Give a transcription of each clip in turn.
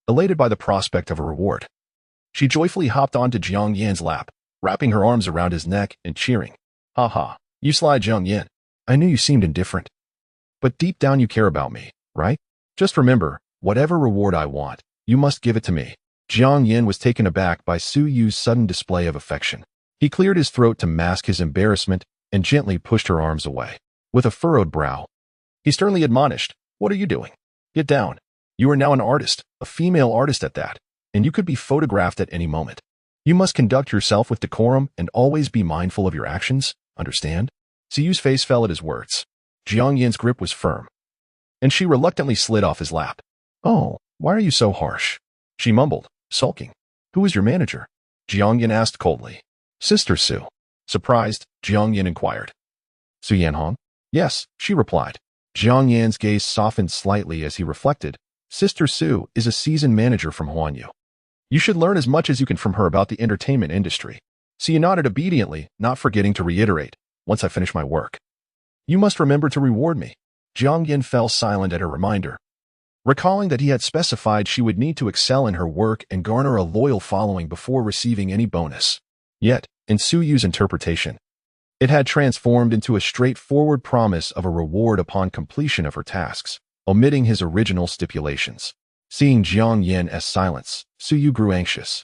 elated by the prospect of a reward. She joyfully hopped onto Jiang Yan's lap, wrapping her arms around his neck and cheering. "Ha ha, you sly Jiang Yan. I knew you seemed indifferent. But deep down you care about me, right? Just remember, whatever reward I want, you must give it to me." Jiang Yan was taken aback by Su Yu's sudden display of affection. He cleared his throat to mask his embarrassment and gently pushed her arms away. With a furrowed brow, he sternly admonished, "What are you doing? Get down. You are now an artist, a female artist at that, and you could be photographed at any moment. You must conduct yourself with decorum and always be mindful of your actions, understand?" Su Yu's face fell at his words. Jiang Yan's grip was firm, and she reluctantly slid off his lap. "Oh, why are you so harsh?" she mumbled, sulking. "Who is your manager?" Jiang Yan asked coldly. "Sister Su." Surprised, Jiang Yan inquired. "Su Yanhong?" "Yes," she replied. Jiang Yan's gaze softened slightly as he reflected. Sister Su is a seasoned manager from Huanyu. You should learn as much as you can from her about the entertainment industry. Su Yan nodded obediently, not forgetting to reiterate, "Once I finish my work, you must remember to reward me." Jiang Yan fell silent at her reminder, recalling that he had specified she would need to excel in her work and garner a loyal following before receiving any bonus. Yet, in Su Yu's interpretation, it had transformed into a straightforward promise of a reward upon completion of her tasks, omitting his original stipulations. Seeing Jiang Yan as silence, Su Yu grew anxious,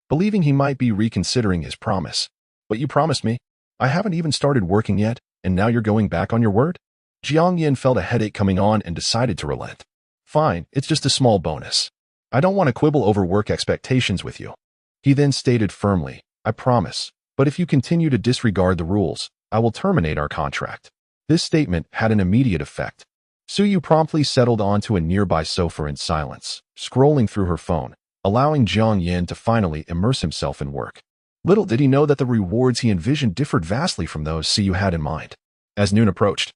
believing he might be reconsidering his promise. "But you promised me. I haven't even started working yet, and now you're going back on your word?" Jiang Yan felt a headache coming on and decided to relent. "Fine, it's just a small bonus. I don't want to quibble over work expectations with you." He then stated firmly, "I promise, but if you continue to disregard the rules, I will terminate our contract." This statement had an immediate effect. Su Yu promptly settled onto a nearby sofa in silence, scrolling through her phone, allowing Jiang Yan to finally immerse himself in work. Little did he know that the rewards he envisioned differed vastly from those Su Yu had in mind. As noon approached,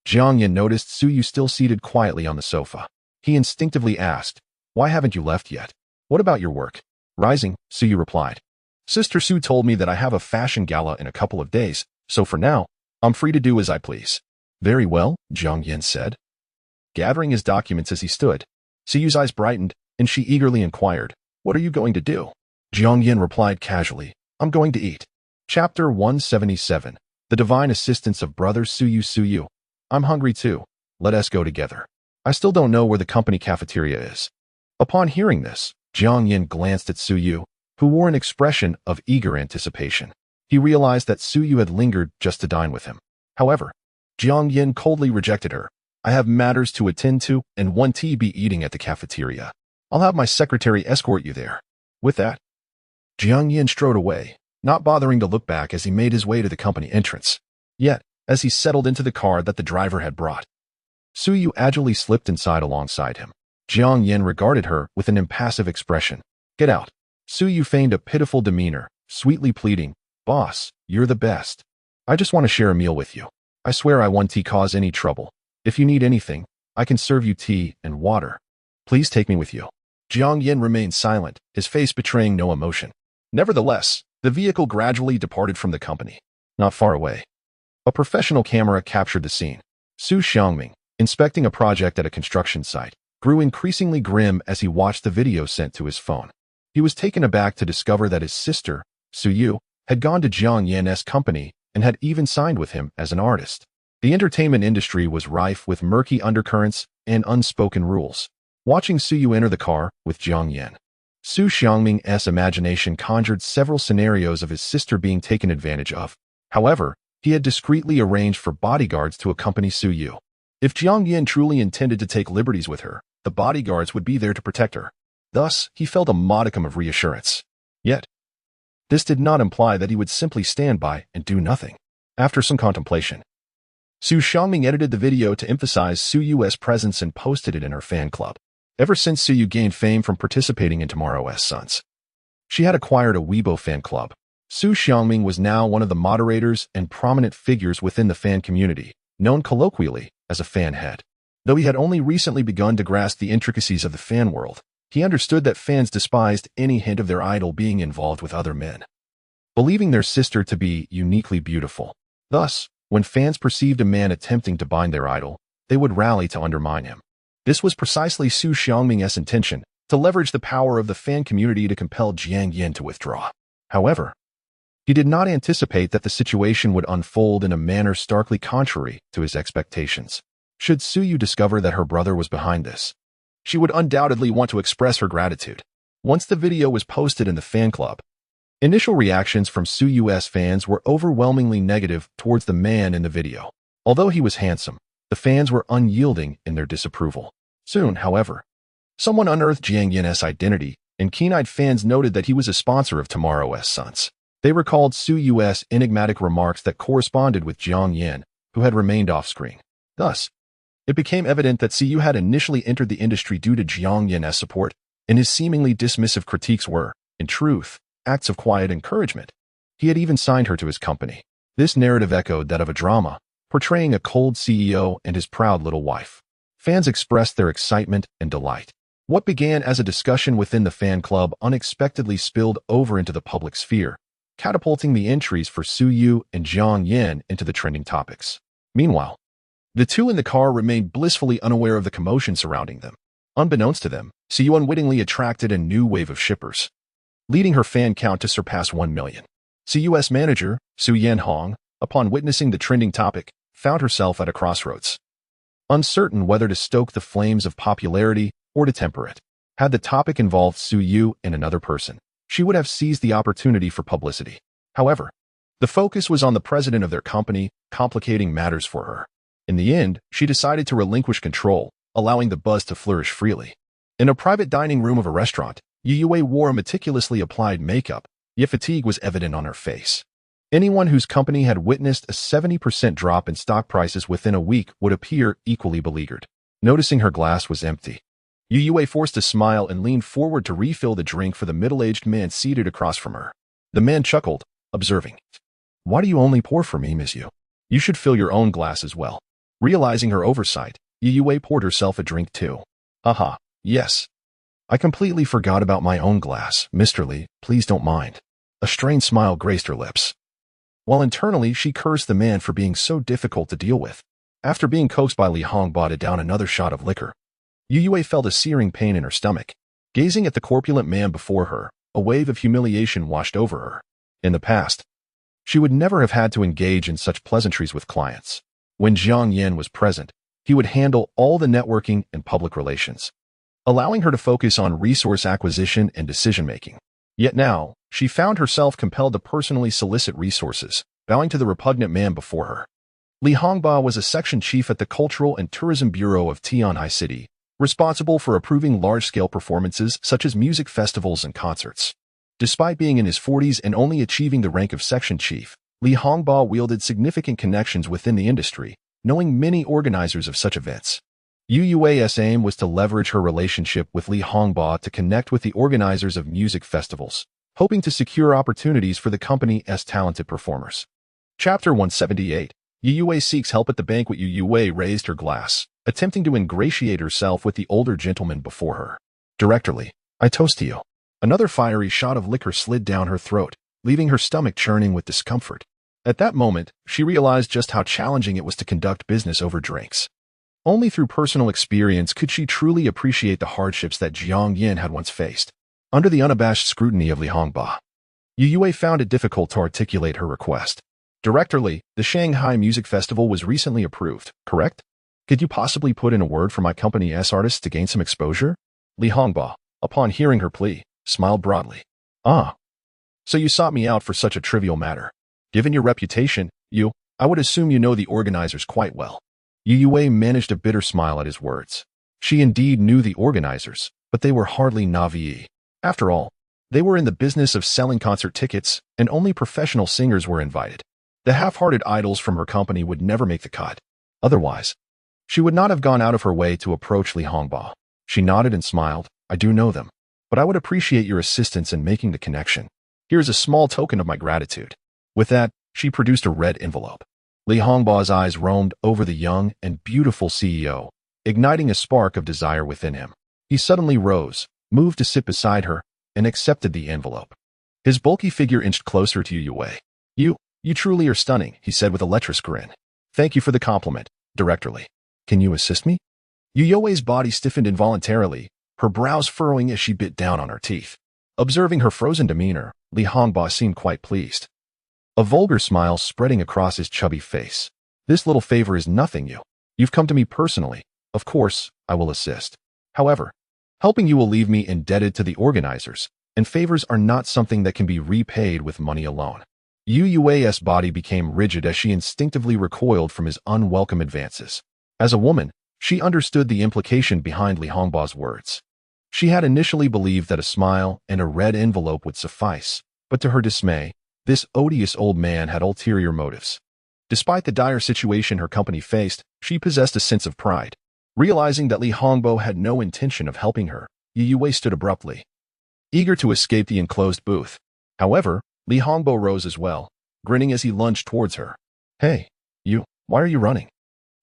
Jiang Yan noticed Su Yu still seated quietly on the sofa. He instinctively asked, "Why haven't you left yet? What about your work?" Rising, Su Yu replied, "Sister Su told me that I have a fashion gala in a couple of days, so for now, I'm free to do as I please." "Very well," Jiang Yan said, gathering his documents as he stood. Su Yu's eyes brightened, and she eagerly inquired, "What are you going to do?" Jiang Yan replied casually, "I'm going to eat." Chapter 177. The Divine Assistance of Brother Su Yu. Su Yu, "I'm hungry too. Let us go together. I still don't know where the company cafeteria is." Upon hearing this, Jiang Yan glanced at Su Yu, who wore an expression of eager anticipation. He realized that Su Yu had lingered just to dine with him. However, Jiang Yan coldly rejected her. "I have matters to attend to and want to be eating at the cafeteria. I'll have my secretary escort you there." With that, Jiang Yan strode away, not bothering to look back as he made his way to the company entrance. Yet, as he settled into the car that the driver had brought, Su Yu agilely slipped inside alongside him. Jiang Yan regarded her with an impassive expression. "Get out." Su Yu feigned a pitiful demeanor, sweetly pleading, "Boss, you're the best. I just want to share a meal with you. I swear I won't cause any trouble. If you need anything, I can serve you tea and water. Please take me with you." Jiang Yan remained silent, his face betraying no emotion. Nevertheless, the vehicle gradually departed from the company. Not far away, a professional camera captured the scene. Su Xiangming, inspecting a project at a construction site, grew increasingly grim as he watched the video sent to his phone. He was taken aback to discover that his sister, Su Yu, had gone to Jiang Yan's company and had even signed with him as an artist. The entertainment industry was rife with murky undercurrents and unspoken rules. Watching Su Yu enter the car with Jiang Yan, Su Xiangming's imagination conjured several scenarios of his sister being taken advantage of. However, he had discreetly arranged for bodyguards to accompany Su Yu. If Jiang Yan truly intended to take liberties with her, the bodyguards would be there to protect her. Thus, he felt a modicum of reassurance. Yet, this did not imply that he would simply stand by and do nothing. After some contemplation, Su Xiangming edited the video to emphasize Su Yu's presence and posted it in her fan club. Ever since Su Yu gained fame from participating in Tomorrow's Sons, she had acquired a Weibo fan club. Su Xiangming was now one of the moderators and prominent figures within the fan community, known colloquially as a fan head. Though he had only recently begun to grasp the intricacies of the fan world, he understood that fans despised any hint of their idol being involved with other men, believing their sister to be uniquely beautiful. Thus, when fans perceived a man attempting to bind their idol, they would rally to undermine him. This was precisely Su Xiangming's intention, to leverage the power of the fan community to compel Jiang Yan to withdraw. However, he did not anticipate that the situation would unfold in a manner starkly contrary to his expectations. Should Suyu discover that her brother was behind this, she would undoubtedly want to express her gratitude. Once the video was posted in the fan club, initial reactions from Suyu's fans were overwhelmingly negative towards the man in the video. Although he was handsome, the fans were unyielding in their disapproval. Soon, however, someone unearthed Jiang Yan's identity, and keen-eyed fans noted that he was a sponsor of Tomorrow's Sons. They recalled Suyu's enigmatic remarks that corresponded with Jiang Yan, who had remained off-screen. Thus, it became evident that Suyu had initially entered the industry due to Jiang Yan's support, and his seemingly dismissive critiques were, in truth, acts of quiet encouragement. He had even signed her to his company. This narrative echoed that of a drama, portraying a cold CEO and his proud little wife. Fans expressed their excitement and delight. What began as a discussion within the fan club unexpectedly spilled over into the public sphere, catapulting the entries for Suyu and Jiang Yan into the trending topics. Meanwhile, the two in the car remained blissfully unaware of the commotion surrounding them. Unbeknownst to them, Suyu unwittingly attracted a new wave of shippers, leading her fan count to surpass 1 million. Suyu's manager, Su Yanhong, upon witnessing the trending topic, found herself at a crossroads, uncertain whether to stoke the flames of popularity or to temper it. Had the topic involved Suyu and another person, she would have seized the opportunity for publicity. However, the focus was on the president of their company, complicating matters for her. In the end, she decided to relinquish control, allowing the buzz to flourish freely. In a private dining room of a restaurant, Youwei wore a meticulously applied makeup, yet fatigue was evident on her face. Anyone whose company had witnessed a 70% drop in stock prices within a week would appear equally beleaguered. Noticing her glass was empty, Youwei forced a smile and leaned forward to refill the drink for the middle-aged man seated across from her. The man chuckled, observing, "Why do you only pour for me, Miss Yu? You should fill your own glass as well." Realizing her oversight, Youwei poured herself a drink too. "Haha, yes. I completely forgot about my own glass, Mr. Li, please don't mind." A strained smile graced her lips, while internally she cursed the man for being so difficult to deal with. After being coaxed by Li Hongba to down another shot of liquor, Youwei felt a searing pain in her stomach. Gazing at the corpulent man before her, a wave of humiliation washed over her. In the past, she would never have had to engage in such pleasantries with clients. When Jiang Yan was present, he would handle all the networking and public relations, allowing her to focus on resource acquisition and decision-making. Yet now, she found herself compelled to personally solicit resources, bowing to the repugnant man before her. Li Hongba was a section chief at the Cultural and Tourism Bureau of Tianhai City, responsible for approving large-scale performances such as music festivals and concerts. Despite being in his 40s and only achieving the rank of section chief, Li Hongba wielded significant connections within the industry, knowing many organizers of such events. Yuwei's aim was to leverage her relationship with Li Hongba to connect with the organizers of music festivals, hoping to secure opportunities for the company's talented performers. Chapter 178. Youwei seeks help at the banquet. Youwei raised her glass, attempting to ingratiate herself with the older gentleman before her. "Directorly, I toast to you." Another fiery shot of liquor slid down her throat, leaving her stomach churning with discomfort. At that moment, she realized just how challenging it was to conduct business over drinks. Only through personal experience could she truly appreciate the hardships that Jiang Yan had once faced. Under the unabashed scrutiny of Li Hongba, Youwei found it difficult to articulate her request. "Directorly, the Shanghai Music Festival was recently approved, correct? Could you possibly put in a word for my company's artists to gain some exposure?" Li Hongba, upon hearing her plea, smiled broadly. "Ah. So you sought me out for such a trivial matter. Given your reputation, I would assume you know the organizers quite well." Youwei managed a bitter smile at his words. She indeed knew the organizers, but they were hardly naive. After all, they were in the business of selling concert tickets, and only professional singers were invited. The half-hearted idols from her company would never make the cut. Otherwise, she would not have gone out of her way to approach Li Hongba. She nodded and smiled. "I do know them, but I would appreciate your assistance in making the connection. Here is a small token of my gratitude." With that, she produced a red envelope. Li Hongba's eyes roamed over the young and beautiful CEO, igniting a spark of desire within him. He suddenly rose, moved to sit beside her, and accepted the envelope. His bulky figure inched closer to Youwei. You truly are stunning," he said with a lecherous grin. "Thank you for the compliment, directorly. Can you assist me?" Youwei's body stiffened involuntarily, her brows furrowing as she bit down on her teeth. Observing her frozen demeanor, Li Hongba seemed quite pleased, a vulgar smile spreading across his chubby face. This little favor is nothing, You've come to me personally. Of course, I will assist. However, helping you will leave me indebted to the organizers, and favors are not something that can be repaid with money alone. Youwei's body became rigid as she instinctively recoiled from his unwelcome advances. As a woman, she understood the implication behind Li Hongba's words. She had initially believed that a smile and a red envelope would suffice, but to her dismay, this odious old man had ulterior motives. Despite the dire situation her company faced, she possessed a sense of pride. Realizing that Li Hongbo had no intention of helping her, Youwei stood abruptly, eager to escape the enclosed booth. However, Li Hongbo rose as well, grinning as he lunged towards her. Hey, why are you running?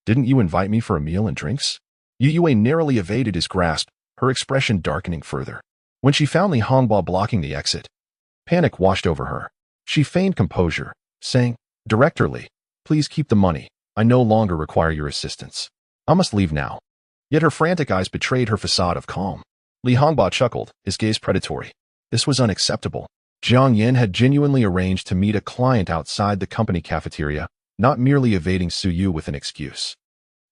Didn't you invite me for a meal and drinks? Youwei narrowly evaded his grasp, her expression darkening further. When she found Li Hongbo blocking the exit, panic washed over her. She feigned composure, saying, Director Li, please keep the money. I no longer require your assistance. I must leave now. Yet her frantic eyes betrayed her facade of calm. Li Hongba chuckled, his gaze predatory. This was unacceptable. Jiang Yan had genuinely arranged to meet a client outside the company cafeteria, not merely evading Suyu with an excuse.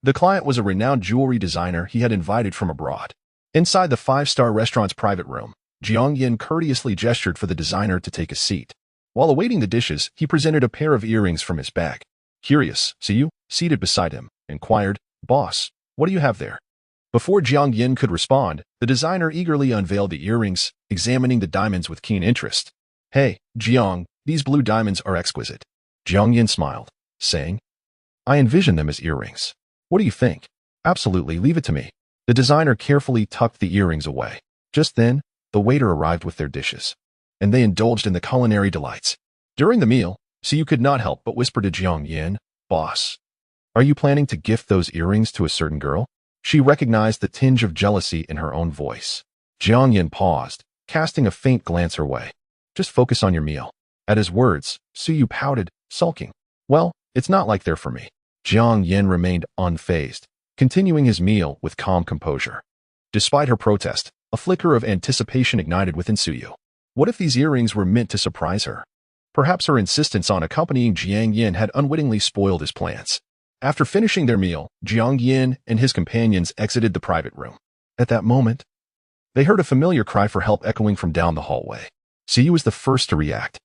The client was a renowned jewelry designer he had invited from abroad. Inside the five-star restaurant's private room, Jiang Yan courteously gestured for the designer to take a seat. While awaiting the dishes, he presented a pair of earrings from his bag. Curious, Suyu, seated beside him, inquired, Boss, what do you have there? Before Jiang Yan could respond, the designer eagerly unveiled the earrings, examining the diamonds with keen interest. Hey, Jiang, these blue diamonds are exquisite. Jiang Yan smiled, saying, I envision them as earrings. What do you think? Absolutely, leave it to me. The designer carefully tucked the earrings away. Just then, the waiter arrived with their dishes, and they indulged in the culinary delights. During the meal, Suyu could not help but whisper to Jiang Yan, Boss, are you planning to gift those earrings to a certain girl? She recognized the tinge of jealousy in her own voice. Jiang Yan paused, casting a faint glance her way. Just focus on your meal. At his words, Suyu pouted, sulking. Well, it's not like they're for me. Jiang Yan remained unfazed, continuing his meal with calm composure. Despite her protest, a flicker of anticipation ignited within Suyu. What if these earrings were meant to surprise her? Perhaps her insistence on accompanying Jiang Yan had unwittingly spoiled his plans. After finishing their meal, Jiang Yan and his companions exited the private room. At that moment, they heard a familiar cry for help echoing from down the hallway. Suyu was the first to react,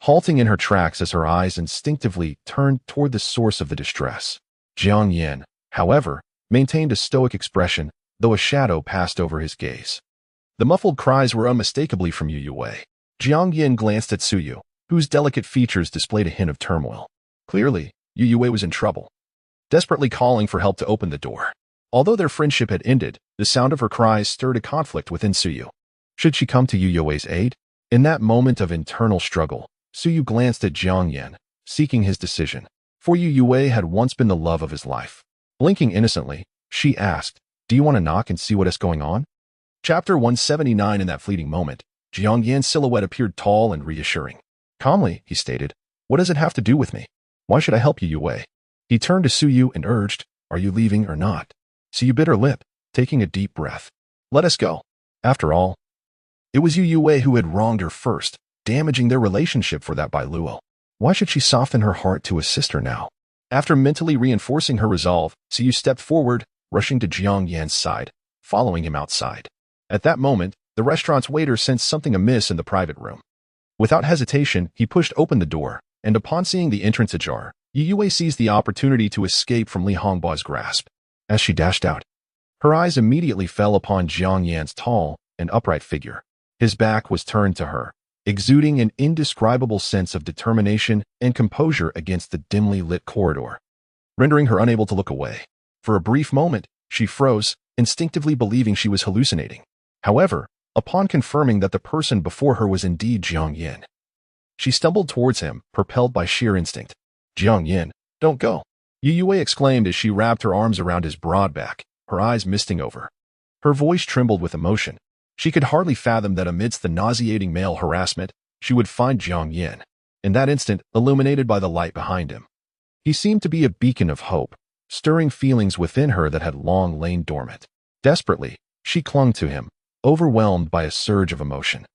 halting in her tracks as her eyes instinctively turned toward the source of the distress. Jiang Yan, however, maintained a stoic expression, though a shadow passed over his gaze. The muffled cries were unmistakably from Youwei. Jiang Yan glanced at Suyu, whose delicate features displayed a hint of turmoil. Clearly, Youwei was in trouble, desperately calling for help to open the door. Although their friendship had ended, the sound of her cries stirred a conflict within Suyu. Should she come to Youwei's aid? In that moment of internal struggle, Suyu glanced at Jiang Yan, seeking his decision. For Youwei had once been the love of his life. Blinking innocently, she asked, Do you want to knock and see what is going on? Chapter 179. In that fleeting moment, Jiang Yan's silhouette appeared tall and reassuring. Calmly, he stated, What does it have to do with me? Why should I help you, Youwei? He turned to Suyu and urged, Are you leaving or not? Suyu bit her lip, taking a deep breath. Let us go. After all, it was Youwei who had wronged her first, damaging their relationship for that by Luo. Why should she soften her heart to assist her now? After mentally reinforcing her resolve, Suyu stepped forward, rushing to Jiang Yan's side, following him outside. At that moment, the restaurant's waiter sensed something amiss in the private room. Without hesitation, he pushed open the door, and upon seeing the entrance ajar, Youwei seized the opportunity to escape from Li Hongba's grasp. As she dashed out, her eyes immediately fell upon Jiang Yan's tall and upright figure. His back was turned to her, exuding an indescribable sense of determination and composure against the dimly lit corridor, rendering her unable to look away. For a brief moment, she froze, instinctively believing she was hallucinating. However, upon confirming that the person before her was indeed Jiang Yan, she stumbled towards him, propelled by sheer instinct. Jiang Yan, don't go! Youwei exclaimed as she wrapped her arms around his broad back, her eyes misting over. Her voice trembled with emotion. She could hardly fathom that amidst the nauseating male harassment, she would find Jiang Yan, in that instant illuminated by the light behind him. He seemed to be a beacon of hope, stirring feelings within her that had long lain dormant. Desperately, She clung to him, overwhelmed by a surge of emotion.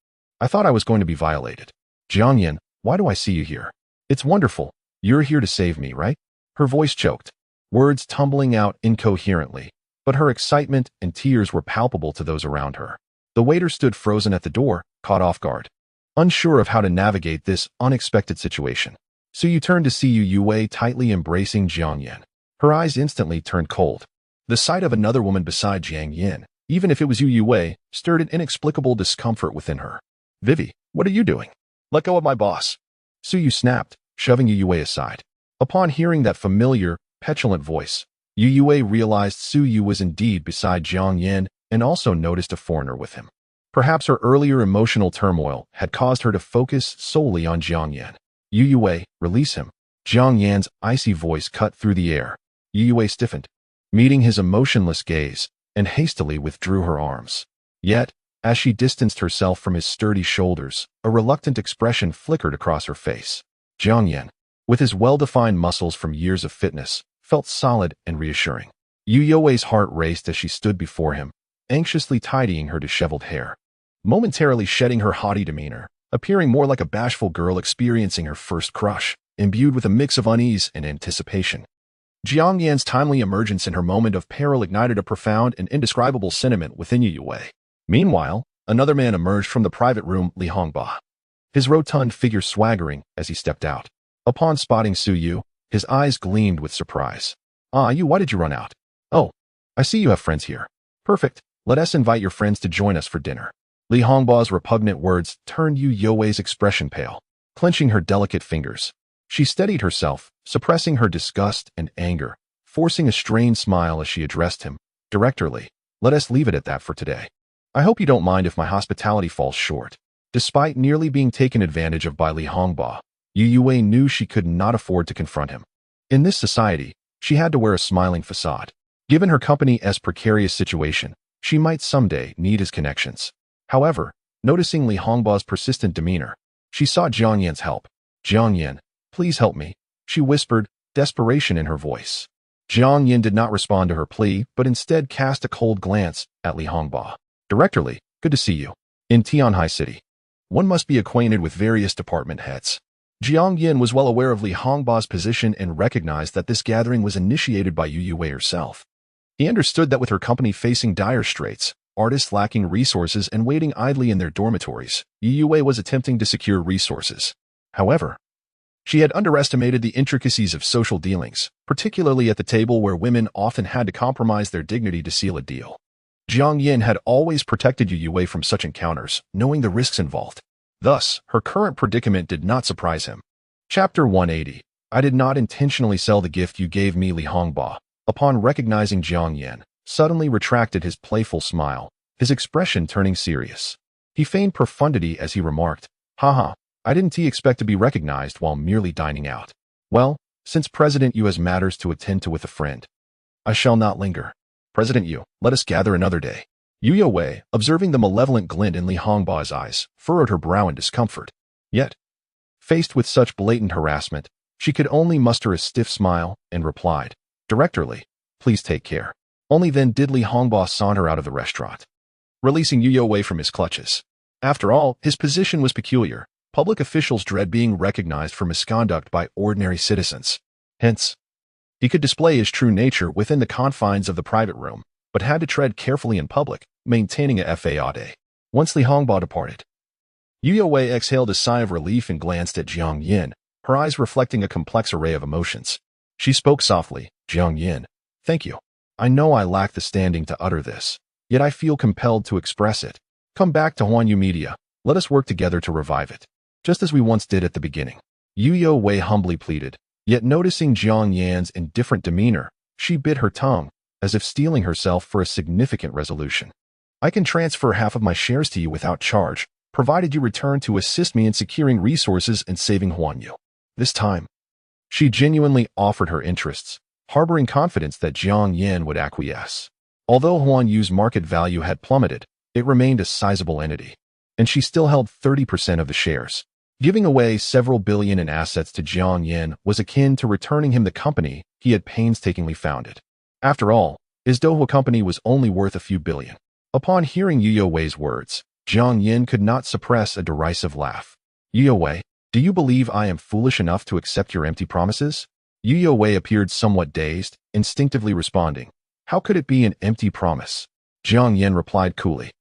I thought I was going to be violated. Jiang Yan, why do I see you here? It's wonderful. You're here to save me, right? Her voice choked, words tumbling out incoherently, but her excitement and tears were palpable to those around her. The waiter stood frozen at the door, caught off guard, unsure of how to navigate this unexpected situation. So you turned to see Youwei tightly embracing Jiang Yan. Her eyes instantly turned cold. The sight of another woman beside Jiang Yan, even if it was Youwei, stirred an inexplicable discomfort within her. Vivi, what are you doing? Let go of my boss. Suyu snapped, shoving Youwei aside. Upon hearing that familiar, petulant voice, Youwei realized Suyu was indeed beside Jiang Yan and also noticed a foreigner with him. Perhaps her earlier emotional turmoil had caused her to focus solely on Jiang Yan. Youwei, release him. Jiang Yan's icy voice cut through the air. Youwei stiffened, meeting his emotionless gaze, and hastily withdrew her arms. Yet, as she distanced herself from his sturdy shoulders, a reluctant expression flickered across her face. Jiang Yan, with his well-defined muscles from years of fitness, felt solid and reassuring. Youwei's heart raced as she stood before him, anxiously tidying her disheveled hair, momentarily shedding her haughty demeanor, appearing more like a bashful girl experiencing her first crush, imbued with a mix of unease and anticipation. Jiang Yan's timely emergence in her moment of peril ignited a profound and indescribable sentiment within Youwei. Meanwhile, another man emerged from the private room, Li Hongba, his rotund figure swaggering as he stepped out. Upon spotting Suyu, his eyes gleamed with surprise. Ah, why did you run out? Oh, I see you have friends here. Perfect, let us invite your friends to join us for dinner. Li Hongba's repugnant words turned Youwei's expression pale. Clenching her delicate fingers, she steadied herself, suppressing her disgust and anger, forcing a strained smile as she addressed him. Directly, let us leave it at that for today. I hope you don't mind if my hospitality falls short. Despite nearly being taken advantage of by Li Hongba, Youwei knew she could not afford to confront him. In this society, she had to wear a smiling facade. Given her company's precarious situation, she might someday need his connections. However, noticing Li Hongba's persistent demeanor, she sought Jiang Yan's help. Jiang Yan, please help me, she whispered, desperation in her voice. Jiang Yan did not respond to her plea, but instead cast a cold glance at Li Hongba. Directorly, good to see you. In Tianhai City, one must be acquainted with various department heads. Jiang Yan was well aware of Li Hongba's position and recognized that this gathering was initiated by Youwei herself. He understood that with her company facing dire straits, artists lacking resources and waiting idly in their dormitories, Youwei was attempting to secure resources. However, she had underestimated the intricacies of social dealings, particularly at the table where women often had to compromise their dignity to seal a deal. Jiang Yan had always protected Youwei from such encounters, knowing the risks involved. Thus, her current predicament did not surprise him. Chapter 180. I did not intentionally sell the gift you gave me, Li Hongba. Upon recognizing Jiang Yan, suddenly retracted his playful smile, his expression turning serious. He feigned profundity as he remarked, haha, I didn't expect to be recognized while merely dining out. Well, since President Yu has matters to attend to with a friend, I shall not linger. President Yu, let us gather another day. Youwei, observing the malevolent glint in Li Hongba's eyes, furrowed her brow in discomfort. Yet, faced with such blatant harassment, she could only muster a stiff smile and replied, Directorly, please take care. Only then did Li Hongba saunter out of the restaurant, releasing Youwei from his clutches. After all, his position was peculiar. Public officials dread being recognized for misconduct by ordinary citizens. Hence, he could display his true nature within the confines of the private room, but had to tread carefully in public, maintaining a faade. Once Li Hongba departed, Youwei exhaled a sigh of relief and glanced at Jiang Yan, her eyes reflecting a complex array of emotions. She spoke softly, Jiang Yan, thank you. I know I lack the standing to utter this, yet I feel compelled to express it. Come back to Huanyu Media. Let us work together to revive it, just as we once did at the beginning. Youwei humbly pleaded, yet noticing Jiang Yan's indifferent demeanor, she bit her tongue, as if steeling herself for a significant resolution. I can transfer half of my shares to you without charge, provided you return to assist me in securing resources and saving Huanyu. This time, she genuinely offered her interests, harboring confidence that Jiang Yan would acquiesce. Although Huanyu's market value had plummeted, it remained a sizable entity, and she still held 30% of the shares. Giving away several billion in assets to Jiang Yan was akin to returning him the company he had painstakingly founded. After all, his Dohua company was only worth a few billion. Upon hearing Youwei's words, Jiang Yan could not suppress a derisive laugh. Youwei, do you believe I am foolish enough to accept your empty promises? Youwei appeared somewhat dazed, instinctively responding, how could it be an empty promise? Jiang Yan replied coolly,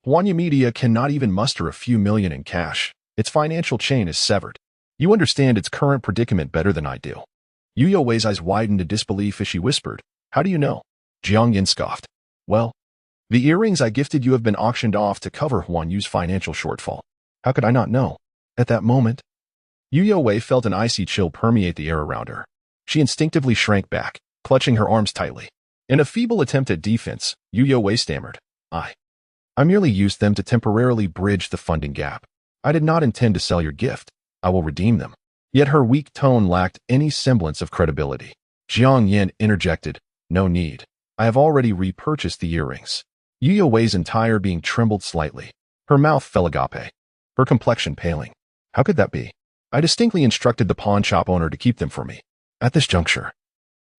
Huanya Media cannot even muster a few million in cash. Its financial chain is severed. You understand its current predicament better than I do. Youwei's eyes widened in disbelief as she whispered, how do you know? Jiang Yan scoffed. Well, the earrings I gifted you have been auctioned off to cover Huan Yu's financial shortfall. How could I not know? At that moment, Youwei felt an icy chill permeate the air around her. She instinctively shrank back, clutching her arms tightly. In a feeble attempt at defense, Youwei stammered, I merely used them to temporarily bridge the funding gap. I did not intend to sell your gift. I will redeem them. Yet her weak tone lacked any semblance of credibility. Jiang Yan interjected, no need. I have already repurchased the earrings. Youwei's entire being trembled slightly. Her mouth fell agape, her complexion paling. How could that be? I distinctly instructed the pawn shop owner to keep them for me. At this juncture,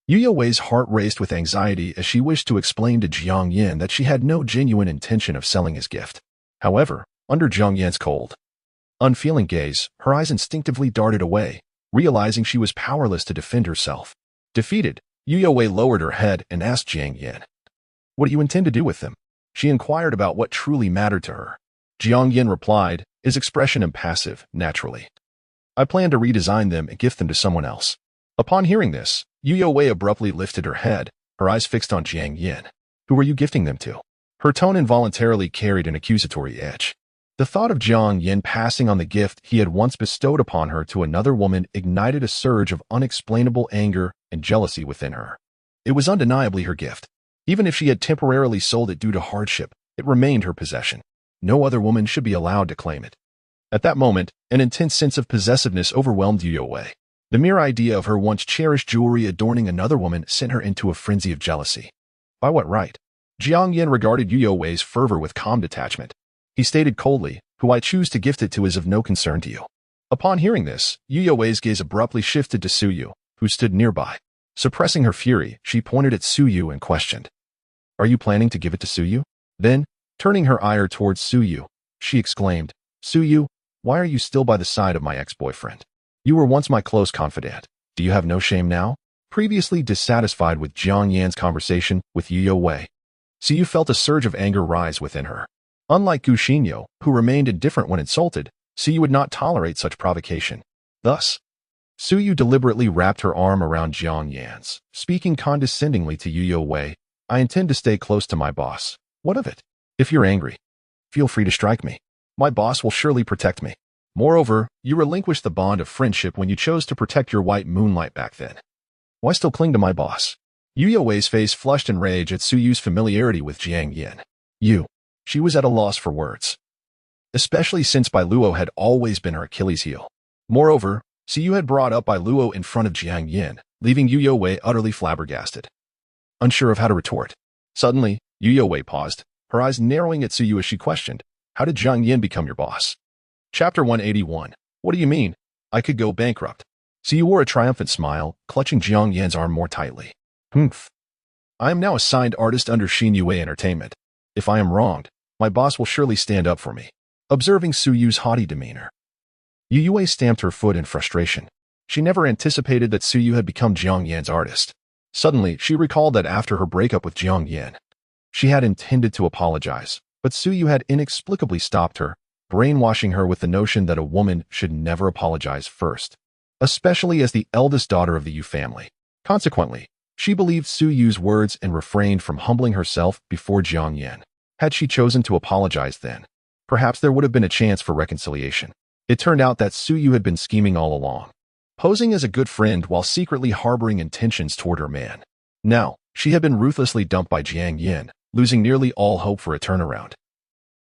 Youwei's heart raced with anxiety as she wished to explain to Jiang Yan that she had no genuine intention of selling his gift. However, under Jiang Yan's cold, unfeeling gaze, her eyes instinctively darted away, realizing she was powerless to defend herself. Defeated, Youwei lowered her head and asked Jiang Yan, what do you intend to do with them? She inquired about what truly mattered to her. Jiang Yan replied, his expression impassive, naturally. I plan to redesign them and gift them to someone else. Upon hearing this, Youwei abruptly lifted her head, her eyes fixed on Jiang Yan. Who were you gifting them to? Her tone involuntarily carried an accusatory edge. The thought of Jiang Yan passing on the gift he had once bestowed upon her to another woman ignited a surge of unexplainable anger and jealousy within her. It was undeniably her gift. Even if she had temporarily sold it due to hardship, it remained her possession. No other woman should be allowed to claim it. At that moment, an intense sense of possessiveness overwhelmed Youwei. The mere idea of her once cherished jewelry adorning another woman sent her into a frenzy of jealousy. By what right? Jiang Yan regarded Youwei's fervor with calm detachment. He stated coldly, who I choose to gift it to is of no concern to you. Upon hearing this, Youwei's gaze abruptly shifted to Suyu, who stood nearby. Suppressing her fury, she pointed at Suyu and questioned, are you planning to give it to Suyu? Then, turning her ire towards Suyu, she exclaimed, Suyu, why are you still by the side of my ex-boyfriend? You were once my close confidant. Do you have no shame now? Previously dissatisfied with Jiang Yan's conversation with Youwei, Suyu felt a surge of anger rise within her. Unlike Gu Xinyo, who remained indifferent when insulted, Suyu would not tolerate such provocation. Thus, Suyu deliberately wrapped her arm around Jiang Yan's, speaking condescendingly to Youwei, I intend to stay close to my boss. What of it? If you're angry, feel free to strike me. My boss will surely protect me. Moreover, you relinquished the bond of friendship when you chose to protect your white moonlight back then. Why still cling to my boss? Youwei's face flushed in rage at Suyu's familiarity with Jiang Yan. She was at a loss for words. Especially since Bai Luo had always been her Achilles heel. Moreover, Suyu had brought up Bai Luo in front of Jiang Yan, leaving Youwei utterly flabbergasted. Unsure of how to retort. Suddenly, Youwei paused, her eyes narrowing at Suyu as she questioned, how did Jiang Yan become your boss? Chapter 181. What do you mean? I could go bankrupt. Suyu wore a triumphant smile, clutching Jiang Yan's arm more tightly. Humph. I am now assigned artist under Youwei Entertainment. If I am wronged, my boss will surely stand up for me. Observing Suyu's haughty demeanor, Youwei stamped her foot in frustration. She never anticipated that Suyu had become Jiang Yan's artist. Suddenly, she recalled that after her breakup with Jiang Yan, she had intended to apologize, but Suyu had inexplicably stopped her, brainwashing her with the notion that a woman should never apologize first, especially as the eldest daughter of the Yu family. Consequently, she believed Suyu's words and refrained from humbling herself before Jiang Yan. Had she chosen to apologize then, perhaps there would have been a chance for reconciliation. It turned out that Suyu had been scheming all along, posing as a good friend while secretly harboring intentions toward her man. Now, she had been ruthlessly dumped by Jiang Yan, losing nearly all hope for a turnaround.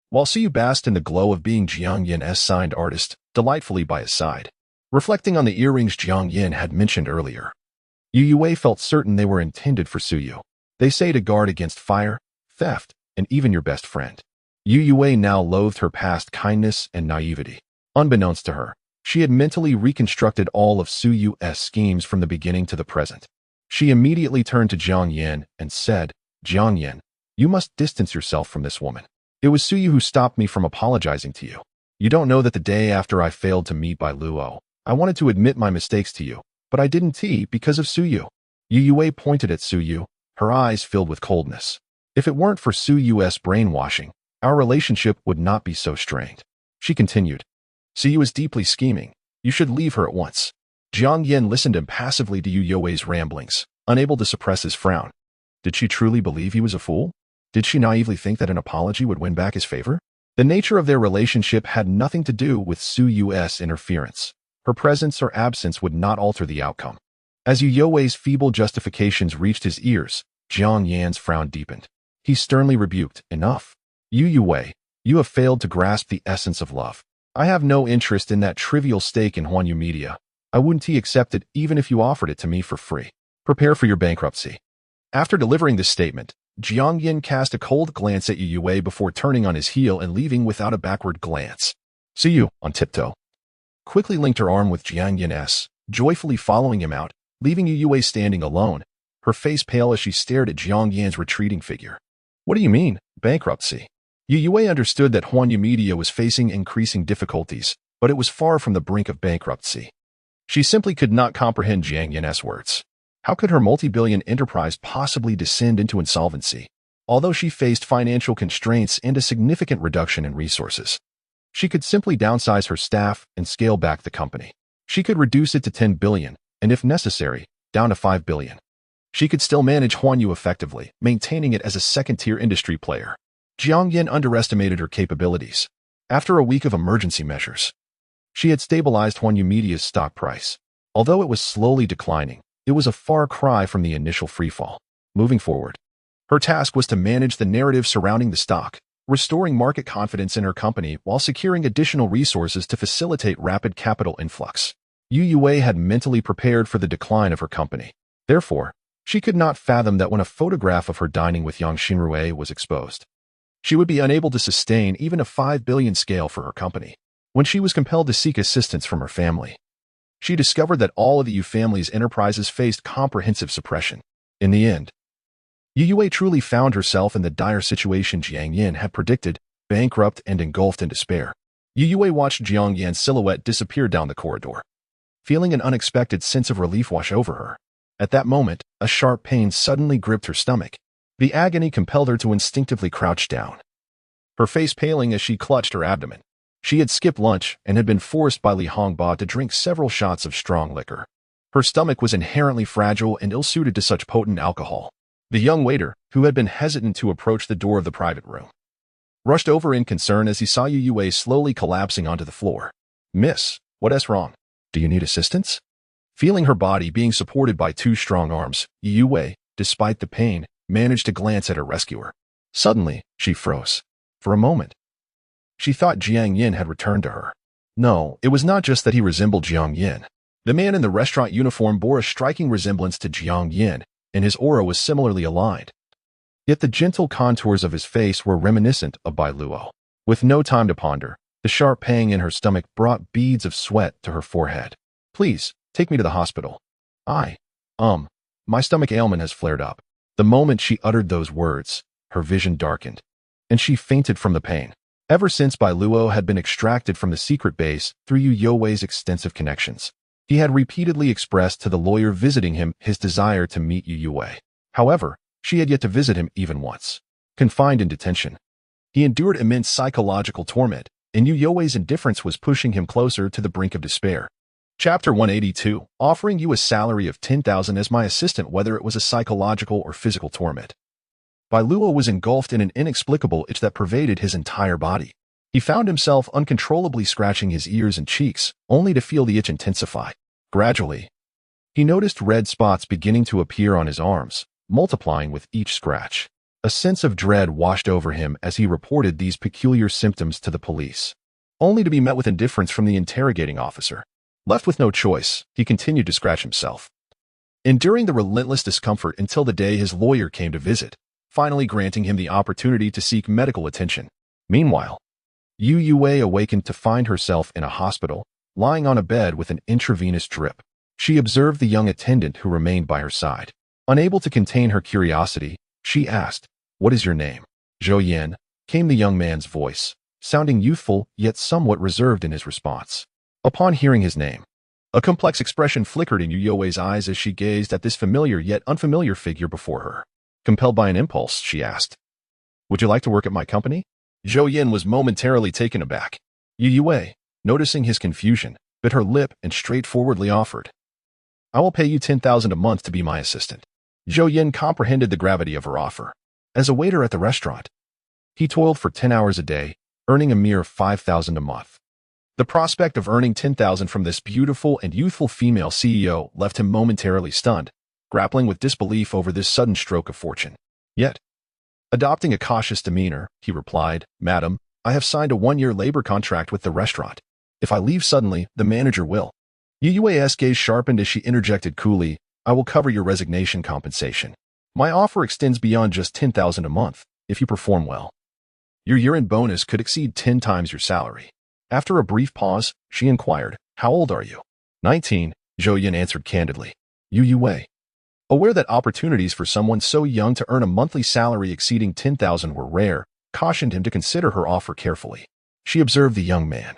While Suyu basked in the glow of being Jiang Yan's signed artist, delightfully by his side, reflecting on the earrings Jiang Yan had mentioned earlier, Youwei felt certain they were intended for Suyu. They say to guard against fire, theft, and even your best friend. Youwei now loathed her past kindness and naivety. Unbeknownst to her, she had mentally reconstructed all of Suyu's schemes from the beginning to the present. She immediately turned to Jiang Yan and said, Jiang Yan, You must distance yourself from this woman. It was Suyu who stopped me from apologizing to you. You don't know that the day after I failed to meet Bai Luo, I wanted to admit my mistakes to you, but I didn't because of Suyu. Youwei pointed at Suyu, her eyes filled with coldness. If it weren't for Suyu's brainwashing, our relationship would not be so strained. She continued. Suyu is deeply scheming. You should leave her at once. Jiang Yan listened impassively to Youwei's ramblings, unable to suppress his frown. Did she truly believe he was a fool? Did she naively think that an apology would win back his favor? The nature of their relationship had nothing to do with Suyu's interference. Her presence or absence would not alter the outcome. As Youwei's feeble justifications reached his ears, Jiang Yan's frown deepened. He sternly rebuked, Enough. Youwei, you have failed to grasp the essence of love. I have no interest in that trivial stake in Huanyu Media. I wouldn't accept it even if you offered it to me for free. Prepare for your bankruptcy. After delivering this statement, Jiang Yan cast a cold glance at Youwei before turning on his heel and leaving without a backward glance. Suyu, on tiptoe, quickly linked her arm with Jiang Yan's, joyfully following him out, leaving Youwei standing alone, her face pale as she stared at Jiang Yan's retreating figure. What do you mean, bankruptcy? Youwei understood that Huanyu Media was facing increasing difficulties, but it was far from the brink of bankruptcy. She simply could not comprehend Jiang Yan's words. How could her multi-billion enterprise possibly descend into insolvency? Although she faced financial constraints and a significant reduction in resources, she could simply downsize her staff and scale back the company. She could reduce it to 10 billion, and if necessary, down to 5 billion. She could still manage Huanyu effectively, maintaining it as a second-tier industry player. Jiang Yan underestimated her capabilities. After a week of emergency measures, she had stabilized Huanyu Media's stock price. Although it was slowly declining, it was a far cry from the initial freefall. Moving forward, her task was to manage the narrative surrounding the stock, restoring market confidence in her company while securing additional resources to facilitate rapid capital influx. Youwei had mentally prepared for the decline of her company. Therefore, she could not fathom that when a photograph of her dining with Yang Xinrui was exposed, she would be unable to sustain even a 5 billion scale for her company. When she was compelled to seek assistance from her family, she discovered that all of the Yu family's enterprises faced comprehensive suppression. In the end, Youwei truly found herself in the dire situation Jiang Yan had predicted, bankrupt and engulfed in despair. Youwei watched Jiang Yan's silhouette disappear down the corridor, feeling an unexpected sense of relief wash over her. At that moment, a sharp pain suddenly gripped her stomach. The agony compelled her to instinctively crouch down, her face paling as she clutched her abdomen. She had skipped lunch and had been forced by Li Hongba to drink several shots of strong liquor. Her stomach was inherently fragile and ill-suited to such potent alcohol. The young waiter, who had been hesitant to approach the door of the private room, rushed over in concern as he saw Youwei slowly collapsing onto the floor. Miss, what's wrong? Do you need assistance? Feeling her body being supported by two strong arms, Youwei, despite the pain, managed to glance at her rescuer. Suddenly, she froze. For a moment, she thought Jiang Yan had returned to her. No, it was not just that he resembled Jiang Yan. The man in the restaurant uniform bore a striking resemblance to Jiang Yan, and his aura was similarly aligned. Yet the gentle contours of his face were reminiscent of Bai Luo. With no time to ponder, the sharp pang in her stomach brought beads of sweat to her forehead. Please, take me to the hospital. My stomach ailment has flared up. The moment she uttered those words, her vision darkened, and she fainted from the pain. Ever since Bai Luo had been extracted from the secret base through Youwei's extensive connections, he had repeatedly expressed to the lawyer visiting him his desire to meet Youwei. However, she had yet to visit him even once. Confined in detention, he endured immense psychological torment, and Youwei's indifference was pushing him closer to the brink of despair. Chapter 182, offering you a salary of 10,000 as my assistant whether it was a psychological or physical torment. Bai Luo was engulfed in an inexplicable itch that pervaded his entire body. He found himself uncontrollably scratching his ears and cheeks, only to feel the itch intensify. Gradually, he noticed red spots beginning to appear on his arms, multiplying with each scratch. A sense of dread washed over him as he reported these peculiar symptoms to the police, only to be met with indifference from the interrogating officer. Left with no choice, he continued to scratch himself, enduring the relentless discomfort until the day his lawyer came to visit, finally granting him the opportunity to seek medical attention. Meanwhile, Youwei awakened to find herself in a hospital, lying on a bed with an intravenous drip. She observed the young attendant who remained by her side. Unable to contain her curiosity, she asked, What is your name? Zhou Yan, came the young man's voice, sounding youthful yet somewhat reserved in his response. Upon hearing his name, a complex expression flickered in Youwei's eyes as she gazed at this familiar yet unfamiliar figure before her. Compelled by an impulse, she asked, "Would you like to work at my company?" Zhou Yan was momentarily taken aback. Youwei, noticing his confusion, bit her lip and straightforwardly offered, "I will pay you 10,000 a month to be my assistant." Zhou Yan comprehended the gravity of her offer. As a waiter at the restaurant, he toiled for 10 hours a day, earning a mere 5,000 a month. The prospect of earning 10,000 from this beautiful and youthful female CEO left him momentarily stunned, grappling with disbelief over this sudden stroke of fortune. Yet, adopting a cautious demeanor, he replied, "Madam, I have signed a 1-year labor contract with the restaurant. If I leave suddenly, the manager will." Youwei's gaze sharpened as she interjected coolly, "I will cover your resignation compensation. My offer extends beyond just 10,000 a month, if you perform well. Your year-end bonus could exceed 10 times your salary." After a brief pause, she inquired, "How old are you?" 19, Zhou Yan answered candidly. Youwei, aware that opportunities for someone so young to earn a monthly salary exceeding 10,000 were rare, cautioned him to consider her offer carefully. She observed the young man,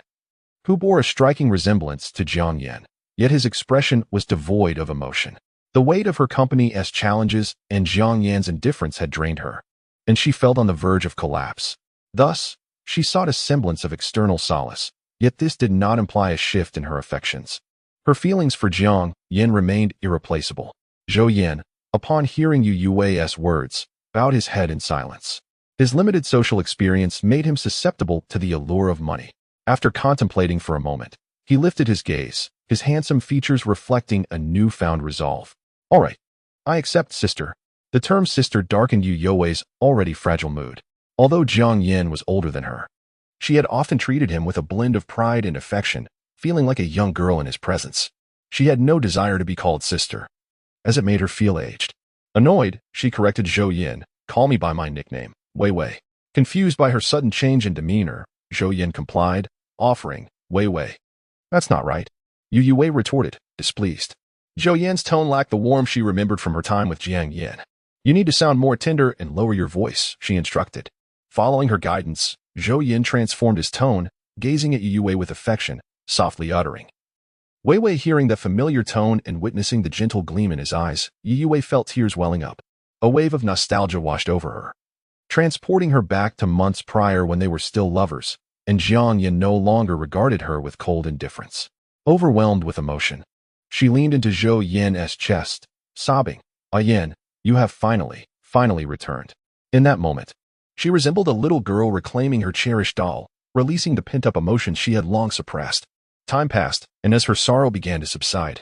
who bore a striking resemblance to Jiang Yan, yet his expression was devoid of emotion. The weight of her company's challenges and Jiang Yan's indifference had drained her, and she felt on the verge of collapse. Thus, she sought a semblance of external solace, yet this did not imply a shift in her affections. Her feelings for Jiang Yan remained irreplaceable. Zhou Yan, upon hearing Youwei's words, bowed his head in silence. His limited social experience made him susceptible to the allure of money. After contemplating for a moment, he lifted his gaze, his handsome features reflecting a newfound resolve. "All right, I accept, sister." The term sister darkened Youwei's already fragile mood. Although Jiang Yan was older than her, she had often treated him with a blend of pride and affection, feeling like a young girl in his presence. She had no desire to be called sister, as it made her feel aged. Annoyed, she corrected Zhou Yan, "Call me by my nickname, Weiwei." Confused by her sudden change in demeanor, Zhou Yan complied, offering, "Weiwei." "That's not right," Youwei retorted, displeased. Zhou Yan's tone lacked the warmth she remembered from her time with Jiang Yan. "You need to sound more tender and lower your voice," she instructed. Following her guidance, Zhou Yan transformed his tone, gazing at Youwei with affection, softly uttering, Weiwei. Hearing the familiar tone and witnessing the gentle gleam in his eyes, Youwei felt tears welling up. A wave of nostalgia washed over her, transporting her back to months prior when they were still lovers, and Jiang Yan no longer regarded her with cold indifference. Overwhelmed with emotion, she leaned into Zhou Yan's chest, sobbing, "Ah Yan, you have finally returned." In that moment, she resembled a little girl reclaiming her cherished doll, releasing the pent-up emotions she had long suppressed. Time passed, and as her sorrow began to subside,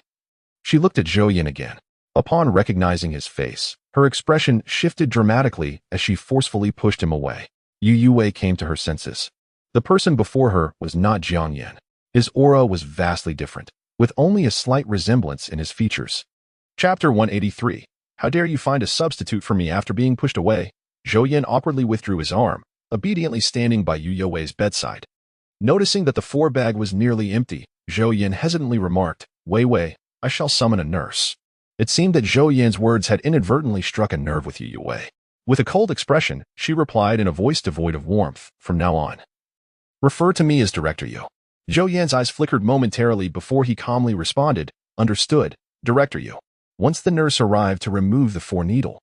she looked at Zhou Yan again. Upon recognizing his face, her expression shifted dramatically as she forcefully pushed him away. Youwei came to her senses. The person before her was not Jiang Yan. His aura was vastly different, with only a slight resemblance in his features. Chapter 183. How dare you find a substitute for me after being pushed away? Zhou Yan awkwardly withdrew his arm, obediently standing by Youwei's bedside. Noticing that the floor bag was nearly empty, Zhou Yan hesitantly remarked, "Weiwei, I shall summon a nurse." It seemed that Zhou Yan's words had inadvertently struck a nerve with Youwei. With a cold expression, she replied in a voice devoid of warmth, "From now on, refer to me as Director Yu." Zhou Yan's eyes flickered momentarily before he calmly responded, "Understood, Director Yu." Once the nurse arrived to remove the foreneedle,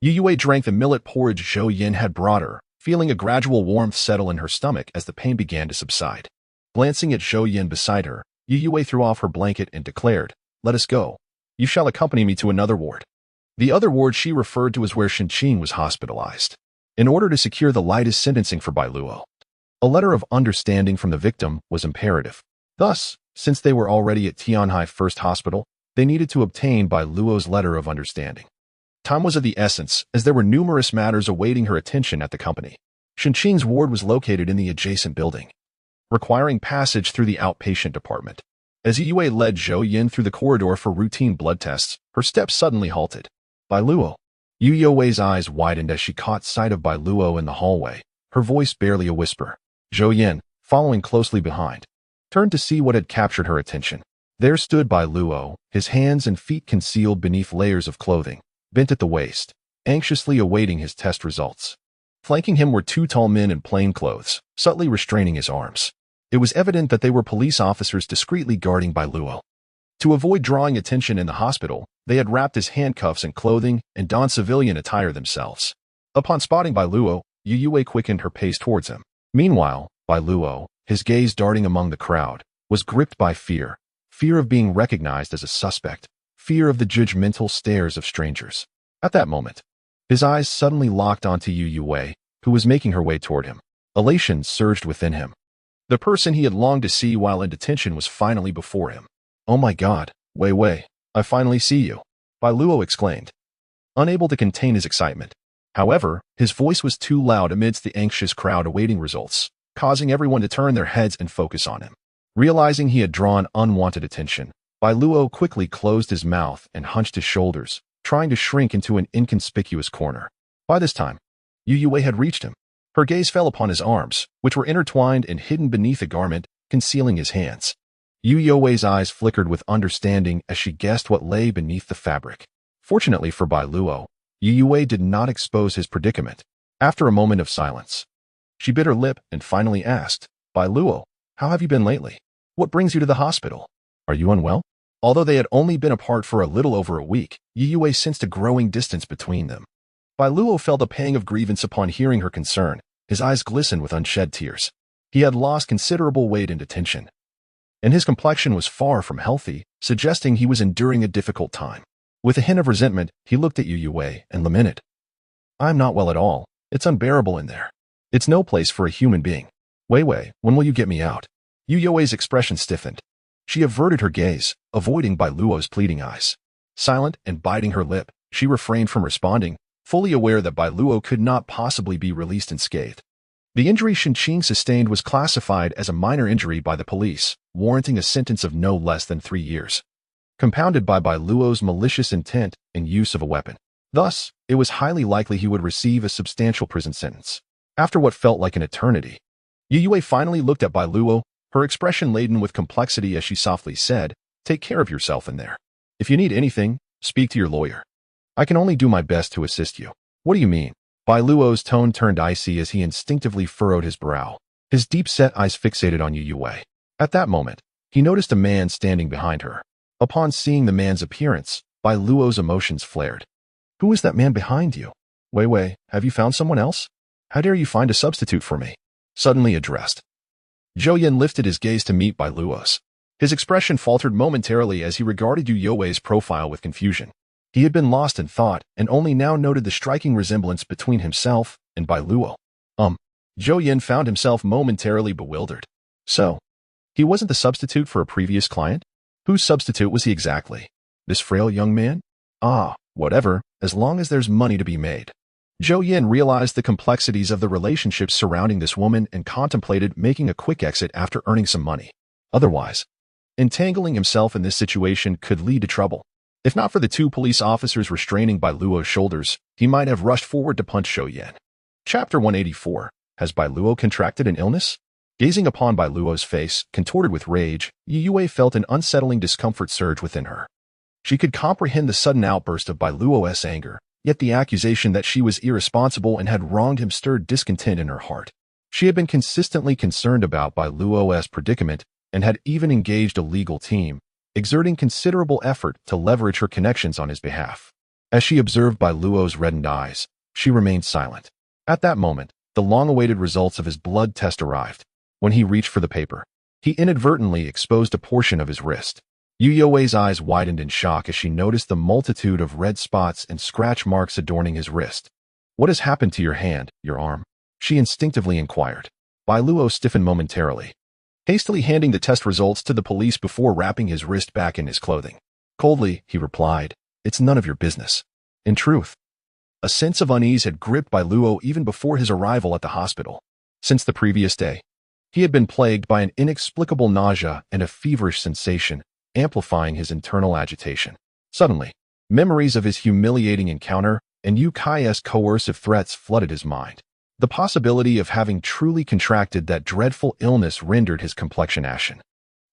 Youwei drank the millet porridge Zhou Yan had brought her, feeling a gradual warmth settle in her stomach as the pain began to subside. Glancing at Zhou Yan beside her, Youwei threw off her blanket and declared, "Let us go. You shall accompany me to another ward." The other ward she referred to as where Shenqing was hospitalized. In order to secure the lightest sentencing for Bai Luo, a letter of understanding from the victim was imperative. Thus, since they were already at Tianhai First Hospital, they needed to obtain Bai Luo's letter of understanding. Time was of the essence, as there were numerous matters awaiting her attention at the company. Shenqing's ward was located in the adjacent building, requiring passage through the outpatient department. As Youwei led Zhou Yan through the corridor for routine blood tests, her steps suddenly halted. "Bai Luo." Youwei's eyes widened as she caught sight of Bai Luo in the hallway, her voice barely a whisper. Zhou Yan, following closely behind, turned to see what had captured her attention. There stood Bai Luo, his hands and feet concealed beneath layers of clothing, bent at the waist, anxiously awaiting his test results. Flanking him were two tall men in plain clothes, subtly restraining his arms. It was evident that they were police officers discreetly guarding Bai Luo. To avoid drawing attention in the hospital, they had wrapped his handcuffs in clothing and donned civilian attire themselves. Upon spotting Bai Luo, Youwei quickened her pace towards him. Meanwhile, Bai Luo, his gaze darting among the crowd, was gripped by fear. Fear of being recognized as a suspect. Fear of the judgmental stares of strangers. At that moment, his eyes suddenly locked onto Youwei, who was making her way toward him. Elation surged within him. The person he had longed to see while in detention was finally before him. "Oh my God, Wei, I finally see you," Bai Luo exclaimed, unable to contain his excitement. However, his voice was too loud amidst the anxious crowd awaiting results, causing everyone to turn their heads and focus on him. Realizing he had drawn unwanted attention, Bai Luo quickly closed his mouth and hunched his shoulders, trying to shrink into an inconspicuous corner. By this time, Youwei had reached him. Her gaze fell upon his arms, which were intertwined and hidden beneath a garment, concealing his hands. Youwei's eyes flickered with understanding as she guessed what lay beneath the fabric. Fortunately for Bai Luo, Youwei did not expose his predicament. After a moment of silence, she bit her lip and finally asked, "Bai Luo, how have you been lately? What brings you to the hospital? Are you unwell?" Although they had only been apart for a little over a week, Youwei sensed a growing distance between them. Bai Luo felt a pang of grievance upon hearing her concern. His eyes glistened with unshed tears. He had lost considerable weight in detention, and his complexion was far from healthy, suggesting he was enduring a difficult time. With a hint of resentment, he looked at Youwei and lamented, "I'm not well at all. It's unbearable in there. It's no place for a human being. Wei, when will you get me out?" Youwei's expression stiffened. She averted her gaze, avoiding Bai Luo's pleading eyes. Silent and biting her lip, she refrained from responding, fully aware that Bai Luo could not possibly be released unscathed. The injury Shenqing sustained was classified as a minor injury by the police, warranting a sentence of no less than 3 years, compounded by Bai Luo's malicious intent and use of a weapon. Thus, it was highly likely he would receive a substantial prison sentence. After what felt like an eternity, Youwei finally looked at Bai Luo, her expression laden with complexity as she softly said, "Take care of yourself in there. If you need anything, speak to your lawyer. I can only do my best to assist you." "What do you mean?" Bai Luo's tone turned icy as he instinctively furrowed his brow, his deep-set eyes fixated on Youwei. At that moment, he noticed a man standing behind her. Upon seeing the man's appearance, Bai Luo's emotions flared. "Who is that man behind you? Wei, have you found someone else? How dare you find a substitute for me?" Suddenly addressed. Jiang Yan lifted his gaze to meet Bai Luo's. His expression faltered momentarily as he regarded Youwei's profile with confusion. He had been lost in thought and only now noted the striking resemblance between himself and Bai Luo. Jiang Yan found himself momentarily bewildered. So, he wasn't the substitute for a previous client? Whose substitute was he exactly? This frail young man? Whatever, as long as there's money to be made. Jiang Yan realized the complexities of the relationships surrounding this woman and contemplated making a quick exit after earning some money. Otherwise, entangling himself in this situation could lead to trouble. If not for the two police officers restraining Bai Luo's shoulders, he might have rushed forward to punch Jiang Yan. Chapter 184. Has Bai Luo contracted an illness? Gazing upon Bai Luo's face, contorted with rage, Youwei felt an unsettling discomfort surge within her. She could comprehend the sudden outburst of Bai Luo's anger, yet the accusation that she was irresponsible and had wronged him stirred discontent in her heart. She had been consistently concerned about Bai Luo's predicament and had even engaged a legal team, exerting considerable effort to leverage her connections on his behalf. As she observed Bai Luo's reddened eyes, she remained silent. At that moment, the long-awaited results of his blood test arrived. When he reached for the paper, he inadvertently exposed a portion of his wrist. Youwei's eyes widened in shock as she noticed the multitude of red spots and scratch marks adorning his wrist. "What has happened to your hand, your arm?" she instinctively inquired. Bai Luo stiffened momentarily, hastily handing the test results to the police before wrapping his wrist back in his clothing. Coldly, he replied, "It's none of your business." In truth, a sense of unease had gripped Bai Luo even before his arrival at the hospital. Since the previous day, he had been plagued by an inexplicable nausea and a feverish sensation, amplifying his internal agitation. Suddenly, memories of his humiliating encounter and Youwei's coercive threats flooded his mind. The possibility of having truly contracted that dreadful illness rendered his complexion ashen.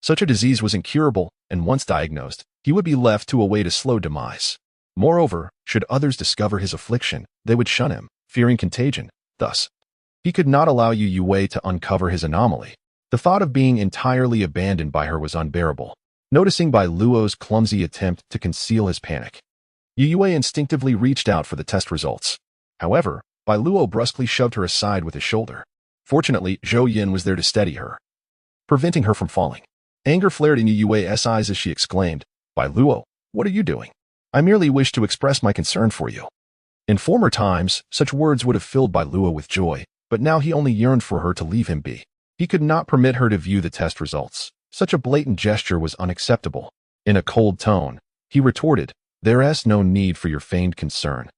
Such a disease was incurable, and once diagnosed, he would be left to await a slow demise. Moreover, should others discover his affliction, they would shun him, fearing contagion. Thus, he could not allow Youwei to uncover his anomaly. The thought of being entirely abandoned by her was unbearable. Noticing Bai Luo's clumsy attempt to conceal his panic, Youwei instinctively reached out for the test results. However, Bai Luo brusquely shoved her aside with his shoulder. Fortunately, Jiang Yan was there to steady her, preventing her from falling. Anger flared in Youwei's eyes as she exclaimed, "Bai Luo, what are you doing? I merely wish to express my concern for you." In former times, such words would have filled Bai Luo with joy, but now he only yearned for her to leave him be. He could not permit her to view the test results. Such a blatant gesture was unacceptable. In a cold tone, he retorted, "There is no need for your feigned concern.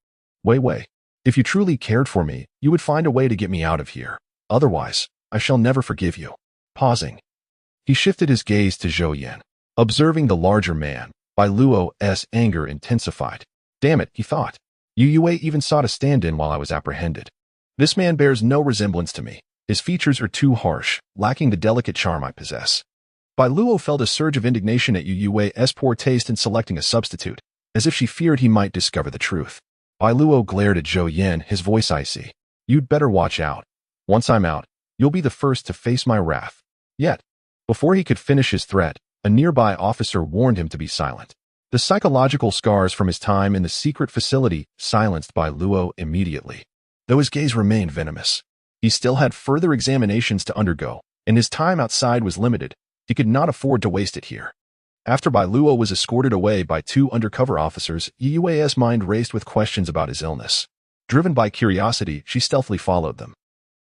Wei, if you truly cared for me, you would find a way to get me out of here. Otherwise, I shall never forgive you." Pausing, he shifted his gaze to Jiang Yan. Observing the larger man, Bai Luo's anger intensified. "Damn it," he thought. "Youwei even sought a stand-in while I was apprehended. This man bears no resemblance to me. His features are too harsh, lacking the delicate charm I possess." Bai Luo felt a surge of indignation at Youwei's poor taste in selecting a substitute, as if she feared he might discover the truth. Bai Luo glared at Jiang Yan, his voice icy. "You'd better watch out. Once I'm out, you'll be the first to face my wrath." Yet, before he could finish his threat, a nearby officer warned him to be silent. The psychological scars from his time in the secret facility silenced Bai Luo immediately. Though his gaze remained venomous, he still had further examinations to undergo, and his time outside was limited. He could not afford to waste it here. After Bai Luo was escorted away by two undercover officers, Youwei's mind raced with questions about his illness. Driven by curiosity, she stealthily followed them.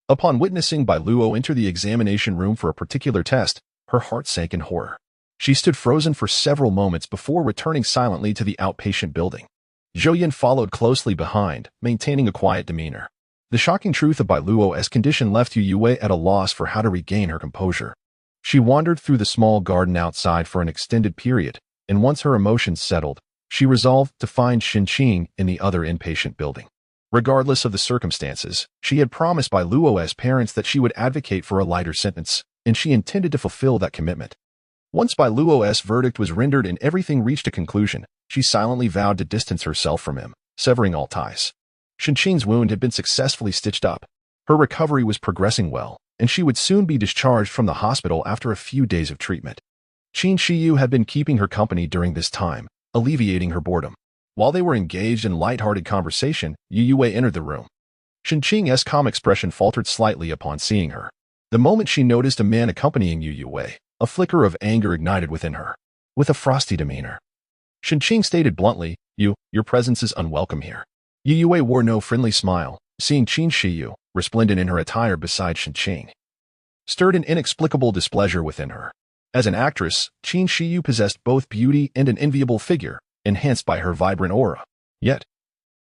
Upon witnessing Bai Luo enter the examination room for a particular test, her heart sank in horror. She stood frozen for several moments before returning silently to the outpatient building. Jiang Yan followed closely behind, maintaining a quiet demeanor. The shocking truth of Bai Luo's condition left Youwei at a loss for how to regain her composure. She wandered through the small garden outside for an extended period, and once her emotions settled, she resolved to find Xinqing in the other inpatient building. Regardless of the circumstances, she had promised Bai Luo's parents that she would advocate for a lighter sentence, and she intended to fulfill that commitment. Once Bai Luo's verdict was rendered and everything reached a conclusion, she silently vowed to distance herself from him, severing all ties. Xinqing's wound had been successfully stitched up. Her recovery was progressing well, and she would soon be discharged from the hospital after a few days of treatment. Qin Shiyu had been keeping her company during this time, alleviating her boredom. While they were engaged in light-hearted conversation, Youwei entered the room. Xinqing's calm expression faltered slightly upon seeing her. The moment she noticed a man accompanying Youwei, a flicker of anger ignited within her. With a frosty demeanor, Xinqing stated bluntly, Your presence is unwelcome here." Youwei wore no friendly smile, seeing Qin Shiyu, resplendent in her attire beside Xinqing, stirred an inexplicable displeasure within her. As an actress, Qin Shiyu possessed both beauty and an enviable figure, enhanced by her vibrant aura. Yet,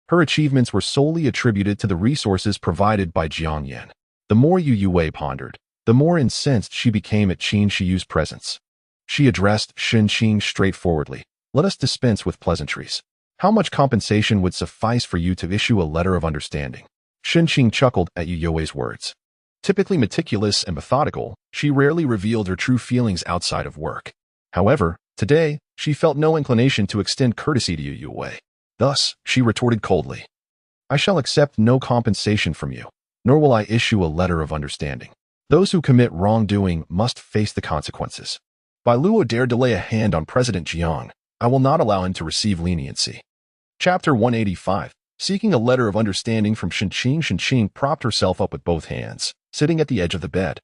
her achievements were solely attributed to the resources provided by Jiang Yan. The more Youwei pondered, the more incensed she became at Qin Shiyu's presence. She addressed Xinqing straightforwardly. "Let us dispense with pleasantries. How much compensation would suffice for you to issue a letter of understanding?" Xinqing chuckled at Youwei's words. Typically meticulous and methodical, she rarely revealed her true feelings outside of work. However, today, she felt no inclination to extend courtesy to Youwei. Thus, she retorted coldly, "I shall accept no compensation from you, nor will I issue a letter of understanding. Those who commit wrongdoing must face the consequences." Bai Luo dared to lay a hand on President Jiang. "I will not allow him to receive leniency." Chapter 185. Seeking a letter of understanding from Xinqing. Xinqing propped herself up with both hands, sitting at the edge of the bed.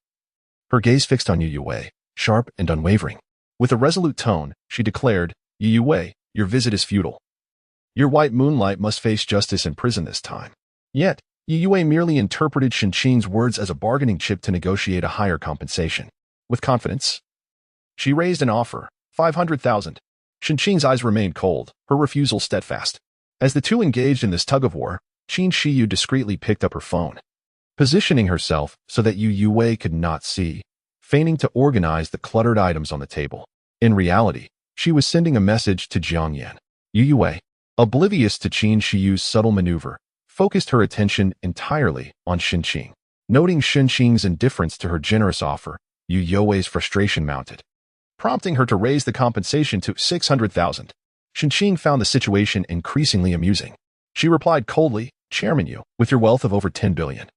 Her gaze fixed on Youwei, sharp and unwavering. With a resolute tone, she declared, "Youwei, your visit is futile. Your white moonlight must face justice in prison this time." Yet, Youwei merely interpreted Xinqing's words as a bargaining chip to negotiate a higher compensation. With confidence, she raised an offer, 500,000. Xinqing's eyes remained cold, her refusal steadfast. As the two engaged in this tug-of-war, Qin Shiyu discreetly picked up her phone, positioning herself so that Youwei could not see, feigning to organize the cluttered items on the table. In reality, she was sending a message to Jiang Yan. Youwei, oblivious to Qin Shiyu's subtle maneuver, focused her attention entirely on Xinqing. Noting Xinqing's indifference to her generous offer, Youwei's frustration mounted, prompting her to raise the compensation to 600,000. Shenqing found the situation increasingly amusing. She replied coldly, Chairman Yu, with your wealth of over 10 billion.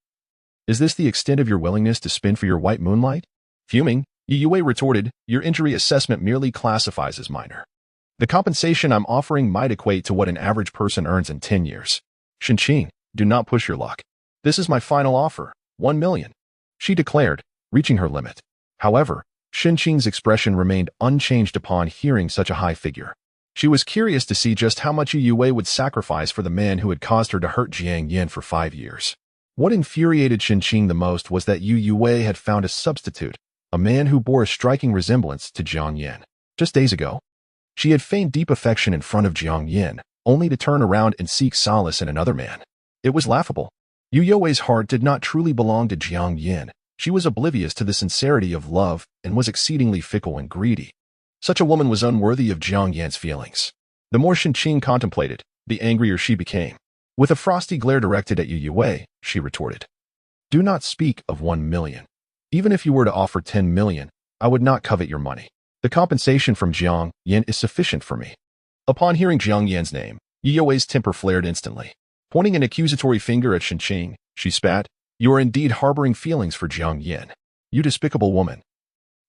Is this the extent of your willingness to spin for your white moonlight? Fuming, Youwei retorted, your injury assessment merely classifies as minor. The compensation I'm offering might equate to what an average person earns in 10 years. Shenqing, do not push your luck. This is my final offer, 1 million. She declared, reaching her limit. However, Shenqing's expression remained unchanged upon hearing such a high figure. She was curious to see just how much Youwei would sacrifice for the man who had caused her to hurt Jiang Yan for 5 years. What infuriated Shenqing the most was that Youwei had found a substitute, a man who bore a striking resemblance to Jiang Yan. Just days ago, she had feigned deep affection in front of Jiang Yan, only to turn around and seek solace in another man. It was laughable. Youwei's heart did not truly belong to Jiang Yan. She was oblivious to the sincerity of love and was exceedingly fickle and greedy. Such a woman was unworthy of Jiang Yan's feelings. The more Shenqing contemplated, the angrier she became. With a frosty glare directed at Youwei, she retorted, do not speak of 1 million. Even if you were to offer 10 million, I would not covet your money. The compensation from Jiang Yan is sufficient for me. Upon hearing Jiang Yan's name, Youwei's temper flared instantly. Pointing an accusatory finger at Shenqing, she spat, you are indeed harboring feelings for Jiang Yan. You despicable woman.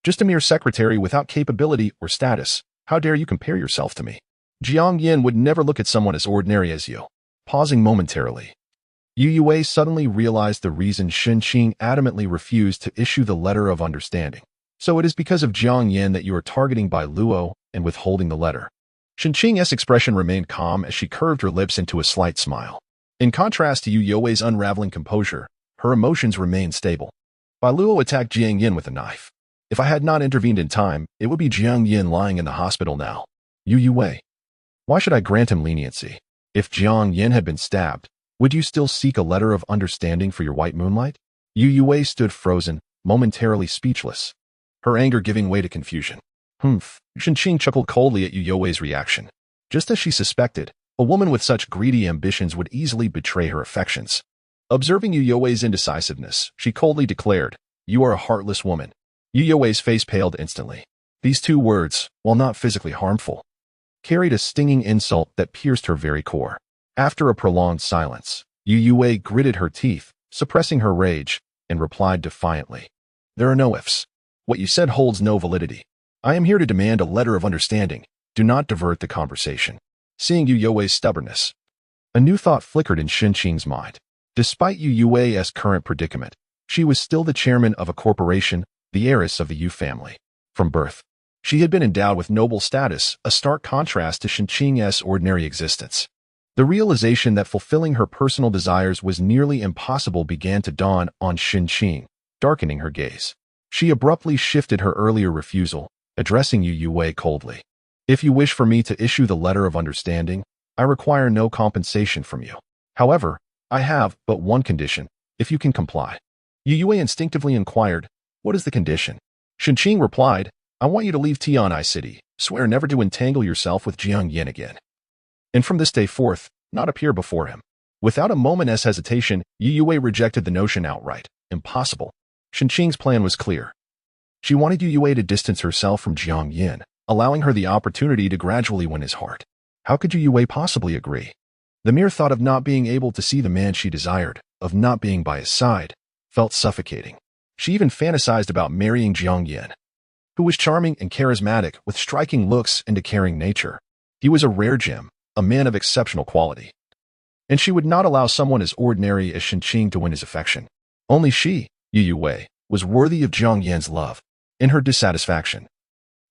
Just a mere secretary without capability or status, how dare you compare yourself to me? Jiang Yan would never look at someone as ordinary as you. Pausing momentarily, Youwei suddenly realized the reason Shenqing adamantly refused to issue the letter of understanding. So it is because of Jiang Yan that you are targeting Bai Luo and withholding the letter. Shenqing's expression remained calm as she curved her lips into a slight smile. In contrast to Youwei's unraveling composure, her emotions remained stable. Bai Luo attacked Jiang Yan with a knife. If I had not intervened in time, it would be Jiang Yan lying in the hospital now. Youwei. Why should I grant him leniency? If Jiang Yan had been stabbed, would you still seek a letter of understanding for your white moonlight? Youwei stood frozen, momentarily speechless, her anger giving way to confusion. Shenqing chuckled coldly at Youwei's reaction. Just as she suspected, a woman with such greedy ambitions would easily betray her affections. Observing Youwei's indecisiveness, she coldly declared, you are a heartless woman. Youwei's face paled instantly. These two words, while not physically harmful, carried a stinging insult that pierced her very core. After a prolonged silence, Youwei gritted her teeth, suppressing her rage, and replied defiantly, there are no ifs. What you said holds no validity. I am here to demand a letter of understanding. Do not divert the conversation. Seeing Youwei's stubbornness, a new thought flickered in Shenqing's mind. Despite Youwei's current predicament, she was still the chairman of a corporation, the heiress of the Yu family. From birth, she had been endowed with noble status, a stark contrast to Shenqing's ordinary existence. The realization that fulfilling her personal desires was nearly impossible began to dawn on Shenqing, darkening her gaze. She abruptly shifted her earlier refusal, addressing Youwei coldly. If you wish for me to issue the letter of understanding, I require no compensation from you. However, I have but one condition, if you can comply. Youwei instinctively inquired, what is the condition? Shenqing replied, I want you to leave Tian'ai City, swear never to entangle yourself with Jiang Yan again, and from this day forth, not appear before him. Without a moment's hesitation, Youwei rejected the notion outright. Impossible. Shenqing's plan was clear. She wanted Youwei to distance herself from Jiang Yan, allowing her the opportunity to gradually win his heart. How could Youwei possibly agree? The mere thought of not being able to see the man she desired, of not being by his side, felt suffocating. She even fantasized about marrying Jiang Yan, who was charming and charismatic with striking looks and a caring nature. He was a rare gem, a man of exceptional quality. And she would not allow someone as ordinary as Shenqing to win his affection. Only she, Youwei, was worthy of Jiang Yan's love. In her dissatisfaction,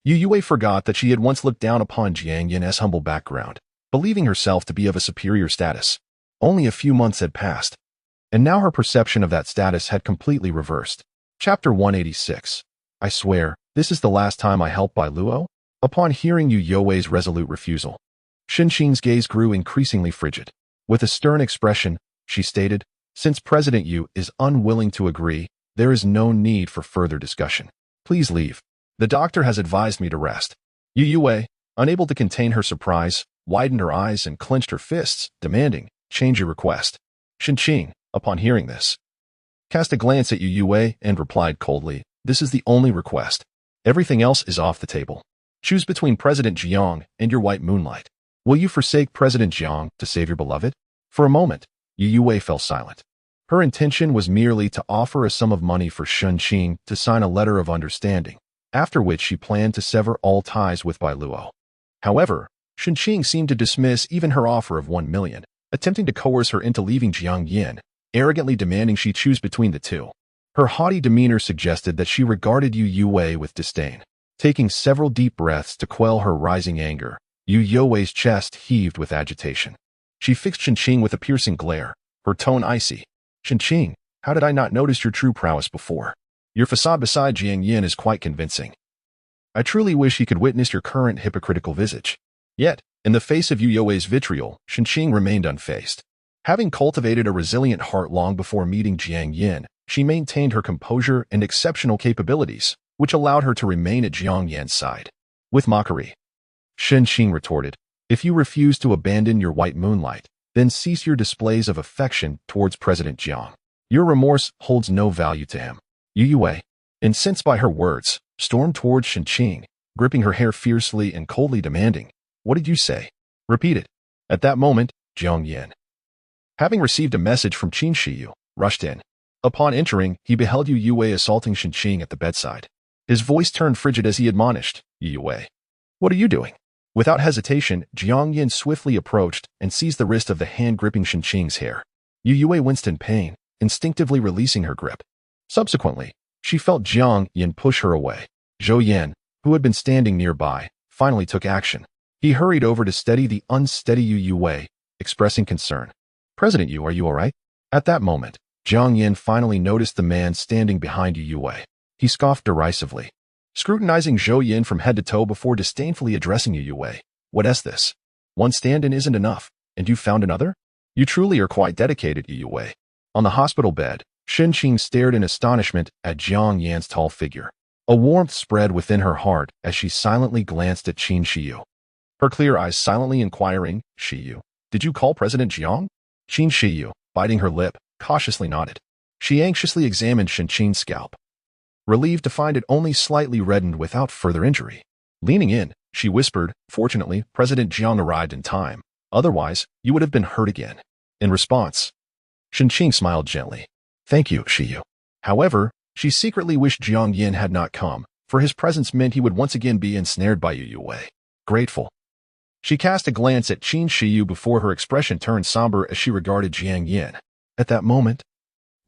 Youwei forgot that she had once looked down upon Jiang Yan's humble background, believing herself to be of a superior status. Only a few months had passed, and now her perception of that status had completely reversed. Chapter 186. I swear, this is the last time I help Bai Luo? Upon hearing Youwei's resolute refusal, Shenqing's gaze grew increasingly frigid. With a stern expression, she stated, since President Yu is unwilling to agree, there is no need for further discussion. Please leave. The doctor has advised me to rest. Youwei, unable to contain her surprise, widened her eyes and clenched her fists, demanding, change your request. Shenqing, upon hearing this, cast a glance at Youwei and replied coldly, this is the only request. Everything else is off the table. Choose between President Jiang and your white moonlight. Will you forsake President Jiang to save your beloved? For a moment, Youwei fell silent. Her intention was merely to offer a sum of money for Shunqing to sign a letter of understanding, after which she planned to sever all ties with Bai Luo. However, Shunqing seemed to dismiss even her offer of 1 million, attempting to coerce her into leaving Jiang Yan, arrogantly demanding she choose between the two. Her haughty demeanor suggested that she regarded Youwei with disdain. Taking several deep breaths to quell her rising anger, Youwei's chest heaved with agitation. She fixed Shunqing with a piercing glare, her tone icy. Shunqing, how did I not notice your true prowess before? Your facade beside Jiang Yan is quite convincing. I truly wish he could witness your current hypocritical visage. Yet, in the face of Youwei's vitriol, Shunqing remained unfazed. Having cultivated a resilient heart long before meeting Jiang Yan, she maintained her composure and exceptional capabilities, which allowed her to remain at Jiang Yan's side. With mockery, Shunqing retorted, if you refuse to abandon your white moonlight, then cease your displays of affection towards President Jiang. Your remorse holds no value to him. Youwei, incensed by her words, stormed towards Shunqing, gripping her hair fiercely and coldly demanding, what did you say? Repeat it. At that moment, Jiang Yan, having received a message from Qin Shiyu, rushed in. Upon entering, he beheld Youwei assaulting Shunqing at the bedside. His voice turned frigid as he admonished, Youwei, what are you doing? Without hesitation, Jiang Yan swiftly approached and seized the wrist of the hand gripping Shunqing's hair. Youwei winced in pain, instinctively releasing her grip. Subsequently, she felt Jiang Yan push her away. Zhou Yan, who had been standing nearby, finally took action. He hurried over to steady the unsteady Youwei, expressing concern. President Yu, are you all right? At that moment, Jiang Yan finally noticed the man standing behind Youwei. He scoffed derisively, scrutinizing Zhou Yan from head to toe before disdainfully addressing Youwei. What is this? One stand-in isn't enough, and you found another? You truly are quite dedicated, Youwei. On the hospital bed, Shunqing stared in astonishment at Jiang Yan's tall figure. A warmth spread within her heart as she silently glanced at Qin Shiyu. Her clear eyes silently inquiring, Shiyu, did you call President Jiang? Qin Shiyu, biting her lip, cautiously nodded. She anxiously examined Shunqing's scalp, relieved to find it only slightly reddened without further injury. Leaning in, she whispered, fortunately, President Jiang arrived in time. Otherwise, you would have been hurt again. In response, Shunqing smiled gently. Thank you, Shiyu. However, she secretly wished Jiang Yan had not come, for his presence meant he would once again be ensnared by Youwei. Grateful, she cast a glance at Qin Shiyu before her expression turned somber as she regarded Jiang Yan. At that moment,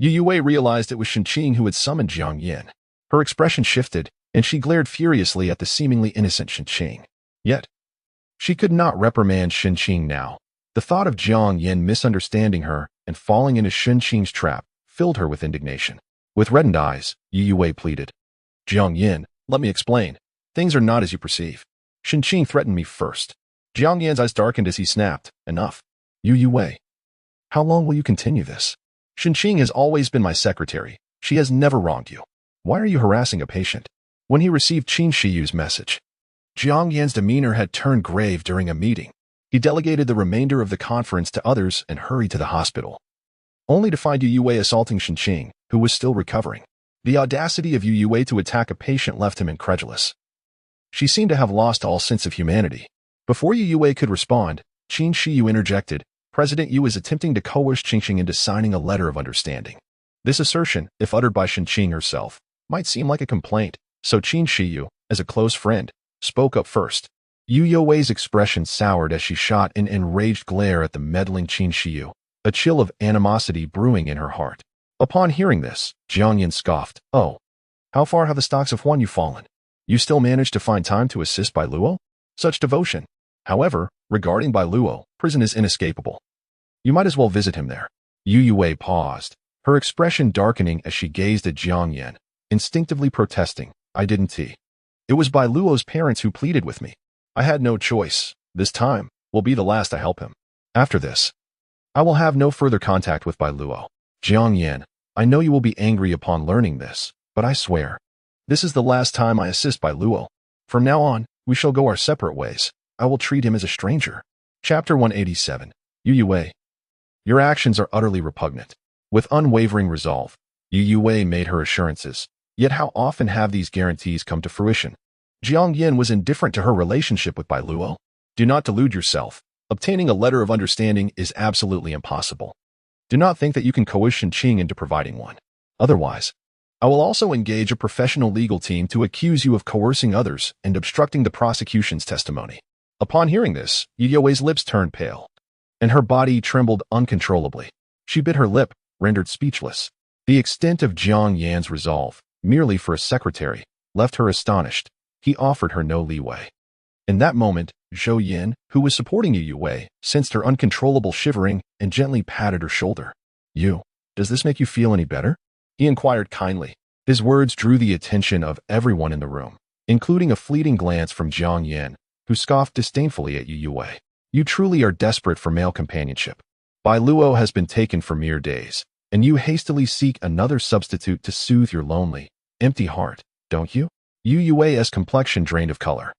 Youwei realized it was Shunqing who had summoned Jiang Yan. Her expression shifted, and she glared furiously at the seemingly innocent Shunqing. Yet, she could not reprimand Shunqing now. The thought of Jiang Yan misunderstanding her and falling into Shunqing's trap filled her with indignation. With reddened eyes, Youwei pleaded, Jiang Yan, let me explain. Things are not as you perceive. Shunqing threatened me first. Jiang Yan's eyes darkened as he snapped, enough. Youwei, how long will you continue this? Shunqing has always been my secretary. She has never wronged you. Why are you harassing a patient? When he received Qin Shiyu's message, Jiang Yan's demeanor had turned grave during a meeting. He delegated the remainder of the conference to others and hurried to the hospital, only to find Youwei assaulting Shunqing, who was still recovering. The audacity of Youwei to attack a patient left him incredulous. She seemed to have lost all sense of humanity. Before Youwei could respond, Qin Shiyu interjected, President Yu is attempting to coerce Shunqing into signing a letter of understanding. This assertion, if uttered by Shunqing herself, might seem like a complaint, so Qin Shiyu, as a close friend, spoke up first. Youwei's expression soured as she shot an enraged glare at the meddling Qin Shiyu, a chill of animosity brewing in her heart. Upon hearing this, Jiang Yan scoffed, Oh, how far have the stocks of Huan Yu fallen? You still managed to find time to assist Bai Luo? Such devotion. However, regarding Bai Luo, prison is inescapable. You might as well visit him there. Youwei paused, her expression darkening as she gazed at Jiang Yan, instinctively protesting, I didn't. It was Bai Luo's parents who pleaded with me. I had no choice. This time will be the last I help him. After this, I will have no further contact with Bai Luo. Jiang Yan, I know you will be angry upon learning this, but I swear, this is the last time I assist Bai Luo. From now on, we shall go our separate ways. I will treat him as a stranger. Chapter 187. Youwei, your actions are utterly repugnant. With unwavering resolve, Youwei made her assurances. Yet how often have these guarantees come to fruition? Jiang Yan was indifferent to her relationship with Bai Luo. Do not delude yourself. Obtaining a letter of understanding is absolutely impossible. Do not think that you can coerce Shenqing into providing one. Otherwise, I will also engage a professional legal team to accuse you of coercing others and obstructing the prosecution's testimony. Upon hearing this, Youwei's lips turned pale, and her body trembled uncontrollably. She bit her lip, rendered speechless. The extent of Jiang Yan's resolve, merely for a secretary, left her astonished. He offered her no leeway. In that moment, Zhou Yin, who was supporting Youwei, sensed her uncontrollable shivering and gently patted her shoulder. Does this make you feel any better? He inquired kindly. His words drew the attention of everyone in the room, including a fleeting glance from Jiang Yan, who scoffed disdainfully at Youwei. You truly are desperate for male companionship. Bai Luo has been taken for mere days, and you hastily seek another substitute to soothe your lonely, empty heart, don't you? Youwei's complexion drained of color.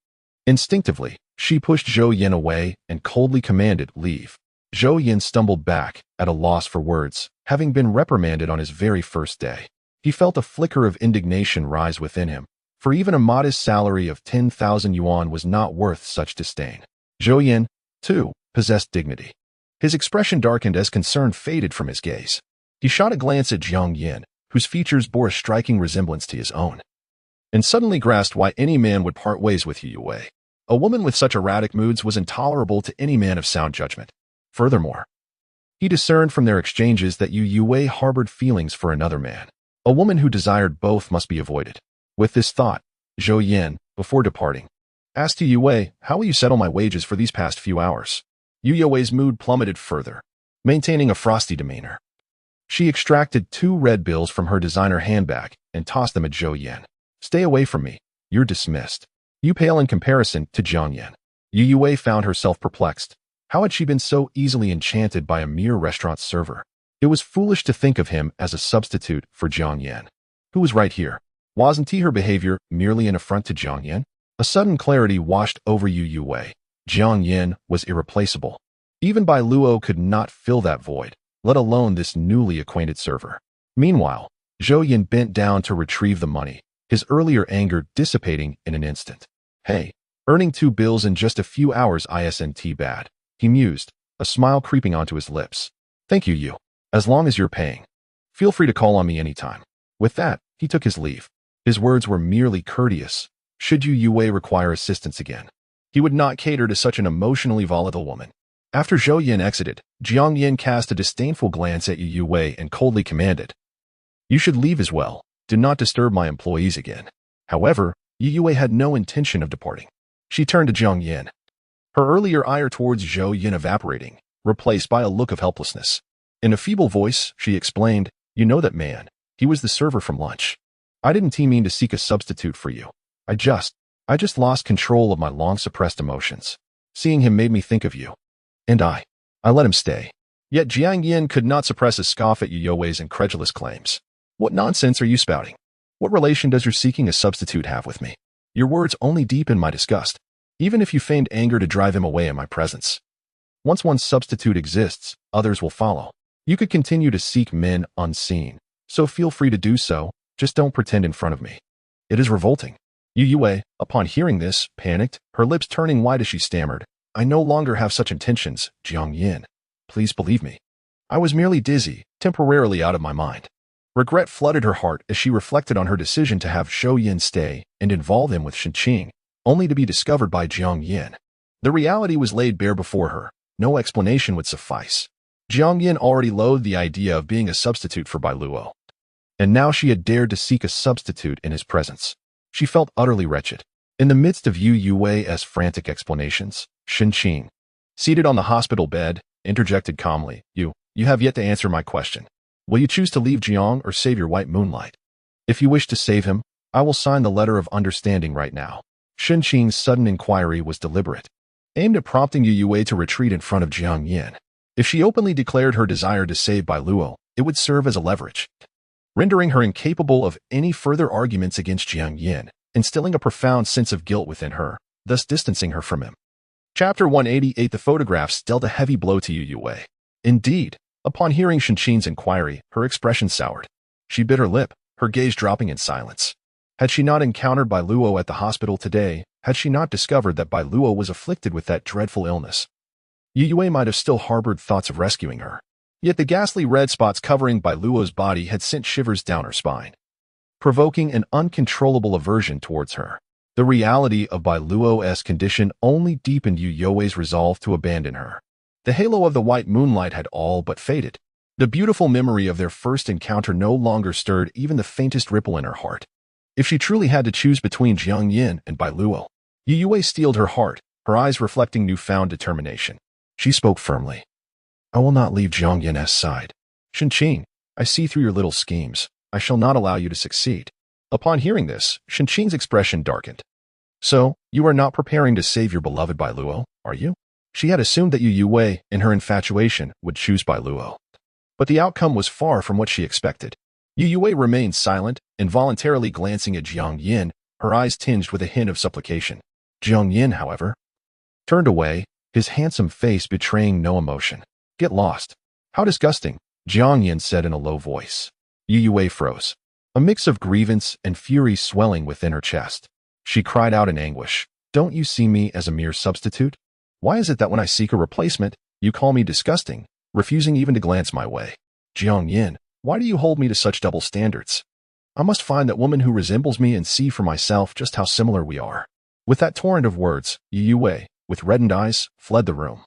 Instinctively, she pushed Zhou Yin away and coldly commanded, leave. Zhou Yin stumbled back, at a loss for words, having been reprimanded on his very first day. He felt a flicker of indignation rise within him, for even a modest salary of 10,000 yuan was not worth such disdain. Zhou Yin, too, possessed dignity. His expression darkened as concern faded from his gaze. He shot a glance at Jiang Yan, whose features bore a striking resemblance to his own, and suddenly grasped why any man would part ways with Youwei. A woman with such erratic moods was intolerable to any man of sound judgment. Furthermore, he discerned from their exchanges that Youwei harbored feelings for another man. A woman who desired both must be avoided. With this thought, Zhou Yin, before departing, asked Youwei, how will you settle my wages for these past few hours? Youwei's mood plummeted further, maintaining a frosty demeanor. She extracted 2 red bills from her designer handbag and tossed them at Zhou Yin. Stay away from me. You're dismissed. You pale in comparison to Jiang Yan. Youwei found herself perplexed. How had she been so easily enchanted by a mere restaurant server? It was foolish to think of him as a substitute for Jiang Yan. Who was right here? Wasn't her behavior merely an affront to Jiang Yan? A sudden clarity washed over Youwei. Jiang Yan was irreplaceable. Even Bai Luo could not fill that void, let alone this newly acquainted server. Meanwhile, Zhou Yin bent down to retrieve the money, his earlier anger dissipating in an instant. Hey, earning 2 bills in just a few hours isn't bad, he mused, a smile creeping onto his lips. Thank you, as long as you're paying. Feel free to call on me anytime. With that, he took his leave. His words were merely courteous. Should Youwei require assistance again, he would not cater to such an emotionally volatile woman. After Zhou Yin exited, Jiang Yan cast a disdainful glance at Youwei and coldly commanded, you should leave as well. Do not disturb my employees again. However, Youwei had no intention of departing. She turned to Jiang Yan, her earlier ire towards Zhou Yin evaporating, replaced by a look of helplessness. In a feeble voice, she explained, you know that man. He was the server from lunch. I didn't mean to seek a substitute for you. I just lost control of my long-suppressed emotions. Seeing him made me think of you. And I let him stay. Yet Jiang Yan could not suppress a scoff at Youwei's incredulous claims. What nonsense are you spouting? What relation does your seeking a substitute have with me? Your words only deepen my disgust, even if you feigned anger to drive him away in my presence. Once one substitute exists, others will follow. You could continue to seek men unseen, so feel free to do so, just don't pretend in front of me. It is revolting. Youwei, upon hearing this, panicked, her lips turning white as she stammered, I no longer have such intentions, Jiang Yan. Please believe me. I was merely dizzy, temporarily out of my mind. Regret flooded her heart as she reflected on her decision to have Zhou Yin stay and involve him with Shenqing, only to be discovered by Jiang Yan. The reality was laid bare before her. No explanation would suffice. Jiang Yan already loathed the idea of being a substitute for Bai Luo, and now she had dared to seek a substitute in his presence. She felt utterly wretched. In the midst of Youwei's frantic explanations, Shenqing, seated on the hospital bed, interjected calmly, You have yet to answer my question. Will you choose to leave Jiang or save your white moonlight? If you wish to save him, I will sign the letter of understanding right now. Shenqing's sudden inquiry was deliberate, aimed at prompting Youwei to retreat in front of Jiang Yan. If she openly declared her desire to save Bai Luo, it would serve as a leverage, rendering her incapable of any further arguments against Jiang Yan, instilling a profound sense of guilt within her, thus distancing her from him. Chapter 188. The photographs dealt a heavy blow to Youwei. Indeed, upon hearing Shenqing's inquiry, her expression soured. She bit her lip, her gaze dropping in silence. Had she not encountered Bai Luo at the hospital today, had she not discovered that Bai Luo was afflicted with that dreadful illness. Youwei might have still harbored thoughts of rescuing her. Yet the ghastly red spots covering Bai Luo's body had sent shivers down her spine, provoking an uncontrollable aversion towards her. The reality of Bai Luo's condition only deepened Youwei's resolve to abandon her. The halo of the white moonlight had all but faded. The beautiful memory of their first encounter no longer stirred even the faintest ripple in her heart. If she truly had to choose between Jiang Yan and Bai Luo, Youwei steeled her heart, her eyes reflecting newfound determination. She spoke firmly. I will not leave Jiang Yan's side. Shenqing, I see through your little schemes. I shall not allow you to succeed. Upon hearing this, Shenqing's expression darkened. So, you are not preparing to save your beloved Bai Luo, are you? She had assumed that Youwei, in her infatuation, would choose Bai Luo. But the outcome was far from what she expected. Youwei remained silent, involuntarily glancing at Jiang Yan, her eyes tinged with a hint of supplication. Jiang Yan, however, turned away, his handsome face betraying no emotion. Get lost. How disgusting, Jiang Yan said in a low voice. Youwei froze, a mix of grievance and fury swelling within her chest. She cried out in anguish. Don't you see me as a mere substitute? Why is it that when I seek a replacement, you call me disgusting, refusing even to glance my way? Jiang Yan, why do you hold me to such double standards? I must find that woman who resembles me and see for myself just how similar we are. With that torrent of words, Youwei, with reddened eyes, fled the room.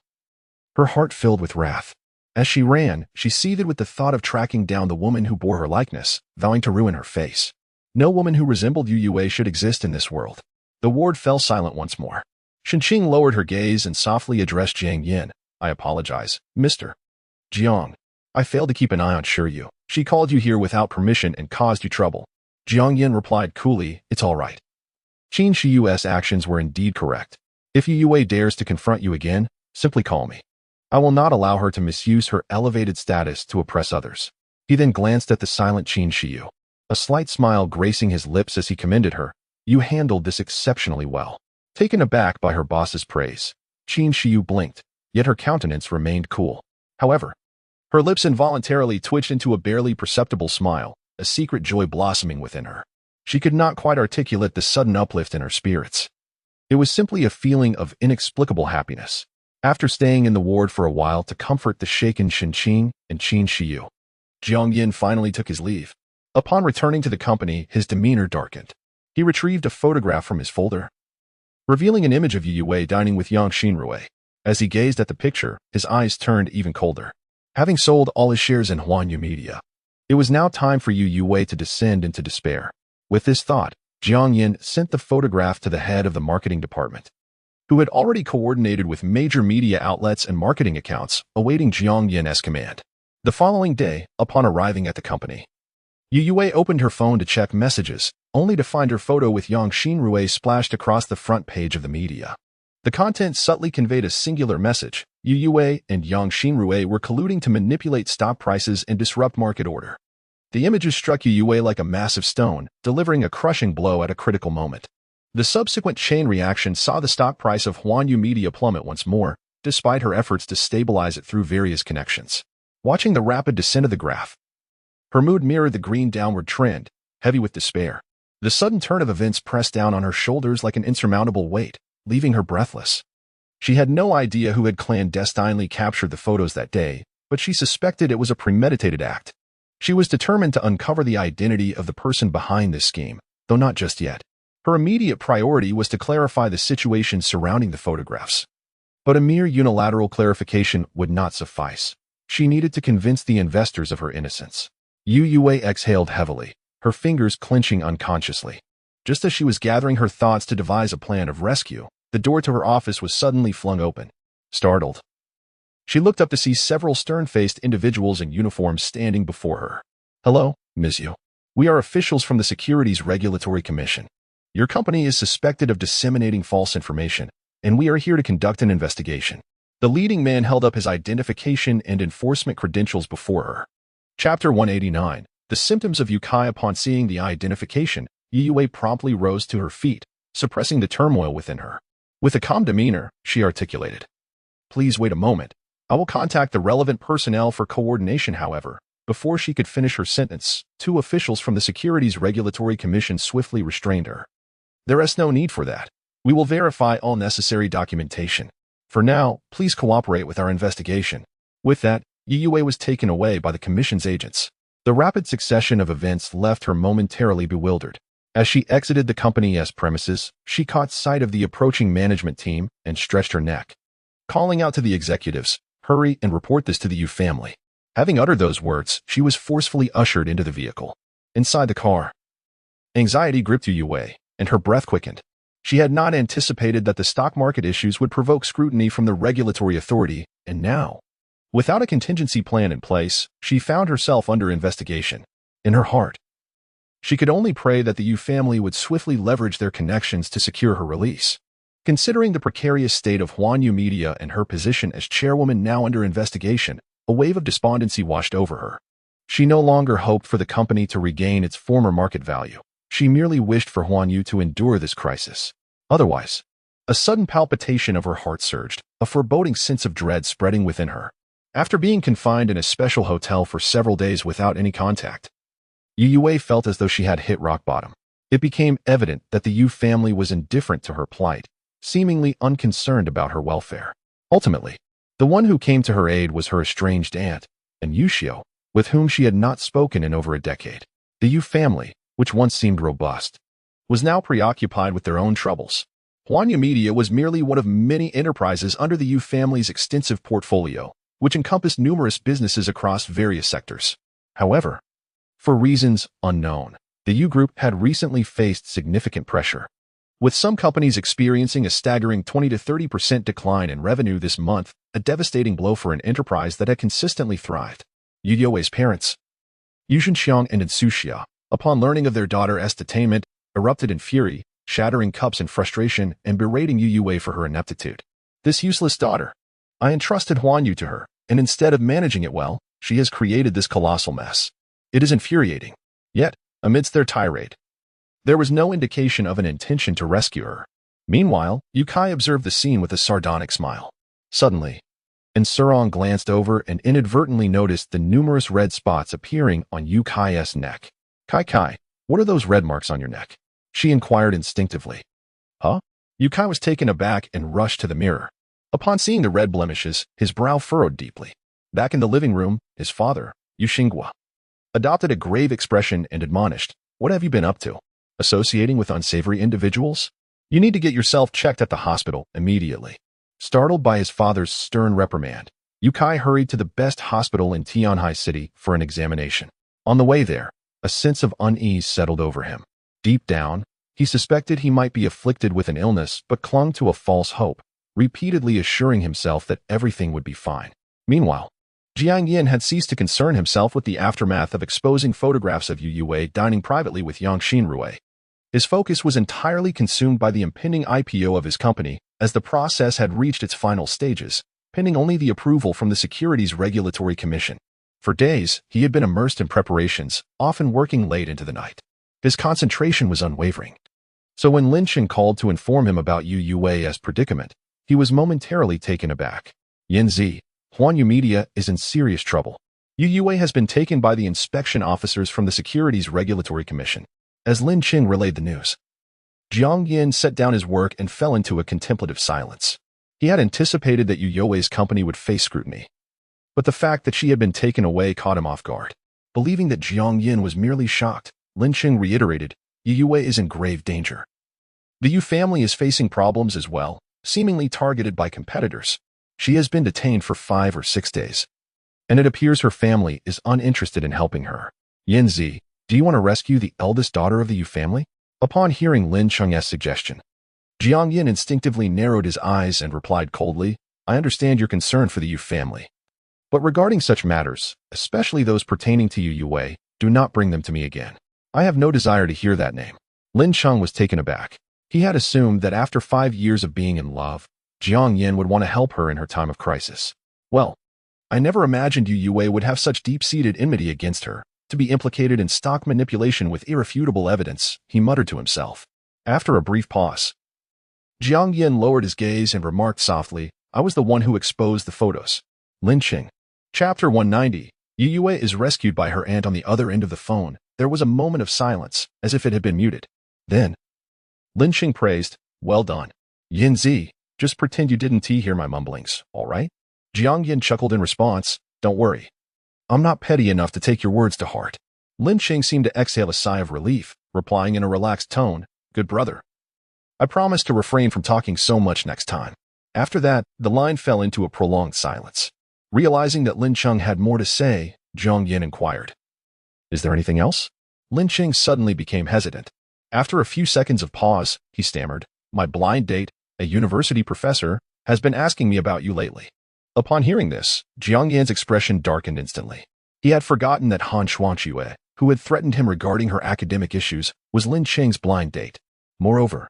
Her heart filled with wrath. As she ran, she seethed with the thought of tracking down the woman who bore her likeness, vowing to ruin her face. No woman who resembled Youwei should exist in this world. The ward fell silent once more. Shenqing lowered her gaze and softly addressed Jiang Yan. I apologize, Mr. Jiang. I failed to keep an eye on Shiryu. She called you here without permission and caused you trouble. Jiang Yan replied coolly, it's all right. Qin Shiyu's actions were indeed correct. If Youwei dares to confront you again, simply call me. I will not allow her to misuse her elevated status to oppress others. He then glanced at the silent Qin Shiyu, a slight smile gracing his lips as he commended her. You handled this exceptionally well. Taken aback by her boss's praise, Qin Shiyu blinked, yet her countenance remained cool. However, her lips involuntarily twitched into a barely perceptible smile, a secret joy blossoming within her. She could not quite articulate the sudden uplift in her spirits. It was simply a feeling of inexplicable happiness. After staying in the ward for a while to comfort the shaken Shenqing and Qin Shiyu, Jiang Yan finally took his leave. Upon returning to the company, his demeanor darkened. He retrieved a photograph from his folder, revealing an image of Youwei dining with young Xinruei. As he gazed at the picture, his eyes turned even colder. Having sold all his shares in Huanyu Media, it was now time for Youwei to descend into despair. With this thought, Jiang Yan sent the photograph to the head of the marketing department, who had already coordinated with major media outlets and marketing accounts, awaiting Jiang Yan's command. The following day, upon arriving at the company, Youwei opened her phone to check messages, only to find her photo with Yang Xinruei splashed across the front page of the media. The content subtly conveyed a singular message. Youwei and Yang Xinruei were colluding to manipulate stock prices and disrupt market order. The images struck Youwei like a massive stone, delivering a crushing blow at a critical moment. The subsequent chain reaction saw the stock price of Huanyu Media plummet once more, despite her efforts to stabilize it through various connections. Watching the rapid descent of the graph, her mood mirrored the green downward trend, heavy with despair. The sudden turn of events pressed down on her shoulders like an insurmountable weight, leaving her breathless. She had no idea who had clandestinely captured the photos that day, but she suspected it was a premeditated act. She was determined to uncover the identity of the person behind this scheme, though not just yet. Her immediate priority was to clarify the situation surrounding the photographs. But a mere unilateral clarification would not suffice. She needed to convince the investors of her innocence. Youwei exhaled heavily, her fingers clenching unconsciously. Just as she was gathering her thoughts to devise a plan of rescue, the door to her office was suddenly flung open. Startled, she looked up to see several stern-faced individuals in uniforms standing before her. Hello, Ms. Yu. We are officials from the Securities Regulatory Commission. Your company is suspected of disseminating false information, and we are here to conduct an investigation. The leading man held up his identification and enforcement credentials before her. Chapter 189. The symptoms of Yukai. Upon seeing the identification, Youwei promptly rose to her feet, suppressing the turmoil within her. With a calm demeanor, she articulated, Please wait a moment. I will contact the relevant personnel for coordination. However, before she could finish her sentence, two officials from the Securities Regulatory Commission swiftly restrained her. There is no need for that. We will verify all necessary documentation. For now, please cooperate with our investigation. With that, Youwei was taken away by the commission's agents. The rapid succession of events left her momentarily bewildered. As she exited the company's premises, she caught sight of the approaching management team and stretched her neck. Calling out to the executives, "Hurry and report this to the Yu family." Having uttered those words, she was forcefully ushered into the vehicle. Inside the car, anxiety gripped Youwei, and her breath quickened. She had not anticipated that the stock market issues would provoke scrutiny from the regulatory authority, and now, without a contingency plan in place, she found herself under investigation. In her heart, she could only pray that the Yu family would swiftly leverage their connections to secure her release. Considering the precarious state of Huanyu Media and her position as chairwoman now under investigation, a wave of despondency washed over her. She no longer hoped for the company to regain its former market value. She merely wished for Huanyu to endure this crisis. Otherwise, a sudden palpitation of her heart surged, a foreboding sense of dread spreading within her. After being confined in a special hotel for several days without any contact, Youwei felt as though she had hit rock bottom. It became evident that the Yu family was indifferent to her plight, seemingly unconcerned about her welfare. Ultimately, the one who came to her aid was her estranged aunt, and Yushio, with whom she had not spoken in over a decade. The Yu family, which once seemed robust, was now preoccupied with their own troubles. Huanyu Media was merely one of many enterprises under the Yu family's extensive portfolio, which encompassed numerous businesses across various sectors. However, for reasons unknown, the Yu Group had recently faced significant pressure, with some companies experiencing a staggering 20 to 30% decline in revenue this month, a devastating blow for an enterprise that had consistently thrived. Youwei's parents, Yushinxiang and Insuxia, upon learning of their daughter's detainment, erupted in fury, shattering cups in frustration and berating Youwei for her ineptitude. This useless daughter. I entrusted Huanyu to her, and instead of managing it well, she has created this colossal mess. It is infuriating. Yet, amidst their tirade, there was no indication of an intention to rescue her. Meanwhile, Yukai observed the scene with a sardonic smile. Suddenly, Insurong glanced over and inadvertently noticed the numerous red spots appearing on Yukai's neck. Kai, what are those red marks on your neck? She inquired instinctively. Huh? Yukai was taken aback and rushed to the mirror. Upon seeing the red blemishes, his brow furrowed deeply. Back in the living room, his father, Yuxinghua, adopted a grave expression and admonished, "What have you been up to? Associating with unsavory individuals? You need to get yourself checked at the hospital immediately." Startled by his father's stern reprimand, Yukai hurried to the best hospital in Tianhai City for an examination. On the way there, a sense of unease settled over him. Deep down, he suspected he might be afflicted with an illness but clung to a false hope, repeatedly assuring himself that everything would be fine. Meanwhile, Jiang Yan had ceased to concern himself with the aftermath of exposing photographs of Youwei dining privately with Yang Xinruei. His focus was entirely consumed by the impending IPO of his company, as the process had reached its final stages, pending only the approval from the Securities Regulatory Commission. For days, he had been immersed in preparations, often working late into the night. His concentration was unwavering. So when Lin Shen called to inform him about Youwei's predicament, he was momentarily taken aback. Yanzi, Huanyu Media is in serious trouble. Youwei has been taken by the inspection officers from the Securities Regulatory Commission. As Lin Shen relayed the news, Jiang Yan set down his work and fell into a contemplative silence. He had anticipated that Youwei's company would face scrutiny, but the fact that she had been taken away caught him off guard. Believing that Jiang Yan was merely shocked, Lin Shen reiterated, Youwei is in grave danger. The Yu family is facing problems as well, seemingly targeted by competitors. She has been detained for 5 or 6 days, and it appears her family is uninterested in helping her. Yanzi, do you want to rescue the eldest daughter of the Yu family? Upon hearing Lin Cheng's suggestion, Jiang Yan instinctively narrowed his eyes and replied coldly, I understand your concern for the Yu family. But regarding such matters, especially those pertaining to Youwei, do not bring them to me again. I have no desire to hear that name. Lin Cheng was taken aback. He had assumed that after 5 years of being in love, Jiang Yan would want to help her in her time of crisis. Well, I never imagined Youwei would have such deep-seated enmity against her, to be implicated in stock manipulation with irrefutable evidence, he muttered to himself. After a brief pause, Jiang Yan lowered his gaze and remarked softly, I was the one who exposed the photos. Lin Cheng. Chapter 190. Youwei is rescued by her aunt on the other end of the phone. There was a moment of silence, as if it had been muted. Then, Lin Cheng praised, well done. Yinzi, just pretend you didn't hear my mumblings, all right? Jiang Yan chuckled in response. Don't worry. I'm not petty enough to take your words to heart. Lin Qing seemed to exhale a sigh of relief, replying in a relaxed tone, Good brother. I promise to refrain from talking so much next time. After that, the line fell into a prolonged silence. Realizing that Lin Qing had more to say, Jiang Yan inquired. Is there anything else? Lin Qing suddenly became hesitant. After a few seconds of pause, he stammered, My blind date, a university professor, has been asking me about you lately. Upon hearing this, Jiang Yan's expression darkened instantly. He had forgotten that Han Xuanqiwei, who had threatened him regarding her academic issues, was Lin Qing's blind date. Moreover,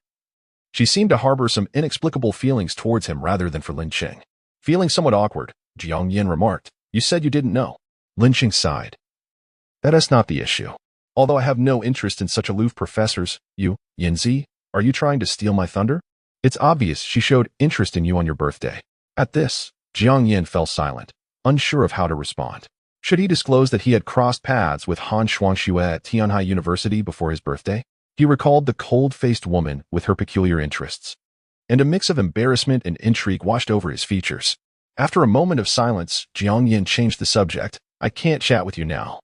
she seemed to harbor some inexplicable feelings towards him rather than for Lin Qing. Feeling somewhat awkward, Jiang Yan remarked, You said you didn't know. Lin Qing sighed. That is not the issue. Although I have no interest in such aloof professors, Yinzi, are you trying to steal my thunder? It's obvious she showed interest in you on your birthday. At this, Jiang Yan fell silent, unsure of how to respond. Should he disclose that he had crossed paths with Han Xuanqiwei at Tianhai University before his birthday? He recalled the cold-faced woman with her peculiar interests, and a mix of embarrassment and intrigue washed over his features. After a moment of silence, Jiang Yan changed the subject. I can't chat with you now.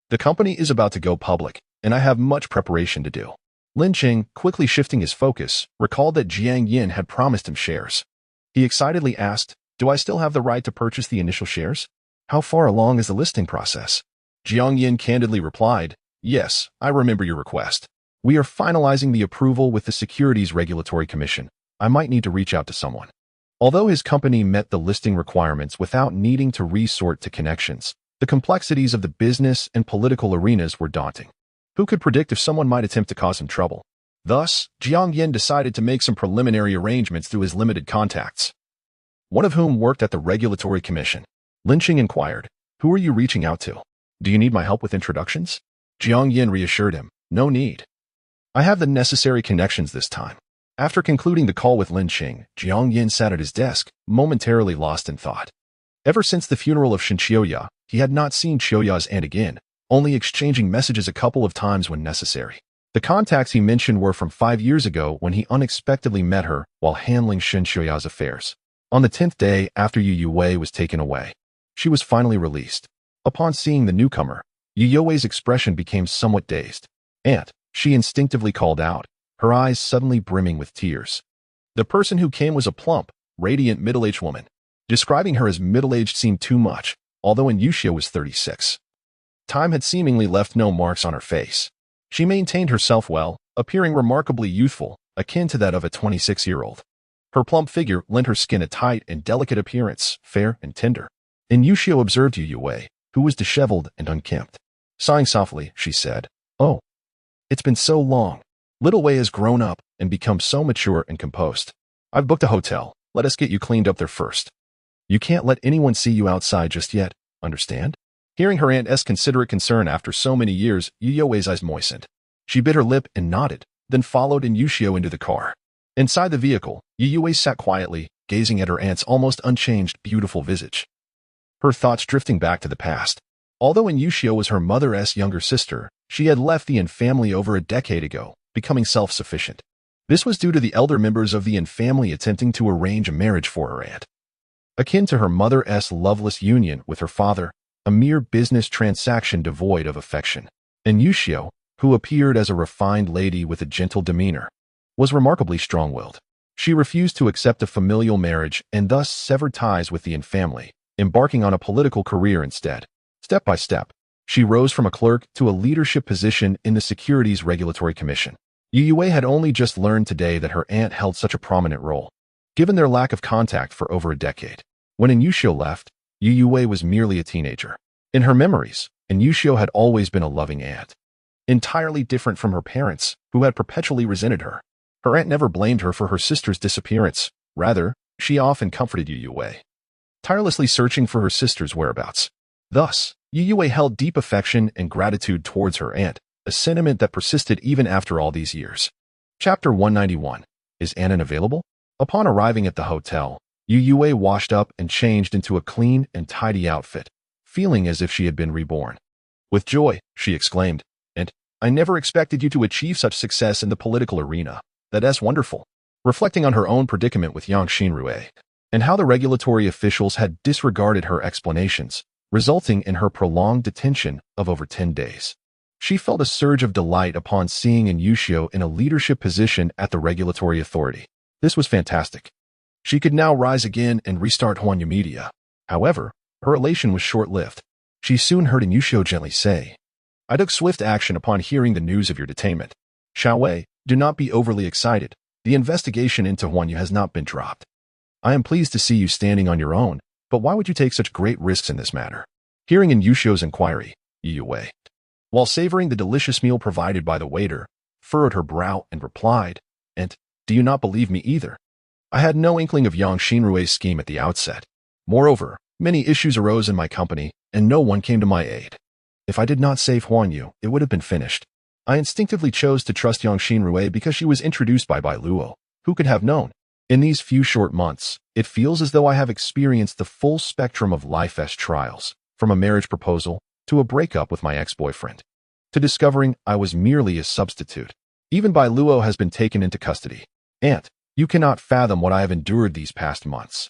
The company is about to go public, and I have much preparation to do. Lin Qing, quickly shifting his focus, recalled that Jiang Yan had promised him shares. He excitedly asked, Do I still have the right to purchase the initial shares? How far along is the listing process? Jiang Yan candidly replied, Yes, I remember your request. We are finalizing the approval with the Securities Regulatory Commission. I might need to reach out to someone. Although his company met the listing requirements without needing to resort to connections, the complexities of the business and political arenas were daunting. Who could predict if someone might attempt to cause him trouble? Thus, Jiang Yan decided to make some preliminary arrangements through his limited contacts, one of whom worked at the Regulatory Commission. Lin Qing inquired, Who are you reaching out to? Do you need my help with introductions? Jiang Yan reassured him, No need. I have the necessary connections this time. After concluding the call with Lin Qing, Jiang Yan sat at his desk, momentarily lost in thought. Ever since the funeral of Shen Qiuya, he had not seen Qiuya's aunt again, only exchanging messages a couple of times when necessary. The contacts he mentioned were from 5 years ago when he unexpectedly met her while handling Shen Qiuya's affairs. On the 10th day after Youwei was taken away, she was finally released. Upon seeing the newcomer, Youwei's expression became somewhat dazed. Aunt, she instinctively called out, her eyes suddenly brimming with tears. The person who came was a plump, radiant middle-aged woman. Describing her as middle-aged seemed too much, although Youxia was 36. Time had seemingly left no marks on her face. She maintained herself well, appearing remarkably youthful, akin to that of a 26-year-old. Her plump figure lent her skin a tight and delicate appearance, fair and tender. Youxia observed Youwei, who was disheveled and unkempt. Sighing softly, she said, Oh, it's been so long. Little Wei has grown up and become so mature and composed. I've booked a hotel. Let us get you cleaned up there first. You can't let anyone see you outside just yet, understand? Hearing her aunt's considerate concern after so many years, Youwei's eyes moistened. She bit her lip and nodded, then followed Youxia into the car. Inside the vehicle, Youwei sat quietly, gazing at her aunt's almost unchanged, beautiful visage. Her thoughts drifting back to the past. Although Youxia was her mother's younger sister, she had left the Yan family over a decade ago, becoming self-sufficient. This was due to the elder members of the Yan family attempting to arrange a marriage for her aunt. Akin to her mother's loveless union with her father, a mere business transaction devoid of affection. Youxia, who appeared as a refined lady with a gentle demeanor, was remarkably strong-willed. She refused to accept a familial marriage and thus severed ties with the Yan family, embarking on a political career instead. Step by step, she rose from a clerk to a leadership position in the Securities Regulatory Commission. Youwei had only just learned today that her aunt held such a prominent role, given their lack of contact for over a decade. When Youxia left, Youwei was merely a teenager. In her memories, Youxia had always been a loving aunt, entirely different from her parents, who had perpetually resented her. Her aunt never blamed her for her sister's disappearance. Rather, she often comforted Youwei, tirelessly searching for her sister's whereabouts. Thus, Youwei held deep affection and gratitude towards her aunt, a sentiment that persisted even after all these years. Chapter 191. Is Annan available? Upon arriving at the hotel, Youwei washed up and changed into a clean and tidy outfit, feeling as if she had been reborn. With joy, she exclaimed, And I never expected you to achieve such success in the political arena. That's wonderful. reflecting on her own predicament with Youwei, and how the regulatory officials had disregarded her explanations, resulting in her prolonged detention of over 10 days. She felt a surge of delight upon seeing Youwei in a leadership position at the regulatory authority. This was fantastic. She could now rise again and restart Huanyu Media. However, her elation was short-lived. She soon heard Youwei gently say, "I took swift action upon hearing the news of your detainment. Xiaowei, do not be overly excited. The investigation into Huanyu has not been dropped. I am pleased to see you standing on your own, but why would you take such great risks in this matter?" Hearing Youwei's inquiry, Youwei, while savoring the delicious meal provided by the waiter, furrowed her brow and replied, "And do you not believe me either? I had no inkling of Yang Xinrui's scheme at the outset. Moreover, many issues arose in my company, and no one came to my aid. If I did not save Huanyu, it would have been finished. I instinctively chose to trust Yang Xinrui because she was introduced by Bai Luo. Who could have known? In these few short months, it feels as though I have experienced the full spectrum of life's trials, from a marriage proposal to a breakup with my ex-boyfriend, to discovering I was merely a substitute. Even Bai Luo has been taken into custody. Aunt, you cannot fathom what I have endured these past months.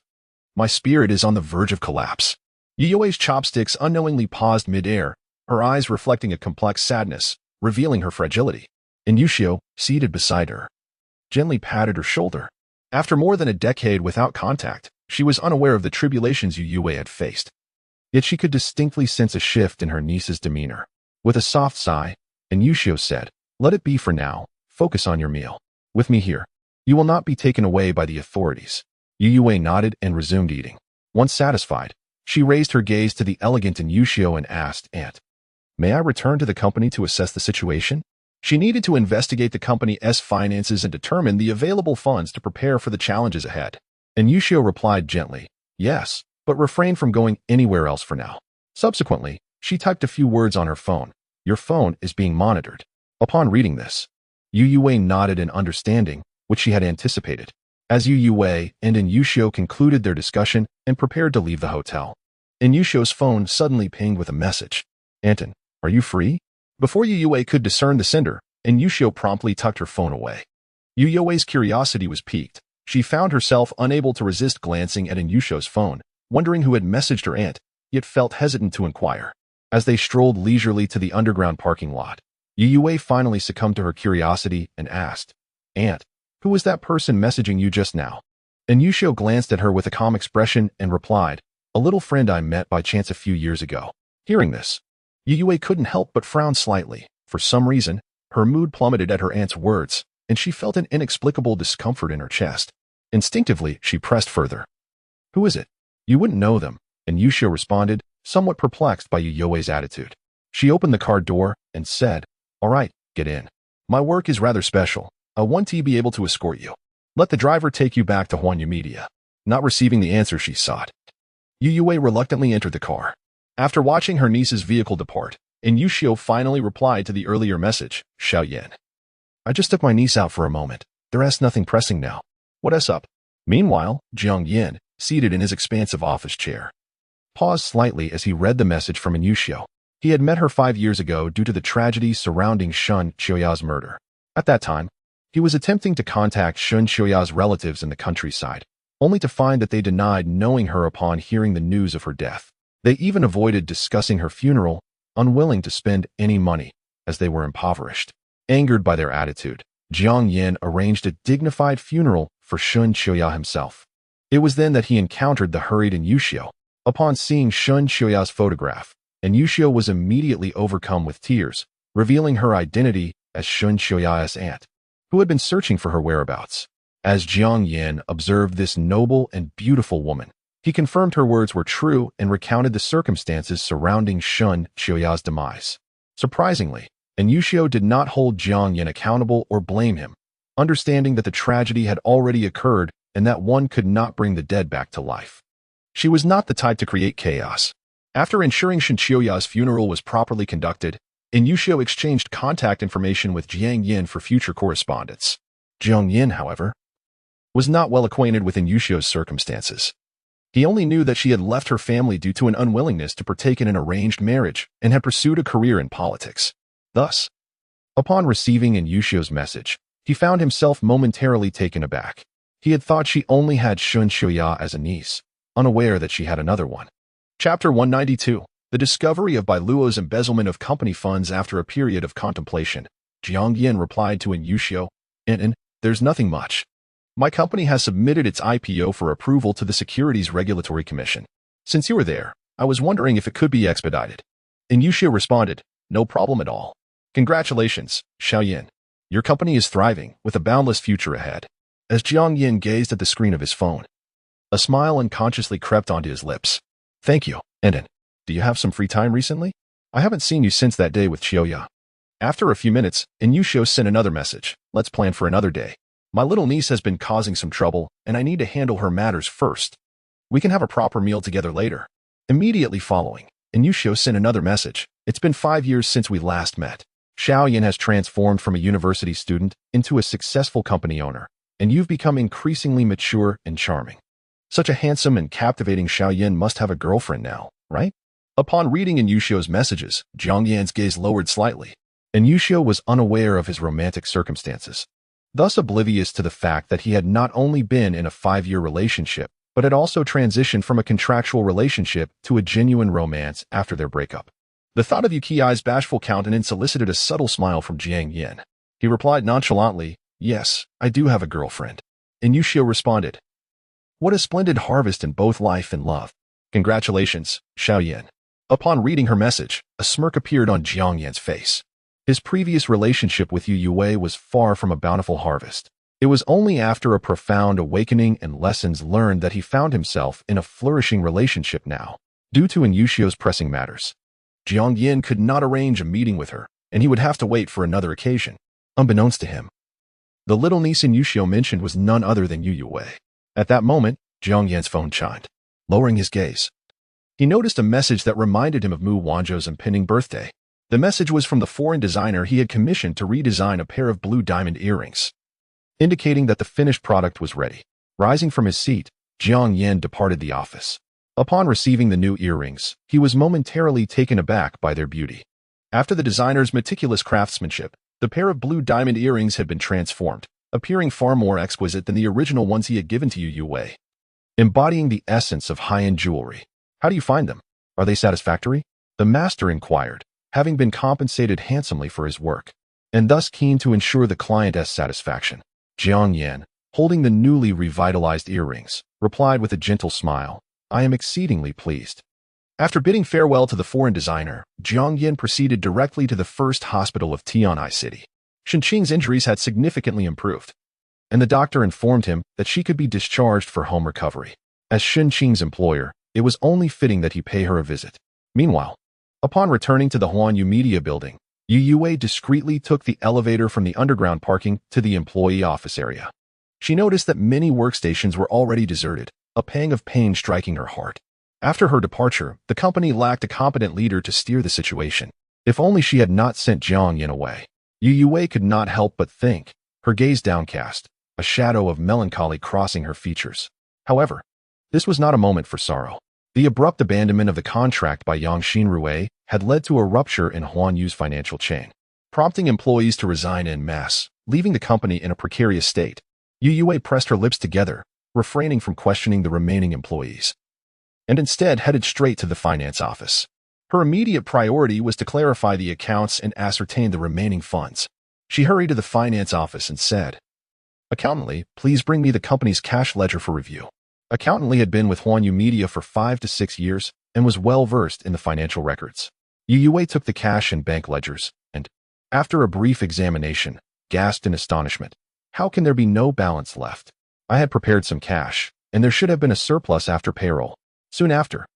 My spirit is on the verge of collapse." Youwei's chopsticks unknowingly paused mid-air, her eyes reflecting a complex sadness, revealing her fragility. Youwei, seated beside her, gently patted her shoulder. After more than a decade without contact, she was unaware of the tribulations Youwei had faced. Yet she could distinctly sense a shift in her niece's demeanor. With a soft sigh, Youwei said, "Let it be for now. Focus on your meal. With me here, you will not be taken away by the authorities." Youwei nodded and resumed eating. Once satisfied, she raised her gaze to the elegant Youwei and asked, "Aunt, may I return to the company to assess the situation?" She needed to investigate the company's finances and determine the available funds to prepare for the challenges ahead. Youwei replied gently, "Yes, but refrain from going anywhere else for now." Subsequently, she typed a few words on her phone. "Your phone is being monitored." Upon reading this, Youwei nodded in understanding, which she had anticipated. As Youwei and Youwei concluded their discussion and prepared to leave the hotel, Youwei's phone suddenly pinged with a message. "Anton, are you free?" Before Youwei could discern the sender, Youwei promptly tucked her phone away. Youwei's curiosity was piqued. She found herself unable to resist glancing at Youwei's phone, wondering who had messaged her aunt, yet felt hesitant to inquire. As they strolled leisurely to the underground parking lot, Youwei finally succumbed to her curiosity and asked, "Aunt, who was that person messaging you just now?" Youwei glanced at her with a calm expression and replied, "A little friend I met by chance a few years ago." Hearing this, Youwei couldn't help but frown slightly. For some reason, her mood plummeted at her aunt's words, and she felt an inexplicable discomfort in her chest. Instinctively, she pressed further. "Who is it? You wouldn't know them," Youwei responded, somewhat perplexed by Youwei's attitude. She opened the car door and said, "All right, get in. My work is rather special. I want to be able to escort you. Let the driver take you back to Huanyu Media." Not receiving the answer she sought, Youwei reluctantly entered the car. After watching her niece's vehicle depart, Youwei finally replied to the earlier message, "Xiao Yan. I just took my niece out for a moment. There's nothing pressing now. What's up?" Meanwhile, Jiang Yan, seated in his expansive office chair, paused slightly as he read the message from Youwei. He had met her 5 years ago due to the tragedy surrounding Shun Qiuya's murder. At that time, he was attempting to contact Shun Qiuya's relatives in the countryside, only to find that they denied knowing her upon hearing the news of her death. They even avoided discussing her funeral, unwilling to spend any money, as they were impoverished. Angered by their attitude, Jiang Yan arranged a dignified funeral for Shun Qiuya himself. It was then that he encountered the hurried Youwei. Upon seeing Shun Qiuya's photograph, Youwei was immediately overcome with tears, revealing her identity as Shun Qiuya's aunt, who had been searching for her whereabouts. As Jiang Yan observed this noble and beautiful woman, he confirmed her words were true and recounted the circumstances surrounding Shun Qiuya's demise. Surprisingly, Youwei did not hold Jiang Yan accountable or blame him, understanding that the tragedy had already occurred and that one could not bring the dead back to life. She was not the type to create chaos. After ensuring Shun Qiuya's funeral was properly conducted, Youwei exchanged contact information with Jiang Yan for future correspondence. Jiang Yan, however, was not well acquainted with Youwei's circumstances. He only knew that she had left her family due to an unwillingness to partake in an arranged marriage and had pursued a career in politics. Thus, upon receiving Youwei's message, He found himself momentarily taken aback. He had thought she only had Shun Shuya as a niece, unaware that she had another one. Chapter 192. The discovery of Bai Luo's embezzlement of company funds after a period of contemplation. Jiang Yan replied to Yushio, there's nothing much. My company has submitted its IPO for approval to the Securities Regulatory Commission. Since you were there, I was wondering if it could be expedited. Yushio responded, no problem at all. Congratulations, Xiaoyan. Your company is thriving, with a boundless future ahead. As Jiang Yan gazed at the screen of his phone, a smile unconsciously crept onto his lips. Thank you, Enden. Do you have some free time recently? I haven't seen you since that day with Chiyoya. After a few minutes, Yushio sent another message. Let's plan for another day. My little niece has been causing some trouble, and I need to handle her matters first. We can have a proper meal together later. Immediately following, Yushio sent another message. It's been 5 years since we last met. Xiaoyan has transformed from a university student into a successful company owner, and you've become increasingly mature and charming. Such a handsome and captivating Xiaoyan must have a girlfriend now, right? Upon reading Yushio's messages, Jiang Yan's gaze lowered slightly, and Yushio was unaware of his romantic circumstances, thus oblivious to the fact that he had not only been in a 5-year relationship, but had also transitioned from a contractual relationship to a genuine romance after their breakup. The thought of Yukiai's bashful countenance elicited a subtle smile from Jiang Yan. He replied nonchalantly, yes, I do have a girlfriend. Yushio responded, what a splendid harvest in both life and love. Congratulations, Xiaoyan. Upon reading her message, a smirk appeared on Jiang Yan's face. His previous relationship with Youwei was far from a bountiful harvest. It was only after a profound awakening and lessons learned that he found himself in a flourishing relationship now, due to Yushio's pressing matters. Jiang Yan could not arrange a meeting with her, and he would have to wait for another occasion. Unbeknownst to him, the little niece Yushio mentioned was none other than Youwei. At that moment, Jiang Yan's phone chimed. Lowering his gaze, he noticed a message that reminded him of Mu Wanzhou's impending birthday. The message was from the foreign designer he had commissioned to redesign a pair of blue diamond earrings, indicating that the finished product was ready. Rising from his seat, Jiang Yan departed the office. Upon receiving the new earrings, he was momentarily taken aback by their beauty. After the designer's meticulous craftsmanship, the pair of blue diamond earrings had been transformed, appearing far more exquisite than the original ones he had given to Youwei, embodying the essence of high-end jewelry. How do you find them? Are they satisfactory? The master inquired, having been compensated handsomely for his work, and thus keen to ensure the client's satisfaction. Jiang Yan, holding the newly revitalized earrings, replied with a gentle smile, I am exceedingly pleased. After bidding farewell to the foreign designer, Jiang Yan proceeded directly to the first hospital of Tianai City. Shenqing's injuries had significantly improved, and the doctor informed him that she could be discharged for home recovery. As Shenqing's employer, it was only fitting that he pay her a visit. Meanwhile, upon returning to the Huanyu Media building, Youwei discreetly took the elevator from the underground parking to the employee office area. She noticed that many workstations were already deserted, a pang of pain striking her heart. After her departure, the company lacked a competent leader to steer the situation. If only she had not sent Jiang Yan away. Youwei could not help but think, her gaze downcast, a shadow of melancholy crossing her features. However, this was not a moment for sorrow. The abrupt abandonment of the contract by Yangshin Ruwei had led to a rupture in Huanyu's financial chain, prompting employees to resign en masse, leaving the company in a precarious state. Youwei pressed her lips together, refraining from questioning the remaining employees, and instead headed straight to the finance office. Her immediate priority was to clarify the accounts and ascertain the remaining funds. She hurried to the finance office and said, Accountant Lee, please bring me the company's cash ledger for review. Accountant Lee had been with Huanyu Media for 5 to 6 years and was well versed in the financial records. Youwei took the cash and bank ledgers and, after a brief examination, gasped in astonishment. How can there be no balance left? I had prepared some cash, and there should have been a surplus after payroll. Soon after,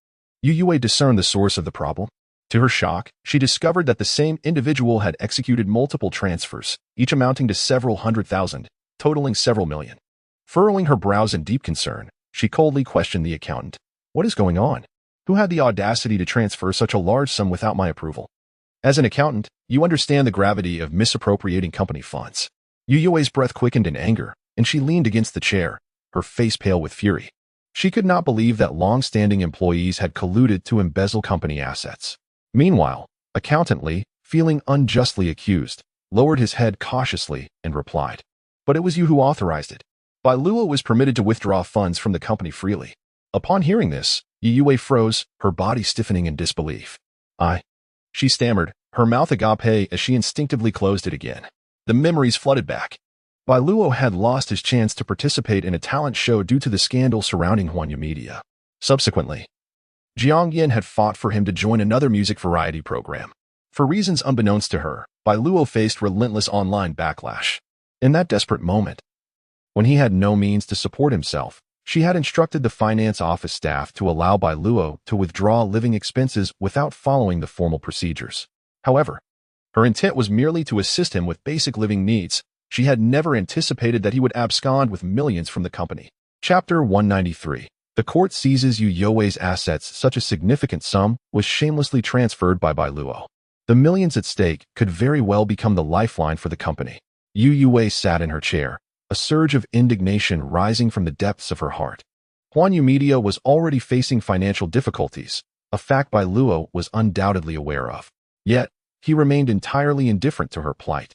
Youwei discerned the source of the problem. To her shock, she discovered that the same individual had executed multiple transfers, each amounting to several $100,000, totaling several million. Furrowing her brows in deep concern, she coldly questioned the accountant. What is going on? Who had the audacity to transfer such a large sum without my approval? As an accountant, you understand the gravity of misappropriating company funds. Youwei's breath quickened in anger, and she leaned against the chair, her face pale with fury. She could not believe that long-standing employees had colluded to embezzle company assets. Meanwhile, Accountant Lee, feeling unjustly accused, lowered his head cautiously and replied, But it was you who authorized it. Bai Luo was permitted to withdraw funds from the company freely. Upon hearing this, Youwei froze, her body stiffening in disbelief. She stammered, her mouth agape as she instinctively closed it again. The memories flooded back. Bai Luo had lost his chance to participate in a talent show due to the scandal surrounding Huanyu Media. Subsequently, Jiang Yan had fought for him to join another music variety program. For reasons unbeknownst to her, Bai Luo faced relentless online backlash. In that desperate moment, when he had no means to support himself, she had instructed the finance office staff to allow Bai Luo to withdraw living expenses without following the formal procedures. However, her intent was merely to assist him with basic living needs. She had never anticipated that he would abscond with millions from the company. Chapter 193. The court seizes Youwei's assets. Such a significant sum was shamelessly transferred by Bai Luo. The millions at stake could very well become the lifeline for the company. Youwei sat in her chair, a surge of indignation rising from the depths of her heart. Huanyu Media was already facing financial difficulties, a fact Bai Luo was undoubtedly aware of. Yet, he remained entirely indifferent to her plight,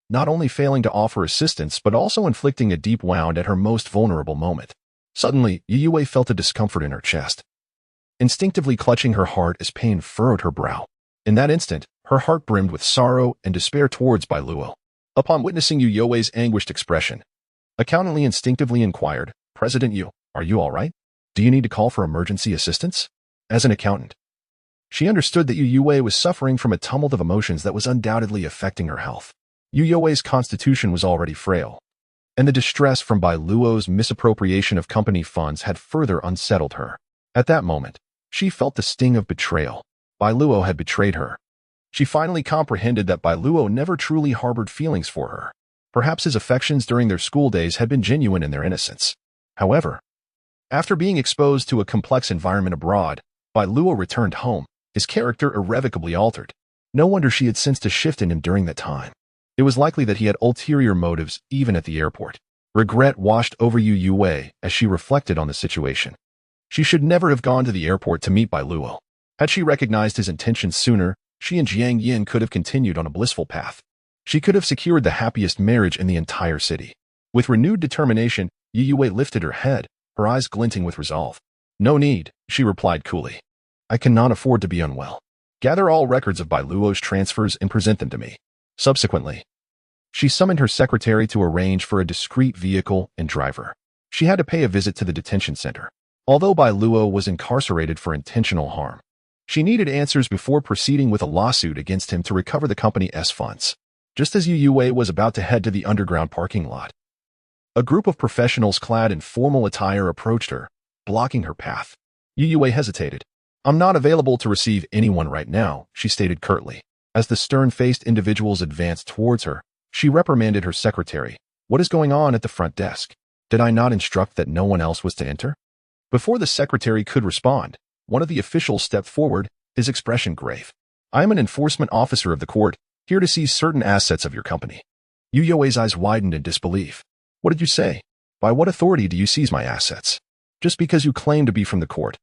not only failing to offer assistance but also inflicting a deep wound at her most vulnerable moment. Suddenly, Youwei felt a discomfort in her chest, instinctively clutching her heart as pain furrowed her brow. In that instant, her heart brimmed with sorrow and despair towards Bai Luo. Upon witnessing Youwei's anguished expression, accountantly instinctively inquired, "President Yu, are you all right? Do you need to call for emergency assistance?" As an accountant, she understood that Youwei was suffering from a tumult of emotions that was undoubtedly affecting her health. Youwei's constitution was already frail, and the distress from Bai Luo's misappropriation of company funds had further unsettled her. At that moment, she felt the sting of betrayal. Bai Luo had betrayed her. She finally comprehended that Bai Luo never truly harbored feelings for her. Perhaps his affections during their school days had been genuine in their innocence. However, after being exposed to a complex environment abroad, Bai Luo returned home, his character irrevocably altered. No wonder she had sensed a shift in him during that time. It was likely that he had ulterior motives even at the airport. Regret washed over Youwei as she reflected on the situation. She should never have gone to the airport to meet Bai Luo. Had she recognized his intentions sooner, she and Jiang Yan could have continued on a blissful path. She could have secured the happiest marriage in the entire city. With renewed determination, Youwei lifted her head, her eyes glinting with resolve. "No need," she replied coolly. "I cannot afford to be unwell. Gather all records of Bai Luo's transfers and present them to me." Subsequently, she summoned her secretary to arrange for a discreet vehicle and driver. She had to pay a visit to the detention center. Although Bai Luo was incarcerated for intentional harm, she needed answers before proceeding with a lawsuit against him to recover the company's funds. Just as Youwei was about to head to the underground parking lot, a group of professionals clad in formal attire approached her, blocking her path. Youwei hesitated. "I'm not available to receive anyone right now," she stated curtly. As the stern-faced individuals advanced towards her, she reprimanded her secretary. "What is going on at the front desk? Did I not instruct that no one else was to enter?" Before the secretary could respond, one of the officials stepped forward, his expression grave. "I am an enforcement officer of the court, here to seize certain assets of your company." Youwei's eyes widened in disbelief. "What did you say? By what authority do you seize my assets? Just because you claim to be from the court.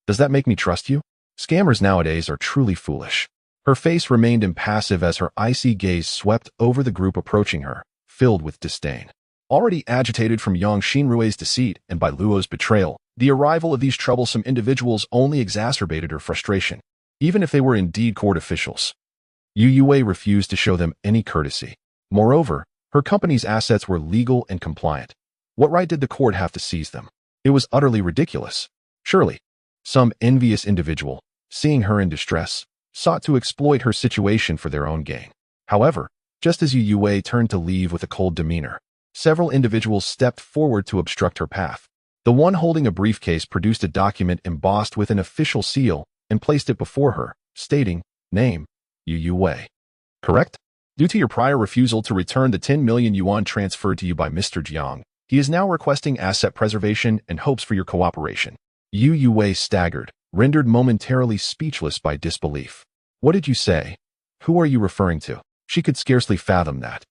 Does that make me trust you? Scammers nowadays are truly foolish." Her face remained impassive as her icy gaze swept over the group approaching her, filled with disdain. Already agitated from Yang Xinrui's deceit and Bai Luo's betrayal, the arrival of these troublesome individuals only exacerbated her frustration, even if they were indeed court officials. Youwei refused to show them any courtesy. Moreover, her company's assets were legal and compliant. What right did the court have to seize them? It was utterly ridiculous. Surely, some envious individual, seeing her in distress, sought to exploit her situation for their own gain. However, just as Youwei turned to leave with a cold demeanor, several individuals stepped forward to obstruct her path. The one holding a briefcase produced a document embossed with an official seal and placed it before her, stating, "Name, Youwei. Correct? Due to your prior refusal to return the 10 million yuan transferred to you by Mr. Jiang, he is now requesting asset preservation and hopes for your cooperation." Youwei staggered, rendered momentarily speechless by disbelief. "What did you say? Who are you referring to?" She could scarcely fathom that.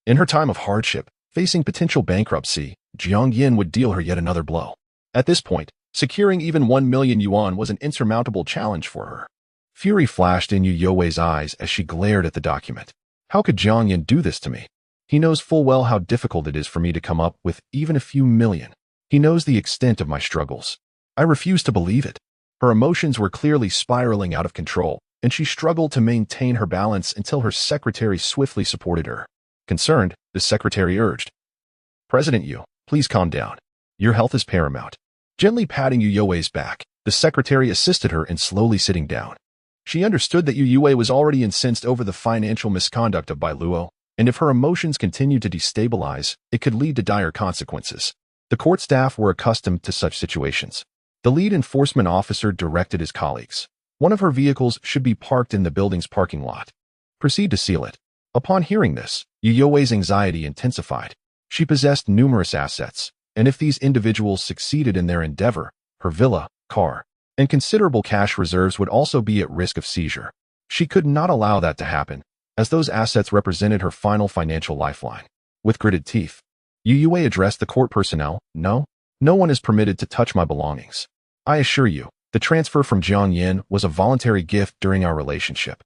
In her time of hardship, facing potential bankruptcy, Jiang Yan would deal her yet another blow. At this point, securing even 1 million yuan was an insurmountable challenge for her. Fury flashed in Youwei's eyes as she glared at the document. How could Jiang Yan do this to me? He knows full well how difficult it is for me to come up with even a few million. He knows the extent of my struggles. I refuse to believe it. Her emotions were clearly spiraling out of control, and she struggled to maintain her balance until her secretary swiftly supported her. Concerned, the secretary urged, "President Yu, please calm down. Your health is paramount." Gently patting Youwei's back, the secretary assisted her in slowly sitting down. She understood that Youwei was already incensed over the financial misconduct of Bai Luo, and if her emotions continued to destabilize, it could lead to dire consequences. The court staff were accustomed to such situations. The lead enforcement officer directed his colleagues. One of her vehicles should be parked in the building's parking lot. Proceed to seal it. Upon hearing this, Youwei's anxiety intensified. She possessed numerous assets, and if these individuals succeeded in their endeavor, her villa, car, and considerable cash reserves would also be at risk of seizure. She could not allow that to happen, as those assets represented her final financial lifeline. With gritted teeth, Youwei addressed the court personnel. No one is permitted to touch my belongings. I assure you, the transfer from Jiang Yan was a voluntary gift during our relationship.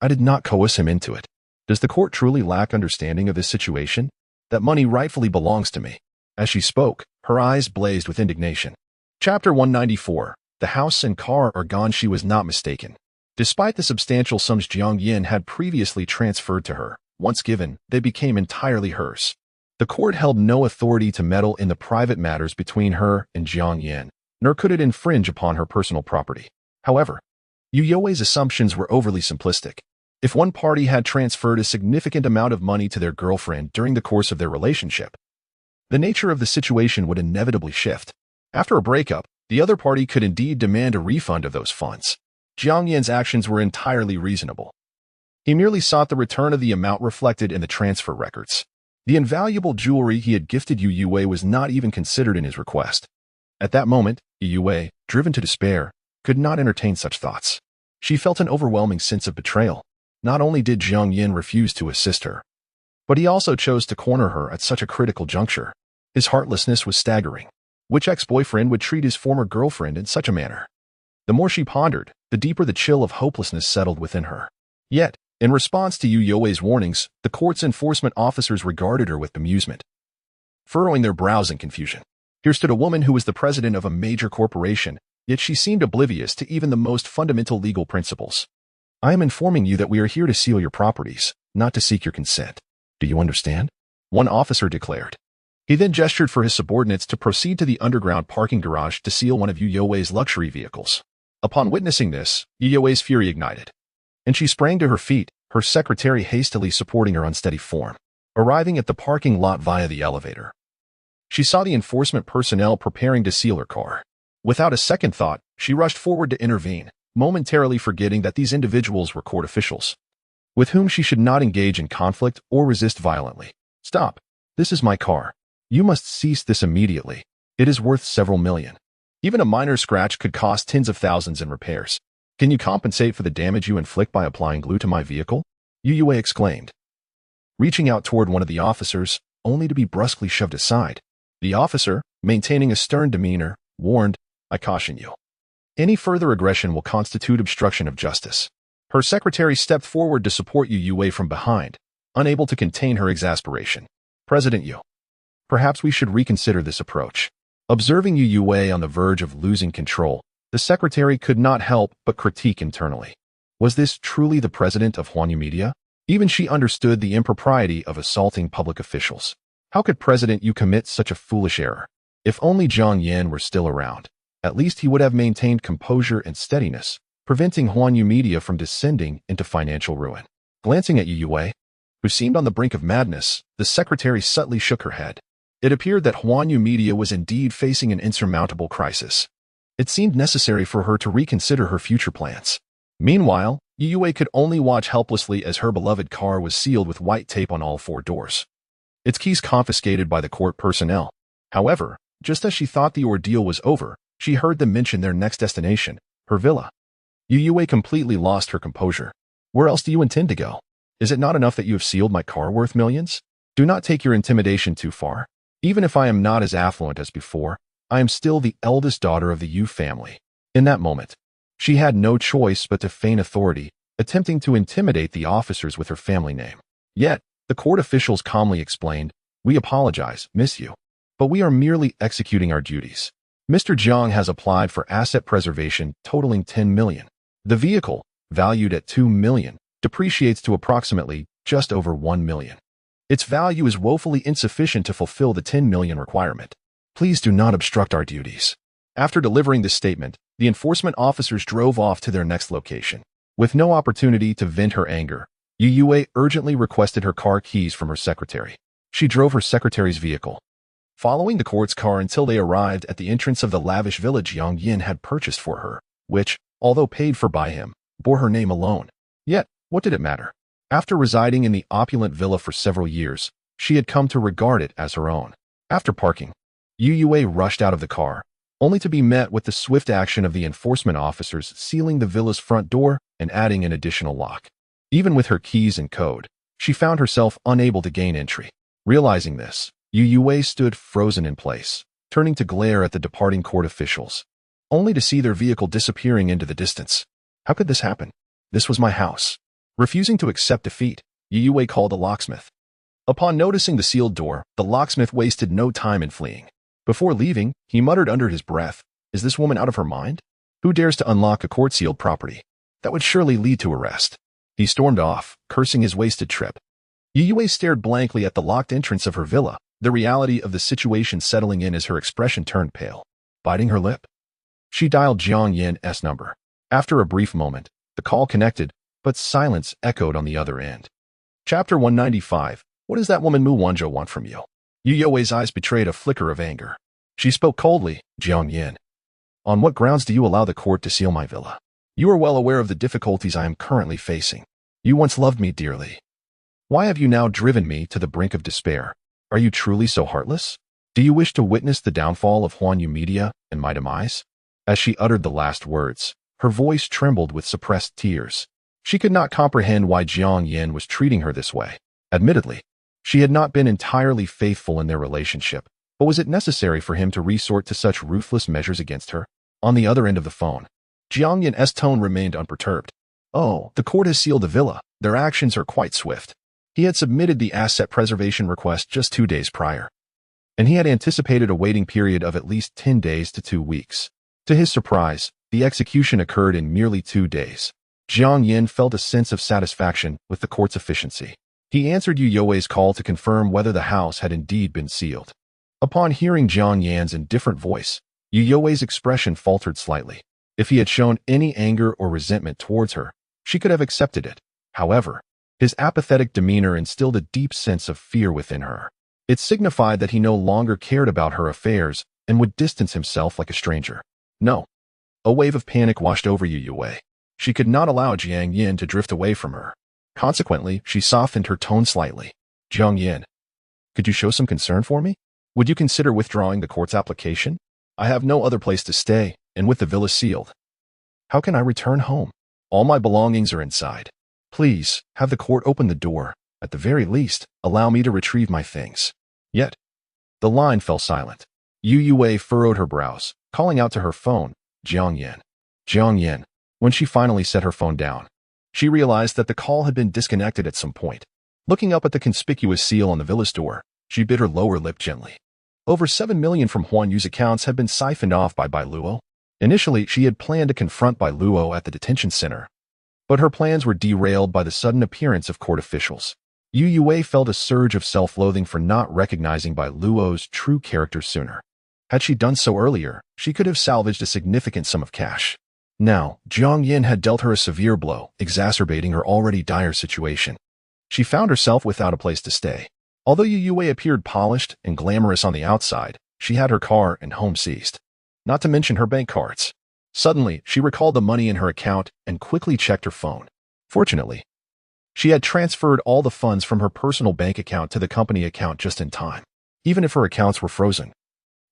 I did not coerce him into it. Does the court truly lack understanding of this situation? That money rightfully belongs to me. As she spoke, her eyes blazed with indignation. Chapter 194. The house and car are gone. She was not mistaken. Despite the substantial sums Jiang Yan had previously transferred to her, once given, they became entirely hers. The court held no authority to meddle in the private matters between her and Jiang Yan, nor could it infringe upon her personal property. However, Youwei's assumptions were overly simplistic. If one party had transferred a significant amount of money to their girlfriend during the course of their relationship, the nature of the situation would inevitably shift. After a breakup, the other party could indeed demand a refund of those funds. Jiang Yan's actions were entirely reasonable. He merely sought the return of the amount reflected in the transfer records. The invaluable jewelry he had gifted Youwei was not even considered in his request. At that moment, Youwei, driven to despair, could not entertain such thoughts. She felt an overwhelming sense of betrayal. Not only did Jiang Yan refuse to assist her, but he also chose to corner her at such a critical juncture. His heartlessness was staggering. Which ex-boyfriend would treat his former girlfriend in such a manner? The more she pondered, the deeper the chill of hopelessness settled within her. Yet, in response to Youwei's warnings, the court's enforcement officers regarded her with bemusement, furrowing their brows in confusion. Here stood a woman who was the president of a major corporation, yet she seemed oblivious to even the most fundamental legal principles. I am informing you that we are here to seal your properties, not to seek your consent. Do you understand? One officer declared. He then gestured for his subordinates to proceed to the underground parking garage to seal one of Youwei's luxury vehicles. Upon witnessing this, Youwei's fury ignited, and she sprang to her feet, her secretary hastily supporting her unsteady form. Arriving at the parking lot via the elevator, she saw the enforcement personnel preparing to seal her car. Without a second thought, she rushed forward to intervene, momentarily forgetting that these individuals were court officials, with whom she should not engage in conflict or resist violently. Stop. This is my car. You must cease this immediately. It is worth several million. Even a minor scratch could cost tens of thousands in repairs. Can you compensate for the damage you inflict by applying glue to my vehicle? Youwei exclaimed, reaching out toward one of the officers, only to be brusquely shoved aside. The officer, maintaining a stern demeanor, warned, I caution you. Any further aggression will constitute obstruction of justice. Her secretary stepped forward to support Youwei from behind, unable to contain her exasperation. President Yu, perhaps we should reconsider this approach. Observing Youwei on the verge of losing control, the secretary could not help but critique internally. Was this truly the president of Huanyu Media? Even she understood the impropriety of assaulting public officials. How could President Yu commit such a foolish error? If only Jiang Yan were still around, at least he would have maintained composure and steadiness, preventing Huanyu Media from descending into financial ruin. Glancing at Youwei, who seemed on the brink of madness, the secretary subtly shook her head. It appeared that Huanyu Media was indeed facing an insurmountable crisis. It seemed necessary for her to reconsider her future plans. Meanwhile, Youwei could only watch helplessly as her beloved car was sealed with white tape on all four doors, its keys confiscated by the court personnel. However, just as she thought the ordeal was over, she heard them mention their next destination, her villa. Youwei completely lost her composure. Where else do you intend to go? Is it not enough that you have sealed my car worth millions? Do not take your intimidation too far. Even if I am not as affluent as before, I am still the eldest daughter of the Yu family. In that moment, she had no choice but to feign authority, attempting to intimidate the officers with her family name. Yet, The court officials calmly explained, "We apologize, Miss Yu, but we are merely executing our duties. Mr. Jiang has applied for asset preservation totaling 10 million. The vehicle, valued at 2 million, depreciates to approximately just over 1 million. Its value is woefully insufficient to fulfill the 10 million requirement. Please do not obstruct our duties." After delivering this statement, the enforcement officers drove off to their next location. With no opportunity to vent her anger, Youwei urgently requested her car keys from her secretary. She drove her secretary's vehicle, following the court's car until they arrived at the entrance of the lavish villa Jiang Yan had purchased for her, which, although paid for by him, bore her name alone. Yet, what did it matter? After residing in the opulent villa for several years, she had come to regard it as her own. After parking, Youwei rushed out of the car, only to be met with the swift action of the enforcement officers sealing the villa's front door and adding an additional lock. Even with her keys and code, she found herself unable to gain entry. Realizing this, Youwei stood frozen in place, turning to glare at the departing court officials, only to see their vehicle disappearing into the distance. How could this happen? This was my house. Refusing to accept defeat, Youwei called a locksmith. Upon noticing the sealed door, the locksmith wasted no time in fleeing. Before leaving, he muttered under his breath, "Is this woman out of her mind? Who dares to unlock a court-sealed property? That would surely lead to arrest." He stormed off, cursing his wasted trip. Youwei stared blankly at the locked entrance of her villa, the reality of the situation settling in as her expression turned pale. Biting her lip, she dialed Jiang Yan's number. After a brief moment, the call connected, but silence echoed on the other end. Chapter 195. What does that woman Mu Wanzhou want from you? Youwei's eyes betrayed a flicker of anger. She spoke coldly, "Jiang Yan, on what grounds do you allow the court to seal my villa? You are well aware of the difficulties I am currently facing. You once loved me dearly. Why have you now driven me to the brink of despair? Are you truly so heartless? Do you wish to witness the downfall of Huanyu Media and my demise?" As she uttered the last words, her voice trembled with suppressed tears. She could not comprehend why Jiang Yan was treating her this way. Admittedly, she had not been entirely faithful in their relationship, but was it necessary for him to resort to such ruthless measures against her? On the other end of the phone, Jiang Yan's tone remained unperturbed. "Oh, the court has sealed the villa. Their actions are quite swift." He had submitted the asset preservation request just 2 days prior, and he had anticipated a waiting period of at least 10 days to 2 weeks. To his surprise, the execution occurred in merely 2 days. Jiang Yan felt a sense of satisfaction with the court's efficiency. He answered Youwei's call to confirm whether the house had indeed been sealed. Upon hearing Jiang Yan's indifferent voice, Youwei's expression faltered slightly. If he had shown any anger or resentment towards her, she could have accepted it. However, his apathetic demeanor instilled a deep sense of fear within her. It signified that he no longer cared about her affairs and would distance himself like a stranger. No. A wave of panic washed over Youwei. She could not allow Jiang Yan to drift away from her. Consequently, she softened her tone slightly. "Jiang Yan, could you show some concern for me? Would you consider withdrawing the court's application? I have no other place to stay, and with the villa sealed, how can I return home? All my belongings are inside. Please, have the court open the door. At the very least, allow me to retrieve my things." Yet, the line fell silent. Youwei furrowed her brows, calling out to her phone, "Jiang Yan. Jiang Yan." When she finally set her phone down, she realized that the call had been disconnected at some point. Looking up at the conspicuous seal on the villa's door, she bit her lower lip gently. Over 7 million from Huan Yu's accounts had been siphoned off by Bai Luo. Initially, she had planned to confront Bai Luo at the detention center, but her plans were derailed by the sudden appearance of court officials. Youwei felt a surge of self-loathing for not recognizing Bai Luo's true character sooner. Had she done so earlier, she could have salvaged a significant sum of cash. Now, Jiang Yan had dealt her a severe blow, exacerbating her already dire situation. She found herself without a place to stay. Although Youwei appeared polished and glamorous on the outside, she had her car and home seized. Not to mention her bank cards. Suddenly, she recalled the money in her account and quickly checked her phone. Fortunately, she had transferred all the funds from her personal bank account to the company account just in time. Even if her accounts were frozen,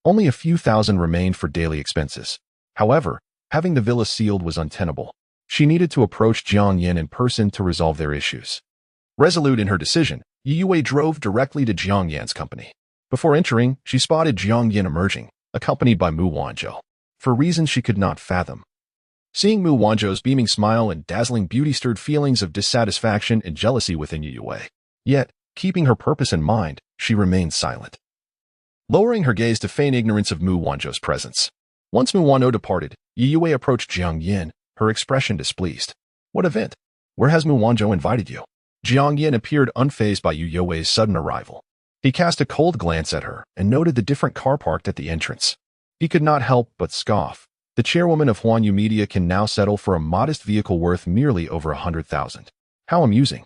only a few thousand remained for daily expenses. However, having the villa sealed was untenable. She needed to approach Jiang Yan in person to resolve their issues. Resolute in her decision, Youwei drove directly to Jiang Yan's company. Before entering, she spotted Jiang Yan emerging, accompanied by Mu Wanzhou, for reasons she could not fathom. Seeing Mu Wanzhou's beaming smile and dazzling beauty stirred feelings of dissatisfaction and jealousy within Youwei. Yet, Keeping her purpose in mind, she remained silent, lowering her gaze to feign ignorance of Mu Wanzhou's presence. Once Mu Wanzhou departed, Youwei approached Jiang Yan, her expression displeased. What event? Where has Mu Wanzhou invited you? Jiang Yan appeared unfazed by Youwei's sudden arrival. He cast a cold glance at her and noted the different car parked at the entrance. He could not help but scoff. The chairwoman of Huanyu Media can now settle for a modest vehicle worth merely over 100,000. How amusing.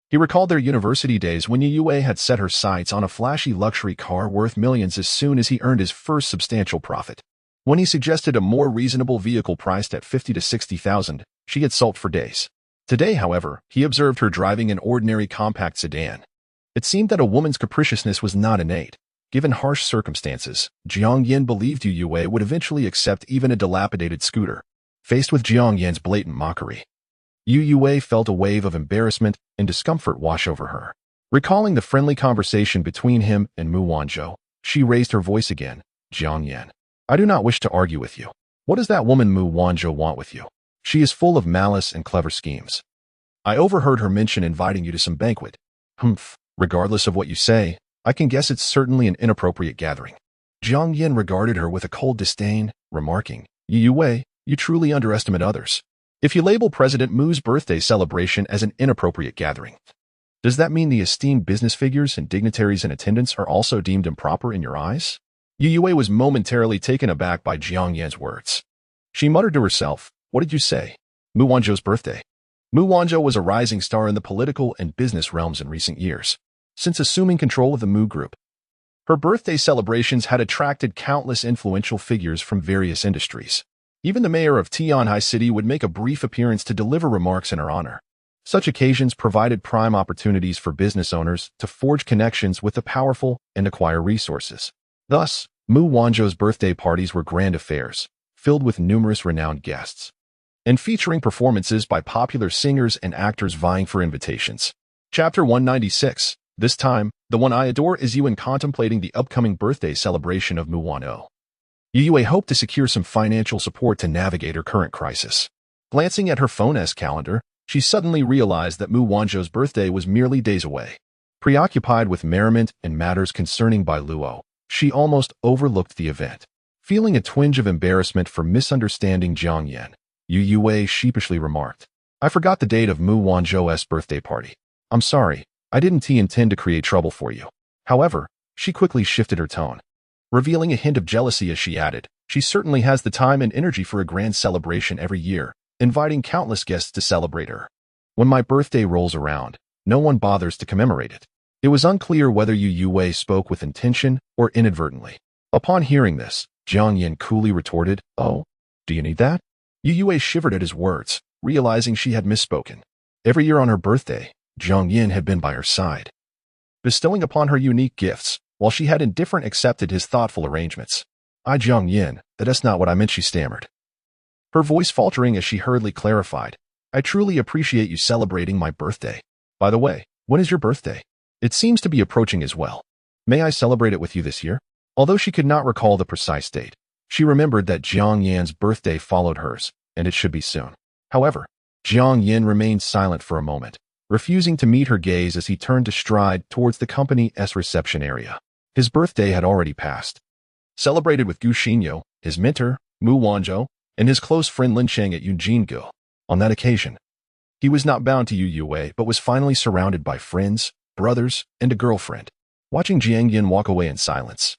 He recalled their university days when Youwei had set her sights on a flashy luxury car worth millions as soon as he earned his first substantial profit. When he suggested a more reasonable vehicle priced at 50 to 60,000, she had sulked for days. Today, however, he observed her driving an ordinary compact sedan. It seemed that a woman's capriciousness was not innate. Given harsh circumstances, Jiang Yan believed Youwei would eventually accept even a dilapidated scooter. Faced with Jiang Yan's blatant mockery, Youwei felt a wave of embarrassment and discomfort wash over her. Recalling the friendly conversation between him and Mu Wanzhou, she raised her voice again. Jiang Yan, I do not wish to argue with you. What does that woman Mu Wanzhou want with you? She is full of malice and clever schemes. I overheard her mention inviting you to some banquet. Humph, regardless of what you say, I can guess it's certainly an inappropriate gathering. Jiang Yan regarded her with a cold disdain, remarking, Youwei, you truly underestimate others. If you label President Mu's birthday celebration as an inappropriate gathering, does that mean the esteemed business figures and dignitaries in attendance are also deemed improper in your eyes? Youwei was momentarily taken aback by Jiang Yan's words. She muttered to herself, what did you say? Mu Wanzhou's birthday. Mu Wanzhou was a rising star in the political and business realms in recent years. Since assuming control of the Mu Group, her birthday celebrations had attracted countless influential figures from various industries. Even the mayor of Tianhai City would make a brief appearance to deliver remarks in her honor. Such occasions provided prime opportunities for business owners to forge connections with the powerful and acquire resources. Thus, Mu Wanzhou's birthday parties were grand affairs, filled with numerous renowned guests, and featuring performances by popular singers and actors vying for invitations. Chapter 196. This time, the one I adore is you in contemplating the upcoming birthday celebration of Mu Wanzhou. Youwei hoped to secure some financial support to navigate her current crisis. Glancing at her phone's calendar, she suddenly realized that Mu Wanzhou's birthday was merely days away. Preoccupied with merriment and matters concerning Bai Luo, she almost overlooked the event. Feeling a twinge of embarrassment for misunderstanding Jiang Yan, Youwei sheepishly remarked, I forgot the date of Mu Wanzhou's birthday party. I'm sorry. I didn't intend to create trouble for you. However, she quickly shifted her tone, revealing a hint of jealousy as she added, she certainly has the time and energy for a grand celebration every year, inviting countless guests to celebrate her. When my birthday rolls around, no one bothers to commemorate it. It was unclear whether Youwei spoke with intention or inadvertently. Upon hearing this, Jiang Yan coolly retorted, Oh, do you need that? Youwei shivered at his words, realizing she had misspoken. Every year on her birthday, Jiang Yan had been by her side, bestowing upon her unique gifts, while she had indifferent accepted his thoughtful arrangements. Jiang Yan, that's not what I meant, she stammered, her voice faltering as she hurriedly clarified. I truly appreciate you celebrating my birthday. By the way, when is your birthday? It seems to be approaching as well. May I celebrate it with you this year? Although she could not recall the precise date, she remembered that Jiang Yan's birthday followed hers, and it should be soon. However, Jiang Yan remained silent for a moment, refusing to meet her gaze as he turned to stride towards the company's reception area. His birthday had already passed. Celebrated with Gu Xinyo, his mentor, Mu Wanzhou, and his close friend Lin Cheng at Yunjingu. On that occasion, he was not bound to Youwei but was finally surrounded by friends, brothers, and a girlfriend. Watching Jiang Yan walk away in silence,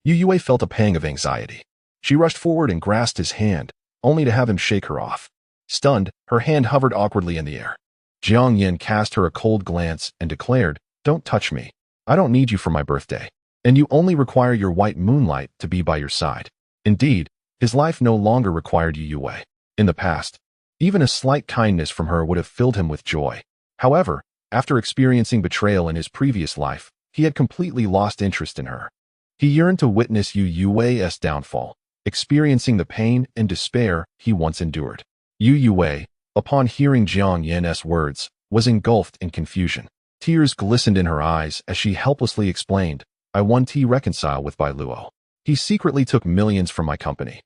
Youwei felt a pang of anxiety. She rushed forward and grasped his hand, only to have him shake her off. Stunned, her hand hovered awkwardly in the air. Jiang Yan cast her a cold glance and declared, Don't touch me. I don't need you for my birthday, and you only require your white moonlight to be by your side. Indeed, his life no longer required Youwei. In the past, even a slight kindness from her would have filled him with joy. However, after experiencing betrayal in his previous life, he had completely lost interest in her. He yearned to witness Youwei's downfall, experiencing the pain and despair he once endured. Youwei, upon hearing Jiang Yan's words, was engulfed in confusion. Tears glistened in her eyes as she helplessly explained, I want to reconcile with Bai Luo. He secretly took millions from my company,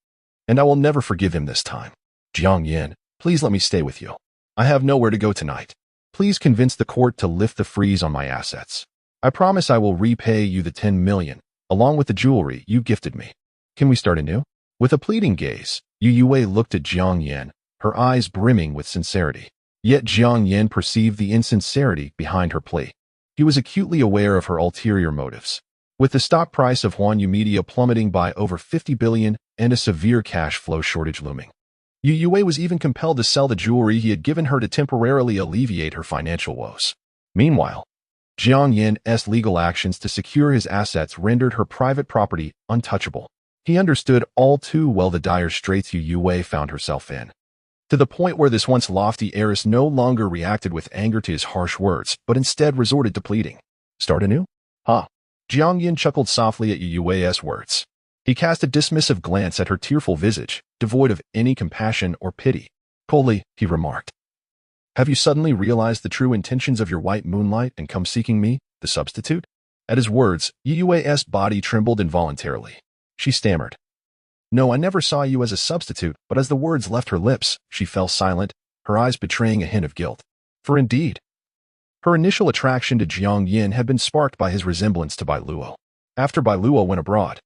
and I will never forgive him this time. Jiang Yan, please let me stay with you. I have nowhere to go tonight. Please convince the court to lift the freeze on my assets. I promise I will repay you the 10 million, along with the jewelry you gifted me. Can we start anew? With a pleading gaze, Youwei looked at Jiang Yan, her eyes brimming with sincerity. Yet Jiang Yan perceived the insincerity behind her plea. He was acutely aware of her ulterior motives. With the stock price of Huanyu Media plummeting by over 50 billion and a severe cash flow shortage looming, Youwei was even compelled to sell the jewelry he had given her to temporarily alleviate her financial woes. Meanwhile, Jiang Yan's legal actions to secure his assets rendered her private property untouchable. He understood all too well the dire straits Youwei found herself in, to the point where this once lofty heiress no longer reacted with anger to his harsh words, but instead resorted to pleading. Start anew? Ha! Jiang Yan chuckled softly at Youwei's words. He cast a dismissive glance at her tearful visage, devoid of any compassion or pity. Coldly, he remarked, "Have you suddenly realized the true intentions of your white moonlight and come seeking me, the substitute?" At his words, Youwei's body trembled involuntarily. She stammered, "No, I never saw you as a substitute," but as the words left her lips, she fell silent, her eyes betraying a hint of guilt. For indeed, her initial attraction to Jiang Yan had been sparked by his resemblance to Bai Luo. After Bai Luo went abroad,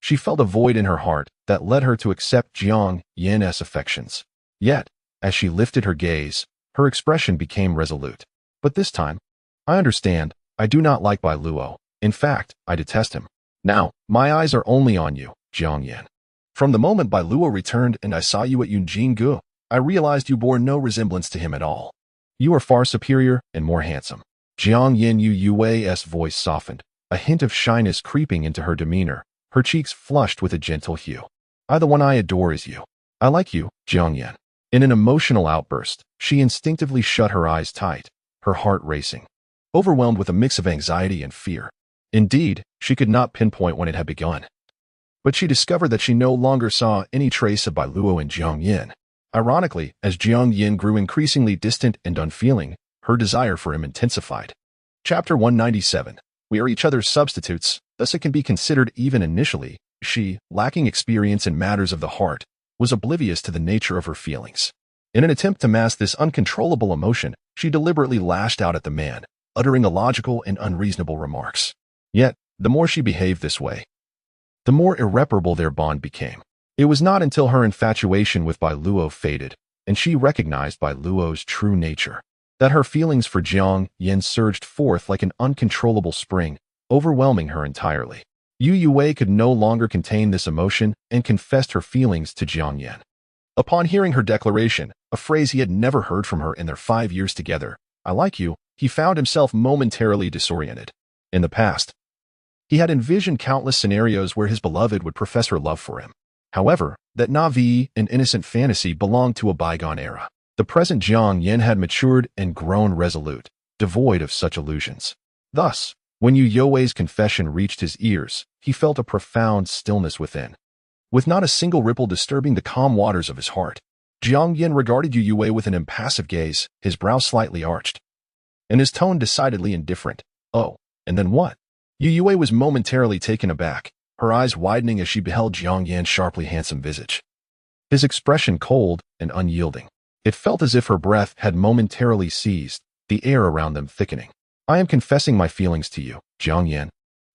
she felt a void in her heart that led her to accept Jiang Yan's affections. Yet, as she lifted her gaze, her expression became resolute. "But this time, I understand, I do not like Bai Luo. In fact, I detest him. Now, my eyes are only on you, Jiang Yan. From the moment Bai Luo returned and I saw you at Yunjingu, I realized you bore no resemblance to him at all. You are far superior and more handsome." Jiang Yan Youwei's voice softened, a hint of shyness creeping into her demeanor, her cheeks flushed with a gentle hue. "The one I adore is you. I like you, Jiang Yan." In an emotional outburst, she instinctively shut her eyes tight, her heart racing, overwhelmed with a mix of anxiety and fear. Indeed, she could not pinpoint when it had begun. But she discovered that she no longer saw any trace of Bai Luo in Jiang Yan. Ironically, as Jiang Yan grew increasingly distant and unfeeling, her desire for him intensified. Chapter 197. We are each other's substitutes, thus it can be considered even initially, she, lacking experience in matters of the heart, was oblivious to the nature of her feelings. In an attempt to mask this uncontrollable emotion, she deliberately lashed out at the man, uttering illogical and unreasonable remarks. Yet, the more she behaved this way, the more irreparable their bond became. It was not until her infatuation with Bai Luo faded, and she recognized Bai Luo's true nature, that her feelings for Jiang Yan surged forth like an uncontrollable spring, overwhelming her entirely. Youwei could no longer contain this emotion and confessed her feelings to Jiang Yan. Upon hearing her declaration, a phrase he had never heard from her in their 5 years together, "I like you," he found himself momentarily disoriented. In the past, he had envisioned countless scenarios where his beloved would profess her love for him. However, that naive and innocent fantasy belonged to a bygone era. The present Jiang Yan had matured and grown resolute, devoid of such illusions. Thus, when Youwei's confession reached his ears, he felt a profound stillness within, with not a single ripple disturbing the calm waters of his heart. Jiang Yan regarded Youwei with an impassive gaze, his brow slightly arched, and his tone decidedly indifferent. "Oh, and then what?" Youwei was momentarily taken aback, her eyes widening as she beheld Jiang Yan's sharply handsome visage, his expression cold and unyielding. It felt as if her breath had momentarily seized, the air around them thickening. "I am confessing my feelings to you, Jiang Yan.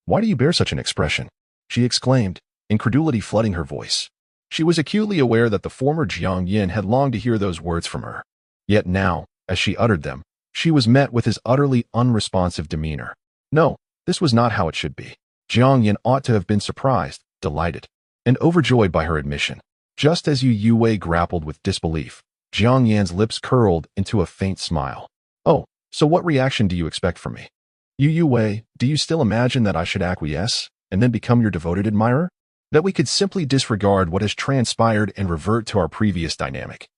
Why do you bear such an expression?" she exclaimed, incredulity flooding her voice. She was acutely aware that the former Jiang Yan had longed to hear those words from her. Yet now, as she uttered them, she was met with his utterly unresponsive demeanor. No, this was not how it should be. Jiang Yan ought to have been surprised, delighted, and overjoyed by her admission. Just as Youwei grappled with disbelief, Jiang Yan's lips curled into a faint smile. "Oh, so what reaction do you expect from me? Youwei, do you still imagine that I should acquiesce, and then become your devoted admirer? That we could simply disregard what has transpired and revert to our previous dynamic,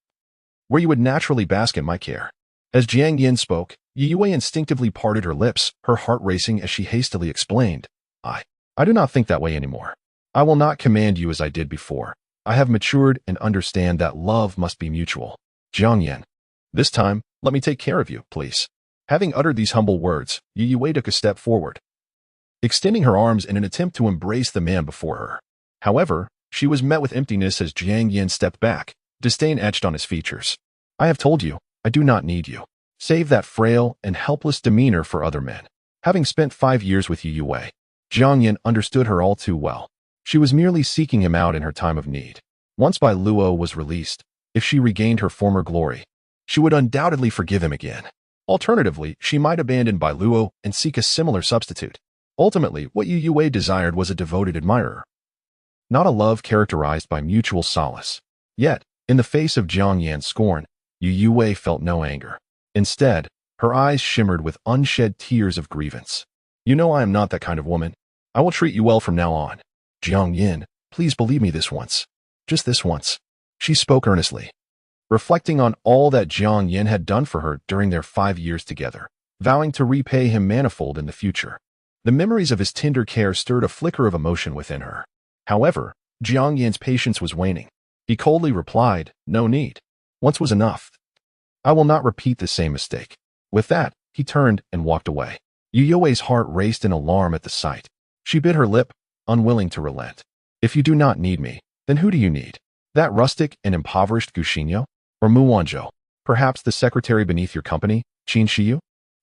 where you would naturally bask in my care?" As Jiang Yan spoke, Youwei instinctively parted her lips, her heart racing as she hastily explained, I do not think that way anymore. I will not command you as I did before. I have matured and understand that love must be mutual. Jiang Yan, this time, let me take care of you, please." Having uttered these humble words, Youwei took a step forward, extending her arms in an attempt to embrace the man before her. However, she was met with emptiness as Jiang Yan stepped back, disdain etched on his features. "I have told you, I do not need you. Save that frail and helpless demeanor for other men. Having spent 5 years with Youwei, Jiang Yan understood her all too well. She was merely seeking him out in her time of need. Once Bai Luo was released, if she regained her former glory, she would undoubtedly forgive him again. Alternatively, she might abandon Bai Luo and seek a similar substitute. Ultimately, what Youwei desired was a devoted admirer, not a love characterized by mutual solace. Yet, in the face of Jiang Yan's scorn, Youwei felt no anger. Instead, her eyes shimmered with unshed tears of grievance. You know I am not that kind of woman. I will treat you well from now on. Jiang Yan, please believe me this once. Just this once. She spoke earnestly, reflecting on all that Jiang Yan had done for her during their 5 years together, vowing to repay him manifold in the future. The memories of his tender care stirred a flicker of emotion within her. However, Jiang Yan's patience was waning. He coldly replied, "No need. Once was enough. I will not repeat the same mistake." With that, he turned and walked away. Youwei's heart raced in alarm at the sight. She bit her lip, unwilling to relent. If you do not need me, then who do you need? That rustic and impoverished Guxinyo? Or Muwanzhou? Perhaps the secretary beneath your company, Qin Shiyu?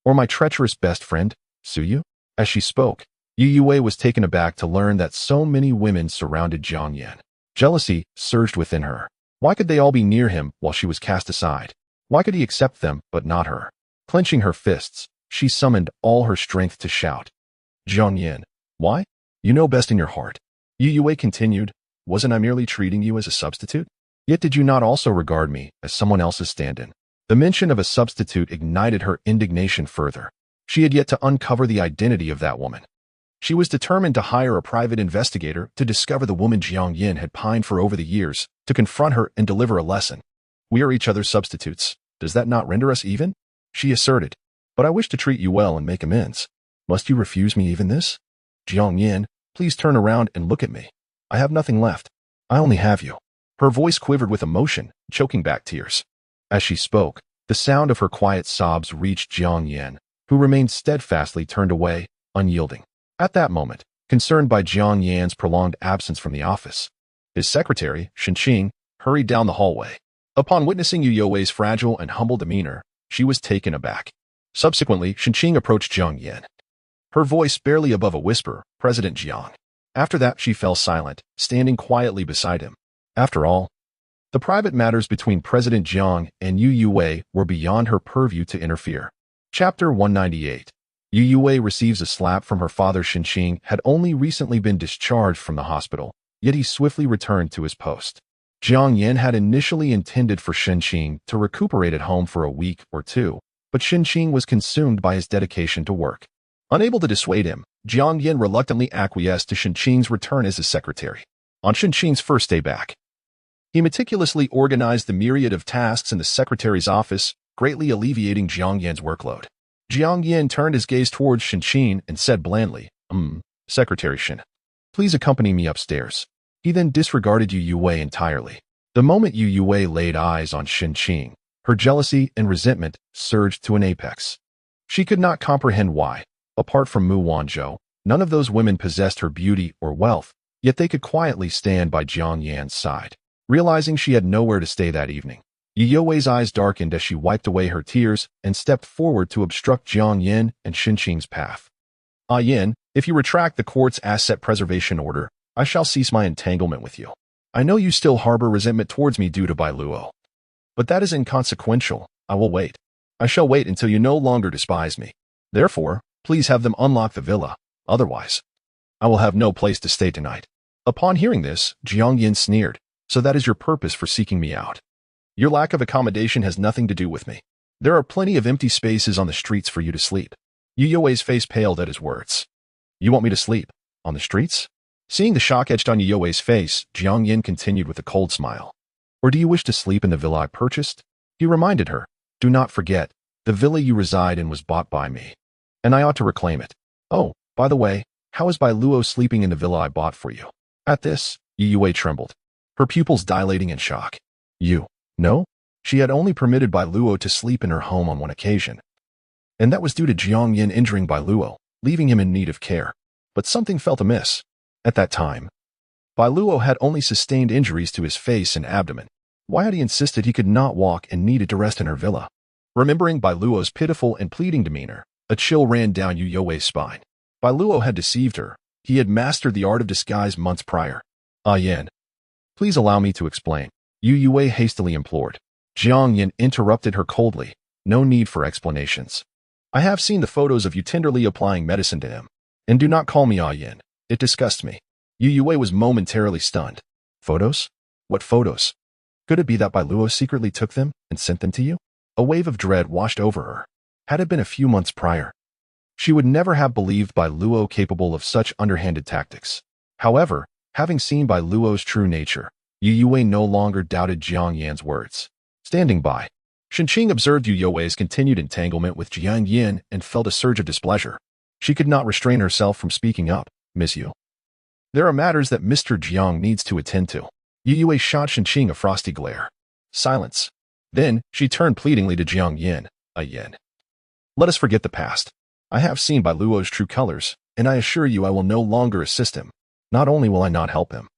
Or my treacherous best friend, Suyu? As she spoke, Youwei was taken aback to learn that so many women surrounded Jiang Yan. Jealousy surged within her. Why could they all be near him while she was cast aside? Why could he accept them, but not her? Clenching her fists, she summoned all her strength to shout. Jiang Yan, why? You know best in your heart. Youwei continued, wasn't I merely treating you as a substitute? Yet did you not also regard me as someone else's stand-in? The mention of a substitute ignited her indignation further. She had yet to uncover the identity of that woman. She was determined to hire a private investigator to discover the woman Jiang Yan had pined for over the years, to confront her and deliver a lesson. We are each other's substitutes. Does that not render us even? She asserted. But I wish to treat you well and make amends. Must you refuse me even this? Jiang Yan, please turn around and look at me. I have nothing left. I only have you. Her voice quivered with emotion, choking back tears. As she spoke, the sound of her quiet sobs reached Jiang Yan, who remained steadfastly turned away, unyielding. At that moment, concerned by Jiang Yan's prolonged absence from the office, his secretary, Shenqing, hurried down the hallway. Upon witnessing Youwei's fragile and humble demeanor, she was taken aback. Subsequently, Shenqing approached Jiang Yan. Her voice barely above a whisper, President Jiang. After that, she fell silent, standing quietly beside him. After all, the private matters between President Jiang and Youwei were beyond her purview to interfere. Chapter 198. Youwei receives a slap from her father. Shenqing had only recently been discharged from the hospital, yet he swiftly returned to his post. Jiang Yan had initially intended for Shenqing to recuperate at home for a week or two, but Shenqing was consumed by his dedication to work. Unable to dissuade him, Jiang Yan reluctantly acquiesced to Shenqing's return as his secretary. On Shenqing's first day back, he meticulously organized the myriad of tasks in the secretary's office, greatly alleviating Jiang Yan's workload. Jiang Yan turned his gaze towards Shenqing and said blandly, Secretary Shen, please accompany me upstairs. He then disregarded Youwei entirely. The moment Youwei laid eyes on Shenqing, her jealousy and resentment surged to an apex. She could not comprehend why, apart from Muwanzhou, none of those women possessed her beauty or wealth, yet they could quietly stand by Jiang Yan's side. Realizing she had nowhere to stay that evening, Youwei's eyes darkened as she wiped away her tears and stepped forward to obstruct Jiang Yan and Shenqing's path. Ah Yan, if you retract the court's asset preservation order, I shall cease my entanglement with you. I know you still harbor resentment towards me due to Bai Luo. But that is inconsequential. I will wait. I shall wait until you no longer despise me. Therefore, please have them unlock the villa. Otherwise, I will have no place to stay tonight. Upon hearing this, Jiang Yan sneered. So that is your purpose for seeking me out. Your lack of accommodation has nothing to do with me. There are plenty of empty spaces on the streets for you to sleep. Youwei's face paled at his words. You want me to sleep? On the streets? Seeing the shock etched on Youwei's face, Jiang Yan continued with a cold smile. Or do you wish to sleep in the villa I purchased? He reminded her. Do not forget, the villa you reside in was bought by me, and I ought to reclaim it. Oh, by the way, how is Bai Luo sleeping in the villa I bought for you? At this, Youwei trembled, her pupils dilating in shock. No? She had only permitted Bai Luo to sleep in her home on one occasion, and that was due to Jiang Yan injuring Bai Luo, leaving him in need of care. But something felt amiss. At that time, Bai Luo had only sustained injuries to his face and abdomen. Why had he insisted he could not walk and needed to rest in her villa? Remembering Bai Luo's pitiful and pleading demeanor, a chill ran down Youwei's spine. Bai Luo had deceived her. He had mastered the art of disguise months prior. Ah Yan, please allow me to explain. Youwei hastily implored. Jiang Yan interrupted her coldly. No need for explanations. I have seen the photos of you tenderly applying medicine to him. And do not call me Ah Yan. It disgusts me. Youwei was momentarily stunned. Photos? What photos? Could it be that Bai Luo secretly took them and sent them to you? A wave of dread washed over her. Had it been a few months prior, she would never have believed Bai Luo capable of such underhanded tactics. However, having seen Bai Luo's true nature, Youwei no longer doubted Jiang Yan's words. Standing by, Shenqing observed Youwei's continued entanglement with Jiang Yan and felt a surge of displeasure. She could not restrain herself from speaking up. Miss Yu, there are matters that Mr. Jiang needs to attend to. Youwei shot Shenqing a frosty glare. Silence. Then, she turned pleadingly to Jiang Yan. Yan, let us forget the past. I have seen Bai Luo's true colors, and I assure you I will no longer assist him. Not only will I not help him,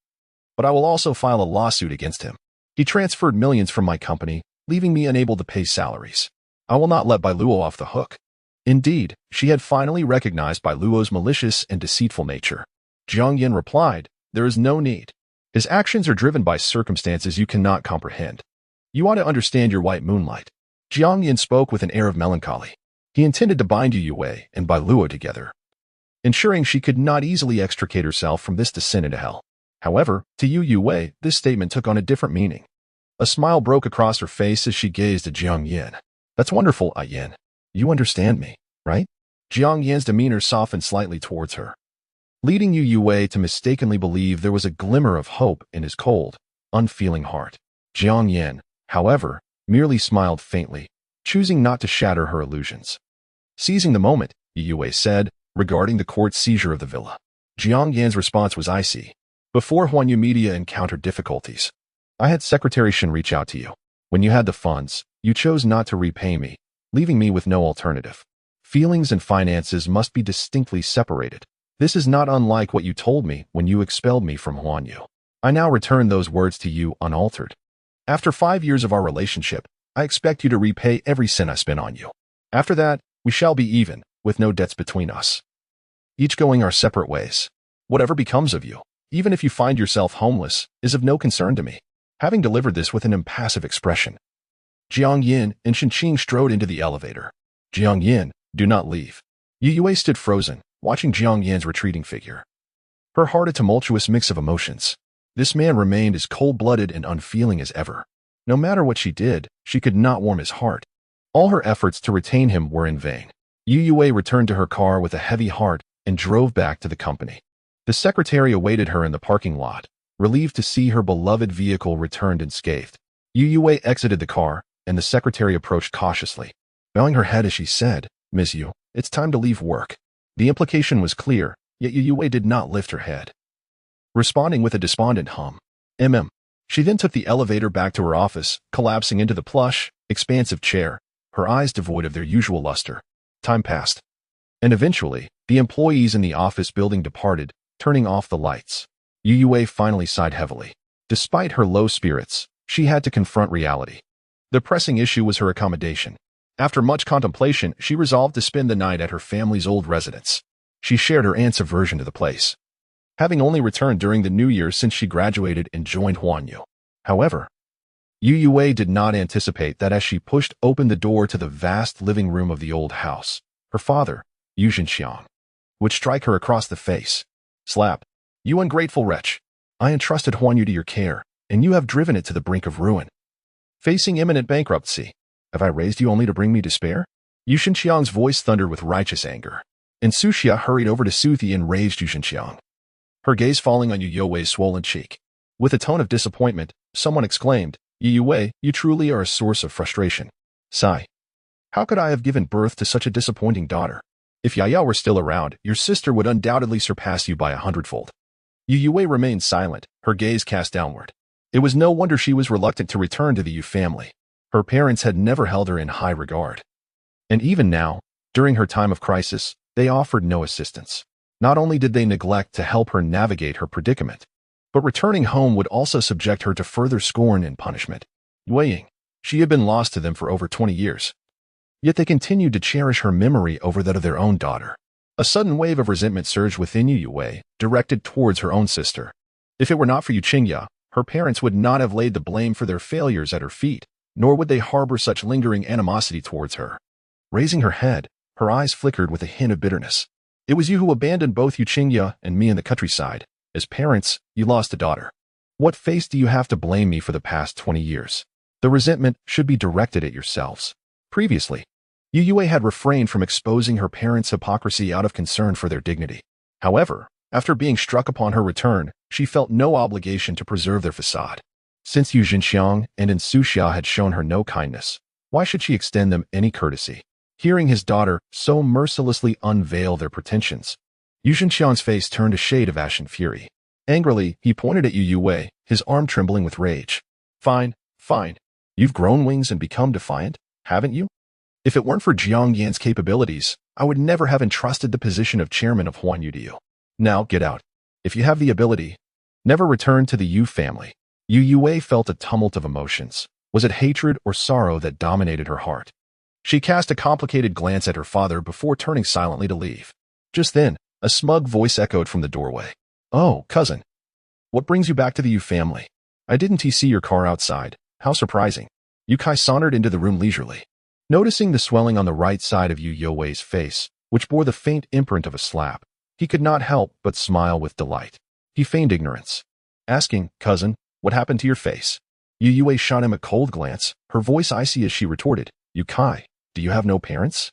but I will also file a lawsuit against him. He transferred millions from my company, leaving me unable to pay salaries. I will not let Bai Luo off the hook. Indeed, she had finally recognized Bai Luo's malicious and deceitful nature. Jiang Yan replied, there is no need. His actions are driven by circumstances you cannot comprehend. You ought to understand your white moonlight. Jiang Yan spoke with an air of melancholy. He intended to bind Youwei and Bai Luo together, ensuring she could not easily extricate herself from this descent into hell. However, to Youwei, this statement took on a different meaning. A smile broke across her face as she gazed at Jiang Yan. That's wonderful, Yan. You understand me, right? Jiang Yan's demeanor softened slightly towards her, leading Youwei to mistakenly believe there was a glimmer of hope in his cold, unfeeling heart. Jiang Yan, however, merely smiled faintly, choosing not to shatter her illusions. Seizing the moment, Youwei said, regarding the court's seizure of the villa. Jiang Yan's response was icy. Before Huanyu Media encountered difficulties, I had Secretary Shen reach out to you. When you had the funds, you chose not to repay me, leaving me with no alternative. Feelings and finances must be distinctly separated. This is not unlike what you told me when you expelled me from Huanyu. I now return those words to you unaltered. After 5 years of our relationship, I expect you to repay every cent I spent on you. After that, we shall be even, with no debts between us. Each going our separate ways. Whatever becomes of you, even if you find yourself homeless, is of no concern to me. Having delivered this with an impassive expression, Jiang Yan and Shenqing strode into the elevator. Jiang Yan, do not leave. Youwei stood frozen, watching Jiang Yan's retreating figure. Her heart a tumultuous mix of emotions. This man remained as cold-blooded and unfeeling as ever. No matter what she did, she could not warm his heart. All her efforts to retain him were in vain. Youwei returned to her car with a heavy heart and drove back to the company. The secretary awaited her in the parking lot, relieved to see her beloved vehicle returned unscathed. Youwei exited the car, and the secretary approached cautiously, bowing her head as she said, Miss Yu, it's time to leave work. The implication was clear, yet Youwei did not lift her head, responding with a despondent hum. She then took the elevator back to her office, collapsing into the plush, expansive chair, her eyes devoid of their usual luster. Time passed, and eventually, the employees in the office building departed, turning off the lights. Youwei finally sighed heavily. Despite her low spirits, she had to confront reality. The pressing issue was her accommodation. After much contemplation, she resolved to spend the night at her family's old residence. She shared her aunt's aversion to the place, having only returned during the New Year since she graduated and joined Huanyu. However, Youwei did not anticipate that as she pushed open the door to the vast living room of the old house, her father, Yu Zhenxiang, would strike her across the face. Slap. You ungrateful wretch. I entrusted Huanyu to your care, and you have driven it to the brink of ruin. Facing imminent bankruptcy, have I raised you only to bring me despair? Yu Zhenxiang's voice thundered with righteous anger, and Su Xia hurried over to soothe the enraged Yu Zhenxiang, her gaze falling on Youwei's swollen cheek. With a tone of disappointment, someone exclaimed, Youwei, you truly are a source of frustration. Sigh. How could I have given birth to such a disappointing daughter? If Yaya were still around, your sister would undoubtedly surpass you by 100-fold. Youwei remained silent, her gaze cast downward. It was no wonder she was reluctant to return to the Yu family. Her parents had never held her in high regard. And even now, during her time of crisis, they offered no assistance. Not only did they neglect to help her navigate her predicament, but returning home would also subject her to further scorn and punishment. Weighing, she had been lost to them for over 20 years. Yet they continued to cherish her memory over that of their own daughter. A sudden wave of resentment surged within Youwei, directed towards her own sister. If it were not for Yuqingya, her parents would not have laid the blame for their failures at her feet, nor would they harbor such lingering animosity towards her. Raising her head, her eyes flickered with a hint of bitterness. It was you who abandoned both Yuqingya and me in the countryside. As parents, you lost a daughter. What face do you have to blame me for the past 20 years? The resentment should be directed at yourselves. Previously, Youwei had refrained from exposing her parents' hypocrisy out of concern for their dignity. However, after being struck upon her return, she felt no obligation to preserve their facade. Since Yu Jinxiang and Insuxia had shown her no kindness, why should she extend them any courtesy? Hearing his daughter so mercilessly unveil their pretensions, Yu Jinxiang's face turned a shade of ashen fury. Angrily, he pointed at Youwei, his arm trembling with rage. Fine, fine. You've grown wings and become defiant, haven't you? If it weren't for Jiang Yan's capabilities, I would never have entrusted the position of chairman of Huanyu to you. Now, get out. If you have the ability, never return to the Yu family. Youwei felt a tumult of emotions. Was it hatred or sorrow that dominated her heart? She cast a complicated glance at her father before turning silently to leave. Just then, a smug voice echoed from the doorway. Oh, cousin. What brings you back to the Yu family? I didn't see your car outside. How surprising. Yukai sauntered into the room leisurely. Noticing the swelling on the right side of Youwei's face, which bore the faint imprint of a slap, he could not help but smile with delight. He feigned ignorance, asking, Cousin, what happened to your face? Youwei shot him a cold glance, her voice icy as she retorted, Yukai, do you have no parents?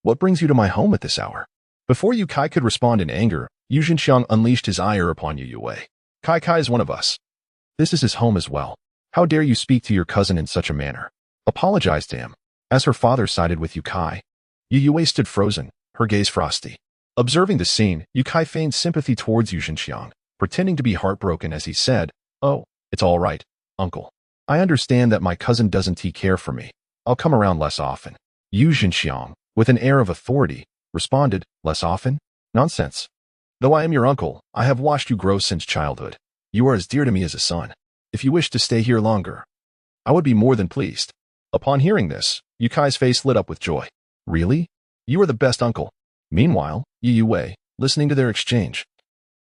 What brings you to my home at this hour? Before Yukai could respond in anger, Yu Jinxiang unleashed his ire upon Youwei. Kai is one of us. This is his home as well. How dare you speak to your cousin in such a manner? Apologize to him. As her father sided with Yukai, Youwei stood frozen, her gaze frosty. Observing the scene, Yukai feigned sympathy towards Yu Jinxiang, pretending to be heartbroken as he said, Oh, it's all right, uncle. I understand that my cousin doesn't care for me. I'll come around less often. Yu Jinxiang, with an air of authority, responded, Less often? Nonsense. Though I am your uncle, I have watched you grow since childhood. You are as dear to me as a son. If you wish to stay here longer, I would be more than pleased. Upon hearing this, Yukai's face lit up with joy. Really? You are the best uncle. Meanwhile, Youwei, listening to their exchange,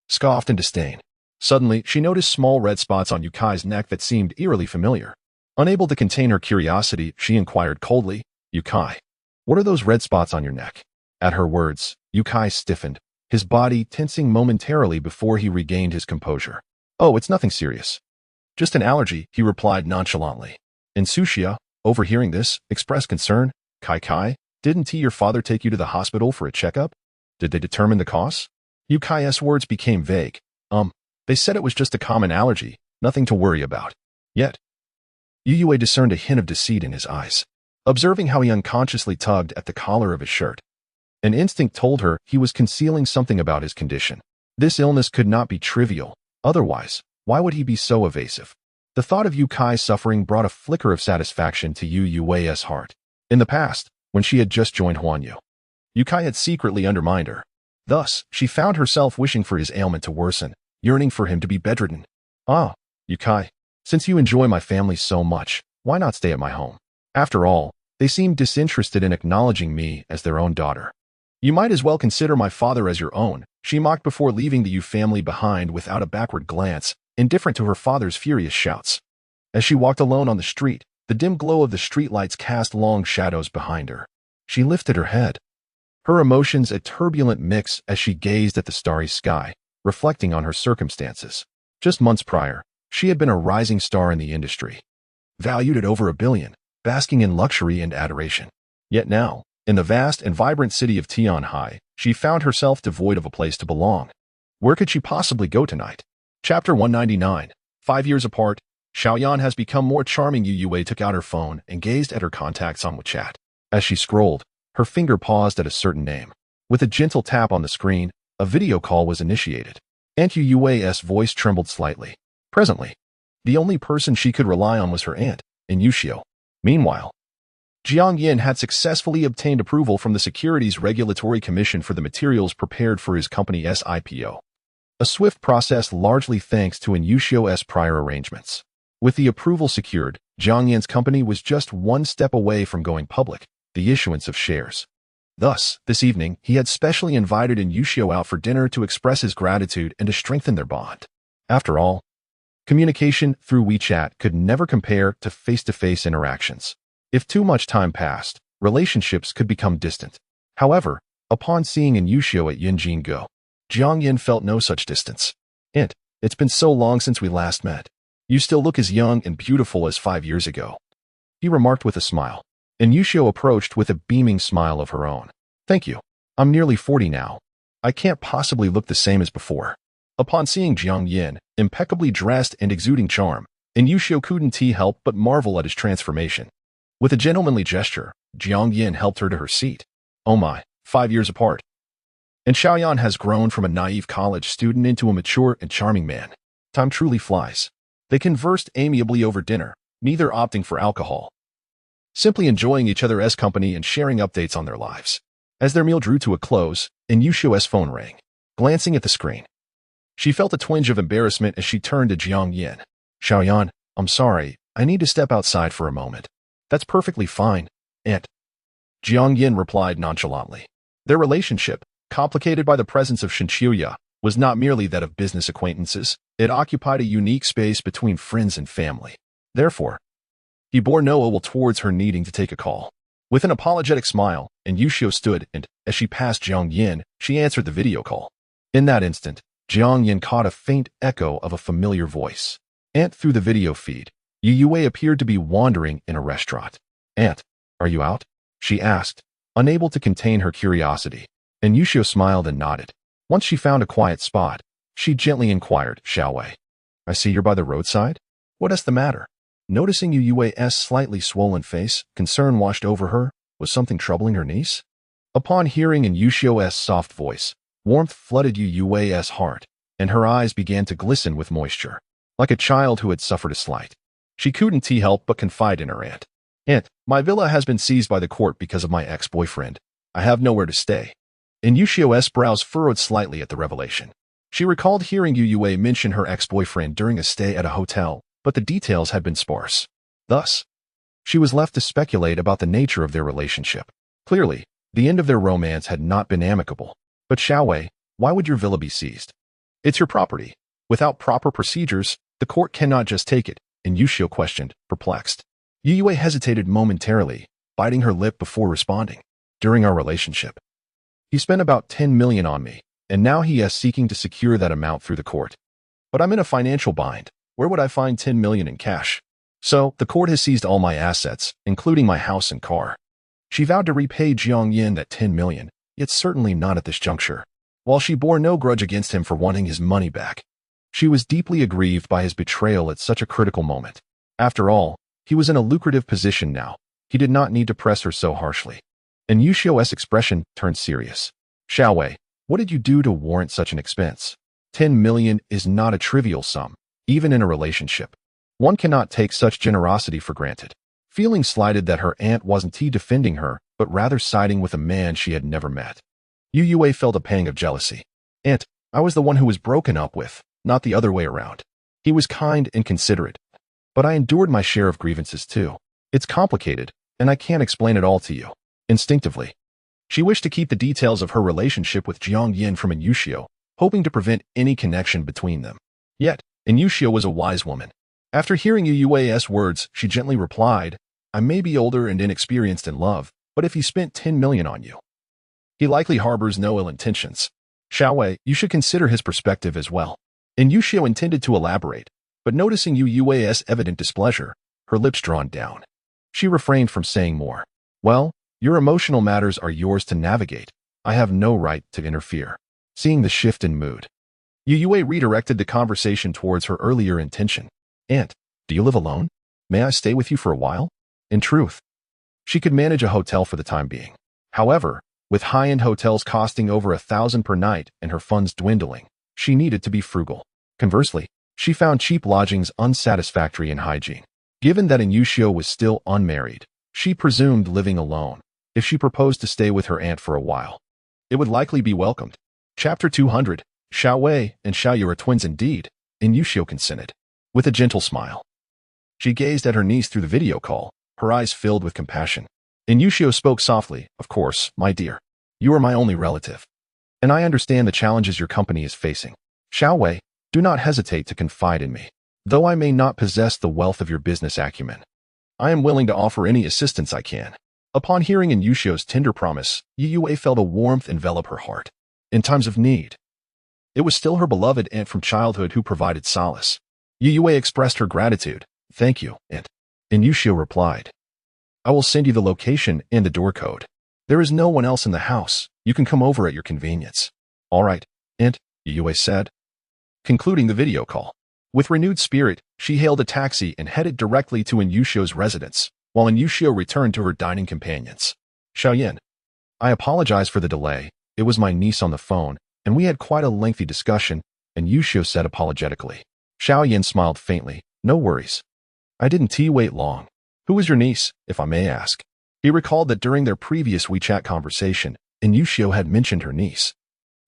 scoffed in disdain. Suddenly, she noticed small red spots on Yukai's neck that seemed eerily familiar. Unable to contain her curiosity, she inquired coldly, Yukai, what are those red spots on your neck? At her words, Yukai stiffened, his body tensing momentarily before he regained his composure. Oh, it's nothing serious. Just an allergy, he replied nonchalantly. Insuxia, overhearing this, expressed concern. Kai, didn't your father take you to the hospital for a checkup? Did they determine the cause? Yukai's words became vague. They said it was just a common allergy, nothing to worry about. Yet, Youwei discerned a hint of deceit in his eyes, observing how he unconsciously tugged at the collar of his shirt. An instinct told her he was concealing something about his condition. This illness could not be trivial, otherwise, why would he be so evasive? The thought of Yukai's suffering brought a flicker of satisfaction to Youwei's heart. In the past, when she had just joined Huanyu, Yukai had secretly undermined her. Thus, she found herself wishing for his ailment to worsen, yearning for him to be bedridden. Ah, Yukai, since you enjoy my family so much, why not stay at my home? After all, they seem disinterested in acknowledging me as their own daughter. You might as well consider my father as your own, she mocked before leaving the Yu family behind without a backward glance, indifferent to her father's furious shouts. As she walked alone on the street, the dim glow of the streetlights cast long shadows behind her. She lifted her head, her emotions a turbulent mix as she gazed at the starry sky, reflecting on her circumstances. Just months prior, she had been a rising star in the industry, valued at over $1 billion, basking in luxury and adoration. Yet now, in the vast and vibrant city of Tianhai, she found herself devoid of a place to belong. Where could she possibly go tonight? Chapter 199. 5 years apart, Xiaoyan has become more charming. Youwei took out her phone and gazed at her contacts on WeChat. As she scrolled, her finger paused at a certain name. With a gentle tap on the screen, a video call was initiated. Aunt Youwei's voice trembled slightly. Presently, the only person she could rely on was her aunt, Insuxia. Meanwhile, Jiang Yan had successfully obtained approval from the Securities Regulatory Commission for the materials prepared for his company's IPO. A swift process largely thanks to Insuxia's prior arrangements. With the approval secured, Jiang Yan's company was just one step away from going public, the issuance of shares. Thus, this evening, he had specially invited Yushio out for dinner to express his gratitude and to strengthen their bond. After all, communication through WeChat could never compare to face-to-face interactions. If too much time passed, relationships could become distant. However, upon seeing Yushio at Yinjin Go, Jiang Yan felt no such distance. It's been so long since we last met. You still look as young and beautiful as 5 years ago, he remarked with a smile. Yushio approached with a beaming smile of her own. Thank you. I'm nearly 40 now. I can't possibly look the same as before. Upon seeing Jiang Yan, impeccably dressed and exuding charm, Yushio couldn't help but marvel at his transformation. With a gentlemanly gesture, Jiang Yan helped her to her seat. Oh my, 5 years apart. And Xiaoyan has grown from a naive college student into a mature and charming man. Time truly flies. They conversed amiably over dinner, neither opting for alcohol, simply enjoying each other's company and sharing updates on their lives. As their meal drew to a close, Yushio's phone rang. Glancing at the screen, she felt a twinge of embarrassment as she turned to Jiang Yan. Xiaoyan, I'm sorry, I need to step outside for a moment. That's perfectly fine, Aunt. Jiang Yan replied nonchalantly. Their relationship, complicated by the presence of Shinchuya, was not merely that of business acquaintances. It occupied a unique space between friends and family. Therefore, he bore no ill will towards her needing to take a call. With an apologetic smile, Yushio stood and, as she passed Jiang Yan, she answered the video call. In that instant, Jiang Yan caught a faint echo of a familiar voice. Aunt, through the video feed, Youwei appeared to be wandering in a restaurant. Aunt, are you out? She asked, unable to contain her curiosity. Yushio smiled and nodded. Once she found a quiet spot, she gently inquired, Xiaowei, I see you're by the roadside? What is the matter? Noticing Youwei's slightly swollen face, concern washed over her. Was something troubling her niece? Upon hearing Yushio's soft voice, warmth flooded Youwei's heart, and her eyes began to glisten with moisture. Like a child who had suffered a slight, she couldn't help but confide in her aunt. Aunt, my villa has been seized by the court because of my ex-boyfriend. I have nowhere to stay. Yushio's brows furrowed slightly at the revelation. She recalled hearing Youwei mention her ex-boyfriend during a stay at a hotel, but the details had been sparse. Thus, she was left to speculate about the nature of their relationship. Clearly, the end of their romance had not been amicable. But Xiaowei, why would your villa be seized? It's your property. Without proper procedures, the court cannot just take it, Yushio questioned, perplexed. Youwei hesitated momentarily, biting her lip before responding. During our relationship, he spent about 10 million on me, and now he is seeking to secure that amount through the court. But I'm in a financial bind. Where would I find 10 million in cash? So, the court has seized all my assets, including my house and car. She vowed to repay Jiang Yan that 10 million, yet certainly not at this juncture. While she bore no grudge against him for wanting his money back, she was deeply aggrieved by his betrayal at such a critical moment. After all, he was in a lucrative position now. He did not need to press her so harshly. Yushio's expression turned serious. Xiaowei, what did you do to warrant such an expense? 10 million is not a trivial sum, even in a relationship. One cannot take such generosity for granted. Feeling slighted that her aunt wasn't defending her, but rather siding with a man she had never met, Youwei felt a pang of jealousy. Aunt, I was the one who was broken up with, not the other way around. He was kind and considerate, but I endured my share of grievances too. It's complicated, and I can't explain it all to you. Instinctively, she wished to keep the details of her relationship with Jiang Yan from Yushio, hoping to prevent any connection between them. Yet, Yushio was a wise woman. After hearing Youwei's words, she gently replied, I may be older and inexperienced in love, but if he spent 10 million on you, he likely harbors no ill intentions. Xiaowei, you should consider his perspective as well. Yushio intended to elaborate, but noticing Youwei's evident displeasure, her lips drawn down, she refrained from saying more. Well, your emotional matters are yours to navigate. I have no right to interfere. Seeing the shift in mood, Youwei redirected the conversation towards her earlier intention. Aunt, do you live alone? May I stay with you for a while? In truth, she could manage a hotel for the time being. However, with high-end hotels costing over 1,000 per night and her funds dwindling, she needed to be frugal. Conversely, she found cheap lodgings unsatisfactory in hygiene. Given that Yushio was still unmarried, she presumed living alone. If she proposed to stay with her aunt for a while, it would likely be welcomed. Chapter 200, Xiaowei and Xiaoyu are twins indeed, Yushio consented. With a gentle smile, she gazed at her niece through the video call, her eyes filled with compassion. And Yushio spoke softly. Of course, my dear. You are my only relative. And I understand the challenges your company is facing. Xiaowei, do not hesitate to confide in me. Though I may not possess the wealth of your business acumen, I am willing to offer any assistance I can. Upon hearing in Yushio's tender promise, Youwei felt a warmth envelop her heart. In times of need, it was still her beloved aunt from childhood who provided solace. Youwei expressed her gratitude. Thank you, aunt. And Yushio replied, I will send you the location and the door code. There is no one else in the house. You can come over at your convenience. All right, aunt, Youwei said, concluding the video call. With renewed spirit, she hailed a taxi and headed directly to Yushio's residence, while Yushio returned to her dining companions. Xiaoyan, I apologize for the delay. It was my niece on the phone, and we had quite a lengthy discussion, and Yushio said apologetically. Xiaoyan smiled faintly. No worries. I didn't wait long. Who is your niece, if I may ask? He recalled that during their previous WeChat conversation, Yushio had mentioned her niece.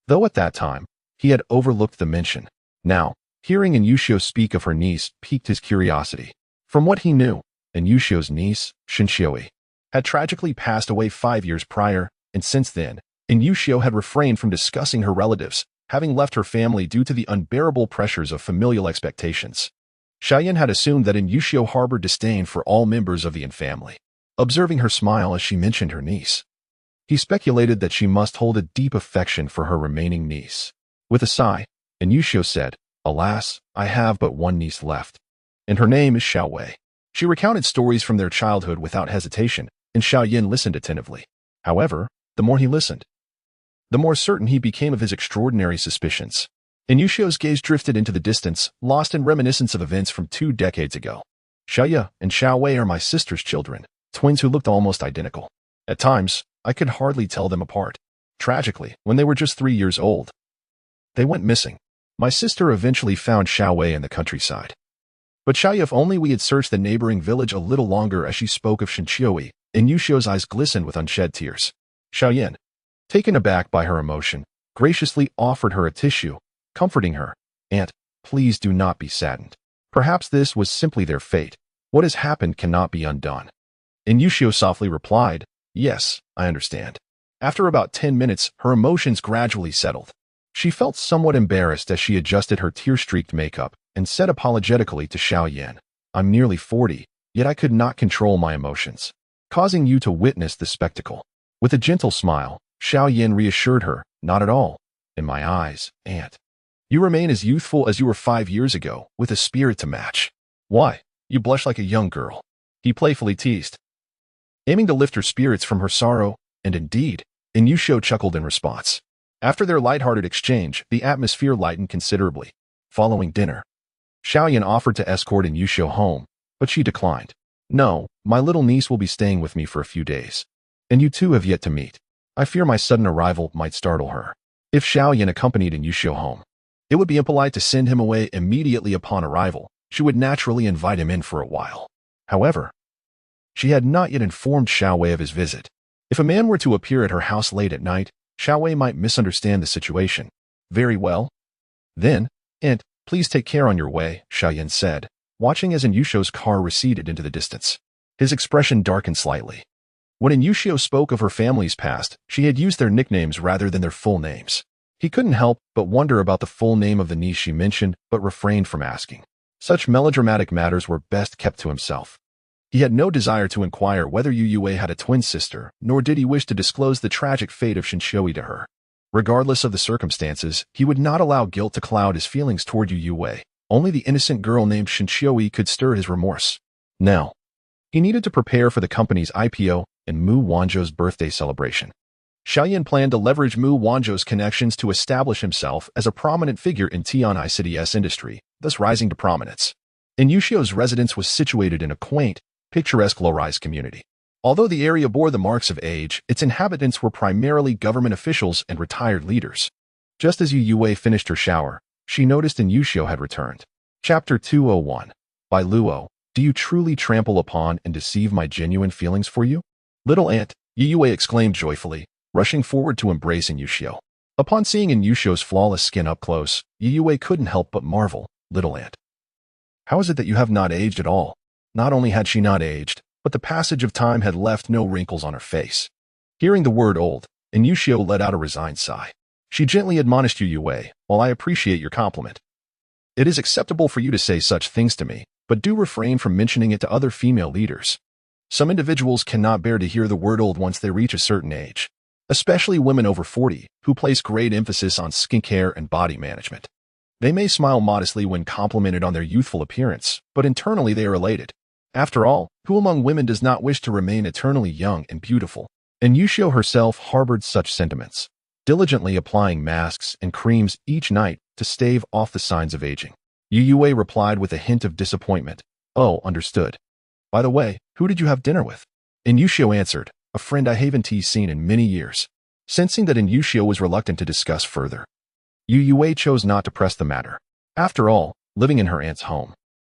Though at that time, he had overlooked the mention. Now, hearing Yushio speak of her niece piqued his curiosity. From what he knew, Yushio's niece, Shinxiui, had tragically passed away 5 years prior, and since then, Yushio had refrained from discussing her relatives, having left her family due to the unbearable pressures of familial expectations. Xiaoyan had assumed that Yushio harbored disdain for all members of the Yan family. Observing her smile as she mentioned her niece, he speculated that she must hold a deep affection for her remaining niece. With a sigh, Yushio said, Alas, I have but one niece left, and her name is Xiaowei. She recounted stories from their childhood without hesitation, and Xiaoyan listened attentively. However, the more he listened, the more certain he became of his extraordinary suspicions. Yushio's gaze drifted into the distance, lost in reminiscence of events from 2 decades ago. Xiaoya and Xiaowei are my sister's children, twins who looked almost identical. At times, I could hardly tell them apart. Tragically, when they were just 3 years old, they went missing. My sister eventually found Xiaowei in the countryside. But Xiaoya, if only we had searched the neighboring village a little longer. As she spoke of Shinxiui, Yushio's eyes glistened with unshed tears. Xiaoyan, taken aback by her emotion, graciously offered her a tissue, comforting her. Aunt, please do not be saddened. Perhaps this was simply their fate. What has happened cannot be undone. Yushio softly replied, Yes, I understand. After about 10 minutes, her emotions gradually settled. She felt somewhat embarrassed as she adjusted her tear-streaked makeup and said apologetically to Xiaoyan, I'm nearly 40, yet I could not control my emotions, causing you to witness the spectacle. With a gentle smile, Xiaoyan reassured her, Not at all. In my eyes, aunt, you remain as youthful as you were 5 years ago, with a spirit to match. Why, you blush like a young girl, he playfully teased, aiming to lift her spirits from her sorrow, and indeed, Yushio chuckled in response. After their light-hearted exchange, the atmosphere lightened considerably. Following dinner, Xiaoyan offered to escort Yushio home, but she declined. No, my little niece will be staying with me for a few days. And you two have yet to meet. I fear my sudden arrival might startle her. If Xiaoyan accompanied Yushio home, it would be impolite to send him away immediately upon arrival. She would naturally invite him in for a while. However, she had not yet informed Xiaowei of his visit. If a man were to appear at her house late at night, Xiaowei might misunderstand the situation. Very well. Then, aunt, please take care on your way, Xiaoyan said, watching as Yushio's car receded into the distance. His expression darkened slightly. When Yushio spoke of her family's past, she had used their nicknames rather than their full names. He couldn't help but wonder about the full name of the niece she mentioned, but refrained from asking. Such melodramatic matters were best kept to himself. He had no desire to inquire whether Youwei had a twin sister, nor did he wish to disclose the tragic fate of Shinxiui to her. Regardless of the circumstances, he would not allow guilt to cloud his feelings toward Youwei. Only the innocent girl named Shinxiui could stir his remorse. Now, he needed to prepare for the company's IPO and Mu Wanzhou's birthday celebration. Xiaoyan planned to leverage Mu Wanzhou's connections to establish himself as a prominent figure in Tianai City's industry, thus rising to prominence. Yushio's residence was situated in a quaint, picturesque low-rise community. Although the area bore the marks of age, its inhabitants were primarily government officials and retired leaders. Just as Youwei finished her shower, she noticed Yushio had returned. Chapter 201. By Luo, do you truly trample upon and deceive my genuine feelings for you? Little aunt, Youwei exclaimed joyfully, rushing forward to embrace Yushio. Upon seeing Yushio's flawless skin up close, Youwei couldn't help but marvel. Little aunt, how is it that you have not aged at all? Not only had she not aged, but the passage of time had left no wrinkles on her face. Hearing the word old, Yushio let out a resigned sigh. She gently admonished Youwei, "While I appreciate your compliment, it is acceptable for you to say such things to me, but do refrain from mentioning it to other female leaders. Some individuals cannot bear to hear the word old once they reach a certain age, especially women over 40, who place great emphasis on skincare and body management. They may smile modestly when complimented on their youthful appearance, but internally they are elated. After all, who among women does not wish to remain eternally young and beautiful?" And Yushio herself harbored such sentiments, diligently applying masks and creams each night to stave off the signs of aging. Youwei replied with a hint of disappointment, "Oh, understood. By the way, who did you have dinner with?" And Yushio answered, "A friend I haven't seen in many years." Sensing that Yushio was reluctant to discuss further, Youwei chose not to press the matter. After all, living in her aunt's home,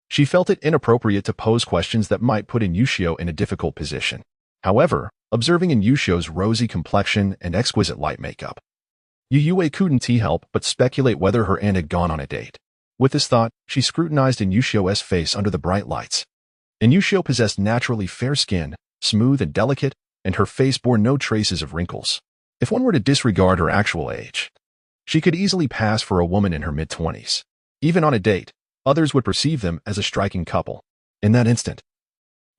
she felt it inappropriate to pose questions that might put Yushio in a difficult position. However, observing Yushio's rosy complexion and exquisite light makeup, Youwei couldn't help but speculate whether her aunt had gone on a date. With this thought, she scrutinized Yushio's face under the bright lights. Yushio possessed naturally fair skin, smooth and delicate, and her face bore no traces of wrinkles. If one were to disregard her actual age, she could easily pass for a woman in her mid-20s. Even on a date, others would perceive them as a striking couple. In that instant,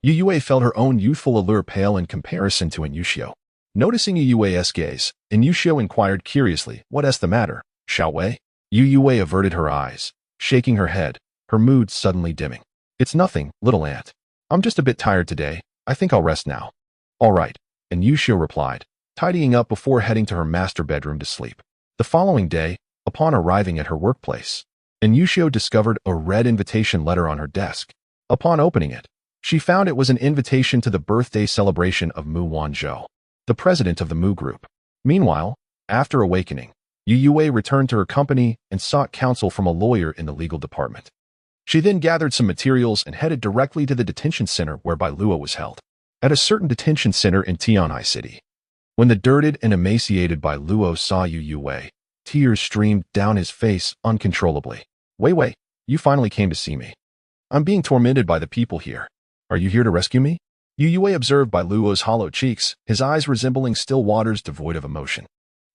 Youwei felt her own youthful allure pale in comparison to Yushio. Noticing Youwei's gaze, Yushio inquired curiously, "What is the matter, Xiaowei?" Youwei averted her eyes, shaking her head, her mood suddenly dimming. "It's nothing, little aunt. I'm just a bit tired today. I think I'll rest now." "All right," Yushio replied, tidying up before heading to her master bedroom to sleep. The following day, upon arriving at her workplace, Yushio discovered a red invitation letter on her desk. Upon opening it, she found it was an invitation to the birthday celebration of Mu Wanzhou, the president of the Mu Group. Meanwhile, after awakening, Youwei returned to her company and sought counsel from a lawyer in the legal department. She then gathered some materials and headed directly to the detention center where Luo was held. At a certain detention center in Tianhai City, when the dirted and emaciated Luo saw Youwei, tears streamed down his face uncontrollably. "Weiwei, you finally came to see me. I'm being tormented by the people here. Are you here to rescue me?" Youwei observed Luo's hollow cheeks, his eyes resembling still waters devoid of emotion.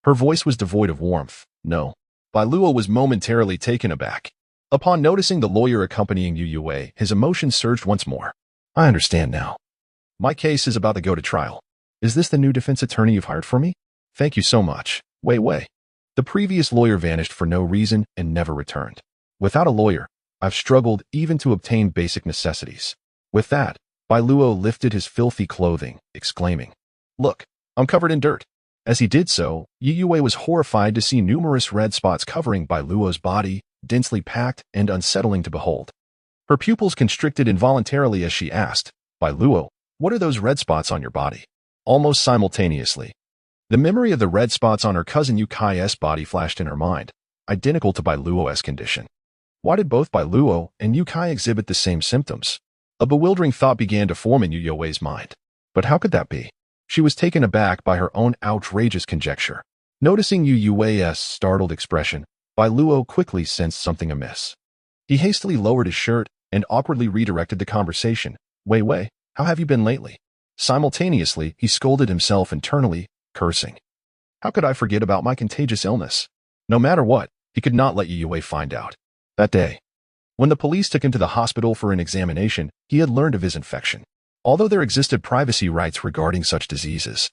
Her voice was devoid of warmth. "No." Luo was momentarily taken aback. Upon noticing the lawyer accompanying Youwei, his emotions surged once more. "I understand now. My case is about to go to trial. Is this the new defense attorney you've hired for me? Thank you so much, Weiwei." The previous lawyer vanished for no reason and never returned. "Without a lawyer, I've struggled even to obtain basic necessities." With that, Luo lifted his filthy clothing, exclaiming, "Look, I'm covered in dirt." As he did so, Youwei was horrified to see numerous red spots covering Luo's body, densely packed and unsettling to behold. Her pupils constricted involuntarily as she asked, "Luo, what are those red spots on your body?" Almost simultaneously, the memory of the red spots on her cousin Yukai's body flashed in her mind, identical to Luo's condition. Why did both Luo and Yukai exhibit the same symptoms? A bewildering thought began to form in Youwei's mind. But how could that be? She was taken aback by her own outrageous conjecture. Noticing Youwei's startled expression, Luo quickly sensed something amiss. He hastily lowered his shirt and awkwardly redirected the conversation. "Weiwei, how have you been lately?" Simultaneously, he scolded himself internally, cursing. How could I forget about my contagious illness? No matter what, he could not let Youwei find out. That day, when the police took him to the hospital for an examination, he had learned of his infection. Although there existed privacy rights regarding such diseases,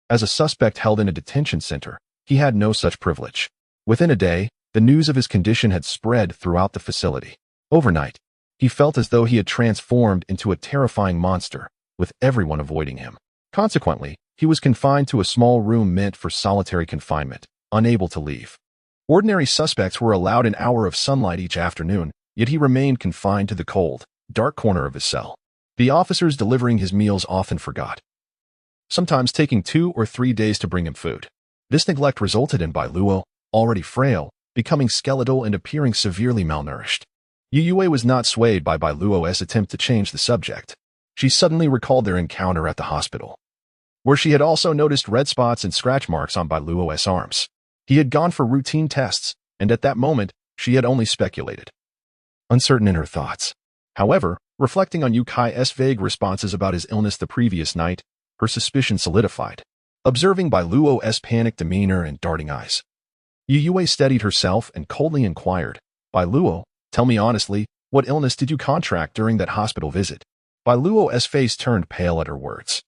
as a suspect held in a detention center, he had no such privilege. Within a day, the news of his condition had spread throughout the facility. Overnight, he felt as though he had transformed into a terrifying monster, with everyone avoiding him. Consequently, he was confined to a small room meant for solitary confinement, unable to leave. Ordinary suspects were allowed an hour of sunlight each afternoon, yet he remained confined to the cold, dark corner of his cell. The officers delivering his meals often forgot, sometimes taking 2 or 3 days to bring him food. This neglect resulted in Luo, already frail, becoming skeletal and appearing severely malnourished. Youwei was not swayed by Luo's attempt to change the subject. She suddenly recalled their encounter at the hospital, where she had also noticed red spots and scratch marks on Luo's arms. He had gone for routine tests, and at that moment, she had only speculated, uncertain in her thoughts. However, Reflecting on Yukai's vague responses about his illness the previous night, her suspicion solidified. Observing Bai Luo's panicked demeanor and darting eyes, Youwei steadied herself and coldly inquired, Bai Luo, tell me honestly, what illness did you contract during that hospital visit? Bai Luo's face turned pale at her words.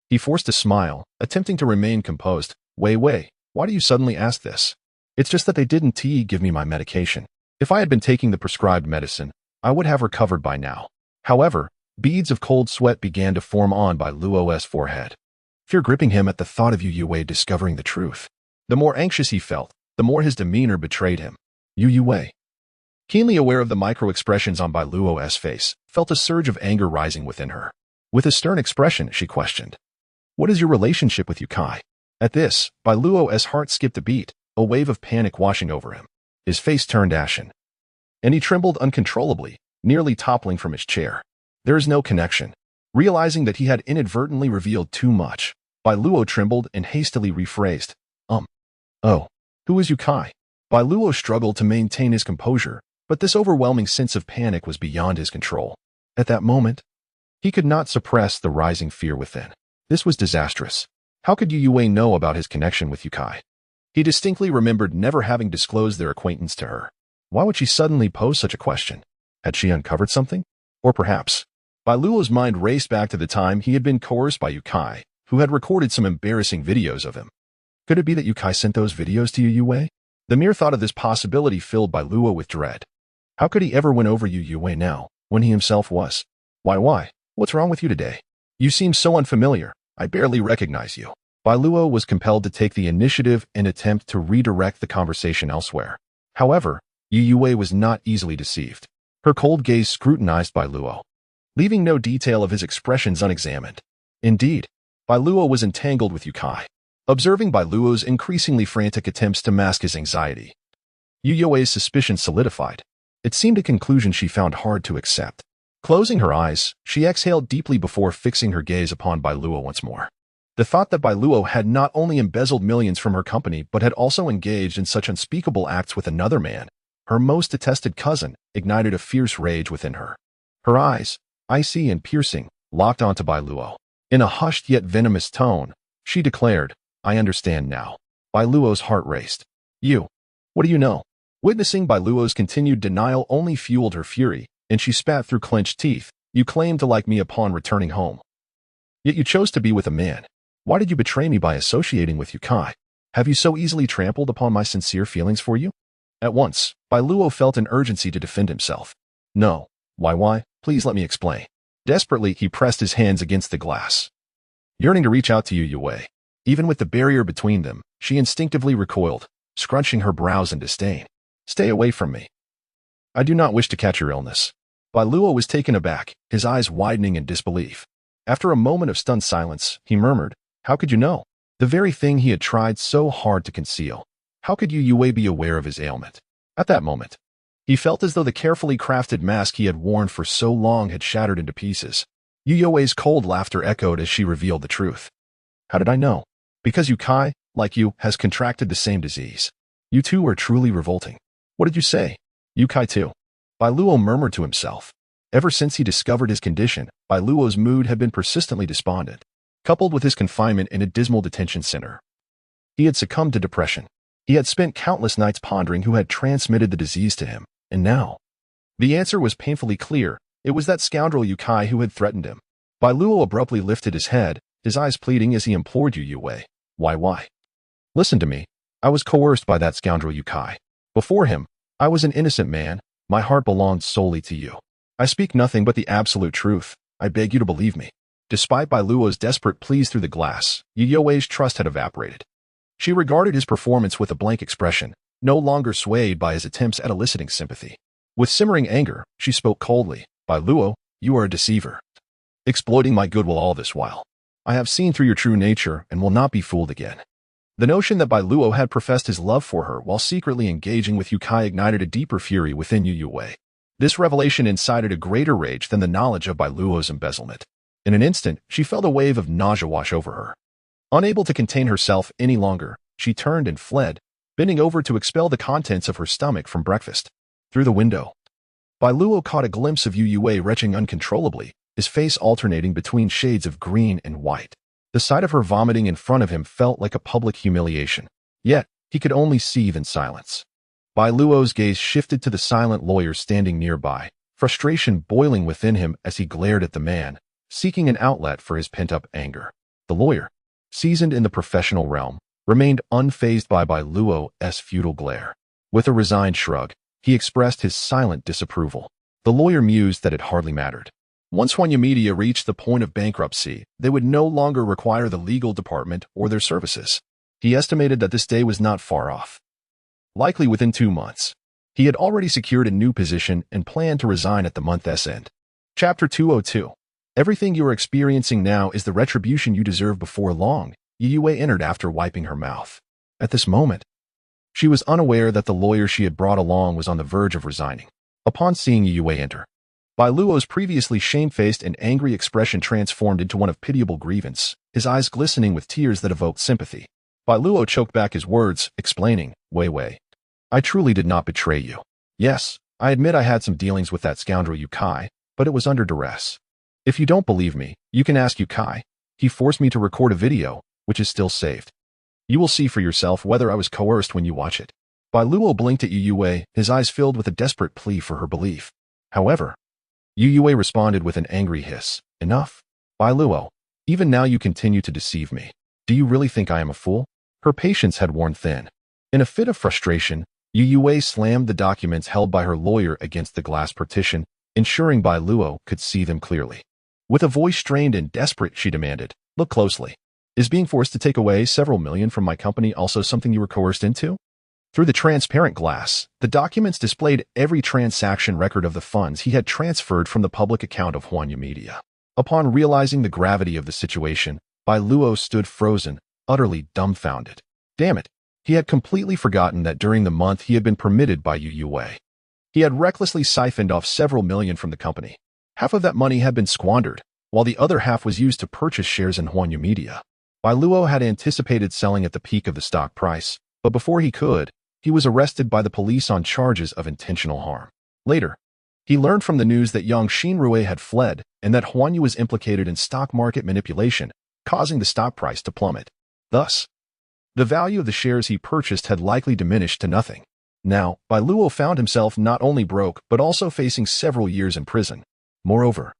He forced a smile, attempting to remain composed. Wei, why do you suddenly ask this? It's just that they didn't give me my medication. If I had been taking the prescribed medicine, I would have recovered by now. However, beads of cold sweat began to form on Bai Luo's forehead, fear gripping him at the thought of Youwei discovering the truth. The more anxious he felt, the more his demeanor betrayed him. Youwei, keenly aware of the micro-expressions on Bai Luo's face, felt a surge of anger rising within her. With a stern expression, she questioned, what is your relationship with Yukai? At this, Bai Luo's heart skipped a beat, a wave of panic washing over him. His face turned ashen, and he trembled uncontrollably, nearly toppling from his chair. There is no connection. Realizing that he had inadvertently revealed too much, Bai Luo trembled and hastily rephrased, Oh, who is Yukai? Bai Luo struggled to maintain his composure, but this overwhelming sense of panic was beyond his control. At that moment, he could not suppress the rising fear within. This was disastrous. How could Youwei know about his connection with Yukai? He distinctly remembered never having disclosed their acquaintance to her. Why would she suddenly pose such a question? Had she uncovered something? Or perhaps, Bai Luo's mind raced back to the time he had been coerced by Yukai, who had recorded some embarrassing videos of him. Could it be that Yukai sent those videos to Youwei? The mere thought of this possibility filled Bai Luo with dread. How could he ever win over Youwei now, when he himself was? Why? What's wrong with you today? You seem so unfamiliar. I barely recognize you. Bai Luo was compelled to take the initiative and attempt to redirect the conversation elsewhere. However, Youwei was not easily deceived. Her cold gaze scrutinized Bai Luo, leaving no detail of his expressions unexamined. Indeed, Bai Luo was entangled with Yukai. Observing Bai Luo's increasingly frantic attempts to mask his anxiety, Youwei's suspicion solidified. It seemed a conclusion she found hard to accept. Closing her eyes, she exhaled deeply before fixing her gaze upon Bai Luo once more. The thought that Bai Luo had not only embezzled millions from her company but had also engaged in such unspeakable acts with another man, her most detested cousin, ignited a fierce rage within her. Her eyes, icy and piercing, locked onto Bai Luo. In a hushed yet venomous tone, she declared, I understand now. Bai Luo's heart raced. What do you know? Witnessing Bai Luo's continued denial only fueled her fury, and she spat through clenched teeth. You claimed to like me upon returning home. Yet you chose to be with a man. Why did you betray me by associating with Yukai? Have you so easily trampled upon my sincere feelings for you? At once, Bai Luo felt an urgency to defend himself. No. Why? Please let me explain. Desperately, he pressed his hands against the glass, yearning to reach out to Youwei. Even with the barrier between them, she instinctively recoiled, scrunching her brows in disdain. Stay away from me. I do not wish to catch your illness. Bai Luo was taken aback, his eyes widening in disbelief. After a moment of stunned silence, he murmured, How could you know? The very thing he had tried so hard to conceal. How could Youwei be aware of his ailment? At that moment, he felt as though the carefully crafted mask he had worn for so long had shattered into pieces. Youwei's cold laughter echoed as she revealed the truth. How did I know? Because Yukai, like you, has contracted the same disease. You two are truly revolting. What did you say? Yukai too. Bai Luo murmured to himself. Ever since he discovered his condition, Bai Luo's mood had been persistently despondent, coupled with his confinement in a dismal detention center. He had succumbed to depression. He had spent countless nights pondering who had transmitted the disease to him, and now, the answer was painfully clear. It was that scoundrel Yukai who had threatened him. Bai Luo abruptly lifted his head, his eyes pleading as he implored Youwei. Why? Listen to me. I was coerced by that scoundrel Yukai. Before him, I was an innocent man. My heart belonged solely to you. I speak nothing but the absolute truth. I beg you to believe me. Despite Bai Luo's desperate pleas through the glass, Youwei's trust had evaporated. She regarded his performance with a blank expression, no longer swayed by his attempts at eliciting sympathy. With simmering anger, she spoke coldly. Bai Luo, you are a deceiver, exploiting my goodwill all this while. I have seen through your true nature and will not be fooled again. The notion that Bai Luo had professed his love for her while secretly engaging with Yukai ignited a deeper fury within Youwei. This revelation incited a greater rage than the knowledge of Bai Luo's embezzlement. In an instant, she felt a wave of nausea wash over her. Unable to contain herself any longer, she turned and fled, bending over to expel the contents of her stomach from breakfast. Through the window, Bai Luo caught a glimpse of Youwei retching uncontrollably, his face alternating between shades of green and white. The sight of her vomiting in front of him felt like a public humiliation. Yet, he could only seethe in silence. Bai Luo's gaze shifted to the silent lawyer standing nearby, frustration boiling within him as he glared at the man, seeking an outlet for his pent-up anger. The lawyer, seasoned in the professional realm, remained unfazed by Bai Luo's futile glare. With a resigned shrug, he expressed his silent disapproval. The lawyer mused that it hardly mattered. Once Huanya Media reached the point of bankruptcy, they would no longer require the legal department or their services. He estimated that this day was not far off. Likely within 2 months. He had already secured a new position and planned to resign at the month's end. Chapter 202. Everything you are experiencing now is the retribution you deserve before long, Youwei entered after wiping her mouth. At this moment, she was unaware that the lawyer she had brought along was on the verge of resigning. Upon seeing Youwei enter, Bai Luo's previously shamefaced and angry expression transformed into one of pitiable grievance, his eyes glistening with tears that evoked sympathy. Bai Luo choked back his words, explaining, Weiwei, I truly did not betray you. Yes, I admit I had some dealings with that scoundrel Youkai, but it was under duress. If you don't believe me, you can ask Youkai. He forced me to record a video, which is still saved. You will see for yourself whether I was coerced when you watch it. Bai Luo blinked at Youwei, his eyes filled with a desperate plea for her belief. However, Youwei responded with an angry hiss. Enough. Bai Luo, even now you continue to deceive me. Do you really think I am a fool? Her patience had worn thin. In a fit of frustration, Youwei slammed the documents held by her lawyer against the glass partition, ensuring Bai Luo could see them clearly. With a voice strained and desperate, she demanded, Look closely. Is being forced to take away several million from my company also something you were coerced into? Through the transparent glass, the documents displayed every transaction record of the funds he had transferred from the public account of Huanya Media. Upon realizing the gravity of the situation, Bai Luo stood frozen, utterly dumbfounded. Damn it, he had completely forgotten that during the month he had been permitted by Youwei. He had recklessly siphoned off several million from the company. Half of that money had been squandered, while the other half was used to purchase shares in Huanya Media. Bai Luo had anticipated selling at the peak of the stock price, but before he could, he was arrested by the police on charges of intentional harm. Later, he learned from the news that young Xinrui had fled and that Huanya was implicated in stock market manipulation, causing the stock price to plummet. Thus, the value of the shares he purchased had likely diminished to nothing. Now, Bai Luo found himself not only broke but also facing several years in prison. Moreover,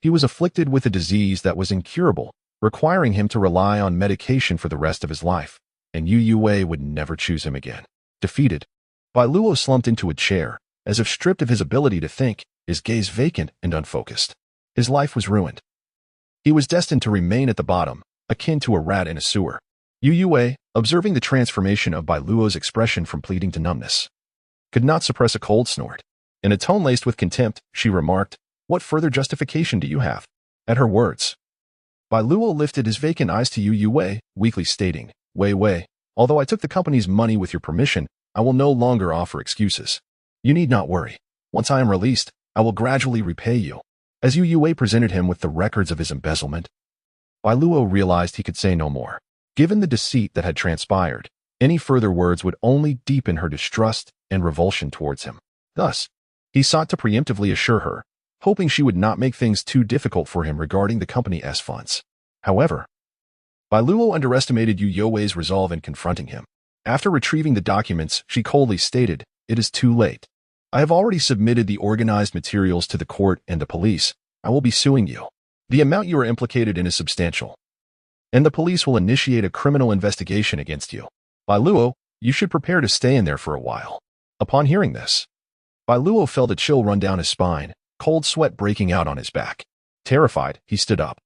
he was afflicted with a disease that was incurable, requiring him to rely on medication for the rest of his life, and Youwei would never choose him again. Defeated, Bai Luo slumped into a chair, as if stripped of his ability to think, his gaze vacant and unfocused. His life was ruined. He was destined to remain at the bottom, akin to a rat in a sewer. Youwei, observing the transformation of Bai Luo's expression from pleading to numbness, could not suppress a cold snort. In a tone laced with contempt, she remarked, What further justification do you have? At her words, Bai Luo lifted his vacant eyes to Youwei, weakly stating, Wei, although I took the company's money with your permission, I will no longer offer excuses. You need not worry. Once I am released, I will gradually repay you. As Youwei presented him with the records of his embezzlement, Bai Luo realized he could say no more. Given the deceit that had transpired, any further words would only deepen her distrust and revulsion towards him. Thus, he sought to preemptively assure her, hoping she would not make things too difficult for him regarding the company's funds. However, Bai Luo underestimated Youwei's resolve in confronting him. After retrieving the documents, she coldly stated, It is too late. I have already submitted the organized materials to the court and the police. I will be suing you. The amount you are implicated in is substantial, and the police will initiate a criminal investigation against you. Bai Luo, you should prepare to stay in there for a while. Upon hearing this, Bai Luo felt a chill run down his spine, cold sweat breaking out on his back. Terrified, he stood up,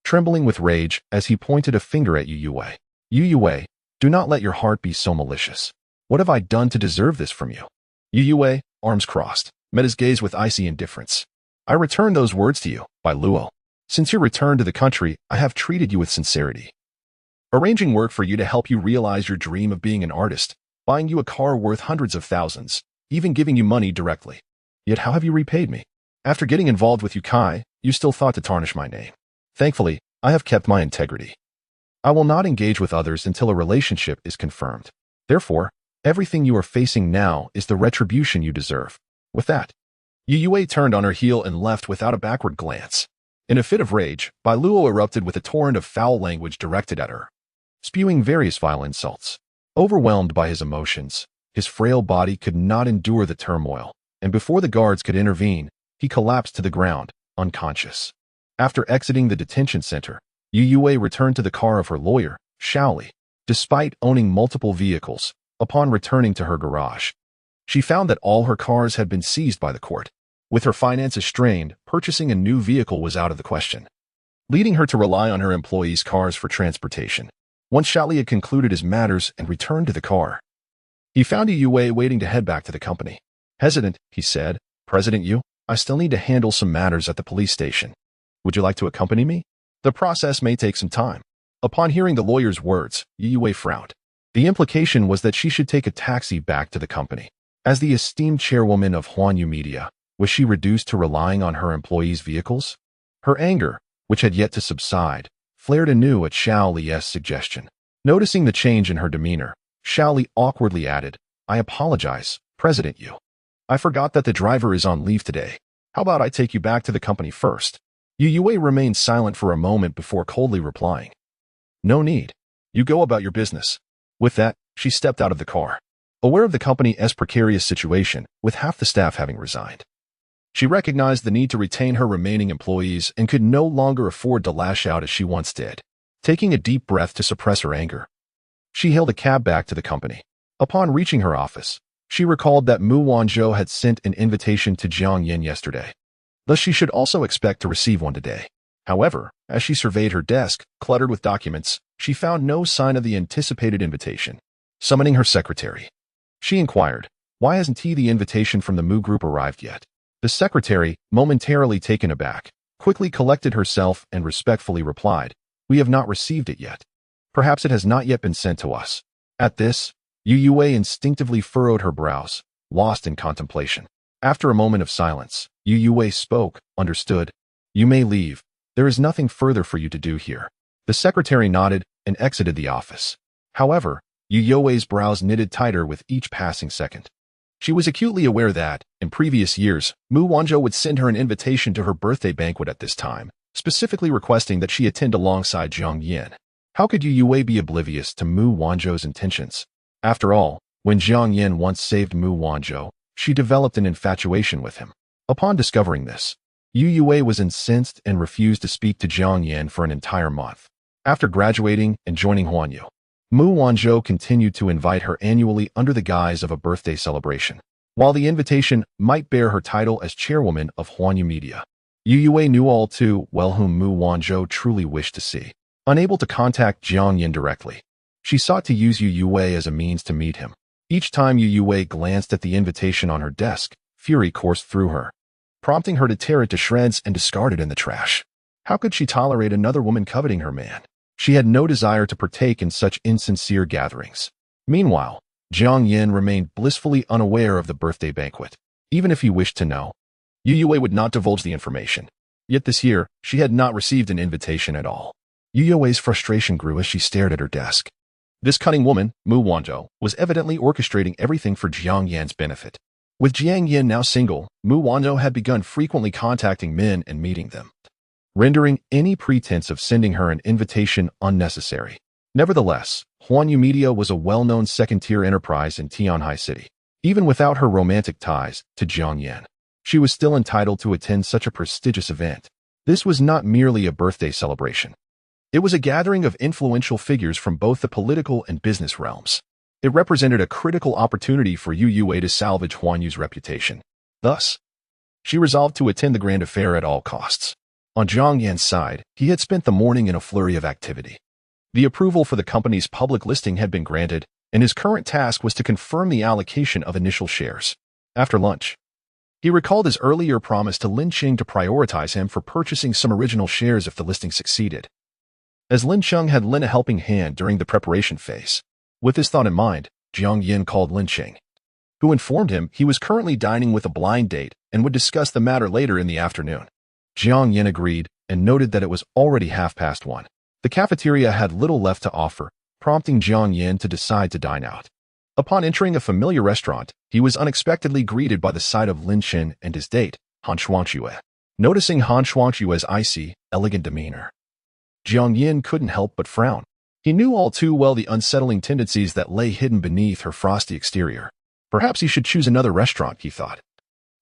trembling with rage as he pointed a finger at Youwei. Youwei, do not let your heart be so malicious. What have I done to deserve this from you? Youwei, arms crossed, met his gaze with icy indifference. I return those words to you, Bai Luo. Since your return to the country, I have treated you with sincerity, arranging work for you to help you realize your dream of being an artist, buying you a car worth hundreds of thousands, even giving you money directly. Yet how have you repaid me? After getting involved with Youkai, you still thought to tarnish my name. Thankfully, I have kept my integrity. I will not engage with others until a relationship is confirmed. Therefore, everything you are facing now is the retribution you deserve. With that, Youwei turned on her heel and left without a backward glance. In a fit of rage, Bai Luo erupted with a torrent of foul language directed at her, spewing various vile insults. Overwhelmed by his emotions, his frail body could not endure the turmoil, and before the guards could intervene, he collapsed to the ground, unconscious. After exiting the detention center, Youwei returned to the car of her lawyer, Shaoli. Despite owning multiple vehicles, upon returning to her garage, she found that all her cars had been seized by the court. With her finances strained, purchasing a new vehicle was out of the question, leading her to rely on her employees' cars for transportation. Once Shaoli had concluded his matters and returned to the car, he found Youwei waiting to head back to the company. Hesitant, he said, "President Yu, I still need to handle some matters at the police station. Would you like to accompany me? The process may take some time." Upon hearing the lawyer's words, Youwei frowned. The implication was that she should take a taxi back to the company. As the esteemed chairwoman of Huanyu Media, was she reduced to relying on her employees' vehicles? Her anger, which had yet to subside, flared anew at Shaoli's suggestion. Noticing the change in her demeanor, Shaoli awkwardly added, "I apologize, President Yu. I forgot that the driver is on leave today. How about I take you back to the company first?" Youwei remained silent for a moment before coldly replying, "No need. You go about your business." With that, she stepped out of the car. Aware of the company's precarious situation, with half the staff having resigned, she recognized the need to retain her remaining employees and could no longer afford to lash out as she once did. Taking a deep breath to suppress her anger, she hailed a cab back to the company. Upon reaching her office, she recalled that Mu Wanzhou had sent an invitation to Jiang Yan yesterday. Thus she should also expect to receive one today. However, as she surveyed her desk, cluttered with documents, she found no sign of the anticipated invitation. Summoning her secretary, she inquired, "Why hasn't the invitation from the Mu Group arrived yet?" The secretary, momentarily taken aback, quickly collected herself and respectfully replied, "We have not received it yet. Perhaps it has not yet been sent to us." At this, Youwei instinctively furrowed her brows, lost in contemplation. After a moment of silence, Youwei spoke, "Understood. You may leave. There is nothing further for you to do here." The secretary nodded and exited the office. However, Youwei's brows knitted tighter with each passing second. She was acutely aware that, in previous years, Mu Wanzhou would send her an invitation to her birthday banquet at this time, specifically requesting that she attend alongside Jiang Yan. How could Youwei be oblivious to Mu Wanzhou's intentions? After all, when Jiang Yan once saved Mu Wanzhou, she developed an infatuation with him. Upon discovering this, Youwei was incensed and refused to speak to Jiang Yan for an entire month. After graduating and joining Huanyu, Mu Wanzhou continued to invite her annually under the guise of a birthday celebration. While the invitation might bear her title as chairwoman of Huanyu Media, Youwei knew all too well whom Mu Wanzhou truly wished to see. Unable to contact Jiang Yan directly, she sought to use Youwei as a means to meet him. Each time Youwei glanced at the invitation on her desk, fury coursed through her, prompting her to tear it to shreds and discard it in the trash. How could she tolerate another woman coveting her man? She had no desire to partake in such insincere gatherings. Meanwhile, Jiang Yan remained blissfully unaware of the birthday banquet. Even if he wished to know, Youwei would not divulge the information. Yet this year, she had not received an invitation at all. Youwei's frustration grew as she stared at her desk. This cunning woman, Mu Wanzhou, was evidently orchestrating everything for Jiang Yan's benefit. With Jiang Yan now single, Mu Wanzhou had begun frequently contacting men and meeting them, rendering any pretense of sending her an invitation unnecessary. Nevertheless, Huanyu Media was a well-known second-tier enterprise in Tianhai City. Even without her romantic ties to Jiang Yan, she was still entitled to attend such a prestigious event. This was not merely a birthday celebration. It was a gathering of influential figures from both the political and business realms. It represented a critical opportunity for Youwei to salvage Huanyu's reputation. Thus, she resolved to attend the grand affair at all costs. On Jiang Yan's side, he had spent the morning in a flurry of activity. The approval for the company's public listing had been granted, and his current task was to confirm the allocation of initial shares. After lunch, he recalled his earlier promise to Lin Qing to prioritize him for purchasing some original shares if the listing succeeded, as Lin Qing had lent a helping hand during the preparation phase. With this thought in mind, Jiang Yan called Lin Qing, who informed him he was currently dining with a blind date and would discuss the matter later in the afternoon. Jiang Yan agreed and noted that it was already 1:30. The cafeteria had little left to offer, prompting Jiang Yan to decide to dine out. Upon entering a familiar restaurant, he was unexpectedly greeted by the sight of Lin Qing and his date, Han Shuangxue. Noticing Han Shuangxue's icy, elegant demeanor, Jiang Yan couldn't help but frown. He knew all too well the unsettling tendencies that lay hidden beneath her frosty exterior. Perhaps he should choose another restaurant, he thought,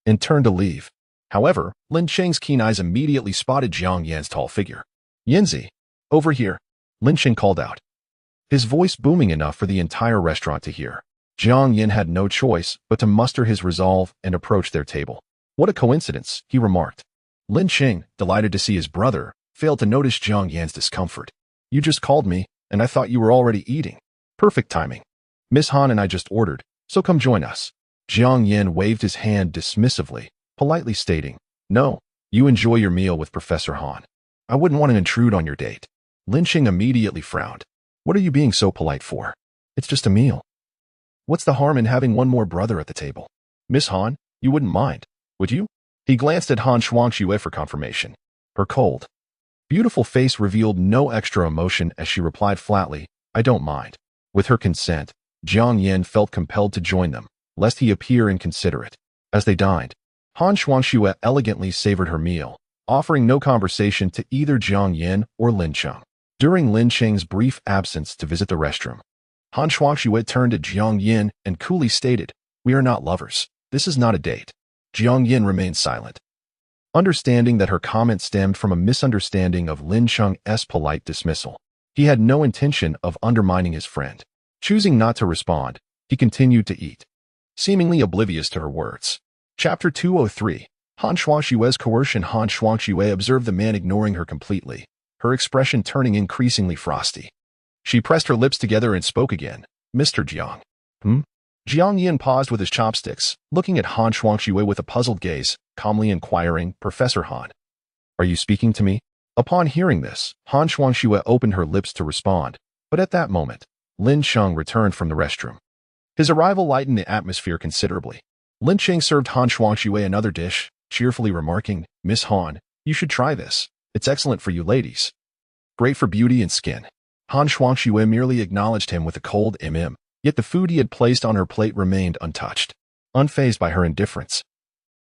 and turned to leave. However, Lin Qing's keen eyes immediately spotted Jiang Yan's tall figure. "Yanzi, over here," Lin Qing called out, his voice booming enough for the entire restaurant to hear. Jiang Yan had no choice but to muster his resolve and approach their table. "What a coincidence," he remarked. Lin Qing, delighted to see his brother, failed to notice Jiang Yan's discomfort. "You just called me, and I thought you were already eating. Perfect timing. Miss Han and I just ordered, so come join us." Jiang Yan waved his hand dismissively, politely stating, "No, you enjoy your meal with Professor Han. I wouldn't want to intrude on your date." Lin Qing immediately frowned. "What are you being so polite for? It's just a meal. What's the harm in having one more brother at the table? Miss Han, you wouldn't mind, would you?" He glanced at Han Shuangxue for confirmation. Her cold, beautiful face revealed no extra emotion as she replied flatly, "I don't mind." With her consent, Jiang Yan felt compelled to join them, lest he appear inconsiderate. As they dined, Han Shuangxue elegantly savored her meal, offering no conversation to either Jiang Yan or Lin Qing. During Lin Qing's brief absence to visit the restroom, Han Shuangxue turned to Jiang Yan and coolly stated, "We are not lovers. This is not a date." Jiang Yan remained silent, understanding that her comment stemmed from a misunderstanding of Lin Qing's polite dismissal. He had no intention of undermining his friend. Choosing not to respond, he continued to eat, seemingly oblivious to her words. Chapter 203. Han Shuangxue's coercion. Han Shuangxue observed the man ignoring her completely, her expression turning increasingly frosty. She pressed her lips together and spoke again. "Mr. Jiang." Jiang Yan paused with his chopsticks, looking at Han Shuangxue with a puzzled gaze, calmly inquiring, "Professor Han, are you speaking to me?" Upon hearing this, Han Shuangxue opened her lips to respond, but at that moment, Lin Qing returned from the restroom. His arrival lightened the atmosphere considerably. Lin Qing served Han Shuangxue another dish, cheerfully remarking, "Miss Han, you should try this. It's excellent for you ladies. Great for beauty and skin." Han Shuangxue merely acknowledged him with a cold yet the food he had placed on her plate remained untouched, unfazed by her indifference.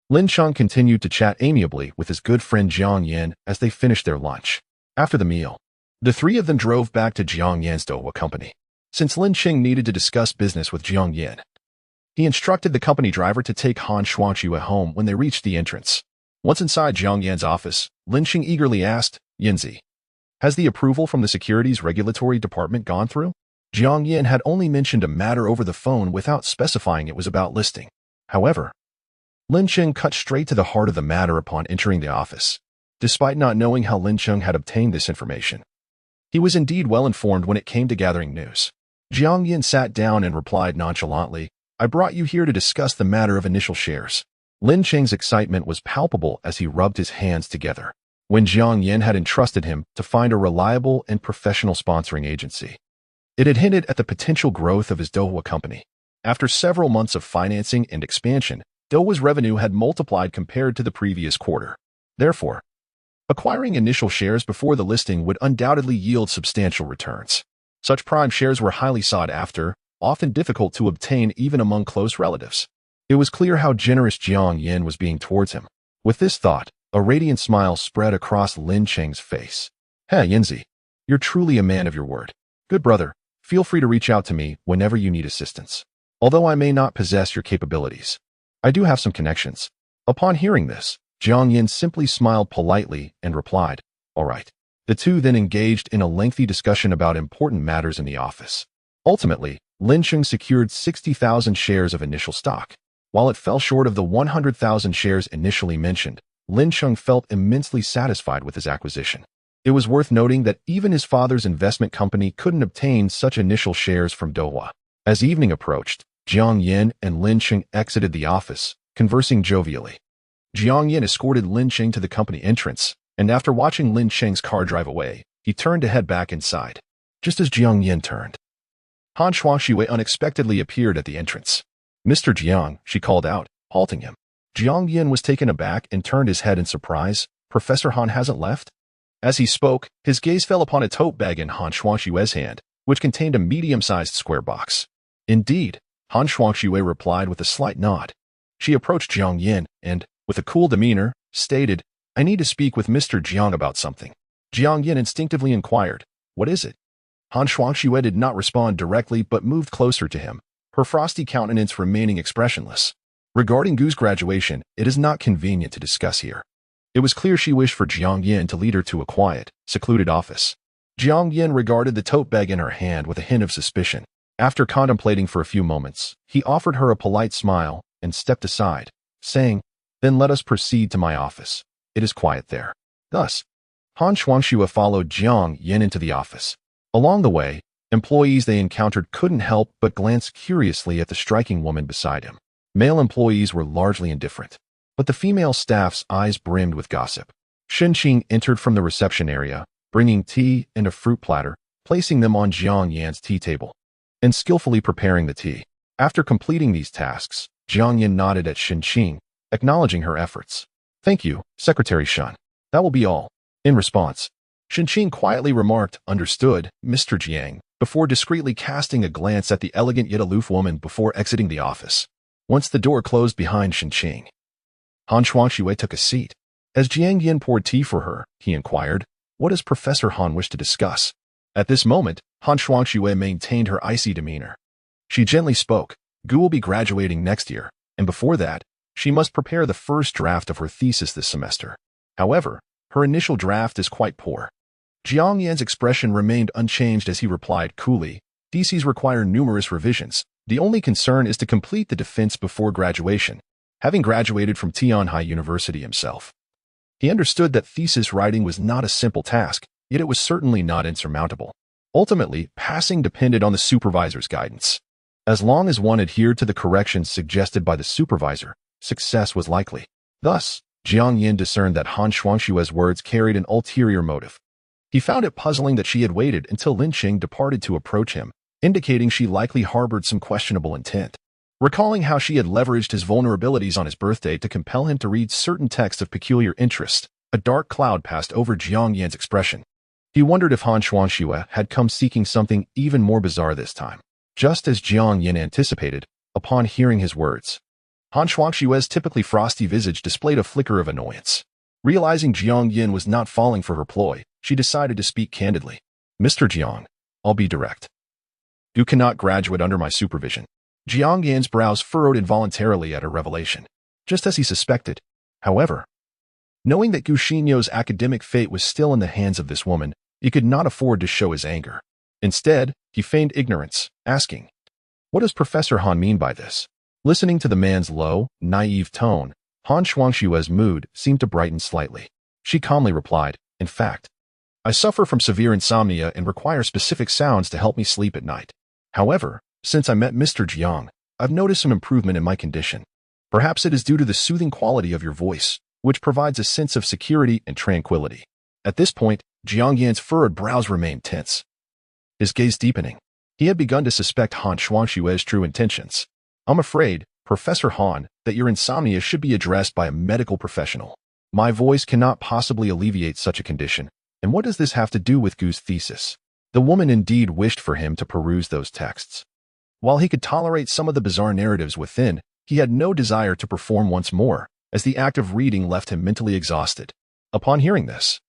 Lin Qing continued to chat amiably with his good friend Jiang Yan as they finished their lunch. After the meal, the three of them drove back to Jiang Yan's Douwa company. Since Lin Qing needed to discuss business with Jiang Yan, he instructed the company driver to take Han Shuangxue home when they reached the entrance. Once inside Jiang Yan's office, Lin Qing eagerly asked, "Yanzi, has the approval from the Securities Regulatory Department gone through?" Jiang Yan had only mentioned a matter over the phone without specifying it was about listing. However, Lin Qing cut straight to the heart of the matter upon entering the office. Despite not knowing how Lin Qing had obtained this information, he was indeed well informed when it came to gathering news. Jiang Yan sat down and replied nonchalantly, "I brought you here to discuss the matter of initial shares." Lin Qing's excitement was palpable as he rubbed his hands together. When Jiang Yan had entrusted him to find a reliable and professional sponsoring agency, it had hinted at the potential growth of his Douwa company. After several months of financing and expansion, Douwa's revenue had multiplied compared to the previous quarter. Therefore, acquiring initial shares before the listing would undoubtedly yield substantial returns. Such prime shares were highly sought after, often difficult to obtain even among close relatives. It was clear how generous Jiang Yan was being towards him. With this thought, a radiant smile spread across Lin Qing's face. "Hey, Yanzi, you're truly a man of your word. Good brother, feel free to reach out to me whenever you need assistance. Although I may not possess your capabilities, I do have some connections." Upon hearing this, Jiang Yan simply smiled politely and replied, "All right." The two then engaged in a lengthy discussion about important matters in the office. Ultimately, Lin Qing secured 60,000 shares of initial stock. While it fell short of the 100,000 shares initially mentioned, Lin Qing felt immensely satisfied with his acquisition. It was worth noting that even his father's investment company couldn't obtain such initial shares from Douwa. As evening approached, Jiang Yan and Lin Qing exited the office, conversing jovially. Jiang Yan escorted Lin Qing to the company entrance, and after watching Lin Qing's car drive away, he turned to head back inside. Just as Jiang Yan turned, Han Shuangxue unexpectedly appeared at the entrance. "Mr. Jiang," she called out, halting him. Jiang Yan was taken aback and turned his head in surprise. "Professor Han hasn't left?" As he spoke, his gaze fell upon a tote bag in Han Shuangxue's hand, which contained a medium-sized square box. Indeed, Han Shuangxiwei replied with a slight nod. She approached Jiang Yan and, with a cool demeanor, stated, "I need to speak with Mr. Jiang about something." Jiang Yan instinctively inquired, "What is it?" Han Shuangxiwei did not respond directly but moved closer to him, her frosty countenance remaining expressionless. Regarding Gu's graduation, it is not convenient to discuss here. It was clear she wished for Jiang Yan to lead her to a quiet, secluded office. Jiang Yan regarded the tote bag in her hand with a hint of suspicion. After contemplating for a few moments, he offered her a polite smile and stepped aside, saying, "Then let us proceed to my office. It is quiet there." Thus, Han Shuangxiwei followed Jiang Yan into the office. Along the way, employees they encountered couldn't help but glance curiously at the striking woman beside him. Male employees were largely indifferent, but the female staff's eyes brimmed with gossip. Shenqing entered from the reception area, bringing tea and a fruit platter, placing them on Jiang Yan's tea table, and skillfully preparing the tea. After completing these tasks, Jiang Yan nodded at Shenqing, acknowledging her efforts. "Thank you, Secretary Shen. That will be all." In response, Shenqing quietly remarked, "Understood, Mr. Jiang," before discreetly casting a glance at the elegant yet aloof woman before exiting the office. Once the door closed behind Shenqing, Han Shuangxiwei took a seat. As Jiang Yan poured tea for her, he inquired, "What does Professor Han wish to discuss?" At this moment, Han Shuangxiwei maintained her icy demeanor. She gently spoke, "Gu will be graduating next year, and before that, she must prepare the first draft of her thesis this semester. However, her initial draft is quite poor." Jiang Yan's expression remained unchanged as he replied coolly, "Theses require numerous revisions. The only concern is to complete the defense before graduation." Having graduated from Tianhai University himself, he understood that thesis writing was not a simple task, yet it was certainly not insurmountable. Ultimately, passing depended on the supervisor's guidance. As long as one adhered to the corrections suggested by the supervisor, success was likely. Thus, Jiang Yan discerned that Han Shuangxiwei's words carried an ulterior motive. He found it puzzling that she had waited until Lin Qing departed to approach him, indicating she likely harbored some questionable intent. Recalling how she had leveraged his vulnerabilities on his birthday to compel him to read certain texts of peculiar interest, a dark cloud passed over Jiang Yan's expression. He wondered if Han Shuangxiwei had come seeking something even more bizarre this time. Just as Jiang Yan anticipated, upon hearing his words, Han Shuangxiwei's typically frosty visage displayed a flicker of annoyance. Realizing Jiang Yan was not falling for her ploy, she decided to speak candidly. "Mr. Jiang, I'll be direct. You cannot graduate under my supervision." Jiang Yan's brows furrowed involuntarily at her revelation, just as he suspected. However, knowing that Gu Xinyo's academic fate was still in the hands of this woman, he could not afford to show his anger. Instead, he feigned ignorance, asking, "What does Professor Han mean by this?" Listening to the man's low, naive tone, Han Shuangxiwei's mood seemed to brighten slightly. She calmly replied, "In fact, I suffer from severe insomnia and require specific sounds to help me sleep at night. However, since I met Mr. Jiang, I've noticed some improvement in my condition. Perhaps it is due to the soothing quality of your voice, which provides a sense of security and tranquility." At this point, Jiang Yan's furrowed brows remained tense, his gaze deepening. He had begun to suspect Han Shuangxiwei's true intentions. "I'm afraid, Professor Han, that your insomnia should be addressed by a medical professional. My voice cannot possibly alleviate such a condition. And what does this have to do with Gu's thesis?" The woman indeed wished for him to peruse those texts. While he could tolerate some of the bizarre narratives within, he had no desire to perform once more, as the act of reading left him mentally exhausted. Upon hearing this,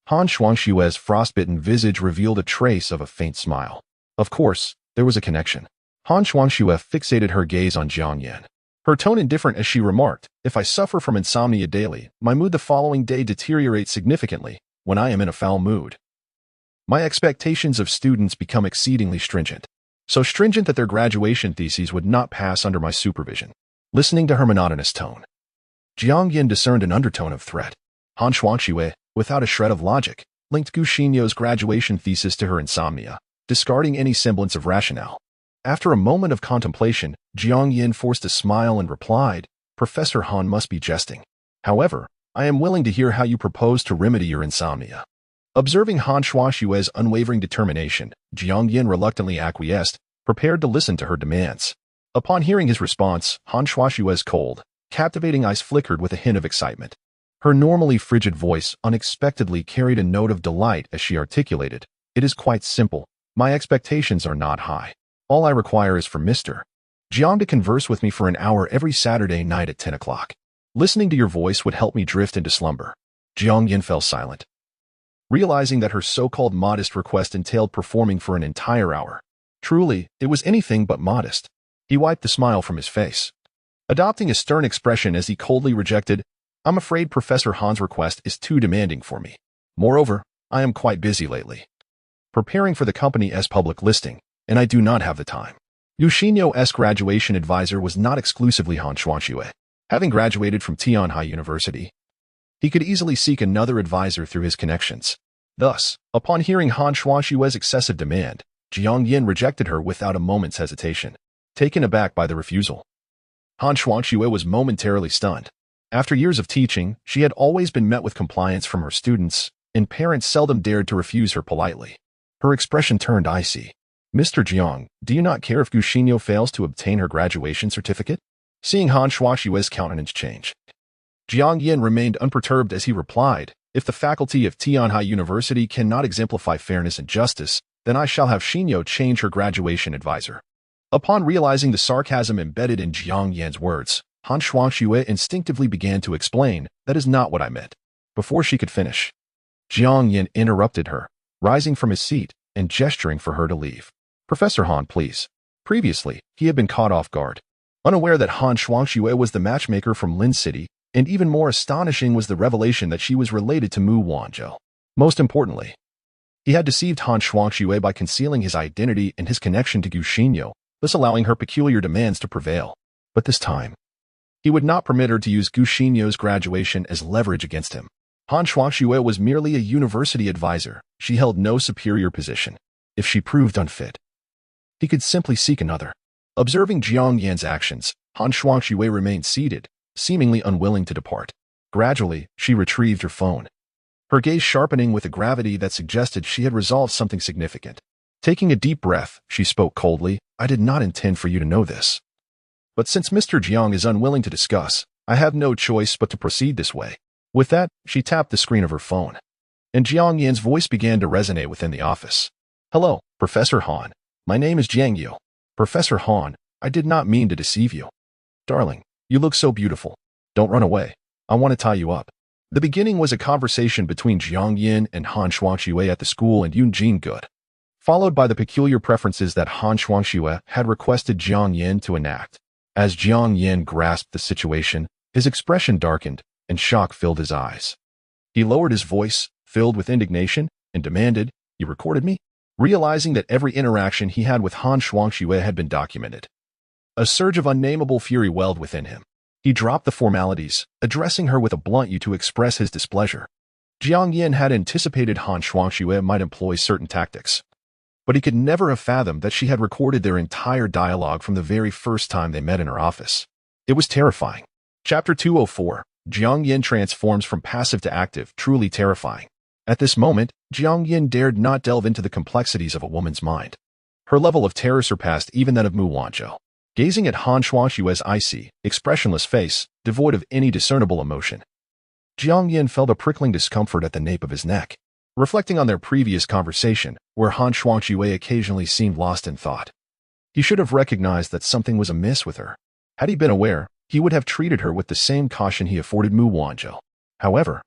Han Shuangxiwei's frostbitten visage revealed a trace of a faint smile. Of course, there was a connection. Han Shuangxiwei fixated her gaze on Jiang Yan, her tone indifferent as she remarked, "If I suffer from insomnia daily, my mood the following day deteriorates significantly when I am in a foul mood. My expectations of students become exceedingly stringent, so stringent that their graduation theses would not pass under my supervision." Listening to her monotonous tone, Jiang Yan discerned an undertone of threat. Han Shuangxiwei, without a shred of logic, linked Gu Xinyo's graduation thesis to her insomnia, discarding any semblance of rationale. After a moment of contemplation, Jiang Yan forced a smile and replied, "Professor Han must be jesting. However, I am willing to hear how you propose to remedy your insomnia." Observing Han Shuangxiwei's unwavering determination, Jiang Yan reluctantly acquiesced, prepared to listen to her demands. Upon hearing his response, Han Shuangxiwei's cold, captivating eyes flickered with a hint of excitement. Her normally frigid voice unexpectedly carried a note of delight as she articulated, "It is quite simple. My expectations are not high. All I require is for Mr. Jiang to converse with me for an hour every Saturday night at 10 o'clock. Listening to your voice would help me drift into slumber. Jiang Yan fell silent, realizing that her so-called modest request entailed performing for an entire hour. Truly, it was anything but modest. He wiped the smile from his face, adopting a stern expression as he coldly rejected, "I'm afraid Professor Han's request is too demanding for me. Moreover, I am quite busy lately, preparing for the company's public listing, and I do not have the time." Yuxinyo's graduation advisor was not exclusively Han Shuangxue. Having graduated from Tianhai University, he could easily seek another advisor through his connections. Thus, upon hearing Han Shuangxue's excessive demand, Jiang Yan rejected her without a moment's hesitation, taken aback by the refusal. Han Shuangxue was momentarily stunned. After years of teaching, she had always been met with compliance from her students, and parents seldom dared to refuse her politely. Her expression turned icy. "Mr. Jiang, do you not care if Guxinyo fails to obtain her graduation certificate?" Seeing Han Shuangxue's countenance change, Jiang Yan remained unperturbed as he replied, "If the faculty of Tianhai University cannot exemplify fairness and justice, then I shall have Xinyo change her graduation advisor." Upon realizing the sarcasm embedded in Jiang Yan's words, Han Shuangxue instinctively began to explain, "That is not what I meant." Before she could finish, Jiang Yan interrupted her, rising from his seat and gesturing for her to leave. "Professor Han, please." Previously, he had been caught off guard, unaware that Han Shuangxue was the matchmaker from Lin City, and even more astonishing was the revelation that she was related to Mu Wanzhou. Most importantly, he had deceived Han Shuangxue by concealing his identity and his connection to Guxinyo, thus allowing her peculiar demands to prevail. But this time, he would not permit her to use Guxinyo's graduation as leverage against him. Han Shuangxue was merely a university advisor. She held no superior position. If she proved unfit, he could simply seek another. Observing Jiang Yan's actions, Han Shuangxue remained seated, seemingly unwilling to depart. Gradually, she retrieved her phone, her gaze sharpening with a gravity that suggested she had resolved something significant. Taking a deep breath, she spoke coldly, "I did not intend for you to know this. But since Mr. Jiang is unwilling to discuss, I have no choice but to proceed this way." With that, she tapped the screen of her phone, and Jiang Yan's voice began to resonate within the office. "Hello, Professor Han. My name is Jiang Yu." "Professor Han, I did not mean to deceive you. Darling, you look so beautiful. Don't run away. I want to tie you up." The beginning was a conversation between Jiang Yan and Han Shuangxue at the school in Yunjin Good, followed by the peculiar preferences that Han Shuangxue had requested Jiang Yan to enact. As Jiang Yan grasped the situation, his expression darkened, and shock filled his eyes. He lowered his voice, filled with indignation, and demanded, "You recorded me?" Realizing that every interaction he had with Han Shuangxue had been documented, a surge of unnameable fury welled within him. He dropped the formalities, addressing her with a blunt "you" to express his displeasure. Jiang Yan had anticipated Han Shuangxue might employ certain tactics, but he could never have fathomed that she had recorded their entire dialogue from the very first time they met in her office. It was terrifying. Chapter 204, Jiang Yan transforms from passive to active, truly terrifying. At this moment, Jiang Yan dared not delve into the complexities of a woman's mind. Her level of terror surpassed even that of Mu Wanzhou. Gazing at Han Shuangxue's icy, expressionless face, devoid of any discernible emotion, Jiang Yan felt a prickling discomfort at the nape of his neck. Reflecting on their previous conversation, where Han Shuangxue occasionally seemed lost in thought, he should have recognized that something was amiss with her. Had he been aware, he would have treated her with the same caution he afforded Mu Wanzhou. However,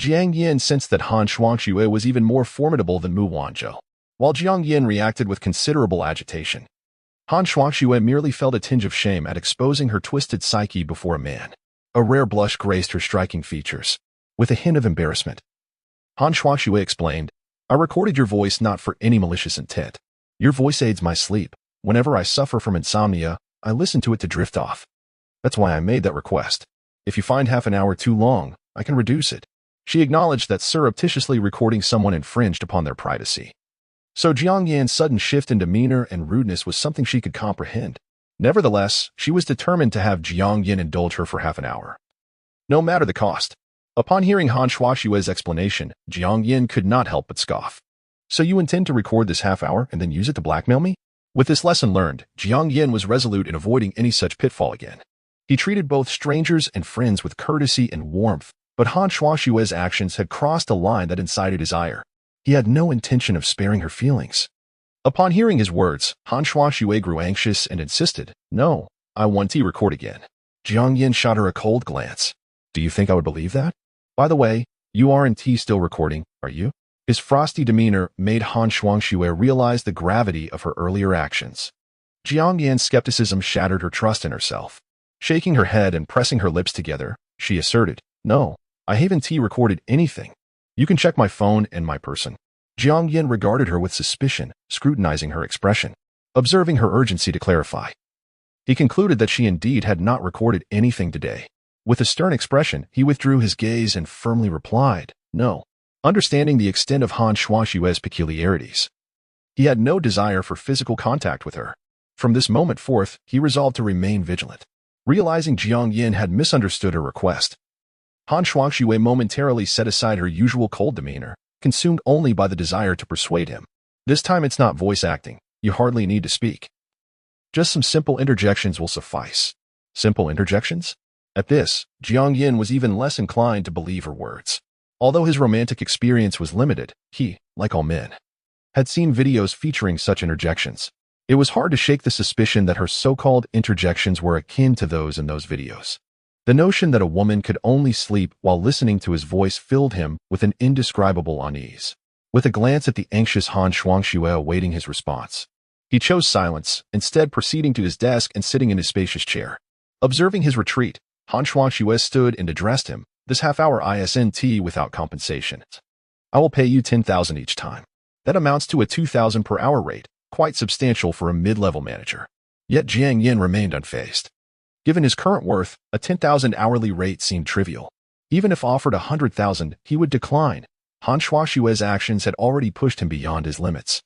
Jiang Yan sensed that Han Shuangxue was even more formidable than Mu Wanzhou. While Jiang Yan reacted with considerable agitation, Han Shuangxue merely felt a tinge of shame at exposing her twisted psyche before a man. A rare blush graced her striking features, with a hint of embarrassment. Han Shuangxue explained, "I recorded your voice not for any malicious intent. Your voice aids my sleep. Whenever I suffer from insomnia, I listen to it to drift off. That's why I made that request. If you find half an hour too long, I can reduce it." She acknowledged that surreptitiously recording someone infringed upon their privacy. So Jiang Yan's sudden shift in demeanor and rudeness was something she could comprehend. Nevertheless, she was determined to have Jiang Yan indulge her for half an hour, no matter the cost. Upon hearing Han Shuangxue's explanation, Jiang Yan could not help but scoff. "So you intend to record this half hour and then use it to blackmail me?" With this lesson learned, Jiang Yan was resolute in avoiding any such pitfall again. He treated both strangers and friends with courtesy and warmth, but Han Shuangxue's actions had crossed a line that incited his ire. He had no intention of sparing her feelings. Upon hearing his words, Han Shuai grew anxious and insisted, "No, I want to record again." Jiang Yan shot her a cold glance. "Do you think I would believe that? By the way, you aren't still recording, are you?" His frosty demeanor made Han Shuai realize the gravity of her earlier actions. Jiang Yan's skepticism shattered her trust in herself. Shaking her head and pressing her lips together, she asserted, "No, I haven't recorded anything. You can check my phone and my person." Jiang Yan regarded her with suspicion, scrutinizing her expression, observing her urgency to clarify. He concluded that she indeed had not recorded anything today. With a stern expression, he withdrew his gaze and firmly replied, "No." Understanding the extent of Han Shuai's peculiarities, he had no desire for physical contact with her. From this moment forth, he resolved to remain vigilant. Realizing Jiang Yan had misunderstood her request, Han Shuai momentarily set aside her usual cold demeanor, consumed only by the desire to persuade him. "This time it's not voice acting. You hardly need to speak. Just some simple interjections will suffice." Simple interjections? At this, Jiang Yan was even less inclined to believe her words. Although his romantic experience was limited, he, like all men, had seen videos featuring such interjections. It was hard to shake the suspicion that her so-called interjections were akin to those in those videos. The notion that a woman could only sleep while listening to his voice filled him with an indescribable unease. With a glance at the anxious Han Shuai awaiting his response, he chose silence, instead proceeding to his desk and sitting in his spacious chair. Observing his retreat, Han Shuai stood and addressed him, "This half-hour ISNT without compensation. I will pay you 10,000 each time. That amounts to a 2,000 per hour rate, quite substantial for a mid-level manager." Yet Jiang Yan remained unfazed. Given his current worth, a 10,000 hourly rate seemed trivial. Even if offered 100,000, he would decline. Han Shuai's actions had already pushed him beyond his limits.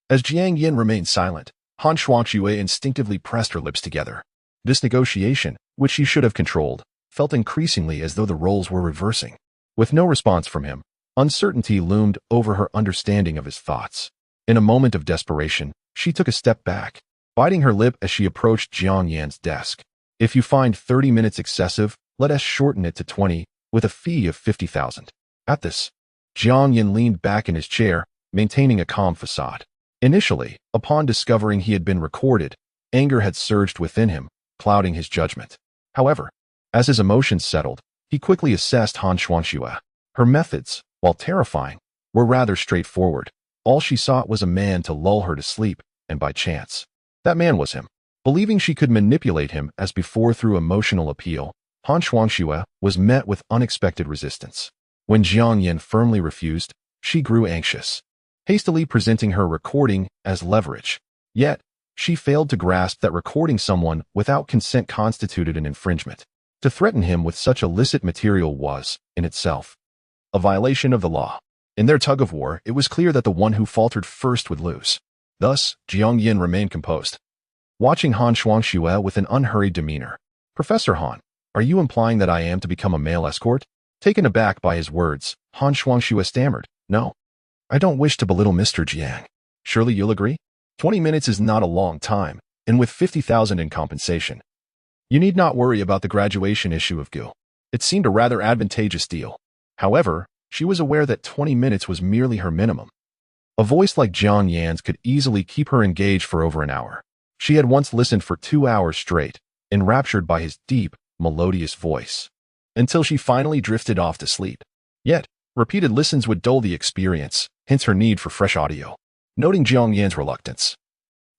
As Jiang Yan remained silent, Han Shuai instinctively pressed her lips together. This negotiation, which she should have controlled, felt increasingly as though the roles were reversing. With no response from him, uncertainty loomed over her understanding of his thoughts. In a moment of desperation, she took a step back, biting her lip as she approached Jiang Yan's desk. "If you find 30 minutes excessive, let us shorten it to 20, with a fee of 50,000. At this, Jiang Yan leaned back in his chair, maintaining a calm facade. Initially, upon discovering he had been recorded, anger had surged within him, clouding his judgment. However, as his emotions settled, he quickly assessed Han Shuai. Her methods, while terrifying, were rather straightforward. All she sought was a man to lull her to sleep, and by chance, that man was him. Believing she could manipulate him as before through emotional appeal, Han Shuai was met with unexpected resistance. When Jiang Yan firmly refused, she grew anxious, hastily presenting her recording as leverage. Yet, she failed to grasp that recording someone without consent constituted an infringement. To threaten him with such illicit material was, in itself, a violation of the law. In their tug-of-war, it was clear that the one who faltered first would lose. Thus, Jiang Yan remained composed, watching Han Shuai with an unhurried demeanor. "Professor Han, are you implying that I am to become a male escort?" Taken aback by his words, Han Shuai stammered, "No, I don't wish to belittle Mr. Jiang. Surely you'll agree? 20 minutes is not a long time, and with 50,000 in compensation, you need not worry about the graduation issue of Gu." It seemed a rather advantageous deal. However, she was aware that 20 minutes was merely her minimum. A voice like Jiang Yan's could easily keep her engaged for over an hour. She had once listened for 2 hours straight, enraptured by his deep, melodious voice, until she finally drifted off to sleep. Yet, repeated listens would dull the experience, hence her need for fresh audio. Noting Jiang Yan's reluctance,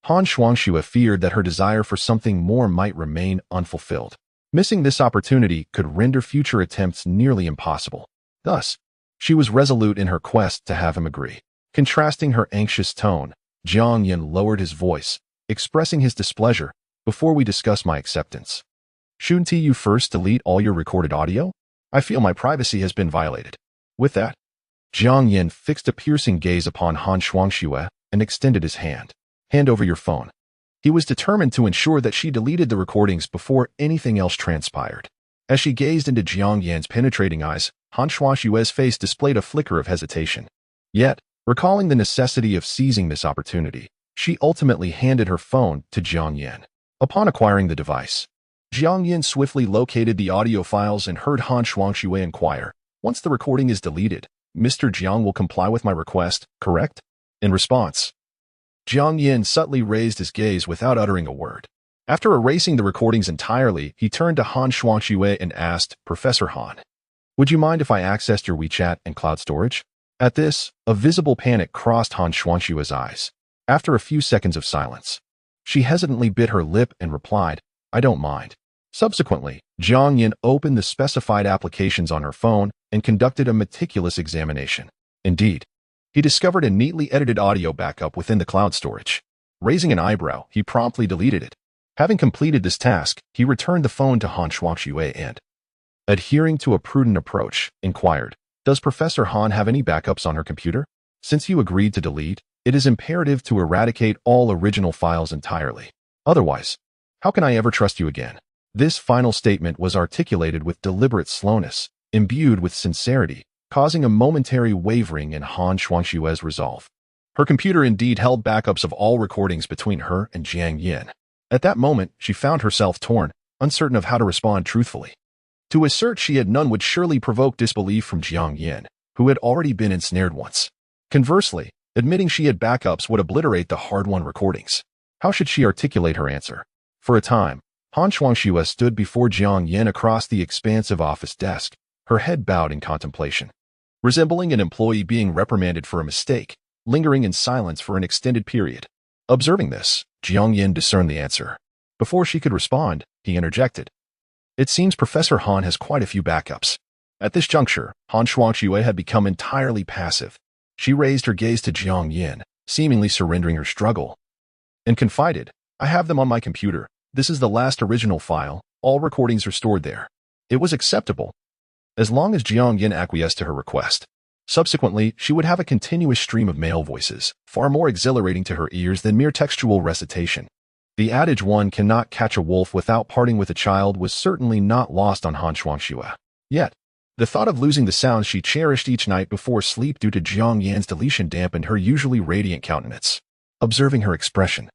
Han Shuai feared that her desire for something more might remain unfulfilled. Missing this opportunity could render future attempts nearly impossible. Thus, she was resolute in her quest to have him agree. Contrasting her anxious tone, Jiang Yan lowered his voice, expressing his displeasure. "Before we discuss my acceptance, shouldn't you first delete all your recorded audio? I feel my privacy has been violated." With that, Jiang Yan fixed a piercing gaze upon Han Shuai and extended his hand. "Hand over your phone." He was determined to ensure that she deleted the recordings before anything else transpired. As she gazed into Jiang Yan's penetrating eyes, Han Shuai's face displayed a flicker of hesitation. Yet, recalling the necessity of seizing this opportunity, she ultimately handed her phone to Jiang Yan. Upon acquiring the device, Jiang Yan swiftly located the audio files and heard Han Shuai inquire, "Once the recording is deleted, Mr. Jiang will comply with my request, correct?" In response, Jiang Yan subtly raised his gaze without uttering a word. After erasing the recordings entirely, he turned to Han Shuangxiwei and asked, Professor Han, would you mind if I accessed your WeChat and cloud storage? At this, a visible panic crossed Han Shuangxiwei's eyes. After a few seconds of silence, she hesitantly bit her lip and replied, I don't mind. Subsequently, Jiang Yan opened the specified applications on her phone and conducted a meticulous examination. Indeed, he discovered a neatly edited audio backup within the cloud storage. Raising an eyebrow, he promptly deleted it. Having completed this task, he returned the phone to Han Shuangxiwei and, adhering to a prudent approach, inquired, Does Professor Han have any backups on her computer? Since you agreed to delete, it is imperative to eradicate all original files entirely. Otherwise, how can I ever trust you again? This final statement was articulated with deliberate slowness, imbued with sincerity, causing a momentary wavering in Han Shuangxiwei's resolve. Her computer indeed held backups of all recordings between her and Jiang Yan. At that moment, she found herself torn, uncertain of how to respond truthfully. To assert she had none would surely provoke disbelief from Jiang Yan, who had already been ensnared once. Conversely, admitting she had backups would obliterate the hard-won recordings. How should she articulate her answer? For a time, Han Shuangxiwei stood before Jiang Yan across the expansive office desk, her head bowed in contemplation. Resembling an employee being reprimanded for a mistake, lingering in silence for an extended period. Observing this, Jiang Yan discerned the answer. Before she could respond, he interjected. It seems Professor Han has quite a few backups. At this juncture, Han Shuangxiwei had become entirely passive. She raised her gaze to Jiang Yan, seemingly surrendering her struggle, and confided, I have them on my computer. This is the last original file. All recordings are stored there. It was acceptable, as long as Jiang Yan acquiesced to her request. Subsequently, she would have a continuous stream of male voices, far more exhilarating to her ears than mere textual recitation. The adage one cannot catch a wolf without parting with a child was certainly not lost on Han Shuangxiwei. Yet, the thought of losing the sounds she cherished each night before sleep due to Jiang Yan's deletion dampened her usually radiant countenance. Observing her expression,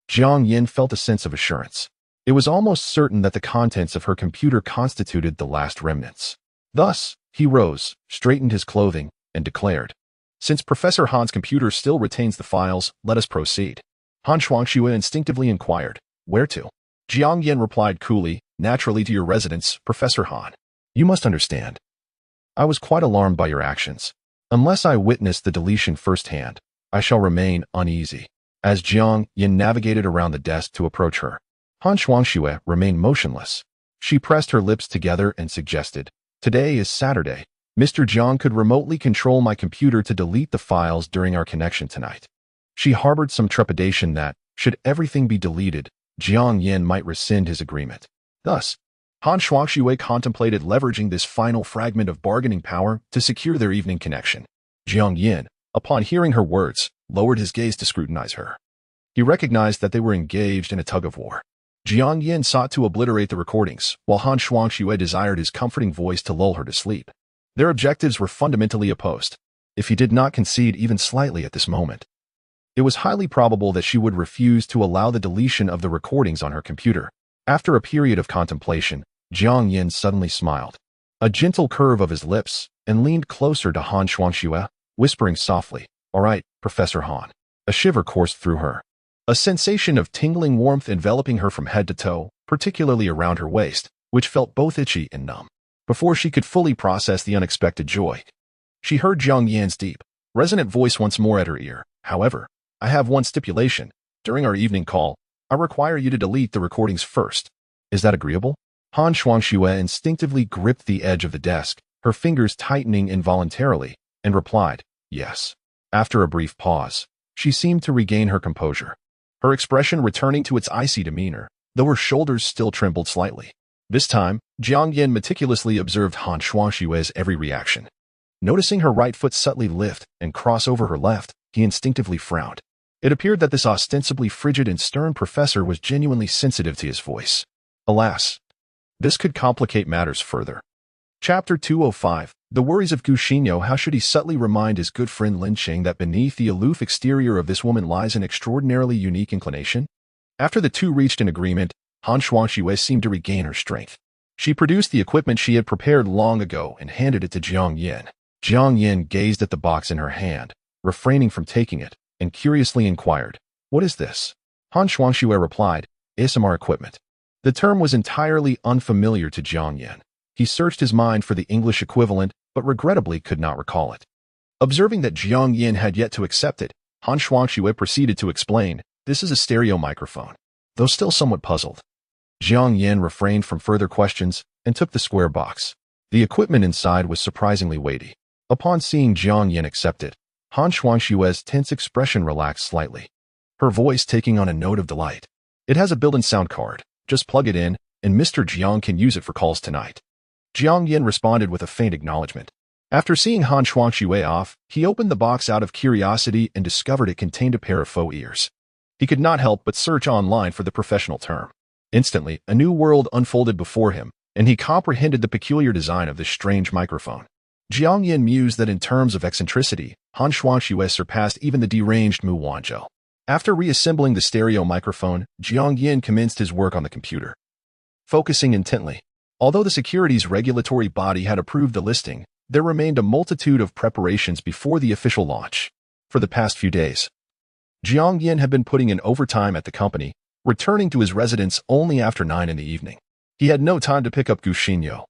Jiang Yan felt a sense of assurance. It was almost certain that the contents of her computer constituted the last remnants. Thus, he rose, straightened his clothing, and declared, Since Professor Han's computer still retains the files, let us proceed. Han Shuangxiwei instinctively inquired, Where to? Jiang Yan replied coolly, Naturally to your residence, Professor Han. You must understand. I was quite alarmed by your actions. Unless I witness the deletion firsthand, I shall remain uneasy. As Jiang Yan navigated around the desk to approach her, Han Shuangxiwei remained motionless. She pressed her lips together and suggested, Today is Saturday. Mr. Jiang could remotely control my computer to delete the files during our connection tonight. She harbored some trepidation that, should everything be deleted, Jiang Yan might rescind his agreement. Thus, Han Shuangxiwei contemplated leveraging this final fragment of bargaining power to secure their evening connection. Jiang Yan, upon hearing her words, lowered his gaze to scrutinize her. He recognized that they were engaged in a tug-of-war. Jiang Yan sought to obliterate the recordings, while Han Shuangxiwei desired his comforting voice to lull her to sleep. Their objectives were fundamentally opposed. If he did not concede even slightly at this moment, it was highly probable that she would refuse to allow the deletion of the recordings on her computer. After a period of contemplation, Jiang Yan suddenly smiled, a gentle curve of his lips, and leaned closer to Han Shuangxiwei, whispering softly, All right, Professor Han. A shiver coursed through her. A sensation of tingling warmth enveloping her from head to toe, particularly around her waist, which felt both itchy and numb. Before she could fully process the unexpected joy, she heard Jiang Yan's deep, resonant voice once more at her ear. However, I have one stipulation. During our evening call, I require you to delete the recordings first. Is that agreeable? Han Shuangxiwei instinctively gripped the edge of the desk, her fingers tightening involuntarily, and replied, Yes. After a brief pause, she seemed to regain her composure, her expression returning to its icy demeanor, though her shoulders still trembled slightly. This time, Jiang Yan meticulously observed Han Shuangxiwei's every reaction. Noticing her right foot subtly lift and cross over her left, he instinctively frowned. It appeared that this ostensibly frigid and stern professor was genuinely sensitive to his voice. Alas, this could complicate matters further. Chapter 205, The Worries of Gu Xinyo. How should he subtly remind his good friend Lin Qing that beneath the aloof exterior of this woman lies an extraordinarily unique inclination? After the two reached an agreement, Han Shuangxiwei seemed to regain her strength. She produced the equipment she had prepared long ago and handed it to Jiang Yan. Jiang Yan gazed at the box in her hand, refraining from taking it, and curiously inquired, "What is this?" Han Shuangxue replied, "ASMR equipment." The term was entirely unfamiliar to Jiang Yan. He searched his mind for the English equivalent, but regrettably could not recall it. Observing that Jiang Yan had yet to accept it, Han Shuangxue proceeded to explain, "This is a stereo microphone." Though still somewhat puzzled, Jiang Yan refrained from further questions and took the square box. The equipment inside was surprisingly weighty. Upon seeing Jiang Yan accept it, Han Shuangxue's tense expression relaxed slightly, her voice taking on a note of delight. "It has a built-in sound card. Just plug it in, and Mr. Jiang can use it for calls tonight." Jiang Yan responded with a faint acknowledgement. After seeing Han Shuangxue off, he opened the box out of curiosity and discovered it contained a pair of faux ears. He could not help but search online for the professional term. Instantly, a new world unfolded before him, and he comprehended the peculiar design of this strange microphone. Jiang Yan mused that in terms of eccentricity, Han Shuangxue surpassed even the deranged Mu Wanzhou. After reassembling the stereo microphone, Jiang Yan commenced his work on the computer, focusing intently. Although the securities regulatory body had approved the listing, there remained a multitude of preparations before the official launch. For the past few days, Jiang Yan had been putting in overtime at the company, returning to his residence only after 9 in the evening. He had no time to pick up Gu Xinyo,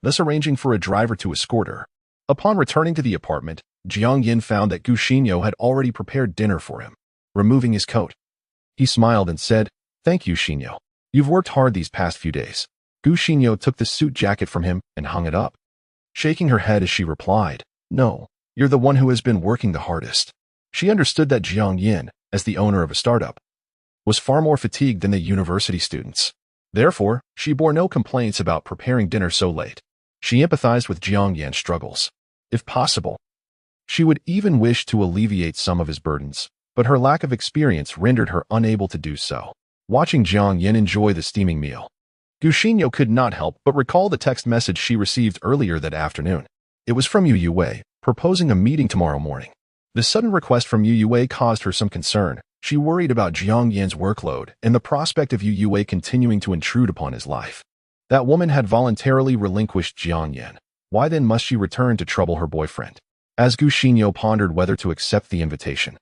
thus arranging for a driver to escort her. Upon returning to the apartment, Jiang Yan found that Gu Xinyo had already prepared dinner for him. Removing his coat, he smiled and said, "Thank you, Xinyo. You've worked hard these past few days." Gu Xinyo took the suit jacket from him and hung it up, shaking her head as she replied, "No, you're the one who has been working the hardest." She understood that Jiang Yan, as the owner of a startup, was far more fatigued than the university students. Therefore, she bore no complaints about preparing dinner so late. She empathized with Jiang Yan's struggles. If possible, she would even wish to alleviate some of his burdens, but her lack of experience rendered her unable to do so. Watching Jiang Yan enjoy the steaming meal, Gu Xinyo could not help but recall the text message she received earlier that afternoon. It was from Youwei, proposing a meeting tomorrow morning. The sudden request from Youwei caused her some concern. She worried about Jiang Yan's workload and the prospect of Youwei continuing to intrude upon his life. That woman had voluntarily relinquished Jiang Yan. Why then must she return to trouble her boyfriend? As Gu Xinyo pondered whether to accept the invitation,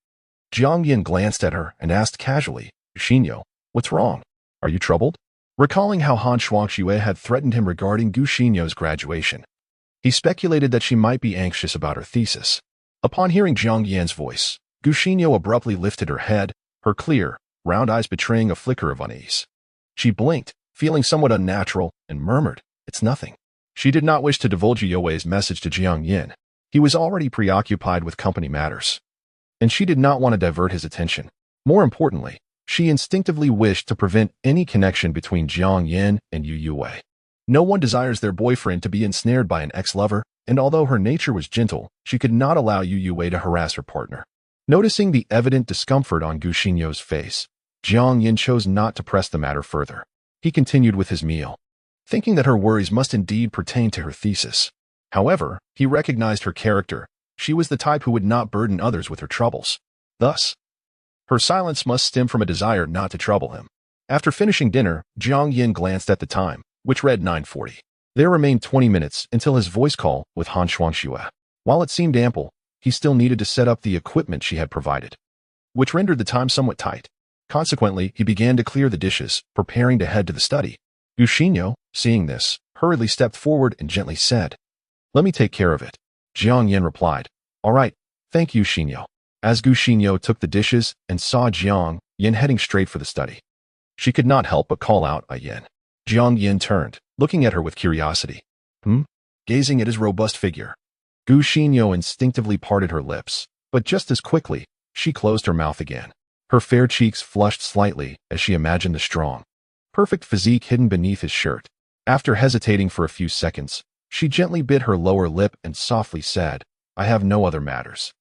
Jiang Yan glanced at her and asked casually, "Xinyo, what's wrong? Are you troubled?" Recalling how Han Shuangxue had threatened him regarding Gu Xinyo's graduation, he speculated that she might be anxious about her thesis. Upon hearing Jiang Yan's voice, Gu Xinyo abruptly lifted her head, her clear, round eyes betraying a flicker of unease. She blinked, feeling somewhat unnatural, and murmured, "It's nothing." She did not wish to divulge Youwei's message to Jiang Yan. He was already preoccupied with company matters, and she did not want to divert his attention. More importantly, she instinctively wished to prevent any connection between Jiang Yan and Youwei. No one desires their boyfriend to be ensnared by an ex-lover, and although her nature was gentle, she could not allow Youwei to harass her partner. Noticing the evident discomfort on Gu Xinyo's face, Jiang Yan chose not to press the matter further. He continued with his meal, thinking that her worries must indeed pertain to her thesis. However, he recognized her character. She was the type who would not burden others with her troubles. Thus, her silence must stem from a desire not to trouble him. After finishing dinner, Jiang Yan glanced at the time, which read 9:40. There remained 20 minutes until his voice call with Han Shuangxue. While it seemed ample, he still needed to set up the equipment she had provided, which rendered the time somewhat tight. Consequently, he began to clear the dishes, preparing to head to the study. Gu Xinyo, seeing this, hurriedly stepped forward and gently said, "Let me take care of it." Jiang Yan replied, "All right, thank you, Xinyo." As Gu Xinyo took the dishes and saw Jiang Yan heading straight for the study, she could not help but call out, "Yan." Jiang Yan turned, looking at her with curiosity. Gazing at his robust figure, Gu Xinyo instinctively parted her lips, but just as quickly, she closed her mouth again. Her fair cheeks flushed slightly as she imagined the strong, perfect physique hidden beneath his shirt. After hesitating for a few seconds, she gently bit her lower lip and softly said, "I have no other matters.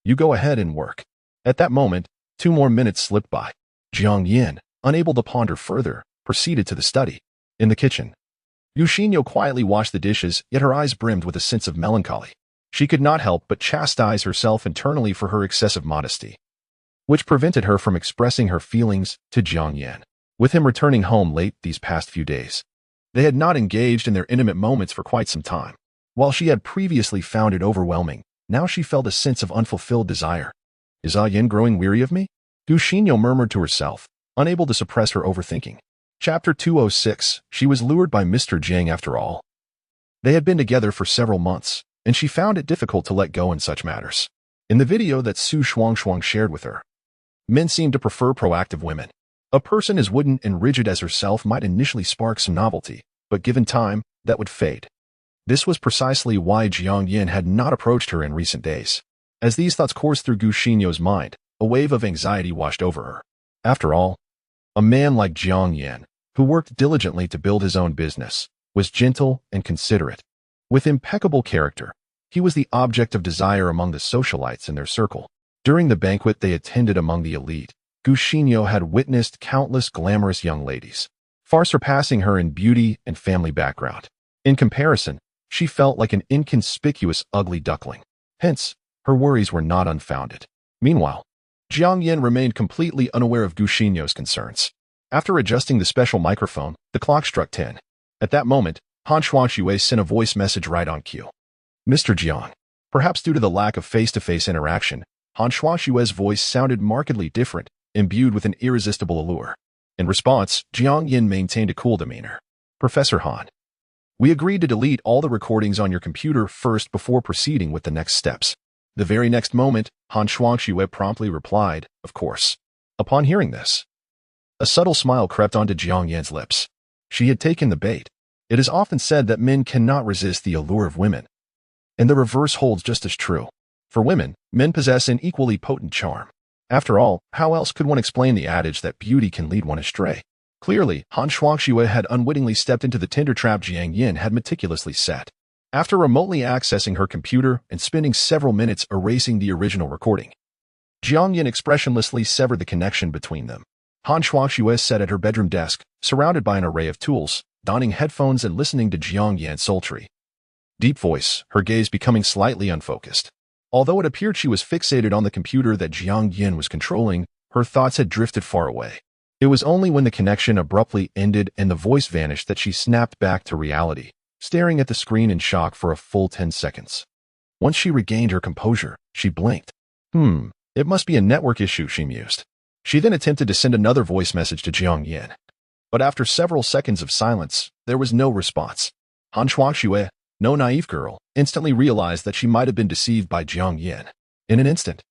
You go ahead and work." At that moment, 2 more minutes slipped by. Jiang Yan, unable to ponder further, proceeded to the study. In the kitchen, Gu Xinyo quietly washed the dishes, yet her eyes brimmed with a sense of melancholy. She could not help but chastise herself internally for her excessive modesty, which prevented her from expressing her feelings to Jiang Yan. With him returning home late these past few days, they had not engaged in their intimate moments for quite some time. While she had previously found it overwhelming, now she felt a sense of unfulfilled desire. Is Yin growing weary of me? Gu Xinyo murmured to herself, unable to suppress her overthinking. Chapter 206. She was lured by Mr. Jiang after all. They had been together for several months, and she found it difficult to let go in such matters. In the video that Su Shuangshuang shared with her, men seem to prefer proactive women. A person as wooden and rigid as herself might initially spark some novelty, but given time, that would fade. This was precisely why Jiang Yan had not approached her in recent days. As these thoughts coursed through Gu Xinyo's mind, a wave of anxiety washed over her. After all, a man like Jiang Yan, who worked diligently to build his own business, was gentle and considerate. With impeccable character, he was the object of desire among the socialites in their circle. During the banquet they attended among the elite, Gu Xinyo had witnessed countless glamorous young ladies, far surpassing her in beauty and family background. In comparison, she felt like an inconspicuous ugly duckling. Hence, her worries were not unfounded. Meanwhile, Jiang Yan remained completely unaware of Gu Xinyo's concerns. After adjusting the special microphone, the clock struck 10. At that moment, Han Shuangshui sent a voice message right on cue. Mr. Jiang. Perhaps due to the lack of face-to-face interaction, Han Shuangshui's voice sounded markedly different, imbued with an irresistible allure. In response, Jiang Yan maintained a cool demeanor. Professor Han. We agreed to delete all the recordings on your computer first before proceeding with the next steps. The very next moment, Han Shuangshui promptly replied, of course. Upon hearing this, a subtle smile crept onto Jiang Yan's lips. She had taken the bait. It is often said that men cannot resist the allure of women. And the reverse holds just as true. For women, men possess an equally potent charm. After all, how else could one explain the adage that beauty can lead one astray? Clearly, Han Shuangshui had unwittingly stepped into the tinder trap Jiang Yan had meticulously set. After remotely accessing her computer and spending several minutes erasing the original recording, Jiang Yan expressionlessly severed the connection between them. Han Shuangshui sat at her bedroom desk, surrounded by an array of tools, donning headphones and listening to Jiang Yan's sultry, deep voice, her gaze becoming slightly unfocused. Although it appeared she was fixated on the computer that Jiang Yan was controlling, her thoughts had drifted far away. It was only when the connection abruptly ended and the voice vanished that she snapped back to reality, staring at the screen in shock for a full 10 seconds. Once she regained her composure, she blinked. It must be a network issue, she mused. She then attempted to send another voice message to Jiang Yan. But after several seconds of silence, there was no response. Han Shuangshui, no naive girl, instantly realized that she might have been deceived by Jiang Yan. In an instant,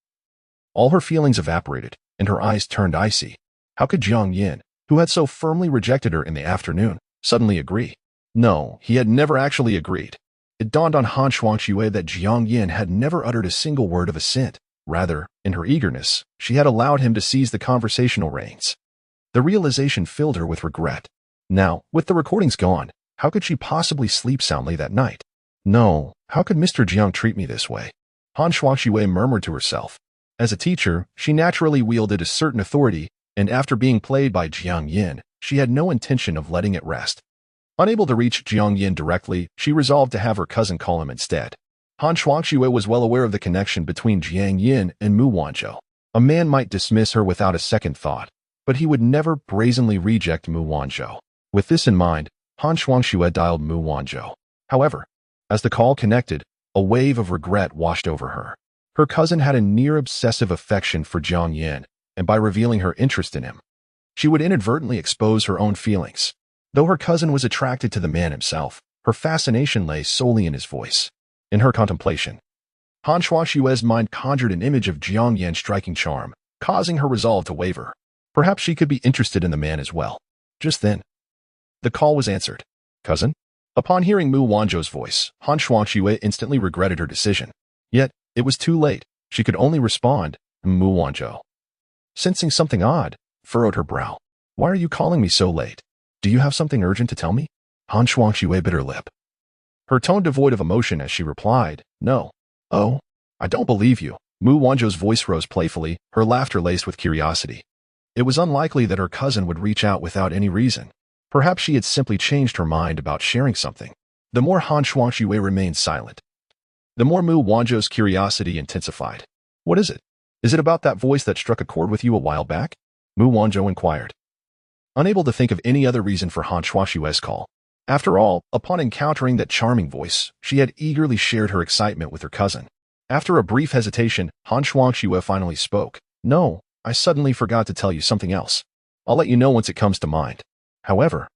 all her feelings evaporated, and her eyes turned icy. How could Jiang Yan, who had so firmly rejected her in the afternoon, suddenly agree? No, he had never actually agreed. It dawned on Han Shuangshui that Jiang Yan had never uttered a single word of assent. Rather, in her eagerness, she had allowed him to seize the conversational reins. The realization filled her with regret. Now, with the recordings gone, how could she possibly sleep soundly that night? No, how could Mr. Jiang treat me this way? Han Shuangshui murmured to herself. As a teacher, she naturally wielded a certain authority, and after being played by Jiang Yan, she had no intention of letting it rest. Unable to reach Jiang Yan directly, she resolved to have her cousin call him instead. Han Shuangshui was well aware of the connection between Jiang Yan and Mu Wanzhou. A man might dismiss her without a second thought, but he would never brazenly reject Mu Wanzhou. With this in mind, Han Shuangshui dialed Mu Wanzhou. However, as the call connected, a wave of regret washed over her. Her cousin had a near-obsessive affection for Jiang Yan, and by revealing her interest in him, she would inadvertently expose her own feelings. Though her cousin was attracted to the man himself, her fascination lay solely in his voice. In her contemplation, Han Shuangshui's mind conjured an image of Jiang Yan's striking charm, causing her resolve to waver. Perhaps she could be interested in the man as well. Just then, the call was answered. Cousin? Upon hearing Mu Wanzhou's voice, Han Shuangshui instantly regretted her decision. Yet, it was too late. She could only respond, Mu Wanzhou. Sensing something odd, furrowed her brow. Why are you calling me so late? Do you have something urgent to tell me? Han Shuangshui bit her lip. Her tone devoid of emotion as she replied, No. Oh, I don't believe you. Mu Wanzhou's voice rose playfully, her laughter laced with curiosity. It was unlikely that her cousin would reach out without any reason. Perhaps she had simply changed her mind about sharing something. The more Han Shuangshui remained silent, the more Mu Wanzhou's curiosity intensified. What is it? Is it about that voice that struck a chord with you a while back? Mu Wanzhou inquired, unable to think of any other reason for Han Shuangshui's call. After all, upon encountering that charming voice, she had eagerly shared her excitement with her cousin. After a brief hesitation, Han Shuangxue finally spoke. No, I suddenly forgot to tell you something else. I'll let you know once it comes to mind. However,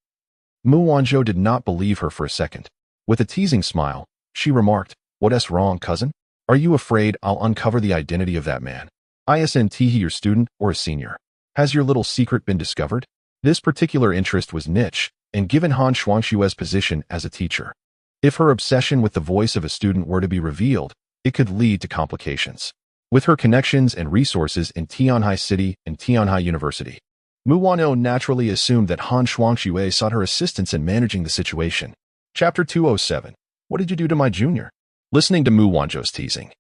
Mu Wanzhou did not believe her for a second. With a teasing smile, she remarked, "What's wrong, cousin? Are you afraid I'll uncover the identity of that man? Isn't he your student or a senior? Has your little secret been discovered?" This particular interest was niche, and given Han Shuangxue's position as a teacher, if her obsession with the voice of a student were to be revealed, it could lead to complications. With her connections and resources in Tianhai City and Tianhai University, Mu Wanzhou naturally assumed that Han Shuangxue sought her assistance in managing the situation. Chapter 207. What did you do to my junior? Listening to Mu Wanzhou's teasing,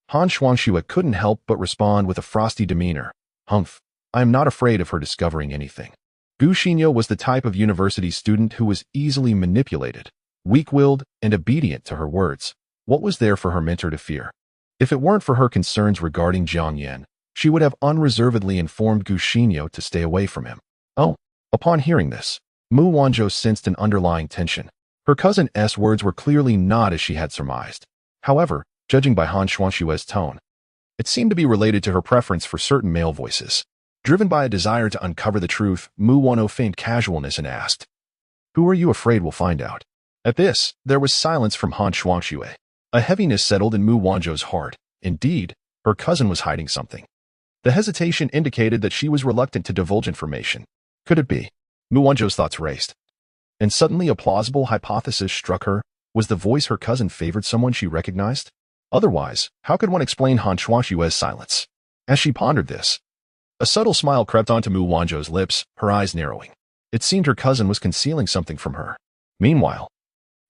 Han Shuangxue couldn't help but respond with a frosty demeanor. Humph, I am not afraid of her discovering anything. Gu Xinyo was the type of university student who was easily manipulated, weak-willed, and obedient to her words. What was there for her mentor to fear? If it weren't for her concerns regarding Jiang Yan, she would have unreservedly informed Gu Xinyo to stay away from him. Oh, upon hearing this, Mu Wanzhou sensed an underlying tension. Her cousin's words were clearly not as she had surmised. However, judging by Han Shuangxue's tone, it seemed to be related to her preference for certain male voices. Driven by a desire to uncover the truth, Mu Wanzhou feigned casualness and asked, "Who are you afraid will find out?" At this, there was silence from Han Shuangxue. A heaviness settled in Mu Wanzhou's heart. Indeed, her cousin was hiding something. The hesitation indicated that she was reluctant to divulge information. Could it be? Mu Wanzhou's thoughts raced. And suddenly a plausible hypothesis struck her. Was the voice her cousin favored someone she recognized? Otherwise, how could one explain Han Shuangxue's silence? As she pondered this, a subtle smile crept onto Mu Wanzhou's lips, her eyes narrowing. It seemed her cousin was concealing something from her. Meanwhile,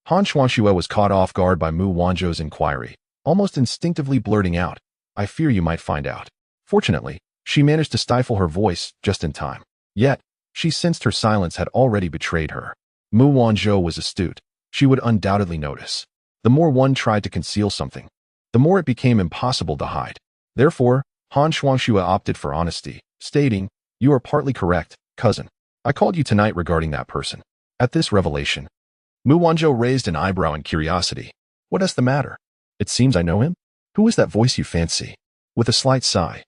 Han Shuangxue was caught off guard by Mu Wanzhou's inquiry, almost instinctively blurting out, "I fear you might find out." Fortunately, she managed to stifle her voice just in time. Yet, she sensed her silence had already betrayed her. Mu Wanzhou was astute. She would undoubtedly notice. The more one tried to conceal something, the more it became impossible to hide. Therefore, Han Shuangxue opted for honesty, stating, "You are partly correct, cousin. I called you tonight regarding that person." At this revelation, Mu Wanzhou raised an eyebrow in curiosity. "What is the matter? It seems I know him. Who is that voice you fancy?" With a slight sigh,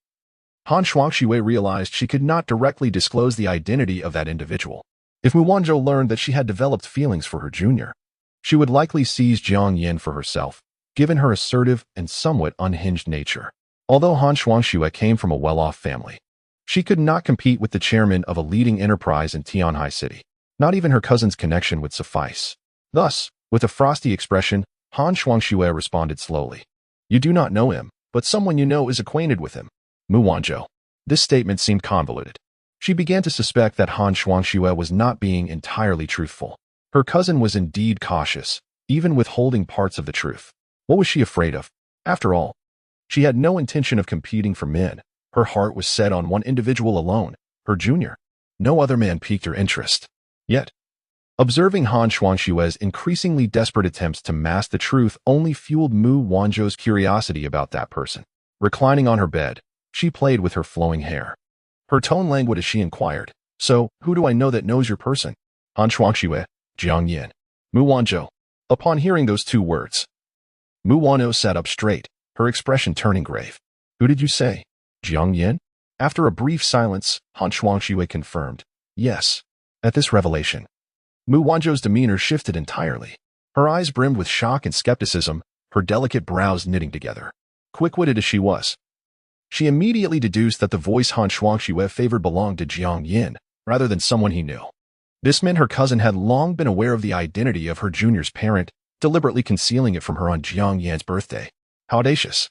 Han Shuangxue realized she could not directly disclose the identity of that individual. If Mu Wanzhou learned that she had developed feelings for her junior, she would likely seize Jiang Yan for herself, given her assertive and somewhat unhinged nature. Although Han Shuangxue came from a well-off family, she could not compete with the chairman of a leading enterprise in Tianhai City. Not even her cousin's connection would suffice. Thus, with a frosty expression, Han Shuangxue responded slowly. "You do not know him, but someone you know is acquainted with him." Mu Wanzhou. This statement seemed convoluted. She began to suspect that Han Shuangxue was not being entirely truthful. Her cousin was indeed cautious, even withholding parts of the truth. What was she afraid of? After all, she had no intention of competing for men. Her heart was set on one individual alone, her junior. No other man piqued her interest. Yet, observing Han Shuangxue's increasingly desperate attempts to mask the truth only fueled Mu Wanzhou's curiosity about that person. Reclining on her bed, she played with her flowing hair. Her tone languid as she inquired, "So, who do I know that knows your person?" Han Shuangxue, Jiang Yan. Mu Wanzhou. Upon hearing those two words, Mu Wanzhou sat up straight, her expression turning grave. "Who did you say? Jiang Yan?" After a brief silence, Han Shuangxue confirmed, "Yes." At this revelation, Mu Wanzhou's demeanor shifted entirely. Her eyes brimmed with shock and skepticism, her delicate brows knitting together. Quick-witted as she was, she immediately deduced that the voice Han Shuangxue favored belonged to Jiang Yan, rather than someone he knew. This meant her cousin had long been aware of the identity of her junior's parent, deliberately concealing it from her on Jiang Yan's birthday. How audacious.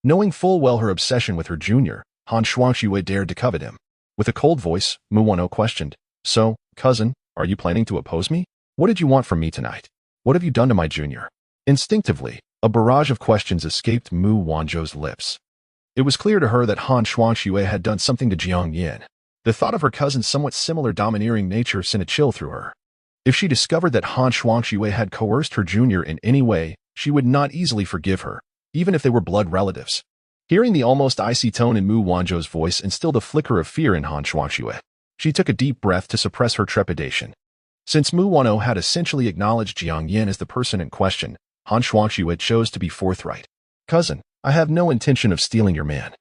Knowing full well her obsession with her junior, Han Shuangxue dared to covet him. With a cold voice, Mu Wanzhou questioned, "So, cousin, are you planning to oppose me? What did you want from me tonight? What have you done to my junior?" Instinctively, a barrage of questions escaped Mu Wanzhou's lips. It was clear to her that Han Shuangxue had done something to Jiang Yan. The thought of her cousin's somewhat similar domineering nature sent a chill through her. If she discovered that Han Shuangxue had coerced her junior in any way, she would not easily forgive her, even if they were blood relatives. Hearing the almost icy tone in Mu Wanzhou's voice instilled a flicker of fear in Han Shuangxue. She took a deep breath to suppress her trepidation. Since Mu Wanzhou had essentially acknowledged Jiang Yan as the person in question, Han Shuangxue chose to be forthright. "Cousin, I have no intention of stealing your man.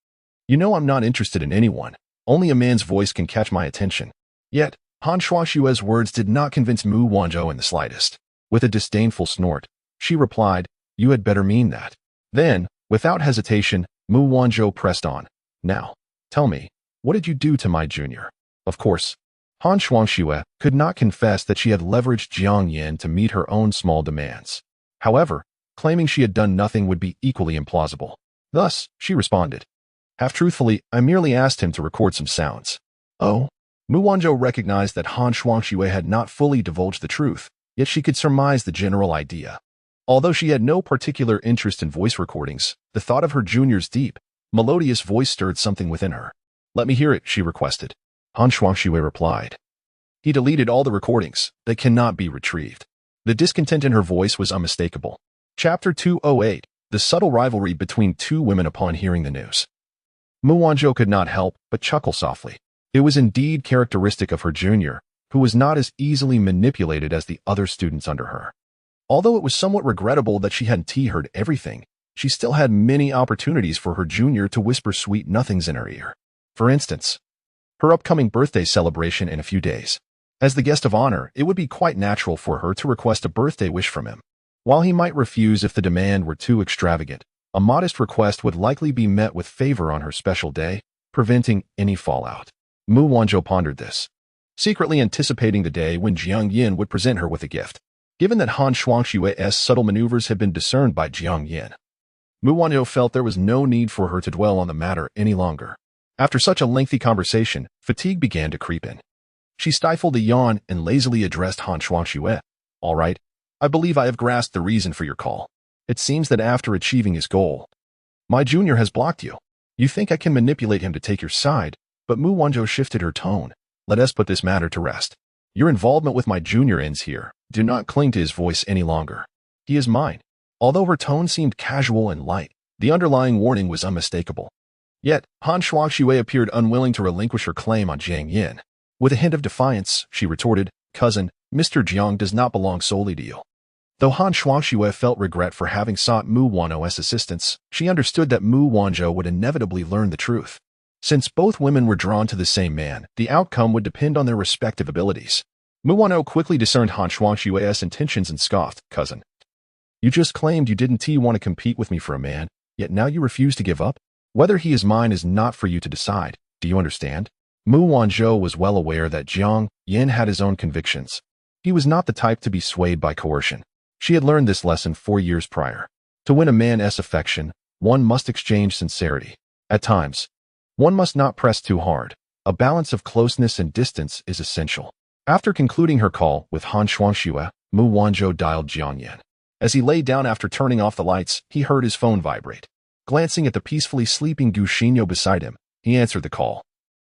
You know I'm not interested in anyone. Only a man's voice can catch my attention. Yet, Han Shuaxue's words did not convince Mu Wanzhou in the slightest. With a disdainful snort, she replied, "You had better mean that." Then, without hesitation, Mu Wanzhou pressed on. "Now, tell me, what did you do to my junior?" Of course, Han Shuaxue could not confess that she had leveraged Jiang Yan to meet her own small demands. However, claiming she had done nothing would be equally implausible. Thus, she responded. Half-truthfully, I merely asked him to record some sounds. Oh? Mu Wanzhou recognized that Han Shuaxue had not fully divulged the truth, yet she could surmise the general idea. Although she had no particular interest in voice recordings, the thought of her junior's deep, melodious voice stirred something within her. "Let me hear it," she requested. Han Shuaxue replied. He deleted all the recordings. They cannot be retrieved. The discontent in her voice was unmistakable. Chapter 208, The Subtle Rivalry Between Two Women Upon hearing the news. Mu Wanzhou could not help but chuckle softly. It was indeed characteristic of her junior, who was not as easily manipulated as the other students under her. Although it was somewhat regrettable that she hadn't heard everything, she still had many opportunities for her junior to whisper sweet nothings in her ear. For instance, her upcoming birthday celebration in a few days. As the guest of honor, it would be quite natural for her to request a birthday wish from him. While he might refuse if the demand were too extravagant, a modest request would likely be met with favor on her special day, preventing any fallout. Mu Wanzhou pondered this, secretly anticipating the day when Jiang Yan would present her with a gift. Given that Han Shuaxue's subtle maneuvers had been discerned by Jiang Yan, Mu Wanzhou felt there was no need for her to dwell on the matter any longer. After such a lengthy conversation, fatigue began to creep in. She stifled a yawn and lazily addressed Han Shuaxue. "All right, I believe I have grasped the reason for your call. It seems that after achieving his goal, my junior has blocked you. You think I can manipulate him to take your side?" But Mu Wanzhou shifted her tone. "Let us put this matter to rest. Your involvement with my junior ends here. Do not cling to his voice any longer. He is mine." Although her tone seemed casual and light, the underlying warning was unmistakable. Yet, Han Shuaxue appeared unwilling to relinquish her claim on Jiang Yan. With a hint of defiance, she retorted, "Cousin, Mr. Jiang does not belong solely to you." Though Han Shuaxue felt regret for having sought Mu Wanzhou's assistance, she understood that Mu Wanzhou would inevitably learn the truth. Since both women were drawn to the same man, the outcome would depend on their respective abilities. Mu Wanzhou quickly discerned Han Shuaxue's intentions and scoffed, "Cousin, you just claimed you didn't want to compete with me for a man, yet now you refuse to give up? Whether he is mine is not for you to decide. Do you understand?" Mu Wanzhou was well aware that Jiang Yan had his own convictions. He was not the type to be swayed by coercion. She had learned this lesson 4 years prior. To win a man's affection, one must exchange sincerity. At times, one must not press too hard. A balance of closeness and distance is essential. After concluding her call with Han Shuaxue, Mu Wanzhou dialed Jiang Yan. As he lay down after turning off the lights, he heard his phone vibrate. Glancing at the peacefully sleeping Gu Xinyo beside him, he answered the call.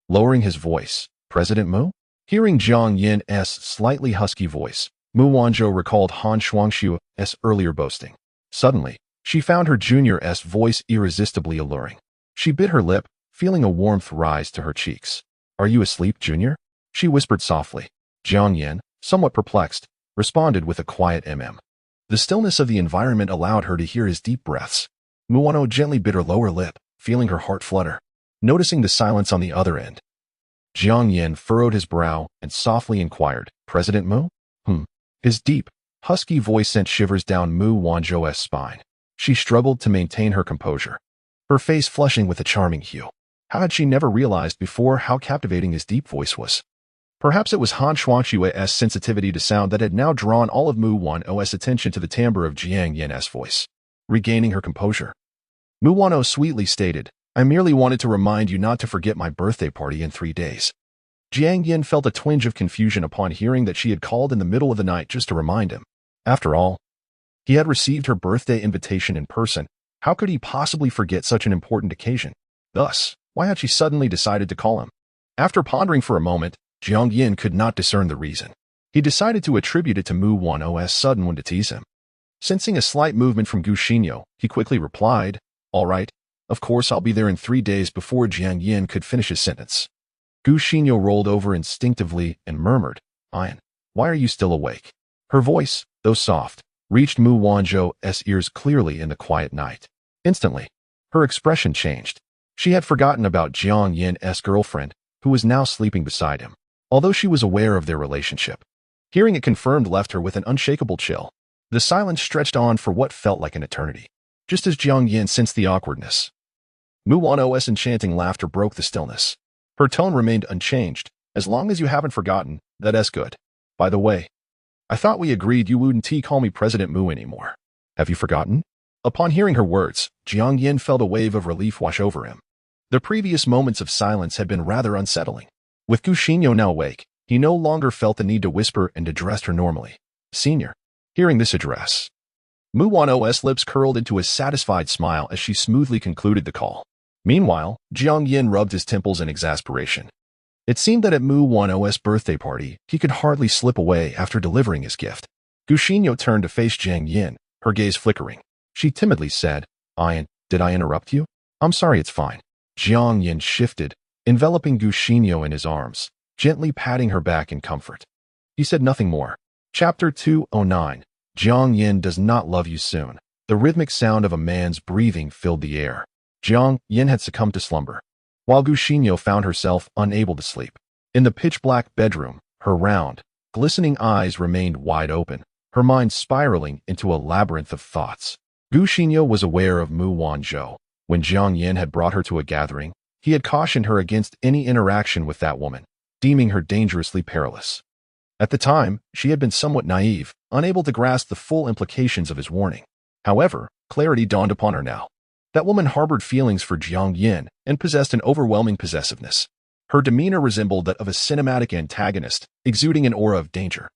Lowering his voice, "President Mu?" Hearing Jiang Yan's slightly husky voice, Mu Wanzhou recalled Han Shuaxue's earlier boasting. Suddenly, she found her junior's voice irresistibly alluring. She bit her lip, feeling a warmth rise to her cheeks. "Are you asleep, Junior?" she whispered softly. Jiang Yan, somewhat perplexed, responded with a quiet The stillness of the environment allowed her to hear his deep breaths. Mu Wanzhou gently bit her lower lip, feeling her heart flutter. Noticing the silence on the other end, Jiang Yan furrowed his brow and softly inquired, "President Mu?" His deep, husky voice sent shivers down Mu Wanzhou's spine. She struggled to maintain her composure, her face flushing with a charming hue. How had she never realized before how captivating his deep voice was? Perhaps it was Han Shuaxue's sensitivity to sound that had now drawn all of Mu Wanzhou's attention to the timbre of Jiang Yan's voice. Regaining her composure, Mu Wanzhou sweetly stated, "I merely wanted to remind you not to forget my birthday party in 3 days." Jiang Yan felt a twinge of confusion upon hearing that she had called in the middle of the night just to remind him. After all, he had received her birthday invitation in person. How could he possibly forget such an important occasion? Thus, why had she suddenly decided to call him? After pondering for a moment, Jiang Yan could not discern the reason. He decided to attribute it to Mu Wanzhou's sudden one to tease him. Sensing a slight movement from Gu Xinyo, he quickly replied, "All right, of course I'll be there in 3 days." Before Jiang Yan could finish his sentence, Gu Xinyo rolled over instinctively and murmured, "Yan, why are you still awake?" Her voice, though soft, reached Mu Wanzhou's ears clearly in the quiet night. Instantly, Her expression changed. She had forgotten about Jiang Yan's girlfriend, who was now sleeping beside him, although she was aware of their relationship. Hearing it confirmed left her with an unshakable chill. The silence stretched on for what felt like an eternity, just as Jiang Yan sensed the awkwardness. Muwan's enchanting laughter broke the stillness. Her tone remained unchanged. As long as you haven't forgotten, that's good. By the way, I thought we agreed you wouldn't call me President Mu anymore. Have you forgotten? Upon hearing her words, Jiang Yan felt a wave of relief wash over him. The previous moments of silence had been rather unsettling. With Gu Xinyo now awake, he no longer felt the need to whisper and addressed her normally. Senior. Hearing this address, Muwan's lips curled into a satisfied smile as she smoothly concluded the call. Meanwhile, Jiang Yan rubbed his temples in exasperation. It seemed that at Muwan's birthday party, he could hardly slip away after delivering his gift. Gu Xinyo turned to face Jiang Yan, her gaze flickering. She timidly said, Ian, did I interrupt you? I'm sorry, it's fine. Jiang Yan shifted, enveloping Gu Xinyo in his arms, gently patting her back in comfort. He said nothing more. Chapter 209. Jiang Yan does not love you soon. The rhythmic sound of a man's breathing filled the air. Jiang Yan had succumbed to slumber, while Gu Xinyo found herself unable to sleep. In the pitch-black bedroom, her round, glistening eyes remained wide open, her mind spiraling into a labyrinth of thoughts. Gu Xinyo was aware of Mu Wanzhou. When Jiang Yan had brought her to a gathering, he had cautioned her against any interaction with that woman, deeming her dangerously perilous. At the time, she had been somewhat naive, unable to grasp the full implications of his warning. However, clarity dawned upon her now. That woman harbored feelings for Jiang Yan and possessed an overwhelming possessiveness. Her demeanor resembled that of a cinematic antagonist, exuding an aura of danger.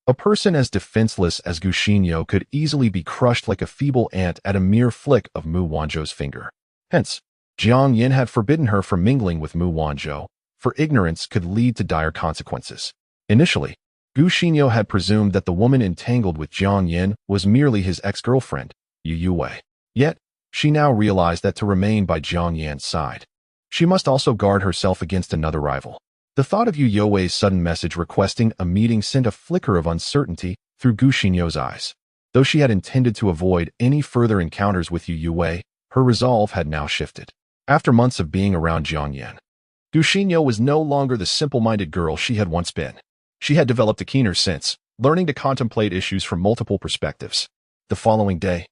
A person as defenseless as Gu Xinyo could easily be crushed like a feeble ant at a mere flick of Mu Wanzhou's finger. Hence, Jiang Yan had forbidden her from mingling with Mu Wanzhou, for ignorance could lead to dire consequences. Initially, Gu Xinyo had presumed that the woman entangled with Jiang Yan was merely his ex-girlfriend, Youwei. Yet, she now realized that to remain by Jiang Yan's side, she must also guard herself against another rival. The thought of Youwei's sudden message requesting a meeting sent a flicker of uncertainty through Gu Xinyo's eyes. Though she had intended to avoid any further encounters with Youwei, her resolve had now shifted. After months of being around Jiang Yan, Gu Xinyo was no longer the simple-minded girl she had once been. She had developed a keener sense, learning to contemplate issues from multiple perspectives. The following day,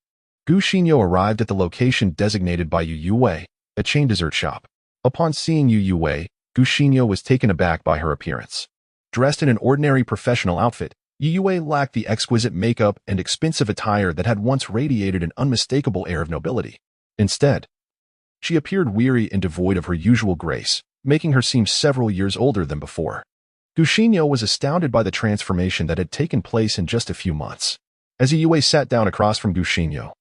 Gu Xinyo arrived at the location designated by Youwei, a chain dessert shop. Upon seeing Youwei, Gu Xinyo was taken aback by her appearance. Dressed in an ordinary professional outfit, Youwei lacked the exquisite makeup and expensive attire that had once radiated an unmistakable air of nobility. Instead, she appeared weary and devoid of her usual grace, making her seem several years older than before. Gu Xinyo was astounded by the transformation that had taken place in just a few months. As Youwei sat down across from Gu Xinyo,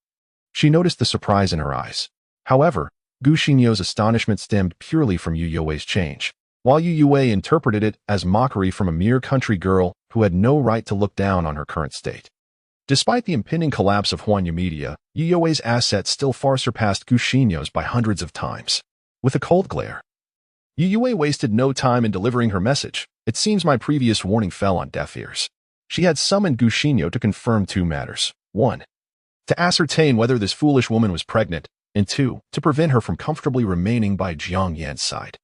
she noticed the surprise in her eyes. However, Gu Xinyo's astonishment stemmed purely from Youwei's change, while Youwei interpreted it as mockery from a mere country girl who had no right to look down on her current state. Despite the impending collapse of Huanyu Media, Youwei's assets still far surpassed Gu Xinyo's by hundreds of times. With a cold glare, Youwei wasted no time in delivering her message. It seems my previous warning fell on deaf ears. She had summoned Gu Xinyo to confirm two matters. 1. To ascertain whether this foolish woman was pregnant, and 2. To prevent her from comfortably remaining by Jiang Yan's side.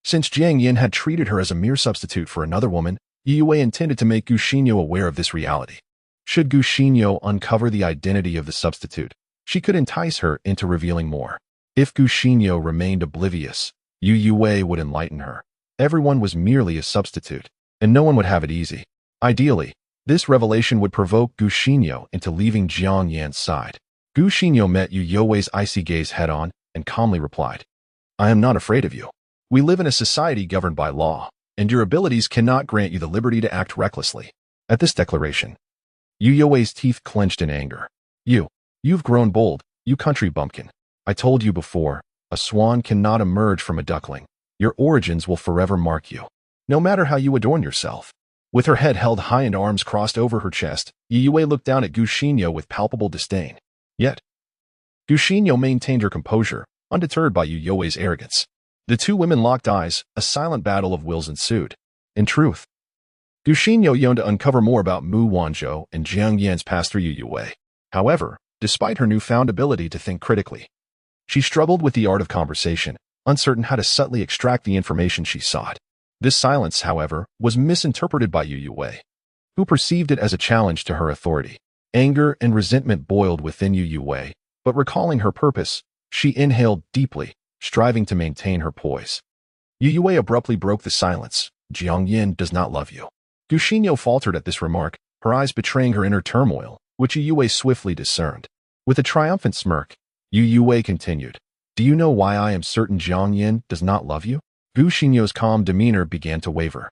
Since Jiang Yan had treated her as a mere substitute for another woman, Youwei intended to make Gu Xinyo aware of this reality. Should Gu Xinyo uncover the identity of the substitute, she could entice her into revealing more. If Gu Xinyo remained oblivious, Youwei would enlighten her. Everyone was merely a substitute, and no one would have it easy. Ideally, this revelation would provoke Gu Xinyo into leaving Jiang Yan's side. Gu Xinyo met Youwei's icy gaze head-on and calmly replied, I am not afraid of you. We live in a society governed by law, and your abilities cannot grant you the liberty to act recklessly. At this declaration, Youwei's teeth clenched in anger. You've grown bold, you country bumpkin. I told you before, a swan cannot emerge from a duckling. Your origins will forever mark you, no matter how you adorn yourself. With her head held high and arms crossed over her chest, Youwei looked down at Gu Xinyo with palpable disdain. Yet, Gu Xinyo maintained her composure, undeterred by Youwei's arrogance. The two women locked eyes, a silent battle of wills ensued. In truth, Gu Xinyo yearned to uncover more about Mu Wanzhou and Jiang Yan's past through Youwei. However, despite her newfound ability to think critically, She struggled with the art of conversation, uncertain how to subtly extract the information she sought. This silence, however, was misinterpreted by Youwei, who perceived it as a challenge to her authority. Anger and resentment boiled within Youwei, but recalling her purpose, she inhaled deeply, striving to maintain her poise. Youwei abruptly broke the silence. Jiang Yan does not love you. Gu Xinyo faltered at this remark, her eyes betraying her inner turmoil, which Youwei swiftly discerned. With a triumphant smirk, Youwei continued, "Do you know why I am certain Jiang Yan does not love you?" Gu Xinyo's calm demeanor began to waver,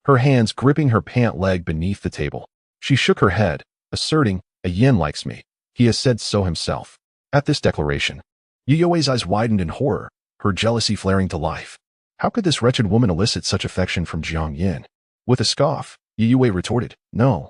her hands gripping her pant leg beneath the table. She shook her head, asserting, "A Yan likes me. He has said so himself." At this declaration, Youwei's eyes widened in horror, her jealousy flaring to life. How could this wretched woman elicit such affection from Jiang Yan? With a scoff, Youwei retorted, "No.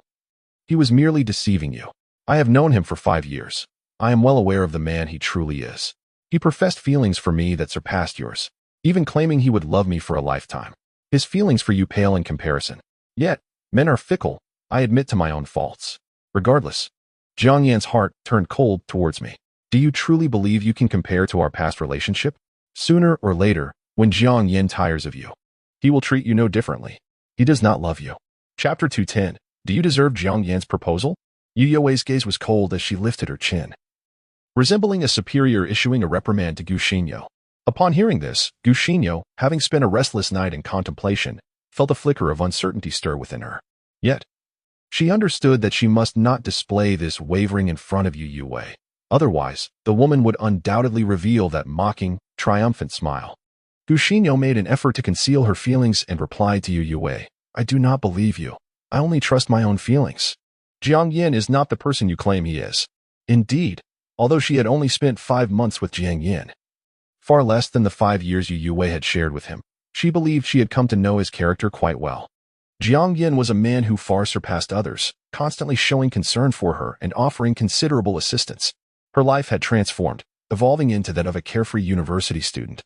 He was merely deceiving you. I have known him for 5 years. I am well aware of the man he truly is. He professed feelings for me that surpassed yours, even claiming he would love me for a lifetime. His feelings for you pale in comparison. Yet, men are fickle. I admit to my own faults. Regardless, Jiang Yan's heart turned cold towards me. Do you truly believe you can compare to our past relationship? Sooner or later, when Jiang Yan tires of you, he will treat you no differently. He does not love you." Chapter 210. Do you deserve Jiang Yan's proposal? Youwei's gaze was cold as she lifted her chin, resembling a superior issuing a reprimand to Gu Xinyo. Upon hearing this, Gu Xinyo, having spent a restless night in contemplation, felt a flicker of uncertainty stir within her. Yet, she understood that she must not display this wavering in front of Youwei. Otherwise, the woman would undoubtedly reveal that mocking, triumphant smile. Gu Xinyo made an effort to conceal her feelings and replied to Youwei, "I do not believe you. I only trust my own feelings. Jiang Yan is not the person you claim he is." Indeed, although she had only spent 5 months with Jiang Yan, far less than the 5 years Youwei had shared with him, she believed she had come to know his character quite well. Jiang Yan was a man who far surpassed others, constantly showing concern for her and offering considerable assistance. Her life had transformed, evolving into that of a carefree university student,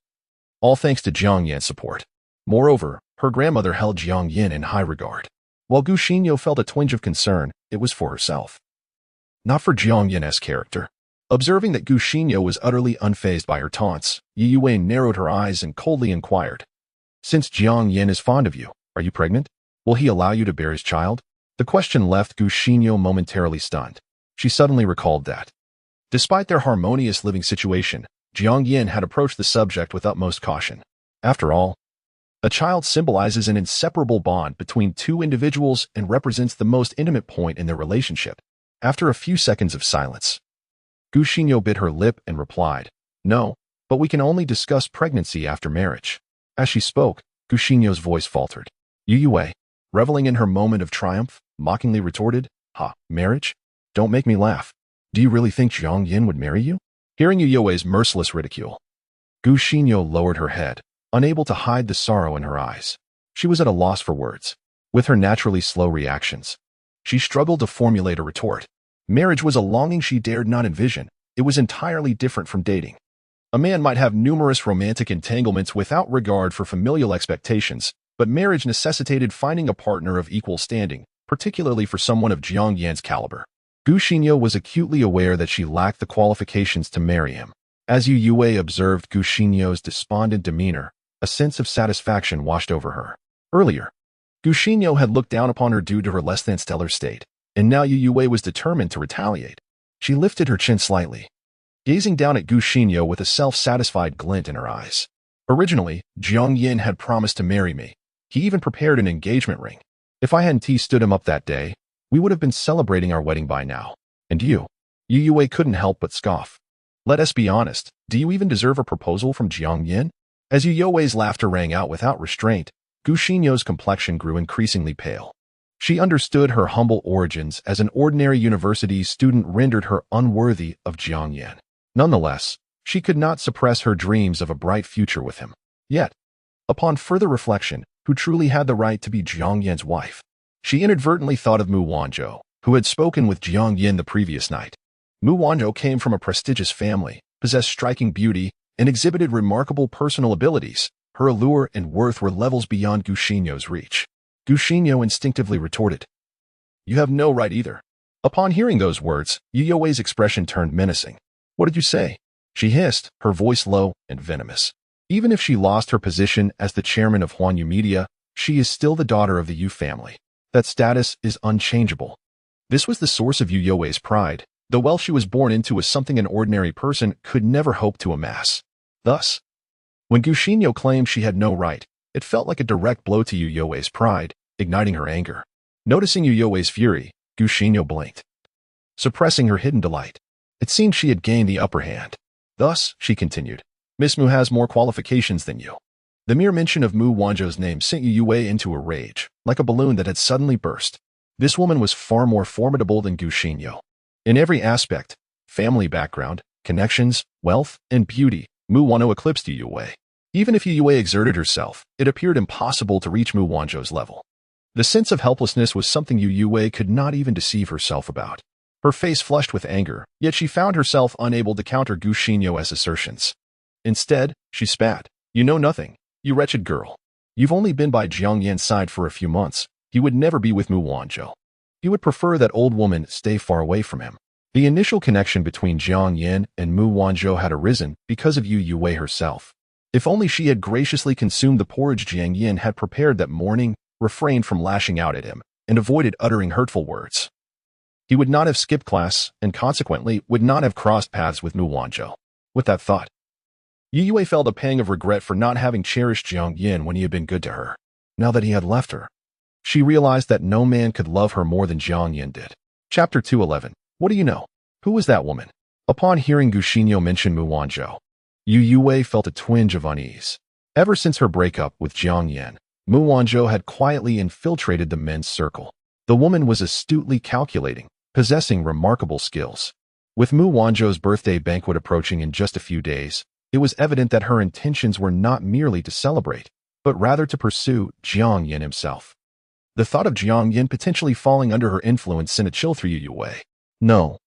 all thanks to Jiang Yan's support. Moreover, her grandmother held Jiang Yan in high regard. While Gu Xinyo felt a twinge of concern, it was for herself, not for Jiang Yan's character. Observing that Gu Xinyo was utterly unfazed by her taunts, Youwei narrowed her eyes and coldly inquired, "Since Jiang Yan is fond of you, are you pregnant? Will he allow you to bear his child?" The question left Gu Xinyo momentarily stunned. She suddenly recalled that, despite their harmonious living situation, Jiang Yan had approached the subject with utmost caution. After all, a child symbolizes an inseparable bond between two individuals and represents the most intimate point in their relationship. After a few seconds of silence, Gu Xinyo bit her lip and replied, "No, but we can only discuss pregnancy after marriage." As she spoke, Gu Xinyo's voice faltered. Youwei, reveling in her moment of triumph, mockingly retorted, "Ha, marriage? Don't make me laugh. Do you really think Jiang Yan would marry you?" Hearing Youwei's merciless ridicule, Gu Xinyo lowered her head, unable to hide the sorrow in her eyes. She was at a loss for words. With her naturally slow reactions, she struggled to formulate a retort. Marriage was a longing she dared not envision. It was entirely different from dating. A man might have numerous romantic entanglements without regard for familial expectations, but marriage necessitated finding a partner of equal standing, particularly for someone of Jiang Yan's caliber. Gu Xinyo was acutely aware that she lacked the qualifications to marry him. As Youwei observed Gu Xinyo's despondent demeanor, a sense of satisfaction washed over her. Earlier, Gu Xinyo had looked down upon her due to her less-than-stellar state, and now Youwei was determined to retaliate. She lifted her chin slightly, gazing down at Gu Xinyo with a self-satisfied glint in her eyes. Originally, Jiang Yan had promised to marry me. He even prepared an engagement ring. If I hadn't stood him up that day, we would have been celebrating our wedding by now. And you? Youwei couldn't help but scoff. Let us be honest, do you even deserve a proposal from Jiang Yan? As Youwei's laughter rang out without restraint, Gu Xinyo's complexion grew increasingly pale. She understood her humble origins as an ordinary university student rendered her unworthy of Jiang Yan. Nonetheless, she could not suppress her dreams of a bright future with him. Yet, upon further reflection, who truly had the right to be Jiang Yan's wife? She inadvertently thought of Mu Wanzhou, who had spoken with Jiang Yan the previous night. Mu Wanzhou came from a prestigious family, possessed striking beauty, and exhibited remarkable personal abilities. Her allure and worth were levels beyond Gu Xinyo's reach. Gu Xinyo instinctively retorted, "You have no right either." Upon hearing those words, Youwei's expression turned menacing. "What did you say?" she hissed, her voice low and venomous. Even if she lost her position as the chairman of Huanyu Media, she is still the daughter of the Yu family. That status is unchangeable. This was the source of Youwei's pride. The wealth she was born into was something an ordinary person could never hope to amass. Thus, when Gu Xinyo claimed she had no right, it felt like a direct blow to Youwei's pride, igniting her anger. Noticing Youwei's fury, Gu Xinyo blinked, suppressing her hidden delight. It seemed she had gained the upper hand. Thus, she continued, Miss Mu has more qualifications than you. The mere mention of Mu Wanzhou's name sent Youwei into a rage, like a balloon that had suddenly burst. This woman was far more formidable than Gu Xinyo. In every aspect, family background, connections, wealth, and beauty, Mu Wanzhou eclipsed Youwei. Even if Youwei exerted herself, it appeared impossible to reach Mu Wanzhou's level. The sense of helplessness was something Youwei could not even deceive herself about. Her face flushed with anger, yet she found herself unable to counter Gu Xinyo's assertions. Instead, she spat. You know nothing, you wretched girl. You've only been by Jiang Yan's side for a few months. He would never be with Mu Wanzhou. He would prefer that old woman stay far away from him. The initial connection between Jiang Yan and Mu Wanzhou had arisen because of Youwei herself. If only she had graciously consumed the porridge Jiang Yan had prepared that morning, refrained from lashing out at him, and avoided uttering hurtful words, he would not have skipped class and consequently would not have crossed paths with Mu Wanzhou. With that thought, Youwei felt a pang of regret for not having cherished Jiang Yan when he had been good to her. Now that he had left her, she realized that no man could love her more than Jiang Yan did. Chapter 211. What do you know? Who was that woman? Upon hearing Gu Xinyo mention Mu Wanzhou, Youwei felt a twinge of unease. Ever since her breakup with Jiang Yan, Mu Wanzhou had quietly infiltrated the men's circle. The woman was astutely calculating, possessing remarkable skills. With Mu Wanzhou's birthday banquet approaching in just a few days, it was evident that her intentions were not merely to celebrate, but rather to pursue Jiang Yan himself. The thought of Jiang Yan potentially falling under her influence sent a chill through Youwei. No.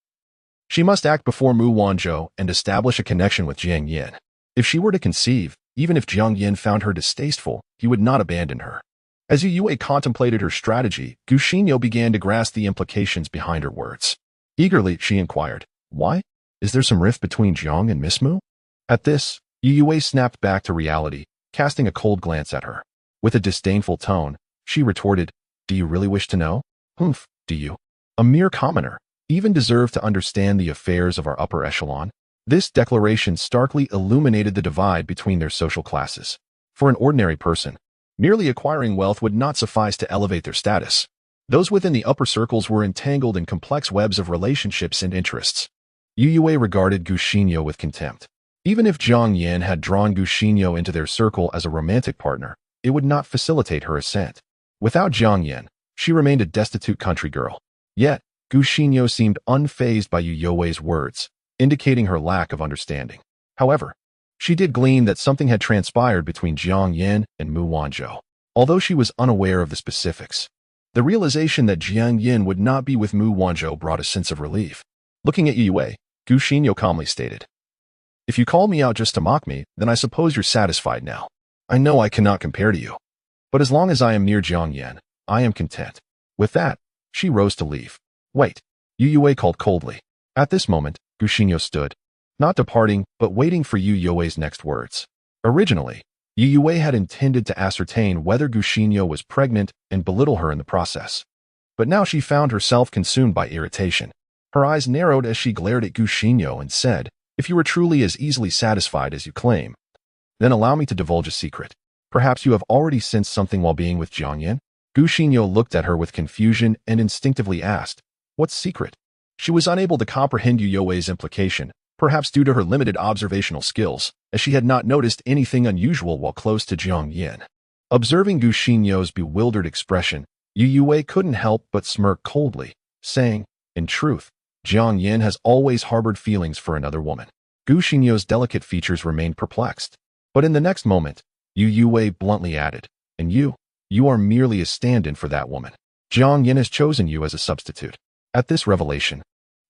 She must act before Mu Wanzhou and establish a connection with Jiang Yan. If she were to conceive, even if Jiang Yan found her distasteful, he would not abandon her. As Youwei contemplated her strategy, Gu Xinyo began to grasp the implications behind her words. Eagerly, she inquired, Why? Is there some rift between Jiang and Miss Mu? At this, Youwei snapped back to reality, casting a cold glance at her. With a disdainful tone, she retorted, Do you really wish to know? Humph, do you? A mere commoner, even deserve to understand the affairs of our upper echelon? This declaration starkly illuminated the divide between their social classes. For an ordinary person, merely acquiring wealth would not suffice to elevate their status. Those within the upper circles were entangled in complex webs of relationships and interests. Youwei regarded Gu Xinyo with contempt. Even if Jiang Yan had drawn Gu Xinyo into their circle as a romantic partner, it would not facilitate her ascent. Without Jiang Yan, she remained a destitute country girl. Yet, Gu Xinyo seemed unfazed by Youwei's words, indicating her lack of understanding. However, she did glean that something had transpired between Jiang Yan and Mu Wanzhou, although she was unaware of the specifics. The realization that Jiang Yan would not be with Mu Wanzhou brought a sense of relief. Looking at Youwei, Gu Xinyo calmly stated, If you call me out just to mock me, then I suppose you're satisfied now. I know I cannot compare to you. But as long as I am near Jiang Yan, I am content. With that, she rose to leave. Wait, Youwei called coldly. At this moment, Gu Xinyo stood, not departing, but waiting for Youwei's next words. Originally, Youwei had intended to ascertain whether Gu Xinyo was pregnant and belittle her in the process. But now she found herself consumed by irritation. Her eyes narrowed as she glared at Gu Xinyo and said, If you are truly as easily satisfied as you claim, then allow me to divulge a secret. Perhaps you have already sensed something while being with Jiang Yan? Gu Xinyo looked at her with confusion and instinctively asked, What secret? She was unable to comprehend Youwei's implication, perhaps due to her limited observational skills, as she had not noticed anything unusual while close to Jiang Yan. Observing Gu Xinyo's bewildered expression, Youwei couldn't help but smirk coldly, saying, In truth, Jiang Yan has always harbored feelings for another woman. Gu Xinyo's delicate features remained perplexed. But in the next moment, Youwei bluntly added, And you are merely a stand-in for that woman. Jiang Yan has chosen you as a substitute. At this revelation,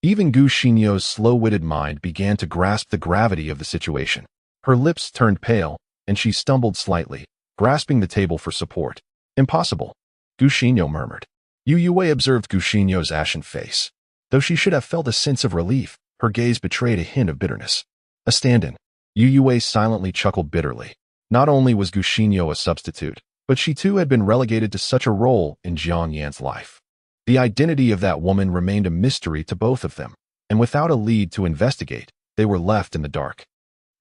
even Gu Xinyo's slow-witted mind began to grasp the gravity of the situation. Her lips turned pale, and she stumbled slightly, grasping the table for support. Impossible, Gu Xinyo murmured. Youwei observed Gu Xinyo's ashen face. Though she should have felt a sense of relief, her gaze betrayed a hint of bitterness. A stand-in. Youwei silently chuckled bitterly. Not only was Guxinyo a substitute, but she too had been relegated to such a role in Jiang Yan's life. The identity of that woman remained a mystery to both of them, and without a lead to investigate, they were left in the dark.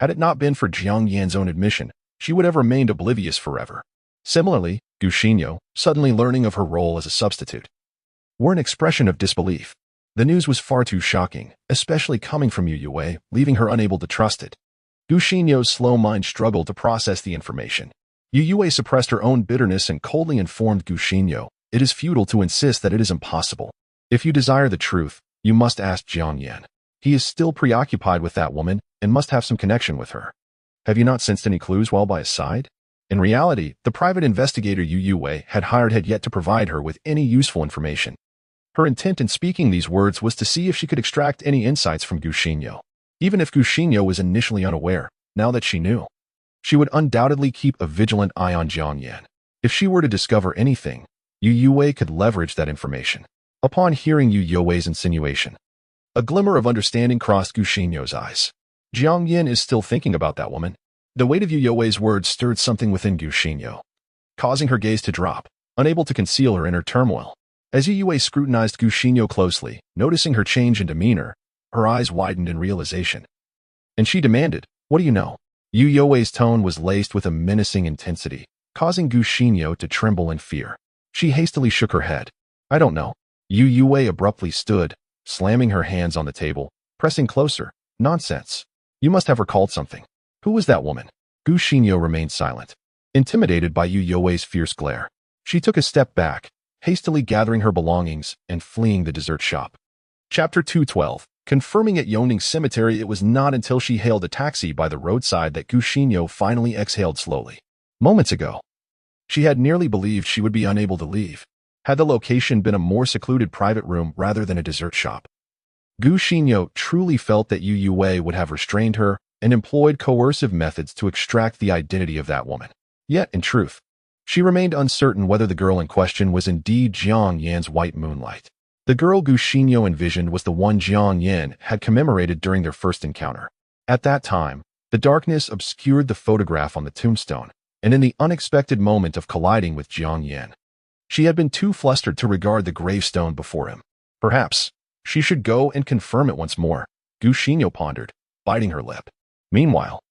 Had it not been for Jiang Yan's own admission, she would have remained oblivious forever. Similarly, Guxinyo, suddenly learning of her role as a substitute, wore an expression of disbelief. The news was far too shocking, especially coming from Youwei, leaving her unable to trust it. Guxinyo's slow mind struggled to process the information. Youwei suppressed her own bitterness and coldly informed Guxinyo, "It is futile to insist that it is impossible. If you desire the truth, you must ask Jiang Yan. He is still preoccupied with that woman and must have some connection with her. Have you not sensed any clues while by his side?" In reality, the private investigator Youwei had hired had yet to provide her with any useful information. Her intent in speaking these words was to see if she could extract any insights from Guxinyo. Even if Guxinyo was initially unaware, now that she knew, she would undoubtedly keep a vigilant eye on Jiang Yan. If she were to discover anything, Youwei could leverage that information. Upon hearing Youwei's insinuation, a glimmer of understanding crossed Guxinyo's eyes. Jiang Yan is still thinking about that woman. The weight of Youwei's words stirred something within Guxinyo, causing her gaze to drop, unable to conceal her inner turmoil. As Youwei scrutinized Guxinyo closely, noticing her change in demeanor, her eyes widened in realization. And she demanded, "What do you know?" Youwei's tone was laced with a menacing intensity, causing Guxinyo to tremble in fear. She hastily shook her head. "I don't know." Youwei abruptly stood, slamming her hands on the table, pressing closer. "Nonsense. You must have recalled something. Who was that woman?" Guxinyo remained silent. Intimidated by Youwei's fierce glare, she took a step back, hastily gathering her belongings and fleeing the dessert shop. Chapter 212. Confirming at Youning Cemetery, it was not until she hailed a taxi by the roadside that Guxinyo finally exhaled slowly. Moments ago, she had nearly believed she would be unable to leave, had the location been a more secluded private room rather than a dessert shop. Guxinyo truly felt that Youwei would have restrained her and employed coercive methods to extract the identity of that woman. Yet, in truth, she remained uncertain whether the girl in question was indeed Jiang Yan's white moonlight. The girl Guxinyo envisioned was the one Jiang Yan had commemorated during their first encounter. At that time, the darkness obscured the photograph on the tombstone, and in the unexpected moment of colliding with Jiang Yan, she had been too flustered to regard the gravestone before him. Perhaps she should go and confirm it once more, Guxinyo pondered, biting her lip. Meanwhile,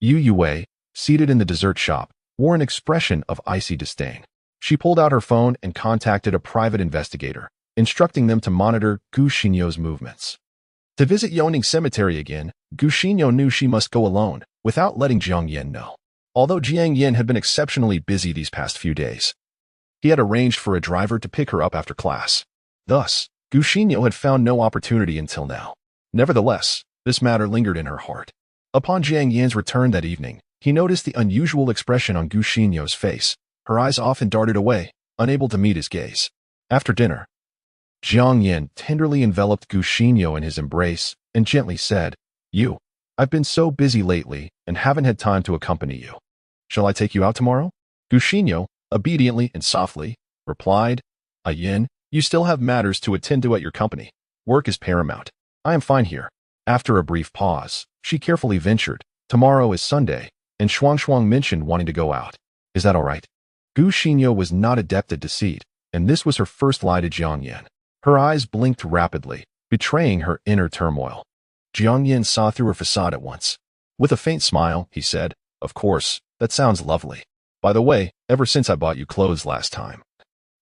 Youwei, seated in the dessert shop, wore an expression of icy disdain. She pulled out her phone and contacted a private investigator, instructing them to monitor Guxinyo's movements. To visit Youning Cemetery again, Guxinyo knew she must go alone, without letting Jiang Yan know. Although Jiang Yan had been exceptionally busy these past few days, he had arranged for a driver to pick her up after class. Thus, Guxinyo had found no opportunity until now. Nevertheless, this matter lingered in her heart. Upon Jiang Yan's return that evening, he noticed the unusual expression on Guxinyo's face. Her eyes often darted away, unable to meet his gaze. After dinner, Jiang Yan tenderly enveloped Guxinyo in his embrace and gently said, "I've been so busy lately and haven't had time to accompany you. Shall I take you out tomorrow?" Guxinyo, obediently and softly, replied, "Yan, you still have matters to attend to at your company. Work is paramount. I am fine here." After a brief pause, she carefully ventured, "Tomorrow is Sunday, and Shuang mentioned wanting to go out. Is that all right?" Guxinyo was not adept at deceit, and this was her first lie to Jiang Yan. Her eyes blinked rapidly, betraying her inner turmoil. Jiang Yan saw through her facade at once. With a faint smile, he said, "Of course, that sounds lovely. By the way, ever since I bought you clothes last time,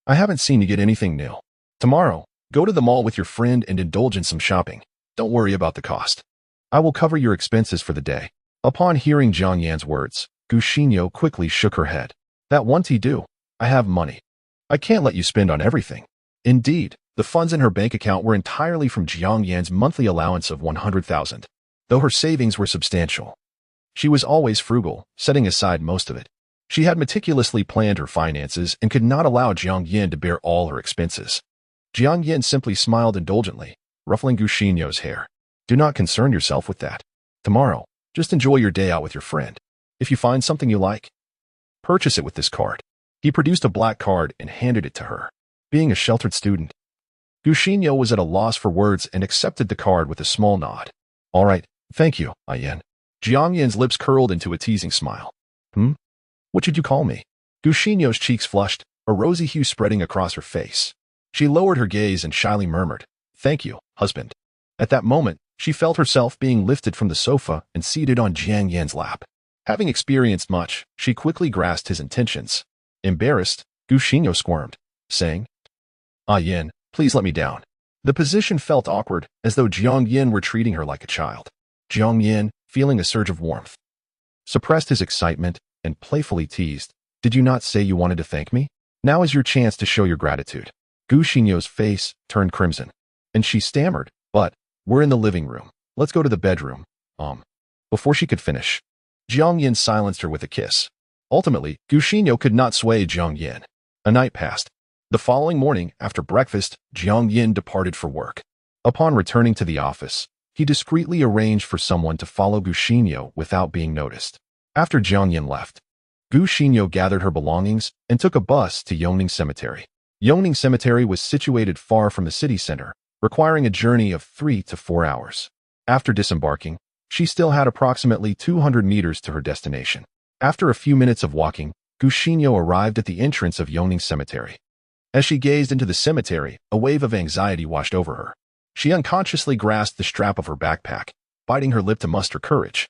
I haven't seen you get anything new. Tomorrow, go to the mall with your friend and indulge in some shopping. Don't worry about the cost. I will cover your expenses for the day." Upon hearing Jiang Yan's words, Guxinyo quickly shook her head. "That won't he do? I have money. I can't let you spend on everything." Indeed, the funds in her bank account were entirely from Jiang Yan's monthly allowance of 100,000, though her savings were substantial. She was always frugal, setting aside most of it. She had meticulously planned her finances and could not allow Jiang Yan to bear all her expenses. Jiang Yan simply smiled indulgently, ruffling Guxinyo's hair. "Do not concern yourself with that. Tomorrow, just enjoy your day out with your friend. If you find something you like, purchase it with this card." He produced a black card and handed it to her. Being a sheltered student, Guxinyo was at a loss for words and accepted the card with a small nod. "All right, thank you, Yan." Jiang Yan's lips curled into a teasing smile. Hmm? What should you call me? Gu Xinyo's cheeks flushed, a rosy hue spreading across her face. She lowered her gaze and shyly murmured, "Thank you, husband." At that moment, she felt herself being lifted from the sofa and seated on Jiang Yan's lap. Having experienced much, she quickly grasped his intentions. Embarrassed, Gu Xinyo squirmed, saying, "Ah Yan, please let me down." The position felt awkward, as though Jiang Yan were treating her like a child. Jiang Yan, feeling a surge of warmth, suppressed his excitement and playfully teased, "Did you not say you wanted to thank me? Now is your chance to show your gratitude." Gu Xinyo's face turned crimson, and she stammered, "But, we're in the living room. Let's go to the bedroom." Before she could finish, Jiang Yan silenced her with a kiss. Ultimately, Gu Xinyo could not sway Jiang Yan. A night passed. The following morning, after breakfast, Jiang Yan departed for work. Upon returning to the office, he discreetly arranged for someone to follow Gu Xinyo without being noticed. After Jiang Yan left, Gu Xinyo gathered her belongings and took a bus to Youwei Cemetery. Youwei Cemetery was situated far from the city center, requiring a journey of 3 to 4 hours. After disembarking, she still had approximately 200 meters to her destination. After a few minutes of walking, Gu Xinyo arrived at the entrance of Youwei Cemetery. As she gazed into the cemetery, a wave of anxiety washed over her. She unconsciously grasped the strap of her backpack, biting her lip to muster courage.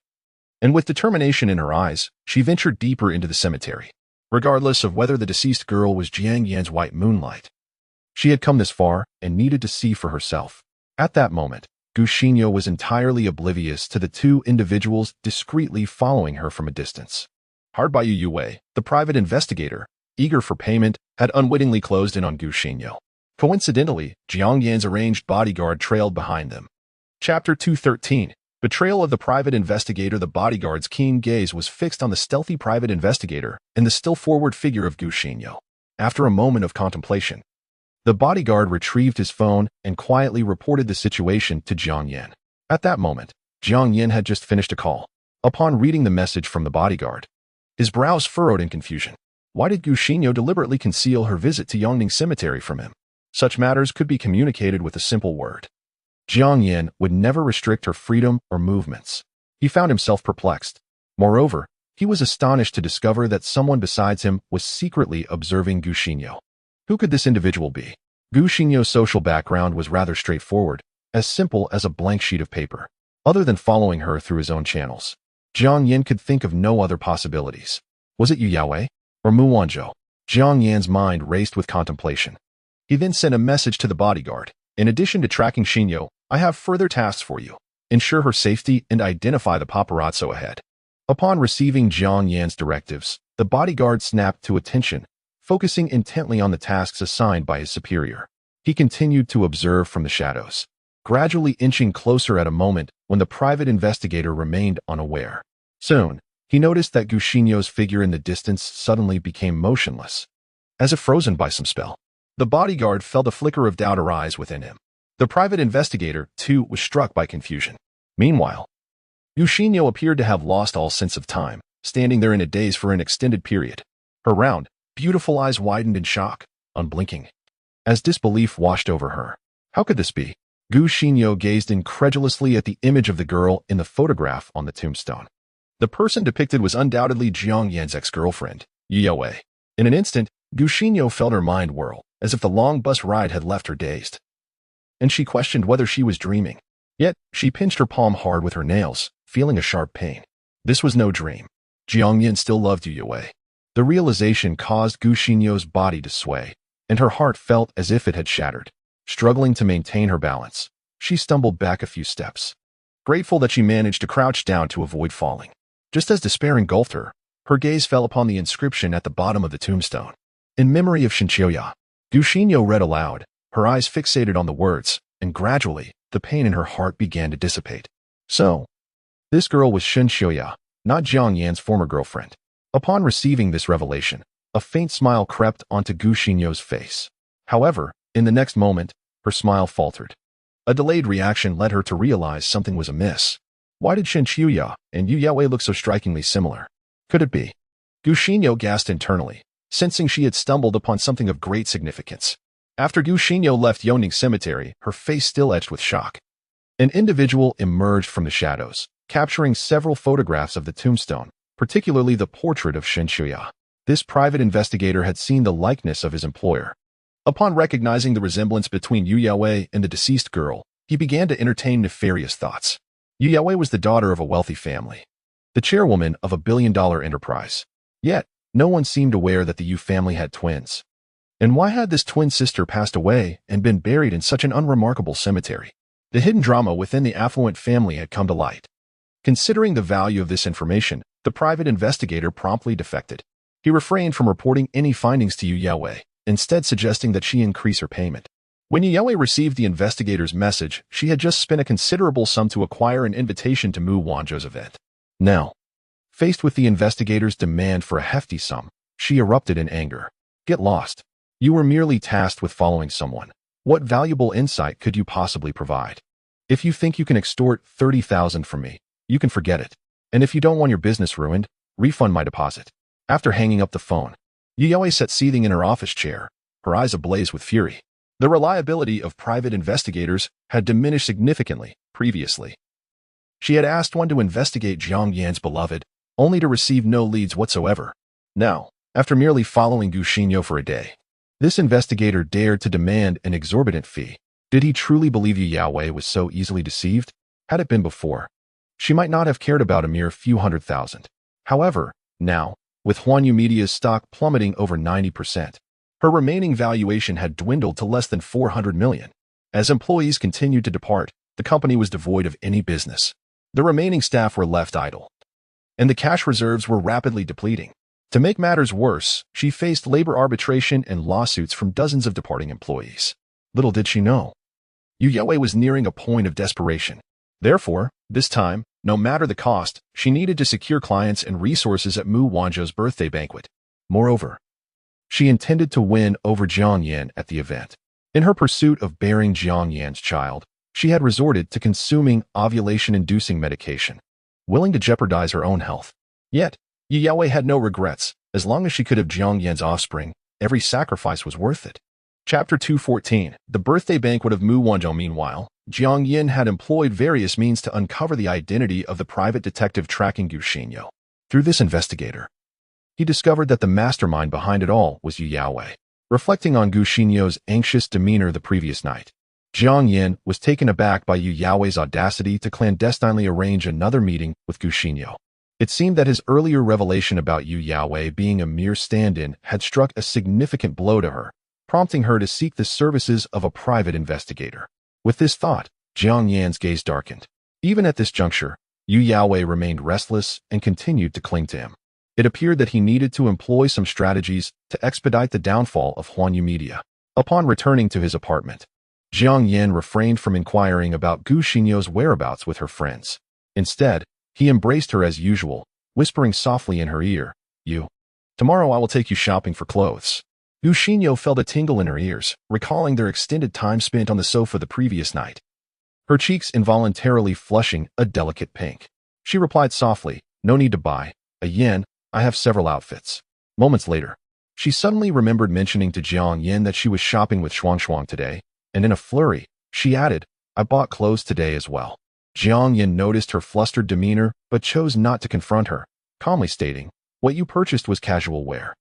And with determination in her eyes, she ventured deeper into the cemetery. Regardless of whether the deceased girl was Jiang Yan's white moonlight, she had come this far and needed to see for herself. At that moment, Gu Xinyo was entirely oblivious to the two individuals discreetly following her from a distance. Hard by Youwei, the private investigator, eager for payment, had unwittingly closed in on Gu Xinyo. Coincidentally, Jiang Yan's arranged bodyguard trailed behind them. Chapter 213. Betrayal of the private investigator. The bodyguard's keen gaze was fixed on the stealthy private investigator and the still-forward figure of Gu Xinyo. After a moment of contemplation, the bodyguard retrieved his phone and quietly reported the situation to Jiang Yan. At that moment, Jiang Yan had just finished a call. Upon reading the message from the bodyguard, his brows furrowed in confusion. Why did Gu Xinyo deliberately conceal her visit to Youwei Cemetery from him? Such matters could be communicated with a simple word. Jiang Yan would never restrict her freedom or movements. He found himself perplexed. Moreover, he was astonished to discover that someone besides him was secretly observing Gu Xinyo. Who could this individual be? Gu Xinyo's social background was rather straightforward, as simple as a blank sheet of paper. Other than following her through his own channels, Jiang Yan could think of no other possibilities. Was it Youwei or Mu Wanzhou? Jiang Yan's mind raced with contemplation. He then sent a message to the bodyguard. In addition to tracking Xinyo, I have further tasks for you. Ensure her safety and identify the paparazzo ahead. Upon receiving Jiang Yan's directives, the bodyguard snapped to attention, focusing intently on the tasks assigned by his superior. He continued to observe from the shadows, gradually inching closer at a moment when the private investigator remained unaware. Soon, he noticed that Gu Xinyo's figure in the distance suddenly became motionless, as if frozen by some spell. The bodyguard felt a flicker of doubt arise within him. The private investigator, too, was struck by confusion. Meanwhile, Gu Xinyo appeared to have lost all sense of time, standing there in a daze for an extended period. Her round, beautiful eyes widened in shock, unblinking, as disbelief washed over her. How could this be? Gu Xinyo gazed incredulously at the image of the girl in the photograph on the tombstone. The person depicted was undoubtedly Jiang Yan's ex-girlfriend, Youwei. In an instant, Gu Xinyo felt her mind whirl, as if the long bus ride had left her dazed, and she questioned whether she was dreaming. Yet, she pinched her palm hard with her nails, feeling a sharp pain. This was no dream. Jiang Yan still loved Youwei. The realization caused Gu Xinyo's body to sway, and her heart felt as if it had shattered. Struggling to maintain her balance, she stumbled back a few steps, grateful that she managed to crouch down to avoid falling. Just as despair engulfed her, her gaze fell upon the inscription at the bottom of the tombstone. In memory of Xinqiuya. Gu Xinyo read aloud, her eyes fixated on the words, and gradually, the pain in her heart began to dissipate. So, this girl was Xinqiuya, not Jiang Yan's former girlfriend. Upon receiving this revelation, a faint smile crept onto Gu Xinyo's face. However, in the next moment, her smile faltered. A delayed reaction led her to realize something was amiss. Why did Xinqiuya and Youwei look so strikingly similar? Could it be? Gu Xinyo gasped internally, sensing she had stumbled upon something of great significance. After Gu Xinyo left Youwei Cemetery, her face still etched with shock. An individual emerged from the shadows, capturing several photographs of the tombstone, particularly the portrait of Shen Shuya. This private investigator had seen the likeness of his employer. Upon recognizing the resemblance between Youwei and the deceased girl, he began to entertain nefarious thoughts. Youwei was the daughter of a wealthy family, the chairwoman of a billion-dollar enterprise. Yet, no one seemed aware that the Yu family had twins. And why had this twin sister passed away and been buried in such an unremarkable cemetery? The hidden drama within the affluent family had come to light. Considering the value of this information, the private investigator promptly defected. He refrained from reporting any findings to Youwei, instead suggesting that she increase her payment. When Youwei received the investigator's message, she had just spent a considerable sum to acquire an invitation to Mu Wanzhou's event. Now, faced with the investigator's demand for a hefty sum, she erupted in anger. Get lost. You were merely tasked with following someone. What valuable insight could you possibly provide? If you think you can extort 30,000 from me, you can forget it. And if you don't want your business ruined, refund my deposit. After hanging up the phone, Youwei sat seething in her office chair, her eyes ablaze with fury. The reliability of private investigators had diminished significantly previously. She had asked one to investigate Jiang Yan's beloved, only to receive no leads whatsoever. Now, after merely following Gu Xinyo for a day, this investigator dared to demand an exorbitant fee. Did he truly believe Youwei was so easily deceived? Had it been before, she might not have cared about a mere few hundred thousand. However, now, with Huanyu Media's stock plummeting over 90%, her remaining valuation had dwindled to less than 400 million. As employees continued to depart, the company was devoid of any business. The remaining staff were left idle, and the cash reserves were rapidly depleting. To make matters worse, she faced labor arbitration and lawsuits from dozens of departing employees. Little did she know, Youwei was nearing a point of desperation. Therefore, this time, no matter the cost, she needed to secure clients and resources at Mu Wanzhou's birthday banquet. Moreover, she intended to win over Jiang Yan at the event. In her pursuit of bearing Jiang Yan's child, she had resorted to consuming ovulation-inducing medication, willing to jeopardize her own health. Yet, Youwei had no regrets. As long as she could have Jiang Yan's offspring, every sacrifice was worth it. Chapter 214. The birthday banquet of Mu Wanzhou. Meanwhile, Jiang Yan had employed various means to uncover the identity of the private detective tracking Gu Xinyo. Through this investigator, he discovered that the mastermind behind it all was Youwei. Reflecting on Gu Xinyo's anxious demeanor the previous night, Jiang Yan was taken aback by Youwei's audacity to clandestinely arrange another meeting with Gu Xinyo. It seemed that his earlier revelation about Youwei being a mere stand-in had struck a significant blow to her, prompting her to seek the services of a private investigator. With this thought, Jiang Yan's gaze darkened. Even at this juncture, Youwei remained restless and continued to cling to him. It appeared that he needed to employ some strategies to expedite the downfall of Huanyu Media. Upon returning to his apartment, Jiang Yan refrained from inquiring about Gu Xinyo's whereabouts with her friends. Instead, he embraced her as usual, whispering softly in her ear, Tomorrow I will take you shopping for clothes." Gu Xinyo felt a tingle in her ears, recalling their extended time spent on the sofa the previous night, her cheeks involuntarily flushing a delicate pink. She replied softly, "No need to buy. A yen, I have several outfits." Moments later, she suddenly remembered mentioning to Jiang Yan that she was shopping with Shuang today, and in a flurry, she added, "I bought clothes today as well." Jiang Yan noticed her flustered demeanor but chose not to confront her, calmly stating, "What you purchased was casual wear.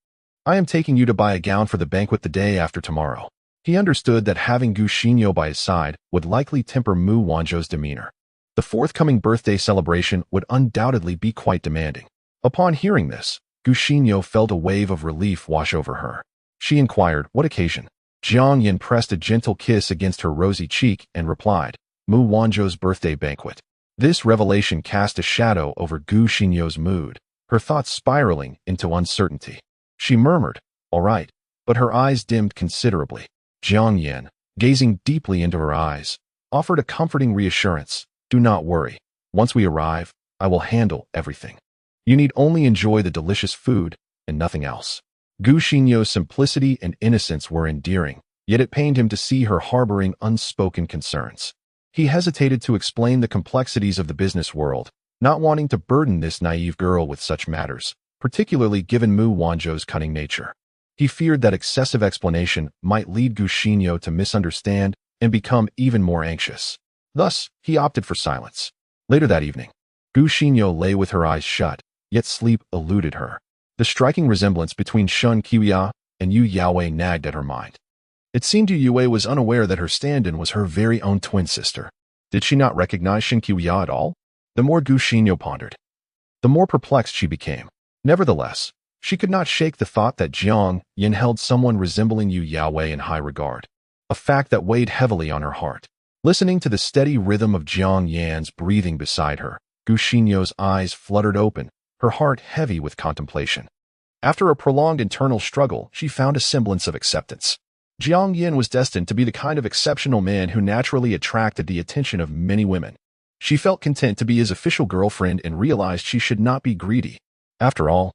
I am taking you to buy a gown for the banquet the day after tomorrow." He understood that having Gu Xinyo by his side would likely temper Mu Wanzhou's demeanor. The forthcoming birthday celebration would undoubtedly be quite demanding. Upon hearing this, Gu Xinyo felt a wave of relief wash over her. She inquired, "What occasion?" Jiang Yan pressed a gentle kiss against her rosy cheek and replied, "Mu Wanzhou's birthday banquet." This revelation cast a shadow over Gu Xinyo's mood, her thoughts spiraling into uncertainty. She murmured, "All right," but her eyes dimmed considerably. Jiang Yan, gazing deeply into her eyes, offered a comforting reassurance, "Do not worry. Once we arrive, I will handle everything. You need only enjoy the delicious food and nothing else." Gu Xinyo's simplicity and innocence were endearing, yet it pained him to see her harboring unspoken concerns. He hesitated to explain the complexities of the business world, not wanting to burden this naive girl with such matters, particularly given Mu Wanzhou's cunning nature. He feared that excessive explanation might lead Gu Xinyo to misunderstand and become even more anxious. Thus, he opted for silence. Later that evening, Gu Xinyo lay with her eyes shut, yet sleep eluded her. The striking resemblance between Shun Qiya and Youwei nagged at her mind. It seemed Youwei was unaware that her stand-in was her very own twin sister. Did she not recognize Shin Qiya at all? The more Gu Xinyo pondered, the more perplexed she became. Nevertheless, she could not shake the thought that Jiang Yan held someone resembling Youwei in high regard, a fact that weighed heavily on her heart. Listening to the steady rhythm of Jiang Yan's breathing beside her, Gu Xinyo's eyes fluttered open, her heart heavy with contemplation. After a prolonged internal struggle, she found a semblance of acceptance. Jiang Yan was destined to be the kind of exceptional man who naturally attracted the attention of many women. She felt content to be his official girlfriend and realized she should not be greedy. After all,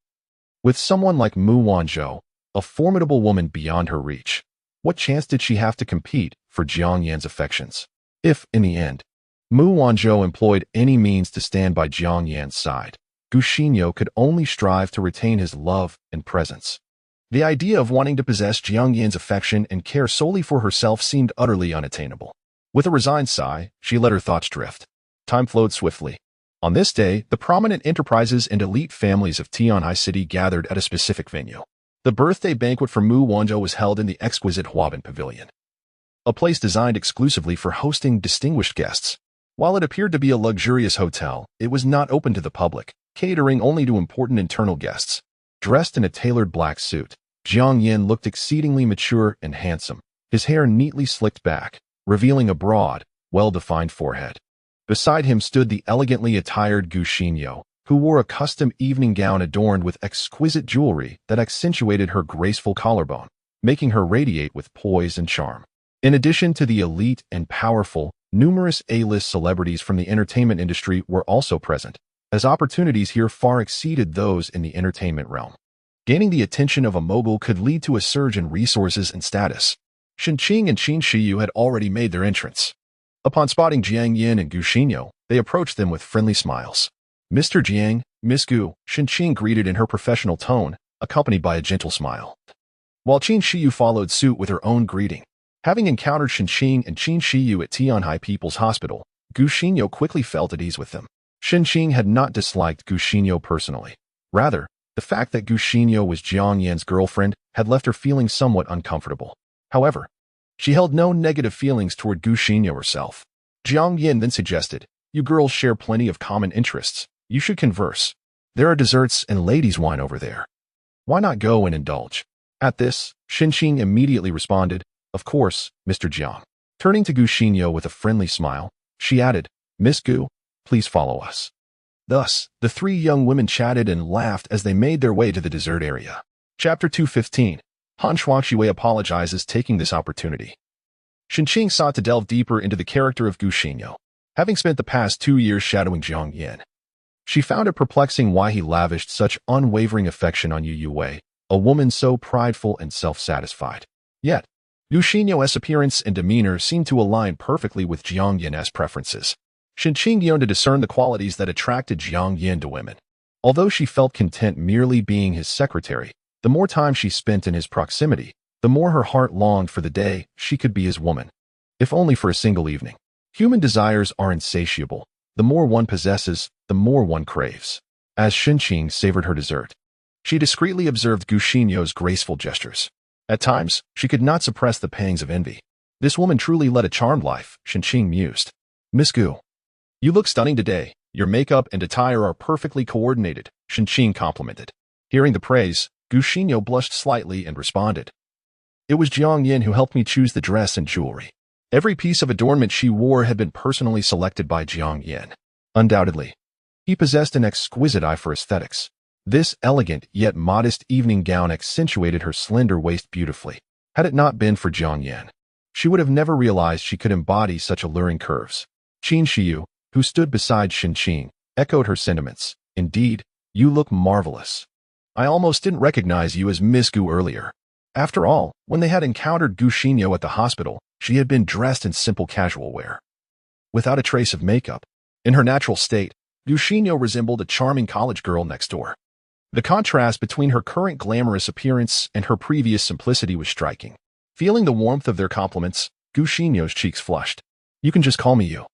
with someone like Mu Wanzhou, a formidable woman beyond her reach, what chance did she have to compete for Jiang Yan's affections? If, in the end, Mu Wanzhou employed any means to stand by Jiang Yan's side, Gu Xinyo could only strive to retain his love and presence. The idea of wanting to possess Jiang Yan's affection and care solely for herself seemed utterly unattainable. With a resigned sigh, she let her thoughts drift. Time flowed swiftly. On this day, the prominent enterprises and elite families of Tianhai City gathered at a specific venue. The birthday banquet for Mu Wanzhou was held in the exquisite Huabin Pavilion, a place designed exclusively for hosting distinguished guests. While it appeared to be a luxurious hotel, it was not open to the public, catering only to important internal guests. Dressed in a tailored black suit, Jiang Yan looked exceedingly mature and handsome, his hair neatly slicked back, revealing a broad, well-defined forehead. Beside him stood the elegantly attired Gu Xinyo, who wore a custom evening gown adorned with exquisite jewelry that accentuated her graceful collarbone, making her radiate with poise and charm. In addition to the elite and powerful, numerous A-list celebrities from the entertainment industry were also present, as opportunities here far exceeded those in the entertainment realm. Gaining the attention of a mogul could lead to a surge in resources and status. Shen Qing and Qin Shiyu had already made their entrance. Upon spotting Jiang Yan and Gu Xinyo, they approached them with friendly smiles. Mr. Jiang, Miss Gu, Shen Qing greeted in her professional tone, accompanied by a gentle smile, while Qin Shiyu followed suit with her own greeting. Having encountered Shen Qing and Qin Shiyu at Tianhai People's Hospital, Gu Xinyo quickly felt at ease with them. Shen Qing had not disliked Gu Xinyo personally. Rather, the fact that Gu Xinyo was Jiang Yan's girlfriend had left her feeling somewhat uncomfortable. However, she held no negative feelings toward Gu Xinyo herself. Jiang Yan then suggested, "You girls share plenty of common interests. You should converse. There are desserts and ladies' wine over there. Why not go and indulge?" At this, Shen Qing immediately responded, "Of course, Mr. Jiang." Turning to Gu Xinyo with a friendly smile, she added, "Miss Gu, please follow us." Thus, the three young women chatted and laughed as they made their way to the dessert area. Chapter 215. Han Shuangxiwei apologizes, taking this opportunity. Shen Qing sought to delve deeper into the character of Gu Xinyo, having spent the past 2 years shadowing Jiang Yan. She found it perplexing why he lavished such unwavering affection on Youwei, a woman so prideful and self-satisfied. Yet, Gu Xinyo's appearance and demeanor seemed to align perfectly with Jiang Yan's preferences. Shen Qing yearned to discern the qualities that attracted Jiang Yan to women. Although she felt content merely being his secretary, the more time she spent in his proximity, the more her heart longed for the day she could be his woman, if only for a single evening. Human desires are insatiable. The more one possesses, the more one craves. As Shen Qing savored her dessert, she discreetly observed Gu Xinyo's graceful gestures. At times, she could not suppress the pangs of envy. This woman truly led a charmed life, Shen Qing mused. "Miss Gu, you look stunning today. Your makeup and attire are perfectly coordinated," Shen Qing complimented. Hearing the praise, Gu Xinyo blushed slightly and responded, "It was Jiang Yan who helped me choose the dress and jewelry. Every piece of adornment she wore had been personally selected by Jiang Yan. Undoubtedly, he possessed an exquisite eye for aesthetics. This elegant yet modest evening gown accentuated her slender waist beautifully. Had it not been for Jiang Yan, she would have never realized she could embody such alluring curves." Qin Shiyu, who stood beside Shen Qing, echoed her sentiments. "Indeed, you look marvelous. I almost didn't recognize you as Miss Gu earlier." After all, when they had encountered Gu Xinyo at the hospital, she had been dressed in simple casual wear, without a trace of makeup. In her natural state, Gu Xinyo resembled a charming college girl next door. The contrast between her current glamorous appearance and her previous simplicity was striking. Feeling the warmth of their compliments, Gu Xinyo's cheeks flushed. "You can just call me you.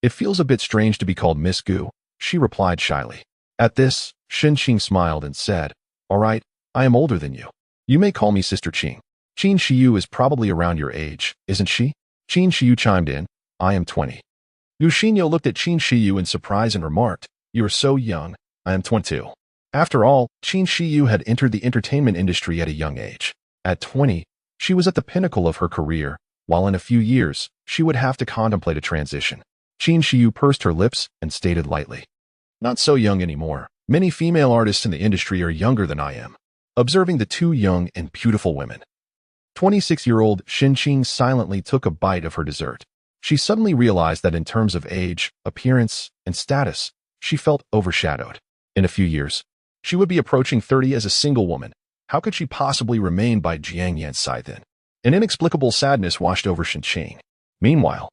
It feels a bit strange to be called Miss Gu," she replied shyly. At this, Qing smiled and said, all right, I am older than you. You may call me Sister Qing. Qin Shiyu is probably around your age, isn't she? Qin Shiyu chimed in, I am 20. Guxinyo looked at Qin Shiyu in surprise and remarked, you are so young, I am 22. After all, Qin Shiyu had entered the entertainment industry at a young age. At 20, she was at the pinnacle of her career, while in a few years, she would have to contemplate a transition. Qin Shiyu pursed her lips and stated lightly, not so young anymore. Many female artists in the industry are younger than I am. Observing the two young and beautiful women, 26-year-old Qing silently took a bite of her dessert. She suddenly realized that in terms of age, appearance, and status, she felt overshadowed. In a few years, she would be approaching 30 as a single woman. How could she possibly remain by Jiang Yan's side then? An inexplicable sadness washed over Qing. Meanwhile,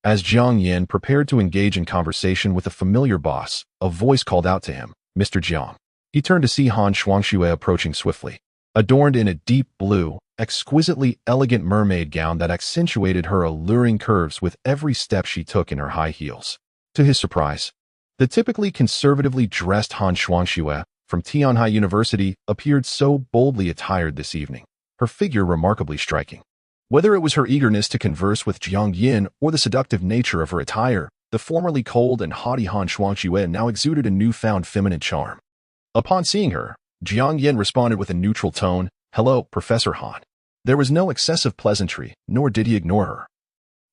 as Jiang Yan prepared to engage in conversation with a familiar boss, a voice called out to him, Mr. Jiang. He turned to see Han Shuangxue approaching swiftly, adorned in a deep blue, exquisitely elegant mermaid gown that accentuated her alluring curves with every step she took in her high heels. To his surprise, the typically conservatively dressed Han Shuangxue from Tianhai University appeared so boldly attired this evening, her figure remarkably striking. Whether it was her eagerness to converse with Jiang Yan or the seductive nature of her attire, the formerly cold and haughty Han Shuangxue now exuded a newfound feminine charm. Upon seeing her, Jiang Yan responded with a neutral tone, hello, Professor Han. There was no excessive pleasantry, nor did he ignore her.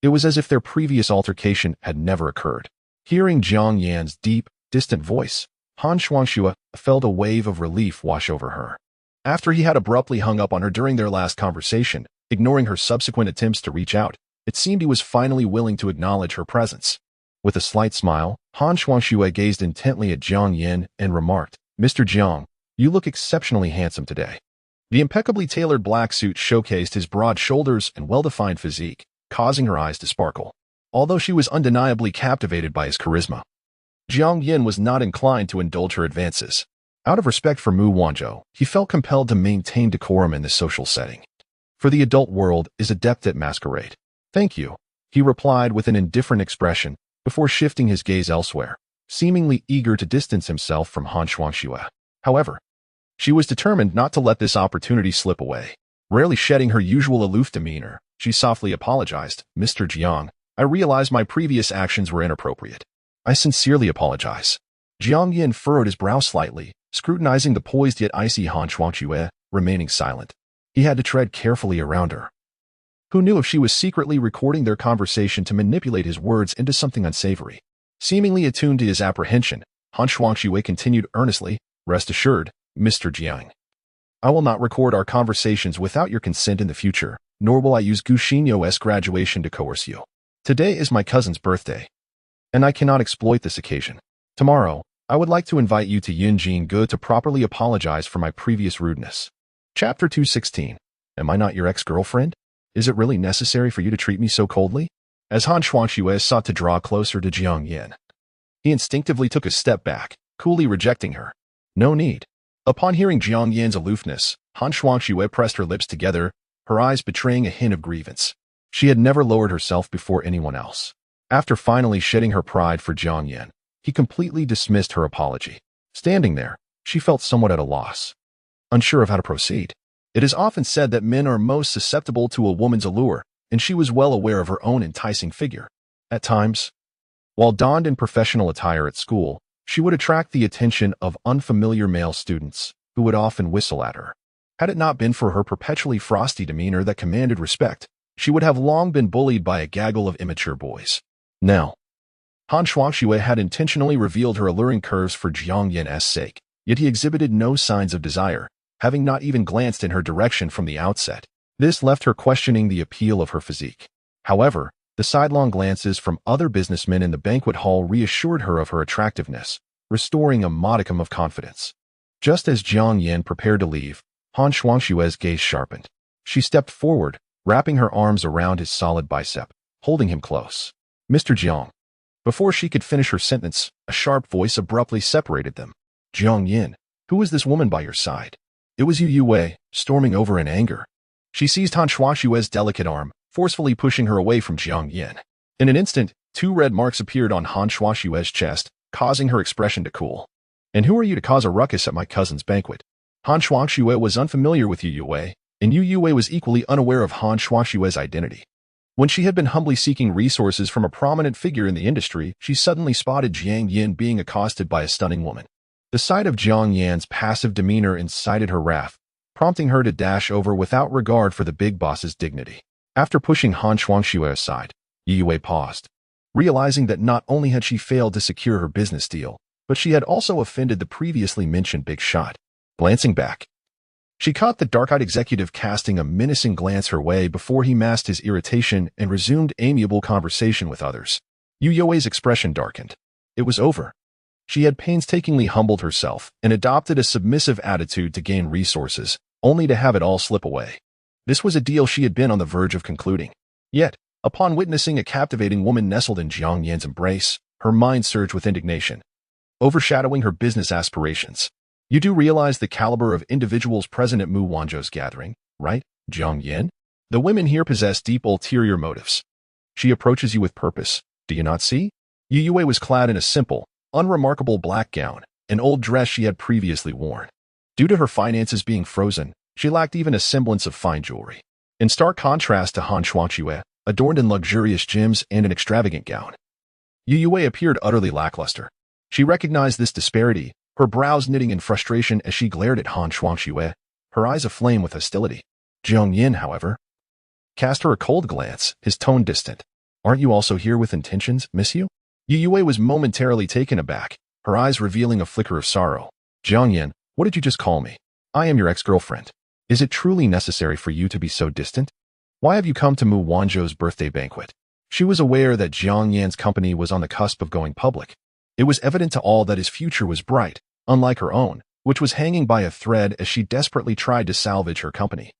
It was as if their previous altercation had never occurred. Hearing Jiang Yan's deep, distant voice, Han Shuangxue felt a wave of relief wash over her. After he had abruptly hung up on her during their last conversation, ignoring her subsequent attempts to reach out, it seemed he was finally willing to acknowledge her presence. With a slight smile, Han Shuangxue gazed intently at Jiang Yan and remarked, Mr. Jiang, you look exceptionally handsome today. The impeccably tailored black suit showcased his broad shoulders and well-defined physique, causing her eyes to sparkle. Although she was undeniably captivated by his charisma, Jiang Yan was not inclined to indulge her advances. Out of respect for Mu Wanzhou, he felt compelled to maintain decorum in this social setting. For the adult world is adept at masquerade. Thank you, he replied with an indifferent expression, before shifting his gaze elsewhere, seemingly eager to distance himself from Han Shuangxue. However, she was determined not to let this opportunity slip away. Rarely shedding her usual aloof demeanor, she softly apologized, Mr. Jiang, I realize my previous actions were inappropriate. I sincerely apologize. Jiang Yan furrowed his brow slightly, scrutinizing the poised yet icy Han Shuangxue, remaining silent. He had to tread carefully around her. Who knew if she was secretly recording their conversation to manipulate his words into something unsavory? Seemingly attuned to his apprehension, Han Shuangxue continued earnestly, rest assured, Mr. Jiang. I will not record our conversations without your consent in the future, nor will I use Guxinyo's graduation to coerce you. Today is my cousin's birthday, and I cannot exploit this occasion. Tomorrow, I would like to invite you to Yinjing Ge to properly apologize for my previous rudeness. Chapter 216. Am I not your ex-girlfriend? Is it really necessary for you to treat me so coldly? As Han Shuangxue sought to draw closer to Jiang Yan, he instinctively took a step back, coolly rejecting her. No need. Upon hearing Jiang Yan's aloofness, Han Shuangxue pressed her lips together, her eyes betraying a hint of grievance. She had never lowered herself before anyone else. After finally shedding her pride for Jiang Yan, he completely dismissed her apology. Standing there, she felt somewhat at a loss, unsure of how to proceed. It is often said that men are most susceptible to a woman's allure, and she was well aware of her own enticing figure. At times, while donned in professional attire at school, she would attract the attention of unfamiliar male students, who would often whistle at her. Had it not been for her perpetually frosty demeanor that commanded respect, she would have long been bullied by a gaggle of immature boys. Now, Han Shuangxue had intentionally revealed her alluring curves for Jiang Yan's sake, yet he exhibited no signs of desire, having not even glanced in her direction from the outset. This left her questioning the appeal of her physique. However, the sidelong glances from other businessmen in the banquet hall reassured her of her attractiveness, restoring a modicum of confidence. Just as Jiang Yan prepared to leave, Han Shuangxue's gaze sharpened. She stepped forward, wrapping her arms around his solid bicep, holding him close. Mr. Jiang. Before she could finish her sentence, a sharp voice abruptly separated them. Jiang Yan, who is this woman by your side? It was Youwei, storming over in anger. She seized Han Shuangxue's delicate arm, forcefully pushing her away from Jiang Yan. In an instant, two red marks appeared on Han Shuangxue's chest, causing her expression to cool. And who are you to cause a ruckus at my cousin's banquet? Han Shuangxue was unfamiliar with Youwei, and Youwei was equally unaware of Han Shuangxue's identity. When she had been humbly seeking resources from a prominent figure in the industry, she suddenly spotted Jiang Yan being accosted by a stunning woman. The sight of Jiang Yan's passive demeanor incited her wrath, prompting her to dash over without regard for the big boss's dignity. After pushing Han Shuangxue aside, Youwei paused, realizing that not only had she failed to secure her business deal, but she had also offended the previously mentioned big shot. Glancing back, she caught the dark-eyed executive casting a menacing glance her way before he masked his irritation and resumed amiable conversation with others. Youwei's expression darkened. It was over. She had painstakingly humbled herself and adopted a submissive attitude to gain resources, only to have it all slip away. This was a deal she had been on the verge of concluding. Yet, upon witnessing a captivating woman nestled in Jiang Yan's embrace, her mind surged with indignation, overshadowing her business aspirations. You do realize the caliber of individuals present at Mu Wanzhou's gathering, right, Jiang Yan? The women here possess deep ulterior motives. She approaches you with purpose, do you not see? Youwei was clad in a simple, unremarkable black gown, an old dress she had previously worn. Due to her finances being frozen, she lacked even a semblance of fine jewelry. In stark contrast to Han Shuangxue, adorned in luxurious gems and an extravagant gown, Youwei appeared utterly lackluster. She recognized this disparity, her brows knitting in frustration as she glared at Han Shuangxue, her eyes aflame with hostility. Jiang Yan, however, cast her a cold glance, his tone distant. Aren't you also here with intentions, miss you? Youwei was momentarily taken aback, her eyes revealing a flicker of sorrow. Jiang Yan, what did you just call me? I am your ex-girlfriend. Is it truly necessary for you to be so distant? Why have you come to Mu Wanzhou's birthday banquet? She was aware that Jiang Yan's company was on the cusp of going public. It was evident to all that his future was bright, unlike her own, which was hanging by a thread as she desperately tried to salvage her company.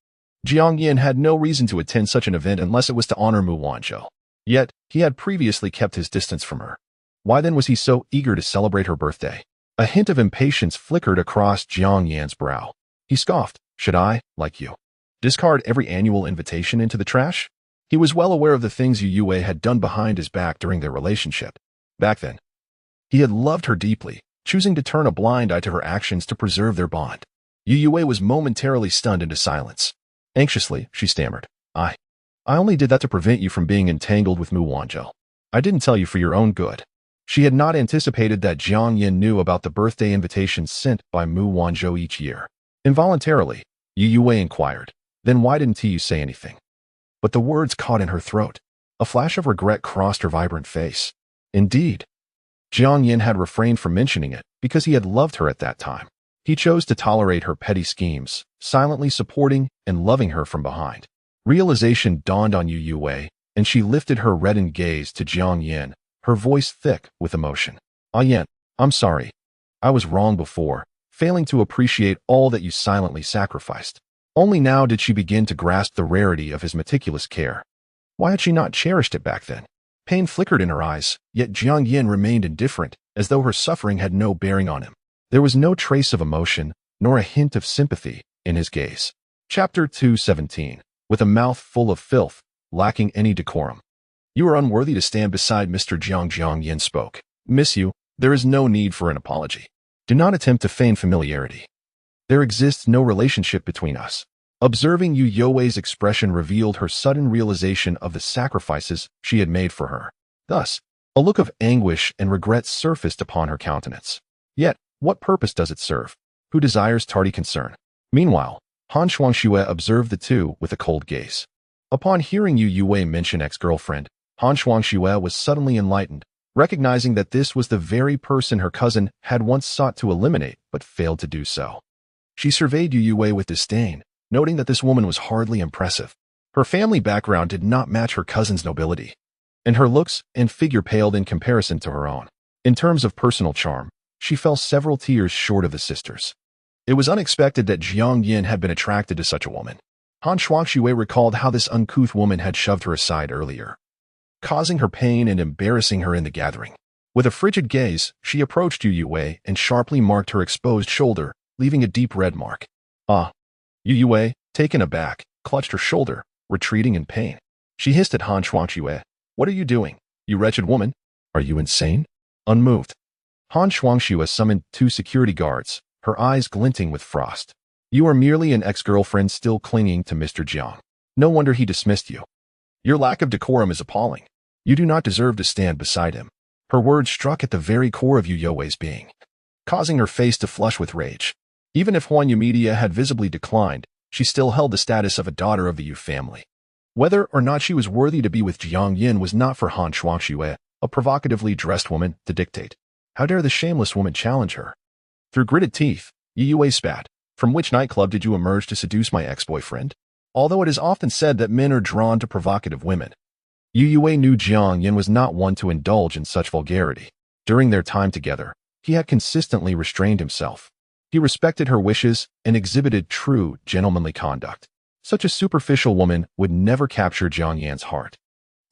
Jiang Yan had no reason to attend such an event unless it was to honor Mu Wanzhou. Yet, he had previously kept his distance from her. Why then was he so eager to celebrate her birthday? A hint of impatience flickered across Jiang Yan's brow. He scoffed, should I, like you, discard every annual invitation into the trash? He was well aware of the things Youwei had done behind his back during their relationship. Back then, he had loved her deeply, choosing to turn a blind eye to her actions to preserve their bond. Youwei was momentarily stunned into silence. Anxiously, she stammered, I only did that to prevent you from being entangled with Mu Wanzhou. I didn't tell you for your own good. She had not anticipated that Jiang Yan knew about the birthday invitations sent by Mu Wanzhou each year. Involuntarily, Youwei inquired, then why didn't you say anything? But the words caught in her throat. A flash of regret crossed her vibrant face. Indeed, Jiang Yan had refrained from mentioning it because he had loved her at that time. He chose to tolerate her petty schemes, silently supporting and loving her from behind. Realization dawned on Youwei, and she lifted her reddened gaze to Jiang Yan, her voice thick with emotion. Ah Yan, I'm sorry. I was wrong before, failing to appreciate all that you silently sacrificed. Only now did she begin to grasp the rarity of his meticulous care. Why had she not cherished it back then? Pain flickered in her eyes, yet Jiang Yan remained indifferent, as though her suffering had no bearing on him. There was no trace of emotion, nor a hint of sympathy, in his gaze. Chapter 217. With a mouth full of filth, lacking any decorum. You are unworthy to stand beside Mr. Jiang Yan spoke. Miss you, there is no need for an apology. Do not attempt to feign familiarity. There exists no relationship between us. Observing Youwei's expression revealed her sudden realization of the sacrifices she had made for her. Thus, a look of anguish and regret surfaced upon her countenance. Yet, what purpose does it serve? Who desires tardy concern? Meanwhile, Han Shuangxue observed the two with a cold gaze. Upon hearing Youwei mention ex-girlfriend, Han Shuangxue was suddenly enlightened, recognizing that this was the very person her cousin had once sought to eliminate but failed to do so. She surveyed Youwei with disdain, noting that this woman was hardly impressive. Her family background did not match her cousin's nobility, and her looks and figure paled in comparison to her own. In terms of personal charm, she fell several tiers short of the sisters. It was unexpected that Jiang Yan had been attracted to such a woman. Han Shuangxue recalled how this uncouth woman had shoved her aside earlier, causing her pain and embarrassing her in the gathering. With a frigid gaze, she approached Youwei and sharply marked her exposed shoulder, leaving a deep red mark. Ah! Youwei, taken aback, clutched her shoulder, retreating in pain. She hissed at Han Shuangxue. What are you doing, you wretched woman? Are you insane? Unmoved, Han Shuangxue summoned 2 security guards, her eyes glinting with frost. You are merely an ex-girlfriend still clinging to Mr. Jiang. No wonder he dismissed you. Your lack of decorum is appalling. You do not deserve to stand beside him. Her words struck at the very core of Youwei's being, causing her face to flush with rage. Even if Huan Yu Media had visibly declined, she still held the status of a daughter of the Yu family. Whether or not she was worthy to be with Jiang Yan was not for Han Shuangxue, a provocatively dressed woman, to dictate. How dare the shameless woman challenge her? Through gritted teeth, Youwei spat. From which nightclub did you emerge to seduce my ex-boyfriend? Although it is often said that men are drawn to provocative women, Youwei knew Jiang Yan was not one to indulge in such vulgarity. During their time together, he had consistently restrained himself. He respected her wishes and exhibited true, gentlemanly conduct. Such a superficial woman would never capture Jiang Yan's heart.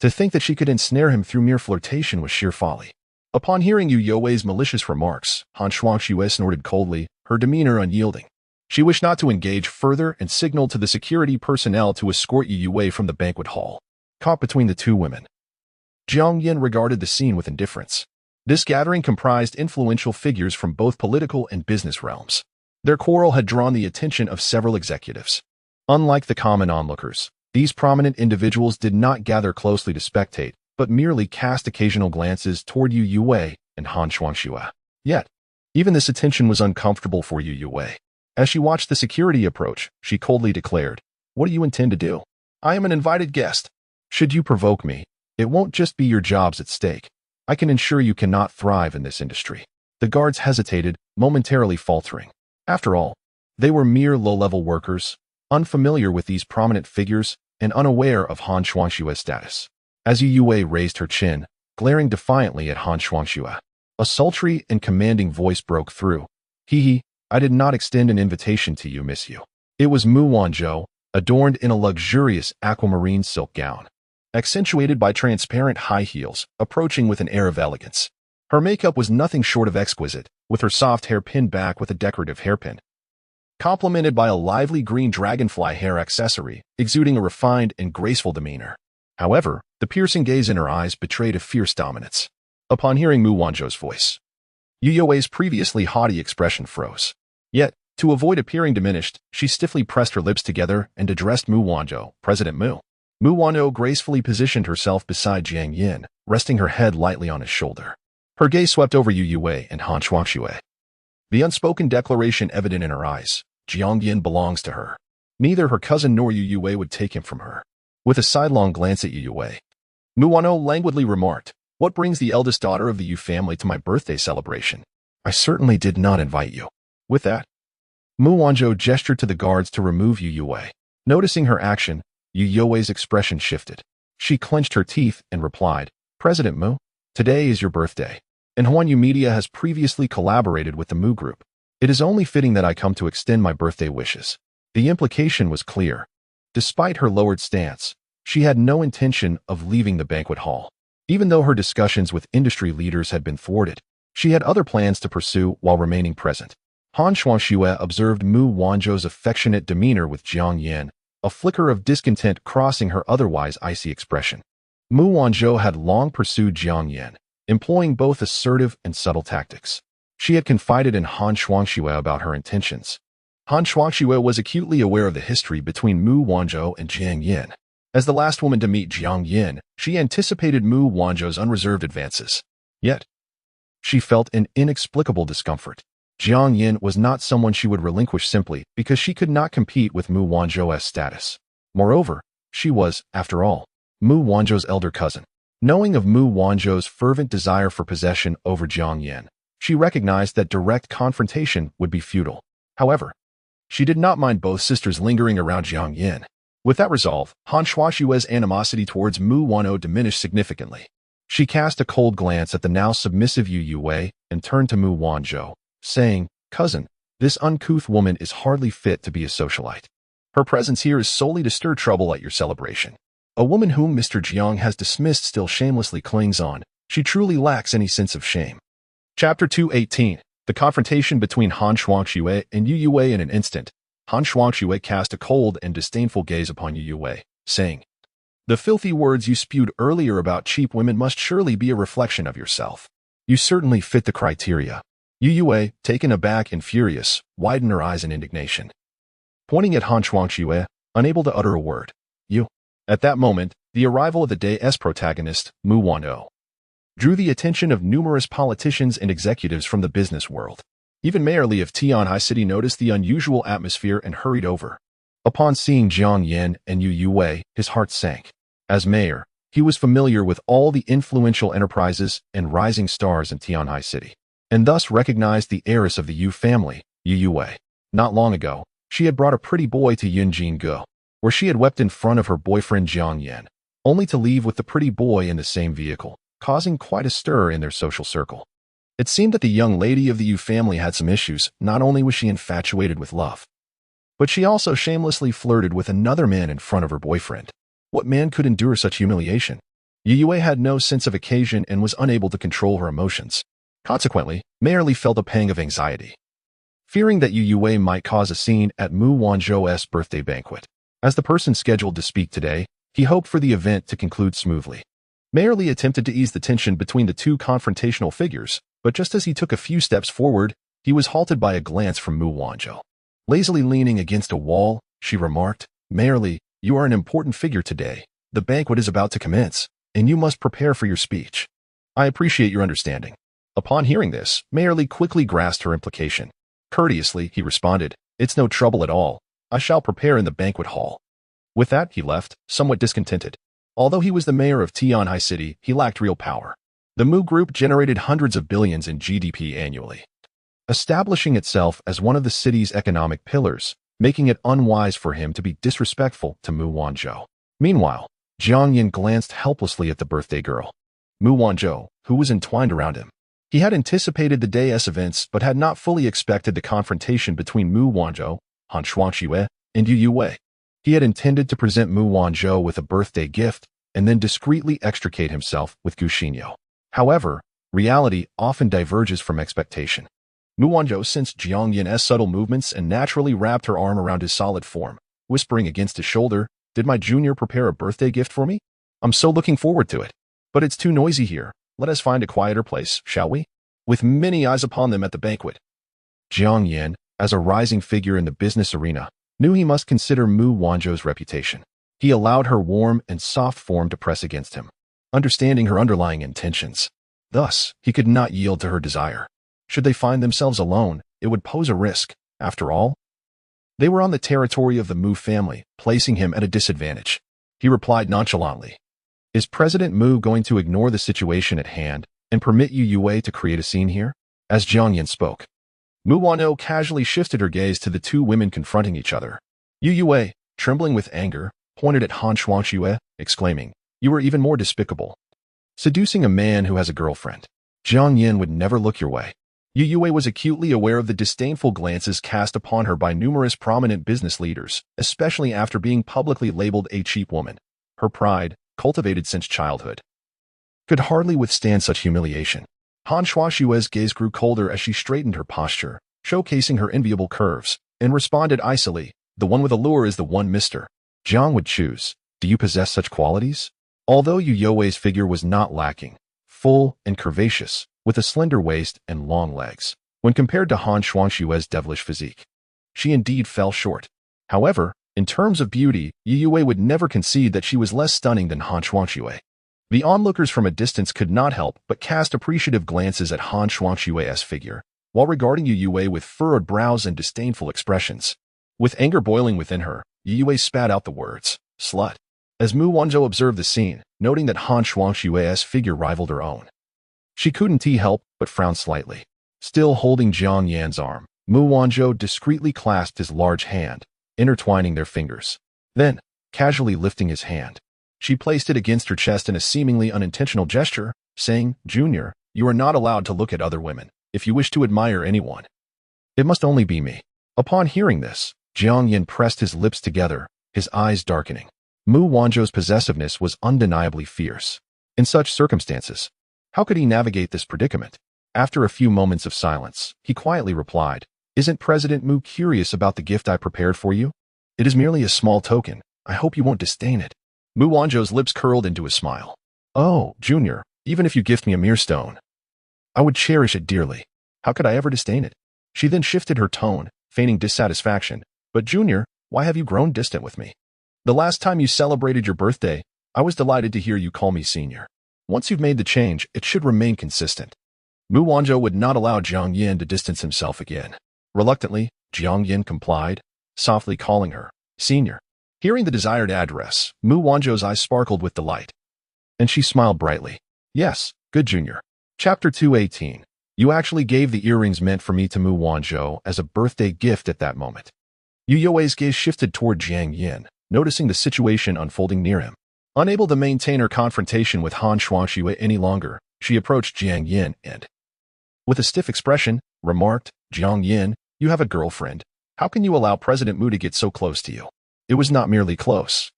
To think that she could ensnare him through mere flirtation was sheer folly. Upon hearing Youwei's malicious remarks, Han Shuangxue snorted coldly, her demeanor unyielding. She wished not to engage further and signaled to the security personnel to escort Youwei from the banquet hall. Caught between the 2 women, Jiang Yan regarded the scene with indifference. This gathering comprised influential figures from both political and business realms. Their quarrel had drawn the attention of several executives. Unlike the common onlookers, these prominent individuals did not gather closely to spectate, but merely cast occasional glances toward Youwei and Han Shuangxue. Yet, even this attention was uncomfortable for Youwei. As she watched the security approach, she coldly declared, "What do you intend to do? I am an invited guest. Should you provoke me, it won't just be your jobs at stake. I can ensure you cannot thrive in this industry." The guards hesitated, momentarily faltering. After all, they were mere low-level workers, unfamiliar with these prominent figures and unaware of Han Shuangxue's status. As Youwei raised her chin, glaring defiantly at Han Shuangxue, a sultry and commanding voice broke through. "Hee, I did not extend an invitation to you, Miss Yu." It was Mu Wanzhou, adorned in a luxurious aquamarine silk gown, accentuated by transparent high heels, approaching with an air of elegance. Her makeup was nothing short of exquisite, with her soft hair pinned back with a decorative hairpin, complemented by a lively green dragonfly hair accessory, exuding a refined and graceful demeanor. However, the piercing gaze in her eyes betrayed a fierce dominance. Upon hearing Mu Wanzhou's voice, Youwei's previously haughty expression froze. Yet, to avoid appearing diminished, she stiffly pressed her lips together and addressed Mu Wanzhou, "President Mu." Mu Wanzhou gracefully positioned herself beside Jiang Yan, resting her head lightly on his shoulder. Her gaze swept over Youwei and Han Shuangxue. The unspoken declaration evident in her eyes, Jiang Yan belongs to her. Neither her cousin nor Youwei would take him from her. With a sidelong glance at Youwei, Mu Wanzhou languidly remarked, "What brings the eldest daughter of the Yu family to my birthday celebration? I certainly did not invite you." With that, Mu Wanzhou gestured to the guards to remove Youwei. Noticing her action, Youwei's expression shifted. She clenched her teeth and replied, "President Mu, today is your birthday, and Huan Yu Media has previously collaborated with the Mu Group. It is only fitting that I come to extend my birthday wishes." The implication was clear. Despite her lowered stance, she had no intention of leaving the banquet hall. Even though her discussions with industry leaders had been thwarted, she had other plans to pursue while remaining present. Han Shuangxue observed Mu Wanzhou's affectionate demeanor with Jiang Yan, a flicker of discontent crossing her otherwise icy expression. Mu Wanzhou had long pursued Jiang Yan, employing both assertive and subtle tactics. She had confided in Han Shuangxue about her intentions. Han Shuangxue was acutely aware of the history between Mu Wanzhou and Jiang Yan. As the last woman to meet Jiang Yan, she anticipated Mu Wanzhou's unreserved advances. Yet, she felt an inexplicable discomfort. Jiang Yan was not someone she would relinquish simply because she could not compete with Mu Wanzhou's status. Moreover, she was, after all, Mu Wanzhou's elder cousin. Knowing of Mu Wanzhou's fervent desire for possession over Jiang Yan, she recognized that direct confrontation would be futile. However, she did not mind both sisters lingering around Jiang Yan. With that resolve, Han Shuangxue's animosity towards Mu Wanzhou diminished significantly. She cast a cold glance at the now submissive Youwei and turned to Mu Wanzhou, saying, "Cousin, this uncouth woman is hardly fit to be a socialite. Her presence here is solely to stir trouble at your celebration. A woman whom Mr. Jiang has dismissed still shamelessly clings on. She truly lacks any sense of shame." Chapter 218. The confrontation between Han Shuangxue and Youwei. In an instant, Han Shuangxue cast a cold and disdainful gaze upon Youwei, saying, "The filthy words you spewed earlier about cheap women must surely be a reflection of yourself. You certainly fit the criteria. Youwei, taken aback and furious, widened her eyes in indignation. Pointing at Han Shuangqiue, unable to utter a word. You. At that moment, the arrival of the day's protagonist, Mu Wanzhou, drew the attention of numerous politicians and executives from the business world. Even Mayor Li of Tianhai City noticed the unusual atmosphere and hurried over. Upon seeing Jiang Yan and Youwei, his heart sank. As mayor, he was familiar with all the influential enterprises and rising stars in Tianhai City, and thus recognized the heiress of the Yu family, Youwei. Not long ago, she had brought a pretty boy to Yunjin, where she had wept in front of her boyfriend Jiang Yan, only to leave with the pretty boy in the same vehicle, causing quite a stir in their social circle. It seemed that the young lady of the Yu family had some issues. Not only was she infatuated with love, but she also shamelessly flirted with another man in front of her boyfriend. What man could endure such humiliation? Youwei had no sense of occasion and was unable to control her emotions. Consequently, Mayor Li felt a pang of anxiety, fearing that Youwei might cause a scene at Mu Wanzhou's birthday banquet. As the person scheduled to speak today, he hoped for the event to conclude smoothly. Mayor Li attempted to ease the tension between the two confrontational figures, but just as he took a few steps forward, he was halted by a glance from Mu Wanzhou. Lazily leaning against a wall, she remarked, "Mayor Li, you are an important figure today. The banquet is about to commence, and you must prepare for your speech. I appreciate your understanding." Upon hearing this, Mayor Li quickly grasped her implication. Courteously, he responded, "It's no trouble at all. I shall prepare in the banquet hall." With that, he left, somewhat discontented. Although he was the mayor of Tianhai City, he lacked real power. The Mu Group generated hundreds of billions in GDP annually, establishing itself as one of the city's economic pillars, making it unwise for him to be disrespectful to Mu Wanzhou. Meanwhile, Jiang Yan glanced helplessly at the birthday girl, Mu Wanzhou, who was entwined around him. He had anticipated the day's events but had not fully expected the confrontation between Mu Wanzhou, Han Shuangqiue, and Youwei. He had intended to present Mu Wanzhou with a birthday gift and then discreetly extricate himself with Gu Xinyo. However, reality often diverges from expectation. Mu Wanzhou sensed Jiang Yan's subtle movements and naturally wrapped her arm around his solid form, whispering against his shoulder, "Did my junior prepare a birthday gift for me? I'm so looking forward to it. But it's too noisy here. Let us find a quieter place, shall we?" With many eyes upon them at the banquet, Jiang Yan, as a rising figure in the business arena, knew he must consider Mu Wanzhou's reputation. He allowed her warm and soft form to press against him, understanding her underlying intentions. Thus, he could not yield to her desire. Should they find themselves alone, it would pose a risk. After all, they were on the territory of the Mu family, placing him at a disadvantage. He replied nonchalantly, "Is President Mu going to ignore the situation at hand and permit Youwei to create a scene here?" As Jiang Yan spoke, Mu Wanzhou casually shifted her gaze to the two women confronting each other. Youwei, trembling with anger, pointed at Han Shuangqiue, exclaiming, "You are even more despicable. Seducing a man who has a girlfriend. Jiang Yan would never look your way." Youwei was acutely aware of the disdainful glances cast upon her by numerous prominent business leaders, especially after being publicly labeled a cheap woman. Her pride, cultivated since childhood, could hardly withstand such humiliation. Han Shuangqiue's gaze grew colder as she straightened her posture, showcasing her enviable curves, and responded icily, "The one with allure is the one Mr. Jiang would choose. Do you possess such qualities?" Although Youwei's figure was not lacking, full and curvaceous, with a slender waist and long legs, when compared to Han Shuangqiue's devilish physique, she indeed fell short. However, in terms of beauty, Youwei would never concede that she was less stunning than Han Shuangqiue. The onlookers from a distance could not help but cast appreciative glances at Han Shuangqiue's figure, while regarding Youwei with furrowed brows and disdainful expressions. With anger boiling within her, Youwei spat out the words, "Slut." As Mu Wanzhou observed the scene, noting that Han Shuangqiue's figure rivaled her own, she couldn't help but frown slightly. Still holding Jiang Yan's arm, Mu Wanzhou discreetly clasped his large hand, intertwining their fingers. Then, casually lifting his hand, she placed it against her chest in a seemingly unintentional gesture, saying, "Junior, you are not allowed to look at other women. If you wish to admire anyone, it must only be me." Upon hearing this, Jiang Yan pressed his lips together, his eyes darkening. Mu Wanzhou's possessiveness was undeniably fierce. In such circumstances, how could he navigate this predicament? After a few moments of silence, he quietly replied, "Isn't President Mu curious about the gift I prepared for you? It is merely a small token. I hope you won't disdain it." Mu Wanzhou's lips curled into a smile. "Oh, Junior, even if you gift me a mere stone, I would cherish it dearly. How could I ever disdain it? She then shifted her tone, feigning dissatisfaction. But Junior, why have you grown distant with me? The last time you celebrated your birthday, I was delighted to hear you call me senior. Once you've made the change, it should remain consistent. Mu Wanzhou would not allow Jiang Yan to distance himself again. Reluctantly, Jiang Yan complied, softly calling her senior. Hearing the desired address, Mu Wanzhou's eyes sparkled with delight. And she smiled brightly. Yes, good Junior. Chapter 218. You actually gave the earrings meant for me to Mu Wanzhou as a birthday gift at that moment. Youwei's gaze shifted toward Jiang Yan, noticing the situation unfolding near him. Unable to maintain her confrontation with Han Shuangxue any longer, she approached Jiang Yan and, with a stiff expression, remarked, Jiang Yan, you have a girlfriend. How can you allow President Mu to get so close to you? It was not merely close.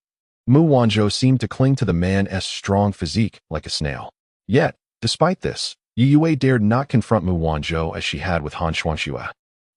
Mu Wanzhou seemed to cling to the man's strong physique like a snail. Yet, despite this, Youwei dared not confront Mu Wanzhou as she had with Han Shuangxue.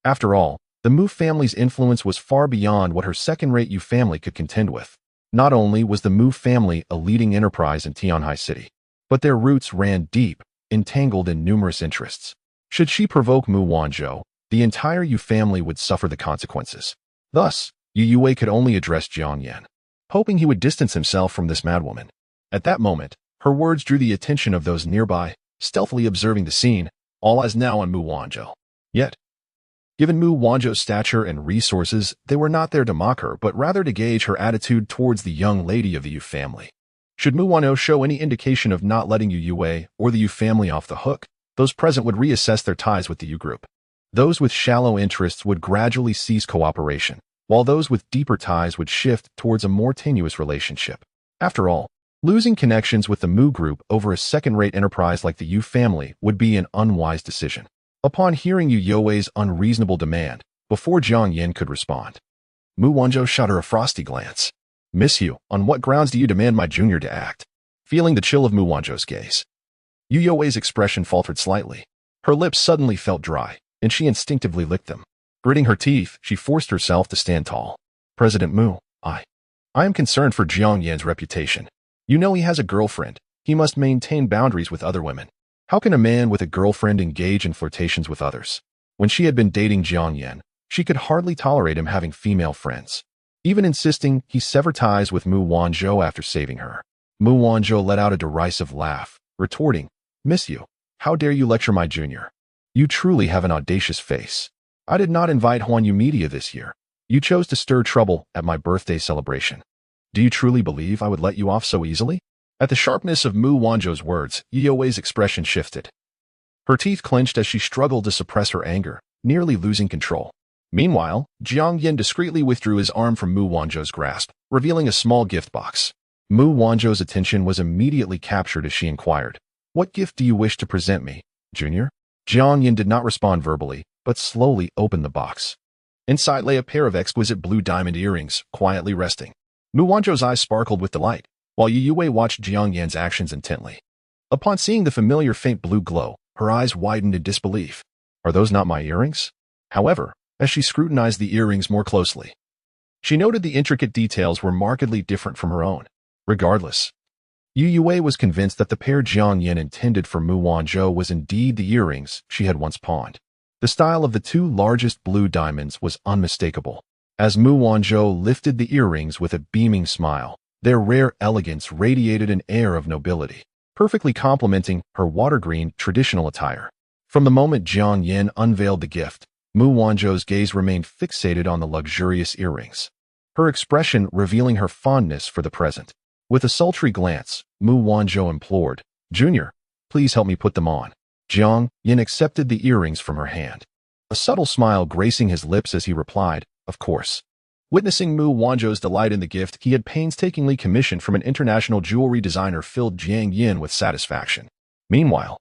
After all, the Mu family's influence was far beyond what her second-rate Yu family could contend with. Not only was the Mu family a leading enterprise in Tianhai City, but their roots ran deep, entangled in numerous interests. Should she provoke Mu Wanzhou, the entire Yu family would suffer the consequences. Thus, Youwei could only address Jiang Yan, hoping he would distance himself from this madwoman. At that moment, her words drew the attention of those nearby, stealthily observing the scene, all eyes now on Mu Wanzhou. Yet, given Mu Wanzhou's stature and resources, they were not there to mock her, but rather to gauge her attitude towards the young lady of the Yu family. Should Mu Wanzhou show any indication of not letting Youwei or the Yu family off the hook, those present would reassess their ties with the Yu group. Those with shallow interests would gradually cease cooperation, while those with deeper ties would shift towards a more tenuous relationship. After all, losing connections with the Mu group over a second-rate enterprise like the Yu family would be an unwise decision. Upon hearing Youwei's unreasonable demand, before Jiang Yan could respond, Mu Wanzhou shot her a frosty glance. Miss Yu, on what grounds do you demand my junior to act? Feeling the chill of Mu Wanzhou's gaze, Youwei's expression faltered slightly. Her lips suddenly felt dry, and she instinctively licked them. Gritting her teeth, she forced herself to stand tall. President Mu, I am concerned for Jiang Yan's reputation. You know he has a girlfriend. He must maintain boundaries with other women. How can a man with a girlfriend engage in flirtations with others? When she had been dating Jiang Yan, she could hardly tolerate him having female friends. Even insisting he sever ties with Mu Wanzhou after saving her. Mu Wanzhou let out a derisive laugh, retorting, Miss Yu, how dare you lecture my junior? You truly have an audacious face. I did not invite Huan Yu Media this year. You chose to stir trouble at my birthday celebration. Do you truly believe I would let you off so easily? At the sharpness of Mu Wanzhou's words, Youwei's expression shifted. Her teeth clenched as she struggled to suppress her anger, nearly losing control. Meanwhile, Jiang Yan discreetly withdrew his arm from Mu Wanzhou's grasp, revealing a small gift box. Mu Wanzhou's attention was immediately captured as she inquired, What gift do you wish to present me, Junior? Jiang Yan did not respond verbally, but slowly opened the box. Inside lay a pair of exquisite blue diamond earrings, quietly resting. Mu Wanzhou's eyes sparkled with delight, while Youwei watched Jiang Yan's actions intently. Upon seeing the familiar faint blue glow, her eyes widened in disbelief. Are those not my earrings? However, as she scrutinized the earrings more closely, she noted the intricate details were markedly different from her own. Regardless, Youwei was convinced that the pair Jiang Yan intended for Mu Wanzhou was indeed the earrings she had once pawned. The style of the two largest blue diamonds was unmistakable. As Mu Wanzhou lifted the earrings with a beaming smile, their rare elegance radiated an air of nobility, perfectly complementing her water-green traditional attire. From the moment Jiang Yan unveiled the gift, Mu Wanzhou's gaze remained fixated on the luxurious earrings, her expression revealing her fondness for the present. With a sultry glance, Mu Wanzhou implored, Junior, please help me put them on. Jiang Yan accepted the earrings from her hand, a subtle smile gracing his lips as he replied, Of course. Witnessing Mu Wanzhou's delight in the gift he had painstakingly commissioned from an international jewelry designer filled Jiang Yan with satisfaction. Meanwhile,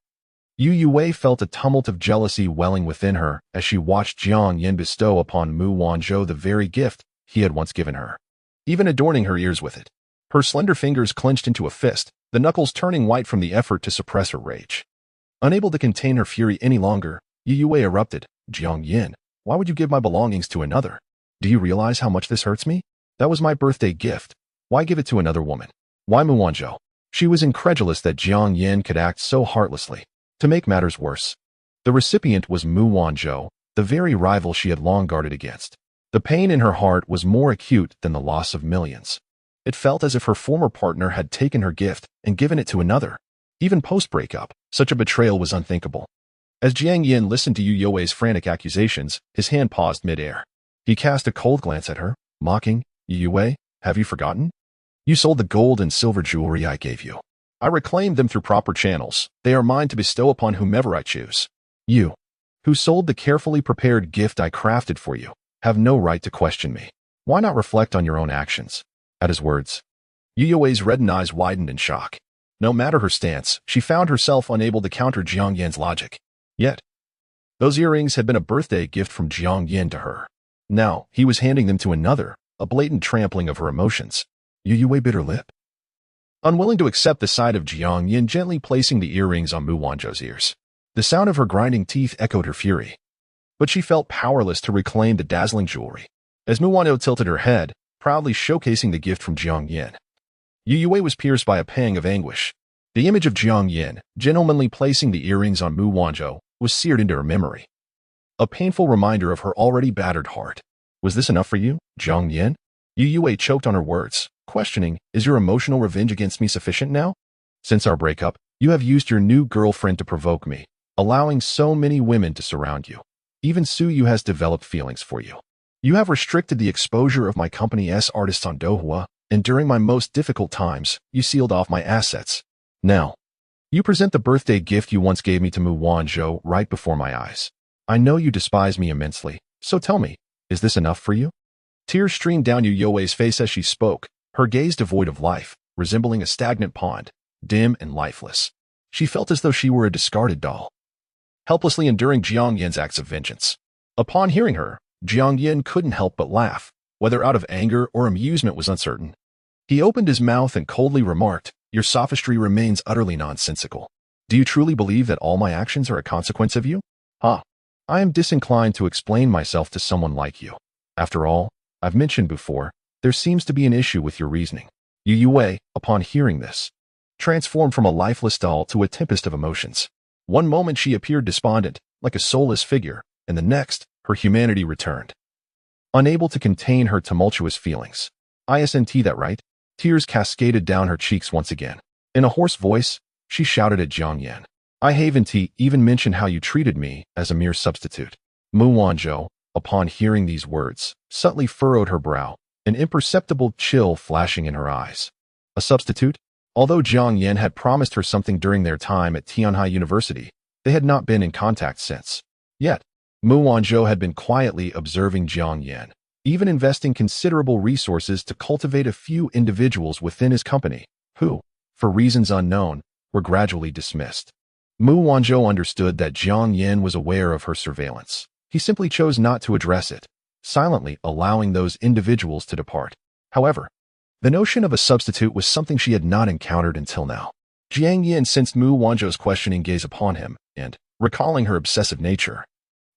Youwei felt a tumult of jealousy welling within her as she watched Jiang Yan bestow upon Mu Wanzhou the very gift he had once given her, even adorning her ears with it. Her slender fingers clenched into a fist, the knuckles turning white from the effort to suppress her rage. Unable to contain her fury any longer, Youwei erupted, Jiang Yan, why would you give my belongings to another? Do you realize how much this hurts me? That was my birthday gift. Why give it to another woman? Why Mu Wanzhou? She was incredulous that Jiang Yan could act so heartlessly. To make matters worse, the recipient was Mu Wanzhou, the very rival she had long guarded against. The pain in her heart was more acute than the loss of millions. It felt as if her former partner had taken her gift and given it to another. Even post-breakup, such a betrayal was unthinkable. As Jiang Yan listened to Youwei's frantic accusations, his hand paused mid-air. He cast a cold glance at her, mocking, "Youwei, have you forgotten? You sold the gold and silver jewelry I gave you. I reclaimed them through proper channels. They are mine to bestow upon whomever I choose. You, who sold the carefully prepared gift I crafted for you, have no right to question me. Why not reflect on your own actions?" At his words, Youwei's reddened eyes widened in shock. No matter her stance, she found herself unable to counter Jiang Yan's logic. Yet, those earrings had been a birthday gift from Jiang Yan to her. Now, he was handing them to another, a blatant trampling of her emotions. Youwei bit her lip, unwilling to accept the sight of Jiang Yan gently placing the earrings on Mu Wanzhou's ears. The sound of her grinding teeth echoed her fury. But she felt powerless to reclaim the dazzling jewelry. As Mu Wanzhou tilted her head, proudly showcasing the gift from Jiang Yan, Youwei was pierced by a pang of anguish. The image of Jiang Yan, gentlemanly placing the earrings on Mu Wanzhou, was seared into her memory. A painful reminder of her already battered heart. Was this enough for you, Jiang Yan? Youwei choked on her words, questioning, is your emotional revenge against me sufficient now? Since our breakup, you have used your new girlfriend to provoke me, allowing so many women to surround you. Even Suyu has developed feelings for you. You have restricted the exposure of my company's artists on Dohua, and during my most difficult times, you sealed off my assets. Now, you present the birthday gift you once gave me to Mu Wanzhou right before my eyes. I know you despise me immensely, so tell me, is this enough for you? Tears streamed down Youwei's face as she spoke, her gaze devoid of life, resembling a stagnant pond, dim and lifeless. She felt as though she were a discarded doll, helplessly enduring Jiang Yan's acts of vengeance. Upon hearing her, Jiang Yan couldn't help but laugh, whether out of anger or amusement was uncertain. He opened his mouth and coldly remarked, your sophistry remains utterly nonsensical. Do you truly believe that all my actions are a consequence of you? I am disinclined to explain myself to someone like you. After all, I've mentioned before, there seems to be an issue with your reasoning. Youwei, upon hearing this, transformed from a lifeless doll to a tempest of emotions. One moment she appeared despondent, like a soulless figure, and the next, her humanity returned. Unable to contain her tumultuous feelings. Isn't that right? Tears cascaded down her cheeks once again. In a hoarse voice, she shouted at Jiang Yan. I haven't even mentioned how you treated me as a mere substitute. Mu Wanzhou, upon hearing these words, subtly furrowed her brow, an imperceptible chill flashing in her eyes. A substitute? Although Jiang Yan had promised her something during their time at Tianhai University, they had not been in contact since. Yet, Mu Wanzhou had been quietly observing Jiang Yan, even investing considerable resources to cultivate a few individuals within his company, who, for reasons unknown, were gradually dismissed. Mu Wanzhou understood that Jiang Yan was aware of her surveillance. He simply chose not to address it, silently allowing those individuals to depart. However, the notion of a substitute was something she had not encountered until now. Jiang Yan sensed Mu Wanzhou's questioning gaze upon him, and, recalling her obsessive nature,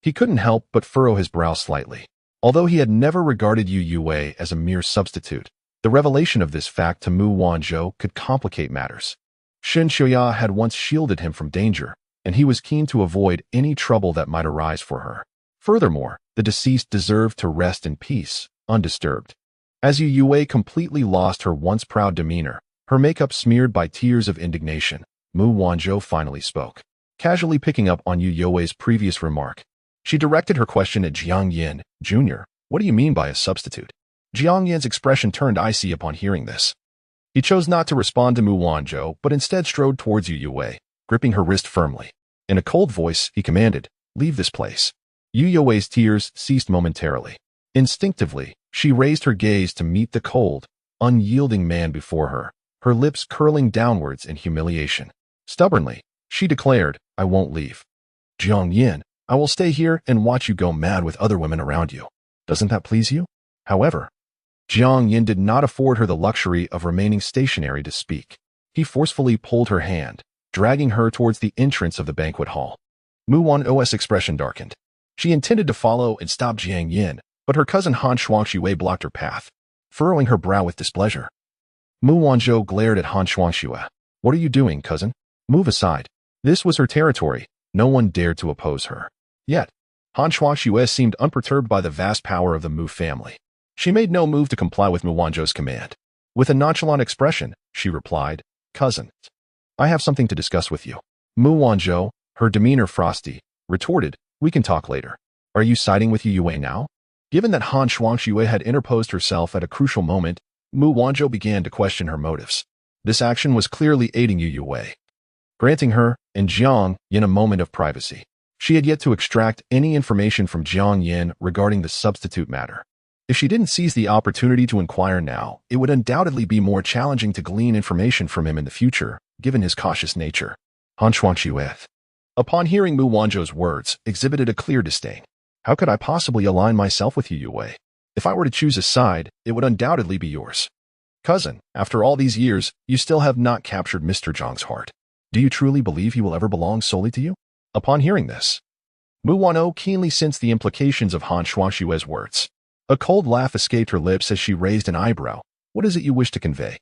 he couldn't help but furrow his brow slightly. Although he had never regarded Youwei as a mere substitute, the revelation of this fact to Mu Wanzhou could complicate matters. Shen Xiuya had once shielded him from danger, and he was keen to avoid any trouble that might arise for her. Furthermore, the deceased deserved to rest in peace, undisturbed. As Youwei completely lost her once proud demeanor, her makeup smeared by tears of indignation, Mu Wanzhou finally spoke. Casually picking up on Youwei's previous remark, she directed her question at Jiang Yan. Jr., what do you mean by a substitute? Jiang Yan's expression turned icy upon hearing this. He chose not to respond to Mu Wanzhou, but instead strode towards Youwei, gripping her wrist firmly. In a cold voice, he commanded, leave this place. Youwei's tears ceased momentarily. Instinctively, she raised her gaze to meet the cold, unyielding man before her, her lips curling downwards in humiliation. Stubbornly, she declared, I won't leave. Jiang Yan, I will stay here and watch you go mad with other women around you. Doesn't that please you? However, Jiang Yan did not afford her the luxury of remaining stationary to speak. He forcefully pulled her hand, dragging her towards the entrance of the banquet hall. Mu Wanzhou's expression darkened. She intended to follow and stop Jiang Yan, but her cousin Han Shuangxue blocked her path, furrowing her brow with displeasure. Mu Wanzhou glared at Han Shuangxue. What are you doing, cousin? Move aside. This was her territory. No one dared to oppose her. Yet, Han Shuaxue seemed unperturbed by the vast power of the Mu family. She made no move to comply with Mu Wanzhou's command. With a nonchalant expression, she replied, "Cousin, I have something to discuss with you." Mu Wanzhou, her demeanor frosty, retorted, "We can talk later. Are you siding with Youwei now?" Given that Han Shuaxue had interposed herself at a crucial moment, Mu Wanzhou began to question her motives. This action was clearly aiding Youwei, granting her and Jiang Yan a moment of privacy. She had yet to extract any information from Jiang Yan regarding the substitute matter. If she didn't seize the opportunity to inquire now, it would undoubtedly be more challenging to glean information from him in the future, given his cautious nature. Han Shuaxue, upon hearing Mu Wanzhou's words, exhibited a clear disdain. How could I possibly align myself with you, Youwei? If I were to choose a side, it would undoubtedly be yours. Cousin, after all these years, you still have not captured Mr. Zhang's heart. Do you truly believe he will ever belong solely to you? Upon hearing this, Mu Wanzhou keenly sensed the implications of Han Shuaxue's words. A cold laugh escaped her lips as she raised an eyebrow. What is it you wish to convey?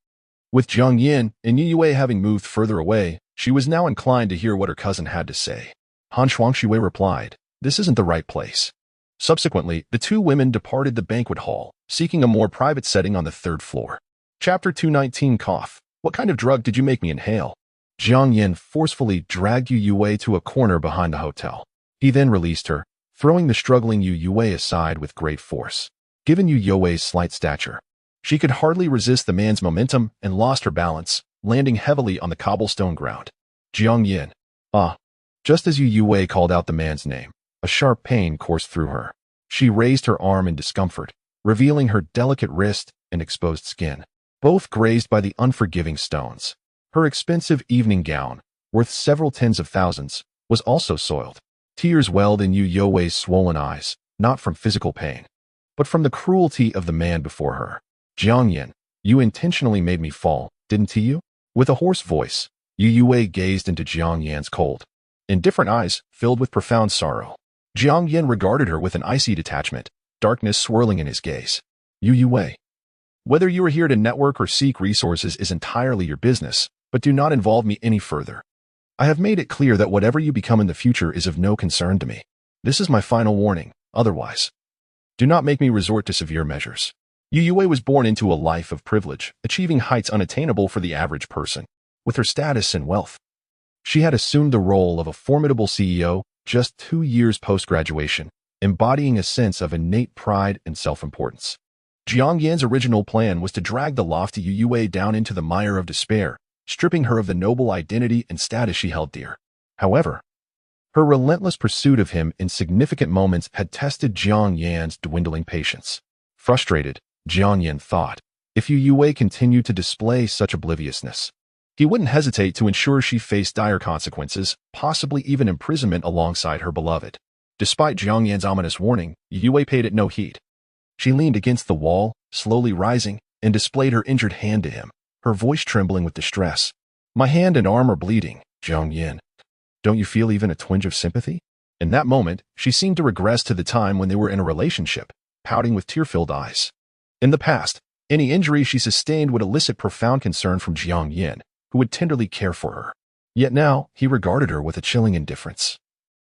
With Jiang Yan and Youwei having moved further away, she was now inclined to hear what her cousin had to say. Han Shuaxue replied, "This isn't the right place." Subsequently, the two women departed the banquet hall, seeking a more private setting on the third floor. Chapter 219 Cough. What kind of drug did you make me inhale? Jiang Yan forcefully dragged Youwei to a corner behind the hotel. He then released her, throwing the struggling Youwei aside with great force. Given Youwei's slight stature, she could hardly resist the man's momentum and lost her balance, landing heavily on the cobblestone ground. Jiang Yan. Ah. Just as Youwei called out the man's name, a sharp pain coursed through her. She raised her arm in discomfort, revealing her delicate wrist and exposed skin, both grazed by the unforgiving stones. Her expensive evening gown, worth several tens of thousands, was also soiled. Tears welled in Youwei's swollen eyes, not from physical pain, but from the cruelty of the man before her. Jiang Yan, you intentionally made me fall, didn't you? With a hoarse voice, Youwei gazed into Jiang Yan's cold, indifferent eyes filled with profound sorrow. Jiang Yan regarded her with an icy detachment, darkness swirling in his gaze. Youwei, whether you are here to network or seek resources is entirely your business, but do not involve me any further. I have made it clear that whatever you become in the future is of no concern to me. This is my final warning. Otherwise, do not make me resort to severe measures. Youwei was born into a life of privilege, achieving heights unattainable for the average person. With her status and wealth, she had assumed the role of a formidable CEO just 2 years post-graduation, embodying a sense of innate pride and self-importance. Jiang Yan's original plan was to drag the lofty Youwei down into the mire of despair, stripping her of the noble identity and status she held dear. However, her relentless pursuit of him in significant moments had tested Jiang Yan's dwindling patience. Frustrated, Jiang Yan thought, if Youwei continued to display such obliviousness, he wouldn't hesitate to ensure she faced dire consequences, possibly even imprisonment alongside her beloved. Despite Jiang Yan's ominous warning, Youwei paid it no heed. She leaned against the wall, slowly rising, and displayed her injured hand to him, her voice trembling with distress. My hand and arm are bleeding, Jiang Yan. Don't you feel even a twinge of sympathy? In that moment, she seemed to regress to the time when they were in a relationship, pouting with tear-filled eyes. In the past, any injury she sustained would elicit profound concern from Jiang Yan, who would tenderly care for her. Yet now, he regarded her with a chilling indifference,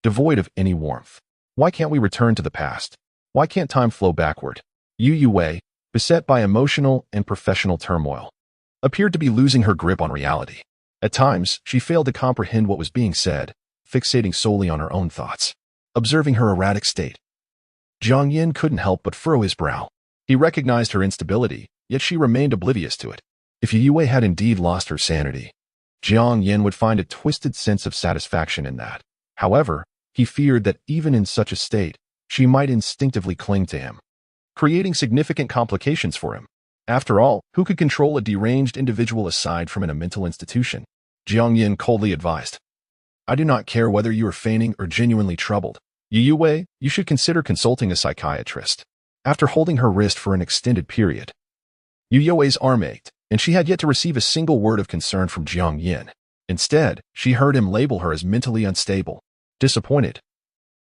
devoid of any warmth. Why can't we return to the past? Why can't time flow backward? Youwei, beset by emotional and professional turmoil, appeared to be losing her grip on reality. At times, she failed to comprehend what was being said, fixating solely on her own thoughts. Observing her erratic state, Jiang Yan couldn't help but furrow his brow. He recognized her instability, yet she remained oblivious to it. If Youwei had indeed lost her sanity, Jiang Yan would find a twisted sense of satisfaction in that. However, he feared that even in such a state, she might instinctively cling to him, creating significant complications for him. After all, who could control a deranged individual aside from in a mental institution? Jiang Yan coldly advised. I do not care whether you are feigning or genuinely troubled. Youwei, you should consider consulting a psychiatrist. After holding her wrist for an extended period, Youwei's arm ached, and she had yet to receive a single word of concern from Jiang Yan. Instead, she heard him label her as mentally unstable. Disappointed,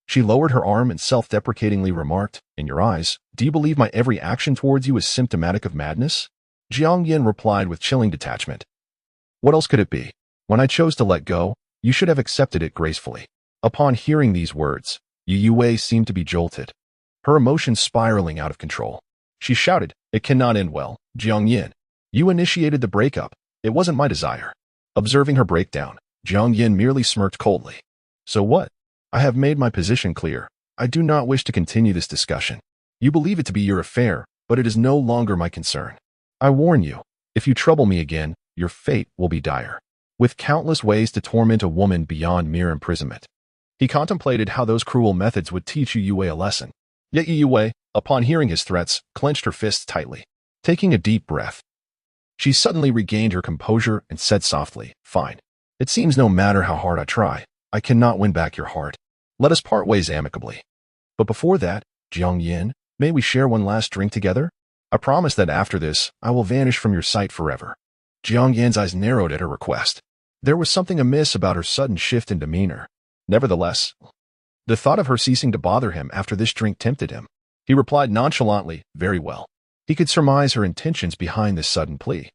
she lowered her arm and self-deprecatingly remarked, in your eyes, do you believe my every action towards you is symptomatic of madness? Jiang Yan replied with chilling detachment. What else could it be? When I chose to let go, You should have accepted it gracefully. Upon hearing these words, Youwei seemed to be jolted, her emotions spiraling out of control. She shouted, "It cannot end well, Jiang Yan. You initiated the breakup. It wasn't my desire." Observing her breakdown, Jiang Yan merely smirked coldly. "So what? I have made my position clear. I do not wish to continue this discussion. You believe it to be your affair, but it is no longer my concern. I warn you, if you trouble me again, your fate will be dire." With countless ways to torment a woman beyond mere imprisonment, he contemplated how those cruel methods would teach Youwei a lesson. Yet Youwei, upon hearing his threats, clenched her fists tightly. Taking a deep breath, she suddenly regained her composure and said softly, "Fine. It seems no matter how hard I try, I cannot win back your heart. Let us part ways amicably. But before that, Jiang Yan, may we share one last drink together? I promise that after this, I will vanish from your sight forever." Jiang Yan's eyes narrowed at her request. There was something amiss about her sudden shift in demeanor. Nevertheless, the thought of her ceasing to bother him after this drink tempted him. He replied nonchalantly, "Very well." He could surmise her intentions behind this sudden plea.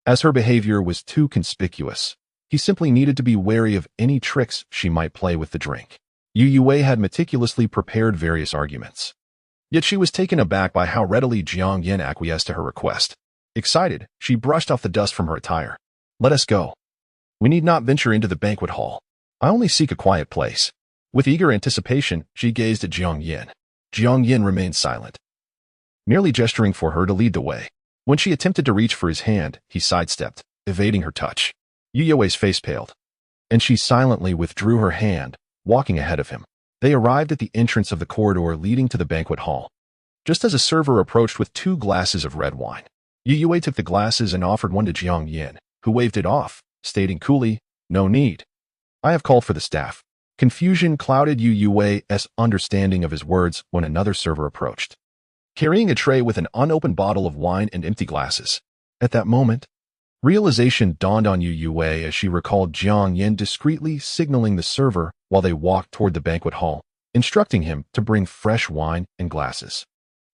As her behavior was too conspicuous, he simply needed to be wary of any tricks she might play with the drink. Youwei had meticulously prepared various arguments. Yet she was taken aback by how readily Jiang Yan acquiesced to her request. Excited, she brushed off the dust from her attire. "Let us go. We need not venture into the banquet hall. I only seek a quiet place." With eager anticipation, she gazed at Jiang Yan. Jiang Yan remained silent, merely gesturing for her to lead the way. When she attempted to reach for his hand, he sidestepped, evading her touch. Youwei's face paled, and she silently withdrew her hand, walking ahead of him. They arrived at the entrance of the corridor leading to the banquet hall. Just as a server approached with 2 glasses of red wine, Youwei took the glasses and offered one to Jiang Yan, who waved it off, stating coolly, "No need. I have called for the staff." Confusion clouded Youwei's understanding of his words when another server approached, carrying a tray with an unopened bottle of wine and empty glasses. At that moment, realization dawned on Youwei as she recalled Jiang Yan discreetly signaling the server while they walked toward the banquet hall, instructing him to bring fresh wine and glasses.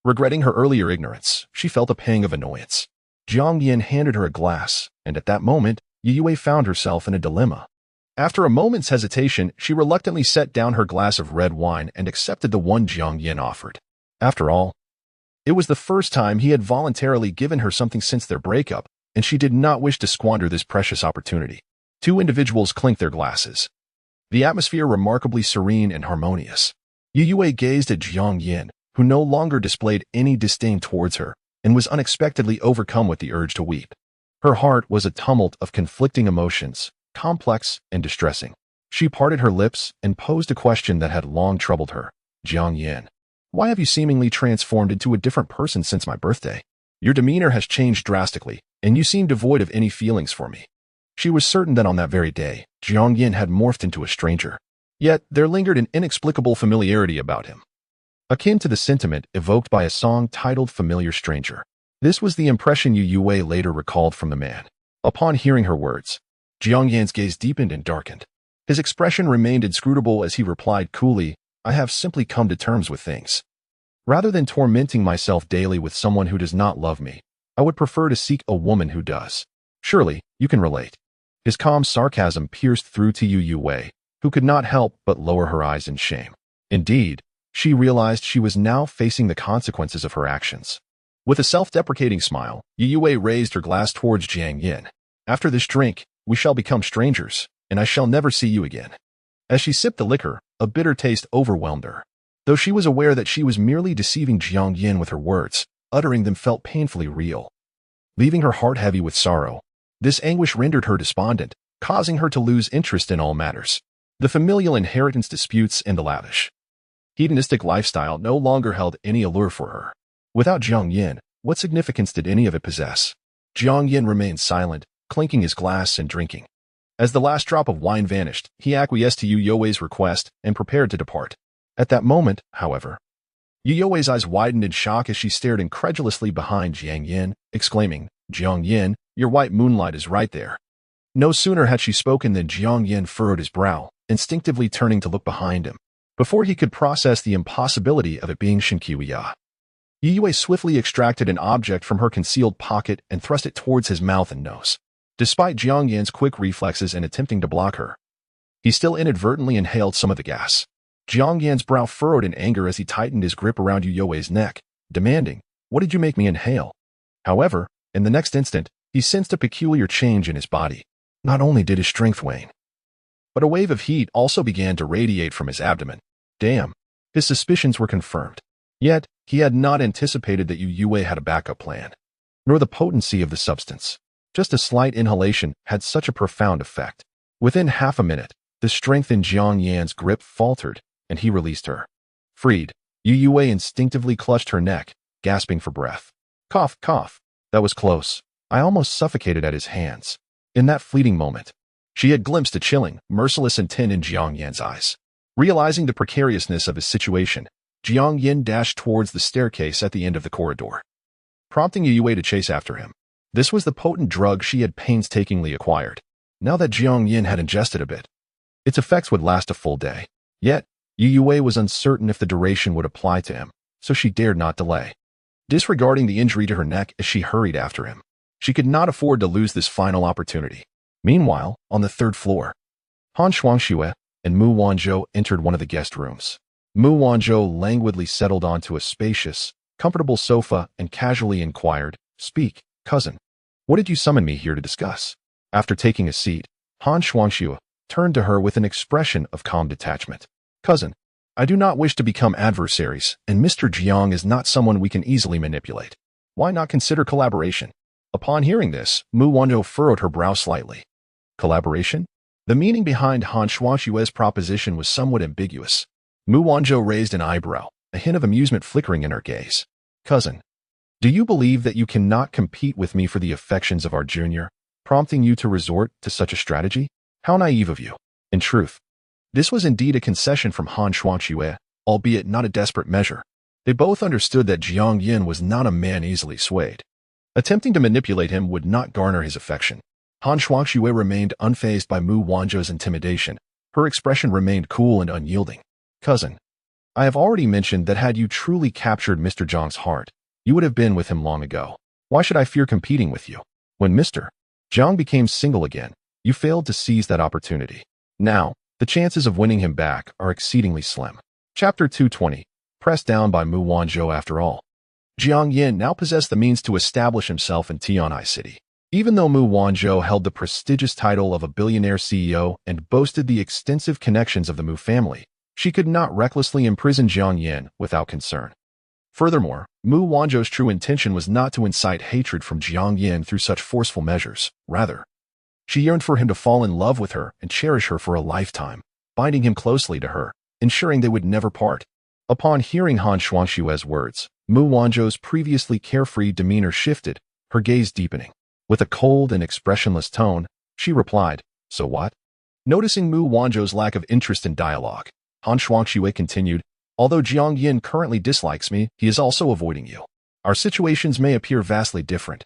Regretting her earlier ignorance, she felt a pang of annoyance. Jiang Yan handed her a glass, and at that moment, Youwei found herself in a dilemma. After a moment's hesitation, she reluctantly set down her glass of red wine and accepted the one Jiang Yan offered. After all, it was the first time he had voluntarily given her something since their breakup, and she did not wish to squander this precious opportunity. 2 individuals clinked their glasses, the atmosphere remarkably serene and harmonious. Youwei gazed at Jiang Yan, who no longer displayed any disdain towards her, and was unexpectedly overcome with the urge to weep. Her heart was a tumult of conflicting emotions, complex and distressing. She parted her lips and posed a question that had long troubled her. "Jiang Yan, why have you seemingly transformed into a different person since my birthday? Your demeanor has changed drastically, and you seem devoid of any feelings for me." She was certain that on that very day, Jiang Yan had morphed into a stranger. Yet there lingered an inexplicable familiarity about him, akin to the sentiment evoked by a song titled "Familiar Stranger." This was the impression Youwei later recalled from the man. Upon hearing her words, Jiang Yan's gaze deepened and darkened. His expression remained inscrutable as he replied coolly, "I have simply come to terms with things. Rather than tormenting myself daily with someone who does not love me, I would prefer to seek a woman who does. Surely, you can relate." His calm sarcasm pierced through to Youwei, who could not help but lower her eyes in shame. Indeed, she realized she was now facing the consequences of her actions. With a self-deprecating smile, Youwei raised her glass towards Jiang Yan. "After this drink, we shall become strangers, and I shall never see you again." As she sipped the liquor, a bitter taste overwhelmed her. Though she was aware that she was merely deceiving Jiang Yan with her words, uttering them felt painfully real. Leaving her heart heavy with sorrow, this anguish rendered her despondent, causing her to lose interest in all matters. The familial inheritance disputes and the lavish, hedonistic lifestyle no longer held any allure for her. Without Jiang Yan, what significance did any of it possess? Jiang Yan remained silent, clinking his glass and drinking. As the last drop of wine vanished, he acquiesced to Youwei's request and prepared to depart. At that moment, however, Youwei's eyes widened in shock as she stared incredulously behind Jiang Yan, exclaiming, "Jiang Yan, your white moonlight is right there." No sooner had she spoken than Jiang Yan furrowed his brow, instinctively turning to look behind him, before he could process the impossibility of it being Shinqiuya. Youwei swiftly extracted an object from her concealed pocket and thrust it towards his mouth and nose. Despite Jiang Yan's quick reflexes in attempting to block her, He still inadvertently inhaled some of the gas. Jiang Yan's brow furrowed in anger as he tightened his grip around Youwei's neck, demanding, "What did you make me inhale?" However, in the next instant, he sensed a peculiar change in his body. Not only did his strength wane, but a wave of heat also began to radiate from his abdomen. Damn, his suspicions were confirmed. Yet, he had not anticipated that Youwei had a backup plan, nor the potency of the substance. Just a slight inhalation had such a profound effect. Within half a minute, the strength in Jiang Yan's grip faltered, and he released her. Freed, Youwei instinctively clutched her neck, gasping for breath. Cough, cough. That was close. I almost suffocated at his hands. In that fleeting moment, she had glimpsed a chilling, merciless intent in Jiang Yan's eyes. Realizing the precariousness of his situation, Jiang Yan dashed towards the staircase at the end of the corridor, prompting Youwei to chase after him. This was the potent drug she had painstakingly acquired. Now that Jiang Yan had ingested a bit, its effects would last a full day. Yet, Youwei was uncertain if the duration would apply to him, so she dared not delay. Disregarding the injury to her neck as she hurried after him, she could not afford to lose this final opportunity. Meanwhile, on the third floor, Han Shuangxue and Mu Wanzhou entered one of the guest rooms. Mu Wanzhou languidly settled onto a spacious, comfortable sofa and casually inquired, "Speak, cousin. What did you summon me here to discuss?" After taking a seat, Han Shuangxue turned to her with an expression of calm detachment. "Cousin, I do not wish to become adversaries, and Mr. Jiang is not someone we can easily manipulate. Why not consider collaboration?" Upon hearing this, Mu Wanzhou furrowed her brow slightly. Collaboration? The meaning behind Han Shuangxue's proposition was somewhat ambiguous. Mu Wanzhou raised an eyebrow, a hint of amusement flickering in her gaze. "Cousin, do you believe that you cannot compete with me for the affections of our junior, prompting you to resort to such a strategy? How naive of you." In truth, this was indeed a concession from Han Shuangxue, albeit not a desperate measure. They both understood that Jiang Yan was not a man easily swayed. Attempting to manipulate him would not garner his affection. Han Shuangxue remained unfazed by Mu Wanzhou's intimidation. Her expression remained cool and unyielding. "Cousin, I have already mentioned that had you truly captured Mr. Jiang's heart, you would have been with him long ago. Why should I fear competing with you? When Mr. Jiang became single again, you failed to seize that opportunity. Now, the chances of winning him back are exceedingly slim." Chapter 220. Pressed down by Mu Wanzhou after all. Jiang Yan now possessed the means to establish himself in Tian'ai City. Even though Mu Wanzhou held the prestigious title of a billionaire CEO and boasted the extensive connections of the Mu family, she could not recklessly imprison Jiang Yan without concern. Furthermore, Mu Wanzhou's true intention was not to incite hatred from Jiang Yan through such forceful measures. Rather, she yearned for him to fall in love with her and cherish her for a lifetime, binding him closely to her, ensuring they would never part. Upon hearing Han Shuangxue's words, Mu Wanzhou's previously carefree demeanor shifted, her gaze deepening. With a cold and expressionless tone, she replied, "So what?" Noticing Mu Wanzhou's lack of interest in dialogue, Han Shuangxue continued, "Although Jiang Yan currently dislikes me, he is also avoiding you. Our situations may appear vastly different,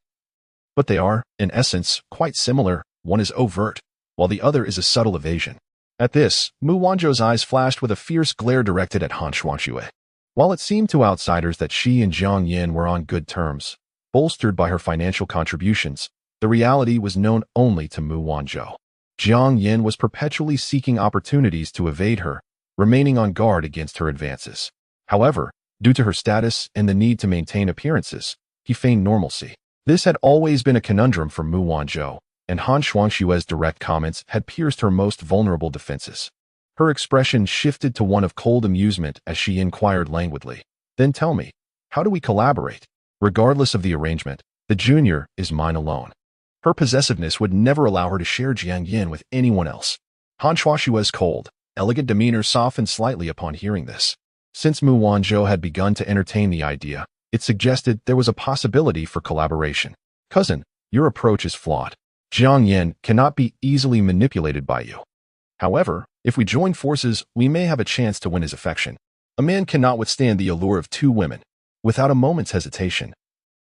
but they are, in essence, quite similar. One is overt, while the other is a subtle evasion." At this, Mu Wanzhou's eyes flashed with a fierce glare directed at Han Shuangxue. While it seemed to outsiders that she and Jiang Yan were on good terms, bolstered by her financial contributions, the reality was known only to Mu Wanzhou. Jiang Yan was perpetually seeking opportunities to evade her, remaining on guard against her advances. However, due to her status and the need to maintain appearances, he feigned normalcy. This had always been a conundrum for Mu Wanzhou, and Han Shuangxue's direct comments had pierced her most vulnerable defenses. Her expression shifted to one of cold amusement as she inquired languidly, "Then tell me, how do we collaborate? Regardless of the arrangement, the junior is mine alone." Her possessiveness would never allow her to share Jiang Yan with anyone else. Han Shuangxue's cold, elegant demeanor softened slightly upon hearing this. Since Mu Wanzhou had begun to entertain the idea, it suggested there was a possibility for collaboration. "Cousin, your approach is flawed. Jiang Yan cannot be easily manipulated by you. However, if we join forces, we may have a chance to win his affection. A man cannot withstand the allure of two women." Without a moment's hesitation,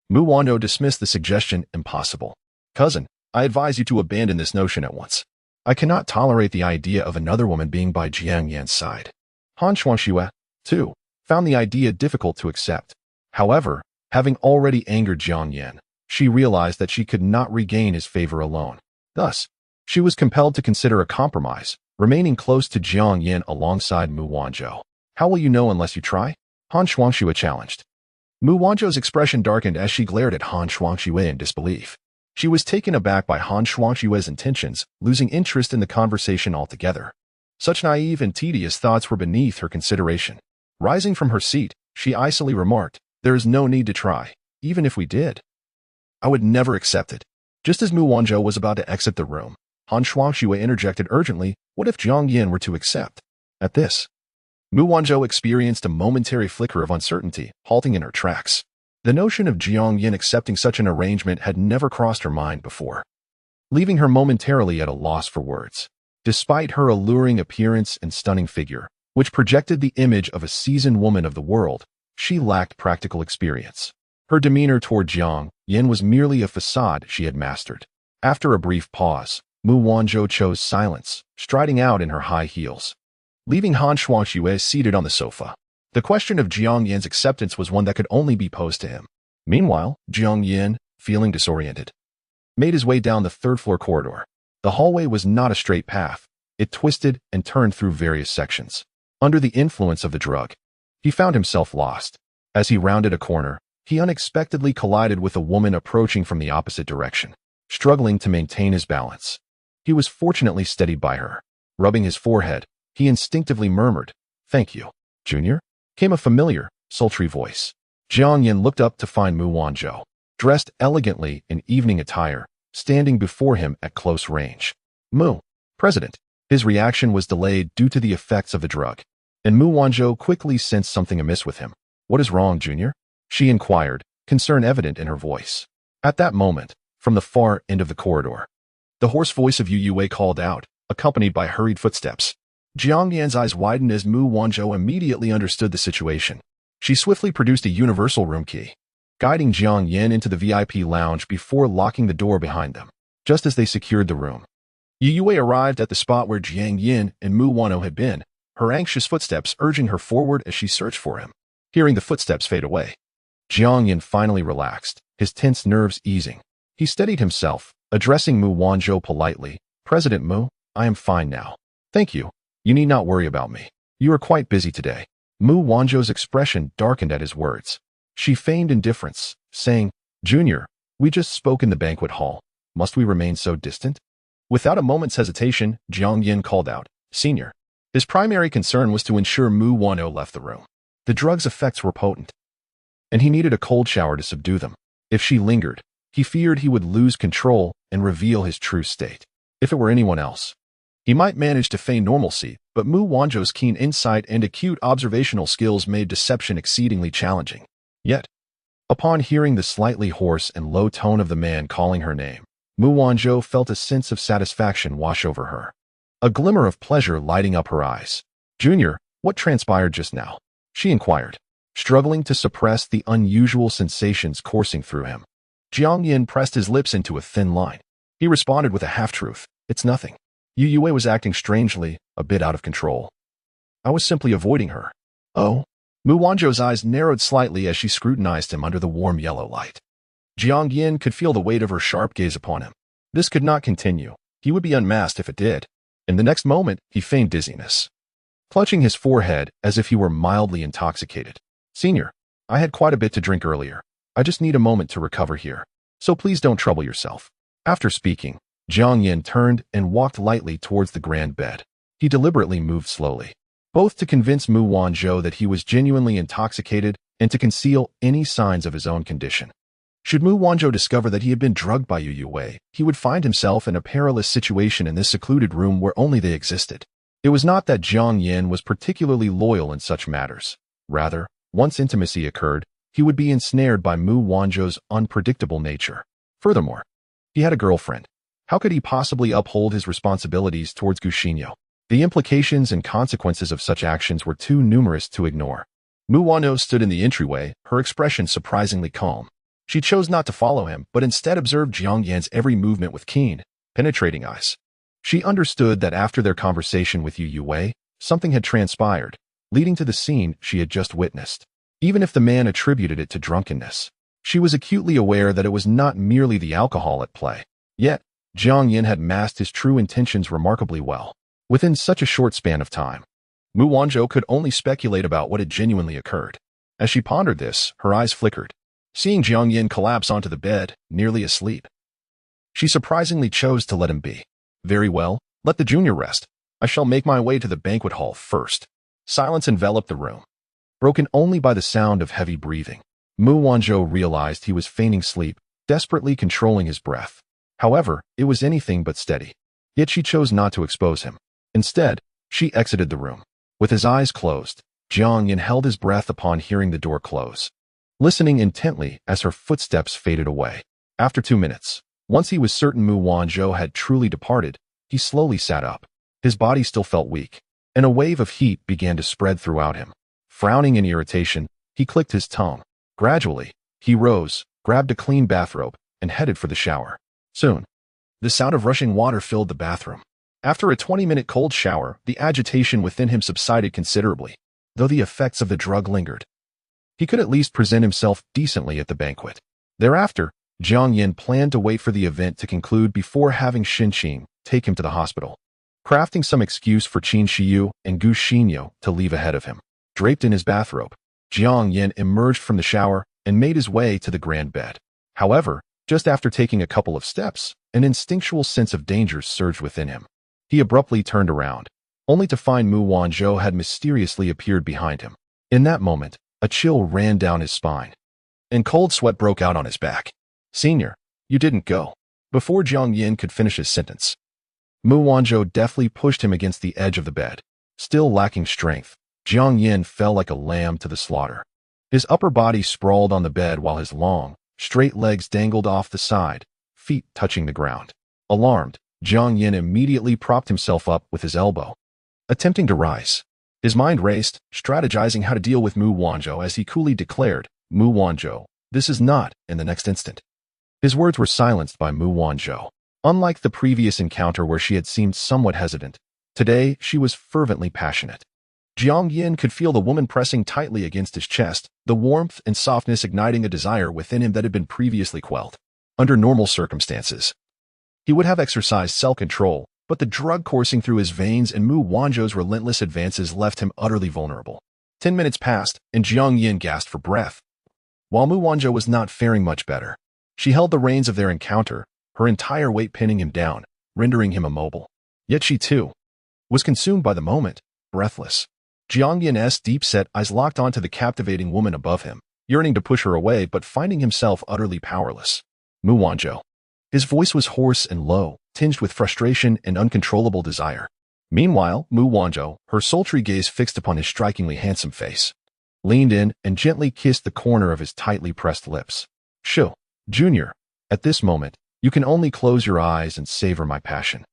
Mu Wanzhou dismissed the suggestion impossible. "Cousin, I advise you to abandon this notion at once. I cannot tolerate the idea of another woman being by Jiang Yan's side." Han Shuangxue, too, found the idea difficult to accept. However, having already angered Jiang Yan, she realized that she could not regain his favor alone. Thus, She was compelled to consider a compromise, remaining close to Jiang Yan alongside Mu Wanzhou. How will you know unless you try? Han Shuangxue challenged. Mu Wanzhou's expression darkened as she glared at Han Shuangxue in disbelief. She was taken aback by Han Shuangxue's intentions, losing interest in the conversation altogether. Such naive and tedious thoughts were beneath her consideration. Rising from her seat, she icily remarked, "There is no need to try, even if we did. I would never accept it." Just as Mu Wanzhou was about to exit the room, Han Shuangxue interjected urgently, "What if Jiang Yan were to accept?" At this, Mu Wanzhou experienced a momentary flicker of uncertainty, halting in her tracks. The notion of Jiang Yan accepting such an arrangement had never crossed her mind before, leaving her momentarily at a loss for words. Despite her alluring appearance and stunning figure, which projected the image of a seasoned woman of the world, she lacked practical experience. Her demeanor toward Jiang Yan was merely a facade she had mastered. After a brief pause, Mu Wanzhou chose silence, striding out in her high heels, leaving Han Shuangxue seated on the sofa. The question of Jiang Yan's acceptance was one that could only be posed to him. Meanwhile, Jiang Yan, feeling disoriented, made his way down the third-floor corridor. The hallway was not a straight path. It twisted and turned through various sections. Under the influence of the drug, he found himself lost. As he rounded a corner, he unexpectedly collided with a woman approaching from the opposite direction. Struggling to maintain his balance, he was fortunately steadied by her. Rubbing his forehead, he instinctively murmured, "Thank you, Junior," came a familiar, sultry voice. Jiang Yan looked up to find Mu Wanzhou, dressed elegantly in evening attire, standing before him at close range. "Mu, President." His reaction was delayed due to the effects of the drug, and Mu Wanzhou quickly sensed something amiss with him. "What is wrong, Junior?" she inquired, concern evident in her voice. At that moment, from the far end of the corridor, the hoarse voice of Youwei called out, accompanied by hurried footsteps. Jiang Yan's eyes widened as Mu Wanzhou immediately understood the situation. She swiftly produced a universal room key, guiding Jiang Yan into the VIP lounge before locking the door behind them. Just as they secured the room, Youwei arrived at the spot where Jiang Yan and Mu Wanzhou had been, her anxious footsteps urging her forward as she searched for him. Hearing the footsteps fade away, Jiang Yan finally relaxed, his tense nerves easing. He steadied himself, addressing Mu Wanzhou politely, "President Mu, I am fine now. Thank you. You need not worry about me. You are quite busy today." Mu Wanzhou's expression darkened at his words. She feigned indifference, saying, "Junior, we just spoke in the banquet hall. Must we remain so distant?" Without a moment's hesitation, Jiang Yan called out, "Senior." His primary concern was to ensure Mu Wanzhou left the room. The drug's effects were potent, and he needed a cold shower to subdue them. If she lingered, he feared he would lose control and reveal his true state. If it were anyone else, he might manage to feign normalcy, but Mu Wanzhou's keen insight and acute observational skills made deception exceedingly challenging. Yet, upon hearing the slightly hoarse and low tone of the man calling her name, Mu Wanzhou felt a sense of satisfaction wash over her, a glimmer of pleasure lighting up her eyes. "Junior, what transpired just now?" she inquired, struggling to suppress the unusual sensations coursing through him. Jiang Yan pressed his lips into a thin line. He responded with a half-truth, "It's nothing." Youwei was acting strangely, a bit out of control. "I was simply avoiding her." "Oh?" Mu Wanzhou's eyes narrowed slightly as she scrutinized him under the warm yellow light. Jiang Yan could feel the weight of her sharp gaze upon him. This could not continue. He would be unmasked if it did. In the next moment, he feigned dizziness, clutching his forehead as if he were mildly intoxicated. "Senior, I had quite a bit to drink earlier. I just need a moment to recover here, so please don't trouble yourself." After speaking, Jiang Yan turned and walked lightly towards the grand bed. He deliberately moved slowly, both to convince Mu Wanzhou that he was genuinely intoxicated and to conceal any signs of his own condition. Should Mu Wanzhou discover that he had been drugged by Youwei, he would find himself in a perilous situation in this secluded room where only they existed. It was not that Jiang Yan was particularly loyal in such matters. Rather, once intimacy occurred, he would be ensnared by Mu Wanzhou's unpredictable nature. Furthermore, he had a girlfriend. How could he possibly uphold his responsibilities towards Guxinyo? The implications and consequences of such actions were too numerous to ignore. Mu Wanzhou stood in the entryway, her expression surprisingly calm. She chose not to follow him, but instead observed Jiang Yan's every movement with keen, penetrating eyes. She understood that after their conversation with Youwei, something had transpired, leading to the scene she had just witnessed. Even if the man attributed it to drunkenness, she was acutely aware that it was not merely the alcohol at play. Yet, Jiang Yan had masked his true intentions remarkably well. Within such a short span of time, Mu Wanzhou could only speculate about what had genuinely occurred. As she pondered this, her eyes flickered, seeing Jiang Yan collapse onto the bed, nearly asleep. She surprisingly chose to let him be. Very well, let the junior rest. I shall make my way to the banquet hall first. Silence enveloped the room, broken only by the sound of heavy breathing. Mu Wanzhou realized he was feigning sleep, desperately controlling his breath. However, it was anything but steady. Yet she chose not to expose him. Instead, she exited the room. With his eyes closed, Jiang Yan held his breath upon hearing the door close, listening intently as her footsteps faded away. After 2 minutes, once he was certain Mu Wanzhou had truly departed, he slowly sat up. His body still felt weak, and a wave of heat began to spread throughout him. Frowning in irritation, he clicked his tongue. Gradually, he rose, grabbed a clean bathrobe, and headed for the shower. Soon, the sound of rushing water filled the bathroom. After a 20-minute cold shower, the agitation within him subsided considerably, though the effects of the drug lingered. He could at least present himself decently at the banquet. Thereafter, Jiang Yan planned to wait for the event to conclude before having Qin take him to the hospital, crafting some excuse for Qin Shiyu and Gu Xinyo to leave ahead of him. Draped in his bathrobe, Jiang Yan emerged from the shower and made his way to the grand bed. However, just after taking a couple of steps, an instinctual sense of danger surged within him. He abruptly turned around, only to find Mu Wanzhou had mysteriously appeared behind him. In that moment, a chill ran down his spine, and cold sweat broke out on his back. "Senior, you didn't go." Before Jiang Yan could finish his sentence, Mu Wanzhou deftly pushed him against the edge of the bed. Still lacking strength, Jiang Yan fell like a lamb to the slaughter. His upper body sprawled on the bed while his long, straight legs dangled off the side, feet touching the ground. Alarmed, Jiang Yan immediately propped himself up with his elbow, attempting to rise. His mind raced, strategizing how to deal with Mu Wanzhou as he coolly declared, "Mu Wanzhou, this is not," in the next instant. His words were silenced by Mu Wanzhou. Unlike the previous encounter where she had seemed somewhat hesitant, today she was fervently passionate. Jiang Yan could feel the woman pressing tightly against his chest, the warmth and softness igniting a desire within him that had been previously quelled. Under normal circumstances, he would have exercised self-control, but the drug coursing through his veins and Mu Wanzhou's relentless advances left him utterly vulnerable. 10 minutes passed, and Jiang Yan gasped for breath. While Mu Wanzhou was not faring much better, she held the reins of their encounter, her entire weight pinning him down, rendering him immobile. Yet she, too, was consumed by the moment, breathless. Jiang Yan's deep-set eyes locked onto the captivating woman above him, yearning to push her away but finding himself utterly powerless. Mu Wanzhou. His voice was hoarse and low, tinged with frustration and uncontrollable desire. Meanwhile, Mu Wanzhou, her sultry gaze fixed upon his strikingly handsome face, leaned in and gently kissed the corner of his tightly pressed lips. "Shu, Junior, at this moment, you can only close your eyes and savor my passion."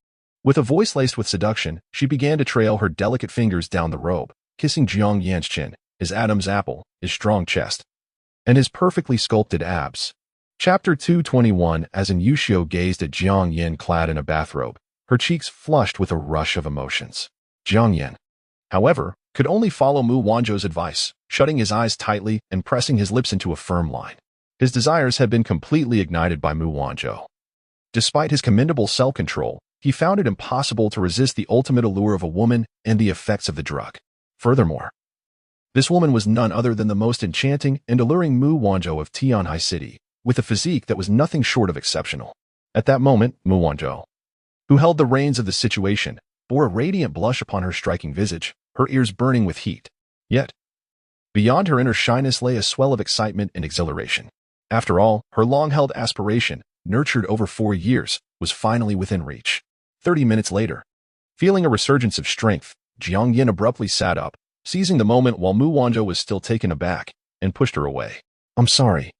With a voice laced with seduction, she began to trail her delicate fingers down the robe, kissing Jiang Yan's chin, his Adam's apple, his strong chest, and his perfectly sculpted abs. Chapter 221. As Yushio gazed at Jiang Yan clad in a bathrobe, her cheeks flushed with a rush of emotions. Jiang Yan, however, could only follow Mu Wanzhou's advice, shutting his eyes tightly and pressing his lips into a firm line. His desires had been completely ignited by Mu Wanzhou. Despite his commendable self-control, he found it impossible to resist the ultimate allure of a woman and the effects of the drug. Furthermore, this woman was none other than the most enchanting and alluring Mu Wanzhou of Tianhai City, with a physique that was nothing short of exceptional. At that moment, Mu Wanzhou, who held the reins of the situation, bore a radiant blush upon her striking visage, her ears burning with heat. Yet, beyond her inner shyness lay a swell of excitement and exhilaration. After all, her long-held aspiration, nurtured over 4 years, was finally within reach. 30 minutes later, feeling a resurgence of strength, Jiang Yan abruptly sat up, seizing the moment while Mu Wanzhou was still taken aback, and pushed her away. "I'm sorry,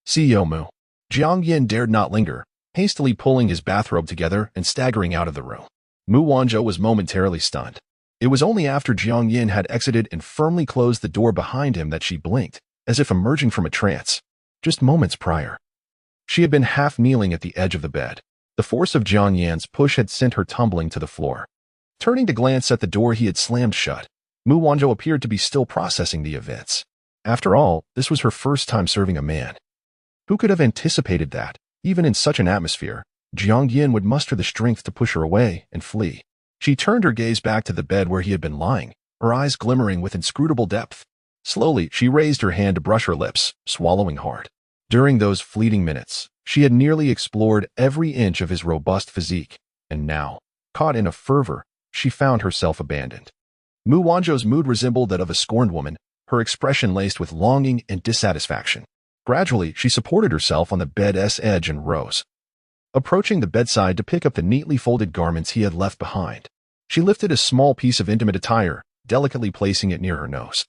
CEO Mu." Jiang Yan dared not linger, hastily pulling his bathrobe together and staggering out of the room. Mu Wanzhou was momentarily stunned. It was only after Jiang Yan had exited and firmly closed the door behind him that she blinked, as if emerging from a trance. Just moments prior, she had been half kneeling at the edge of the bed. The force of Jiang Yan's push had sent her tumbling to the floor. Turning to glance at the door he had slammed shut, Mu Wanzhou appeared to be still processing the events. After all, this was her first time serving a man. Who could have anticipated that, even in such an atmosphere, Jiang Yan would muster the strength to push her away and flee. She turned her gaze back to the bed where he had been lying, her eyes glimmering with inscrutable depth. Slowly, she raised her hand to brush her lips, swallowing hard. During those fleeting minutes, she had nearly explored every inch of his robust physique, and now, caught in a fervor, she found herself abandoned. Mu Wanzhou's mood resembled that of a scorned woman, her expression laced with longing and dissatisfaction. Gradually, she supported herself on the bed's edge and rose. Approaching the bedside to pick up the neatly folded garments he had left behind, she lifted a small piece of intimate attire, delicately placing it near her nose.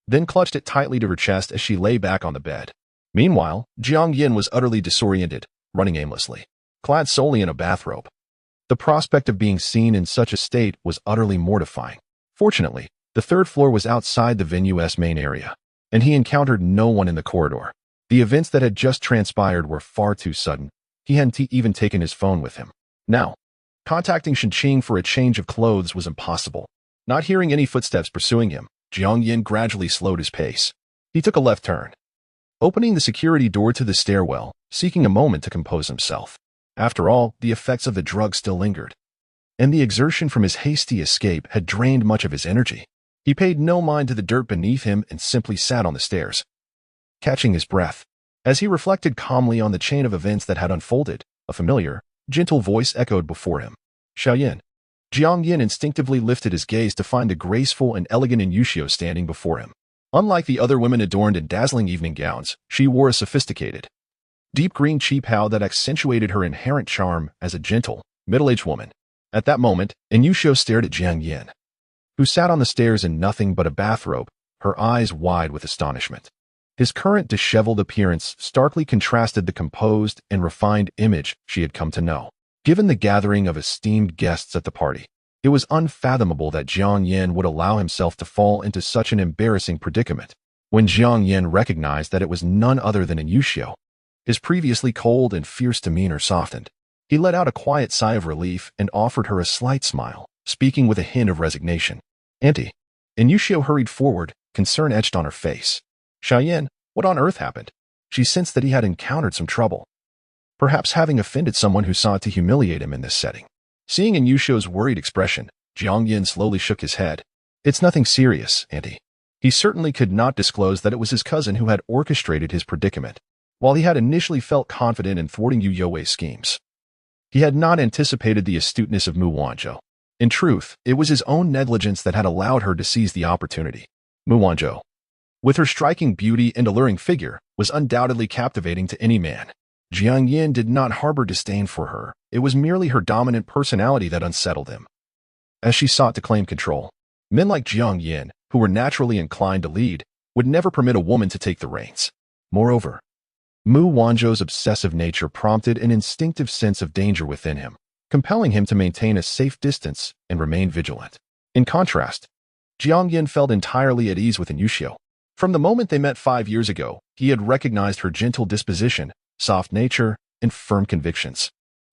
Then clutched it tightly to her chest as she lay back on the bed. Meanwhile, Jiang Yan was utterly disoriented, running aimlessly, clad solely in a bathrobe. The prospect of being seen in such a state was utterly mortifying. Fortunately, the third floor was outside the venue's main area, and he encountered no one in the corridor. The events that had just transpired were far too sudden. He hadn't even taken his phone with him. Now, contacting Shenqing for a change of clothes was impossible. Not hearing any footsteps pursuing him, Jiang Yan gradually slowed his pace. He took a left turn, opening the security door to the stairwell, seeking a moment to compose himself. After all, the effects of the drug still lingered, and the exertion from his hasty escape had drained much of his energy. He paid no mind to the dirt beneath him and simply sat on the stairs, catching his breath. As he reflected calmly on the chain of events that had unfolded, a familiar, gentle voice echoed before him. Xiaoyan. Jiang Yan instinctively lifted his gaze to find the graceful and elegant Youwei standing before him. Unlike the other women adorned in dazzling evening gowns, she wore a sophisticated, deep green cheapao that accentuated her inherent charm as a gentle, middle-aged woman. At that moment, Youwei stared at Jiang Yan, who sat on the stairs in nothing but a bathrobe, her eyes wide with astonishment. His current disheveled appearance starkly contrasted the composed and refined image she had come to know. Given the gathering of esteemed guests at the party, it was unfathomable that Jiang Yan would allow himself to fall into such an embarrassing predicament. When Jiang Yan recognized that it was none other than Youwei, his previously cold and fierce demeanor softened. He let out a quiet sigh of relief and offered her a slight smile, speaking with a hint of resignation. Auntie. Youwei hurried forward, concern etched on her face. Xiaoyan, what on earth happened? She sensed that he had encountered some trouble, perhaps having offended someone who sought to humiliate him in this setting. Seeing Youwei's worried expression, Jiang Yan slowly shook his head. It's nothing serious, Auntie. He certainly could not disclose that it was his cousin who had orchestrated his predicament. While he had initially felt confident in thwarting Youwei's schemes, he had not anticipated the astuteness of Mu Wanzhou. In truth, it was his own negligence that had allowed her to seize the opportunity. Mu Wanzhou, with her striking beauty and alluring figure, was undoubtedly captivating to any man. Jiang Yan did not harbor disdain for her. It was merely her dominant personality that unsettled him. As she sought to claim control, men like Jiang Yan, who were naturally inclined to lead, would never permit a woman to take the reins. Moreover, Mu Wanzhou's obsessive nature prompted an instinctive sense of danger within him, compelling him to maintain a safe distance and remain vigilant. In contrast, Jiang Yan felt entirely at ease with Youwei. From the moment they met 5 years ago, he had recognized her gentle disposition, soft nature, and firm convictions.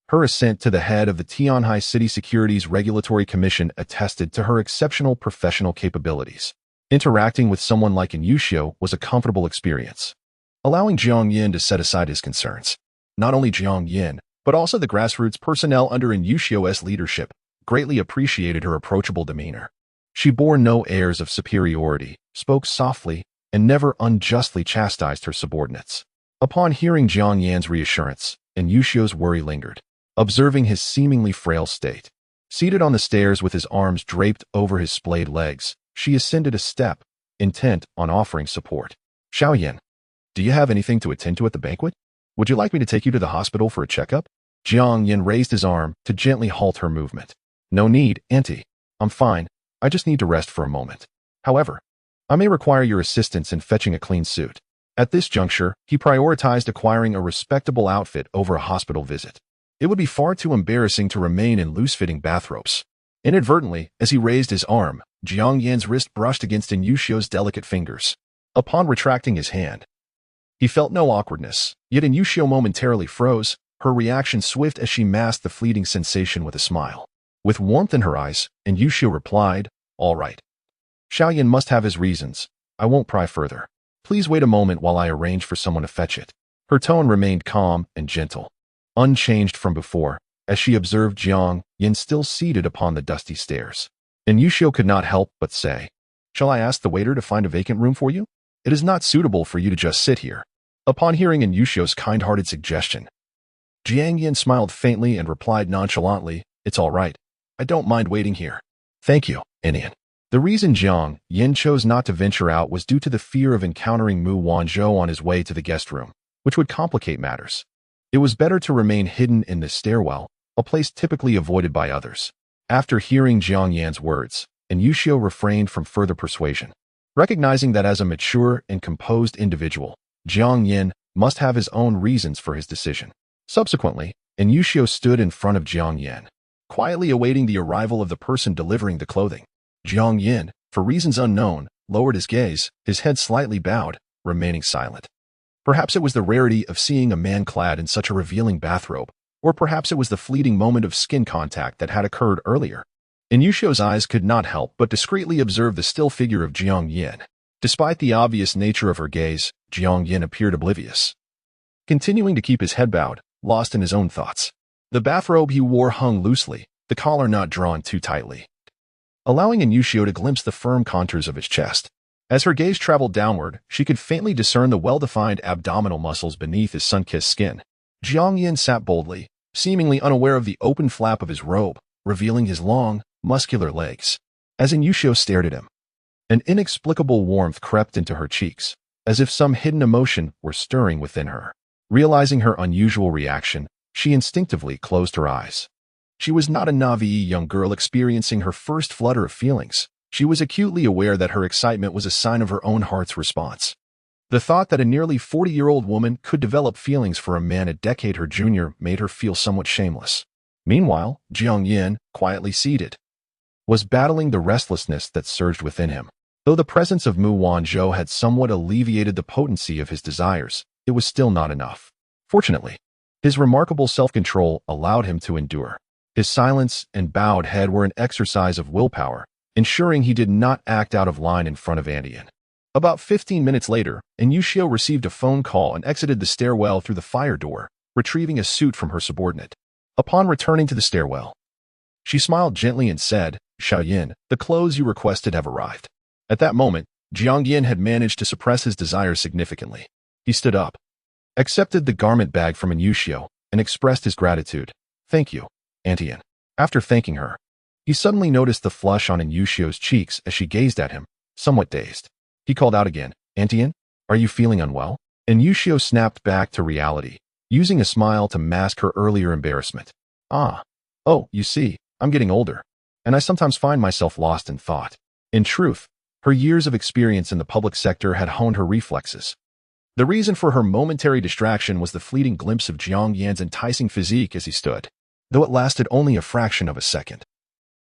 Her ascent to the head of the Tianhai City Securities Regulatory Commission attested to her exceptional professional capabilities. Interacting with someone like Youwei was a comfortable experience, allowing Jiang Yan to set aside his concerns. Not only Jiang Yan, but also the grassroots personnel under Youwei's leadership greatly appreciated her approachable demeanor. She bore no airs of superiority, spoke softly, and never unjustly chastised her subordinates. Upon hearing Jiang Yan's reassurance, Youwei's worry lingered. Observing his seemingly frail state, seated on the stairs with his arms draped over his splayed legs, she ascended a step, intent on offering support. Xiaoyan, do you have anything to attend to at the banquet? Would you like me to take you to the hospital for a checkup? Jiang Yan raised his arm to gently halt her movement. No need, Auntie. I'm fine. I just need to rest for a moment. However, I may require your assistance in fetching a clean suit. At this juncture, he prioritized acquiring a respectable outfit over a hospital visit. It would be far too embarrassing to remain in loose-fitting bathrobes. Inadvertently, as he raised his arm, Jiang Yan's wrist brushed against Youwei's delicate fingers. Upon retracting his hand, he felt no awkwardness, yet Youwei momentarily froze, her reaction swift as she masked the fleeting sensation with a smile. With warmth in her eyes, Youwei replied, "All right. Xiaoyan must have his reasons. I won't pry further. Please wait a moment while I arrange for someone to fetch it." Her tone remained calm and gentle. unchanged from before, as she observed Jiang Yan still seated upon the dusty stairs. And Yushio could not help but say, "Shall I ask the waiter to find a vacant room for you? It is not suitable for you to just sit here." Upon hearing Yushio's kind-hearted suggestion, Jiang Yan smiled faintly and replied nonchalantly, "It's all right. I don't mind waiting here. Thank you, Inian." The reason Jiang Yan chose not to venture out was due to the fear of encountering Mu Wanzhou on his way to the guest room, which would complicate matters. It was better to remain hidden in the stairwell, a place typically avoided by others. After hearing Jiang Yan's words, Yushio refrained from further persuasion, recognizing that as a mature and composed individual, Jiang Yan must have his own reasons for his decision. Subsequently, Yushio stood in front of Jiang Yan, quietly awaiting the arrival of the person delivering the clothing. Jiang Yan, for reasons unknown, lowered his gaze, his head slightly bowed, remaining silent. Perhaps it was the rarity of seeing a man clad in such a revealing bathrobe, or perhaps it was the fleeting moment of skin contact that had occurred earlier. Yushio's eyes could not help but discreetly observe the still figure of Jiang Yan. Despite the obvious nature of her gaze, Jiang Yan appeared oblivious, continuing to keep his head bowed, lost in his own thoughts. The bathrobe he wore hung loosely, the collar not drawn too tightly, allowing Yushio to glimpse the firm contours of his chest. As her gaze traveled downward, she could faintly discern the well-defined abdominal muscles beneath his sun-kissed skin. Jiang Yan sat boldly, seemingly unaware of the open flap of his robe, revealing his long, muscular legs. As Yushio stared at him, an inexplicable warmth crept into her cheeks, as if some hidden emotion were stirring within her. Realizing her unusual reaction, she instinctively closed her eyes. She was not a naive young girl experiencing her first flutter of feelings. She was acutely aware that her excitement was a sign of her own heart's response. The thought that a nearly 40-year-old woman could develop feelings for a man a decade her junior made her feel somewhat shameless. Meanwhile, Jiang Yan, quietly seated, was battling the restlessness that surged within him. Though the presence of Mu Wanzhou had somewhat alleviated the potency of his desires, it was still not enough. Fortunately, his remarkable self-control allowed him to endure. His silence and bowed head were an exercise of willpower, ensuring he did not act out of line in front of Inian. About 15 minutes later, Yushio received a phone call and exited the stairwell through the fire door, retrieving a suit from her subordinate. Upon returning to the stairwell, she smiled gently and said, "Xiao Yin, the clothes you requested have arrived." At that moment, Jiang Yan had managed to suppress his desires significantly. He stood up, accepted the garment bag from Yushio, and expressed his gratitude. "Thank you, Auntie Yan." After thanking her, he suddenly noticed the flush on Yushio's cheeks as she gazed at him, somewhat dazed. He called out again, "Auntie Yan, are you feeling unwell?" Yushio snapped back to reality, using a smile to mask her earlier embarrassment. Oh, you see, I'm getting older, and I sometimes find myself lost in thought." In truth, her years of experience in the public sector had honed her reflexes. The reason for her momentary distraction was the fleeting glimpse of Jiang Yan's enticing physique as he stood. Though it lasted only a fraction of a second,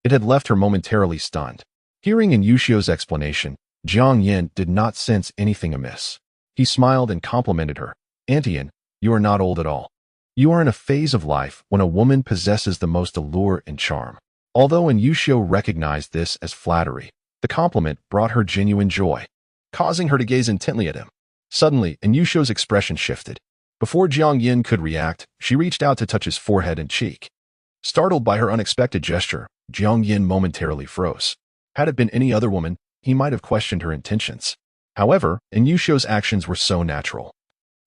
it had left her momentarily stunned. Hearing Yushio's explanation, Jiang Yan did not sense anything amiss. He smiled and complimented her. "Auntie Yan, you are not old at all. You are in a phase of life when a woman possesses the most allure and charm." Although Yushio recognized this as flattery, the compliment brought her genuine joy, causing her to gaze intently at him. Suddenly, Yushio's expression shifted. Before Jiang Yan could react, she reached out to touch his forehead and cheek. Startled by her unexpected gesture, Jiang Yan momentarily froze. Had it been any other woman, he might have questioned her intentions. However, Yushio's actions were so natural,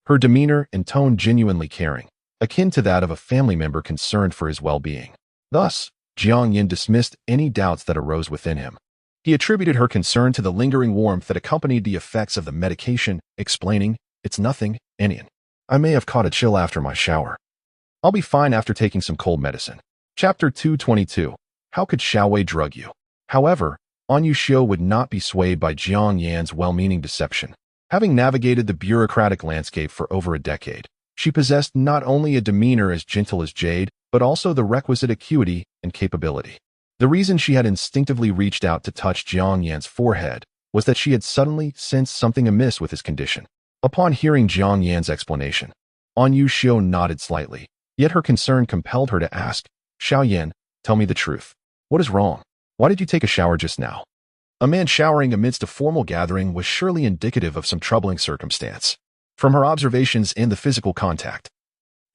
her demeanor and tone genuinely caring, akin to that of a family member concerned for his well-being. Thus, Jiang Yan dismissed any doubts that arose within him. He attributed her concern to the lingering warmth that accompanied the effects of the medication, explaining, "It's nothing, Inian. I may have caught a chill after my shower. I'll be fine after taking some cold medicine." Chapter 222. How could Youwei drug you? However, Yushio would not be swayed by Jiang Yan's well-meaning deception. Having navigated the bureaucratic landscape for over a decade, she possessed not only a demeanor as gentle as jade, but also the requisite acuity and capability. The reason she had instinctively reached out to touch Jiang Yan's forehead was that she had suddenly sensed something amiss with his condition. Upon hearing Jiang Yan's explanation, Yushio nodded slightly, yet her concern compelled her to ask, "Xiao Yan, tell me the truth. What is wrong? Why did you take a shower just now?" A man showering amidst a formal gathering was surely indicative of some troubling circumstance. From her observations and the physical contact,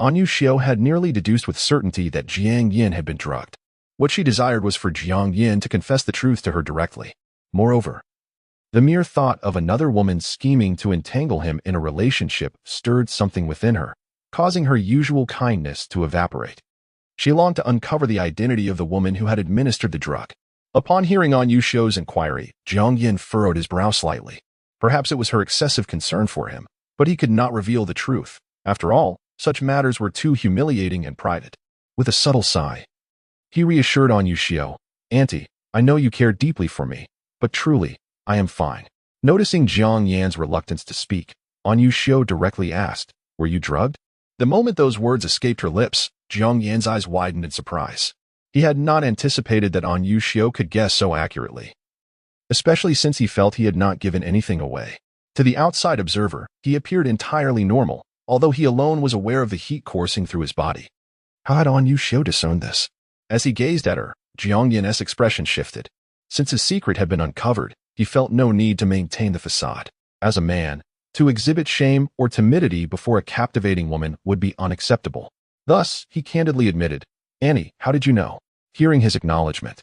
An Yuxiu had nearly deduced with certainty that Jiang Yan had been drugged. What she desired was for Jiang Yan to confess the truth to her directly. Moreover, the mere thought of another woman scheming to entangle him in a relationship stirred something within her, causing her usual kindness to evaporate. She longed to uncover the identity of the woman who had administered the drug. Upon hearing An Yuxiu's inquiry, Jiang Yan furrowed his brow slightly. Perhaps it was her excessive concern for him, but he could not reveal the truth. After all, such matters were too humiliating and private. With a subtle sigh, he reassured An Yuxiu, "Auntie, I know you care deeply for me, but truly, I am fine." Noticing Jiang Yan's reluctance to speak, An Yuxiu directly asked, "Were you drugged?" The moment those words escaped her lips, Jiang Yan's eyes widened in surprise. He had not anticipated that An Yuxiu could guess so accurately, especially since he felt he had not given anything away. To the outside observer, he appeared entirely normal, although he alone was aware of the heat coursing through his body. How had An Yuxiu discerned this? As he gazed at her, Jiang Yan's expression shifted. Since his secret had been uncovered, he felt no need to maintain the facade. As a man, to exhibit shame or timidity before a captivating woman would be unacceptable. Thus, he candidly admitted, "Annie, how did you know?" Hearing his acknowledgement,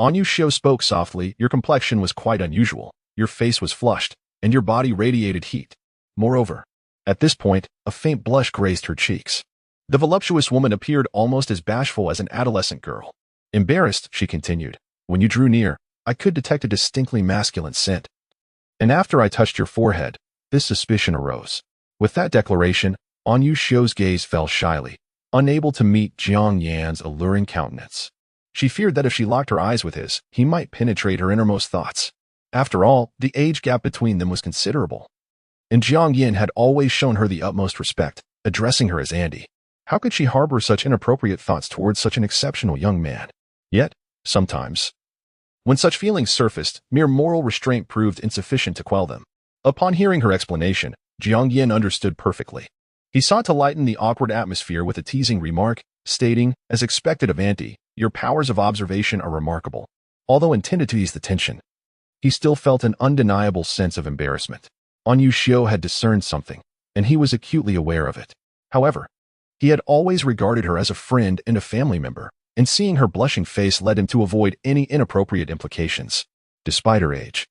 An Yuxiu spoke softly, "Your complexion was quite unusual, your face was flushed, and your body radiated heat. Moreover," at this point, a faint blush graced her cheeks. The voluptuous woman appeared almost as bashful as an adolescent girl. Embarrassed, she continued, "When you drew near, I could detect a distinctly masculine scent. And after I touched your forehead, this suspicion arose." With that declaration, An Yuxiu's gaze fell shyly, unable to meet Jiang Yan's alluring countenance. She feared that if she locked her eyes with his, he might penetrate her innermost thoughts. After all, the age gap between them was considerable. And Jiang Yan had always shown her the utmost respect, addressing her as Andy. How could she harbor such inappropriate thoughts towards such an exceptional young man? Yet, sometimes, when such feelings surfaced, mere moral restraint proved insufficient to quell them. Upon hearing her explanation, Jiang Yan understood perfectly. He sought to lighten the awkward atmosphere with a teasing remark, stating, as expected of Auntie, "Your powers of observation are remarkable." Although intended to ease the tension, he still felt an undeniable sense of embarrassment. An Yuxiu had discerned something, and he was acutely aware of it. However, he had always regarded her as a friend and a family member, and seeing her blushing face led him to avoid any inappropriate implications. Despite her age,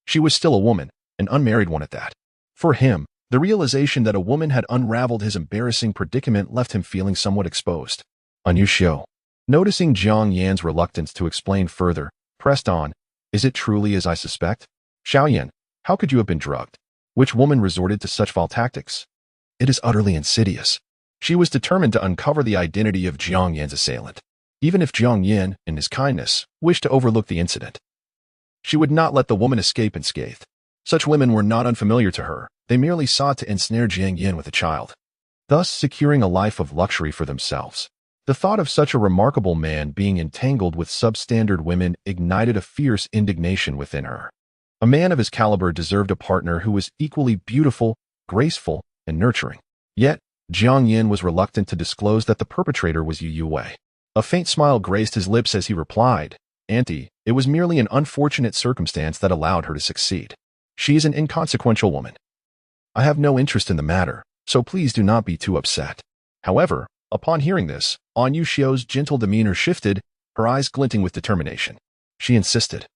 she was still a woman, an unmarried one at that. For him, the realization that a woman had unraveled his embarrassing predicament left him feeling somewhat exposed. An Yuxiu, noticing Jiang Yan's reluctance to explain further, pressed on, "Is it truly as I suspect? Xiaoyan, how could you have been drugged? Which woman resorted to such foul tactics? It is utterly insidious." She was determined to uncover the identity of Jiang Yan's assailant. Even if Jiang Yan, in his kindness, wished to overlook the incident, she would not let the woman escape unscathed. Such women were not unfamiliar to her. They merely sought to ensnare Jiang Yan with a child, thus securing a life of luxury for themselves. The thought of such a remarkable man being entangled with substandard women ignited a fierce indignation within her. A man of his caliber deserved a partner who was equally beautiful, graceful, and nurturing. Yet, Jiang Yan was reluctant to disclose that the perpetrator was Youwei. A faint smile graced his lips as he replied, "Auntie, it was merely an unfortunate circumstance that allowed her to succeed. She is an inconsequential woman. I have no interest in the matter, so please do not be too upset." However, upon hearing this, An Yuxiu's gentle demeanor shifted, her eyes glinting with determination. She insisted,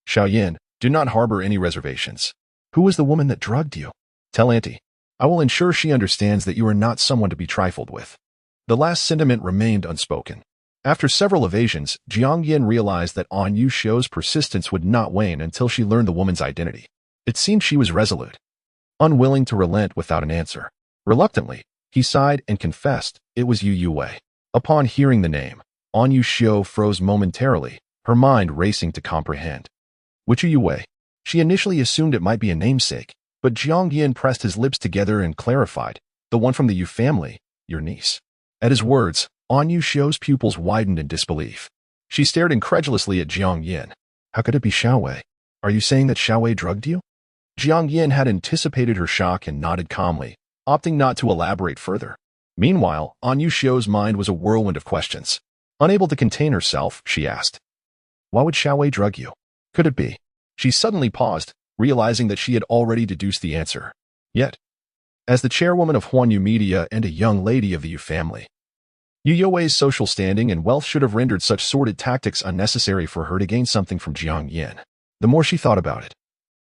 "Xiaoyan, do not harbor any reservations. Who was the woman that drugged you? Tell Auntie. I will ensure she understands that you are not someone to be trifled with." The last sentiment remained unspoken. After several evasions, Jiang Yan realized that An Yuxiu's persistence would not wane until she learned the woman's identity. It seemed she was resolute, unwilling to relent without an answer. Reluctantly, he sighed and confessed it was Youwei. Upon hearing the name, An Yuxiu froze momentarily, her mind racing to comprehend. Which Youwei? She initially assumed it might be a namesake, but Jiang Yan pressed his lips together and clarified, "The one from the Yu family, your niece." At his words, An Yuxiu's pupils widened in disbelief. She stared incredulously at Jiang Yan. "How could it be Xiaowei? Are you saying that Xiaowei drugged you?" Jiang Yan had anticipated her shock and nodded calmly, opting not to elaborate further. Meanwhile, An Yuxiu's mind was a whirlwind of questions. Unable to contain herself, she asked, "Why would Xiaowei drug you? Could it be?" She suddenly paused, realizing that she had already deduced the answer. Yet, as the chairwoman of Huanyu Media and a young lady of the Yu family. Youwei's social standing and wealth should have rendered such sordid tactics unnecessary for her to gain something from Jiang Yan. The more she thought about it,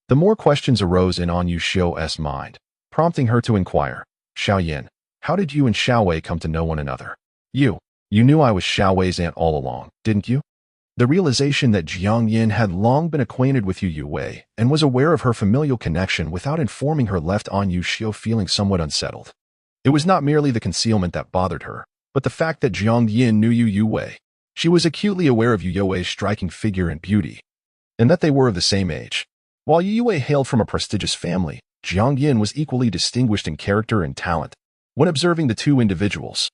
the more questions arose in Yu Xiao's mind, prompting her to inquire, Xiao Yan, how did you and Xiaowei come to know one another? You knew I was Xiaowei's aunt all along, didn't you? The realization that Jiang Yan had long been acquainted with Youwei and was aware of her familial connection without informing her left Yu Xiao feeling somewhat unsettled. It was not merely the concealment that bothered her, but the fact that Jiang Yan knew Youwei. She was acutely aware of Youwei's striking figure and beauty, and that they were of the same age. While Youwei hailed from a prestigious family, Jiang Yan was equally distinguished in character and talent. When observing the two individuals,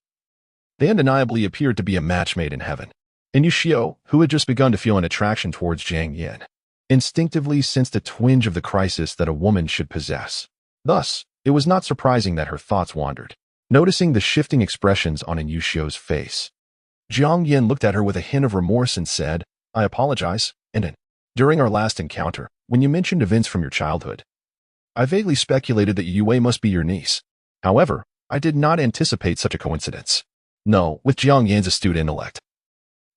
they undeniably appeared to be a match made in heaven. And Yu Xiao, who had just begun to feel an attraction towards Jiang Yan, instinctively sensed a twinge of the crisis that a woman should possess. Thus, it was not surprising that her thoughts wandered, noticing the shifting expressions on Yu Xiao's face. Jiang Yan looked at her with a hint of remorse and said, I apologize, and during our last encounter, when you mentioned events from your childhood, I vaguely speculated that Youwei must be your niece. However, I did not anticipate such a coincidence. No, with Jiang Yan's astute intellect,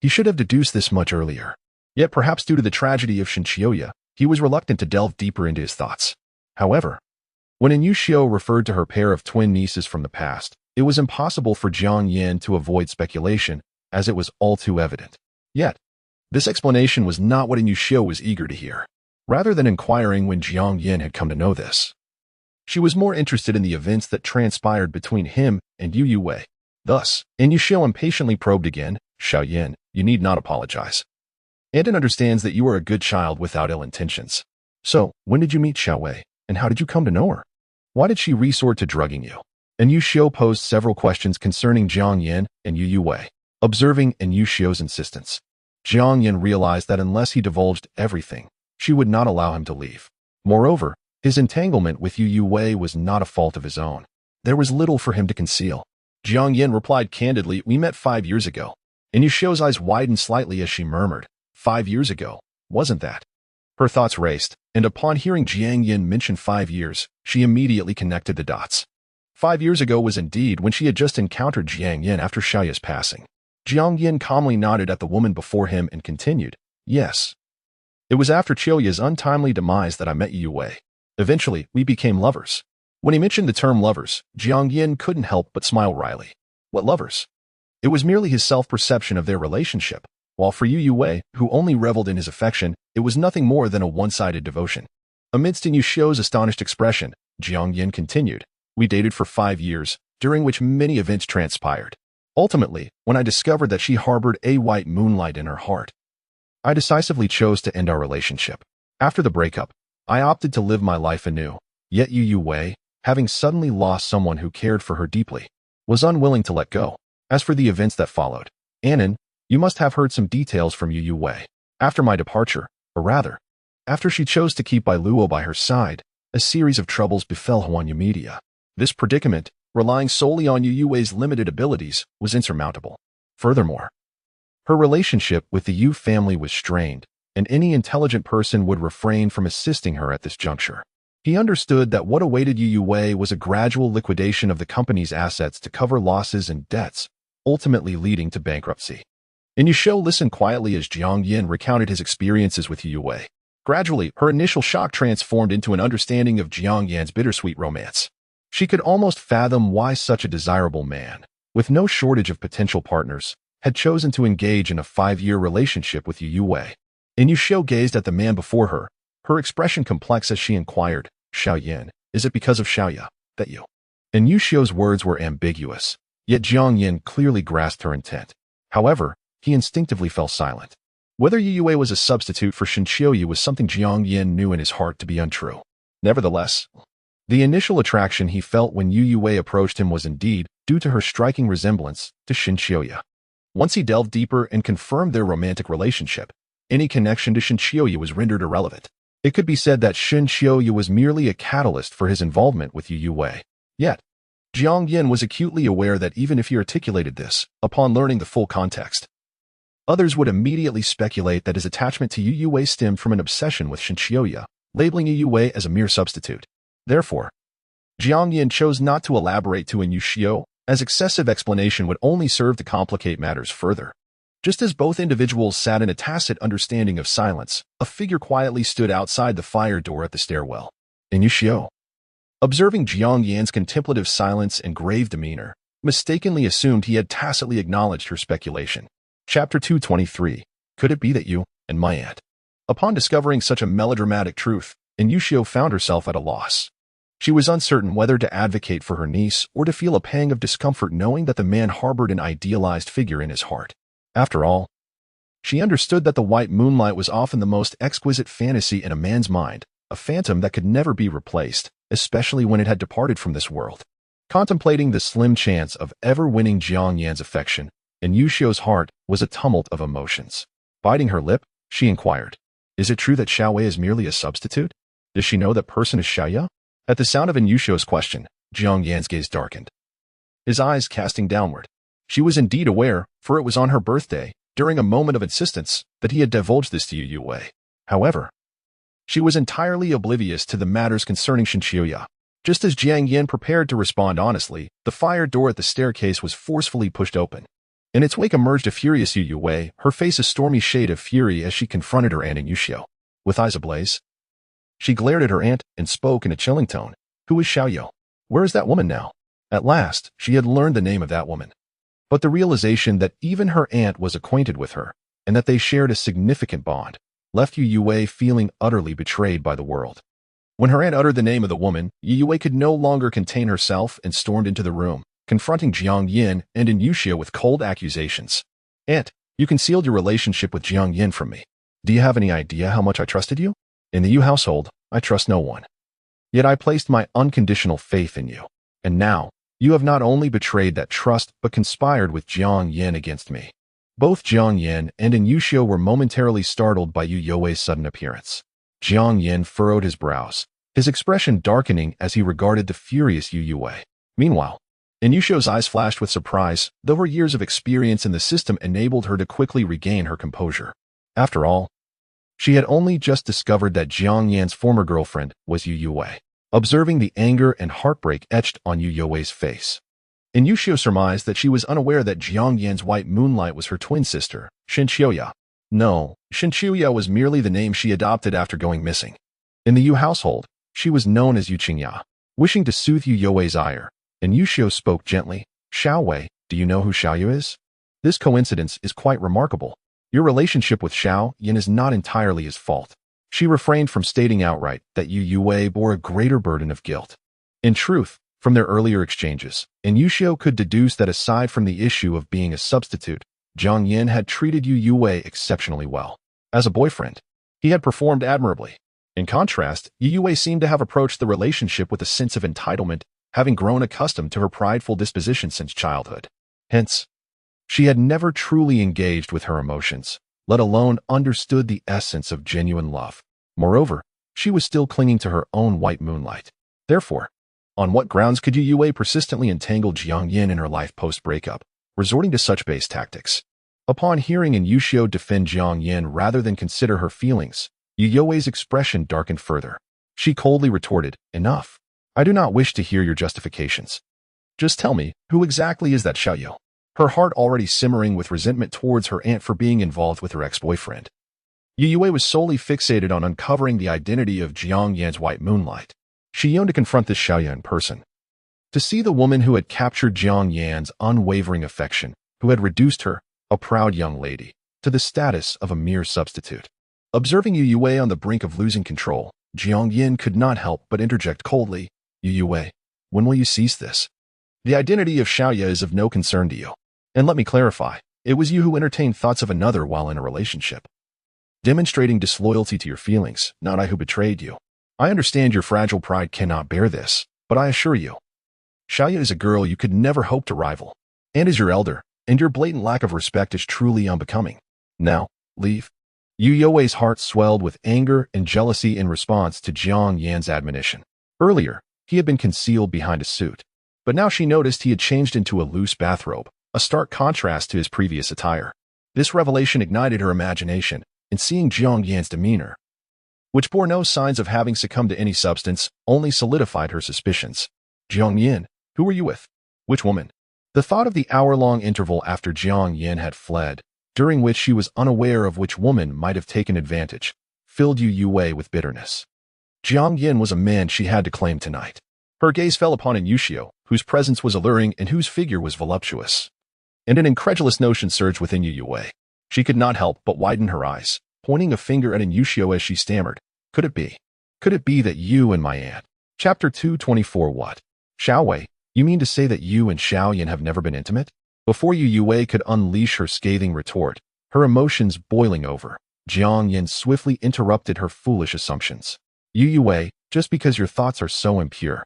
he should have deduced this much earlier. Yet perhaps due to the tragedy of Shinchioya, he was reluctant to delve deeper into his thoughts. However, when Yu Xiao referred to her pair of twin nieces from the past, it was impossible for Jiang Yan to avoid speculation, as it was all too evident. Yet, this explanation was not what Yu Xiao was eager to hear. Rather than inquiring when Jiang Yan had come to know this, she was more interested in the events that transpired between him and Youwei. Thus, Yu Xiao impatiently probed again, Xiao Yan, you need not apologize. Anton understands that you are a good child without ill intentions. So, when did you meet Xiaowei, and how did you come to know her? Why did she resort to drugging you? And Yu Xiao posed several questions concerning Jiang Yan and Youwei. Observing Yu Xiao's insistence, Jiang Yan realized that unless he divulged everything, she would not allow him to leave. Moreover, his entanglement with Youwei was not a fault of his own. There was little for him to conceal. Jiang Yan replied candidly, we met 5 years ago. And Yu Xiao's eyes widened slightly as she murmured, 5 years ago, wasn't that? Her thoughts raced, and upon hearing Jiang Yan mention 5 years, she immediately connected the dots. 5 years ago was indeed when she had just encountered Jiang Yan after Xiaoya's passing. Jiang Yan calmly nodded at the woman before him and continued, yes. It was after Xiaoya's untimely demise that I met Youwei. Eventually, we became lovers. When he mentioned the term lovers, Jiang Yan couldn't help but smile wryly. What lovers? It was merely his self-perception of their relationship, while for Youwei, who only reveled in his affection, it was nothing more than a one-sided devotion. Amidst Yu Xiao's astonished expression, Jiang Yan continued, we dated for 5 years, during which many events transpired. Ultimately, when I discovered that she harbored a white moonlight in her heart, I decisively chose to end our relationship. After the breakup, I opted to live my life anew, yet Youwei, having suddenly lost someone who cared for her deeply, was unwilling to let go. As for the events that followed, Annan, you must have heard some details from Youwei. After my departure, or rather, after she chose to keep Bai Luo by her side, a series of troubles befell Huanyu Media. This predicament, relying solely on Youwei's limited abilities, was insurmountable. Furthermore, her relationship with the Yu family was strained, and any intelligent person would refrain from assisting her at this juncture. He understood that what awaited Youwei was a gradual liquidation of the company's assets to cover losses and debts, ultimately leading to bankruptcy. Yu Xiao listened quietly as Jiang Yan recounted his experiences with Youwei. Gradually, her initial shock transformed into an understanding of Jiang Yan's bittersweet romance. She could almost fathom why such a desirable man, with no shortage of potential partners, had chosen to engage in a 5-year relationship with Youwei. Yu Xiao gazed at the man before her, her expression complex as she inquired, Xiao Yan, is it because of Xiaoya that you? Yu Xiao's words were ambiguous, yet Jiang Yan clearly grasped her intent. However, he instinctively fell silent. Whether Youwei was a substitute for Shinchioya was something Jiang Yan knew in his heart to be untrue. Nevertheless, the initial attraction he felt when Youwei approached him was indeed due to her striking resemblance to Shinchioya. Once he delved deeper and confirmed their romantic relationship, any connection to Shinchioya was rendered irrelevant. It could be said that Shinchioya was merely a catalyst for his involvement with Youwei. Yet, Jiang Yan was acutely aware that even if he articulated this, upon learning the full context, others would immediately speculate that his attachment to Youwei stemmed from an obsession with Shinchioya, labeling Youwei as a mere substitute. Therefore, Jiang Yan chose not to elaborate to Yushio, as excessive explanation would only serve to complicate matters further. Just as both individuals sat in a tacit understanding of silence, a figure quietly stood outside the fire door at the stairwell. Yushio, observing Jiang Yan's contemplative silence and grave demeanor, mistakenly assumed he had tacitly acknowledged her speculation. Chapter 223. Could it be that you and my aunt? Upon discovering such a melodramatic truth, Yushio found herself at a loss. She was uncertain whether to advocate for her niece or to feel a pang of discomfort knowing that the man harbored an idealized figure in his heart. After all, she understood that the white moonlight was often the most exquisite fantasy in a man's mind, a phantom that could never be replaced, especially when it had departed from this world. Contemplating the slim chance of ever winning Jiang Yan's affection, in Yushio's heart was a tumult of emotions. Biting her lip, she inquired, "Is it true that Xiaowei is merely a substitute? Does she know that person is Xiaoya?" At the sound of Yushio's question, Jiang Yan's gaze darkened, his eyes casting downward. She was indeed aware, for it was on her birthday, during a moment of insistence, that he had divulged this to Youwei. However, she was entirely oblivious to the matters concerning Shinchiuya. Just as Jiang Yan prepared to respond honestly, the fire door at the staircase was forcefully pushed open. In its wake emerged a furious Youwei, her face a stormy shade of fury as she confronted her aunt and Yushio. With eyes ablaze, she glared at her aunt and spoke in a chilling tone. "Who is Xiaoyo? Where is that woman now?" At last, she had learned the name of that woman. But the realization that even her aunt was acquainted with her, and that they shared a significant bond, left Youwei feeling utterly betrayed by the world. When her aunt uttered the name of the woman, Youwei could no longer contain herself and stormed into the room, confronting Jiang Yan and Yushio with cold accusations. "Aunt, you concealed your relationship with Jiang Yan from me. Do you have any idea how much I trusted you? In the Yu household, I trust no one. Yet I placed my unconditional faith in you. And now, you have not only betrayed that trust but conspired with Jiang Yan against me." Both Jiang Yan and Yushio were momentarily startled by Youwei's sudden appearance. Jiang Yan furrowed his brows, his expression darkening as he regarded the furious Youwei. Meanwhile, Yushio's eyes flashed with surprise, though her years of experience in the system enabled her to quickly regain her composure. After all, she had only just discovered that Jiang Yan's former girlfriend was Youwei. Observing the anger and heartbreak etched on Youwei's face, Yushio surmised that she was unaware that Jiang Yan's white moonlight was her twin sister, Shinchiuya. No, Shinchiuya was merely the name she adopted after going missing. In the Yu household, she was known as Yuqingya. Wishing to soothe Youwei's ire, Yushio spoke gently. "Xiaowei, do you know who Xiaoyu is? This coincidence is quite remarkable. Your relationship with Xiao Yan is not entirely his fault." She refrained from stating outright that Youwei bore a greater burden of guilt. In truth, from their earlier exchanges, Yushio could deduce that aside from the issue of being a substitute, Jiang Yan had treated Youwei exceptionally well. As a boyfriend, he had performed admirably. In contrast, Youwei seemed to have approached the relationship with a sense of entitlement, having grown accustomed to her prideful disposition since childhood. Hence, she had never truly engaged with her emotions, let alone understood the essence of genuine love. Moreover, she was still clinging to her own white moonlight. Therefore, on what grounds could Youwei persistently entangle Jiang Yan in her life post-breakup, resorting to such base tactics? Upon hearing Yushio defend Jiang Yan rather than consider her feelings, Youwei's expression darkened further. She coldly retorted, "Enough. I do not wish to hear your justifications. Just tell me, who exactly is that Xiaoyu?" Her heart already simmering with resentment towards her aunt for being involved with her ex-boyfriend. Youwei was solely fixated on uncovering the identity of Jiang Yan's white moonlight. She yearned to confront this Xiaoyu in person. To see the woman who had captured Jiang Yan's unwavering affection, who had reduced her, a proud young lady, to the status of a mere substitute. Observing Youwei on the brink of losing control, Jiang Yan could not help but interject coldly, "Youwei, when will you cease this? The identity of Xiaoya is of no concern to you. And let me clarify, it was you who entertained thoughts of another while in a relationship. Demonstrating disloyalty to your feelings, not I who betrayed you. I understand your fragile pride cannot bear this, but I assure you, Xiaoya is a girl you could never hope to rival, and is your elder, and your blatant lack of respect is truly unbecoming. Now, leave." Youwei's heart swelled with anger and jealousy in response to Jiang Yan's admonition. Earlier, he had been concealed behind a suit, but now she noticed he had changed into a loose bathrobe, a stark contrast to his previous attire. This revelation ignited her imagination, and seeing Jiang Yan's demeanor, which bore no signs of having succumbed to any substance, only solidified her suspicions. Jiang Yan, who were you with? Which woman? The thought of the hour-long interval after Jiang Yan had fled, during which she was unaware of which woman might have taken advantage, filled Youwei with bitterness. Jiang Yan was a man she had to claim tonight. Her gaze fell upon Yushio, whose presence was alluring and whose figure was voluptuous. And an incredulous notion surged within Youwei. She could not help but widen her eyes, pointing a finger at Yushio as she stammered. Could it be? Could it be that you and my aunt? Chapter 224. What? Xiaowei, you mean to say that you and Xiao Yan have never been intimate? Before Youwei could unleash her scathing retort, her emotions boiling over, Jiang Yan swiftly interrupted her foolish assumptions. Youwei, just because your thoughts are so impure,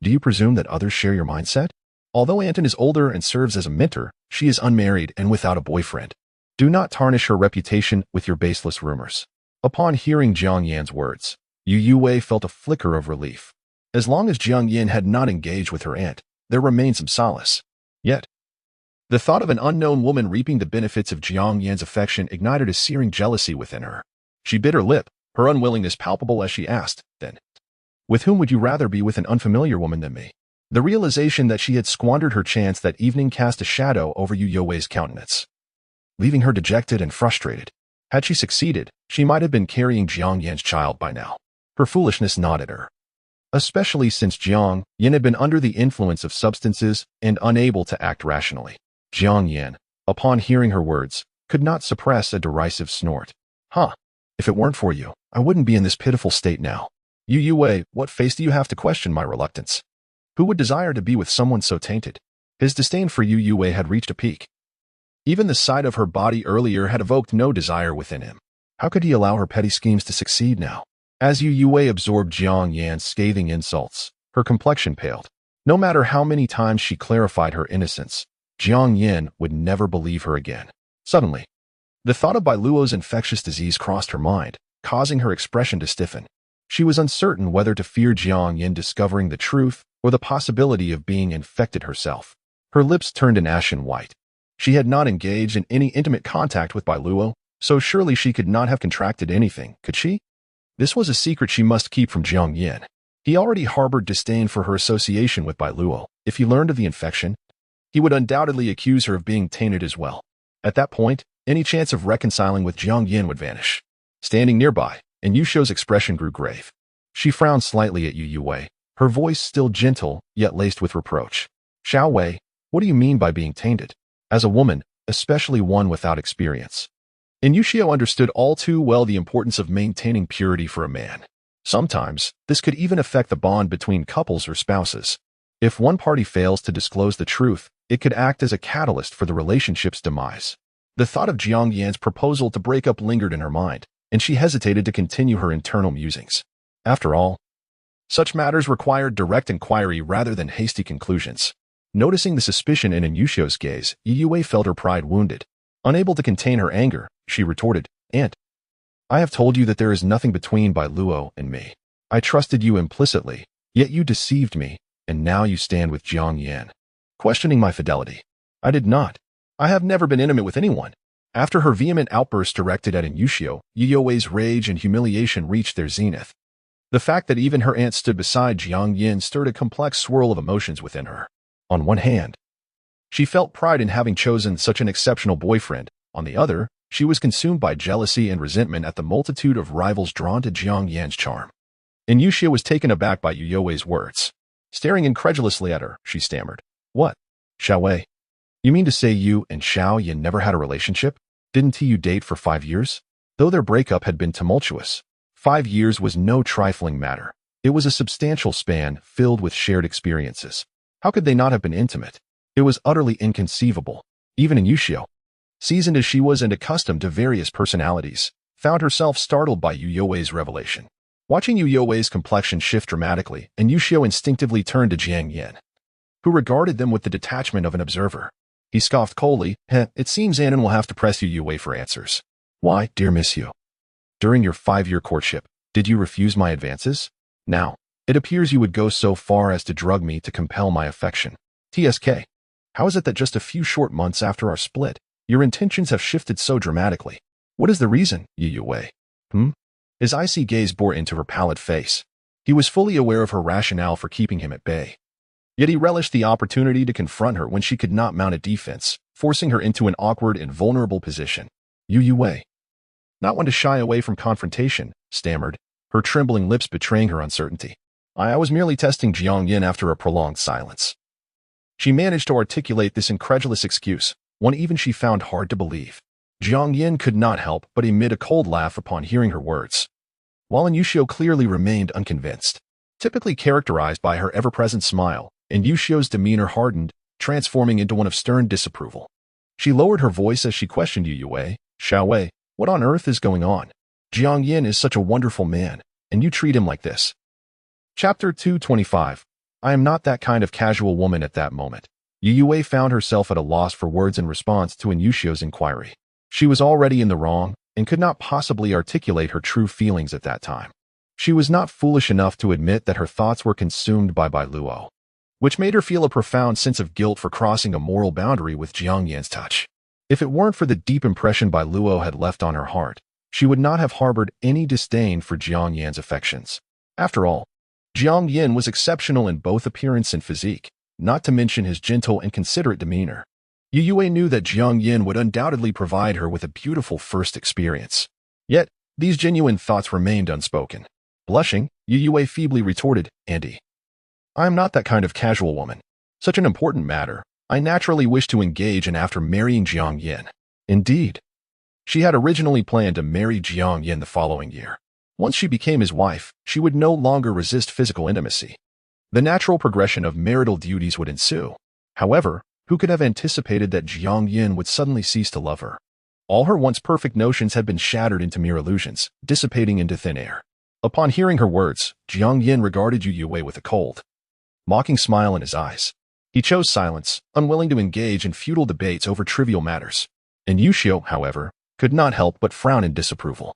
do you presume that others share your mindset? Although Anton is older and serves as a mentor, she is unmarried and without a boyfriend. Do not tarnish her reputation with your baseless rumors. Upon hearing Jiang Yan's words, Youwei felt a flicker of relief. As long as Jiang Yan had not engaged with her aunt, there remained some solace. Yet, the thought of an unknown woman reaping the benefits of Jiang Yan's affection ignited a searing jealousy within her. She bit her lip, her unwillingness palpable as she asked, then, with whom would you rather be, with an unfamiliar woman than me? The realization that she had squandered her chance that evening cast a shadow over Youwei's countenance, leaving her dejected and frustrated. Had she succeeded, she might have been carrying Jiang Yan's child by now. Her foolishness gnawed at her, especially since Jiang Yan had been under the influence of substances and unable to act rationally. Jiang Yan, upon hearing her words, could not suppress a derisive snort. If it weren't for you, I wouldn't be in this pitiful state now. Youwei, what face do you have to question my reluctance? Who would desire to be with someone so tainted? His disdain for Youwei had reached a peak. Even the sight of her body earlier had evoked no desire within him. How could he allow her petty schemes to succeed now? As Youwei absorbed Jiang Yan's scathing insults, her complexion paled. No matter how many times she clarified her innocence, Jiang Yan would never believe her again. Suddenly, the thought of Bai Luo's infectious disease crossed her mind, causing her expression to stiffen. She was uncertain whether to fear Jiang Yan discovering the truth or the possibility of being infected herself. Her lips turned an ashen white. She had not engaged in any intimate contact with Bai Luo, so surely she could not have contracted anything, could she? This was a secret she must keep from Jiang Yan. He already harbored disdain for her association with Bai Luo. If he learned of the infection, he would undoubtedly accuse her of being tainted as well. At that point, any chance of reconciling with Jiang Yan would vanish. Standing nearby, and Yushio's expression grew grave. She frowned slightly at Youwei, her voice still gentle, yet laced with reproach. Xiaowei, what do you mean by being tainted? As a woman, especially one without experience. And Yushio understood all too well the importance of maintaining purity for a man. Sometimes, this could even affect the bond between couples or spouses. If one party fails to disclose the truth, it could act as a catalyst for the relationship's demise. The thought of Jiang Yan's proposal to break up lingered in her mind, and she hesitated to continue her internal musings. After all, such matters required direct inquiry rather than hasty conclusions. Noticing the suspicion in Yushio's gaze, Youwei felt her pride wounded. Unable to contain her anger, she retorted, Aunt, I have told you that there is nothing between Bai Luo and me. I trusted you implicitly, yet you deceived me, and now you stand with Jiang Yan, questioning my fidelity. I did not. I have never been intimate with anyone. After her vehement outburst directed at Yushio, Youwei's rage and humiliation reached their zenith. The fact that even her aunt stood beside Jiang Yan stirred a complex swirl of emotions within her. On one hand, she felt pride in having chosen such an exceptional boyfriend. On the other, she was consumed by jealousy and resentment at the multitude of rivals drawn to Jiang Yan's charm. And Yushio was taken aback by Youwei's words. Staring incredulously at her, she stammered, What? Xiaowei? You mean to say you and Xiao Yan never had a relationship? Didn't you date for 5 years? Though their breakup had been tumultuous, 5 years was no trifling matter. It was a substantial span filled with shared experiences. How could they not have been intimate? It was utterly inconceivable. Even Yushio, seasoned as she was and accustomed to various personalities, found herself startled by Youwei's revelation. Watching Youwei's complexion shift dramatically, and Yushio instinctively turned to Jiang Yan, who regarded them with the detachment of an observer. He scoffed coldly, It seems Annan will have to press Youwei for answers. Why, dear Miss Yu? During your 5-year courtship, did you refuse my advances? Now, it appears you would go so far as to drug me to compel my affection. TSK. How is it that just a few short months after our split, your intentions have shifted so dramatically? What is the reason, Youwei? His icy gaze bore into her pallid face. He was fully aware of her rationale for keeping him at bay. Yet he relished the opportunity to confront her when she could not mount a defense, forcing her into an awkward and vulnerable position. Youwei, not one to shy away from confrontation, stammered, her trembling lips betraying her uncertainty. I was merely testing Jiang Yan after a prolonged silence. She managed to articulate this incredulous excuse, one even she found hard to believe. Jiang Yan could not help but emit a cold laugh upon hearing her words. While Yushio clearly remained unconvinced, typically characterized by her ever-present smile, and Yushio's demeanor hardened, transforming into one of stern disapproval. She lowered her voice as she questioned Youwei, Xiaowei, what on earth is going on? Jiang Yan is such a wonderful man, and you treat him like this. Chapter 225. I am not that kind of casual woman at that moment. Youwei found herself at a loss for words in response to Yushio's inquiry. She was already in the wrong, and could not possibly articulate her true feelings at that time. She was not foolish enough to admit that her thoughts were consumed by Luo, which made her feel a profound sense of guilt for crossing a moral boundary with Jiang Yan's touch. If it weren't for the deep impression Luo had left on her heart, she would not have harbored any disdain for Jiang Yan's affections. After all, Jiang Yan was exceptional in both appearance and physique, not to mention his gentle and considerate demeanor. Youwei knew that Jiang Yan would undoubtedly provide her with a beautiful first experience. Yet, these genuine thoughts remained unspoken. Blushing, Youwei feebly retorted, Andy, I am not that kind of casual woman. Such an important matter, I naturally wish to engage in after marrying Jiang Yan. Indeed, she had originally planned to marry Jiang Yan the following year. Once she became his wife, she would no longer resist physical intimacy. The natural progression of marital duties would ensue. However, who could have anticipated that Jiang Yan would suddenly cease to love her? All her once perfect notions had been shattered into mere illusions, dissipating into thin air. Upon hearing her words, Jiang Yan regarded Youwei with a cold, mocking smile in his eyes. He chose silence, unwilling to engage in futile debates over trivial matters. And Yushio, however, could not help but frown in disapproval.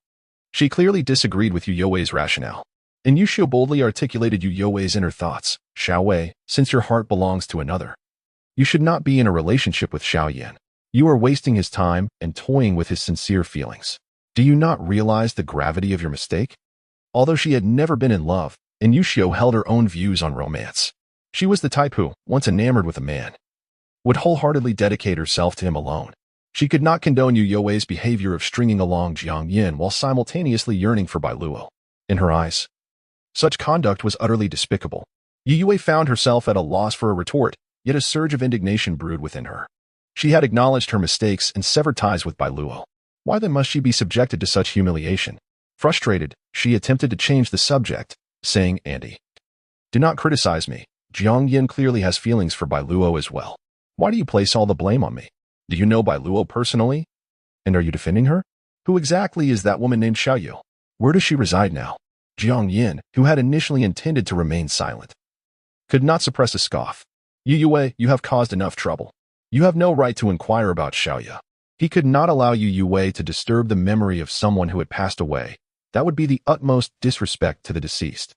She clearly disagreed with Youwei's rationale. And Yushio boldly articulated Youwei's inner thoughts. Xiaowei, since your heart belongs to another, you should not be in a relationship with Xiao Yan. You are wasting his time and toying with his sincere feelings. Do you not realize the gravity of your mistake? Although she had never been in love, and Yushio held her own views on romance. She was the type who, once enamored with a man, would wholeheartedly dedicate herself to him alone. She could not condone Youwei's behavior of stringing along Jiang Yan while simultaneously yearning for Luo. In her eyes, such conduct was utterly despicable. Youwei found herself at a loss for a retort, yet a surge of indignation brewed within her. She had acknowledged her mistakes and severed ties with Luo. Why then must she be subjected to such humiliation? Frustrated, she attempted to change the subject, saying, Andy, do not criticize me. Jiang Yan clearly has feelings for Luo as well. Why do you place all the blame on me? Do you know Luo personally? And are you defending her? Who exactly is that woman named Xiaoyu? Where does she reside now? Jiang Yan, who had initially intended to remain silent, could not suppress a scoff. Youwei, you have caused enough trouble. You have no right to inquire about Xiaoyu. He could not allow Youwei to disturb the memory of someone who had passed away. That would be the utmost disrespect to the deceased.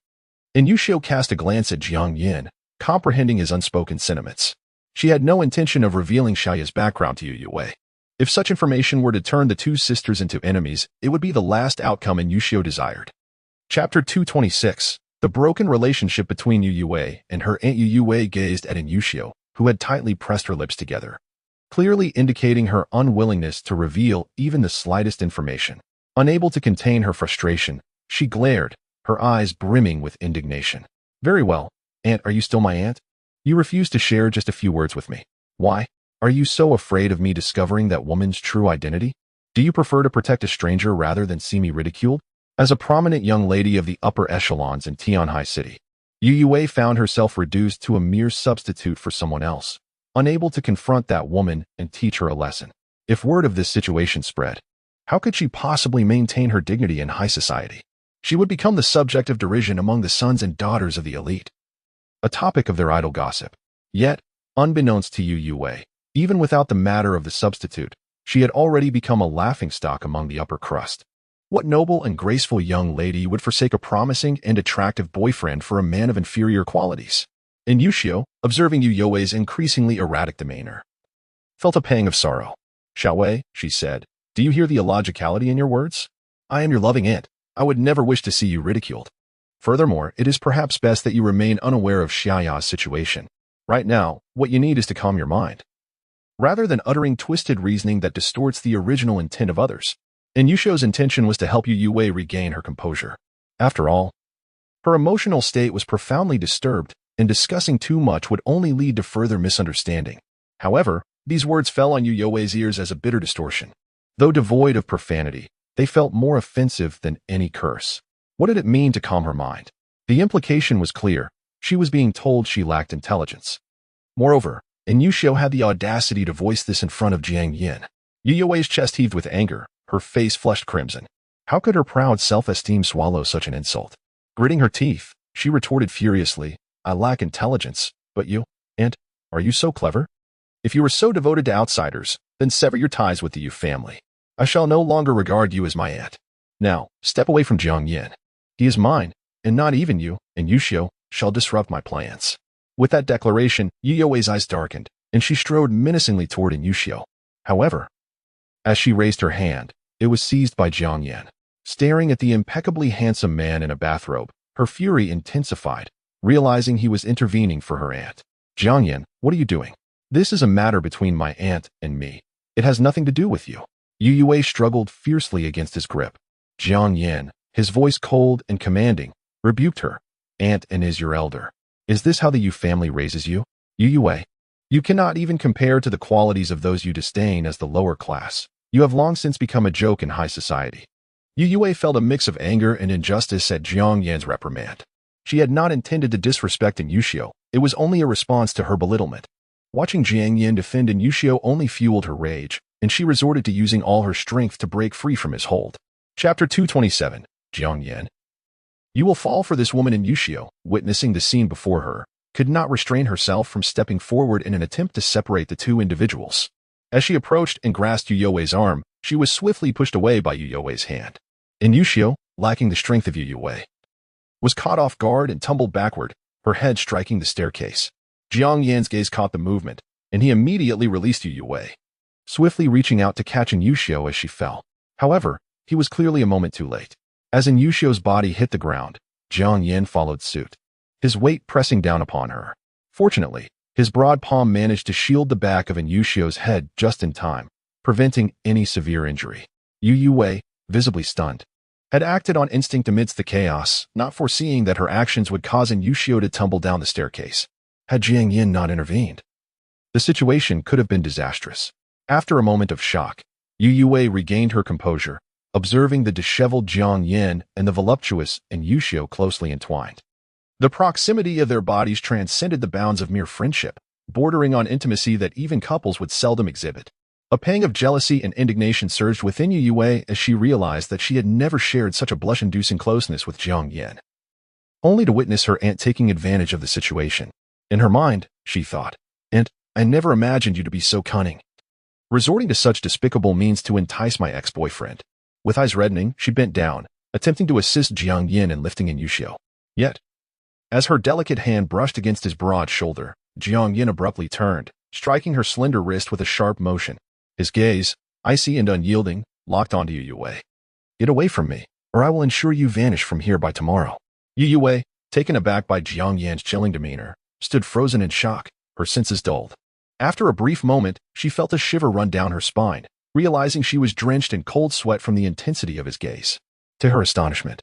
And Yushio cast a glance at Jiang Yan, comprehending his unspoken sentiments. She had no intention of revealing Xiaoyu's background to Youwei. If such information were to turn the two sisters into enemies, it would be the last outcome Yushio desired. Chapter 226. The broken relationship between Youwei and her aunt. Youwei gazed at Yushio, who had tightly pressed her lips together, clearly indicating her unwillingness to reveal even the slightest information. Unable to contain her frustration, she glared, her eyes brimming with indignation. Very well, Aunt, are you still my aunt? You refuse to share just a few words with me. Why? Are you so afraid of me discovering that woman's true identity? Do you prefer to protect a stranger rather than see me ridiculed? As a prominent young lady of the upper echelons in Tianhai City, Youwei found herself reduced to a mere substitute for someone else, unable to confront that woman and teach her a lesson. If word of this situation spread, how could she possibly maintain her dignity in high society? She would become the subject of derision among the sons and daughters of the elite, a topic of their idle gossip. Yet, unbeknownst to Youwei, even without the matter of the substitute, she had already become a laughingstock among the upper crust. What noble and graceful young lady would forsake a promising and attractive boyfriend for a man of inferior qualities? And Yushio, observing Youwei's increasingly erratic demeanor, felt a pang of sorrow. Xiaowei, she said, do you hear the illogicality in your words? I am your loving aunt. I would never wish to see you ridiculed. Furthermore, it is perhaps best that you remain unaware of Xiaoya's situation. Right now, what you need is to calm your mind, rather than uttering twisted reasoning that distorts the original intent of others. And Yusho's intention was to help Youwei regain her composure. After all, her emotional state was profoundly disturbed, and discussing too much would only lead to further misunderstanding. However, these words fell on Youwei's ears as a bitter distortion. Though devoid of profanity, they felt more offensive than any curse. What did it mean to calm her mind? The implication was clear. She was being told she lacked intelligence. Moreover, Yusho had the audacity to voice this in front of Jiang Yan. Youwei's chest heaved with anger, her face flushed crimson. How could her proud self-esteem swallow such an insult? Gritting her teeth, she retorted furiously, I lack intelligence, but you, Aunt, are you so clever? If you are so devoted to outsiders, then sever your ties with the Yu family. I shall no longer regard you as my aunt. Now, step away from Jiang Yan. He is mine, and not even you, and Yusho, shall disrupt my plans. With that declaration, Youwei's eyes darkened, and she strode menacingly toward Yusho. However, as she raised her hand, it was seized by Jiang Yan. Staring at the impeccably handsome man in a bathrobe, her fury intensified, realizing he was intervening for her aunt. Jiang Yan, what are you doing? This is a matter between my aunt and me. It has nothing to do with you. Youwei struggled fiercely against his grip. Jiang Yan, his voice cold and commanding, rebuked her. Aunt and is your elder. Is this how the Yu family raises you? Youwei, you cannot even compare to the qualities of those you disdain as the lower class. You have long since become a joke in high society. Youwei felt a mix of anger and injustice at Jiang Yan's reprimand. She had not intended to disrespect Yusho. It was only a response to her belittlement. Watching Jiang Yan defend Yusho only fueled her rage, and she resorted to using all her strength to break free from his hold. Chapter 227, Jiang Yan. You will fall for this woman. Yusho, witnessing the scene before her, could not restrain herself from stepping forward in an attempt to separate the two individuals. As she approached and grasped Youwei's arm, she was swiftly pushed away by Youwei's hand. Yusho, lacking the strength of Youwei, was caught off guard and tumbled backward, her head striking the staircase. Jiang Yan's gaze caught the movement, and he immediately released Youwei, swiftly reaching out to catch Yusho as she fell. However, he was clearly a moment too late. As Yusho's body hit the ground, Jiang Yan followed suit, his weight pressing down upon her. Fortunately, his broad palm managed to shield the back of Yusho's head just in time, preventing any severe injury. Youwei, visibly stunned, had acted on instinct amidst the chaos, not foreseeing that her actions would cause Yusho to tumble down the staircase. Had Jiang Yan not intervened, the situation could have been disastrous. After a moment of shock, Youwei regained her composure, observing the disheveled Jiang Yan and the voluptuous Yusho closely entwined. The proximity of their bodies transcended the bounds of mere friendship, bordering on intimacy that even couples would seldom exhibit. A pang of jealousy and indignation surged within Youwei as she realized that she had never shared such a blush-inducing closeness with Jiang Yan, only to witness her aunt taking advantage of the situation. In her mind, she thought, "Aunt, I never imagined you to be so cunning, resorting to such despicable means to entice my ex-boyfriend." With eyes reddening, she bent down, attempting to assist Jiang Yan in lifting Yusho. Yet, as her delicate hand brushed against his broad shoulder, Jiang Yan abruptly turned, striking her slender wrist with a sharp motion. His gaze, icy and unyielding, locked onto Youwei. Get away from me, or I will ensure you vanish from here by tomorrow. Youwei, taken aback by Jiang Yan's chilling demeanor, stood frozen in shock, her senses dulled. After a brief moment, she felt a shiver run down her spine, realizing she was drenched in cold sweat from the intensity of his gaze. To her astonishment,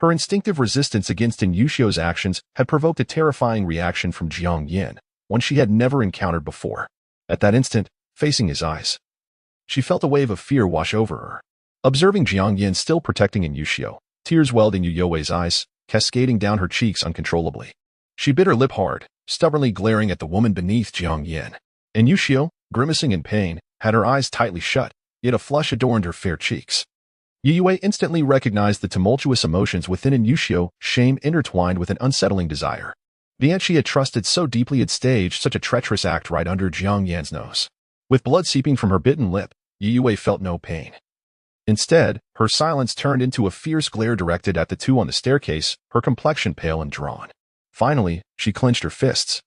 her instinctive resistance against Yusho's actions had provoked a terrifying reaction from Jiang Yan, one she had never encountered before. At that instant, facing his eyes, she felt a wave of fear wash over her. Observing Jiang Yan still protecting Yusho, tears welled in Youwei's eyes, cascading down her cheeks uncontrollably. She bit her lip hard, stubbornly glaring at the woman beneath Jiang Yan. Yusho, grimacing in pain, had her eyes tightly shut, yet a flush adorned her fair cheeks. Youwei instantly recognized the tumultuous emotions within Yusho, shame intertwined with an unsettling desire. The aunt she had trusted so deeply had staged such a treacherous act right under Jiang Yan's nose. With blood seeping from her bitten lip, Youwei felt no pain. Instead, her silence turned into a fierce glare directed at the two on the staircase, her complexion pale and drawn. Finally, she clenched her fists.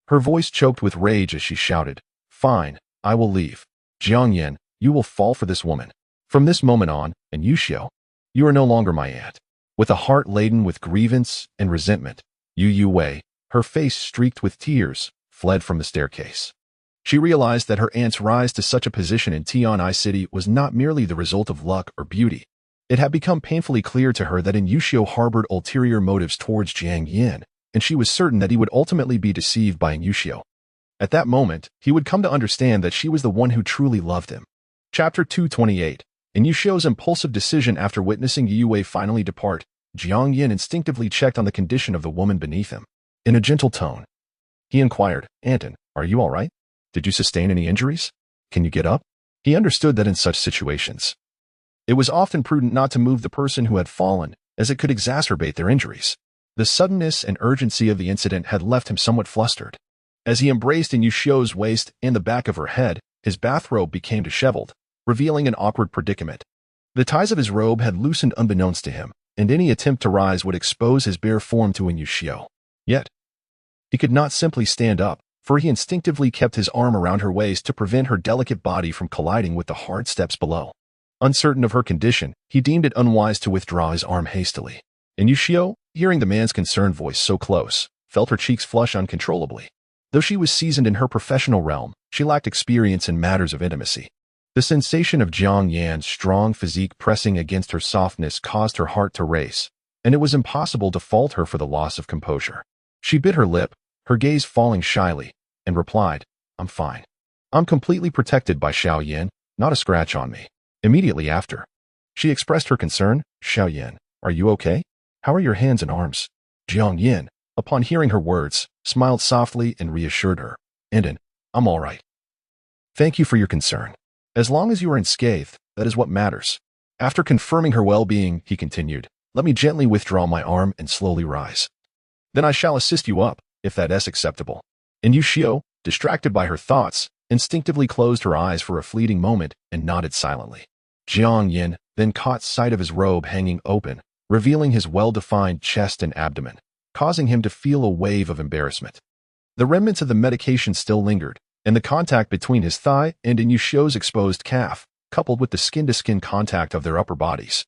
Her voice choked with rage as she shouted, "Fine, I will leave. Jiang Yan, you will fall for this woman. From this moment on, Yusho, you are no longer my aunt." With a heart laden with grievance and resentment, Youwei, her face streaked with tears, fled from the staircase. She realized that her aunt's rise to such a position in Tian'ai City was not merely the result of luck or beauty. It had become painfully clear to her that Yushio harbored ulterior motives towards Jiang Yan, and she was certain that he would ultimately be deceived by Yushio. At that moment, he would come to understand that she was the one who truly loved him. Chapter 228. In Yushio's impulsive decision after witnessing Youwei finally depart, Jiang Yan instinctively checked on the condition of the woman beneath him. In a gentle tone, he inquired, "Anton, are you all right? Did you sustain any injuries? Can you get up?" He understood that in such situations, it was often prudent not to move the person who had fallen, as it could exacerbate their injuries. The suddenness and urgency of the incident had left him somewhat flustered. As he embraced Yushio's waist and the back of her head, his bathrobe became disheveled, revealing an awkward predicament. The ties of his robe had loosened unbeknownst to him, and any attempt to rise would expose his bare form to Yushio. Yet, he could not simply stand up, for he instinctively kept his arm around her waist to prevent her delicate body from colliding with the hard steps below. Uncertain of her condition, he deemed it unwise to withdraw his arm hastily. And Yushio, hearing the man's concerned voice so close, felt her cheeks flush uncontrollably. Though she was seasoned in her professional realm, she lacked experience in matters of intimacy. The sensation of Jiang Yan's strong physique pressing against her softness caused her heart to race, and it was impossible to fault her for the loss of composure. She bit her lip, her gaze falling shyly, and replied, "I'm fine. I'm completely protected by Xiao Yan, not a scratch on me." Immediately after, she expressed her concern, "Xiao Yan, are you okay? How are your hands and arms?" Jiang Yan, upon hearing her words, smiled softly and reassured her, "Anton, I'm all right. Thank you for your concern. As long as you are unscathed, that is what matters." After confirming her well-being, he continued, "Let me gently withdraw my arm and slowly rise. Then I shall assist you up, if that is acceptable." And Yushio, distracted by her thoughts, instinctively closed her eyes for a fleeting moment and nodded silently. Jiang Yan then caught sight of his robe hanging open, revealing his well-defined chest and abdomen, causing him to feel a wave of embarrassment. The remnants of the medication still lingered, and the contact between his thigh and Yushio's exposed calf, coupled with the skin-to-skin contact of their upper bodies,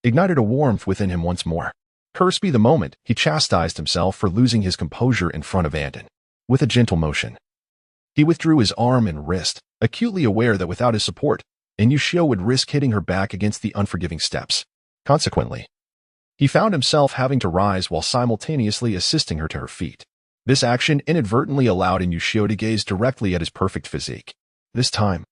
ignited a warmth within him once more. Cursed be the moment, he chastised himself for losing his composure in front of Anton. With a gentle motion, he withdrew his arm and wrist, acutely aware that without his support, Yushio would risk hitting her back against the unforgiving steps. Consequently, he found himself having to rise while simultaneously assisting her to her feet. This action inadvertently allowed Yushio to gaze directly at his perfect physique. This time,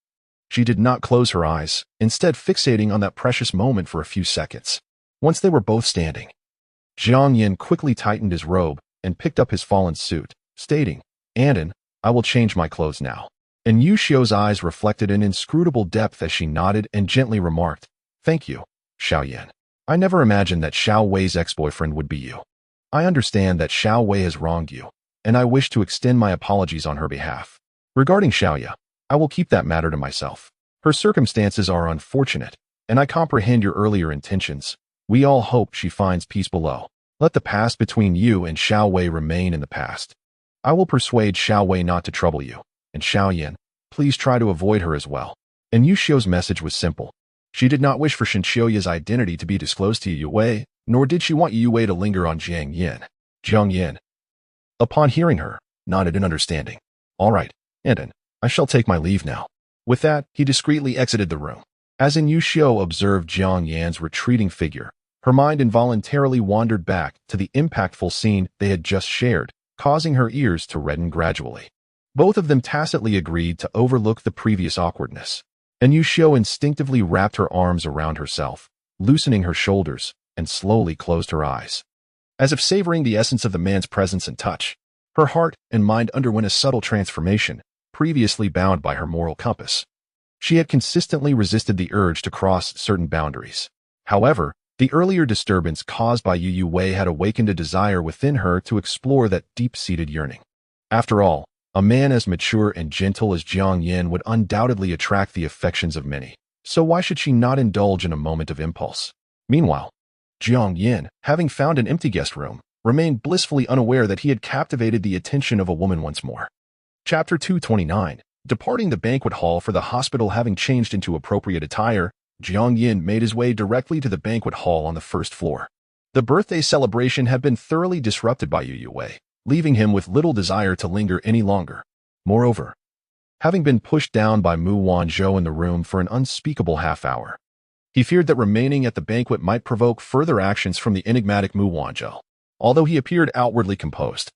she did not close her eyes, instead fixating on that precious moment for a few seconds. Once they were both standing, Jiang Yan quickly tightened his robe and picked up his fallen suit, stating, "Anton, I will change my clothes now." And Yushio's eyes reflected an inscrutable depth as she nodded and gently remarked, "Thank you, Xiao Yan. I never imagined that Xiao Wei's ex-boyfriend would be you. I understand that Xiao Wei has wronged you, and I wish to extend my apologies on her behalf. Regarding Xiaoya, I will keep that matter to myself. Her circumstances are unfortunate, and I comprehend your earlier intentions. We all hope she finds peace below. Let the past between you and Xiao Wei remain in the past. I will persuade Xiao Wei not to trouble you, and Xiao Yan, please try to avoid her as well." And Yushio's message was simple. She did not wish for Shinshouya's identity to be disclosed to Youwei, nor did she want Youwei to linger on Jiang Yan. Jiang Yan, upon hearing her, nodded in understanding. "All right, Anton, I shall take my leave now." With that, he discreetly exited the room. As Yushio observed Jiang Yan's retreating figure, her mind involuntarily wandered back to the impactful scene they had just shared, causing her ears to redden gradually. Both of them tacitly agreed to overlook the previous awkwardness, and Yushio instinctively wrapped her arms around herself, loosening her shoulders, and slowly closed her eyes. As if savoring the essence of the man's presence and touch, her heart and mind underwent a subtle transformation, previously bound by her moral compass. She had consistently resisted the urge to cross certain boundaries. However, the earlier disturbance caused by Youwei had awakened a desire within her to explore that deep-seated yearning. After all, a man as mature and gentle as Jiang Yan would undoubtedly attract the affections of many, so why should she not indulge in a moment of impulse? Meanwhile, Jiang Yan, having found an empty guest room, remained blissfully unaware that he had captivated the attention of a woman once more. Chapter 229. Departing the banquet hall for the hospital having changed into appropriate attire, Jiang Yan made his way directly to the banquet hall on the first floor. The birthday celebration had been thoroughly disrupted by Youwei, leaving him with little desire to linger any longer. Moreover, having been pushed down by Mu Wanzhou in the room for an unspeakable half-hour, he feared that remaining at the banquet might provoke further actions from the enigmatic Mu Wanzhou, although he appeared outwardly composed.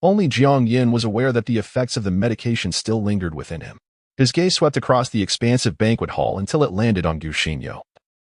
Only Jiang Yan was aware that the effects of the medication still lingered within him. His gaze swept across the expansive banquet hall until it landed on Gu Xinyo,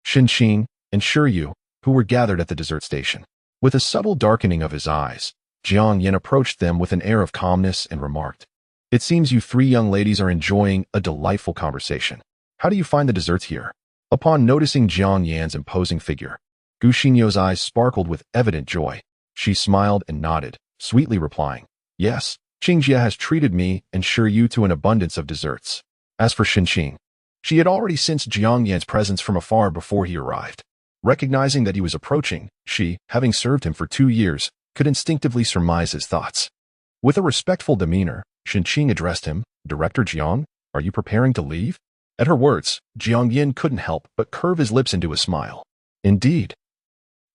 Xin, and Shiyu, who were gathered at the dessert station. With a subtle darkening of his eyes, Jiang Yan approached them with an air of calmness and remarked, "It seems you three young ladies are enjoying a delightful conversation. How do you find the desserts here?" Upon noticing Jiang Yan's imposing figure, Gu Xinyo's eyes sparkled with evident joy. She smiled and nodded, sweetly replying, "Yes, Qingjie has treated me and Shiyu to an abundance of desserts." As for Xin, she had already sensed Jiang Yan's presence from afar before he arrived. Recognizing that he was approaching, she, having served him for 2 years, could instinctively surmise his thoughts. With a respectful demeanor, Xin addressed him, "Director Jiang, are you preparing to leave?" At her words, Jiang Yan couldn't help but curve his lips into a smile. Indeed.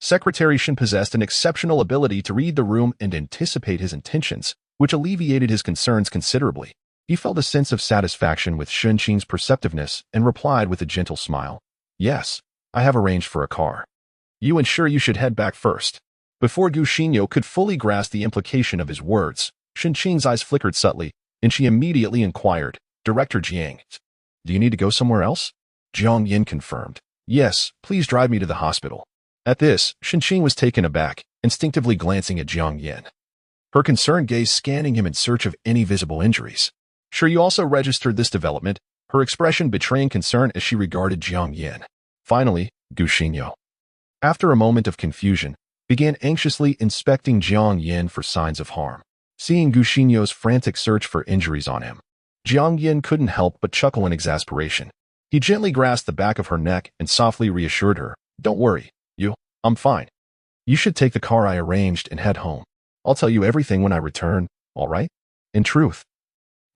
Secretary Xin possessed an exceptional ability to read the room and anticipate his intentions, which alleviated his concerns considerably. He felt a sense of satisfaction with Xin's perceptiveness and replied with a gentle smile, "Yes, I have arranged for a car. You and Shiyu should head back first." Before Gu Xinyo could fully grasp the implication of his words, Xin's eyes flickered subtly, and she immediately inquired, "Director Jiang, do you need to go somewhere else?" Jiang Yan confirmed, "Yes, please drive me to the hospital." At this, Xin was taken aback, instinctively glancing at Jiang Yan, her concerned gaze scanning him in search of any visible injuries. Shiyu also registered this development, her expression betraying concern as she regarded Jiang Yan. Finally, Gu Xinyo, after a moment of confusion, began anxiously inspecting Jiang Yan for signs of harm. Seeing Gu Xinyo's frantic search for injuries on him, Jiang Yan couldn't help but chuckle in exasperation. He gently grasped the back of her neck and softly reassured her, "Don't worry, I'm fine. You should take the car I arranged and head home. I'll tell you everything when I return, all right?" In truth,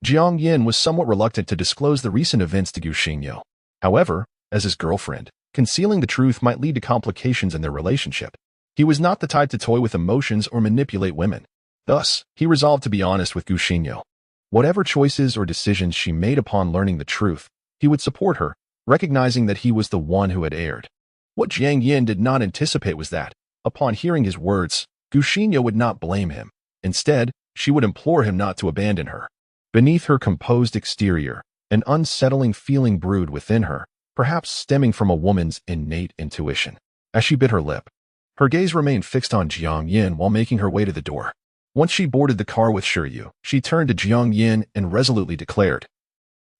Jiang Yan was somewhat reluctant to disclose the recent events to Gu Xinyo. However, as his girlfriend, concealing the truth might lead to complications in their relationship. He was not the type to toy with emotions or manipulate women. Thus, he resolved to be honest with Gu Xinyo. Whatever choices or decisions she made upon learning the truth, he would support her, recognizing that he was the one who had erred. What Jiang Yan did not anticipate was that, upon hearing his words, Gu Xinyo would not blame him. Instead, she would implore him not to abandon her. Beneath her composed exterior, an unsettling feeling brewed within her, perhaps stemming from a woman's innate intuition. As she bit her lip, her gaze remained fixed on Jiang Yan while making her way to the door. Once she boarded the car with Shiyu, she turned to Jiang Yan and resolutely declared,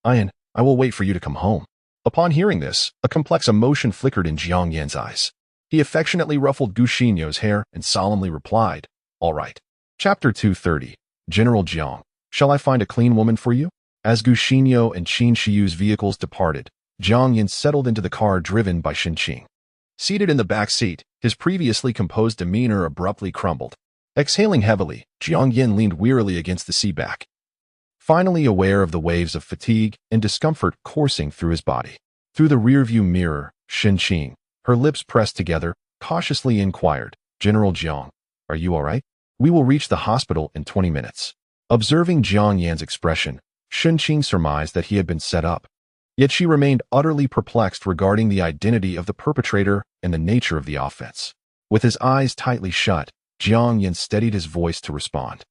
"I will wait for you to come home." Upon hearing this, a complex emotion flickered in Jiang Yan's eyes. He affectionately ruffled Gu Xinyo's hair and solemnly replied, "All right." Chapter 230, General Jiang, shall I find a clean woman for you? As Gu Xinyo and Qin Shiyu's vehicles departed, Jiang Yan settled into the car driven by Xin. Seated in the back seat, his previously composed demeanor abruptly crumbled. Exhaling heavily, Jiang Yan leaned wearily against the seat back, finally aware of the waves of fatigue and discomfort coursing through his body. Through the rearview mirror, Xin, her lips pressed together, cautiously inquired, "General Jiang, are you all right? We will reach the hospital in 20 minutes. Observing Jiang Yan's expression, Xin surmised that he had been set up. Yet she remained utterly perplexed regarding the identity of the perpetrator and the nature of the offense. With his eyes tightly shut, Jiang Yan steadied his voice to respond.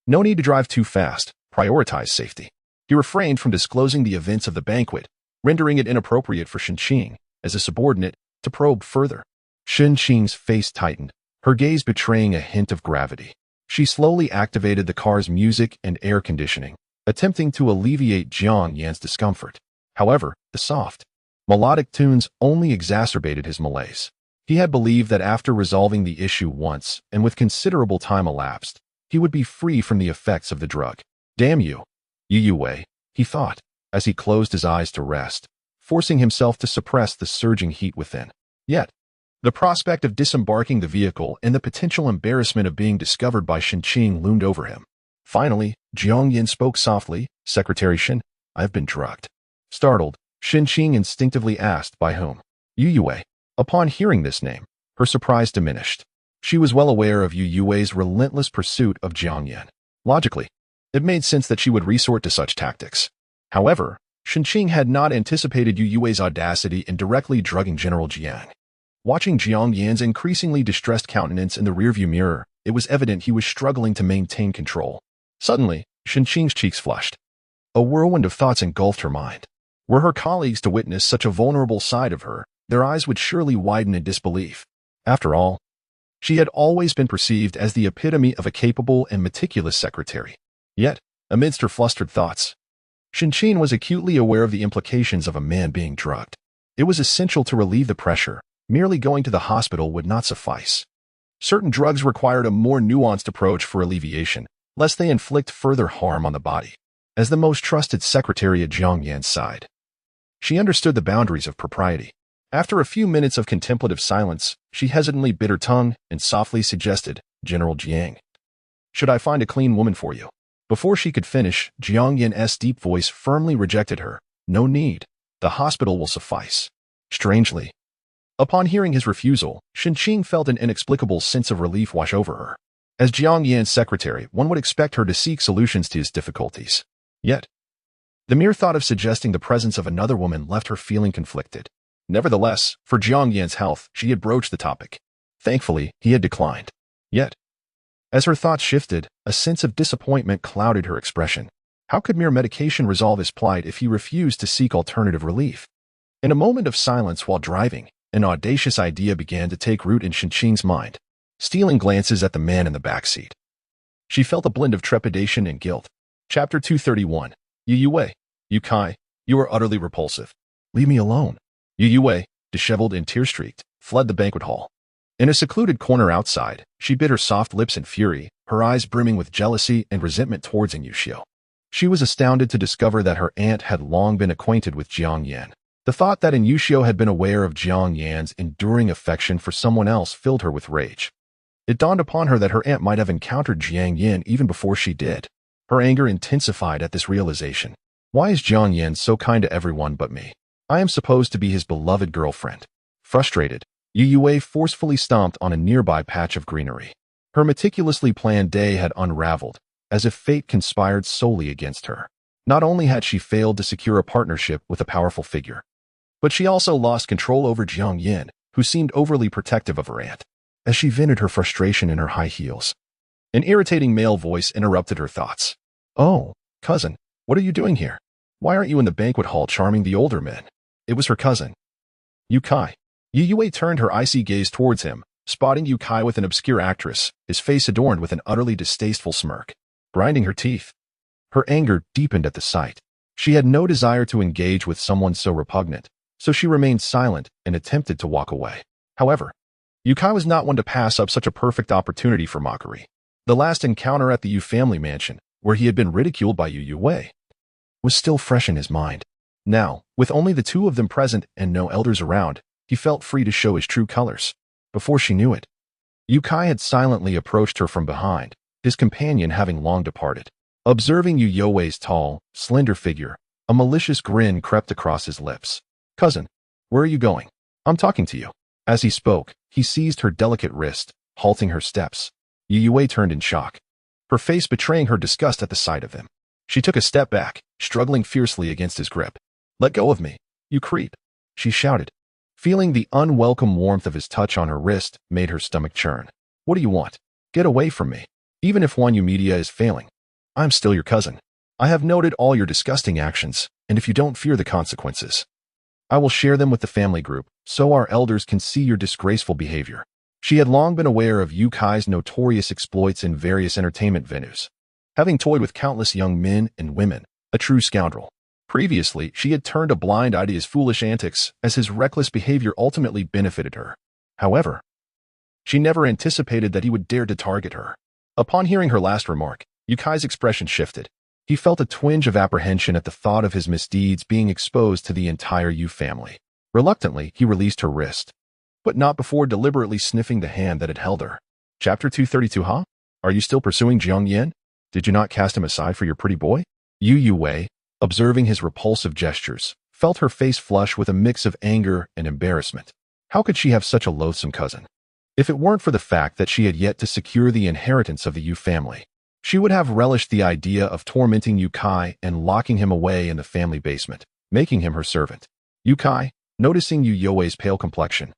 "No need to drive too fast. Prioritize safety." He refrained from disclosing the events of the banquet, rendering it inappropriate for Xin, as a subordinate, to probe further. Xin's face tightened, her gaze betraying a hint of gravity. She slowly activated the car's music and air conditioning, attempting to alleviate Jiang Yan's discomfort. However, the soft, melodic tunes only exacerbated his malaise. He had believed that after resolving the issue once, and with considerable time elapsed, he would be free from the effects of the drug. "Damn you, Youwei," he thought, as he closed his eyes to rest, forcing himself to suppress the surging heat within. Yet, the prospect of disembarking the vehicle and the potential embarrassment of being discovered by Xin loomed over him. Finally, Jiang Yan spoke softly, "Secretary Xin, I have been drugged." Startled, Xin instinctively asked by whom. Youwei. Upon hearing this name, her surprise diminished. She was well aware of Youwei's relentless pursuit of Jiang Yan. Logically, it made sense that she would resort to such tactics. However, Shenqing had not anticipated Youwei's audacity in directly drugging General Jiang. Watching Jiang Yan's increasingly distressed countenance in the rearview mirror, it was evident he was struggling to maintain control. Suddenly, Shenqing's cheeks flushed. A whirlwind of thoughts engulfed her mind. Were her colleagues to witness such a vulnerable side of her, their eyes would surely widen in disbelief. After all, she had always been perceived as the epitome of a capable and meticulous secretary. Yet, amidst her flustered thoughts, Shenqing was acutely aware of the implications of a man being drugged. It was essential to relieve the pressure. Merely going to the hospital would not suffice. Certain drugs required a more nuanced approach for alleviation, lest they inflict further harm on the body. As the most trusted secretary at Jiang Yan's side, she understood the boundaries of propriety. After a few minutes of contemplative silence, she hesitantly bit her tongue and softly suggested, "General Jiang, should I find a clean woman for you?" Before she could finish, Jiang Yan's deep voice firmly rejected her. "No need. The hospital will suffice." Strangely, upon hearing his refusal, Shenqing felt an inexplicable sense of relief wash over her. As Jiang Yan's secretary, one would expect her to seek solutions to his difficulties. Yet, the mere thought of suggesting the presence of another woman left her feeling conflicted. Nevertheless, for Jiang Yan's health, she had broached the topic. Thankfully, he had declined. Yet, as her thoughts shifted, a sense of disappointment clouded her expression. How could mere medication resolve his plight if he refused to seek alternative relief? In a moment of silence while driving, an audacious idea began to take root in Shenqing's mind, stealing glances at the man in the back seat. She felt a blend of trepidation and guilt. Chapter 231. Youwei. You Kai, you are utterly repulsive. Leave me alone. Youwei, disheveled and tear-streaked, fled the banquet hall. In a secluded corner outside, she bit her soft lips in fury, her eyes brimming with jealousy and resentment towards Inusio. She was astounded to discover that her aunt had long been acquainted with Jiang Yan. The thought that Inusio had been aware of Jiang Yan's enduring affection for someone else filled her with rage. It dawned upon her that her aunt might have encountered Jiang Yan even before she did. Her anger intensified at this realization. Why is Jiang Yan so kind to everyone but me? I am supposed to be his beloved girlfriend. Frustrated, Youwei forcefully stomped on a nearby patch of greenery. Her meticulously planned day had unraveled, as if fate conspired solely against her. Not only had she failed to secure a partnership with a powerful figure, but she also lost control over Jiang Yan, who seemed overly protective of her aunt. As she vented her frustration in her high heels, an irritating male voice interrupted her thoughts. "Oh, cousin, what are you doing here? Why aren't you in the banquet hall charming the older men?" It was her cousin, Youkai. Youwei turned her icy gaze towards him, spotting Youkai with an obscure actress, his face adorned with an utterly distasteful smirk. Grinding her teeth, her anger deepened at the sight. She had no desire to engage with someone so repugnant, so she remained silent and attempted to walk away. However, Youkai was not one to pass up such a perfect opportunity for mockery. The last encounter at the Yu family mansion, where he had been ridiculed by Youwei, was still fresh in his mind. Now, with only the two of them present and no elders around, he felt free to show his true colors. Before she knew it, Youkai had silently approached her from behind, his companion having long departed. Observing Youwei's tall, slender figure, a malicious grin crept across his lips. "Cousin, where are you going? I'm talking to you." As he spoke, he seized her delicate wrist, halting her steps. Youwei turned in shock, her face betraying her disgust at the sight of him. She took a step back, struggling fiercely against his grip. "Let go of me, you creep," she shouted. Feeling the unwelcome warmth of his touch on her wrist made her stomach churn. "What do you want? Get away from me. Even if Wanyu Media is failing, I'm still your cousin. I have noted all your disgusting actions, and if you don't fear the consequences, I will share them with the family group, so our elders can see your disgraceful behavior." She had long been aware of Yukai's notorious exploits in various entertainment venues, having toyed with countless young men and women, a true scoundrel. Previously, she had turned a blind eye to his foolish antics, as his reckless behavior ultimately benefited her. However, she never anticipated that he would dare to target her. Upon hearing her last remark, Yukai's expression shifted. He felt a twinge of apprehension at the thought of his misdeeds being exposed to the entire Yu family. Reluctantly, he released her wrist, but not before deliberately sniffing the hand that had held her. Chapter 232. Huh? Are you still pursuing Jiang Yan? Did you not cast him aside for your pretty boy? Youwei, observing his repulsive gestures, felt her face flush with a mix of anger and embarrassment. How could she have such a loathsome cousin? If it weren't for the fact that she had yet to secure the inheritance of the Yu family, she would have relished the idea of tormenting Youwei and locking him away in the family basement, making him her servant. Youwei, noticing Youwei's pale complexion,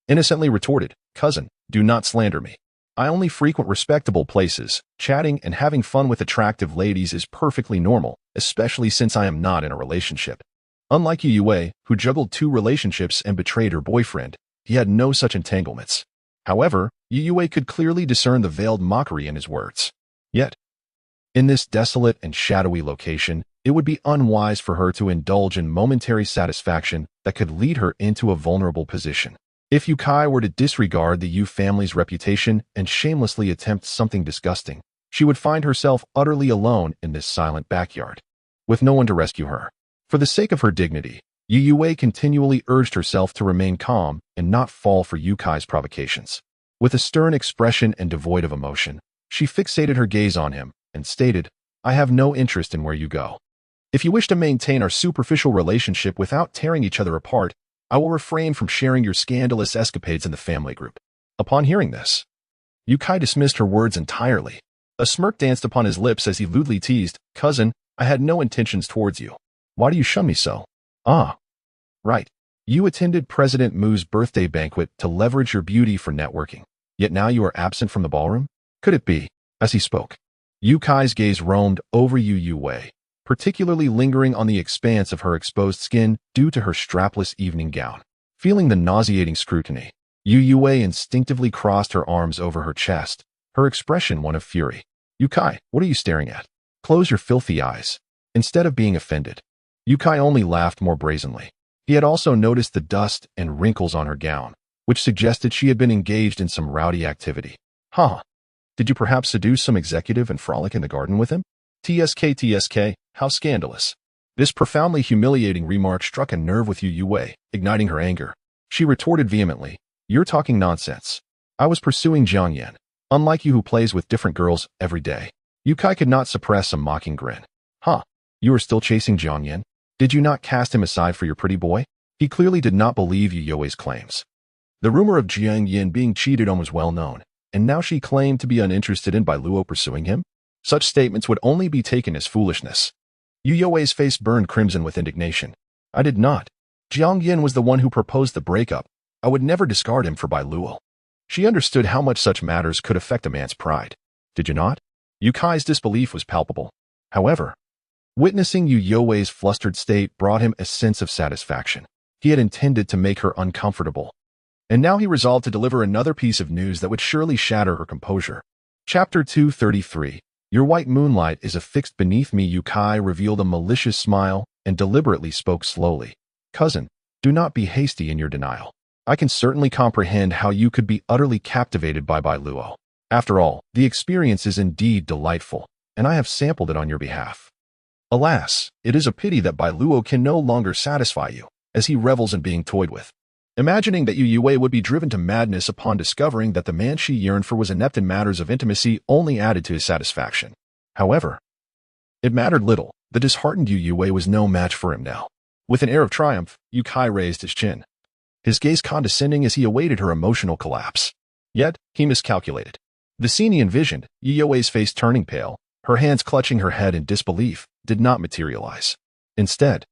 innocently retorted, "Cousin, do not slander me. I only frequent respectable places. Chatting and having fun with attractive ladies is perfectly normal, especially since I am not in a relationship." Unlike Youwei, who juggled 2 relationships and betrayed her boyfriend, he had no such entanglements. However, Youwei could clearly discern the veiled mockery in his words. Yet, in this desolate and shadowy location, it would be unwise for her to indulge in momentary satisfaction that could lead her into a vulnerable position. If Youwei were to disregard the Yu family's reputation and shamelessly attempt something disgusting, she would find herself utterly alone in this silent backyard, with no one to rescue her. For the sake of her dignity, Youwei continually urged herself to remain calm and not fall for Youwei's provocations. With a stern expression and devoid of emotion, she fixated her gaze on him and stated, "I have no interest in where you go. If you wish to maintain our superficial relationship without tearing each other apart, I will refrain from sharing your scandalous escapades in the family group." Upon hearing this, Youwei dismissed her words entirely. A smirk danced upon his lips as he lewdly teased, "Cousin, I had no intentions towards you. Why do you shun me so?" "Ah, right. You attended President Mu's birthday banquet to leverage your beauty for networking. Yet now you are absent from the ballroom? Could it be?" As he spoke, Youwei's gaze roamed over Youwei, particularly lingering on the expanse of her exposed skin due to her strapless evening gown. Feeling the nauseating scrutiny, Youwei instinctively crossed her arms over her chest, her expression one of fury. "Youwei, what are you staring at? Close your filthy eyes." Instead of being offended, Youwei only laughed more brazenly. He had also noticed the dust and wrinkles on her gown, which suggested she had been engaged in some rowdy activity. "Huh. Did you perhaps seduce some executive and frolic in the garden with him? TSK, how scandalous." This profoundly humiliating remark struck a nerve with Youwei, igniting her anger. She retorted vehemently, "You're talking nonsense. I was pursuing Jiang Yan, unlike you who plays with different girls every day." Youwei could not suppress a mocking grin. "Huh, you are still chasing Jiang Yan? Did you not cast him aside for your pretty boy?" He clearly did not believe Youwei's claims. The rumor of Jiang Yan being cheated on was well known, and now she claimed to be uninterested in Luo pursuing him? Such statements would only be taken as foolishness. Youwei's face burned crimson with indignation. "I did not. Jiang Yan was the one who proposed the breakup. I would never discard him for Luo." She understood how much such matters could affect a man's pride. "Did you not?" Youwei's disbelief was palpable. However, witnessing Youwei's flustered state brought him a sense of satisfaction. He had intended to make her uncomfortable, and now he resolved to deliver another piece of news that would surely shatter her composure. Chapter 233. Your white moonlight is affixed beneath me. Youwei revealed a malicious smile and deliberately spoke slowly. "Cousin, do not be hasty in your denial. I can certainly comprehend how you could be utterly captivated by Luo. After all, the experience is indeed delightful, and I have sampled it on your behalf. Alas, it is a pity that Luo can no longer satisfy you, as he revels in being toyed with." Imagining that Youwei would be driven to madness upon discovering that the man she yearned for was inept in matters of intimacy only added to his satisfaction. However, it mattered little. The disheartened Youwei was no match for him now. With an air of triumph, Youwei raised his chin, his gaze condescending as he awaited her emotional collapse. Yet, he miscalculated. The scene he envisioned, Youwei's face turning pale, her hands clutching her head in disbelief, did not materialize. Instead,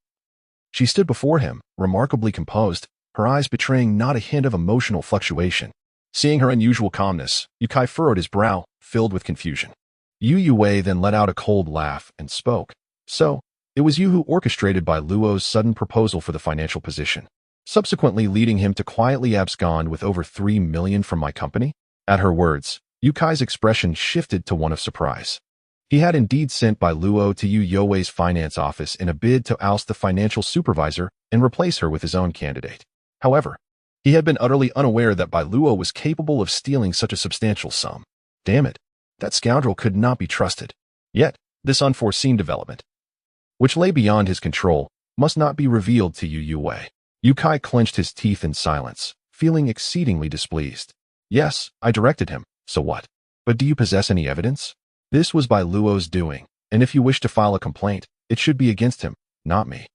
she stood before him, remarkably composed, her eyes betraying not a hint of emotional fluctuation. Seeing her unusual calmness, Youwei furrowed his brow, filled with confusion. Youwei then let out a cold laugh and spoke. "So, it was you who orchestrated Luo's sudden proposal for the financial position, subsequently leading him to quietly abscond with over 3 million from my company?" At her words, Youwei's expression shifted to one of surprise. He had indeed sent Luo to Youwei's finance office in a bid to oust the financial supervisor and replace her with his own candidate. However, he had been utterly unaware that Luo was capable of stealing such a substantial sum. Damn it, that scoundrel could not be trusted. Yet, this unforeseen development, which lay beyond his control, must not be revealed to Youwei. Youwei clenched his teeth in silence, feeling exceedingly displeased. "Yes, I directed him, so what? But do you possess any evidence? This was Luo's doing, and if you wish to file a complaint, it should be against him, not me."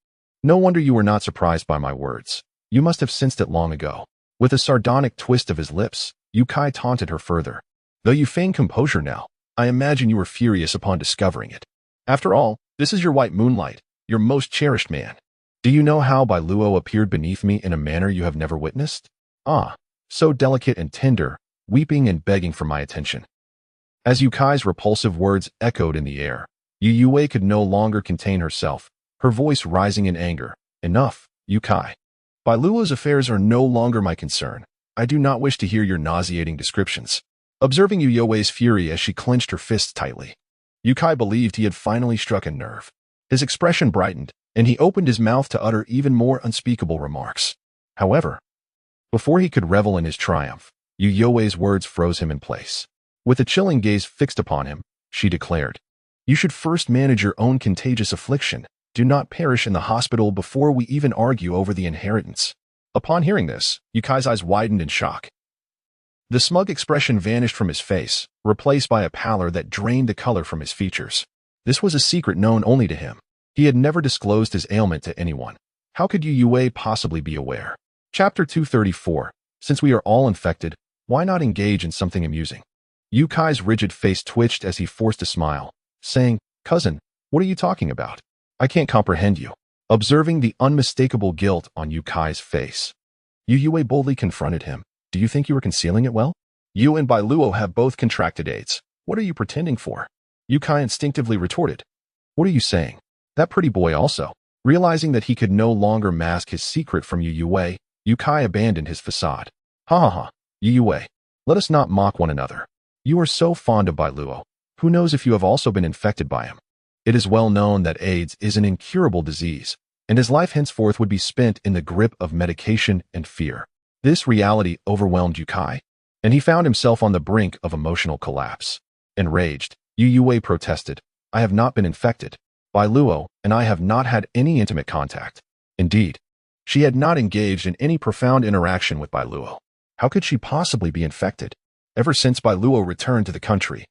"No wonder you were not surprised by my words. You must have sensed it long ago." With a sardonic twist of his lips, Yukai taunted her further. Though you feign composure now, I imagine you were furious upon discovering it. After all, this is your white moonlight, your most cherished man. Do you know how Bai Luo appeared beneath me in a manner you have never witnessed? Ah, so delicate and tender, weeping and begging for my attention. As Yukai's repulsive words echoed in the air, Youwei could no longer contain herself, her voice rising in anger. Enough, Yukai. Bai Luo's affairs are no longer my concern. I do not wish to hear your nauseating descriptions. Observing Youwei's fury as she clenched her fists tightly, Yukai believed he had finally struck a nerve. His expression brightened, and he opened his mouth to utter even more unspeakable remarks. However, before he could revel in his triumph, Youwei's words froze him in place. With a chilling gaze fixed upon him, she declared, "You should first manage your own contagious affliction. Do not perish in the hospital before we even argue over the inheritance." Upon hearing this, Yukai's eyes widened in shock. The smug expression vanished from his face, replaced by a pallor that drained the color from his features. This was a secret known only to him. He had never disclosed his ailment to anyone. How could Youwei possibly be aware? Chapter 234. Since we are all infected, why not engage in something amusing? Yukai's rigid face twitched as he forced a smile, saying, "Cousin, what are you talking about? I can't comprehend you." Observing the unmistakable guilt on Yukai's face, Youwei boldly confronted him. "Do you think you were concealing it well? You and Bai Luo have both contracted AIDS. What are you pretending for?" Yukai instinctively retorted. "What are you saying? That pretty boy also." Realizing that he could no longer mask his secret from Youwei, Yukai abandoned his facade. "Ha ha ha, Youwei, let us not mock one another. You are so fond of Bai Luo. Who knows if you have also been infected by him? It is well known that AIDS is an incurable disease, and his life henceforth would be spent in the grip of medication and fear." This reality overwhelmed Yukai, and he found himself on the brink of emotional collapse. Enraged, Youwei protested, "I have not been infected. Bai Luo and I have not had any intimate contact." Indeed, she had not engaged in any profound interaction with Bai Luo. How could she possibly be infected? Ever since Bai Luo returned to the country,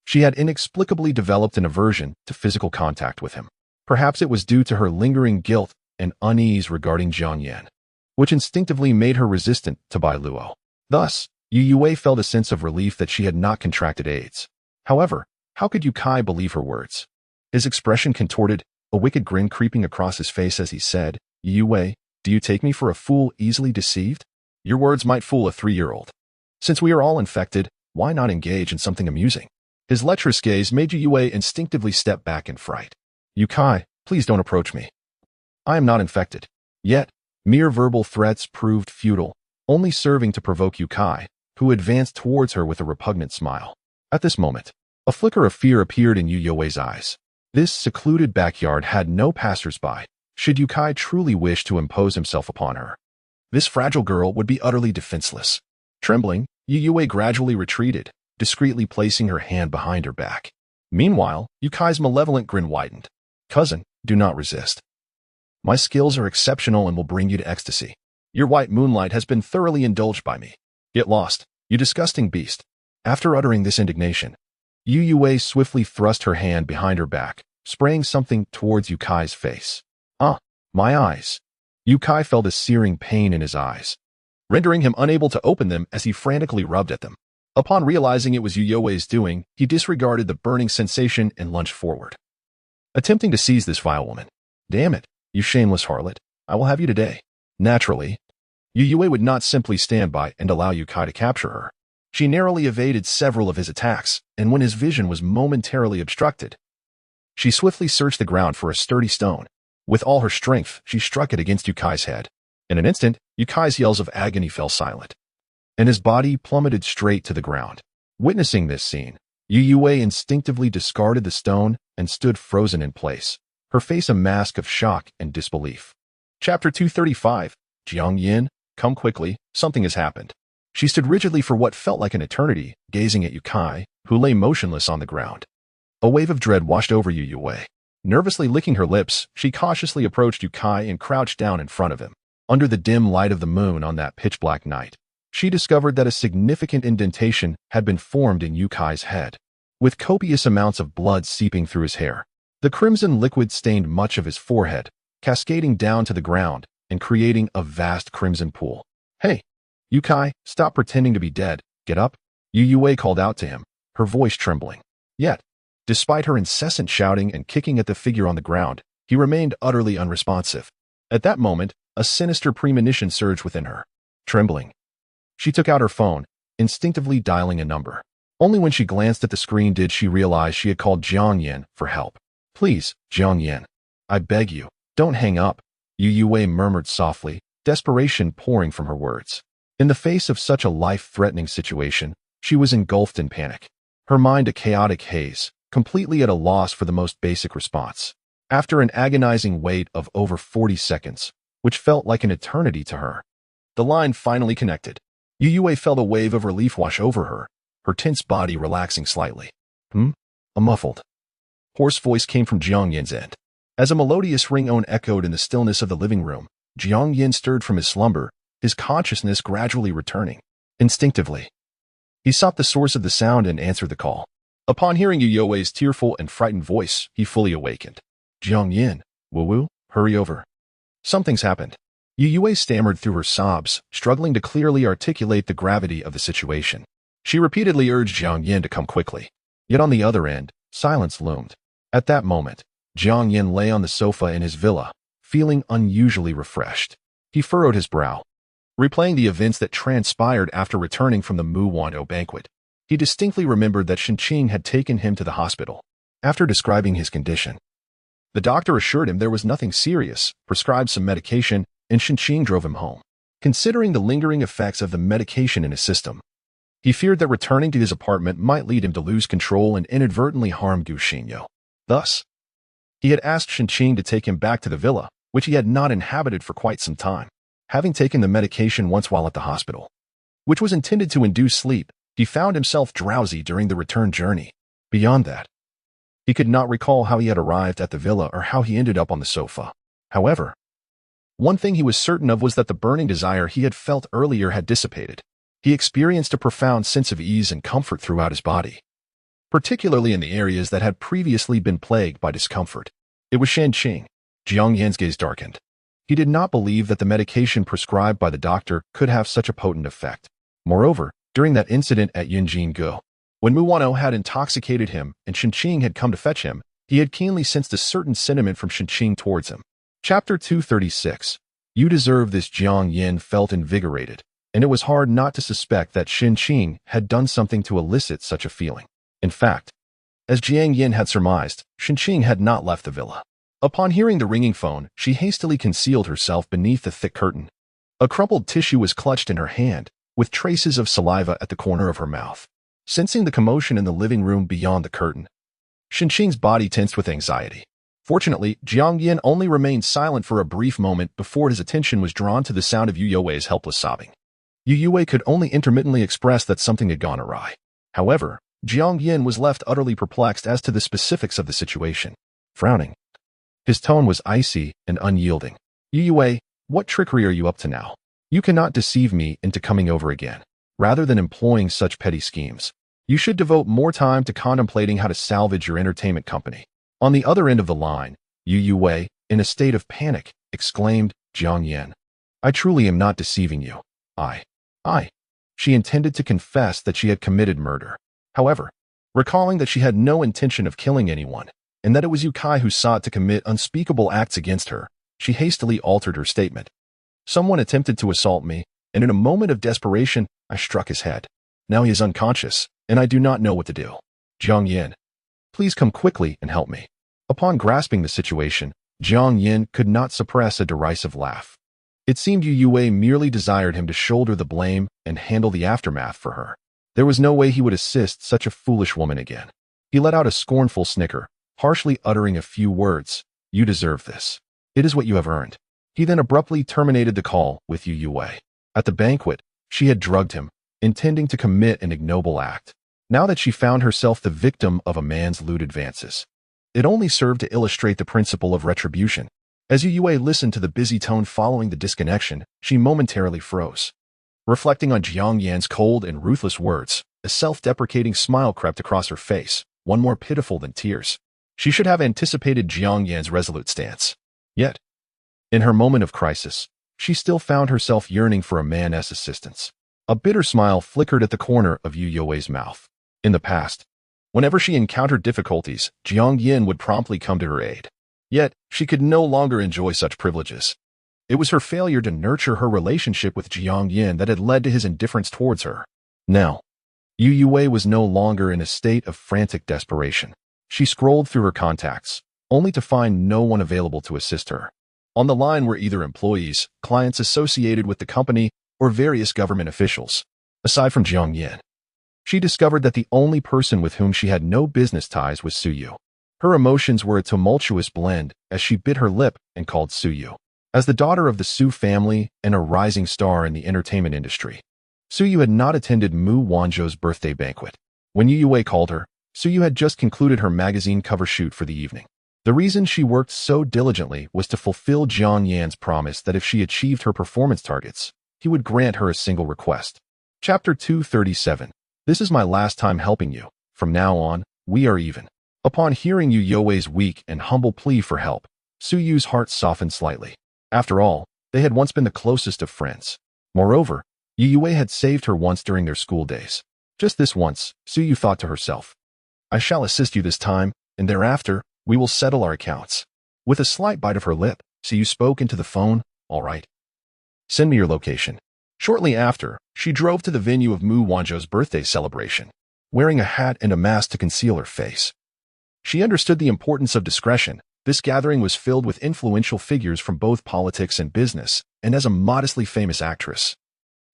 she had inexplicably developed an aversion to physical contact with him. Perhaps it was due to her lingering guilt and unease regarding Jiang Yan, which instinctively made her resistant to Bai Luo. Thus, Youwei felt a sense of relief that she had not contracted AIDS. However, how could Yukai believe her words? His expression contorted, a wicked grin creeping across his face as he said, "Youwei, do you take me for a fool easily deceived? Your words might fool a 3-year-old. Since we are all infected, why not engage in something amusing?" His lecherous gaze made Youwei instinctively step back in fright. "Yukai, please don't approach me. I am not infected." Yet, mere verbal threats proved futile, only serving to provoke Yukai, who advanced towards her with a repugnant smile. At this moment, a flicker of fear appeared in Youwei's eyes. This secluded backyard had no passers-by, should Yukai truly wish to impose himself upon her. This fragile girl would be utterly defenseless. Trembling, Youwei gradually retreated, discreetly placing her hand behind her back. Meanwhile, Yukai's malevolent grin widened. "Cousin, do not resist. My skills are exceptional and will bring you to ecstasy. Your white moonlight has been thoroughly indulged by me. Get lost, you disgusting beast." After uttering this indignation, Youwei swiftly thrust her hand behind her back, spraying something towards Yukai's face. "Ah, my eyes." Yukai felt a searing pain in his eyes, rendering him unable to open them as he frantically rubbed at them. Upon realizing it was Youwei's doing, he disregarded the burning sensation and lunged forward, attempting to seize this vile woman. "Damn it, you shameless harlot, I will have you today." Naturally, Youwei would not simply stand by and allow Yukai to capture her. She narrowly evaded several of his attacks, and when his vision was momentarily obstructed, she swiftly searched the ground for a sturdy stone. With all her strength, she struck it against Yukai's head. In an instant, Yukai's yells of agony fell silent, and his body plummeted straight to the ground. Witnessing this scene, Youwei instinctively discarded the stone and stood frozen in place, her face a mask of shock and disbelief. Chapter 235. Jiang Yan, come quickly, something has happened. She stood rigidly for what felt like an eternity, gazing at Yukai, who lay motionless on the ground. A wave of dread washed over Youwei. Nervously licking her lips, she cautiously approached Yukai and crouched down in front of him. Under the dim light of the moon on that pitch-black night, she discovered that a significant indentation had been formed in Yukai's head, with copious amounts of blood seeping through his hair. The crimson liquid stained much of his forehead, cascading down to the ground and creating a vast crimson pool. "Hey, Yukai, stop pretending to be dead. Get up, Youwei called out to him, her voice trembling. Yet, despite her incessant shouting and kicking at the figure on the ground, he remained utterly unresponsive. At that moment, a sinister premonition surged within her. Trembling, she took out her phone, instinctively dialing a number. Only when she glanced at the screen did she realize she had called Jiang Yan for help. Please, Jiang Yan, I beg you, don't hang up, Youwei murmured softly, desperation pouring from her words. In the face of such a life-threatening situation, she was engulfed in panic. Her mind a chaotic haze, completely at a loss for the most basic response. After an agonizing wait of over 40 seconds, which felt like an eternity to her, the line finally connected. Youwei felt a wave of relief wash over her, her tense body relaxing slightly. A muffled, hoarse voice came from Jiang Yan's end. As a melodious ringtone echoed in the stillness of the living room, Jiang Yan stirred from his slumber, his consciousness gradually returning. Instinctively, he sought the source of the sound and answered the call. Upon hearing Youwei's tearful and frightened voice, he fully awakened. Jiang Yan, woo-woo, hurry over. Something's happened. Youwei stammered through her sobs, struggling to clearly articulate the gravity of the situation. She repeatedly urged Jiang Yan to come quickly. Yet on the other end, silence loomed. At that moment, Jiang Yan lay on the sofa in his villa, feeling unusually refreshed. He furrowed his brow. Replaying the events that transpired after returning from the Muwanto banquet, he distinctly remembered that Shenqing had taken him to the hospital. After describing his condition, the doctor assured him there was nothing serious, prescribed some medication, and Shenqing drove him home. Considering the lingering effects of the medication in his system, he feared that returning to his apartment might lead him to lose control and inadvertently harm Gu Xinyo. Thus, he had asked Shenqing to take him back to the villa, which he had not inhabited for quite some time. Having taken the medication once while at the hospital, which was intended to induce sleep, he found himself drowsy during the return journey. Beyond that, he could not recall how he had arrived at the villa or how he ended up on the sofa. However, one thing he was certain of was that the burning desire he had felt earlier had dissipated. He experienced a profound sense of ease and comfort throughout his body, particularly in the areas that had previously been plagued by discomfort. It was Shenqing. Jiang Yan's gaze darkened. He did not believe that the medication prescribed by the doctor could have such a potent effect. Moreover, during that incident at Yunjingu, when Muwanto had intoxicated him and Shenqing had come to fetch him, he had keenly sensed a certain sentiment from Shenqing towards him. Chapter 236. You deserve this. Jiang Yan felt invigorated, and it was hard not to suspect that Shenqing had done something to elicit such a feeling. In fact, as Jiang Yan had surmised, Shenqing had not left the villa. Upon hearing the ringing phone, she hastily concealed herself beneath the thick curtain. A crumpled tissue was clutched in her hand, with traces of saliva at the corner of her mouth. Sensing the commotion in the living room beyond the curtain, Shenqing's body tensed with anxiety. Fortunately, Jiang Yan only remained silent for a brief moment before his attention was drawn to the sound of Youwei's helpless sobbing. Youwei could only intermittently express that something had gone awry. However, Jiang Yan was left utterly perplexed as to the specifics of the situation. Frowning, his tone was icy and unyielding. Youwei, what trickery are you up to now? You cannot deceive me into coming over again. Rather than employing such petty schemes, you should devote more time to contemplating how to salvage your entertainment company. On the other end of the line, Youwei, in a state of panic, exclaimed, Jiang Yan, I truly am not deceiving you. She intended to confess that she had committed murder. However, recalling that she had no intention of killing anyone, and that it was Youkai who sought to commit unspeakable acts against her, she hastily altered her statement. Someone attempted to assault me, and in a moment of desperation, I struck his head. Now he is unconscious, and I do not know what to do. Jiang Yan, please come quickly and help me. Upon grasping the situation, Jiang Yan could not suppress a derisive laugh. It seemed Youwei merely desired him to shoulder the blame and handle the aftermath for her. There was no way he would assist such a foolish woman again. He let out a scornful snicker, harshly uttering a few words. You deserve this. It is what you have earned. He then abruptly terminated the call with Youwei. At the banquet, she had drugged him, intending to commit an ignoble act. Now that she found herself the victim of a man's lewd advances, it only served to illustrate the principle of retribution. As Youwei listened to the busy tone following the disconnection, she momentarily froze. Reflecting on Jiang Yan's cold and ruthless words, a self-deprecating smile crept across her face, one more pitiful than tears. She should have anticipated Jiang Yan's resolute stance. Yet, in her moment of crisis, she still found herself yearning for a man's assistance. A bitter smile flickered at the corner of Youwei's mouth. In the past, whenever she encountered difficulties, Jiang Yan would promptly come to her aid. Yet, she could no longer enjoy such privileges. It was her failure to nurture her relationship with Jiang Yan that had led to his indifference towards her. Now, Youwei was no longer in a state of frantic desperation. She scrolled through her contacts, only to find no one available to assist her. On the line were either employees, clients associated with the company, or various government officials. Aside from Jiang Yan, she discovered that the only person with whom she had no business ties was Suyu. Her emotions were a tumultuous blend as she bit her lip and called Suyu. As the daughter of the Su family and a rising star in the entertainment industry, Suyu had not attended Mu Wanzhou's birthday banquet. When Youwei called her, Suyu had just concluded her magazine cover shoot for the evening. The reason she worked so diligently was to fulfill Jiang Yan's promise that if she achieved her performance targets, he would grant her a single request. Chapter 237. This is my last time helping you. From now on, we are even. Upon hearing Youwei's weak and humble plea for help, Suyu's heart softened slightly. After all, they had once been the closest of friends. Moreover, Youwei had saved her once during their school days. Just this once, Suyu thought to herself, I shall assist you this time, and thereafter, we will settle our accounts. With a slight bite of her lip, Suyu spoke into the phone, all right. Send me your location. Shortly after, she drove to the venue of Mu Wanzhou's birthday celebration, wearing a hat and a mask to conceal her face. She understood the importance of discretion. This gathering was filled with influential figures from both politics and business, and as a modestly famous actress,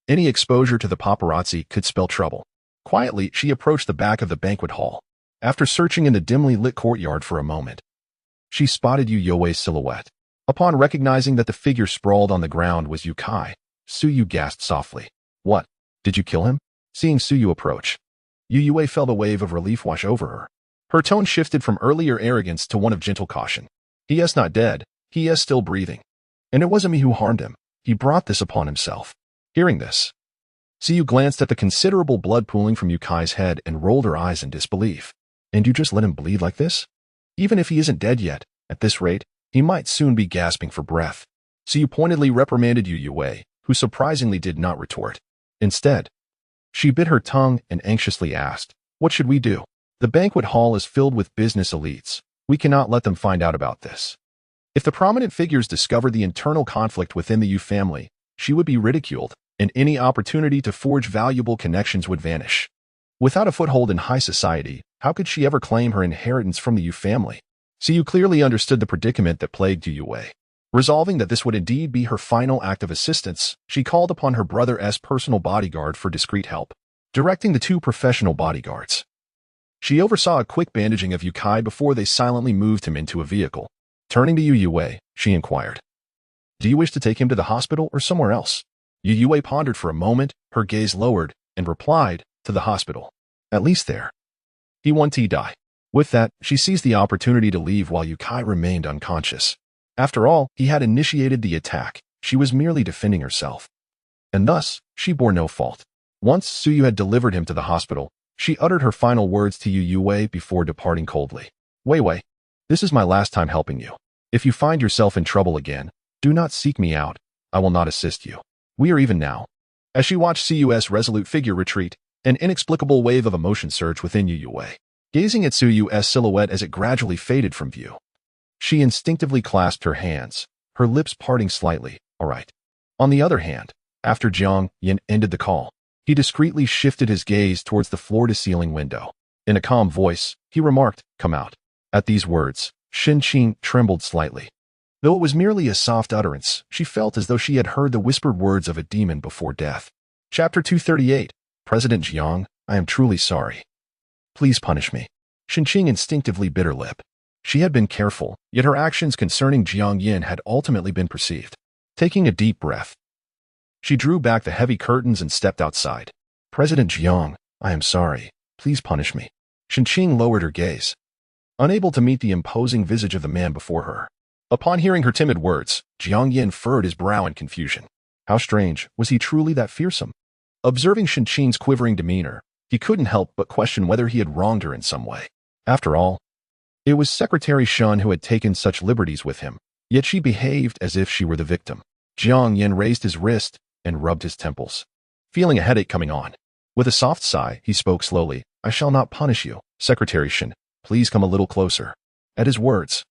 any exposure to the paparazzi could spell trouble. Quietly, she approached the back of the banquet hall. After searching in the dimly lit courtyard for a moment, she spotted Youwei's silhouette. Upon recognizing that the figure sprawled on the ground was Youkai, Suyu gasped softly. What? Did you kill him? Seeing Suyu approach, Youwei felt a wave of relief wash over her. Her tone shifted from earlier arrogance to one of gentle caution. He is not dead. He is still breathing. And it wasn't me who harmed him. He brought this upon himself. Hearing this, Suyu glanced at the considerable blood pooling from Yukai's head and rolled her eyes in disbelief. And you just let him bleed like this? Even if he isn't dead yet, at this rate, he might soon be gasping for breath. Suyu pointedly reprimanded Youwei, who surprisingly did not retort. Instead, she bit her tongue and anxiously asked, what should we do? The banquet hall is filled with business elites. We cannot let them find out about this. If the prominent figures discovered the internal conflict within the Yu family, she would be ridiculed, and any opportunity to forge valuable connections would vanish. Without a foothold in high society, how could she ever claim her inheritance from the Yu family? Suyu clearly understood the predicament that plagued Youwei. Resolving that this would indeed be her final act of assistance, she called upon her brother's personal bodyguard for discreet help, directing the two professional bodyguards. She oversaw a quick bandaging of Yukai before they silently moved him into a vehicle. Turning to Youwei, she inquired, do you wish to take him to the hospital or somewhere else? Youwei pondered for a moment, her gaze lowered, and replied, to the hospital. At least there. He want to die. With that, she seized the opportunity to leave while Yukai remained unconscious. After all, he had initiated the attack. She was merely defending herself. And thus, she bore no fault. Once Suyu had delivered him to the hospital, she uttered her final words to Youwei before departing coldly. Weiwei, this is my last time helping you. If you find yourself in trouble again, do not seek me out. I will not assist you. We are even now. As she watched Suyu's resolute figure retreat, an inexplicable wave of emotion surged within Youwei. Gazing at Suyu's silhouette as it gradually faded from view, she instinctively clasped her hands, her lips parting slightly. All right. On the other hand, after Jiang Yan ended the call, he discreetly shifted his gaze towards the floor-to-ceiling window. In a calm voice, he remarked, come out. At these words, Shenqing trembled slightly. Though it was merely a soft utterance, she felt as though she had heard the whispered words of a demon before death. Chapter 238. President Jiang, I am truly sorry. Please punish me. Shenqing instinctively bit her lip. She had been careful, yet her actions concerning Jiang Yan had ultimately been perceived. Taking a deep breath, she drew back the heavy curtains and stepped outside. President Jiang, I am sorry. Please punish me. Shenqing lowered her gaze, unable to meet the imposing visage of the man before her. Upon hearing her timid words, Jiang Yan furrowed his brow in confusion. How strange, was he truly that fearsome? Observing Shenqing's quivering demeanor, he couldn't help but question whether he had wronged her in some way. After all, it was Secretary Shun who had taken such liberties with him, yet she behaved as if she were the victim. Jiang Yan raised his wrist and rubbed his temples. feeling a headache coming on. With a soft sigh, he spoke slowly. I shall not punish you, Secretary Shin. Please come a little closer. At his words,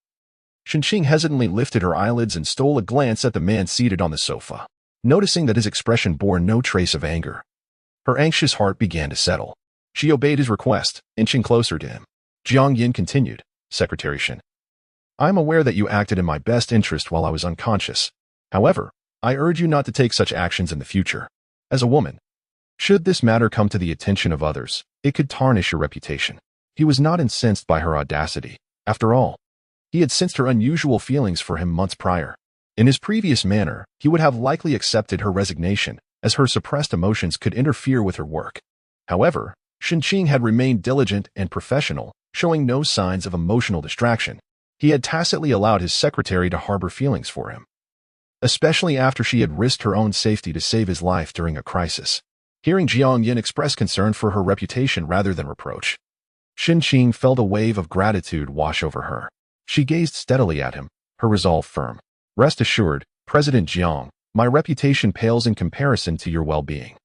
Shinqing hesitantly lifted her eyelids and stole a glance at the man seated on the sofa. Noticing that his expression bore no trace of anger, her anxious heart began to settle. She obeyed his request, inching closer to him. Jiang Yan continued, Secretary Shin, I am aware that you acted in my best interest while I was unconscious. However, I urge you not to take such actions in the future. As a woman, should this matter come to the attention of others, it could tarnish your reputation. He was not incensed by her audacity. After all, he had sensed her unusual feelings for him months prior. In his previous manner, he would have likely accepted her resignation, as her suppressed emotions could interfere with her work. However, Shinqing had remained diligent and professional, showing no signs of emotional distraction. He had tacitly allowed his secretary to harbor feelings for him, especially after she had risked her own safety to save his life during a crisis. Hearing Jiang Yan express concern for her reputation rather than reproach, Shinqing felt a wave of gratitude wash over her. She gazed steadily at him, her resolve firm. Rest assured, President Jiang, my reputation pales in comparison to your well-being.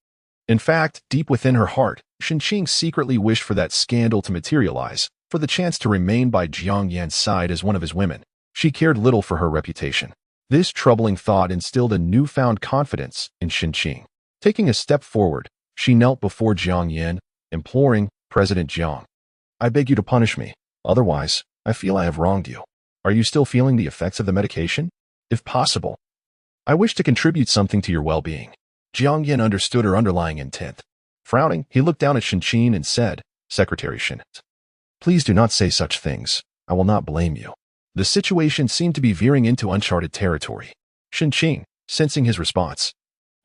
In fact, deep within her heart, Shinqing secretly wished for that scandal to materialize, for the chance to remain by Jiang Yan's side as one of his women. She cared little for her reputation. This troubling thought instilled a newfound confidence in Shinqing. Taking a step forward, she knelt before Jiang Yan, imploring, President Jiang, I beg you to punish me. Otherwise, I feel I have wronged you. Are you still feeling the effects of the medication? If possible, I wish to contribute something to your well-being. Jiang Yan understood her underlying intent. Frowning, he looked down at Shinqing and said, Secretary Shin, please do not say such things. I will not blame you. The situation seemed to be veering into uncharted territory. Shinqing, sensing his response,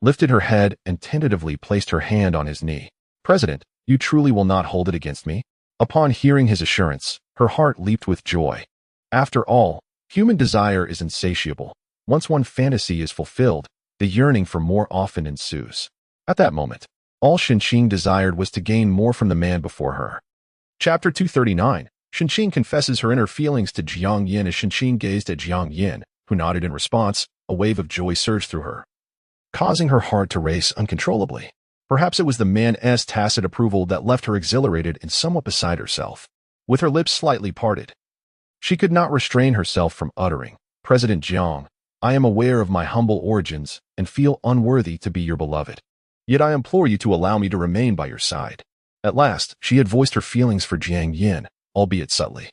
lifted her head and tentatively placed her hand on his knee. President, you truly will not hold it against me? Upon hearing his assurance, her heart leaped with joy. After all, human desire is insatiable. Once one fantasy is fulfilled, the yearning for more often ensues. At that moment, all Shinqing desired was to gain more from the man before her. Chapter 239. Shinqing confesses her inner feelings to Jiang Yan. As Shinqing gazed at Jiang Yan, who nodded in response, a wave of joy surged through her, causing her heart to race uncontrollably. Perhaps it was the man's tacit approval that left her exhilarated and somewhat beside herself. With her lips slightly parted, she could not restrain herself from uttering, President Jiang, I am aware of my humble origins and feel unworthy to be your beloved. Yet I implore you to allow me to remain by your side. At last, she had voiced her feelings for Jiang Yan, albeit subtly.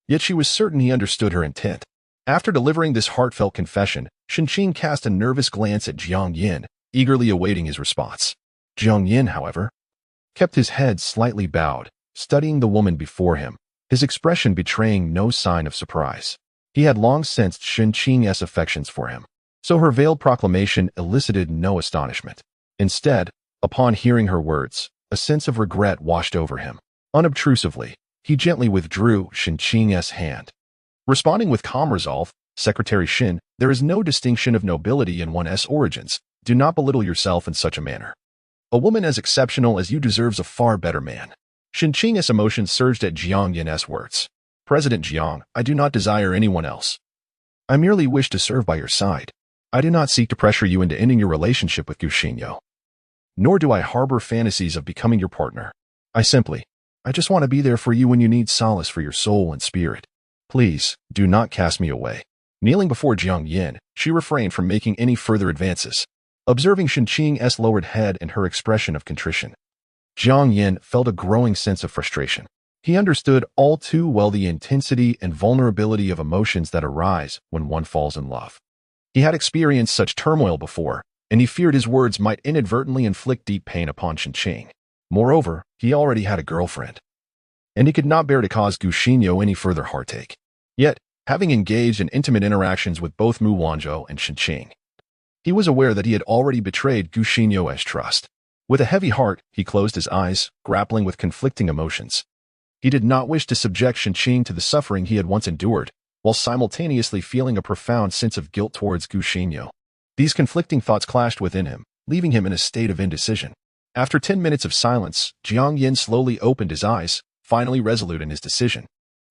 Yet she was certain he understood her intent. After delivering this heartfelt confession, Shinqing cast a nervous glance at Jiang Yan, eagerly awaiting his response. Jiang Yan, however, kept his head slightly bowed, studying the woman before him, his expression betraying no sign of surprise. He had long sensed Shinqing's affections for him, so her veiled proclamation elicited no astonishment. Instead, upon hearing her words, a sense of regret washed over him. Unobtrusively, he gently withdrew Shinqing's hand. Responding with calm resolve, Secretary Shin, there is no distinction of nobility in one's origins. Do not belittle yourself in such a manner. A woman as exceptional as you deserves a far better man. Shinqing's emotions surged at Jiang Yan's words. President Jiang, I do not desire anyone else. I merely wish to serve by your side. I do not seek to pressure you into ending your relationship with Gu Xinyo. Nor do I harbor fantasies of becoming your partner. I just want to be there for you when you need solace for your soul and spirit. Please, do not cast me away. Kneeling before Jiang Yan, she refrained from making any further advances. Observing Shinqing's lowered head and her expression of contrition, Jiang Yan felt a growing sense of frustration. He understood all too well the intensity and vulnerability of emotions that arise when one falls in love. He had experienced such turmoil before, and he feared his words might inadvertently inflict deep pain upon Shinqing. Moreover, he already had a girlfriend, and he could not bear to cause Gu Xinyo any further heartache. Yet, having engaged in intimate interactions with both Mu Wanzhou and Shinqing, he was aware that he had already betrayed Gu Xinyo's trust. With a heavy heart, he closed his eyes, grappling with conflicting emotions. He did not wish to subject Shinqing to the suffering he had once endured, while simultaneously feeling a profound sense of guilt towards Gu Xinyo. These conflicting thoughts clashed within him, leaving him in a state of indecision. After 10 minutes of silence, Jiang Yan slowly opened his eyes, finally resolute in his decision.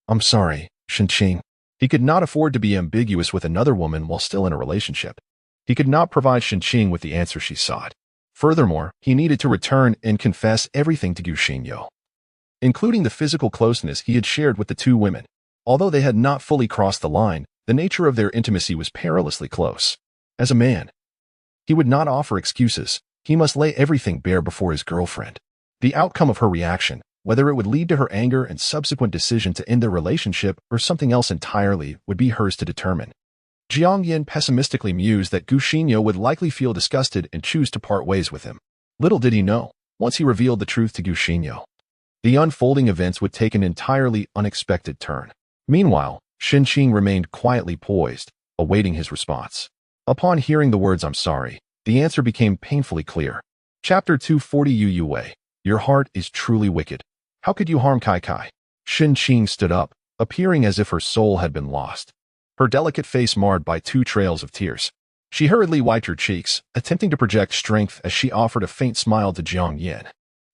I'm sorry, Shinqing. He could not afford to be ambiguous with another woman while still in a relationship. He could not provide Shinqing with the answer she sought. Furthermore, he needed to return and confess everything to Gu Xingyo, including the physical closeness he had shared with the two women. Although they had not fully crossed the line, the nature of their intimacy was perilously close. As a man, he would not offer excuses. He must lay everything bare before his girlfriend. The outcome of her reaction, whether it would lead to her anger and subsequent decision to end their relationship or something else entirely, would be hers to determine. Jiang Yan pessimistically mused that Gu Xingyo would likely feel disgusted and choose to part ways with him. Little did he know, once he revealed the truth to Gu Xingyo, the unfolding events would take an entirely unexpected turn. Meanwhile, Xinqing remained quietly poised, awaiting his response. Upon hearing the words "I'm sorry," the answer became painfully clear. Chapter 240 Youwei, your heart is truly wicked. How could you harm Kai Kai? Xinqing stood up, appearing as if her soul had been lost, her delicate face marred by 2 trails of tears. She hurriedly wiped her cheeks, attempting to project strength as she offered a faint smile to Jiang Yan.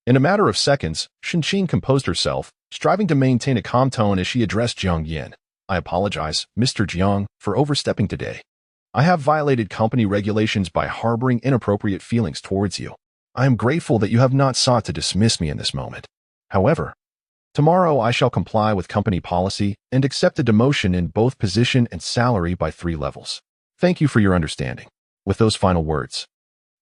In a matter of seconds, Xinqing composed herself, striving to maintain a calm tone as she addressed Jiang Yan. I apologize, Mr. Jiang, for overstepping today. I have violated company regulations by harboring inappropriate feelings towards you. I am grateful that you have not sought to dismiss me in this moment. However, tomorrow I shall comply with company policy and accept a demotion in both position and salary by 3 levels. Thank you for your understanding. With those final words,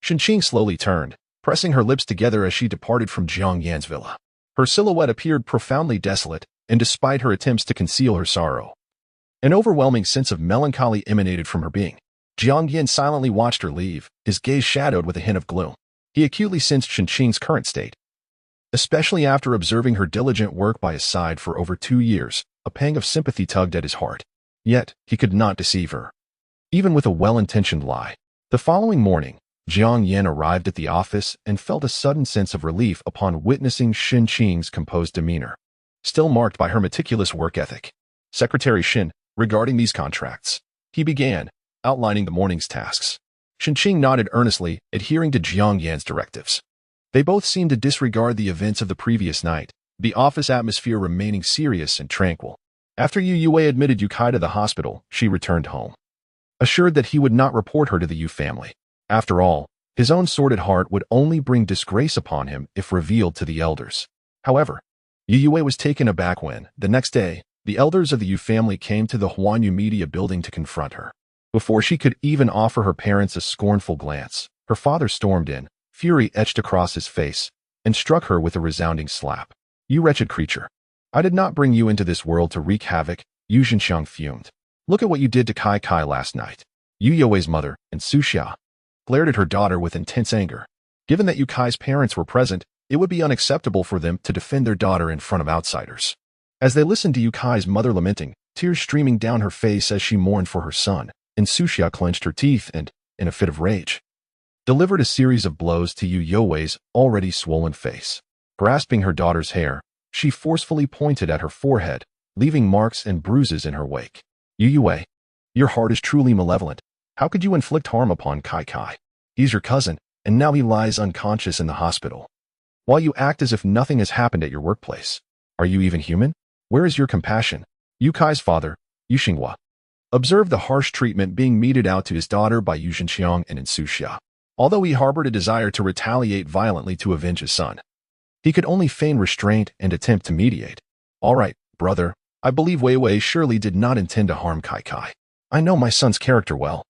Xinqing slowly turned, pressing her lips together as she departed from Jiang Yan's villa. Her silhouette appeared profoundly desolate, and despite her attempts to conceal her sorrow, an overwhelming sense of melancholy emanated from her being. Jiang Yan silently watched her leave, his gaze shadowed with a hint of gloom. He acutely sensed Xinqing's current state, especially after observing her diligent work by his side for over 2 years. A pang of sympathy tugged at his heart. Yet, he could not deceive her, even with a well-intentioned lie. The following morning, Jiang Yan arrived at the office and felt a sudden sense of relief upon witnessing Xinqing's composed demeanor, still marked by her meticulous work ethic. Secretary Xin, regarding these contracts, he began, outlining the morning's tasks. Xinqing nodded earnestly, adhering to Jiang Yan's directives. They both seemed to disregard the events of the previous night, the office atmosphere remaining serious and tranquil. After Youwei admitted Yu Kai to the hospital, she returned home, assured that he would not report her to the Yu family. After all, his own sordid heart would only bring disgrace upon him if revealed to the elders. However, Youwei was taken aback when, the next day, the elders of the Yu family came to the Huanyu Media building to confront her. Before she could even offer her parents a scornful glance, her father stormed in, fury etched across his face, and struck her with a resounding slap. You wretched creature. I did not bring you into this world to wreak havoc, Yu Zhenxiang fumed. Look at what you did to Kai Kai last night. Youwei's mother, and Suxia, glared at her daughter with intense anger. Given that Yu Kai's parents were present, it would be unacceptable for them to defend their daughter in front of outsiders. As they listened to Yu Kai's mother lamenting, tears streaming down her face as she mourned for her son, and Suxia clenched her teeth and, in a fit of rage, delivered a series of blows to Youwei's already swollen face. Grasping her daughter's hair, she forcefully pointed at her forehead, leaving marks and bruises in her wake. Youwei, your heart is truly malevolent. How could you inflict harm upon Kai Kai? He's your cousin, and now he lies unconscious in the hospital, while you act as if nothing has happened at your workplace. Are you even human? Where is your compassion? Yu Kai's father, Yu Xinghua, observed the harsh treatment being meted out to his daughter by Yu Zhenxiang and Suxia. Although he harbored a desire to retaliate violently to avenge his son, he could only feign restraint and attempt to mediate. All right, brother, I believe Weiwei surely did not intend to harm Kai Kai. I know my son's character well.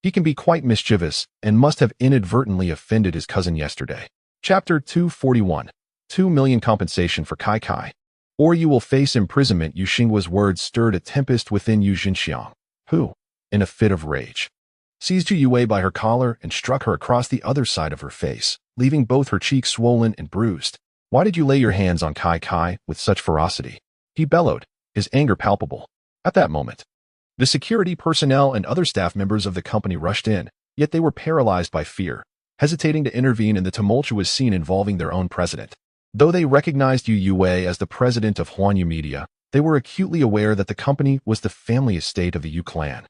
He can be quite mischievous and must have inadvertently offended his cousin yesterday. Chapter 241. 2 million compensation for Kai Kai, or you will face imprisonment. Yu Xinghua's words stirred a tempest within Yu Zhenxiang, who, in a fit of rage, seized Youwei by her collar and struck her across the other side of her face, leaving both her cheeks swollen and bruised. Why did you lay your hands on Kai Kai with such ferocity? He bellowed, his anger palpable. At that moment, the security personnel and other staff members of the company rushed in, yet they were paralyzed by fear, hesitating to intervene in the tumultuous scene involving their own president. Though they recognized Youwei as the president of Huanyu Media, they were acutely aware that the company was the family estate of the Yu clan,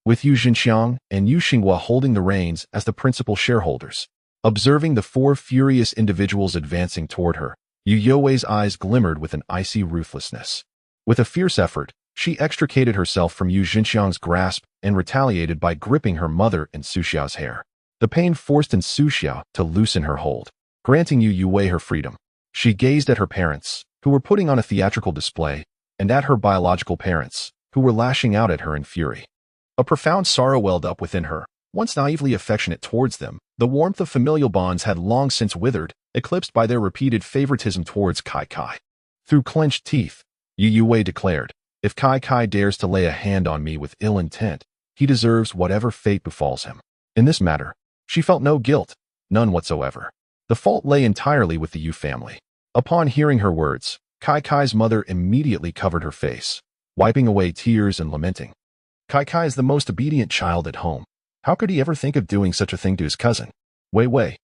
with Yu Zhenxiang and Yu Xinghua holding the reins as the principal shareholders. Observing the 4 furious individuals advancing toward her, Youwei's eyes glimmered with an icy ruthlessness. With a fierce effort, she extricated herself from Yu Zhenxiang's grasp and retaliated by gripping her mother and Suxia's hair. The pain forced Su to loosen her hold, granting Youwei her freedom. She gazed at her parents, who were putting on a theatrical display, and at her biological parents, who were lashing out at her in fury. A profound sorrow welled up within her. Once naively affectionate towards them, the warmth of familial bonds had long since withered, eclipsed by their repeated favoritism towards Kai. Through clenched teeth, Youwei declared, "If Kai dares to lay a hand on me with ill intent, he deserves whatever fate befalls him." In this matter, she felt no guilt, none whatsoever. The fault lay entirely with the Yu family. Upon hearing her words, Kai's mother immediately covered her face, wiping away tears and lamenting. Kai is the most obedient child at home. How could he ever think of doing such a thing to his cousin? Wei.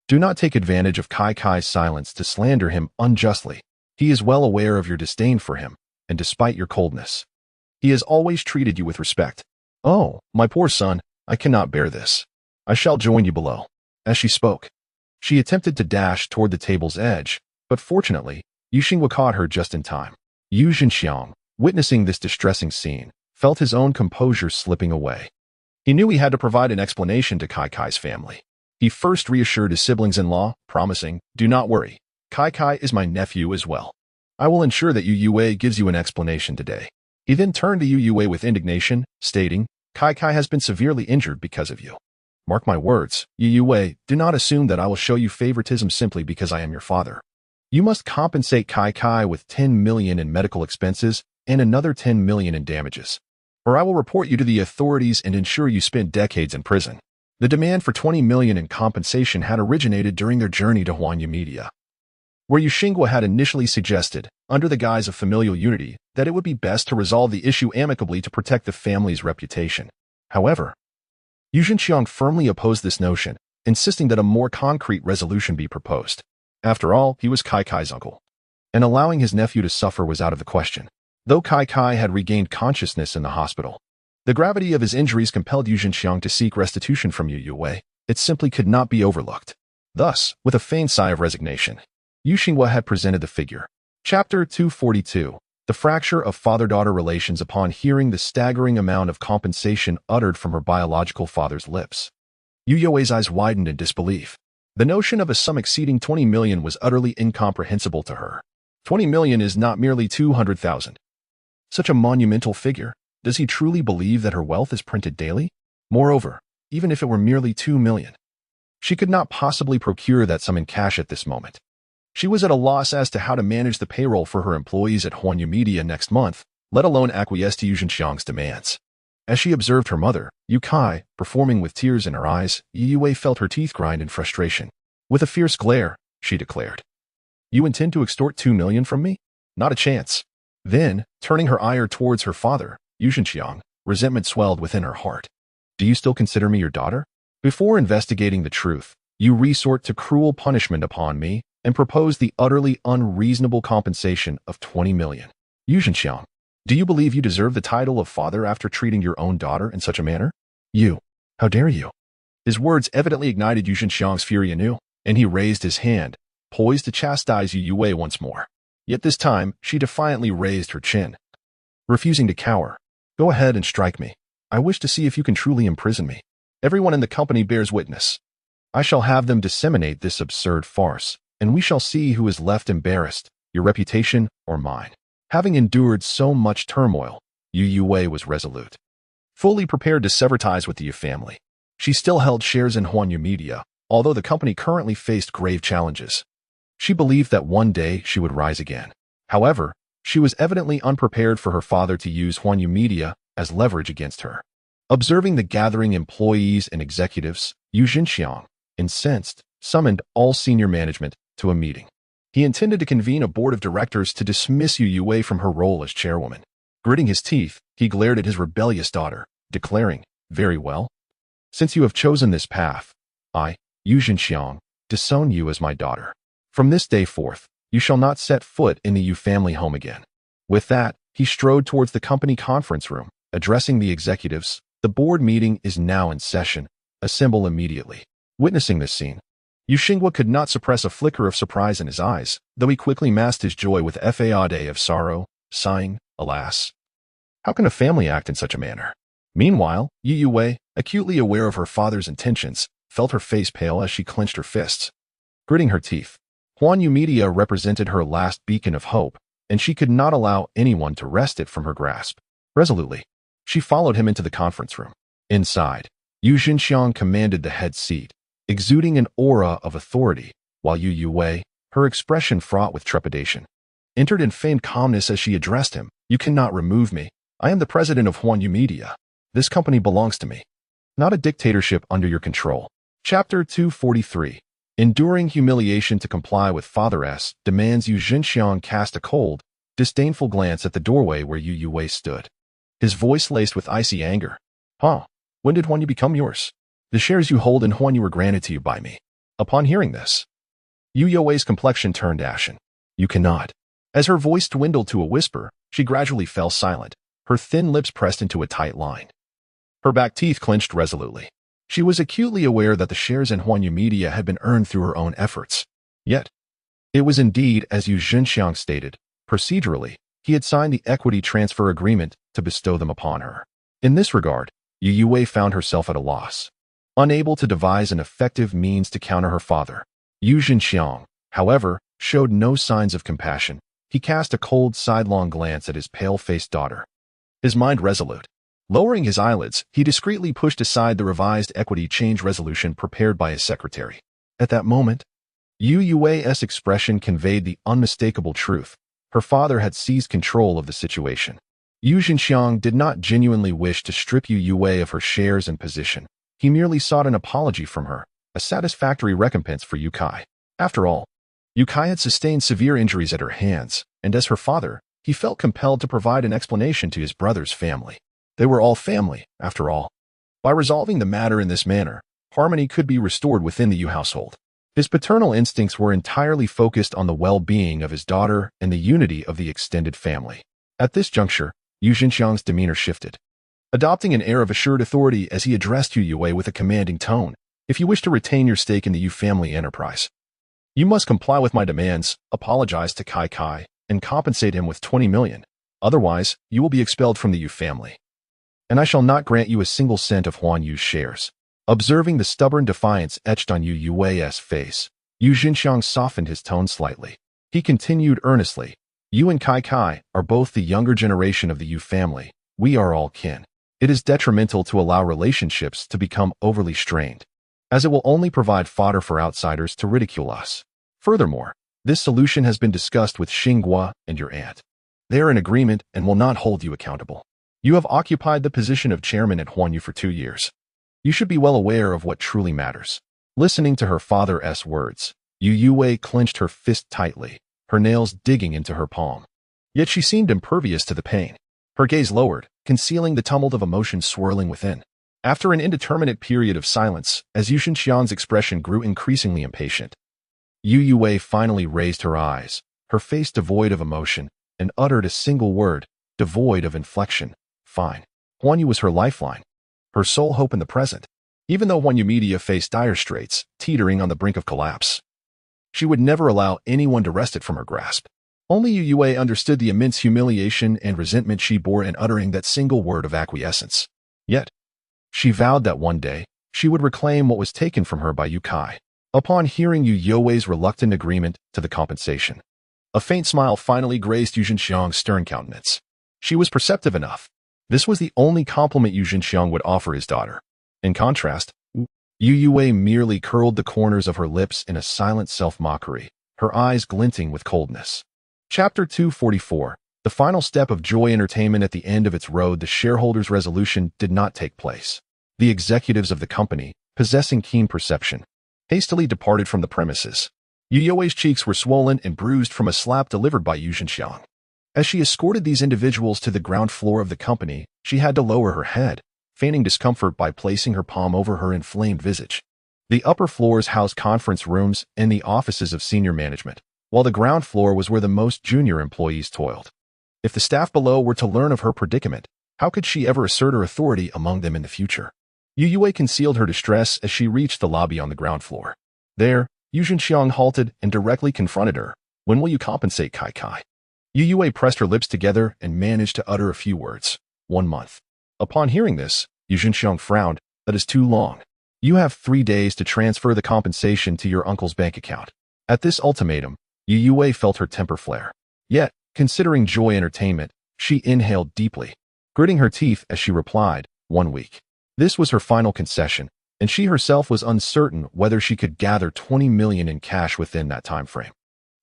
Do not take advantage of Kai's silence to slander him unjustly. He is well aware of your disdain for him, and despite your coldness, he has always treated you with respect. Oh, my poor son, I cannot bear this. I shall join you below. As she spoke, she attempted to dash toward the table's edge, but fortunately, Yuxingwa caught her just in time. Yu Zhenxiang, witnessing this distressing scene, felt his own composure slipping away. He knew he had to provide an explanation to Kai's family. He first reassured his siblings-in-law, promising, "Do not worry, Kai is my nephew as well. I will ensure that Youwei gives you an explanation today." He then turned to Youwei with indignation, stating, Kai has been severely injured because of you. Mark my words, Youwei, do not assume that I will show you favoritism simply because I am your father. You must compensate Kai with 10 million in medical expenses and another 10 million in damages, or I will report you to the authorities and ensure you spend decades in prison. The demand for 20 million in compensation had originated during their journey to Huanyu Media, where Yuxingwa had initially suggested, under the guise of familial unity, that it would be best to resolve the issue amicably to protect the family's reputation. However, Yu Zhenxiang firmly opposed this notion, insisting that a more concrete resolution be proposed. After all, he was Kai's uncle, and allowing his nephew to suffer was out of the question. Though Kai had regained consciousness in the hospital, the gravity of his injuries compelled Yu Zhenxiang to seek restitution from Youwei. It simply could not be overlooked. Thus, with a feigned sigh of resignation, Yuxingwa had presented the figure. Chapter 242. The fracture of father-daughter relations. Upon hearing the staggering amount of compensation uttered from her biological father's lips, Youwei's eyes widened in disbelief. The notion of a sum exceeding 20 million was utterly incomprehensible to her. 20 million is not merely 200,000. Such a monumental figure. Does he truly believe that her wealth is printed daily? Moreover, even if it were merely 2 million, she could not possibly procure that sum in cash at this moment. She was at a loss as to how to manage the payroll for her employees at Huanyu Media next month, let alone acquiesce to Yu Zhenxiang's demands. As she observed her mother, Yu Kai, performing with tears in her eyes, Youwei felt her teeth grind in frustration. With a fierce glare, she declared, "You intend to extort 2 million from me? Not a chance." Then, turning her ire towards her father, Yu Zhenxiang, resentment swelled within her heart. "Do you still consider me your daughter? Before investigating the truth, you resort to cruel punishment upon me and propose the utterly unreasonable compensation of 20 million. Yu Zhenxiang, do you believe you deserve the title of father after treating your own daughter in such a manner? You, how dare you?" His words evidently ignited Yu Zhenxiang's fury anew, and he raised his hand, poised to chastise Youwei once more. Yet this time, she defiantly raised her chin, refusing to cower. "Go ahead and strike me. I wish to see if you can truly imprison me. Everyone in the company bears witness. I shall have them disseminate this absurd farce, and we shall see who is left embarrassed, your reputation or mine." Having endured so much turmoil, Youwei was resolute. Fully prepared to sever ties with the Yu family, she still held shares in Huanyu Media, although the company currently faced grave challenges. She believed that one day she would rise again. However, she was evidently unprepared for her father to use Huanyu Media as leverage against her. Observing the gathering employees and executives, Yu Zhenxiang, incensed, summoned all senior management to a meeting. He intended to convene a board of directors to dismiss Youwei from her role as chairwoman. Gritting his teeth, he glared at his rebellious daughter, declaring, "Very well. Since you have chosen this path, I, Yu Zhenxiang, disown you as my daughter. From this day forth, you shall not set foot in the Yu family home again." With that, he strode towards the company conference room, addressing the executives. "The board meeting is now in session. Assemble immediately." Witnessing this scene, Yuxingwa could not suppress a flicker of surprise in his eyes, though he quickly masked his joy with a fade of sorrow, sighing, "Alas! How can a family act in such a manner?" Meanwhile, Youwei, acutely aware of her father's intentions, felt her face pale as she clenched her fists. Gritting her teeth, Huan Yu Media represented her last beacon of hope, and she could not allow anyone to wrest it from her grasp. Resolutely, she followed him into the conference room. Inside, Yu Xinxiang commanded the head seat, exuding an aura of authority, while Youwei, her expression fraught with trepidation, entered in feigned calmness as she addressed him. "You cannot remove me. I am the president of Huan Yu Media. This company belongs to me, not a dictatorship under your control." Chapter 243. Enduring humiliation to comply with Father S. demands. Yu Xinxiang cast a cold, disdainful glance at the doorway where Youwei stood. His voice laced with icy anger. "Huh? When did Huan Yu become yours? The shares you hold in Huan Yu were granted to you by me." Upon hearing this, Youwei's complexion turned ashen. "You cannot." As her voice dwindled to a whisper, she gradually fell silent, her thin lips pressed into a tight line. Her back teeth clenched resolutely. She was acutely aware that the shares in Huan Yu Media had been earned through her own efforts. Yet, it was indeed as Yu Xinxiang stated. Procedurally, he had signed the equity transfer agreement to bestow them upon her. In this regard, Youwei found herself at a loss. Unable to devise an effective means to counter her father, Yu Xinxiang, however, showed no signs of compassion. He cast a cold sidelong glance at his pale-faced daughter. His mind resolute. Lowering his eyelids, he discreetly pushed aside the revised equity change resolution prepared by his secretary. At that moment, Youwei's expression conveyed the unmistakable truth. Her father had seized control of the situation. Yu Xinxiang did not genuinely wish to strip Youwei of her shares and position. He merely sought an apology from her, a satisfactory recompense for Youkai. After all, Youkai had sustained severe injuries at her hands, and as her father, he felt compelled to provide an explanation to his brother's family. They were all family, after all. By resolving the matter in this manner, harmony could be restored within the Yu household. His paternal instincts were entirely focused on the well-being of his daughter and the unity of the extended family. At this juncture, Yu Xinxiang's demeanor shifted, adopting an air of assured authority as he addressed Youwei with a commanding tone. "If you wish to retain your stake in the Yu family enterprise, you must comply with my demands, apologize to Kai, and compensate him with 20 million. Otherwise, you will be expelled from the Yu family. And I shall not grant you a single cent of Huan Yu's shares." Observing the stubborn defiance etched on Youwei's face, Yu Xinxiang softened his tone slightly. He continued earnestly, "You and Kai are both the younger generation of the Yu family. We are all kin. It is detrimental to allow relationships to become overly strained, as it will only provide fodder for outsiders to ridicule us. Furthermore, this solution has been discussed with Xinghua and your aunt. They are in agreement and will not hold you accountable. You have occupied the position of chairman at Huan Yu for 2 years. You should be well aware of what truly matters." Listening to her father's words, Youwei clenched her fist tightly, her nails digging into her palm. Yet she seemed impervious to the pain. Her gaze lowered, concealing the tumult of emotions swirling within. After an indeterminate period of silence, as Yu Xinxiang's expression grew increasingly impatient, Youwei finally raised her eyes, her face devoid of emotion, and uttered a single word, devoid of inflection. "Fine." Huan Yu was her lifeline, her sole hope in the present. Even though Huan Yu Media faced dire straits, teetering on the brink of collapse, she would never allow anyone to wrest it from her grasp. Only Youwei understood the immense humiliation and resentment she bore in uttering that single word of acquiescence. Yet, she vowed that one day, she would reclaim what was taken from her by Youkai. Upon hearing Youwei's reluctant agreement to the compensation, a faint smile finally graced Yu Xinxiang's stern countenance. She was perceptive enough. This was the only compliment Yu Xinxiang would offer his daughter. In contrast, Youwei merely curled the corners of her lips in a silent self-mockery, her eyes glinting with coldness. Chapter 244. The final step of Joy Entertainment. At the end of its road, the shareholders' resolution did not take place. The executives of the company, possessing keen perception, hastily departed from the premises. Youwei's cheeks were swollen and bruised from a slap delivered by Yu Xinxiang. As she escorted these individuals to the ground floor of the company, she had to lower her head, feigning discomfort by placing her palm over her inflamed visage. The upper floors housed conference rooms and the offices of senior management, while the ground floor was where the most junior employees toiled. If the staff below were to learn of her predicament, how could she ever assert her authority among them in the future? Youwei concealed her distress as she reached the lobby on the ground floor. There, Yu Xinxiang halted and directly confronted her. "When will you compensate Kai?" Youwei pressed her lips together and managed to utter a few words. 1 month. Upon hearing this, Yu Xinxiang frowned. "That is too long." You have 3 days to transfer the compensation to your uncle's bank account. At this ultimatum, Youwei felt her temper flare. Yet, considering Joy Entertainment, she inhaled deeply, gritting her teeth as she replied, 1 week. This was her final concession, and she herself was uncertain whether she could gather 20 million in cash within that time frame.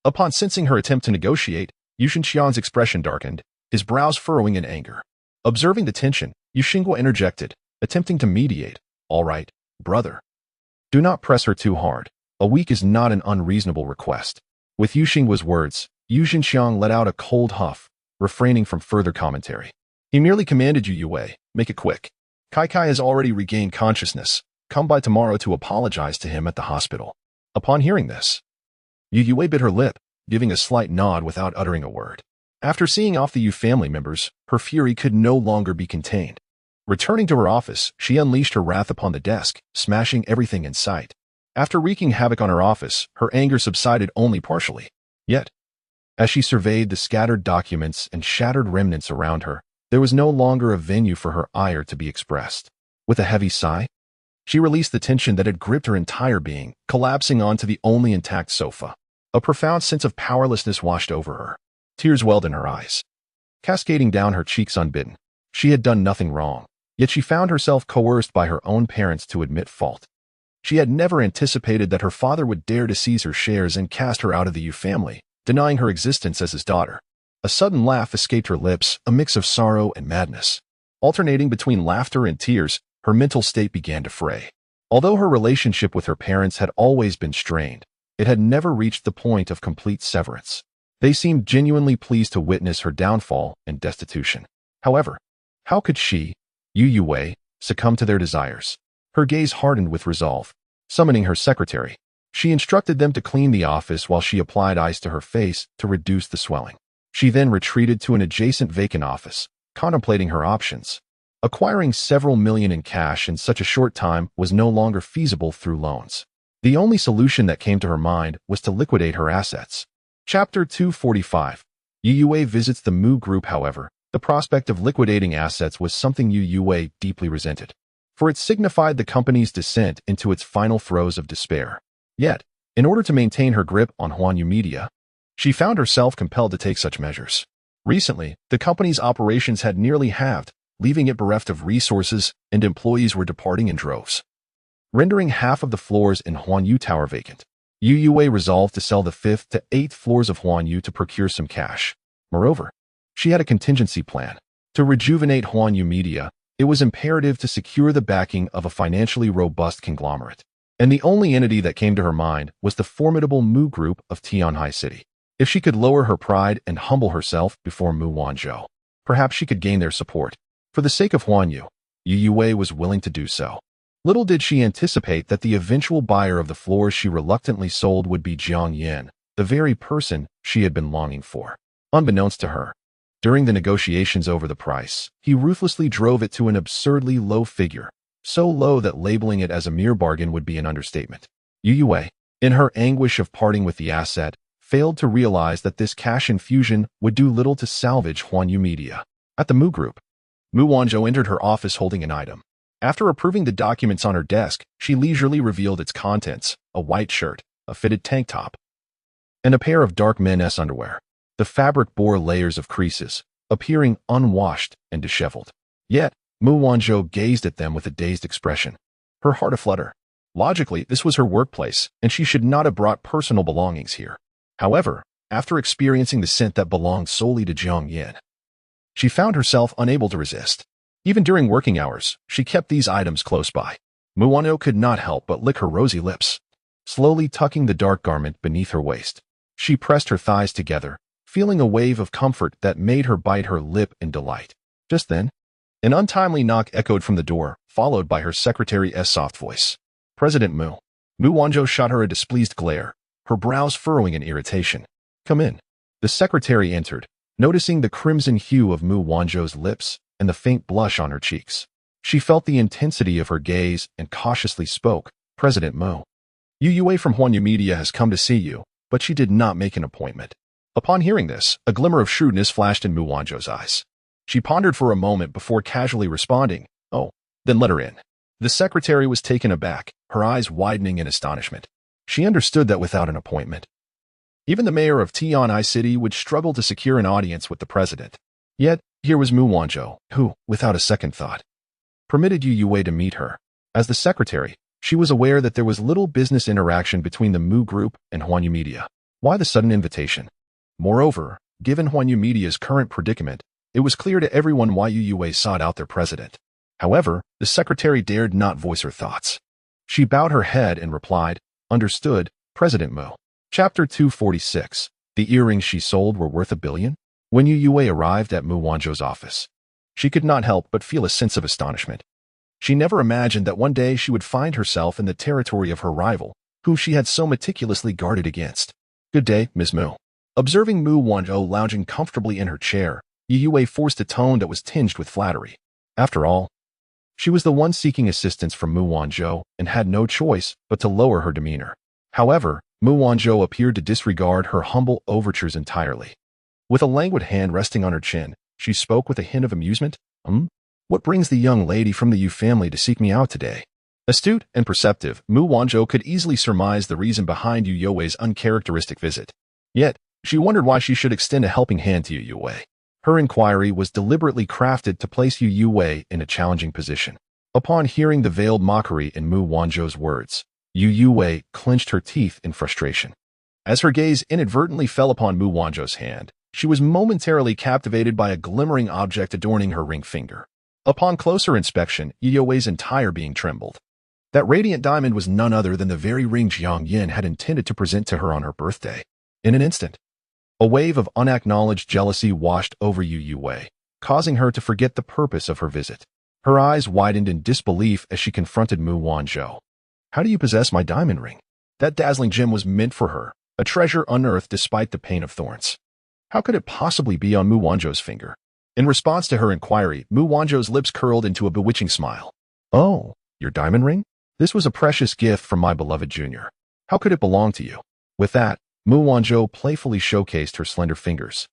Upon sensing her attempt to negotiate, Yu Xinxian's expression darkened, his brows furrowing in anger. Observing the tension, Yu Xingguo interjected, attempting to mediate. All right, brother. Do not press her too hard. A week is not an unreasonable request. With Yu Xingguo's words, Yu Xinxiang let out a cold huff, refraining from further commentary. He merely commanded Youwei, make it quick. Kai has already regained consciousness. Come by tomorrow to apologize to him at the hospital. Upon hearing this, Youwei bit her lip, giving a slight nod without uttering a word. After seeing off the Yu family members, her fury could no longer be contained. Returning to her office, she unleashed her wrath upon the desk, smashing everything in sight. After wreaking havoc on her office, her anger subsided only partially. Yet, as she surveyed the scattered documents and shattered remnants around her, there was no longer a venue for her ire to be expressed. With a heavy sigh, she released the tension that had gripped her entire being, collapsing onto the only intact sofa. A profound sense of powerlessness washed over her. Tears welled in her eyes, cascading down her cheeks unbidden. She had done nothing wrong, yet she found herself coerced by her own parents to admit fault. She had never anticipated that her father would dare to seize her shares and cast her out of the Yu family, denying her existence as his daughter. A sudden laugh escaped her lips, a mix of sorrow and madness. Alternating between laughter and tears, her mental state began to fray. Although her relationship with her parents had always been strained, it had never reached the point of complete severance. They seemed genuinely pleased to witness her downfall and destitution. However, how could she, Youwei, succumb to their desires? Her gaze hardened with resolve. Summoning her secretary, she instructed them to clean the office while she applied ice to her face to reduce the swelling. She then retreated to an adjacent vacant office, contemplating her options. Acquiring several million in cash in such a short time was no longer feasible through loans. The only solution that came to her mind was to liquidate her assets. Chapter 245. Youwei visits the Mu Group. However, the prospect of liquidating assets was something Youwei deeply resented, for it signified the company's descent into its final throes of despair. Yet, in order to maintain her grip on Huanyu Media, she found herself compelled to take such measures. Recently, the company's operations had nearly halved, leaving it bereft of resources, and employees were departing in droves, rendering half of the floors in Huanyu Tower vacant. Youwei resolved to sell the 5th to 8th floors of Huanyu to procure some cash. Moreover, she had a contingency plan. To rejuvenate Huanyu Media, it was imperative to secure the backing of a financially robust conglomerate. And the only entity that came to her mind was the formidable Mu Group of Tianhai City. If she could lower her pride and humble herself before Mu Wanzhou, perhaps she could gain their support. For the sake of Huanyu, Youwei was willing to do so. Little did she anticipate that the eventual buyer of the floors she reluctantly sold would be Jiang Yan, the very person she had been longing for. Unbeknownst to her, during the negotiations over the price, he ruthlessly drove it to an absurdly low figure, so low that labeling it as a mere bargain would be an understatement. Youwei, in her anguish of parting with the asset, failed to realize that this cash infusion would do little to salvage Huanyu Media. At the Mu Group, Mu Wanzhou entered her office holding an item. After approving the documents on her desk, she leisurely revealed its contents: a white shirt, a fitted tank top, and a pair of dark men's underwear. The fabric bore layers of creases, appearing unwashed and disheveled. Yet, Mu Wanzhou gazed at them with a dazed expression, her heart aflutter. Logically, this was her workplace, and she should not have brought personal belongings here. However, after experiencing the scent that belonged solely to Jiang Yan, she found herself unable to resist. Even during working hours, she kept these items close by. Mu Wanzhou could not help but lick her rosy lips, slowly tucking the dark garment beneath her waist. She pressed her thighs together, feeling a wave of comfort that made her bite her lip in delight. Just then, an untimely knock echoed from the door, followed by her secretary's soft voice. President Mu. Mu Wanzhou shot her a displeased glare, her brows furrowing in irritation. Come in. The secretary entered, noticing the crimson hue of Mu Wanzhou's lips and the faint blush on her cheeks. She felt the intensity of her gaze and cautiously spoke. President Mu. Youwei from Huanyu Media has come to see you, but she did not make an appointment. Upon hearing this, a glimmer of shrewdness flashed in Mu Wanzhou's eyes. She pondered for a moment before casually responding, "Oh, then let her in." The secretary was taken aback, her eyes widening in astonishment. She understood that without an appointment, even the mayor of Tian'ai City would struggle to secure an audience with the president. Yet, here was Mu Wanzhou, who, without a second thought, permitted Youwei to meet her. As the secretary, she was aware that there was little business interaction between the Mu Group and Huanyu Media. Why the sudden invitation? Moreover, given Huanyu Media's current predicament, it was clear to everyone why Youwei sought out their president. However, the secretary dared not voice her thoughts. She bowed her head and replied, "Understood, President Mu." Chapter 246. The earrings she sold were worth $1 billion? When Youwei arrived at Mu Wanzhou's office, she could not help but feel a sense of astonishment. She never imagined that one day she would find herself in the territory of her rival, who she had so meticulously guarded against. "Good day, Ms. Mu." Observing Mu Wanzhou lounging comfortably in her chair, Youwei forced a tone that was tinged with flattery. After all, she was the one seeking assistance from Mu Wanzhou and had no choice but to lower her demeanor. However, Mu Wanzhou appeared to disregard her humble overtures entirely. With a languid hand resting on her chin, she spoke with a hint of amusement. What brings the young lady from the Yu family to seek me out today?" Astute and perceptive, Mu Wanzhou could easily surmise the reason behind Youwei's uncharacteristic visit. Yet, she wondered why she should extend a helping hand to Youwei. Her inquiry was deliberately crafted to place Youwei in a challenging position. Upon hearing the veiled mockery in Mu Wanzhou's words, Youwei clenched her teeth in frustration. As her gaze inadvertently fell upon Mu Wanzhou's hand, she was momentarily captivated by a glimmering object adorning her ring finger. Upon closer inspection, Youwei's entire being trembled. That radiant diamond was none other than the very ring Jiang Yan had intended to present to her on her birthday. In an instant, a wave of unacknowledged jealousy washed over Youwei, causing her to forget the purpose of her visit. Her eyes widened in disbelief as she confronted Mu Wanzhou. "How do you possess my diamond ring?" That dazzling gem was meant for her, a treasure unearthed despite the pain of thorns. How could it possibly be on Mu Wanzhou's finger? In response to her inquiry, Mu Wanzhou's lips curled into a bewitching smile. "Oh, your diamond ring? This was a precious gift from my beloved junior. How could it belong to you?" With that, Mu Wanzhou playfully showcased her slender fingers,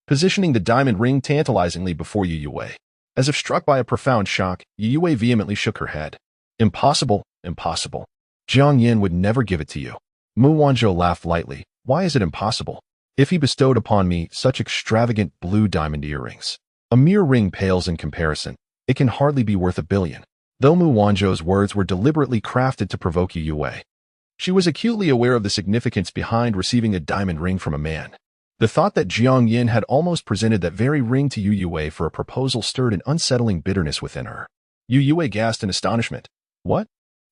positioning the diamond ring tantalizingly before Youwei. As if struck by a profound shock, Youwei vehemently shook her head. "Impossible, impossible. Jiang Yan would never give it to you." Mu Wanzhou laughed lightly. "Why is it impossible? If he bestowed upon me such extravagant blue diamond earrings, a mere ring pales in comparison. It can hardly be worth $1 billion. Though Mu Wanzhou's words were deliberately crafted to provoke Youwei, she was acutely aware of the significance behind receiving a diamond ring from a man. The thought that Jiang Yan had almost presented that very ring to Youwei for a proposal stirred an unsettling bitterness within her. Youwei gasped in astonishment. "What?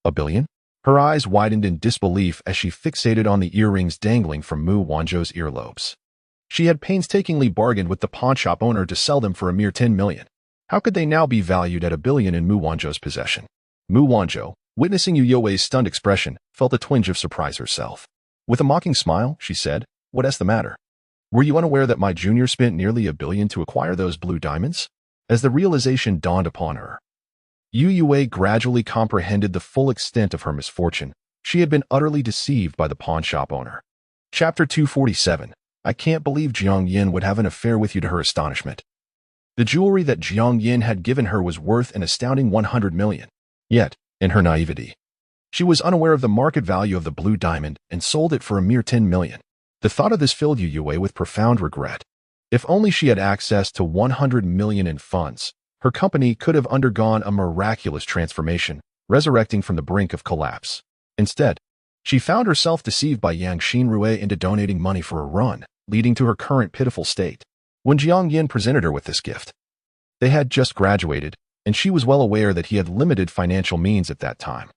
$1 billion?" Her eyes widened in disbelief as she fixated on the earrings dangling from Mu Wanzhou's earlobes. She had painstakingly bargained with the pawnshop owner to sell them for a mere $10 million. How could they now be valued at $1 billion in Mu Wanzhou's possession? Mu Wanzhou, witnessing Youwei's stunned expression, felt a twinge of surprise herself. With a mocking smile, she said, "What's the matter? Were you unaware that my junior spent nearly $1 billion to acquire those blue diamonds?" As the realization dawned upon her, Youwei gradually comprehended the full extent of her misfortune. She had been utterly deceived by the pawnshop owner. Chapter 247. I can't believe Jiang Yan would have an affair with you. To her astonishment, the jewelry that Jiang Yan had given her was worth an astounding $100 million. Yet, in her naivety, she was unaware of the market value of the blue diamond and sold it for a mere $10 million. The thought of this filled Youwei with profound regret. If only she had access to $100 million in funds, her company could have undergone a miraculous transformation, resurrecting from the brink of collapse. Instead, she found herself deceived by Yang Xinrui into donating money for a run, leading to her current pitiful state. When Jiang Yan presented her with this gift, they had just graduated, and she was well aware that he had limited financial means at that time.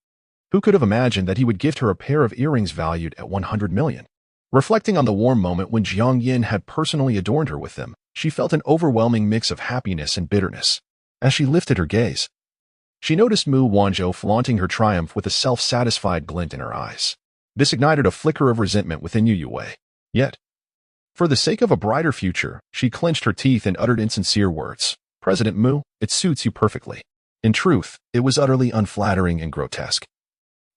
Who could have imagined that he would gift her a pair of earrings valued at $100 million? Reflecting on the warm moment when Jiang Yan had personally adorned her with them, she felt an overwhelming mix of happiness and bitterness. As she lifted her gaze, she noticed Mu Wanzhou flaunting her triumph with a self-satisfied glint in her eyes. This ignited a flicker of resentment within Youwei. Yet, for the sake of a brighter future, she clenched her teeth and uttered insincere words. "President Mu, it suits you perfectly." In truth, it was utterly unflattering and grotesque.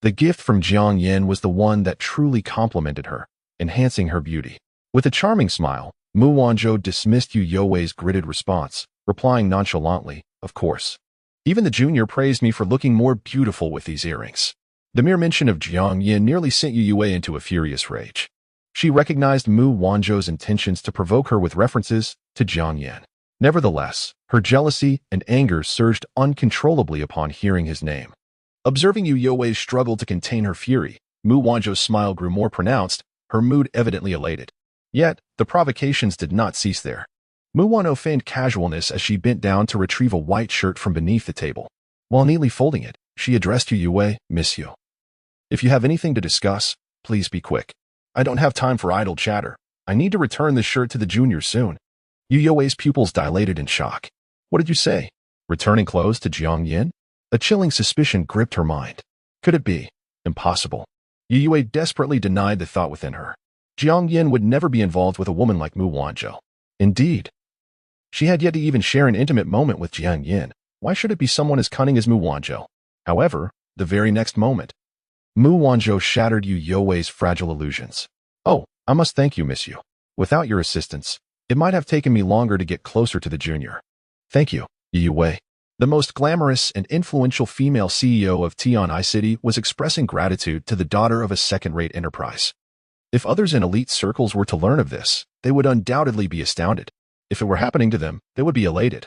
The gift from Jiang Yan was the one that truly complimented her, enhancing her beauty. With a charming smile, Mu Wanzhou dismissed Youwei's gritted response, replying nonchalantly, "Of course. Even the junior praised me for looking more beautiful with these earrings. The mere mention of Jiang Yan nearly sent Youwei into a furious rage. She recognized Mu Wanzhou's intentions to provoke her with references to Jiang Yan. Nevertheless, her jealousy and anger surged uncontrollably upon hearing his name. Observing Youwei's struggle to contain her fury, Mu Wanzhou's smile grew more pronounced, her mood evidently elated. Yet, the provocations did not cease there. Mu Wanzhou feigned casualness as she bent down to retrieve a white shirt from beneath the table. While neatly folding it, she addressed Youwei, "Monsieur. If you have anything to discuss, please be quick. I don't have time for idle chatter. I need to return this shirt to the junior soon." Youwei's pupils dilated in shock. What did you say? Returning clothes to Jiang Yan? A chilling suspicion gripped her mind. Could it be? Impossible. Youwei desperately denied the thought within her. Jiang Yan would never be involved with a woman like Mu Wanzhou. Indeed. She had yet to even share an intimate moment with Jiang Yan. Why should it be someone as cunning as Mu Wanzhou? However, the very next moment, Mu Wanzhou shattered Youwei's fragile illusions. "Oh, I must thank you, monsieur. Without your assistance, it might have taken me longer to get closer to the junior." "Thank you, Youwei." The most glamorous and influential female CEO of Tian'ai City was expressing gratitude to the daughter of a second-rate enterprise. If others in elite circles were to learn of this, they would undoubtedly be astounded. If it were happening to them, they would be elated,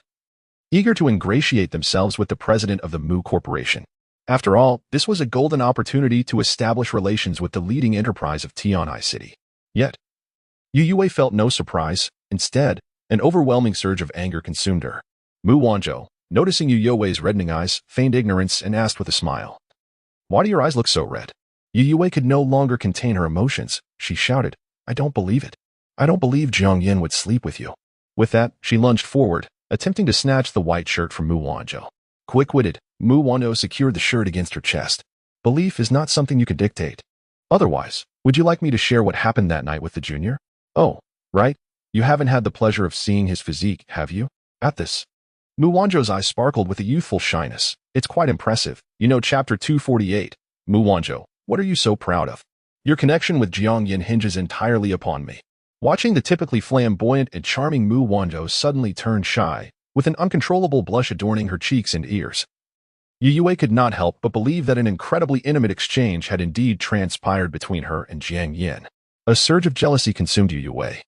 eager to ingratiate themselves with the president of the Mu Corporation. After all, this was a golden opportunity to establish relations with the leading enterprise of Tian'ai City. Yet, Youwei felt no surprise. Instead, an overwhelming surge of anger consumed her. Mu Wanzhou, noticing Youwei's reddening eyes, feigned ignorance and asked with a smile, "Why do your eyes look so red?" Youwei could no longer contain her emotions. She shouted, "I don't believe it. I don't believe Jiang Yan would sleep with you." With that, she lunged forward, attempting to snatch the white shirt from Mu Wanzhou. Quick-witted, Mu Wanzhou secured the shirt against her chest. "Belief is not something you can dictate. Otherwise, would you like me to share what happened that night with the junior?" "Oh, right. You haven't had the pleasure of seeing his physique, have you?" At this, Mu Wanzhou's eyes sparkled with a youthful shyness. "It's quite impressive. You know chapter 248. Mu Wanzhou, what are you so proud of?" "Your connection with Jiang Yan hinges entirely upon me." Watching the typically flamboyant and charming Mu Wanzhou suddenly turn shy, with an uncontrollable blush adorning her cheeks and ears, Youwei could not help but believe that an incredibly intimate exchange had indeed transpired between her and Jiang Yan. A surge of jealousy consumed Youwei,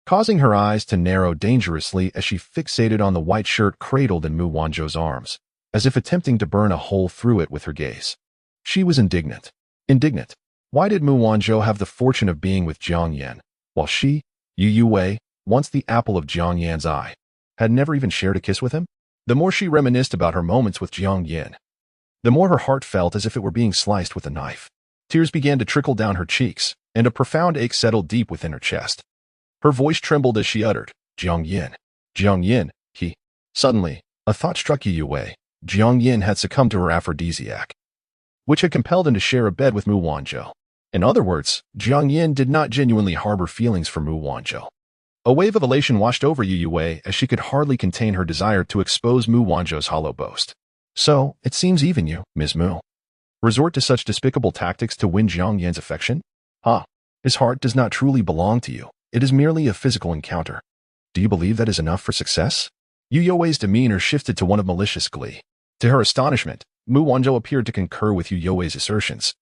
causing her eyes to narrow dangerously as she fixated on the white shirt cradled in Mu Wanzhou's arms, as if attempting to burn a hole through it with her gaze. She was indignant. Indignant. Why did Mu Wanzhou have the fortune of being with Jiang Yan, while she, Youwei, once the apple of Jiang Yan's eye, had never even shared a kiss with him? The more she reminisced about her moments with Jiang Yan, the more her heart felt as if it were being sliced with a knife. Tears began to trickle down her cheeks, and a profound ache settled deep within her chest. Her voice trembled as she uttered, "Jiang Yan. Jiang Yan, he." Suddenly, a thought struck Youwei. Jiang Yan had succumbed to her aphrodisiac, which had compelled him to share a bed with Mu Wanzhou. In other words, Jiang Yan did not genuinely harbor feelings for Mu Wanzhou. A wave of elation washed over Youwei as she could hardly contain her desire to expose Mu Wanzhou's hollow boast. "So, it seems even you, Ms. Mu, resort to such despicable tactics to win Jiang Yan's affection? His heart does not truly belong to you. It is merely a physical encounter. Do you believe that is enough for success?" Youwei's demeanor shifted to one of malicious glee. To her astonishment, Mu Wanzhou appeared to concur with Youwei's assertions,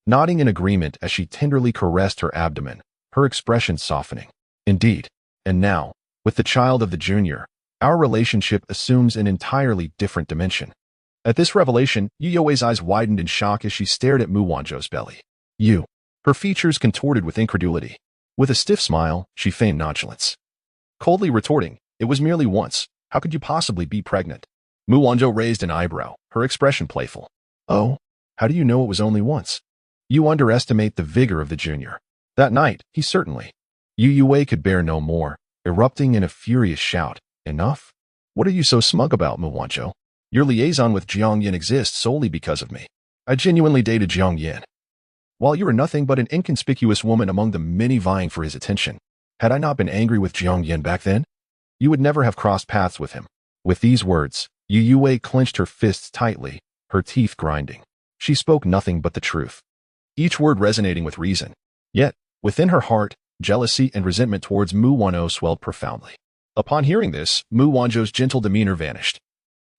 nodding in agreement as she tenderly caressed her abdomen, her expression softening. "Indeed. And now, with the child of the junior, our relationship assumes an entirely different dimension." At this revelation, Youwei's eyes widened in shock as she stared at Mu Wanzhou's belly. "You." Her features contorted with incredulity. With a stiff smile, she feigned nonchalance, coldly retorting, "It was merely once. How could you possibly be pregnant?" Mu Wanzhou raised an eyebrow, her expression playful. "Oh, how do you know it was only once?" "You underestimate the vigor of the junior. That night, he certainly..." Youwei could bear no more, erupting in a furious shout. "Enough? What are you so smug about, Mu Wanzhou? Your liaison with Jiang Yan exists solely because of me. I genuinely dated Jiang Yan, while you are nothing but an inconspicuous woman among the many vying for his attention. Had I not been angry with Jiang Yan back then, you would never have crossed paths with him." With these words, Youwei clenched her fists tightly, her teeth grinding. She spoke nothing but the truth, each word resonating with reason. Yet, within her heart, jealousy and resentment towards Mu Wanzhou swelled profoundly. Upon hearing this, Mu Wanzhou's gentle demeanor vanished.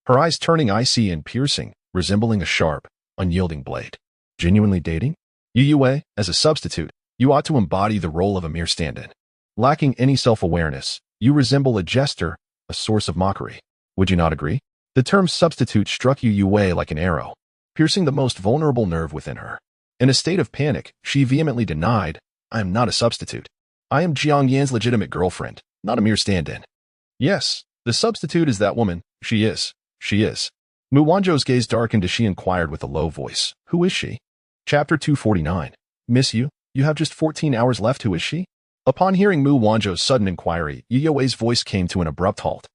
her eyes turning icy and piercing, resembling a sharp, unyielding blade. Genuinely dating? Youwei, as a substitute, you ought to embody the role of a mere stand-in. Lacking any self-awareness, you resemble a jester, a source of mockery. Would you not agree? The term substitute struck Youwei like an arrow, piercing the most vulnerable nerve within her. In a state of panic, she vehemently denied, "I am not a substitute. I am Jiang Yan's legitimate girlfriend, not a mere stand-in." "Yes, the substitute is that woman. She is. She is." Mu Wanzhou's gaze darkened as she inquired with a low voice, "Who is she?" Chapter 249. "Miss you? You have just 14 hours left. Who is she?" Upon hearing Mu Wanzhou's sudden inquiry, Youwei's voice came to an abrupt halt.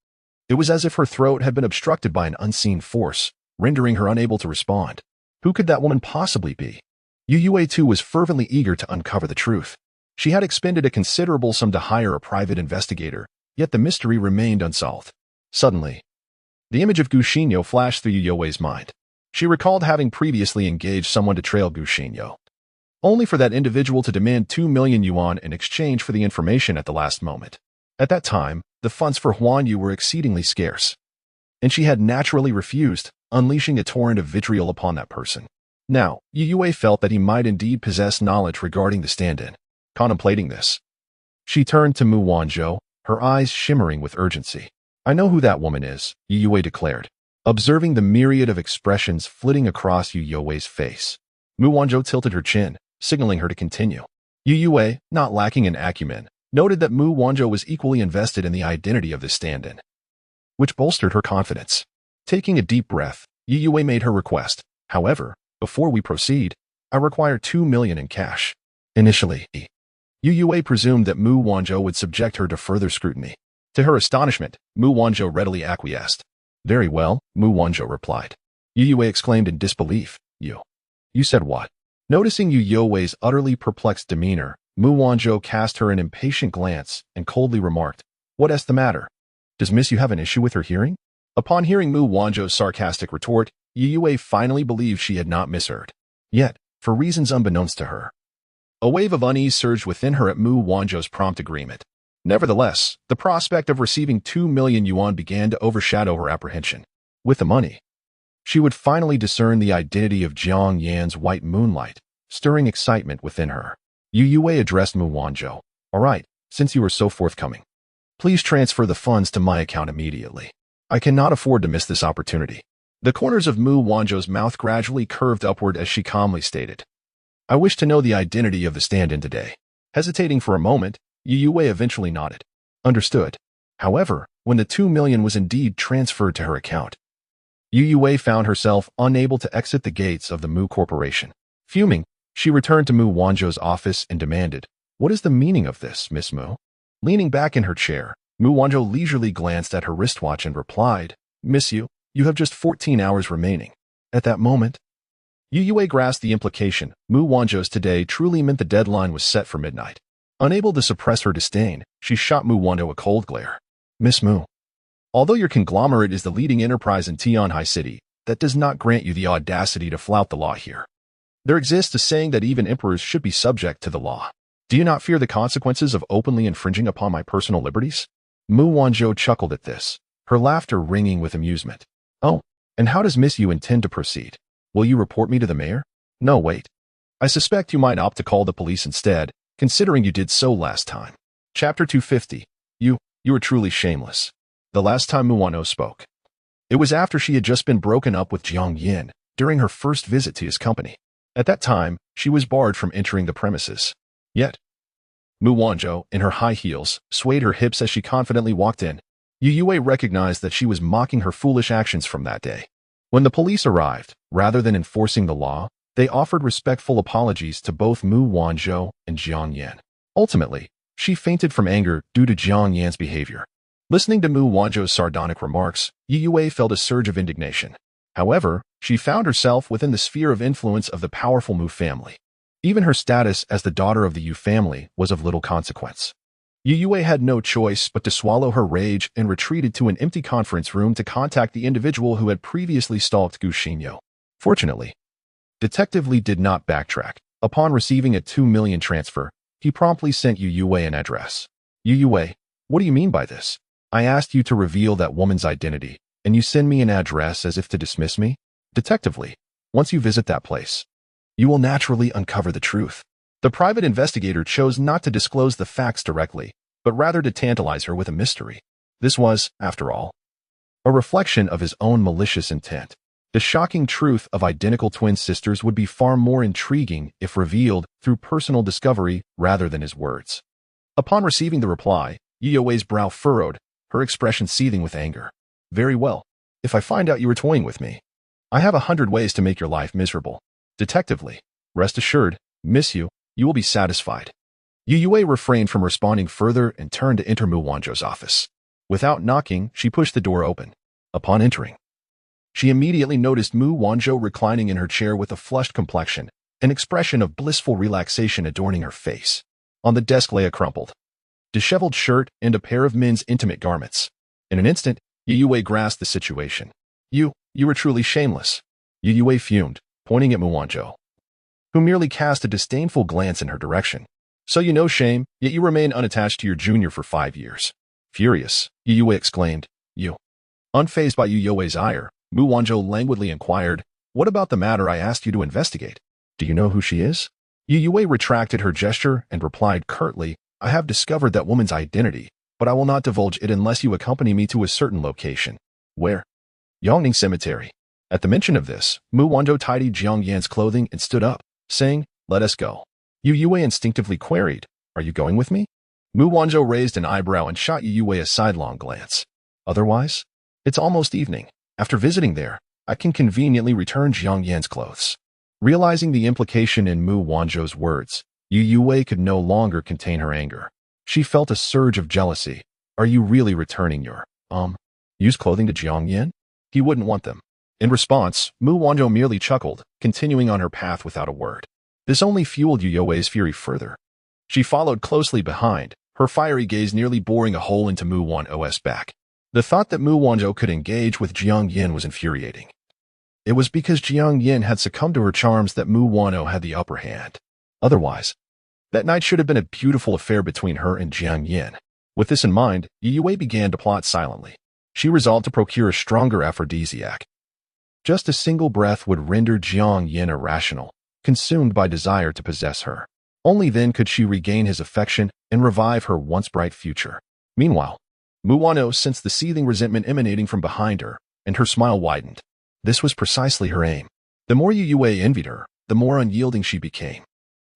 It was as if her throat had been obstructed by an unseen force, rendering her unable to respond. Who could that woman possibly be? Youwei too was fervently eager to uncover the truth. She had expended a considerable sum to hire a private investigator, yet the mystery remained unsolved. Suddenly, the image of Gu Xinyo flashed through Youwei's mind. She recalled having previously engaged someone to trail Gu Xinyo, only for that individual to demand 2 million yuan in exchange for the information at the last moment. At that time, the funds for Huan Yu were exceedingly scarce, and she had naturally refused, unleashing a torrent of vitriol upon that person. Now, Youwei felt that he might indeed possess knowledge regarding the stand-in. Contemplating this, she turned to Mu Wanzhou, her eyes shimmering with urgency. "I know who that woman is," Youwei declared, observing the myriad of expressions flitting across Youwei's face. Mu Wanzhou tilted her chin, signaling her to continue. Youwei, not lacking in acumen, noted that Mu Wanzhou was equally invested in the identity of the stand-in, which bolstered her confidence. Taking a deep breath, Youwei made her request. "However, before we proceed, I require 2 million in cash." Initially, Youwei presumed that Mu Wanzhou would subject her to further scrutiny. To her astonishment, Mu Wanzhou readily acquiesced. "Very well," Mu Wanzhou replied. Youwei exclaimed in disbelief. You said what?" Noticing Youwei's utterly perplexed demeanor, Mu Wanzhou cast her an impatient glance and coldly remarked, "What is the matter? Does Miss Yu have an issue with her hearing?" Upon hearing Mu Wanzhou's sarcastic retort, Youwei finally believed she had not misheard. Yet, for reasons unbeknownst to her, a wave of unease surged within her at Mu Wanzhou's prompt agreement. Nevertheless, the prospect of receiving 2 million yuan began to overshadow her apprehension. With the money, she would finally discern the identity of Jiang Yan's white moonlight, stirring excitement within her. Youwei addressed Mu Wanzhou. "All right, since you are so forthcoming, please transfer the funds to my account immediately. I cannot afford to miss this opportunity." The corners of Mu Wanzhou's mouth gradually curved upward as she calmly stated, "I wish to know the identity of the stand-in today." Hesitating for a moment, Youwei eventually nodded. "Understood." However, when the 2 million was indeed transferred to her account, Youwei found herself unable to exit the gates of the Mu Corporation. Fuming, she returned to Mu Wanzhou's office and demanded, "What is the meaning of this, Miss Mu?" Leaning back in her chair, Mu Wanzhou leisurely glanced at her wristwatch and replied, "Miss Yu, you have just 14 hours remaining." At that moment, Youwei grasped the implication. Mu Wanzhou's today truly meant the deadline was set for midnight. Unable to suppress her disdain, she shot Mu Wanzhou a cold glare. "Miss Mu, although your conglomerate is the leading enterprise in Tianhai City, that does not grant you the audacity to flout the law here. There exists a saying that even emperors should be subject to the law. Do you not fear the consequences of openly infringing upon my personal liberties?" Mu Wanzhou chuckled at this, her laughter ringing with amusement. "Oh, and how does Miss Yu intend to proceed? Will you report me to the mayor?" "No, wait. I suspect you might opt to call the police instead, considering you did so last time." Chapter 250. You are truly shameless. The last time Mu Wanzhou spoke, it was after she had just been broken up with Jiang Yan during her first visit to his company. At that time, she was barred from entering the premises. Yet, Mu Wanzhou, in her high heels, swayed her hips as she confidently walked in. Youwei recognized that she was mocking her foolish actions from that day. When the police arrived, rather than enforcing the law, they offered respectful apologies to both Mu Wanzhou and Jiang Yan. Ultimately, she fainted from anger due to Jiang Yan's behavior. Listening to Mu Wanzhou's sardonic remarks, Youwei felt a surge of indignation. However, she found herself within the sphere of influence of the powerful Mu family. Even her status as the daughter of the Yu family was of little consequence. Youwei had no choice but to swallow her rage and retreated to an empty conference room to contact the individual who had previously stalked Gu Xinyo. Fortunately, Detective Li did not backtrack. Upon receiving a 2 million transfer, he promptly sent Youwei an address. "Youwei, what do you mean by this? I asked you to reveal that woman's identity, and you send me an address as if to dismiss me? Detectively, once you visit that place, you will naturally uncover the truth. The private investigator chose not to disclose the facts directly, but rather to tantalize her with a mystery. This was, after all, a reflection of his own malicious intent. The shocking truth of identical twin sisters would be far more intriguing if revealed through personal discovery rather than his words. Upon receiving the reply, Youwei's brow furrowed, her expression seething with anger. Very well. If I find out you were toying with me, I have 100 ways to make your life miserable. Detectively, rest assured, miss you will be satisfied. Youwei refrained from responding further and turned to enter Mu Wanzhou's office. Without knocking, she pushed the door open. Upon entering, she immediately noticed Mu Wanzhou reclining in her chair with a flushed complexion, an expression of blissful relaxation adorning her face. On the desk lay a crumpled, disheveled shirt and a pair of men's intimate garments. In an instant, Youwei grasped the situation. You were truly shameless. Youwei fumed, pointing at Mu Wanzhou, who merely cast a disdainful glance in her direction. So you know shame, yet you remain unattached to your junior for 5 years. Furious, Youwei exclaimed. You. Unfazed by Youwei's ire, Mu Wanzhou languidly inquired, what about the matter I asked you to investigate? Do you know who she is? Youwei retracted her gesture and replied curtly, I have discovered that woman's identity, but I will not divulge it unless you accompany me to a certain location. Where? Yongning Cemetery. At the mention of this, Mu Wanzhou tidied Jiang Yan's clothing and stood up, saying, let us go. Youwei instinctively queried, are you going with me? Mu Wanzhou raised an eyebrow and shot Youwei a sidelong glance. Otherwise? It's almost evening. After visiting there, I can conveniently return Jiang Yan's clothes. Realizing the implication in Mu Wanzhou's words, Youwei could no longer contain her anger. She felt a surge of jealousy. Are you really returning your, used clothing to Jiang Yan? He wouldn't want them. In response, Mu Wanzhou merely chuckled, continuing on her path without a word. This only fueled Youwei's fury further. She followed closely behind, her fiery gaze nearly boring a hole into Mu Wanzhou's back. The thought that Mu Wanzhou could engage with Jiang Yan was infuriating. It was because Jiang Yan had succumbed to her charms that Mu Wanzhou had the upper hand. Otherwise, that night should have been a beautiful affair between her and Jiang Yan. With this in mind, Youwei began to plot silently. She resolved to procure a stronger aphrodisiac. Just a single breath would render Jiang Yan irrational, consumed by desire to possess her. Only then could she regain his affection and revive her once bright future. Meanwhile, Mu Wanzhou sensed the seething resentment emanating from behind her, and her smile widened. This was precisely her aim. The more Youwei envied her, the more unyielding she became.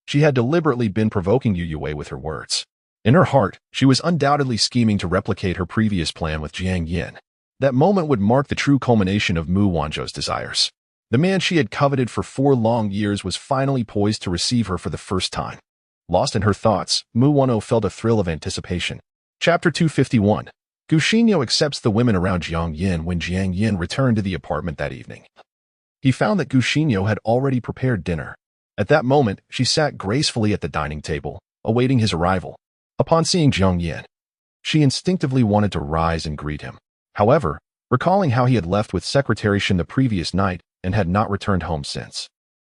She had deliberately been provoking Youwei with her words. In her heart, she was undoubtedly scheming to replicate her previous plan with Jiang Yan. That moment would mark the true culmination of Mu Wanzhou's desires. The man she had coveted for 4 long years was finally poised to receive her for the first time. Lost in her thoughts, Mu Wanzhou felt a thrill of anticipation. Chapter 251. Gu Xinyo accepts the women around Jiang Yan when Jiang Yan returned to the apartment that evening. He found that Gu Xinyo had already prepared dinner. At that moment, she sat gracefully at the dining table, awaiting his arrival. Upon seeing Jiang Yan, she instinctively wanted to rise and greet him. However, recalling how he had left with Secretary Shen the previous night and had not returned home since,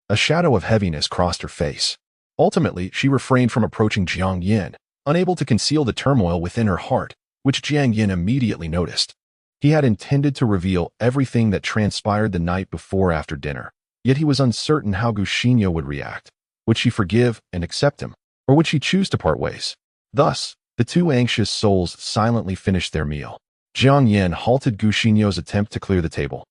a shadow of heaviness crossed her face. Ultimately, she refrained from approaching Jiang Yan, unable to conceal the turmoil within her heart, which Jiang Yan immediately noticed. He had intended to reveal everything that transpired the night before after dinner, yet he was uncertain how Gu Xinyo would react. Would she forgive and accept him, or would she choose to part ways? Thus, the two anxious souls silently finished their meal. Jiang Yan halted Gu Xinyo's attempt to clear the table.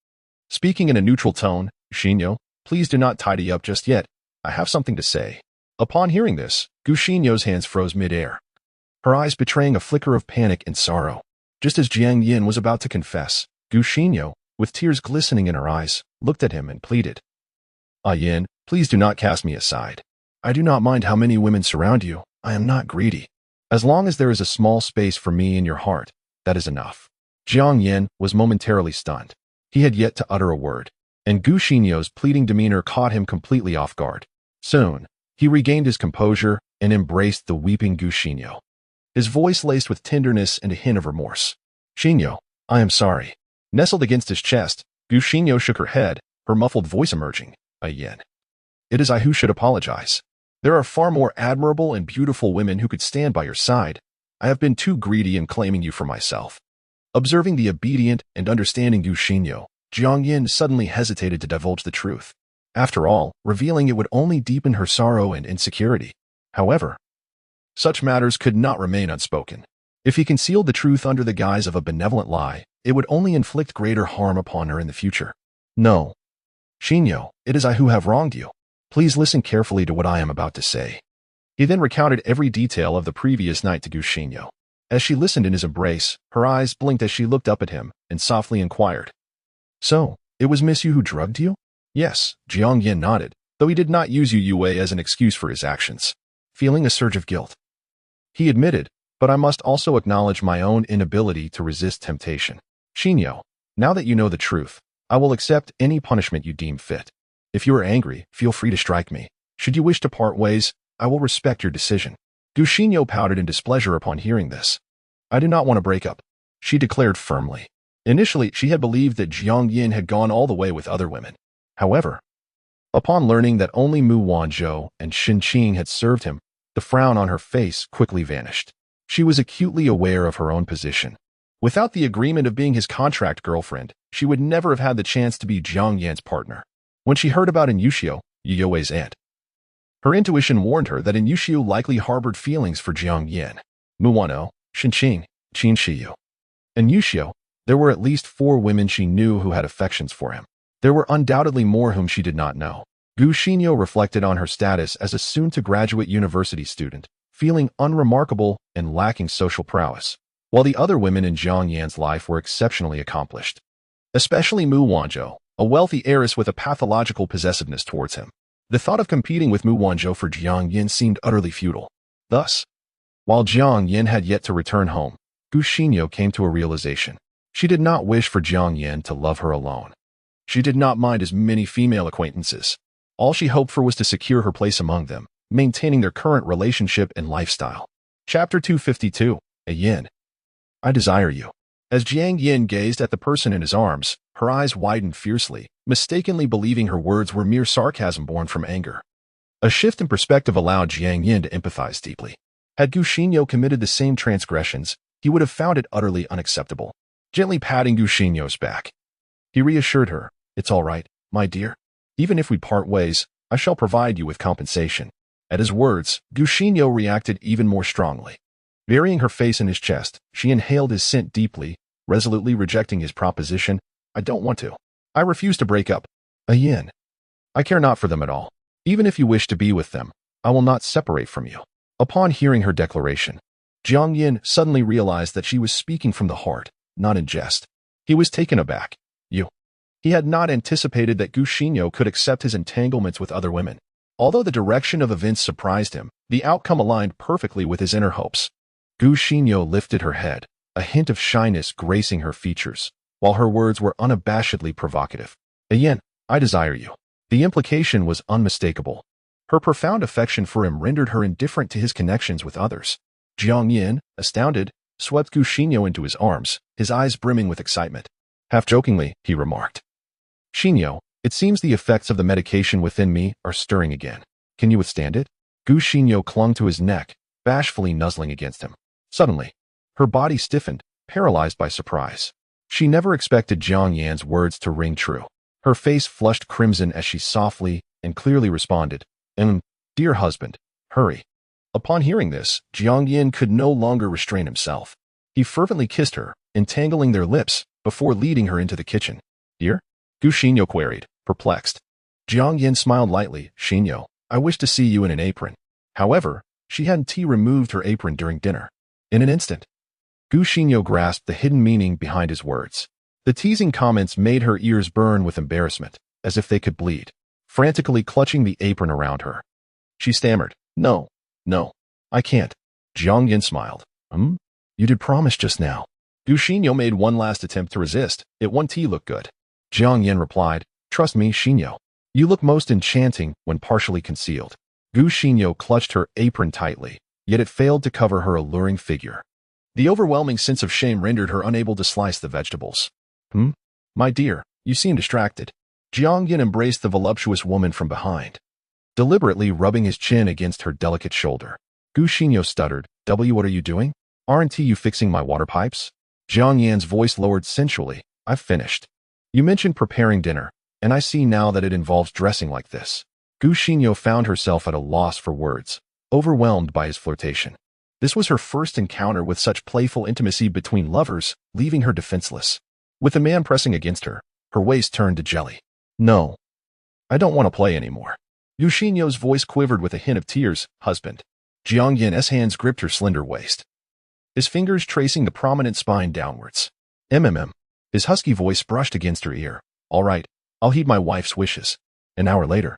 Speaking in a neutral tone, Xinyo, please do not tidy up just yet. I have something to say. Upon hearing this, Gu Xinyo's hands froze mid-air, her eyes betraying a flicker of panic and sorrow. Just as Jiang Yan was about to confess, Gu Xinyo, with tears glistening in her eyes, looked at him and pleaded. Ah Yan, please do not cast me aside. I do not mind how many women surround you. I am not greedy. As long as there is a small space for me in your heart, that is enough. Jiang Yan was momentarily stunned. He had yet to utter a word, and Gu Xinyo's pleading demeanor caught him completely off guard. Soon, he regained his composure and embraced the weeping Gu Xinyo, his voice laced with tenderness and a hint of remorse. Xinyo, I am sorry. Nestled against his chest, Gu Xinyo shook her head, her muffled voice emerging. Ah Yan. It is I who should apologize. There are far more admirable and beautiful women who could stand by your side. I have been too greedy in claiming you for myself. Observing the obedient and understanding Gu Xinyo, Jiang Yan suddenly hesitated to divulge the truth. After all, revealing it would only deepen her sorrow and insecurity. However, such matters could not remain unspoken. If he concealed the truth under the guise of a benevolent lie, it would only inflict greater harm upon her in the future. No. Xinyo, it is I who have wronged you. Please listen carefully to what I am about to say. He then recounted every detail of the previous night to Gu Xinyo. As she listened in his embrace, her eyes blinked as she looked up at him and softly inquired. So, it was Miss Yu who drugged you? Yes, Jiang Yan nodded, though he did not use Youwei as an excuse for his actions. Feeling a surge of guilt, he admitted, but I must also acknowledge my own inability to resist temptation. Xinyo, now that you know the truth, I will accept any punishment you deem fit. If you are angry, feel free to strike me. Should you wish to part ways, I will respect your decision. Gu Xinyo pouted in displeasure upon hearing this. I do not want to break up, she declared firmly. Initially, she had believed that Jiang Yan had gone all the way with other women. However, upon learning that only Mu Wanzhou and Xin Qing had served him, the frown on her face quickly vanished. She was acutely aware of her own position. Without the agreement of being his contract girlfriend, she would never have had the chance to be Jiang Yan's partner. When she heard about Youwei, Youwei's aunt, her intuition warned her that Youwei likely harbored feelings for Jiang Yan. Mu Wanzhou, Xin Qing, Qin Shiyu, and Youwei, there were at least 4 women she knew who had affections for him. There were undoubtedly more whom she did not know. Gu Xinyo reflected on her status as a soon-to-graduate university student, feeling unremarkable and lacking social prowess, while the other women in Jiang Yan's life were exceptionally accomplished. Especially Mu Wanzhou, a wealthy heiress with a pathological possessiveness towards him. The thought of competing with Mu Wanzhou for Jiang Yan seemed utterly futile. Thus, while Jiang Yan had yet to return home, Gu Xinyo came to a realization. She did not wish for Jiang Yan to love her alone. She did not mind his many female acquaintances. All she hoped for was to secure her place among them, maintaining their current relationship and lifestyle. Chapter 252, A Yin. I desire you. As Jiang Yan gazed at the person in his arms, her eyes widened fiercely, mistakenly believing her words were mere sarcasm born from anger. A shift in perspective allowed Jiang Yan to empathize deeply. Had Gu Xinyo committed the same transgressions, he would have found it utterly unacceptable. Gently patting Gu Xinyo's back, he reassured her, It's all right, my dear. Even if we part ways, I shall provide you with compensation. At his words, Gu Xinyo reacted even more strongly. Burying her face in his chest, she inhaled his scent deeply, resolutely rejecting his proposition. I don't want to. I refuse to break up. A yin. I care not for them at all. Even if you wish to be with them, I will not separate from you. Upon hearing her declaration, Jiang Yan suddenly realized that she was speaking from the heart, not in jest. He was taken aback. He had not anticipated that Gu Xinyo could accept his entanglements with other women. Although the direction of events surprised him, the outcome aligned perfectly with his inner hopes. Gu Xinyo lifted her head, a hint of shyness gracing her features, while her words were unabashedly provocative. Yin, I desire you. The implication was unmistakable. Her profound affection for him rendered her indifferent to his connections with others. Jiang Yan, astounded, swept Gu Xinyo into his arms, his eyes brimming with excitement. Half-jokingly, he remarked, Xinyo, it seems the effects of the medication within me are stirring again. Can you withstand it? Gu Xinyo clung to his neck, bashfully nuzzling against him. Suddenly, her body stiffened, paralyzed by surprise. She never expected Jiang Yan's words to ring true. Her face flushed crimson as she softly and clearly responded, Dear husband, hurry. Upon hearing this, Jiang Yan could no longer restrain himself. He fervently kissed her, entangling their lips, before leading her into the kitchen. Dear? Gu Xinyo queried, perplexed. Jiang Yan smiled lightly. Xinyo, I wish to see you in an apron. However, she hadn't removed her apron during dinner. In an instant, Gu Xinyo grasped the hidden meaning behind his words. The teasing comments made her ears burn with embarrassment, as if they could bleed, frantically clutching the apron around her. She stammered, No, I can't. Jiang Yan smiled. You did promise just now. Gu Xinyo made one last attempt to resist. It won't look good. Jiang Yan replied, Trust me, Xinyo. You look most enchanting when partially concealed. Gu Xinyo clutched her apron tightly, yet it failed to cover her alluring figure. The overwhelming sense of shame rendered her unable to slice the vegetables. My dear, you seem distracted. Jiang Yan embraced the voluptuous woman from behind, deliberately rubbing his chin against her delicate shoulder. Gu Xinyo stuttered, What are you doing? Aren't you fixing my water pipes? Jiang Yan's voice lowered sensually. I've finished. You mentioned preparing dinner, and I see now that it involves dressing like this. Gu Xinyo found herself at a loss for words, overwhelmed by his flirtation. This was her first encounter with such playful intimacy between lovers, leaving her defenseless. With the man pressing against her, her waist turned to jelly. No. I don't want to play anymore. Gu Xinyo's voice quivered with a hint of tears. Husband. Jiang Yan's hands gripped her slender waist, his fingers tracing the prominent spine downwards. His husky voice brushed against her ear. All right, I'll heed my wife's wishes. An hour later,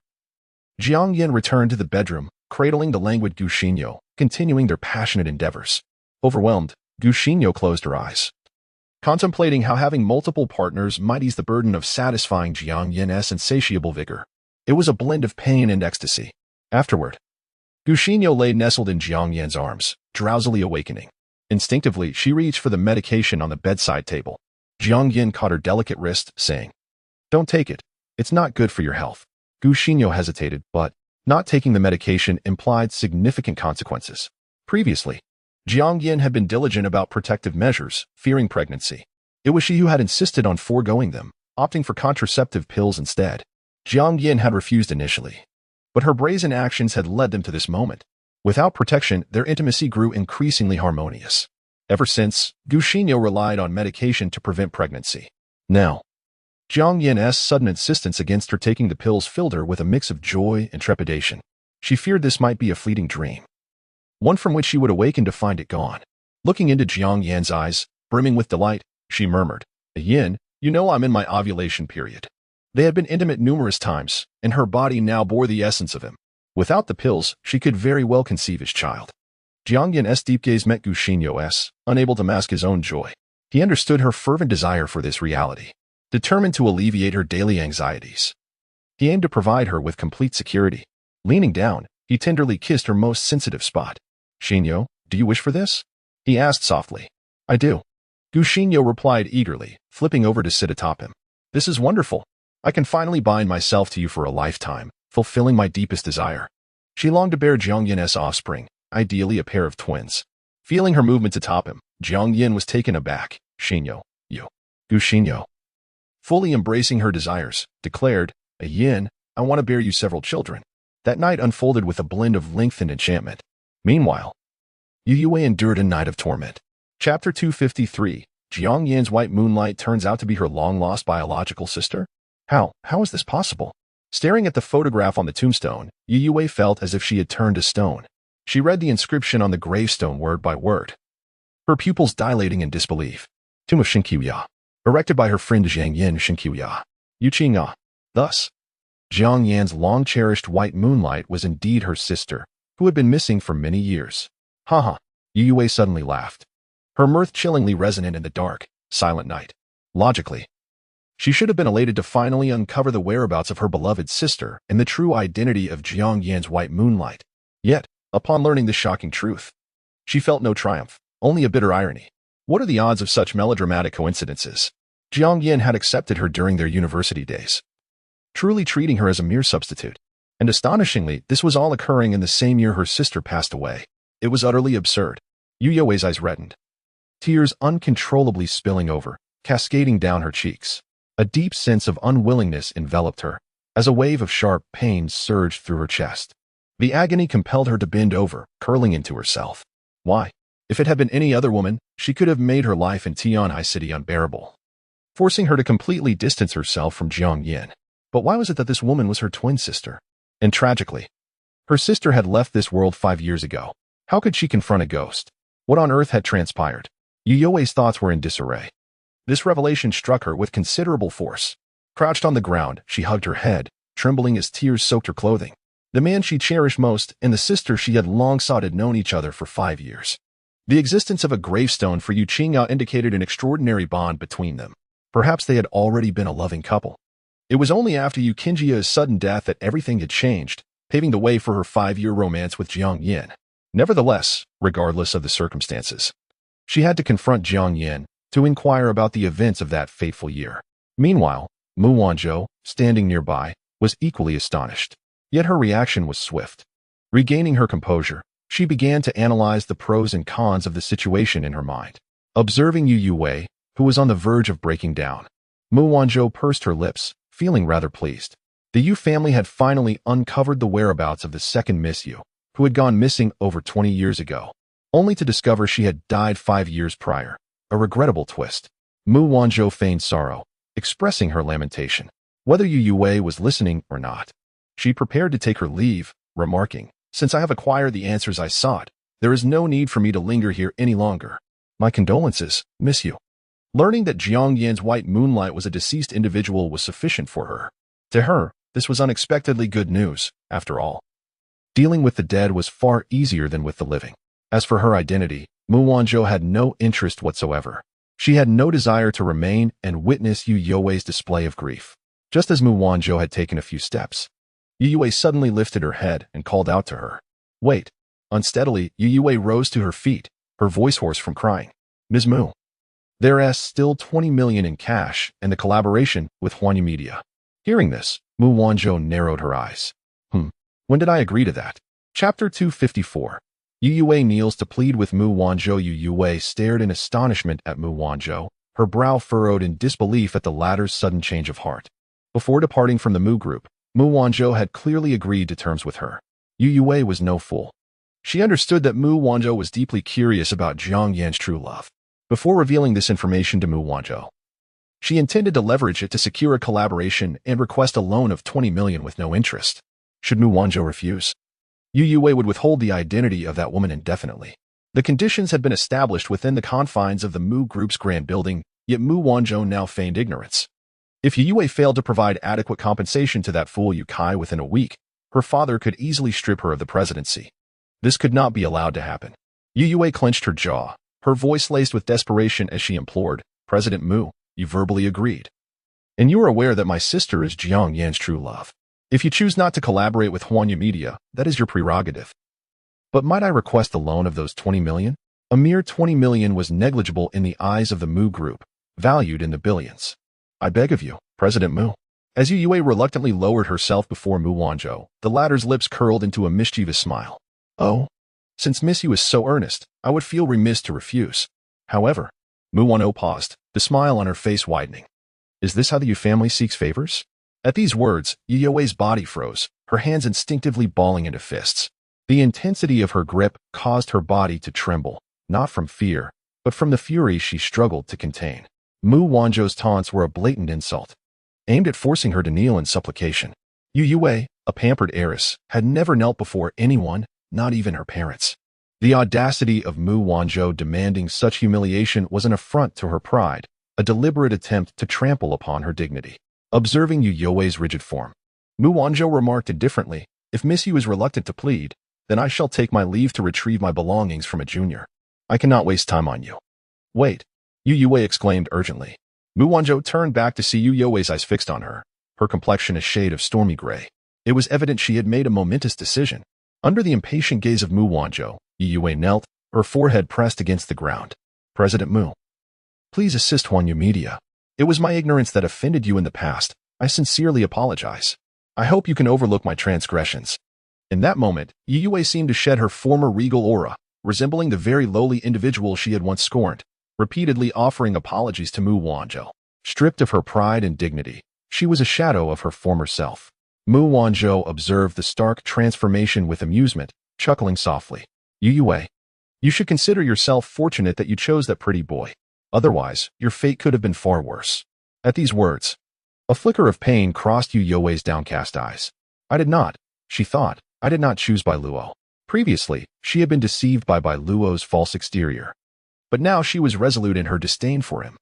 Jiang Yan returned to the bedroom, cradling the languid Gu Xinyo, continuing their passionate endeavors. Overwhelmed, Gu Xinyo closed her eyes, contemplating how having multiple partners might ease the burden of satisfying Jiang Yan's insatiable vigor. It was a blend of pain and ecstasy. Afterward, Gu Xinyo lay nestled in Jiang Yan's arms, drowsily awakening. Instinctively, she reached for the medication on the bedside table. Jiang Yan caught her delicate wrist, saying, Don't take it. It's not good for your health. Gu Xinyo hesitated, but not taking the medication implied significant consequences. Previously, Jiang Yan had been diligent about protective measures, fearing pregnancy. It was she who had insisted on foregoing them, opting for contraceptive pills instead. Jiang Yan had refused initially, but her brazen actions had led them to this moment. Without protection, their intimacy grew increasingly harmonious. Ever since, Gu Xinyo relied on medication to prevent pregnancy. Now, Jiang Yan's sudden insistence against her taking the pills filled her with a mix of joy and trepidation. She feared this might be a fleeting dream, one from which she would awaken to find it gone. Looking into Jiang Yan's eyes, brimming with delight, she murmured, Yin, you know I'm in my ovulation period. They had been intimate numerous times, and her body now bore the essence of him. Without the pills, she could very well conceive his child. Jiang Yan's deep gaze met Gu Xinyo's, unable to mask his own joy. He understood her fervent desire for this reality, determined to alleviate her daily anxieties. He aimed to provide her with complete security. Leaning down, he tenderly kissed her most sensitive spot. Xinyo, do you wish for this? He asked softly. I do. Gu Xinyo replied eagerly, flipping over to sit atop him. This is wonderful. I can finally bind myself to you for a lifetime, fulfilling my deepest desire. She longed to bear Jiang Yan's offspring, ideally a pair of twins. Feeling her movements atop him, Jiang Yan was taken aback. Xinyo, you. Gu Xinyo, fully embracing her desires, declared, Yin, I want to bear you several children. That night unfolded with a blend of length and enchantment. Meanwhile, Youwei endured a night of torment. Chapter 253, Jiang Yan's white moonlight turns out to be her long-lost biological sister? How is this possible? Staring at the photograph on the tombstone, Youwei felt as if she had turned to stone. She read the inscription on the gravestone word by word, her pupils dilating in disbelief. Tomb of Xinqiuya, erected by her friend Jiang Yan Xinqiuya. Yuqingya. Thus, Jiang Yan's long-cherished white moonlight was indeed her sister, who had been missing for many years. Haha, Youwei suddenly laughed, her mirth chillingly resonant in the dark, silent night. Logically, she should have been elated to finally uncover the whereabouts of her beloved sister and the true identity of Jiang Yan's white moonlight. Yet, upon learning this shocking truth, she felt no triumph, only a bitter irony. What are the odds of such melodramatic coincidences? Jiang Yan had accepted her during their university days, truly treating her as a mere substitute. And astonishingly, this was all occurring in the same year her sister passed away. It was utterly absurd. Youwei's eyes reddened, tears uncontrollably spilling over, cascading down her cheeks. A deep sense of unwillingness enveloped her, as a wave of sharp pain surged through her chest. The agony compelled her to bend over, curling into herself. Why? If it had been any other woman, she could have made her life in Tianhai City unbearable, forcing her to completely distance herself from Jiang Yan. But why was it that this woman was her twin sister? And tragically, her sister had left this world 5 years ago. How could she confront a ghost? What on earth had transpired? Youwei's thoughts were in disarray. This revelation struck her with considerable force. Crouched on the ground, she hugged her head, trembling as tears soaked her clothing. The man she cherished most and the sister she had long sought had known each other for 5 years. The existence of a gravestone for Yuqingya indicated an extraordinary bond between them. Perhaps they had already been a loving couple. It was only after Yuqingya's sudden death that everything had changed, paving the way for her 5-year romance with Jiang Yan. Nevertheless, regardless of the circumstances, she had to confront Jiang Yan to inquire about the events of that fateful year. Meanwhile, Mu Wanzhou, standing nearby, was equally astonished. Yet her reaction was swift. Regaining her composure, she began to analyze the pros and cons of the situation in her mind. Observing Youwei, who was on the verge of breaking down, Mu Wanzhou pursed her lips, feeling rather pleased. The Yu family had finally uncovered the whereabouts of the second Miss Yu, who had gone missing over 20 years ago, only to discover she had died 5 years prior. A regrettable twist. Mu Wanzhou feigned sorrow, expressing her lamentation. Whether Youwei was listening or not, she prepared to take her leave, remarking, "Since I have acquired the answers I sought, there is no need for me to linger here any longer. My condolences, Miss Yu." Learning that Jiang Yan's white moonlight was a deceased individual was sufficient for her. To her, this was unexpectedly good news, after all. Dealing with the dead was far easier than with the living. As for her identity, Mu Wanzhou had no interest whatsoever. She had no desire to remain and witness Youwei's display of grief. Just as Mu Wanzhou had taken a few steps, Youwei suddenly lifted her head and called out to her. "Wait." Unsteadily, Youwei rose to her feet, her voice hoarse from crying. "Ms. Mu, there's still 20 million in cash and the collaboration with Huanyu Media." Hearing this, Mu Wanzhou narrowed her eyes. When did I agree to that? Chapter 254. Youwei kneels to plead with Mu Wanzhou. Youwei stared in astonishment at Mu Wanzhou, her brow furrowed in disbelief at the latter's sudden change of heart. Before departing from the Mu group, Mu Wanzhou had clearly agreed to terms with her. Youwei was no fool. She understood that Mu Wanzhou was deeply curious about Jiang Yan's true love. Before revealing this information to Mu Wanzhou, she intended to leverage it to secure a collaboration and request a loan of 20 million with no interest. Should Mu Wanzhou refuse, Youwei would withhold the identity of that woman indefinitely. The conditions had been established within the confines of the Mu Group's grand building, yet Mu Wanzhou now feigned ignorance. If Youwei failed to provide adequate compensation to that fool Yu Kai within a week, her father could easily strip her of the presidency. This could not be allowed to happen. Youwei clenched her jaw, her voice laced with desperation as she implored, "President Mu, you verbally agreed. And you are aware that my sister is Jiang Yan's true love. If you choose not to collaborate with Huanyu Media, that is your prerogative. But might I request the loan of those 20 million? A mere 20 million was negligible in the eyes of the Mu Group, valued in the billions. "I beg of you, President Mu." As Youwei reluctantly lowered herself before Mu Wanzhou, the latter's lips curled into a mischievous smile. "Oh, since Miss Yu is so earnest, I would feel remiss to refuse. However," Mu Wanzhou paused, the smile on her face widening. "Is this how the Yu family seeks favors?" At these words, Youwei's body froze, her hands instinctively balling into fists. The intensity of her grip caused her body to tremble, not from fear, but from the fury she struggled to contain. Mu Wanzhou's taunts were a blatant insult, aimed at forcing her to kneel in supplication. Youwei, a pampered heiress, had never knelt before anyone, not even her parents. The audacity of Mu Wanzhou demanding such humiliation was an affront to her pride, a deliberate attempt to trample upon her dignity. Observing Youwei's rigid form, Mu Wanzhou remarked indifferently, "If Miss Yu is reluctant to plead, then I shall take my leave to retrieve my belongings from a junior. I cannot waste time on you." "Wait," Youwei exclaimed urgently. Mu Wanzhou turned back to see Youwei's eyes fixed on her, her complexion a shade of stormy gray. It was evident she had made a momentous decision. Under the impatient gaze of Mu Wanzhou, Youwei knelt, her forehead pressed against the ground. "President Mu, please assist Huanyu Media. It was my ignorance that offended you in the past. I sincerely apologize. I hope you can overlook my transgressions." In that moment, Youwei seemed to shed her former regal aura, resembling the very lowly individual she had once scorned, repeatedly offering apologies to Mu Wanzhou. Stripped of her pride and dignity, she was a shadow of her former self. Mu Wanzhou observed the stark transformation with amusement, chuckling softly. "Youwei, you should consider yourself fortunate that you chose that pretty boy. Otherwise, your fate could have been far worse." At these words, a flicker of pain crossed Youwei's downcast eyes. "I did not," she thought. "I did not choose Bai Luo." Previously, she had been deceived by Bai Luo's false exterior. But now she was resolute in her disdain for him.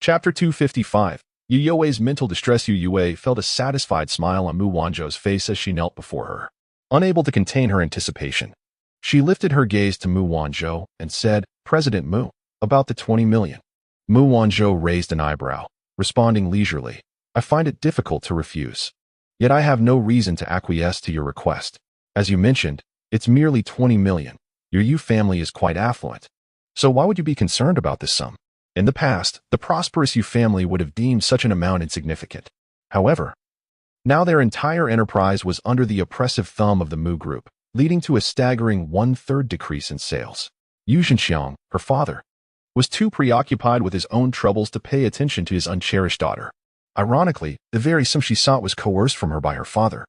Chapter 255. Youwei's mental distress. Youwei felt a satisfied smile on Mu Wanzhou's face as she knelt before her. Unable to contain her anticipation, she lifted her gaze to Mu Wanzhou and said, "President Mu, about the 20 million. Mu Wanzhou raised an eyebrow, responding leisurely, "I find it difficult to refuse. Yet I have no reason to acquiesce to your request. As you mentioned, it's merely 20 million. Your Yu family is quite affluent. So why would you be concerned about this sum?" In the past, the prosperous Yu family would have deemed such an amount insignificant. However, now their entire enterprise was under the oppressive thumb of the Mu Group, leading to a staggering 1/3 decrease in sales. Yu Zhenxiang, her father, was too preoccupied with his own troubles to pay attention to his uncherished daughter. Ironically, the very sim she sought was coerced from her by her father,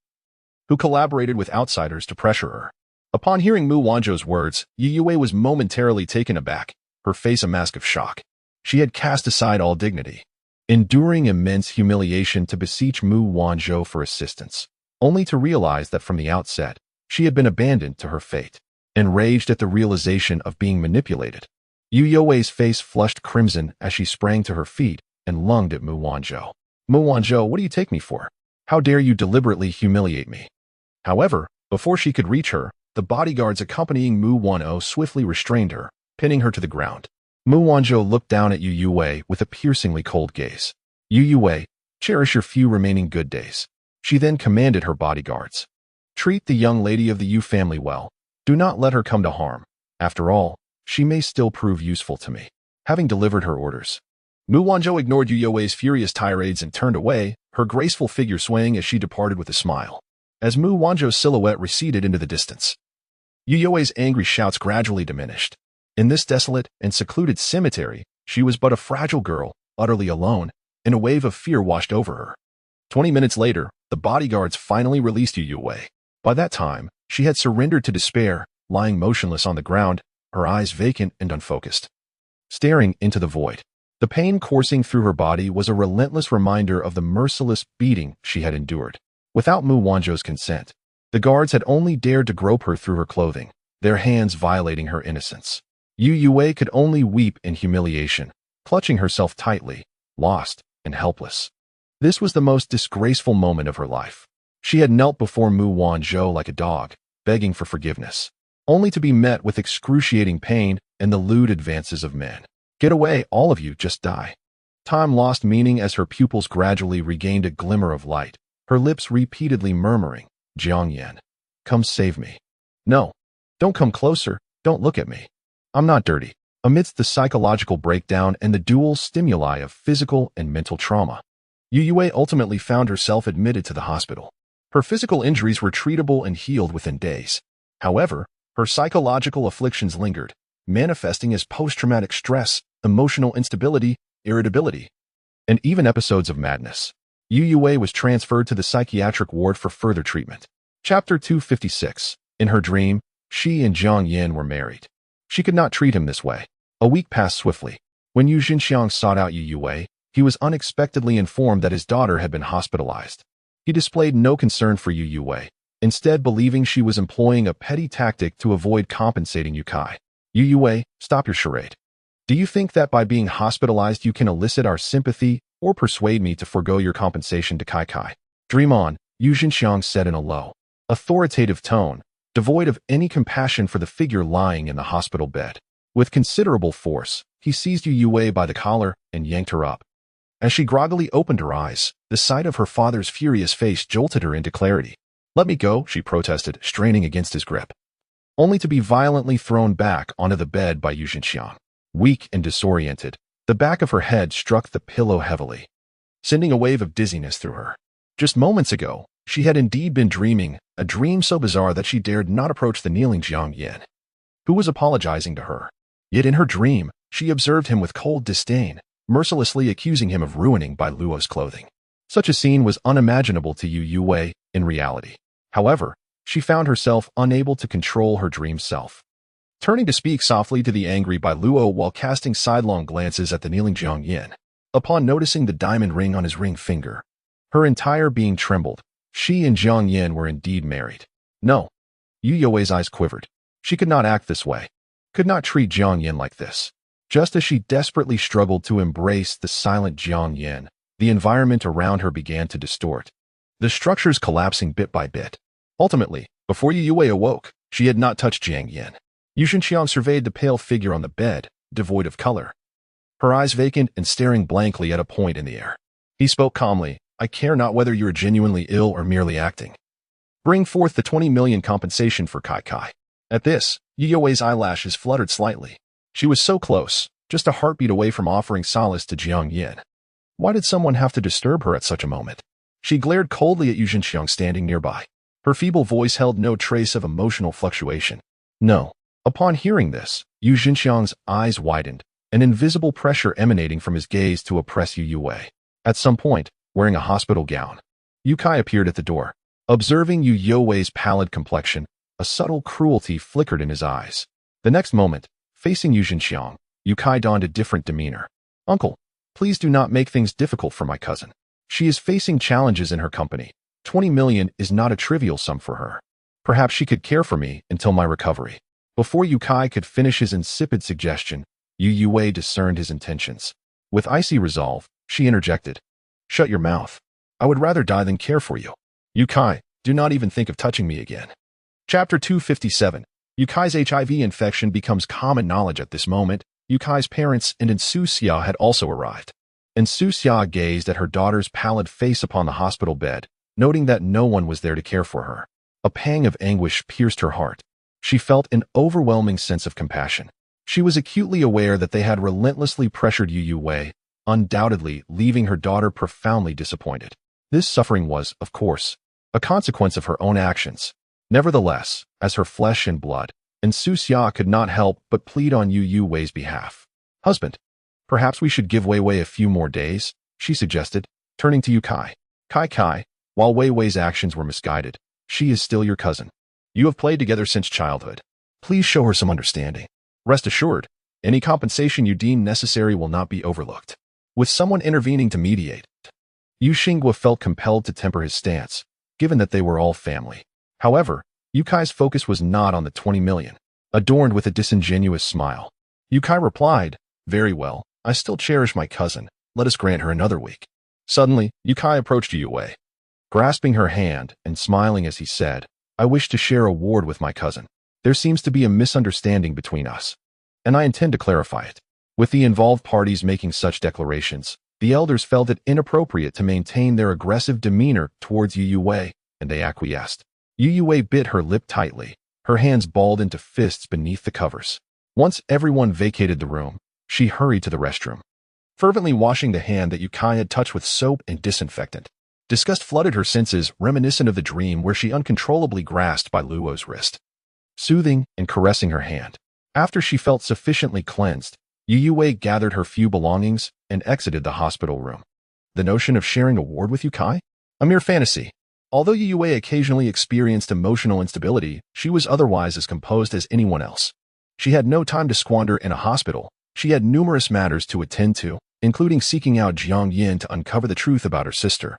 who collaborated with outsiders to pressure her. Upon hearing Mu Wanzhou's words, Youwei was momentarily taken aback, her face a mask of shock. She had cast aside all dignity, enduring immense humiliation to beseech Mu Wanzhou for assistance, only to realize that from the outset, she had been abandoned to her fate. Enraged at the realization of being manipulated, Youwei's face flushed crimson as she sprang to her feet and lunged at Mu Wanzhou. Mu Wanzhou, what do you take me for? How dare you deliberately humiliate me? However, before she could reach her, the bodyguards accompanying Mu Wanzhou swiftly restrained her, pinning her to the ground. Mu Wanzhou looked down at Youwei with a piercingly cold gaze. Youwei, cherish your few remaining good days. She then commanded her bodyguards. Treat the young lady of the Yu family well. Do not let her come to harm. After all, she may still prove useful to me. Having delivered her orders, Mu Wanzhou ignored Youwei's furious tirades and turned away, her graceful figure swaying as she departed with a smile. As Mu Wanzhou's silhouette receded into the distance, Youwei's angry shouts gradually diminished. In this desolate and secluded cemetery, she was but a fragile girl, utterly alone, and a wave of fear washed over her. 20 minutes later, the bodyguards finally released Youwei. By that time, she had surrendered to despair, lying motionless on the ground, her eyes vacant and unfocused, staring into the void. The pain coursing through her body was a relentless reminder of the merciless beating she had endured. Without Mu Wanzhou's consent, the guards had only dared to grope her through her clothing, their hands violating her innocence. Youwei could only weep in humiliation, clutching herself tightly, lost and helpless. This was the most disgraceful moment of her life. She had knelt before Mu Wanzhou like a dog, begging for forgiveness, only to be met with excruciating pain and the lewd advances of men. Get away, all of you, just die. Time lost meaning as her pupils gradually regained a glimmer of light, her lips repeatedly murmuring, Jiang Yan, come save me. No, don't come closer, don't look at me. I'm not dirty. Amidst the psychological breakdown and the dual stimuli of physical and mental trauma, Youwei ultimately found herself admitted to the hospital. Her physical injuries were treatable and healed within days. However, her psychological afflictions lingered, manifesting as post-traumatic stress, emotional instability, irritability, and even episodes of madness. Youwei was transferred to the psychiatric ward for further treatment. Chapter 256. In her dream, she and Jiang Yan were married. She could not treat him this way. A week passed swiftly. When Yu Xinxiang sought out Youwei, he was unexpectedly informed that his daughter had been hospitalized. He displayed no concern for Youwei, instead believing she was employing a petty tactic to avoid compensating Kai. Youwei, stop your charade. Do you think that by being hospitalized you can elicit our sympathy or persuade me to forego your compensation to Kai? Dream on, Yu Xinxiang said in a low, authoritative tone, devoid of any compassion for the figure lying in the hospital bed. With considerable force, he seized Youwei by the collar and yanked her up. As she groggily opened her eyes, the sight of her father's furious face jolted her into clarity. Let me go, she protested, straining against his grip, only to be violently thrown back onto the bed by Yu Xinxiang. Weak and disoriented, the back of her head struck the pillow heavily, sending a wave of dizziness through her. Just moments ago, she had indeed been dreaming, a dream so bizarre that she dared not approach the kneeling Jiang Yan, who was apologizing to her. Yet in her dream, she observed him with cold disdain, mercilessly accusing him of ruining Bai Luo's clothing. Such a scene was unimaginable to Youwei in reality. However, she found herself unable to control her dream self. Turning to speak softly to the angry Bai Luo while casting sidelong glances at the kneeling Jiang Yan, upon noticing the diamond ring on his ring finger, her entire being trembled. She and Jiang Yan were indeed married. No. Youwei's eyes quivered. She could not act this way, could not treat Jiang Yan like this. Just as she desperately struggled to embrace the silent Jiang Yan, the environment around her began to distort, the structures collapsing bit by bit. Ultimately, before Youwei awoke, she had not touched Jiang Yan. Yu Xinxiang surveyed the pale figure on the bed, devoid of color, her eyes vacant and staring blankly at a point in the air. He spoke calmly, I care not whether you are genuinely ill or merely acting. Bring forth the 20 million compensation for Kai. At this, Youwei's eyelashes fluttered slightly. She was so close, just a heartbeat away from offering solace to Jiang Yan. Why did someone have to disturb her at such a moment? She glared coldly at Yu Xinxiang standing nearby. Her feeble voice held no trace of emotional fluctuation. No. Upon hearing this, Yu Xinxiang's eyes widened, an invisible pressure emanating from his gaze to oppress Youwei. At some point, wearing a hospital gown, Youkai appeared at the door. Observing Youwei's pallid complexion, a subtle cruelty flickered in his eyes. The next moment, facing Yu Xinxiang, Youkai donned a different demeanor. Uncle, please do not make things difficult for my cousin. She is facing challenges in her company. 20 million is not a trivial sum for her. Perhaps she could care for me until my recovery. Before Youkai could finish his insipid suggestion, Youwei discerned his intentions. With icy resolve, she interjected. Shut your mouth. I would rather die than care for you. Youkai, do not even think of touching me again. Chapter 257. Yukai's HIV infection becomes common knowledge at this moment. Yukai's parents and Ensu Xia had also arrived. Ensu Xia gazed at her daughter's pallid face upon the hospital bed, noting that no one was there to care for her. A pang of anguish pierced her heart. She felt an overwhelming sense of compassion. She was acutely aware that they had relentlessly pressured Youwei, undoubtedly leaving her daughter profoundly disappointed. This suffering was, of course, a consequence of her own actions. Nevertheless, as her flesh and blood, Ensu Xia could not help but plead on Youwei's behalf. Husband, perhaps we should give Weiwei a few more days, she suggested, turning to Youkai. Kai, while Weiwei's actions were misguided, she is still your cousin. You have played together since childhood. Please show her some understanding. Rest assured, any compensation you deem necessary will not be overlooked. With someone intervening to mediate, Yu Xingwa felt compelled to temper his stance, given that they were all family. However, Yukai's focus was not on the 20 million, adorned with a disingenuous smile. Youkai replied, very well, I still cherish my cousin. Let us grant her another week. Suddenly, Youkai approached Youwei, grasping her hand and smiling as he said, I wish to share a ward with my cousin. There seems to be a misunderstanding between us, and I intend to clarify it. With the involved parties making such declarations, the elders felt it inappropriate to maintain their aggressive demeanor towards Youwei, and they acquiesced. Youwei bit her lip tightly, her hands balled into fists beneath the covers. Once everyone vacated the room, she hurried to the restroom, fervently washing the hand that Youkai had touched with soap and disinfectant. Disgust flooded her senses, reminiscent of the dream where she uncontrollably grasped by Luo's wrist, soothing and caressing her hand. After she felt sufficiently cleansed, Youwei gathered her few belongings and exited the hospital room. The notion of sharing a ward with Youkai? A mere fantasy. Although Youwei occasionally experienced emotional instability, she was otherwise as composed as anyone else. She had no time to squander in a hospital. She had numerous matters to attend to, including seeking out Jiang Yan to uncover the truth about her sister,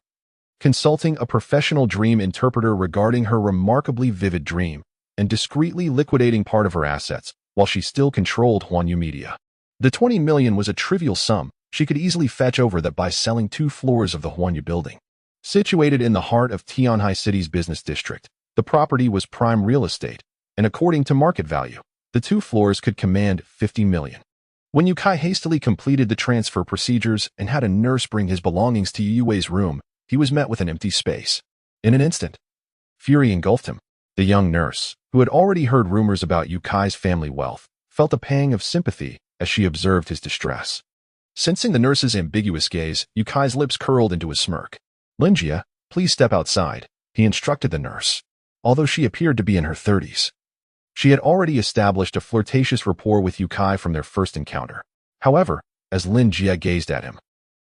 consulting a professional dream interpreter regarding her remarkably vivid dream, and discreetly liquidating part of her assets while she still controlled Huanyu Media. The 20 million was a trivial sum. She could easily fetch over that by selling 2 floors of the Huanyu building. Situated in the heart of Tianhai City's business district, the property was prime real estate, and according to market value, the 2 floors could command 50 million. When Youkai hastily completed the transfer procedures and had a nurse bring his belongings to Youwei's room, he was met with an empty space. In an instant, fury engulfed him. The young nurse, who had already heard rumors about Yukai's family wealth, felt a pang of sympathy as she observed his distress. Sensing the nurse's ambiguous gaze, Yukai's lips curled into a smirk. Linjia, please step outside, he instructed the nurse, although she appeared to be in her 30s. She had already established a flirtatious rapport with Youkai from their first encounter. However, as Linjia gazed at him,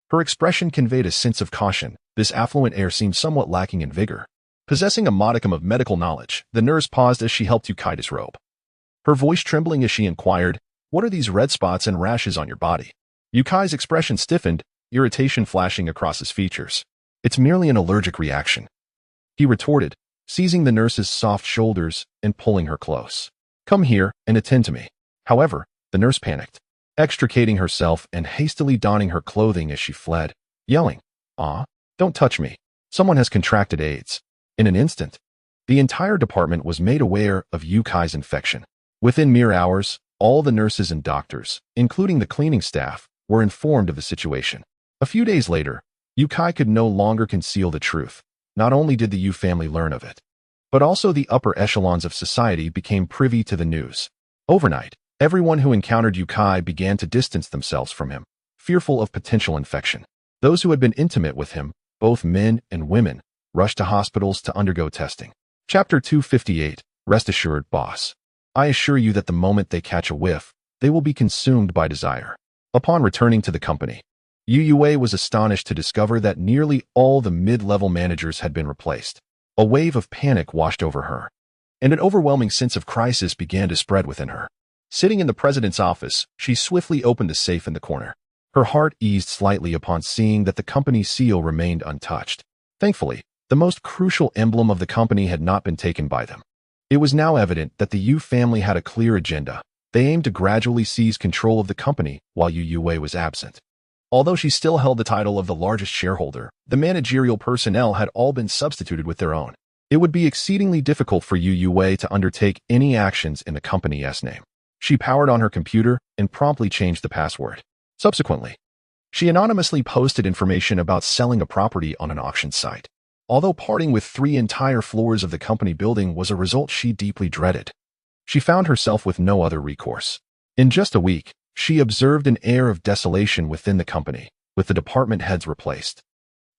her expression conveyed a sense of caution. This affluent air seemed somewhat lacking in vigor. Possessing a modicum of medical knowledge, the nurse paused as she helped Youkai disrobe. Her voice trembling as she inquired, what are these red spots and rashes on your body? Yukai's expression stiffened, irritation flashing across his features. It's merely an allergic reaction, he retorted, seizing the nurse's soft shoulders and pulling her close. Come here and attend to me. However, the nurse panicked, extricating herself and hastily donning her clothing as she fled, yelling, don't touch me. Someone has contracted AIDS. In an instant, the entire department was made aware of Yukai's infection. Within mere hours, all the nurses and doctors, including the cleaning staff, were informed of the situation. A few days later, Youkai could no longer conceal the truth. Not only did the Yu family learn of it, but also the upper echelons of society became privy to the news. Overnight, everyone who encountered Youkai began to distance themselves from him, fearful of potential infection. Those who had been intimate with him, both men and women, rushed to hospitals to undergo testing. Chapter 258. Rest assured, boss. I assure you that the moment they catch a whiff, they will be consumed by desire. Upon returning to the company, Youwei was astonished to discover that nearly all the mid-level managers had been replaced. A wave of panic washed over her, and an overwhelming sense of crisis began to spread within her. Sitting in the president's office, she swiftly opened the safe in the corner. Her heart eased slightly upon seeing that the company's seal remained untouched. Thankfully, the most crucial emblem of the company had not been taken by them. It was now evident that the Yu family had a clear agenda. They aimed to gradually seize control of the company while Youwei was absent. Although she still held the title of the largest shareholder, the managerial personnel had all been substituted with their own. It would be exceedingly difficult for Youwei to undertake any actions in the company's name. She powered on her computer and promptly changed the password. Subsequently, she anonymously posted information about selling a property on an auction site. Although parting with 3 entire floors of the company building was a result she deeply dreaded, she found herself with no other recourse. In just a week, she observed an air of desolation within the company, with the department heads replaced.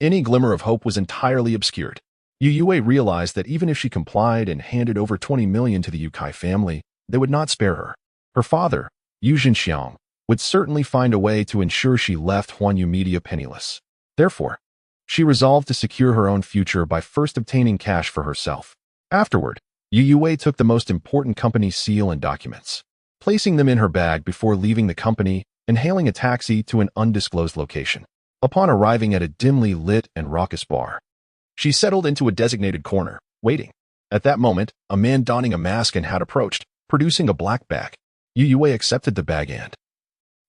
Any glimmer of hope was entirely obscured. Youwei realized that even if she complied and handed over 20 million to the Youkai family, they would not spare her. Her father, Yu Zhenxiang, would certainly find a way to ensure she left Huanyu Media penniless. Therefore, she resolved to secure her own future by first obtaining cash for herself. Afterward, Youwei took the most important company seal and documents, placing them in her bag before leaving the company and hailing a taxi to an undisclosed location. Upon arriving at a dimly lit and raucous bar, she settled into a designated corner, waiting. At that moment, a man donning a mask and hat approached, producing a black bag. Youwei accepted the bag and,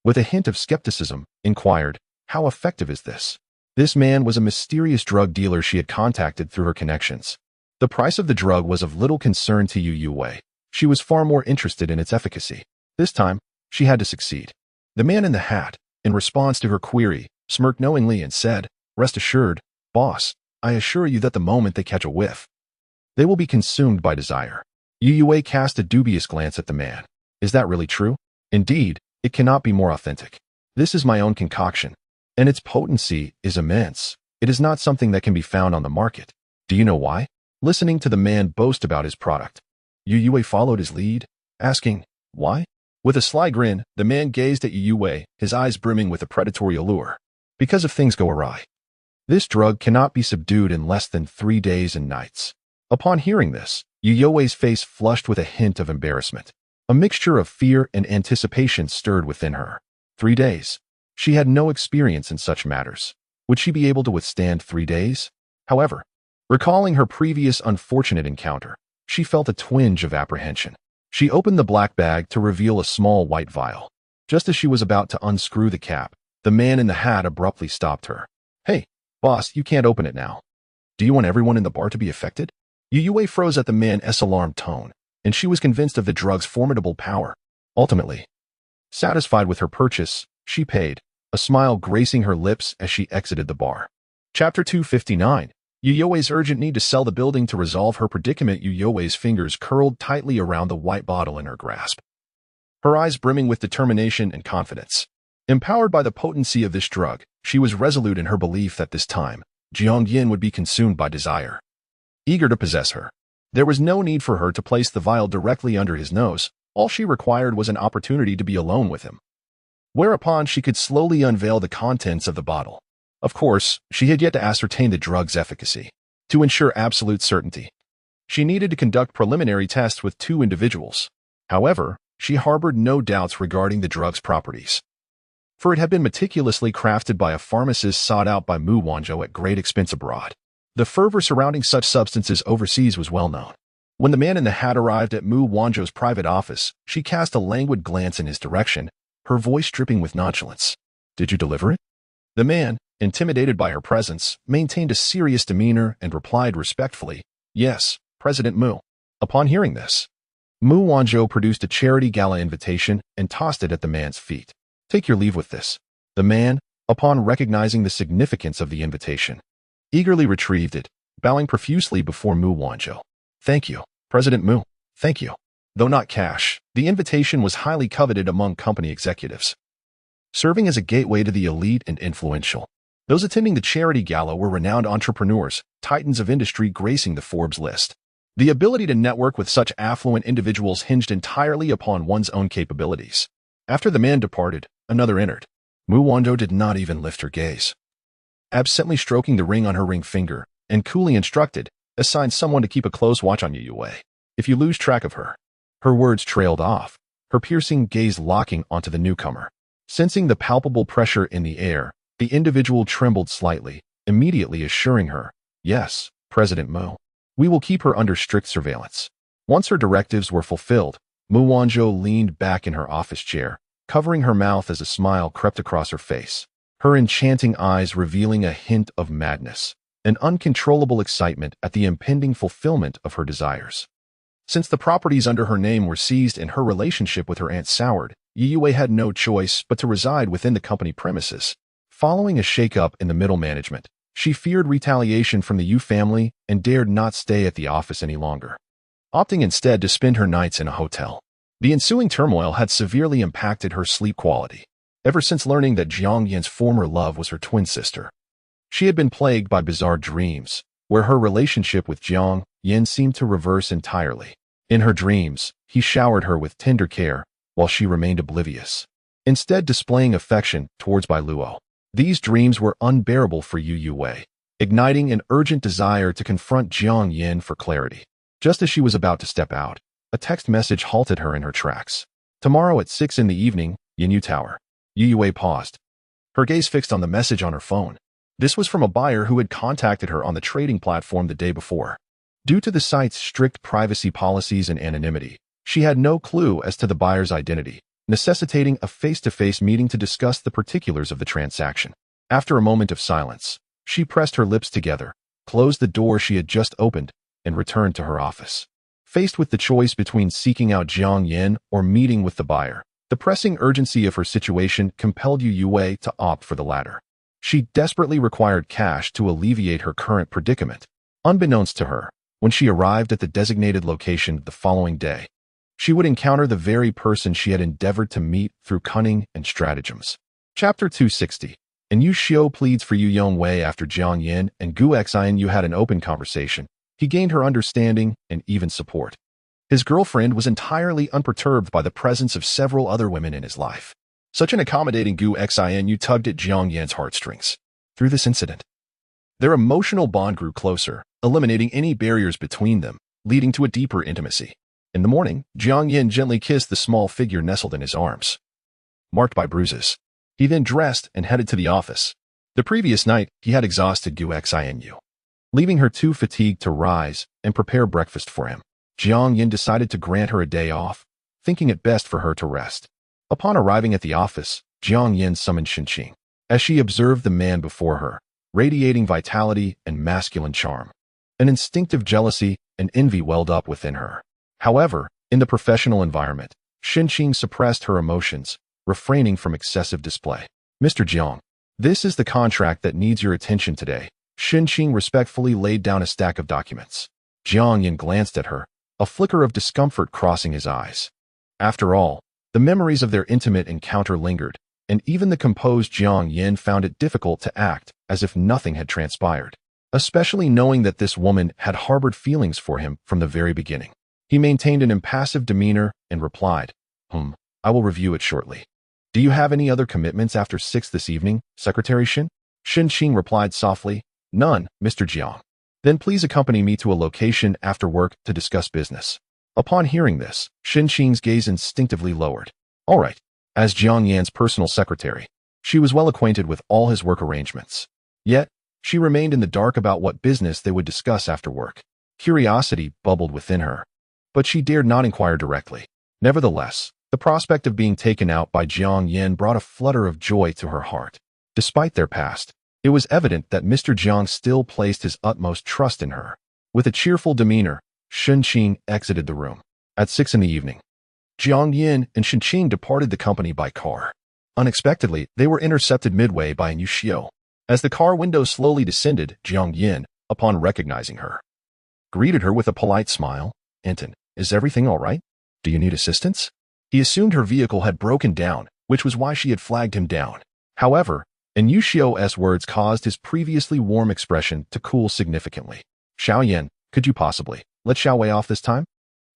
with a hint of skepticism, inquired, "How effective is this?" This man was a mysterious drug dealer she had contacted through her connections. The price of the drug was of little concern to Youwei. She was far more interested in its efficacy. This time, she had to succeed. The man in the hat, in response to her query, smirked knowingly and said, "Rest assured, boss, I assure you that the moment they catch a whiff, they will be consumed by desire." Youwei cast a dubious glance at the man. "Is that really true?" "Indeed, it cannot be more authentic. This is my own concoction, and its potency is immense. It is not something that can be found on the market. Do you know why?" Listening to the man boast about his product, Youwei followed his lead, asking, "Why?" With a sly grin, the man gazed at Youwei, his eyes brimming with a predatory allure. "Because if things go awry, this drug cannot be subdued in less than 3 days and nights." Upon hearing this, Youwei's face flushed with a hint of embarrassment. A mixture of fear and anticipation stirred within her. 3 days. She had no experience in such matters. Would she be able to withstand 3 days? However, recalling her previous unfortunate encounter, she felt a twinge of apprehension. She opened the black bag to reveal a small white vial. Just as she was about to unscrew the cap, the man in the hat abruptly stopped her. "Hey, boss, you can't open it now. Do you want everyone in the bar to be affected?" Youwei froze at the man's alarmed tone, and she was convinced of the drug's formidable power. Ultimately, satisfied with her purchase, she paid, a smile gracing her lips as she exited the bar. Chapter 259. Youwei's urgent need to sell the building to resolve her predicament. Youwei's fingers curled tightly around the white bottle in her grasp, her eyes brimming with determination and confidence. Empowered by the potency of this drug, she was resolute in her belief that this time, Jiang Yan would be consumed by desire. Eager to possess her, there was no need for her to place the vial directly under his nose. All she required was an opportunity to be alone with him, whereupon she could slowly unveil the contents of the bottle. Of course, she had yet to ascertain the drug's efficacy. To ensure absolute certainty, she needed to conduct preliminary tests with 2 individuals. However, she harbored no doubts regarding the drug's properties, for it had been meticulously crafted by a pharmacist sought out by Mu Wanzhou at great expense abroad. The fervor surrounding such substances overseas was well known. When the man in the hat arrived at Mu Wanzhou's private office, she cast a languid glance in his direction, her voice dripping with nonchalance. "Did you deliver it?" The man, intimidated by her presence, maintained a serious demeanor and replied respectfully, "Yes, President Mu." Upon hearing this, Mu Wanzhou produced a charity gala invitation and tossed it at the man's feet. "Take your leave with this." The man, upon recognizing the significance of the invitation, eagerly retrieved it, bowing profusely before Mu Wanzhou. "Thank you, President Mu. Thank you." Though not cash, the invitation was highly coveted among company executives, serving as a gateway to the elite and influential. Those attending the charity gala were renowned entrepreneurs, titans of industry gracing the Forbes list. The ability to network with such affluent individuals hinged entirely upon one's own capabilities. After the man departed, another entered. Mu Wando did not even lift her gaze. Absently stroking the ring on her ring finger, and coolly instructed, assign someone to keep a close watch on you, Youwei. If you lose track of her. Her words trailed off, her piercing gaze locking onto the newcomer. Sensing the palpable pressure in the air, the individual trembled slightly, immediately assuring her, yes, President Mu. We will keep her under strict surveillance. Once her directives were fulfilled, Mu Wanzhou leaned back in her office chair, covering her mouth as a smile crept across her face, her enchanting eyes revealing a hint of madness, an uncontrollable excitement at the impending fulfillment of her desires. Since the properties under her name were seized and her relationship with her aunt soured, Youwei had no choice but to reside within the company premises. Following a shake-up in the middle management, she feared retaliation from the Yu family and dared not stay at the office any longer, opting instead to spend her nights in a hotel. The ensuing turmoil had severely impacted her sleep quality, ever since learning that Jiang Yan's former love was her twin sister. She had been plagued by bizarre dreams, where her relationship with Jiang Yan seemed to reverse entirely. In her dreams, he showered her with tender care, while she remained oblivious, instead displaying affection towards Bai Luo. These dreams were unbearable for Youwei, igniting an urgent desire to confront Jiang Yan for clarity. Just as she was about to step out, a text message halted her in her tracks. Tomorrow at 6 in the evening, Yanyu Tower. Youwei paused, her gaze fixed on the message on her phone. This was from a buyer who had contacted her on the trading platform the day before. Due to the site's strict privacy policies and anonymity, she had no clue as to the buyer's identity, necessitating a face-to-face meeting to discuss the particulars of the transaction. After a moment of silence, she pressed her lips together, closed the door she had just opened, and returned to her office. Faced with the choice between seeking out Jiang Yan or meeting with the buyer, the pressing urgency of her situation compelled Youwei to opt for the latter. She desperately required cash to alleviate her current predicament. Unbeknownst to her, when she arrived at the designated location the following day, she would encounter the very person she had endeavored to meet through cunning and stratagems. Chapter 260. And Yu Xiu pleads for Youwei after Jiang Yan and Gu Xianyu had an open conversation. He gained her understanding and even support. His girlfriend was entirely unperturbed by the presence of several other women in his life. Such an accommodating Gu Xianyu tugged at Jiang Yan's heartstrings. Through this incident, their emotional bond grew closer, eliminating any barriers between them, leading to a deeper intimacy. In the morning, Jiang Yan gently kissed the small figure nestled in his arms, marked by bruises. He then dressed and headed to the office. The previous night, he had exhausted Gu Xianyu, leaving her too fatigued to rise and prepare breakfast for him. Jiang Yan decided to grant her a day off, thinking it best for her to rest. Upon arriving at the office, Jiang Yan summoned Shinqing. As she observed the man before her, radiating vitality and masculine charm, an instinctive jealousy and envy welled up within her. However, in the professional environment, Shinqing suppressed her emotions, refraining from excessive display. Mr. Jiang, this is the contract that needs your attention today. Shinqing respectfully laid down a stack of documents. Jiang Yan glanced at her, a flicker of discomfort crossing his eyes. After all, the memories of their intimate encounter lingered, and even the composed Jiang Yan found it difficult to act as if nothing had transpired, especially knowing that this woman had harbored feelings for him from the very beginning. He maintained an impassive demeanor and replied, I will review it shortly. Do you have any other commitments after 6 this evening, Secretary Shin? Shinqing replied softly, None, Mr. Jiang. Then please accompany me to a location after work to discuss business. Upon hearing this, Shinqing's gaze instinctively lowered. All right. As Jiang Yan's personal secretary, she was well acquainted with all his work arrangements. Yet, she remained in the dark about what business they would discuss after work. Curiosity bubbled within her, but she dared not inquire directly. Nevertheless, the prospect of being taken out by Jiang Yan brought a flutter of joy to her heart. Despite their past, it was evident that Mr. Jiang still placed his utmost trust in her. With a cheerful demeanor, Shinqing exited the room. At 6 in the evening, Jiang Yan and Shinqing departed the company by car. Unexpectedly, they were intercepted midway by Yu Xiu. As the car window slowly descended, Jiang Yan, upon recognizing her, greeted her with a polite smile. Anton, is everything all right? Do you need assistance? He assumed her vehicle had broken down, which was why she had flagged him down. However, Yu Xiu's words caused his previously warm expression to cool significantly. Xiao Yan, could you possibly let Xiaowei off this time?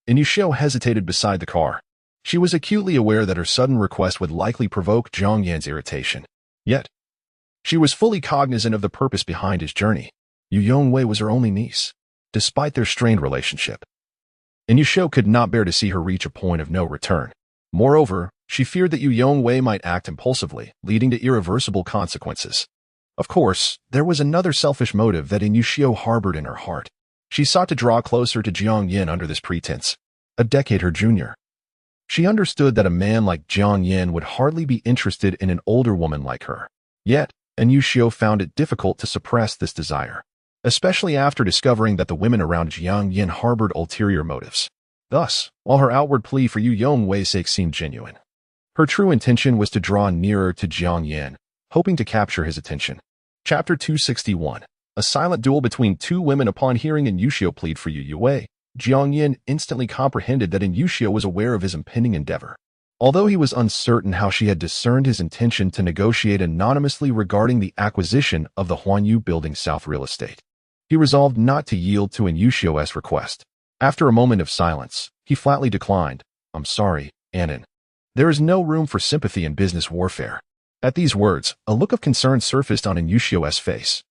Yu Xiu hesitated beside the car. She was acutely aware that her sudden request would likely provoke Jiang Yan's irritation. Yet, she was fully cognizant of the purpose behind his journey. Youwei was her only niece, despite their strained relationship. And Youshio could not bear to see her reach a point of no return. Moreover, she feared that Youwei might act impulsively, leading to irreversible consequences. Of course, there was another selfish motive that Youshio harbored in her heart. She sought to draw closer to Jiang Yan under this pretense, a decade her junior. She understood that a man like Jiang Yan would hardly be interested in an older woman like her. Yet, Youshio found it difficult to suppress this desire, especially after discovering that the women around Jiang Yan harbored ulterior motives. Thus, while her outward plea for Youwei's sake seemed genuine, her true intention was to draw nearer to Jiang Yan, hoping to capture his attention. Chapter 261. A silent duel between two women. Upon hearing Youshio plead for Youwei, Jiang Yan instantly comprehended that Youshio was aware of his impending endeavor. Although he was uncertain how she had discerned his intention to negotiate anonymously regarding the acquisition of the Huanyu Building South real estate, he resolved not to yield to Youshio's request. After a moment of silence, he flatly declined. "I'm sorry, Annan. There is no room for sympathy in business warfare." At these words, a look of concern surfaced on Youshio's face,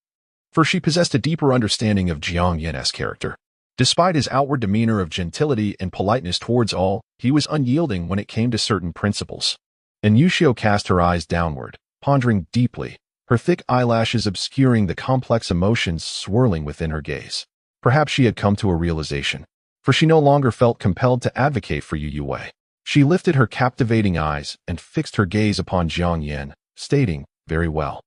for she possessed a deeper understanding of Jiang Yan's character. Despite his outward demeanor of gentility and politeness towards all, he was unyielding when it came to certain principles. Youshio cast her eyes downward, pondering deeply, her thick eyelashes obscuring the complex emotions swirling within her gaze. Perhaps she had come to a realization, for she no longer felt compelled to advocate for Youwei. She lifted her captivating eyes and fixed her gaze upon Jiang Yan, stating, "Very well.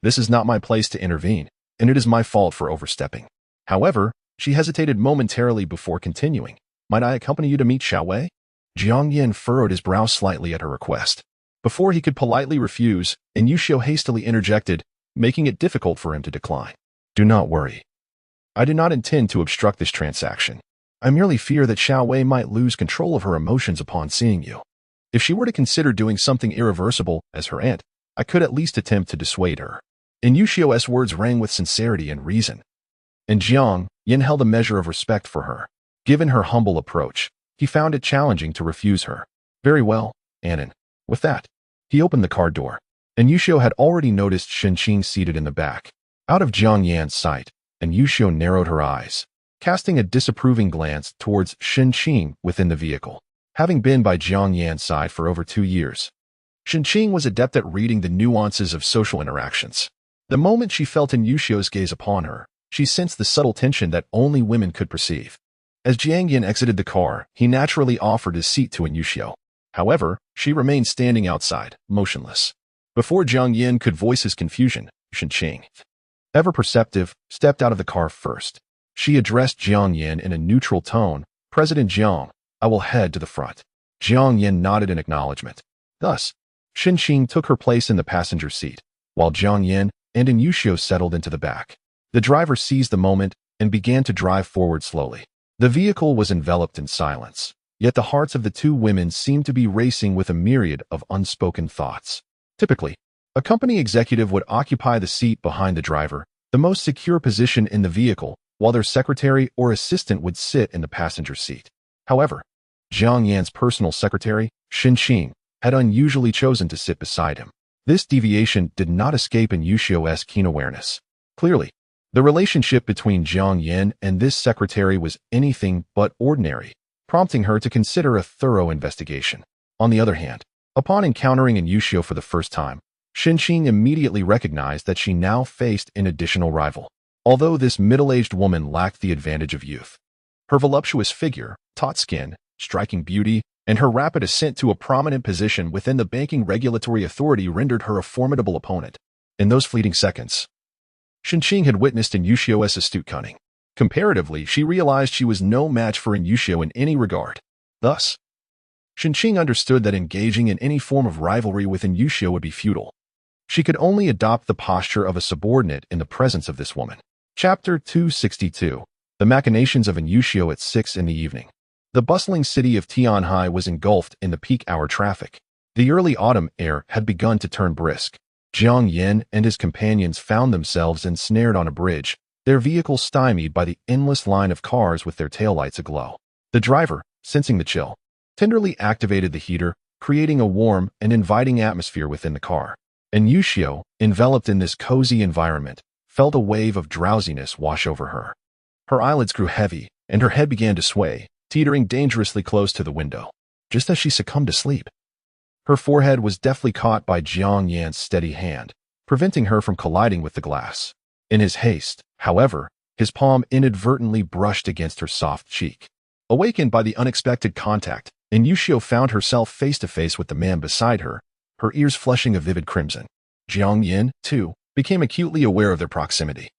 This is not my place to intervene, and it is my fault for overstepping." However, she hesitated momentarily before continuing. "Might I accompany you to meet Xiaowei?" Jiang Yan furrowed his brow slightly at her request. Before he could politely refuse, Youshio hastily interjected, making it difficult for him to decline. "Do not worry. I do not intend to obstruct this transaction. I merely fear that Xiaowei might lose control of her emotions upon seeing you. If she were to consider doing something irreversible, as her aunt, I could at least attempt to dissuade her." Youshio's words rang with sincerity and reason, and Jiang Yan held a measure of respect for her. Given her humble approach, he found it challenging to refuse her. "Very well, Annan." With that, he opened the car door, and Youshio had already noticed Shenqing seated in the back. Out of Jiang Yan's sight, Youshio narrowed her eyes, casting a disapproving glance towards Shenqing within the vehicle. Having been by Jiang Yan's side for over 2 years, Shenqing was adept at reading the nuances of social interactions. The moment she felt Youshio's gaze upon her, she sensed the subtle tension that only women could perceive. As Jiang Yan exited the car, he naturally offered his seat to Youshio. However, she remained standing outside, motionless. Before Jiang Yan could voice his confusion, Shenqing, ever perceptive, stepped out of the car first. She addressed Jiang Yan in a neutral tone, "President Jiang, I will head to the front." Jiang Yan nodded in acknowledgement. Thus, Shenqing took her place in the passenger seat, while Jiang Yan and Youshio settled into the back. The driver seized the moment and began to drive forward slowly. The vehicle was enveloped in silence, yet the hearts of the two women seemed to be racing with a myriad of unspoken thoughts. Typically, a company executive would occupy the seat behind the driver, the most secure position in the vehicle, while their secretary or assistant would sit in the passenger seat. However, Jiang Yan's personal secretary, Shenqing, had unusually chosen to sit beside him. This deviation did not escape Youshio's keen awareness. Clearly, the relationship between Jiang Yan and this secretary was anything but ordinary, prompting her to consider a thorough investigation. On the other hand, upon encountering Youshio for the first time, Shenqing immediately recognized that she now faced an additional rival. Although this middle-aged woman lacked the advantage of youth, her voluptuous figure, taut skin, striking beauty, and her rapid ascent to a prominent position within the banking regulatory authority rendered her a formidable opponent. In those fleeting seconds, Shenqing had witnessed Youshio's astute cunning. Comparatively, she realized she was no match for Youshio in any regard. Thus, Shenqing understood that engaging in any form of rivalry with Youshio would be futile. She could only adopt the posture of a subordinate in the presence of this woman. Chapter 262. The machinations of Youshio at 6 in the evening. The bustling city of Tianhai was engulfed in the peak hour traffic. The early autumn air had begun to turn brisk. Jiang Yan and his companions found themselves ensnared on a bridge, their vehicle stymied by the endless line of cars with their taillights aglow. The driver, sensing the chill, tenderly activated the heater, creating a warm and inviting atmosphere within the car. and Yushio, enveloped in this cozy environment, felt a wave of drowsiness wash over her. Her eyelids grew heavy, and her head began to sway, teetering dangerously close to the window, just as she succumbed to sleep. Her forehead was deftly caught by Jiang Yan's steady hand, preventing her from colliding with the glass. In his haste, however, his palm inadvertently brushed against her soft cheek. Awakened by the unexpected contact, Yushio found herself face-to-face with the man beside her, her ears flushing a vivid crimson. Jiang Yan, too, became acutely aware of their proximity.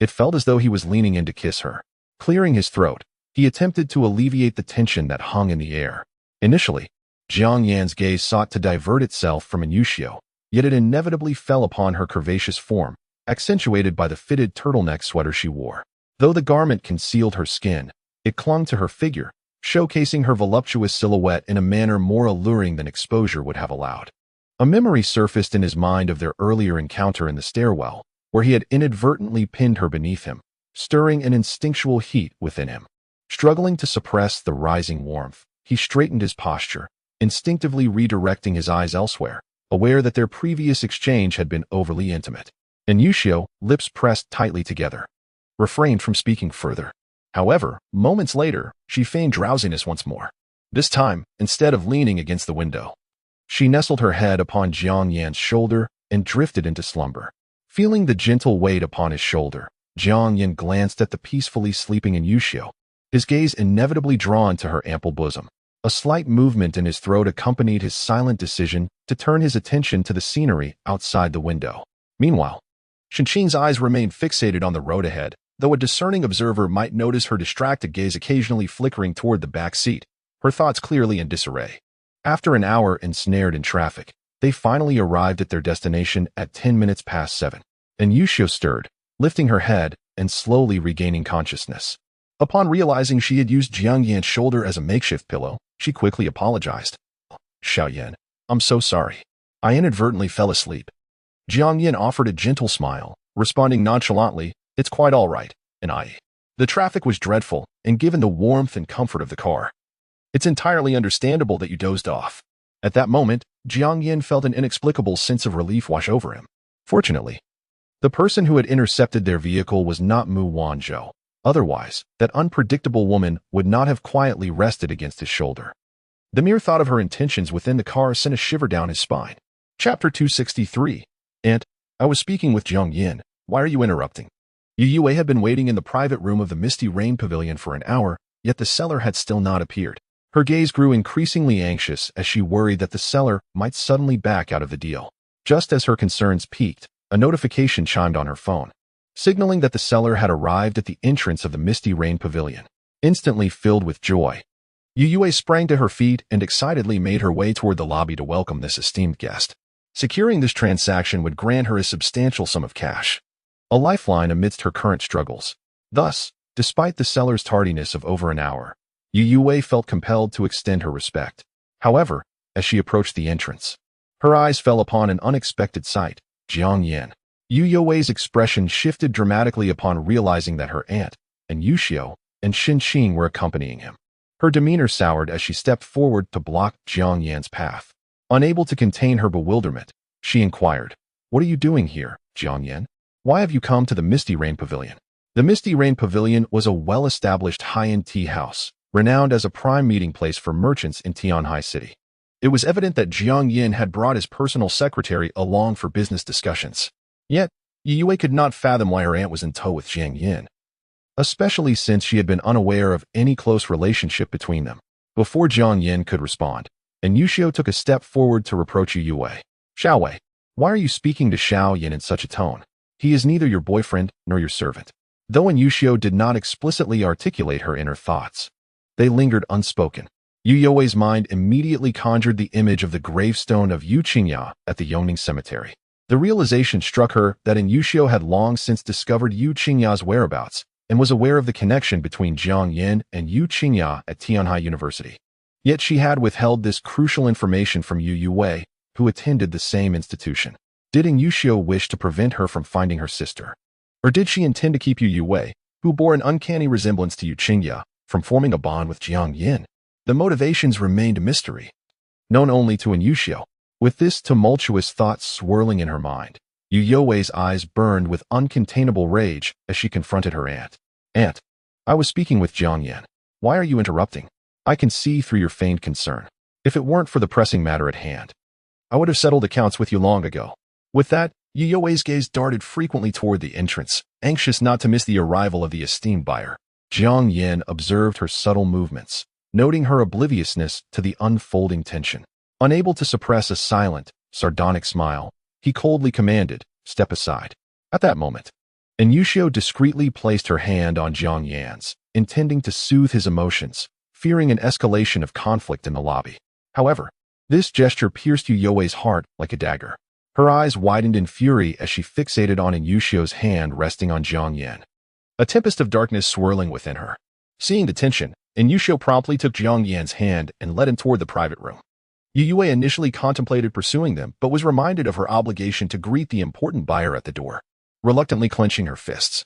It felt as though he was leaning in to kiss her. Clearing his throat, he attempted to alleviate the tension that hung in the air. Initially, Jiang Yan's gaze sought to divert itself from Yushio, yet it inevitably fell upon her curvaceous form, accentuated by the fitted turtleneck sweater she wore. Though the garment concealed her skin, it clung to her figure, showcasing her voluptuous silhouette in a manner more alluring than exposure would have allowed. A memory surfaced in his mind of their earlier encounter in the stairwell, where he had inadvertently pinned her beneath him, stirring an instinctual heat within him. Struggling to suppress the rising warmth, he straightened his posture, instinctively redirecting his eyes elsewhere, aware that their previous exchange had been overly intimate. Yushio, lips pressed tightly together, refrained from speaking further. However, moments later, she feigned drowsiness once more. This time, instead of leaning against the window, she nestled her head upon Jiang Yan's shoulder and drifted into slumber. Feeling the gentle weight upon his shoulder, Jiang Yan glanced at the peacefully sleeping Yushio, his gaze inevitably drawn to her ample bosom. A slight movement in his throat accompanied his silent decision to turn his attention to the scenery outside the window. Meanwhile, Shinqing's eyes remained fixated on the road ahead, though a discerning observer might notice her distracted gaze occasionally flickering toward the back seat, her thoughts clearly in disarray. After an hour ensnared in traffic, they finally arrived at their destination at 10 minutes past 7. Yushio stirred, lifting her head and slowly regaining consciousness. Upon realizing she had used Jiang Yan's shoulder as a makeshift pillow, she quickly apologized. "Xiao Yan, I'm so sorry. I inadvertently fell asleep." Jiang Yan offered a gentle smile, responding nonchalantly, "It's quite all right, and the traffic was dreadful, and given the warmth and comfort of the car, it's entirely understandable that you dozed off." At that moment, Jiang Yan felt an inexplicable sense of relief wash over him. Fortunately, the person who had intercepted their vehicle was not Mu Wanzhou. Otherwise, that unpredictable woman would not have quietly rested against his shoulder. The mere thought of her intentions within the car sent a shiver down his spine. Chapter 263. "Aunt, I was speaking with Jiang Yan. Why are you interrupting?" Youwei had been waiting in the private room of the Misty Rain Pavilion for an hour, yet the seller had still not appeared. Her gaze grew increasingly anxious as she worried that the seller might suddenly back out of the deal. Just as her concerns peaked, a notification chimed on her phone, signaling that the seller had arrived at the entrance of the Misty Rain Pavilion. Instantly filled with joy, Youwei sprang to her feet and excitedly made her way toward the lobby to welcome this esteemed guest. Securing this transaction would grant her a substantial sum of cash, a lifeline amidst her current struggles. Thus, despite the seller's tardiness of over an hour, Youwei felt compelled to extend her respect. However, as she approached the entrance, her eyes fell upon an unexpected sight: Jiang Yan. Youwei's expression shifted dramatically upon realizing that her aunt, and Yushio, and Shinqing were accompanying him. Her demeanor soured as she stepped forward to block Jiang Yan's path. Unable to contain her bewilderment, she inquired, "What are you doing here, Jiang Yan? Why have you come to the Misty Rain Pavilion?" The Misty Rain Pavilion was a well-established high-end tea house, renowned as a prime meeting place for merchants in Tianhai City. It was evident that Jiang Yan had brought his personal secretary along for business discussions. Yet, Youwei could not fathom why her aunt was in tow with Jiang Yan, especially since she had been unaware of any close relationship between them. Before Jiang Yan could respond, Yushio took a step forward to reproach Youwei. "Xiaowei, why are you speaking to Xiao Yan in such a tone? He is neither your boyfriend nor your servant." Though Yushio did not explicitly articulate her inner thoughts, they lingered unspoken. Youwei's mind immediately conjured the image of the gravestone of Yu Qingya at the Yongning Cemetery. The realization struck her that Yushio had long since discovered Yu Qingya's whereabouts and was aware of the connection between Jiang Yan and Yu Qingya at Tianhai University. Yet she had withheld this crucial information from Youwei, who attended the same institution. Did Yushio wish to prevent her from finding her sister? Or did she intend to keep Youwei, who bore an uncanny resemblance to Yu Qingya, from forming a bond with Jiang Yan? The motivations remained a mystery, known only to Yushio. With this tumultuous thought swirling in her mind, Youwei's eyes burned with uncontainable rage as she confronted her aunt. Aunt, I was speaking with Jiang Yan. Why are you interrupting? I can see through your feigned concern. If it weren't for the pressing matter at hand, I would have settled accounts with you long ago. With that, Youwei's gaze darted frequently toward the entrance, anxious not to miss the arrival of the esteemed buyer. Jiang Yan observed her subtle movements, noting her obliviousness to the unfolding tension. Unable to suppress a silent, sardonic smile, he coldly commanded, "Step aside." At that moment, Yushio discreetly placed her hand on Jiang Yan's, intending to soothe his emotions, fearing an escalation of conflict in the lobby. However, this gesture pierced Youwei's heart like a dagger. Her eyes widened in fury as she fixated on Yushio's hand resting on Jiang Yan. A tempest of darkness swirling within her. Seeing the tension, Yushio promptly took Jiang Yan's hand and led him toward the private room. Youwei initially contemplated pursuing them, but was reminded of her obligation to greet the important buyer at the door. Reluctantly clenching her fists,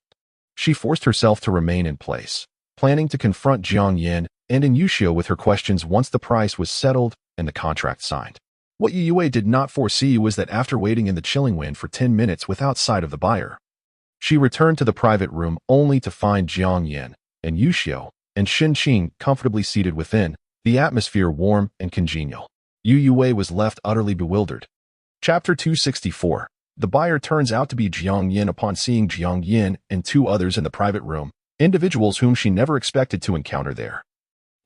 she forced herself to remain in place, planning to confront Jiang Yan and Yushio with her questions once the price was settled and the contract signed. What Youwei did not foresee was that after waiting in the chilling wind for 10 minutes without sight of the buyer, she returned to the private room only to find Jiang Yan and Yushio and Shenqing comfortably seated within, the atmosphere warm and congenial. Youwei was left utterly bewildered. Chapter 264. The buyer turns out to be Jiang Yan. Upon seeing Jiang Yan and two others in the private room, individuals whom she never expected to encounter there,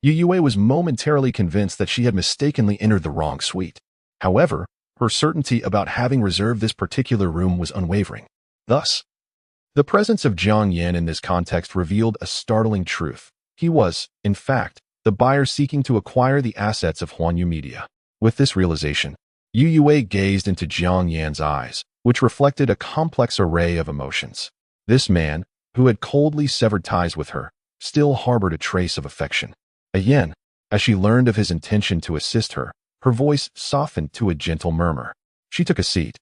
Youwei was momentarily convinced that she had mistakenly entered the wrong suite. However, her certainty about having reserved this particular room was unwavering. Thus, the presence of Jiang Yan in this context revealed a startling truth. He was, in fact, the buyer seeking to acquire the assets of Huanyu Media. With this realization, Youwei gazed into Jiang Yan's eyes, which reflected a complex array of emotions. This man, who had coldly severed ties with her, still harbored a trace of affection. Again, as she learned of his intention to assist her, her voice softened to a gentle murmur. She took a seat,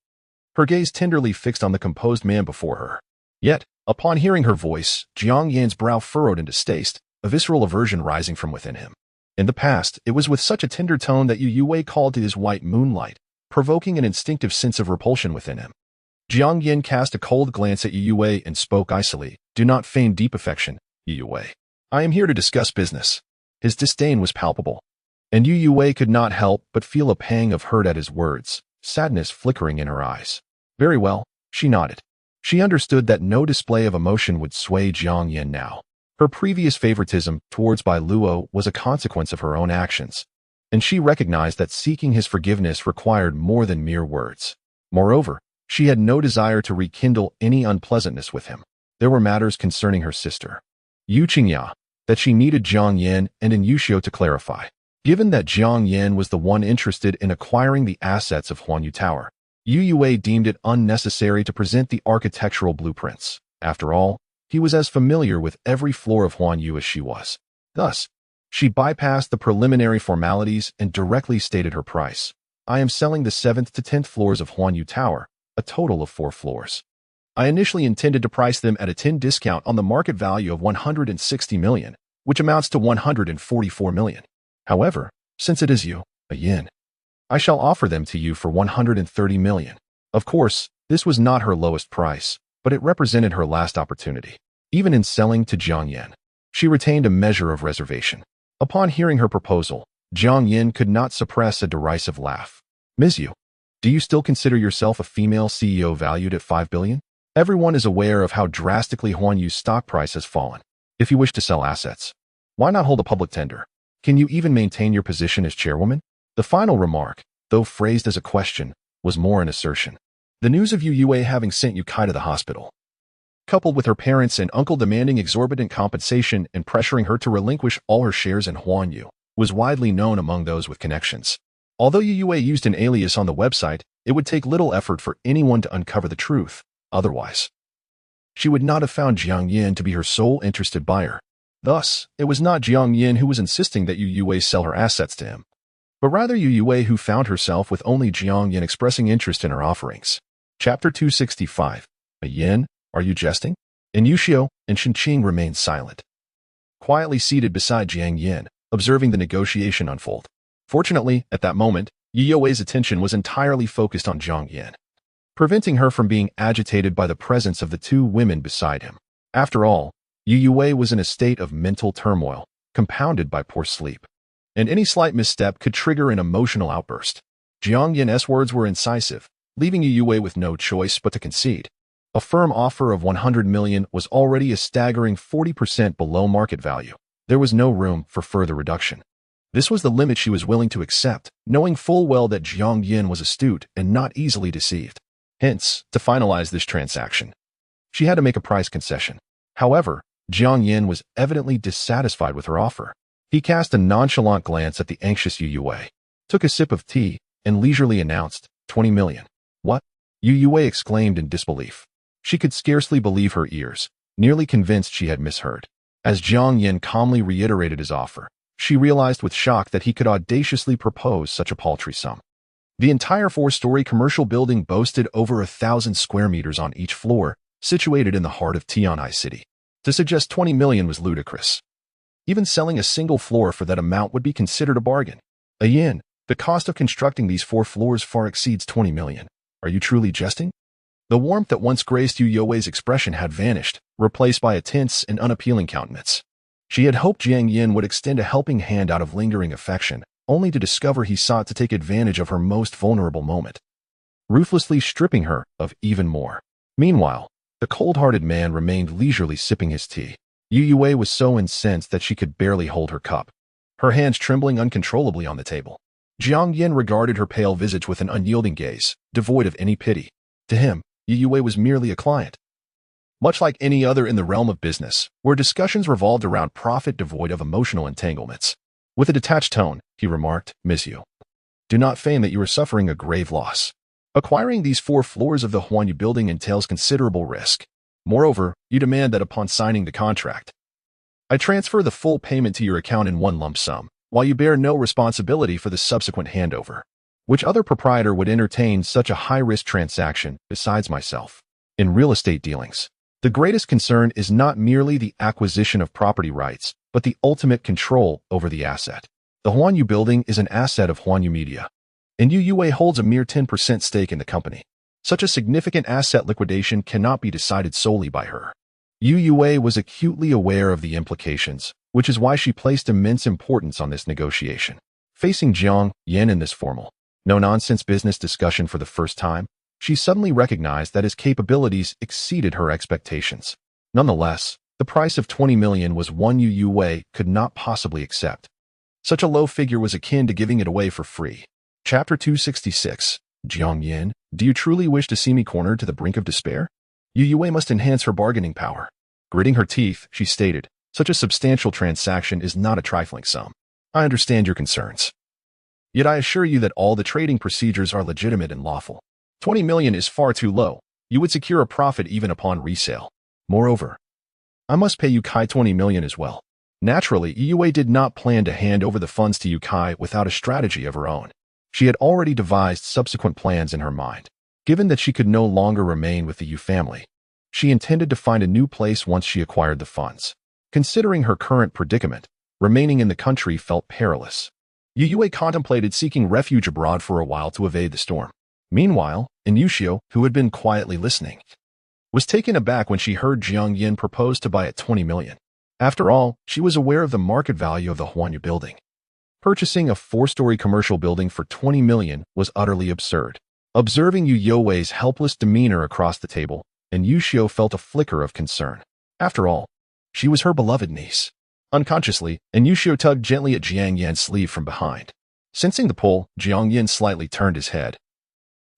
her gaze tenderly fixed on the composed man before her. Yet, upon hearing her voice, Jiang Yan's brow furrowed in distaste, a visceral aversion rising from within him. In the past, it was with such a tender tone that Youwei called to his white moonlight, provoking an instinctive sense of repulsion within him. Jiang Yan cast a cold glance at Youwei and spoke icily, "Do not feign deep affection, Youwei. I am here to discuss business." His disdain was palpable, and Youwei could not help but feel a pang of hurt at his words, sadness flickering in her eyes. Very well, she nodded. She understood that no display of emotion would sway Jiang Yan now. Her previous favoritism towards Bai Luo was a consequence of her own actions, and she recognized that seeking his forgiveness required more than mere words. Moreover, she had no desire to rekindle any unpleasantness with him. There were matters concerning her sister, Yu Qingya, that she needed Jiang Yan and Yushio to clarify. Given that Jiang Yan was the one interested in acquiring the assets of Huanyu Tower, Youwei deemed it unnecessary to present the architectural blueprints. After all, he was as familiar with every floor of Huanyu as she was. Thus, she bypassed the preliminary formalities and directly stated her price. "I am selling the 7th to 10th floors of Huanyu Tower, a total of 4 floors. I initially intended to price them at a 10% discount on the market value of 160 million, which amounts to 144 million. However, since it is Yu Yan, I shall offer them to you for 130 million. Of course, this was not her lowest price, but it represented her last opportunity. Even in selling to Jiang Yan, she retained a measure of reservation. Upon hearing her proposal, Jiang Yan could not suppress a derisive laugh. "Ms. Yu, do you still consider yourself a female CEO valued at 5 billion? Everyone is aware of how drastically Huanyu's stock price has fallen. If you wish to sell assets, why not hold a public tender? Can you even maintain your position as chairwoman?" The final remark, though phrased as a question, was more an assertion. The news of Youwei having sent Yukai to the hospital, coupled with her parents and uncle demanding exorbitant compensation and pressuring her to relinquish all her shares in Huanyu, was widely known among those with connections. Although Youwei used an alias on the website, it would take little effort for anyone to uncover the truth. Otherwise, she would not have found Jiang Yan to be her sole interested buyer. Thus, it was not Jiang Yan who was insisting that Youwei sell her assets to him, but rather Youwei who found herself with only Jiang Yan expressing interest in her offerings. Chapter 265. Yan, are you jesting? Yushio and Shenqing remained silent, quietly seated beside Jiang Yan, observing the negotiation unfold. Fortunately, at that moment, Youwei's attention was entirely focused on Jiang Yan, preventing her from being agitated by the presence of the two women beside him. After all, Youwei was in a state of mental turmoil, compounded by poor sleep, and any slight misstep could trigger an emotional outburst. Jiang Yan's words were incisive, leaving Youwei with no choice but to concede. A firm offer of 100 million was already a staggering 40% below market value. There was no room for further reduction. This was the limit she was willing to accept, knowing full well that Jiang Yan was astute and not easily deceived. Hence, to finalize this transaction, she had to make a price concession. However, Jiang Yan was evidently dissatisfied with her offer. He cast a nonchalant glance at the anxious Youwei, took a sip of tea, and leisurely announced, 20 million. What? Youwei exclaimed in disbelief. She could scarcely believe her ears, nearly convinced she had misheard. As Jiang Yan calmly reiterated his offer, she realized with shock that he could audaciously propose such a paltry sum. The entire four-story commercial building boasted over 1,000 square meters on each floor, situated in the heart of Tianai City. To suggest 20 million was ludicrous. Even selling a single floor for that amount would be considered a bargain. A yen, the cost of constructing these 4 floors far exceeds 20 million. Are you truly jesting? The warmth that once graced Youwei's expression had vanished, replaced by a tense and unappealing countenance. She had hoped Jiang Yan would extend a helping hand out of lingering affection, only to discover he sought to take advantage of her most vulnerable moment, ruthlessly stripping her of even more. Meanwhile, the cold-hearted man remained leisurely sipping his tea. Youwei was so incensed that she could barely hold her cup, her hands trembling uncontrollably on the table. Jiang Yan regarded her pale visage with an unyielding gaze, devoid of any pity. To him, Youwei was merely a client, much like any other in the realm of business, where discussions revolved around profit devoid of emotional entanglements. With a detached tone, he remarked, Miss Yu, do not feign that you are suffering a grave loss. Acquiring these 4 floors of the Huanyu building entails considerable risk. Moreover, you demand that upon signing the contract, I transfer the full payment to your account in one lump sum, while you bear no responsibility for the subsequent handover. Which other proprietor would entertain such a high-risk transaction besides myself? In real estate dealings, the greatest concern is not merely the acquisition of property rights, but the ultimate control over the asset. The Huanyu building is an asset of Huanyu Media, and Youwei holds a mere 10% stake in the company. Such a significant asset liquidation cannot be decided solely by her. Youwei was acutely aware of the implications, which is why she placed immense importance on this negotiation. Facing Jiang Yan in this formal, no-nonsense business discussion for the first time, she suddenly recognized that his capabilities exceeded her expectations. Nonetheless, the price of 20 million was one Youwei could not possibly accept. Such a low figure was akin to giving it away for free. Chapter 266. Jiang Yan, do you truly wish to see me cornered to the brink of despair? Youwei must enhance her bargaining power. Gritting her teeth, she stated, such a substantial transaction is not a trifling sum. I understand your concerns. Yet I assure you that all the trading procedures are legitimate and lawful. 20 million is far too low. You would secure a profit even upon resale. Moreover, I must pay Yukai 20 million as well. Naturally, Youwei did not plan to hand over the funds to Yukai without a strategy of her own. She had already devised subsequent plans in her mind. Given that she could no longer remain with the Yu family, she intended to find a new place once she acquired the funds. Considering her current predicament, remaining in the country felt perilous. Youwei contemplated seeking refuge abroad for a while to evade the storm. Meanwhile, Inushio, who had been quietly listening, was taken aback when she heard Jiang Yan propose to buy at 20 million. After all, she was aware of the market value of the Huanyu building. Purchasing a 4-story commercial building for 20 million was utterly absurd. Observing Youwei's helpless demeanor across the table, Inushio felt a flicker of concern. After all, she was her beloved niece. Unconsciously, Inushio tugged gently at Jiang Yan's sleeve from behind. Sensing the pull, Jiang Yan slightly turned his head,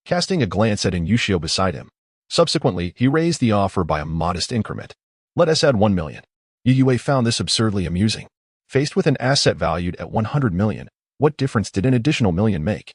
casting a glance at Inushio beside him. Subsequently, he raised the offer by a modest increment. Let us add 1 million. Youwei found this absurdly amusing. Faced with an asset valued at 100 million, what difference did an additional million make?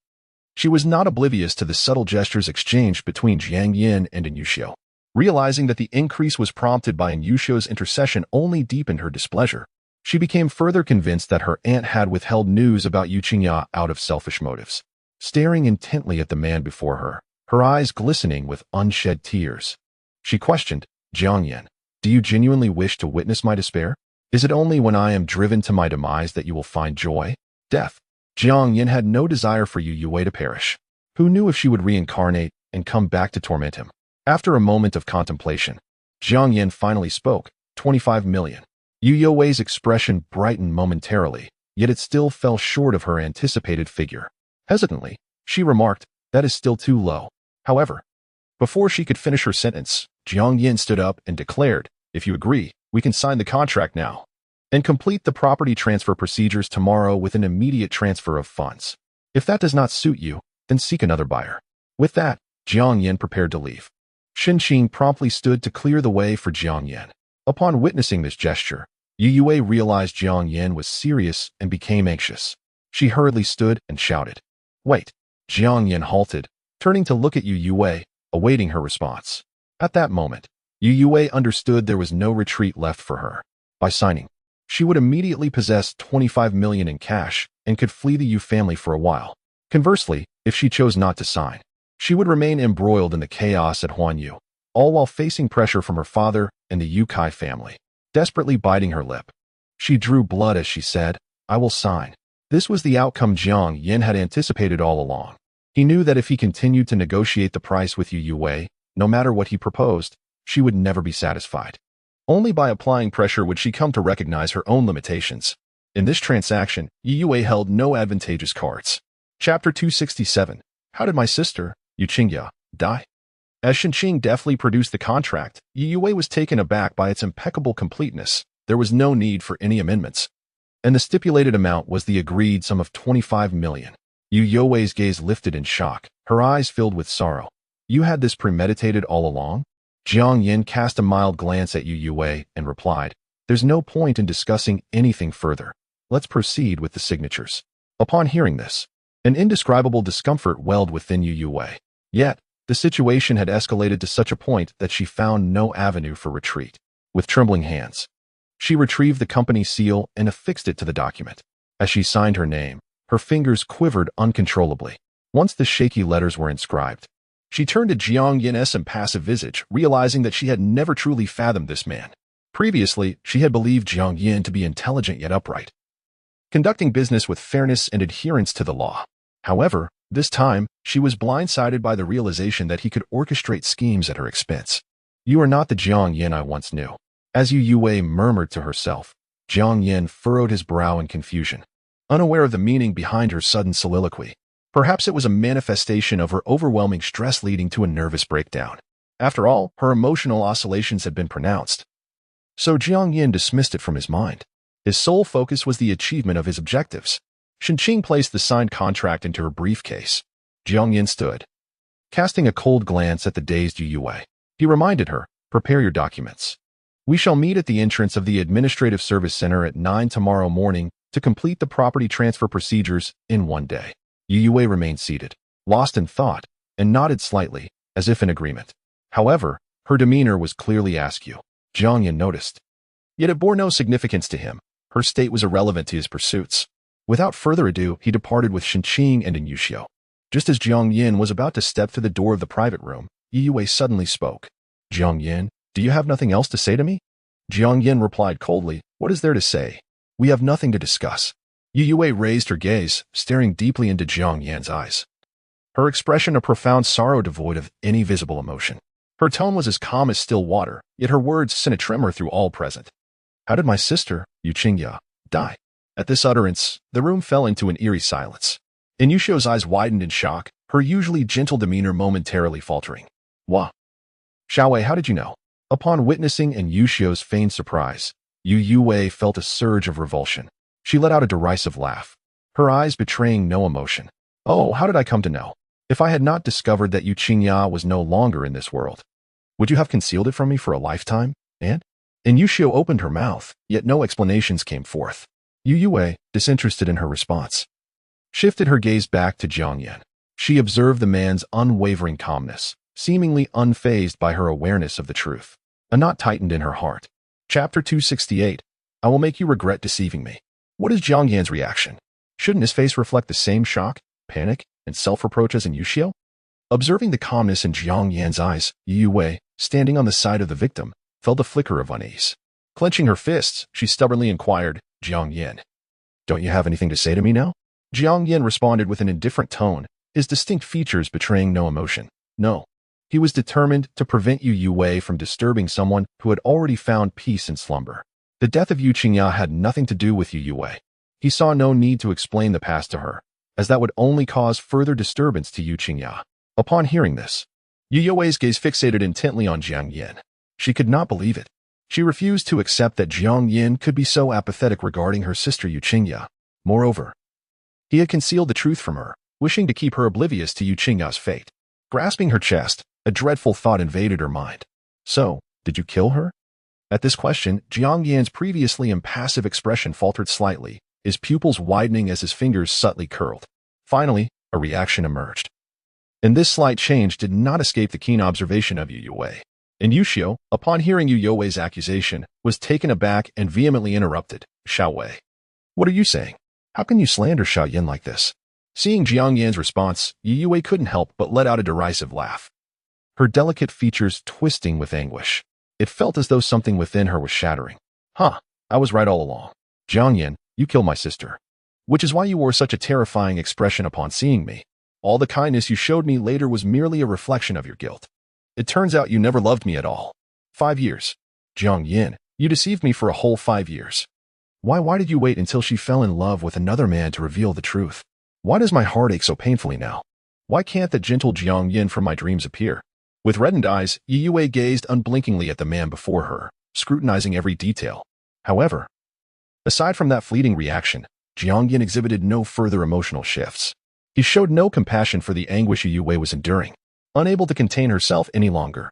She was not oblivious to the subtle gestures exchanged between Jiang Yan and Inushio. Realizing that the increase was prompted by Inushio's intercession only deepened her displeasure. She became further convinced that her aunt had withheld news about Yu Qingya out of selfish motives. Staring intently at the man before her, her eyes glistening with unshed tears, she questioned, Jiang Yan, do you genuinely wish to witness my despair? Is it only when I am driven to my demise that you will find joy? Death, Jiang Yan had no desire for Youwei to perish. Who knew if she would reincarnate and come back to torment him? After a moment of contemplation, Jiang Yan finally spoke. 25 million. Youwei's expression brightened momentarily, yet it still fell short of her anticipated figure. Hesitantly, she remarked, that is still too low. However, before she could finish her sentence, Jiang Yan stood up and declared, if you agree, we can sign the contract now and complete the property transfer procedures tomorrow with an immediate transfer of funds. If that does not suit you, then seek another buyer. With that, Jiang Yan prepared to leave. Shenqing promptly stood to clear the way for Jiang Yan. Upon witnessing this gesture, Youwei realized Jiang Yan was serious and became anxious. She hurriedly stood and shouted, wait. Jiang Yan halted, turning to look at Youwei, awaiting her response. At that moment, Youwei understood there was no retreat left for her. By signing, she would immediately possess 25 million in cash and could flee the Yu family for a while. Conversely, if she chose not to sign, she would remain embroiled in the chaos at Huanyu, all while facing pressure from her father and the Yu Kai family. Desperately biting her lip, she drew blood as she said, I will sign. This was the outcome Jiang Yan had anticipated all along. He knew that if he continued to negotiate the price with Youwei, no matter what he proposed, she would never be satisfied. Only by applying pressure would she come to recognize her own limitations. In this transaction, Youwei held no advantageous cards. Chapter 267. How did my sister, Yuqingya, die? As Shenqing deftly produced the contract, Youwei was taken aback by its impeccable completeness. There was no need for any amendments, and the stipulated amount was the agreed sum of 25 million. Youwei's gaze lifted in shock, her eyes filled with sorrow. You had this premeditated all along? Jiang Yan cast a mild glance at Youwei and replied, there's no point in discussing anything further. Let's proceed with the signatures. Upon hearing this, an indescribable discomfort welled within Youwei. Yet, the situation had escalated to such a point that she found no avenue for retreat. With trembling hands, she retrieved the company seal and affixed it to the document. As she signed her name, her fingers quivered uncontrollably. Once the shaky letters were inscribed, she turned to Jiang Yan's impassive visage, realizing that she had never truly fathomed this man. Previously, she had believed Jiang Yan to be intelligent yet upright, conducting business with fairness and adherence to the law. However, this time, she was blindsided by the realization that he could orchestrate schemes at her expense. You are not the Jiang Yan I once knew. As Youwei murmured to herself, Jiang Yan furrowed his brow in confusion, unaware of the meaning behind her sudden soliloquy. Perhaps it was a manifestation of her overwhelming stress leading to a nervous breakdown. After all, her emotional oscillations had been pronounced. So Jiang Yan dismissed it from his mind. His sole focus was the achievement of his objectives. Shenqing placed the signed contract into her briefcase. Jiang Yan stood, casting a cold glance at the dazed Youwei. He reminded her, prepare your documents. We shall meet at the entrance of the Administrative Service Center at 9 tomorrow morning to complete the property transfer procedures in one day. Youwei remained seated, lost in thought, and nodded slightly, as if in agreement. However, her demeanor was clearly askew. Jiang Yan noticed. Yet it bore no significance to him. Her state was irrelevant to his pursuits. Without further ado, he departed with Shenqing and Inusio. Just as Jiang Yan was about to step through the door of the private room, Youwei suddenly spoke. Jiang Yan, do you have nothing else to say to me? Jiang Yan replied coldly, what is there to say? We have nothing to discuss. Youwei raised her gaze, staring deeply into Jiang Yan's eyes. Her expression a profound sorrow devoid of any visible emotion. Her tone was as calm as still water, yet her words sent a tremor through all present. How did my sister, Yuqingya, die? At this utterance, the room fell into an eerie silence. Inusio's eyes widened in shock, her usually gentle demeanor momentarily faltering. Wah. Xiaowei, how did you know? Upon witnessing Inusio's feigned surprise, Youwei felt a surge of revulsion. She let out a derisive laugh, her eyes betraying no emotion. Oh, how did I come to know? If I had not discovered that Yuqingya was no longer in this world, would you have concealed it from me for a lifetime? And? Inusio opened her mouth, yet no explanations came forth. Youwei, disinterested in her response, shifted her gaze back to Jiang Yan. She observed the man's unwavering calmness, seemingly unfazed by her awareness of the truth. A knot tightened in her heart. Chapter 268. I will make you regret deceiving me. What is Jiang Yan's reaction? Shouldn't his face reflect the same shock, panic, and self-reproach as Inusio? Observing the calmness in Jiang Yan's eyes, Youwei, standing on the side of the victim, felt a flicker of unease. Clenching her fists, she stubbornly inquired, Jiang Yan, don't you have anything to say to me now? Jiang Yan responded with an indifferent tone, his distinct features betraying no emotion. No. He was determined to prevent Youwei from disturbing someone who had already found peace in slumber. The death of Yu Qingya had nothing to do with Youwei. He saw no need to explain the past to her, as that would only cause further disturbance to Yu Qingya. Upon hearing this, Youwei's gaze fixated intently on Jiang Yan. She could not believe it. She refused to accept that Jiang Yan could be so apathetic regarding her sister Yu Qingya. Moreover, he had concealed the truth from her, wishing to keep her oblivious to Yu Qingya's fate. Grasping her chest, a dreadful thought invaded her mind. So, did you kill her? At this question, Jiang Yan's previously impassive expression faltered slightly, his pupils widening as his fingers subtly curled. Finally, a reaction emerged. And this slight change did not escape the keen observation of Youwei. And Yushio, upon hearing Youwei's accusation, was taken aback and vehemently interrupted. Xiaowei, what are you saying? How can you slander Xiao Yan like this? Seeing Jiang Yan's response, Youwei couldn't help but let out a derisive laugh, her delicate features twisting with anguish. It felt as though something within her was shattering. Huh, I was right all along. Jiang Yan, you killed my sister. Which is why you wore such a terrifying expression upon seeing me. All the kindness you showed me later was merely a reflection of your guilt. It turns out you never loved me at all. 5 years. Jiang Yan, you deceived me for a whole 5 years. Why did you wait until she fell in love with another man to reveal the truth? Why does my heart ache so painfully now? Why can't the gentle Jiang Yan from my dreams appear? With reddened eyes, Youwei gazed unblinkingly at the man before her, scrutinizing every detail. However, aside from that fleeting reaction, Jiang Yan exhibited no further emotional shifts. He showed no compassion for the anguish Youwei was enduring, unable to contain herself any longer.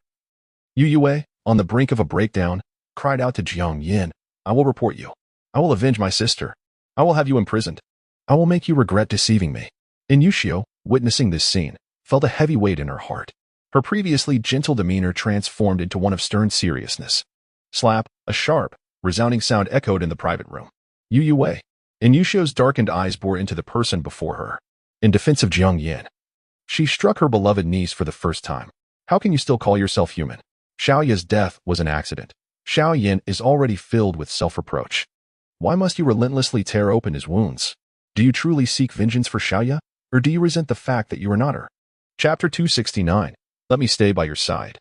Youwei, on the brink of a breakdown, cried out to Jiang Yan, I will report you. I will avenge my sister. I will have you imprisoned. I will make you regret deceiving me. And Yushio, witnessing this scene, felt a heavy weight in her heart. Her previously gentle demeanor transformed into one of stern seriousness. Slap, a sharp, resounding sound echoed in the private room. Youwei. And Yushio's darkened eyes bore into the person before her. In defense of Jiang Yan, she struck her beloved niece for the first time. How can you still call yourself human? Xiaoya's death was an accident. Xiao Yan is already filled with self-reproach. Why must you relentlessly tear open his wounds? Do you truly seek vengeance for Xiaoya, or do you resent the fact that you are not her? Chapter 269. Let me stay by your side.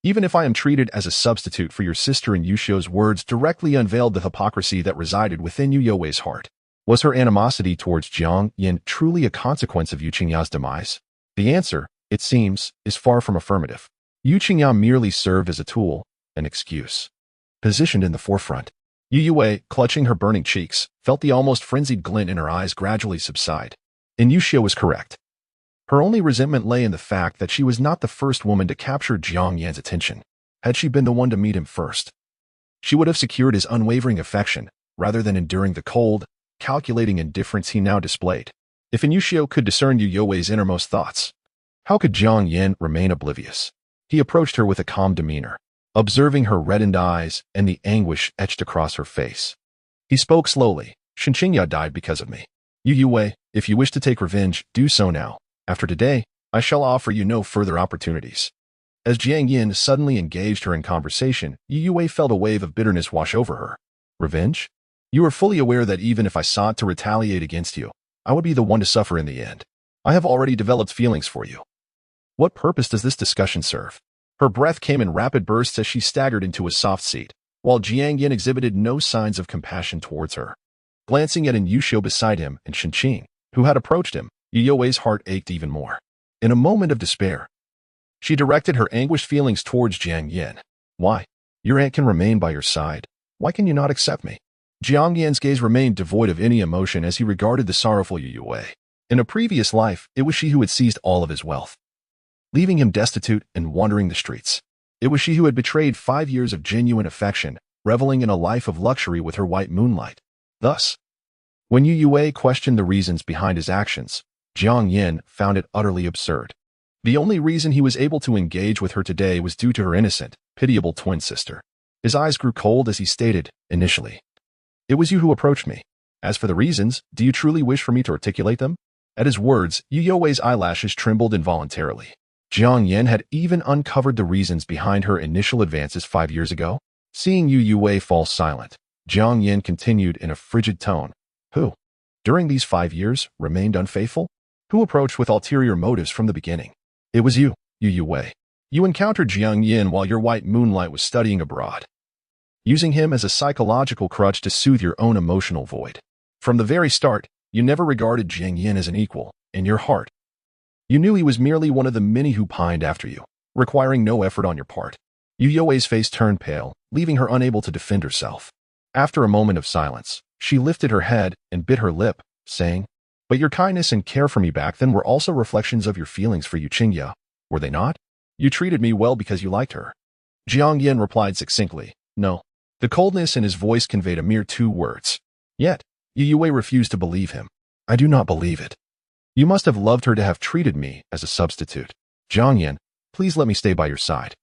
Even if I am treated as a substitute for your sister, and Yushio's words directly unveiled the hypocrisy that resided within Youwei's heart. Was her animosity towards Jiang Yan truly a consequence of Yu Qingya's demise? The answer, it seems, is far from affirmative. Yu Qingya merely served as a tool, an excuse. Positioned in the forefront, Youwei, clutching her burning cheeks, felt the almost frenzied glint in her eyes gradually subside. And Yushio was correct. Her only resentment lay in the fact that she was not the first woman to capture Jiang Yan's attention. Had she been the one to meet him first, she would have secured his unwavering affection, rather than enduring the cold, calculating indifference he now displayed. If Yushio could discern Youwei's innermost thoughts, how could Jiang Yan remain oblivious? He approached her with a calm demeanor, observing her reddened eyes and the anguish etched across her face. He spoke slowly. Qingya died because of me. Youwei, if you wish to take revenge, do so now. After today, I shall offer you no further opportunities. As Jiang Yan suddenly engaged her in conversation, Youwei felt a wave of bitterness wash over her. Revenge? You are fully aware that even if I sought to retaliate against you, I would be the one to suffer in the end. I have already developed feelings for you. What purpose does this discussion serve? Her breath came in rapid bursts as she staggered into a soft seat, while Jiang Yan exhibited no signs of compassion towards her. Glancing at Yushio beside him and Qing, who had approached him, Youwei's heart ached even more. In a moment of despair, she directed her anguished feelings towards Jiang Yan. Why? Your aunt can remain by your side. Why can you not accept me? Jiang Yan's gaze remained devoid of any emotion as he regarded the sorrowful Youwei. In a previous life, it was she who had seized all of his wealth, leaving him destitute and wandering the streets. It was she who had betrayed 5 years of genuine affection, reveling in a life of luxury with her white moonlight. Thus, when Youwei questioned the reasons behind his actions, Jiang Yan found it utterly absurd. The only reason he was able to engage with her today was due to her innocent, pitiable twin sister. His eyes grew cold as he stated, initially, "It was you who approached me. As for the reasons, do you truly wish for me to articulate them?" At his words, Youwei's eyelashes trembled involuntarily. Jiang Yan had even uncovered the reasons behind her initial advances 5 years ago. Seeing Youwei fall silent, Jiang Yan continued in a frigid tone. Who? during these 5 years, remained unfaithful? Who approached with ulterior motives from the beginning? It was you, Youwei. You encountered Jiang Yan while your white moonlight was studying abroad, using him as a psychological crutch to soothe your own emotional void. From the very start, you never regarded Jiang Yan as an equal. In your heart, you knew he was merely one of the many who pined after you, requiring no effort on your part. Youwei's face turned pale, leaving her unable to defend herself. After a moment of silence, she lifted her head and bit her lip, saying, "But your kindness and care for me back then were also reflections of your feelings for Yuqingya, were they not? You treated me well because you liked her." Jiang Yan replied succinctly, "No." The coldness in his voice conveyed a mere 2 words. Yet, Youwei refused to believe him. "I do not believe it. You must have loved her to have treated me as a substitute. Jiang Yan, please let me stay by your side,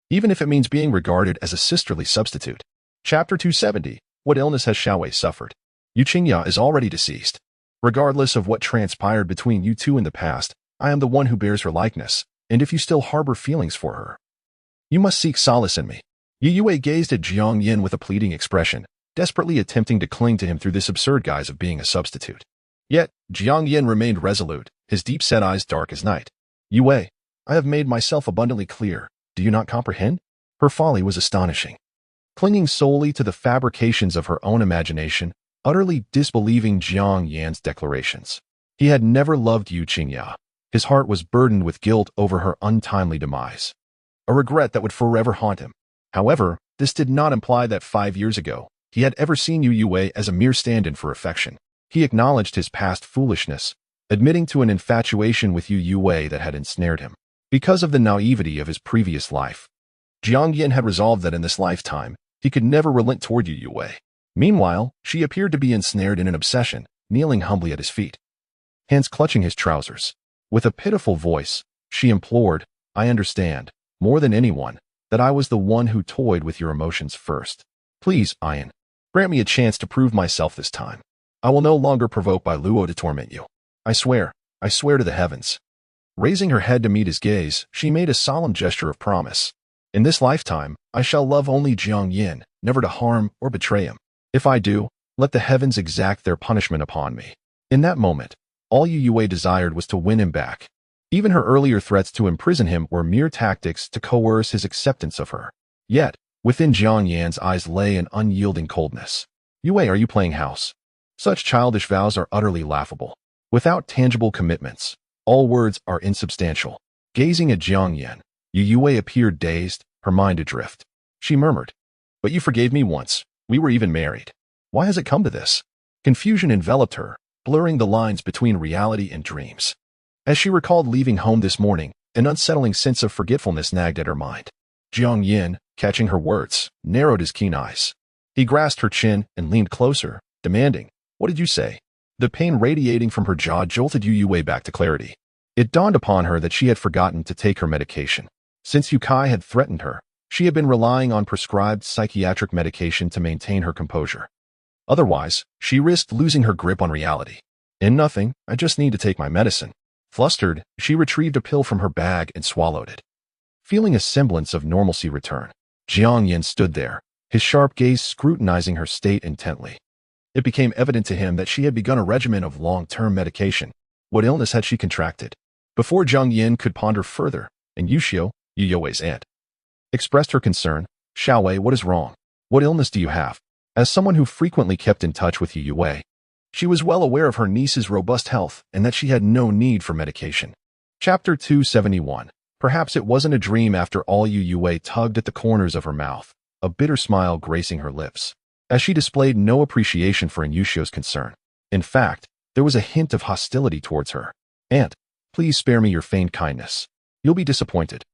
even if it means being regarded as a sisterly substitute." Chapter 270. What illness has Xiaowei suffered? Yuqingya is already deceased. Regardless of what transpired between you two in the past, I am the one who bears her likeness, and if you still harbor feelings for her, you must seek solace in me. Youwei gazed at Jiang Yan with a pleading expression, desperately attempting to cling to him through this absurd guise of being a substitute. Yet, Jiang Yan remained resolute, his deep-set eyes dark as night. "Youwei, I have made myself abundantly clear. Do you not comprehend?" Her folly was astonishing. Clinging solely to the fabrications of her own imagination, utterly disbelieving Jiang Yan's declarations. He had never loved Yuqingya. His heart was burdened with guilt over her untimely demise, a regret that would forever haunt him. However, this did not imply that 5 years ago, he had ever seen Youwei as a mere stand-in for affection. He acknowledged his past foolishness, admitting to an infatuation with Youwei that had ensnared him. Because of the naivety of his previous life, Jiang Yan had resolved that in this lifetime, he could never relent toward Youwei. Meanwhile, she appeared to be ensnared in an obsession, kneeling humbly at his feet, hands clutching his trousers. With a pitiful voice, she implored, "I understand, more than anyone, that I was the one who toyed with your emotions first. Please, Yan, grant me a chance to prove myself this time. I will no longer provoke by Luo to torment you. I swear to the heavens." Raising her head to meet his gaze, she made a solemn gesture of promise. "In this lifetime, I shall love only Jiang Yan, never to harm or betray him. If I do, let the heavens exact their punishment upon me." In that moment, all Youwei desired was to win him back. Even her earlier threats to imprison him were mere tactics to coerce his acceptance of her. Yet, within Jiang Yan's eyes lay an unyielding coldness. "Youwei, are you playing house? Such childish vows are utterly laughable. Without tangible commitments, all words are insubstantial." Gazing at Jiang Yan, Youwei appeared dazed, her mind adrift. She murmured, "But you forgave me once. We were even married. Why has it come to this?" Confusion enveloped her, blurring the lines between reality and dreams. As she recalled leaving home this morning, an unsettling sense of forgetfulness nagged at her mind. Jiang Yan, catching her words, narrowed his keen eyes. He grasped her chin and leaned closer, demanding, "What did you say?" The pain radiating from her jaw jolted Youwei back to clarity. It dawned upon her that she had forgotten to take her medication. Since Yukai had threatened her, she had been relying on prescribed psychiatric medication to maintain her composure. Otherwise, she risked losing her grip on reality. Nothing, I just need to take my medicine." Flustered, she retrieved a pill from her bag and swallowed it. Feeling a semblance of normalcy return, Jiang Yan stood there, his sharp gaze scrutinizing her state intently. It became evident to him that she had begun a regimen of long-term medication. What illness had she contracted? Before Jiang Yan could ponder further, and Yushio, Youwei's aunt, expressed her concern, "Xiaowei, what is wrong? What illness do you have?" As someone who frequently kept in touch with Youwei, she was well aware of her niece's robust health and that she had no need for medication. Chapter 271. Perhaps it wasn't a dream after all. Youwei tugged at the corners of her mouth, a bitter smile gracing her lips, as she displayed no appreciation for Yushio's concern. In fact, there was a hint of hostility towards her. "Aunt, please spare me your feigned kindness. You'll be disappointed.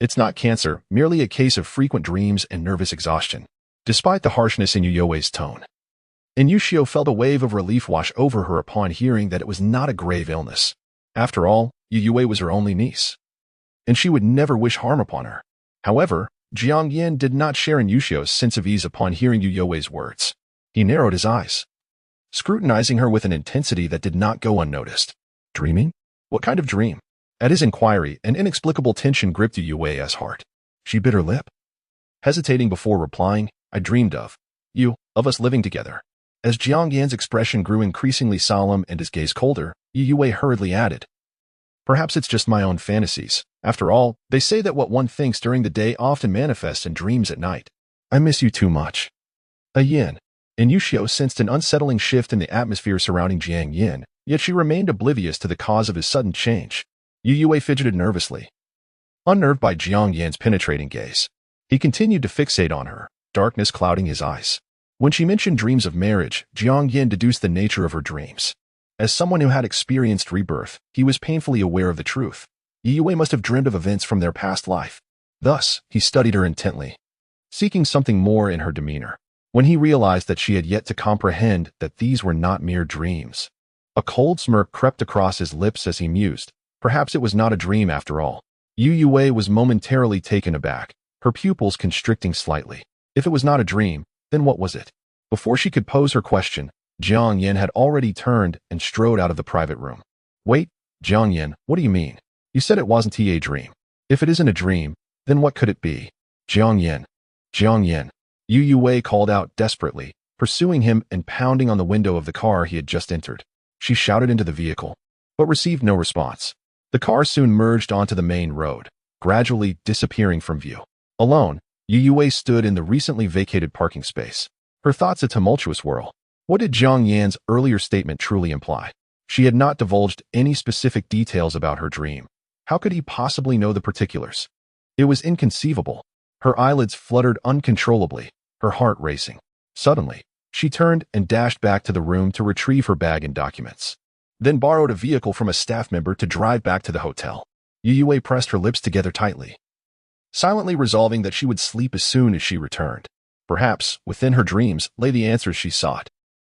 It's not cancer, merely a case of frequent dreams and nervous exhaustion." Despite the harshness in Youwei's tone, Yushio felt a wave of relief wash over her upon hearing that it was not a grave illness. After all, Youwei was her only niece, and she would never wish harm upon her. However, Jiang Yan did not share in Yushio's sense of ease upon hearing Youwei's words. He narrowed his eyes, scrutinizing her with an intensity that did not go unnoticed. "Dreaming? What kind of dream?" At his inquiry, an inexplicable tension gripped Youwei's heart. She bit her lip, hesitating before replying, "I dreamed of us living together." As Jiang Yan's expression grew increasingly solemn and his gaze colder, Youwei hurriedly added, "Perhaps it's just my own fantasies. After all, they say that what one thinks during the day often manifests in dreams at night. I miss you too much." Yin. And Yushio sensed an unsettling shift in the atmosphere surrounding Jiang Yan, yet she remained oblivious to the cause of his sudden change. Youwei fidgeted nervously. Unnerved by Jiang Yan's penetrating gaze, he continued to fixate on her, darkness clouding his eyes. When she mentioned dreams of marriage, Jiang Yan deduced the nature of her dreams. As someone who had experienced rebirth, he was painfully aware of the truth. Youwei must have dreamed of events from their past life. Thus, he studied her intently, seeking something more in her demeanor. When he realized that she had yet to comprehend that these were not mere dreams, a cold smirk crept across his lips as he mused. Perhaps it was not a dream after all. Youwei was momentarily taken aback, her pupils constricting slightly. If it was not a dream, then what was it? Before she could pose her question, Jiang Yan had already turned and strode out of the private room. "Wait, Jiang Yan, what do you mean? You said it wasn't a dream. If it isn't a dream, then what could it be?" "Jiang Yan. Jiang Yan." Youwei called out desperately, pursuing him and pounding on the window of the car he had just entered. She shouted into the vehicle, but received no response. The car soon merged onto the main road, gradually disappearing from view. Alone, Youwei stood in the recently vacated parking space, her thoughts a tumultuous whirl. What did Jiang Yan's earlier statement truly imply? She had not divulged any specific details about her dream. How could he possibly know the particulars? It was inconceivable. Her eyelids fluttered uncontrollably, her heart racing. Suddenly, she turned and dashed back to the room to retrieve her bag and documents, then borrowed a vehicle from a staff member to drive back to the hotel. Youwei pressed her lips together tightly, silently resolving that she would sleep as soon as she returned. Perhaps, within her dreams, lay the answers she sought.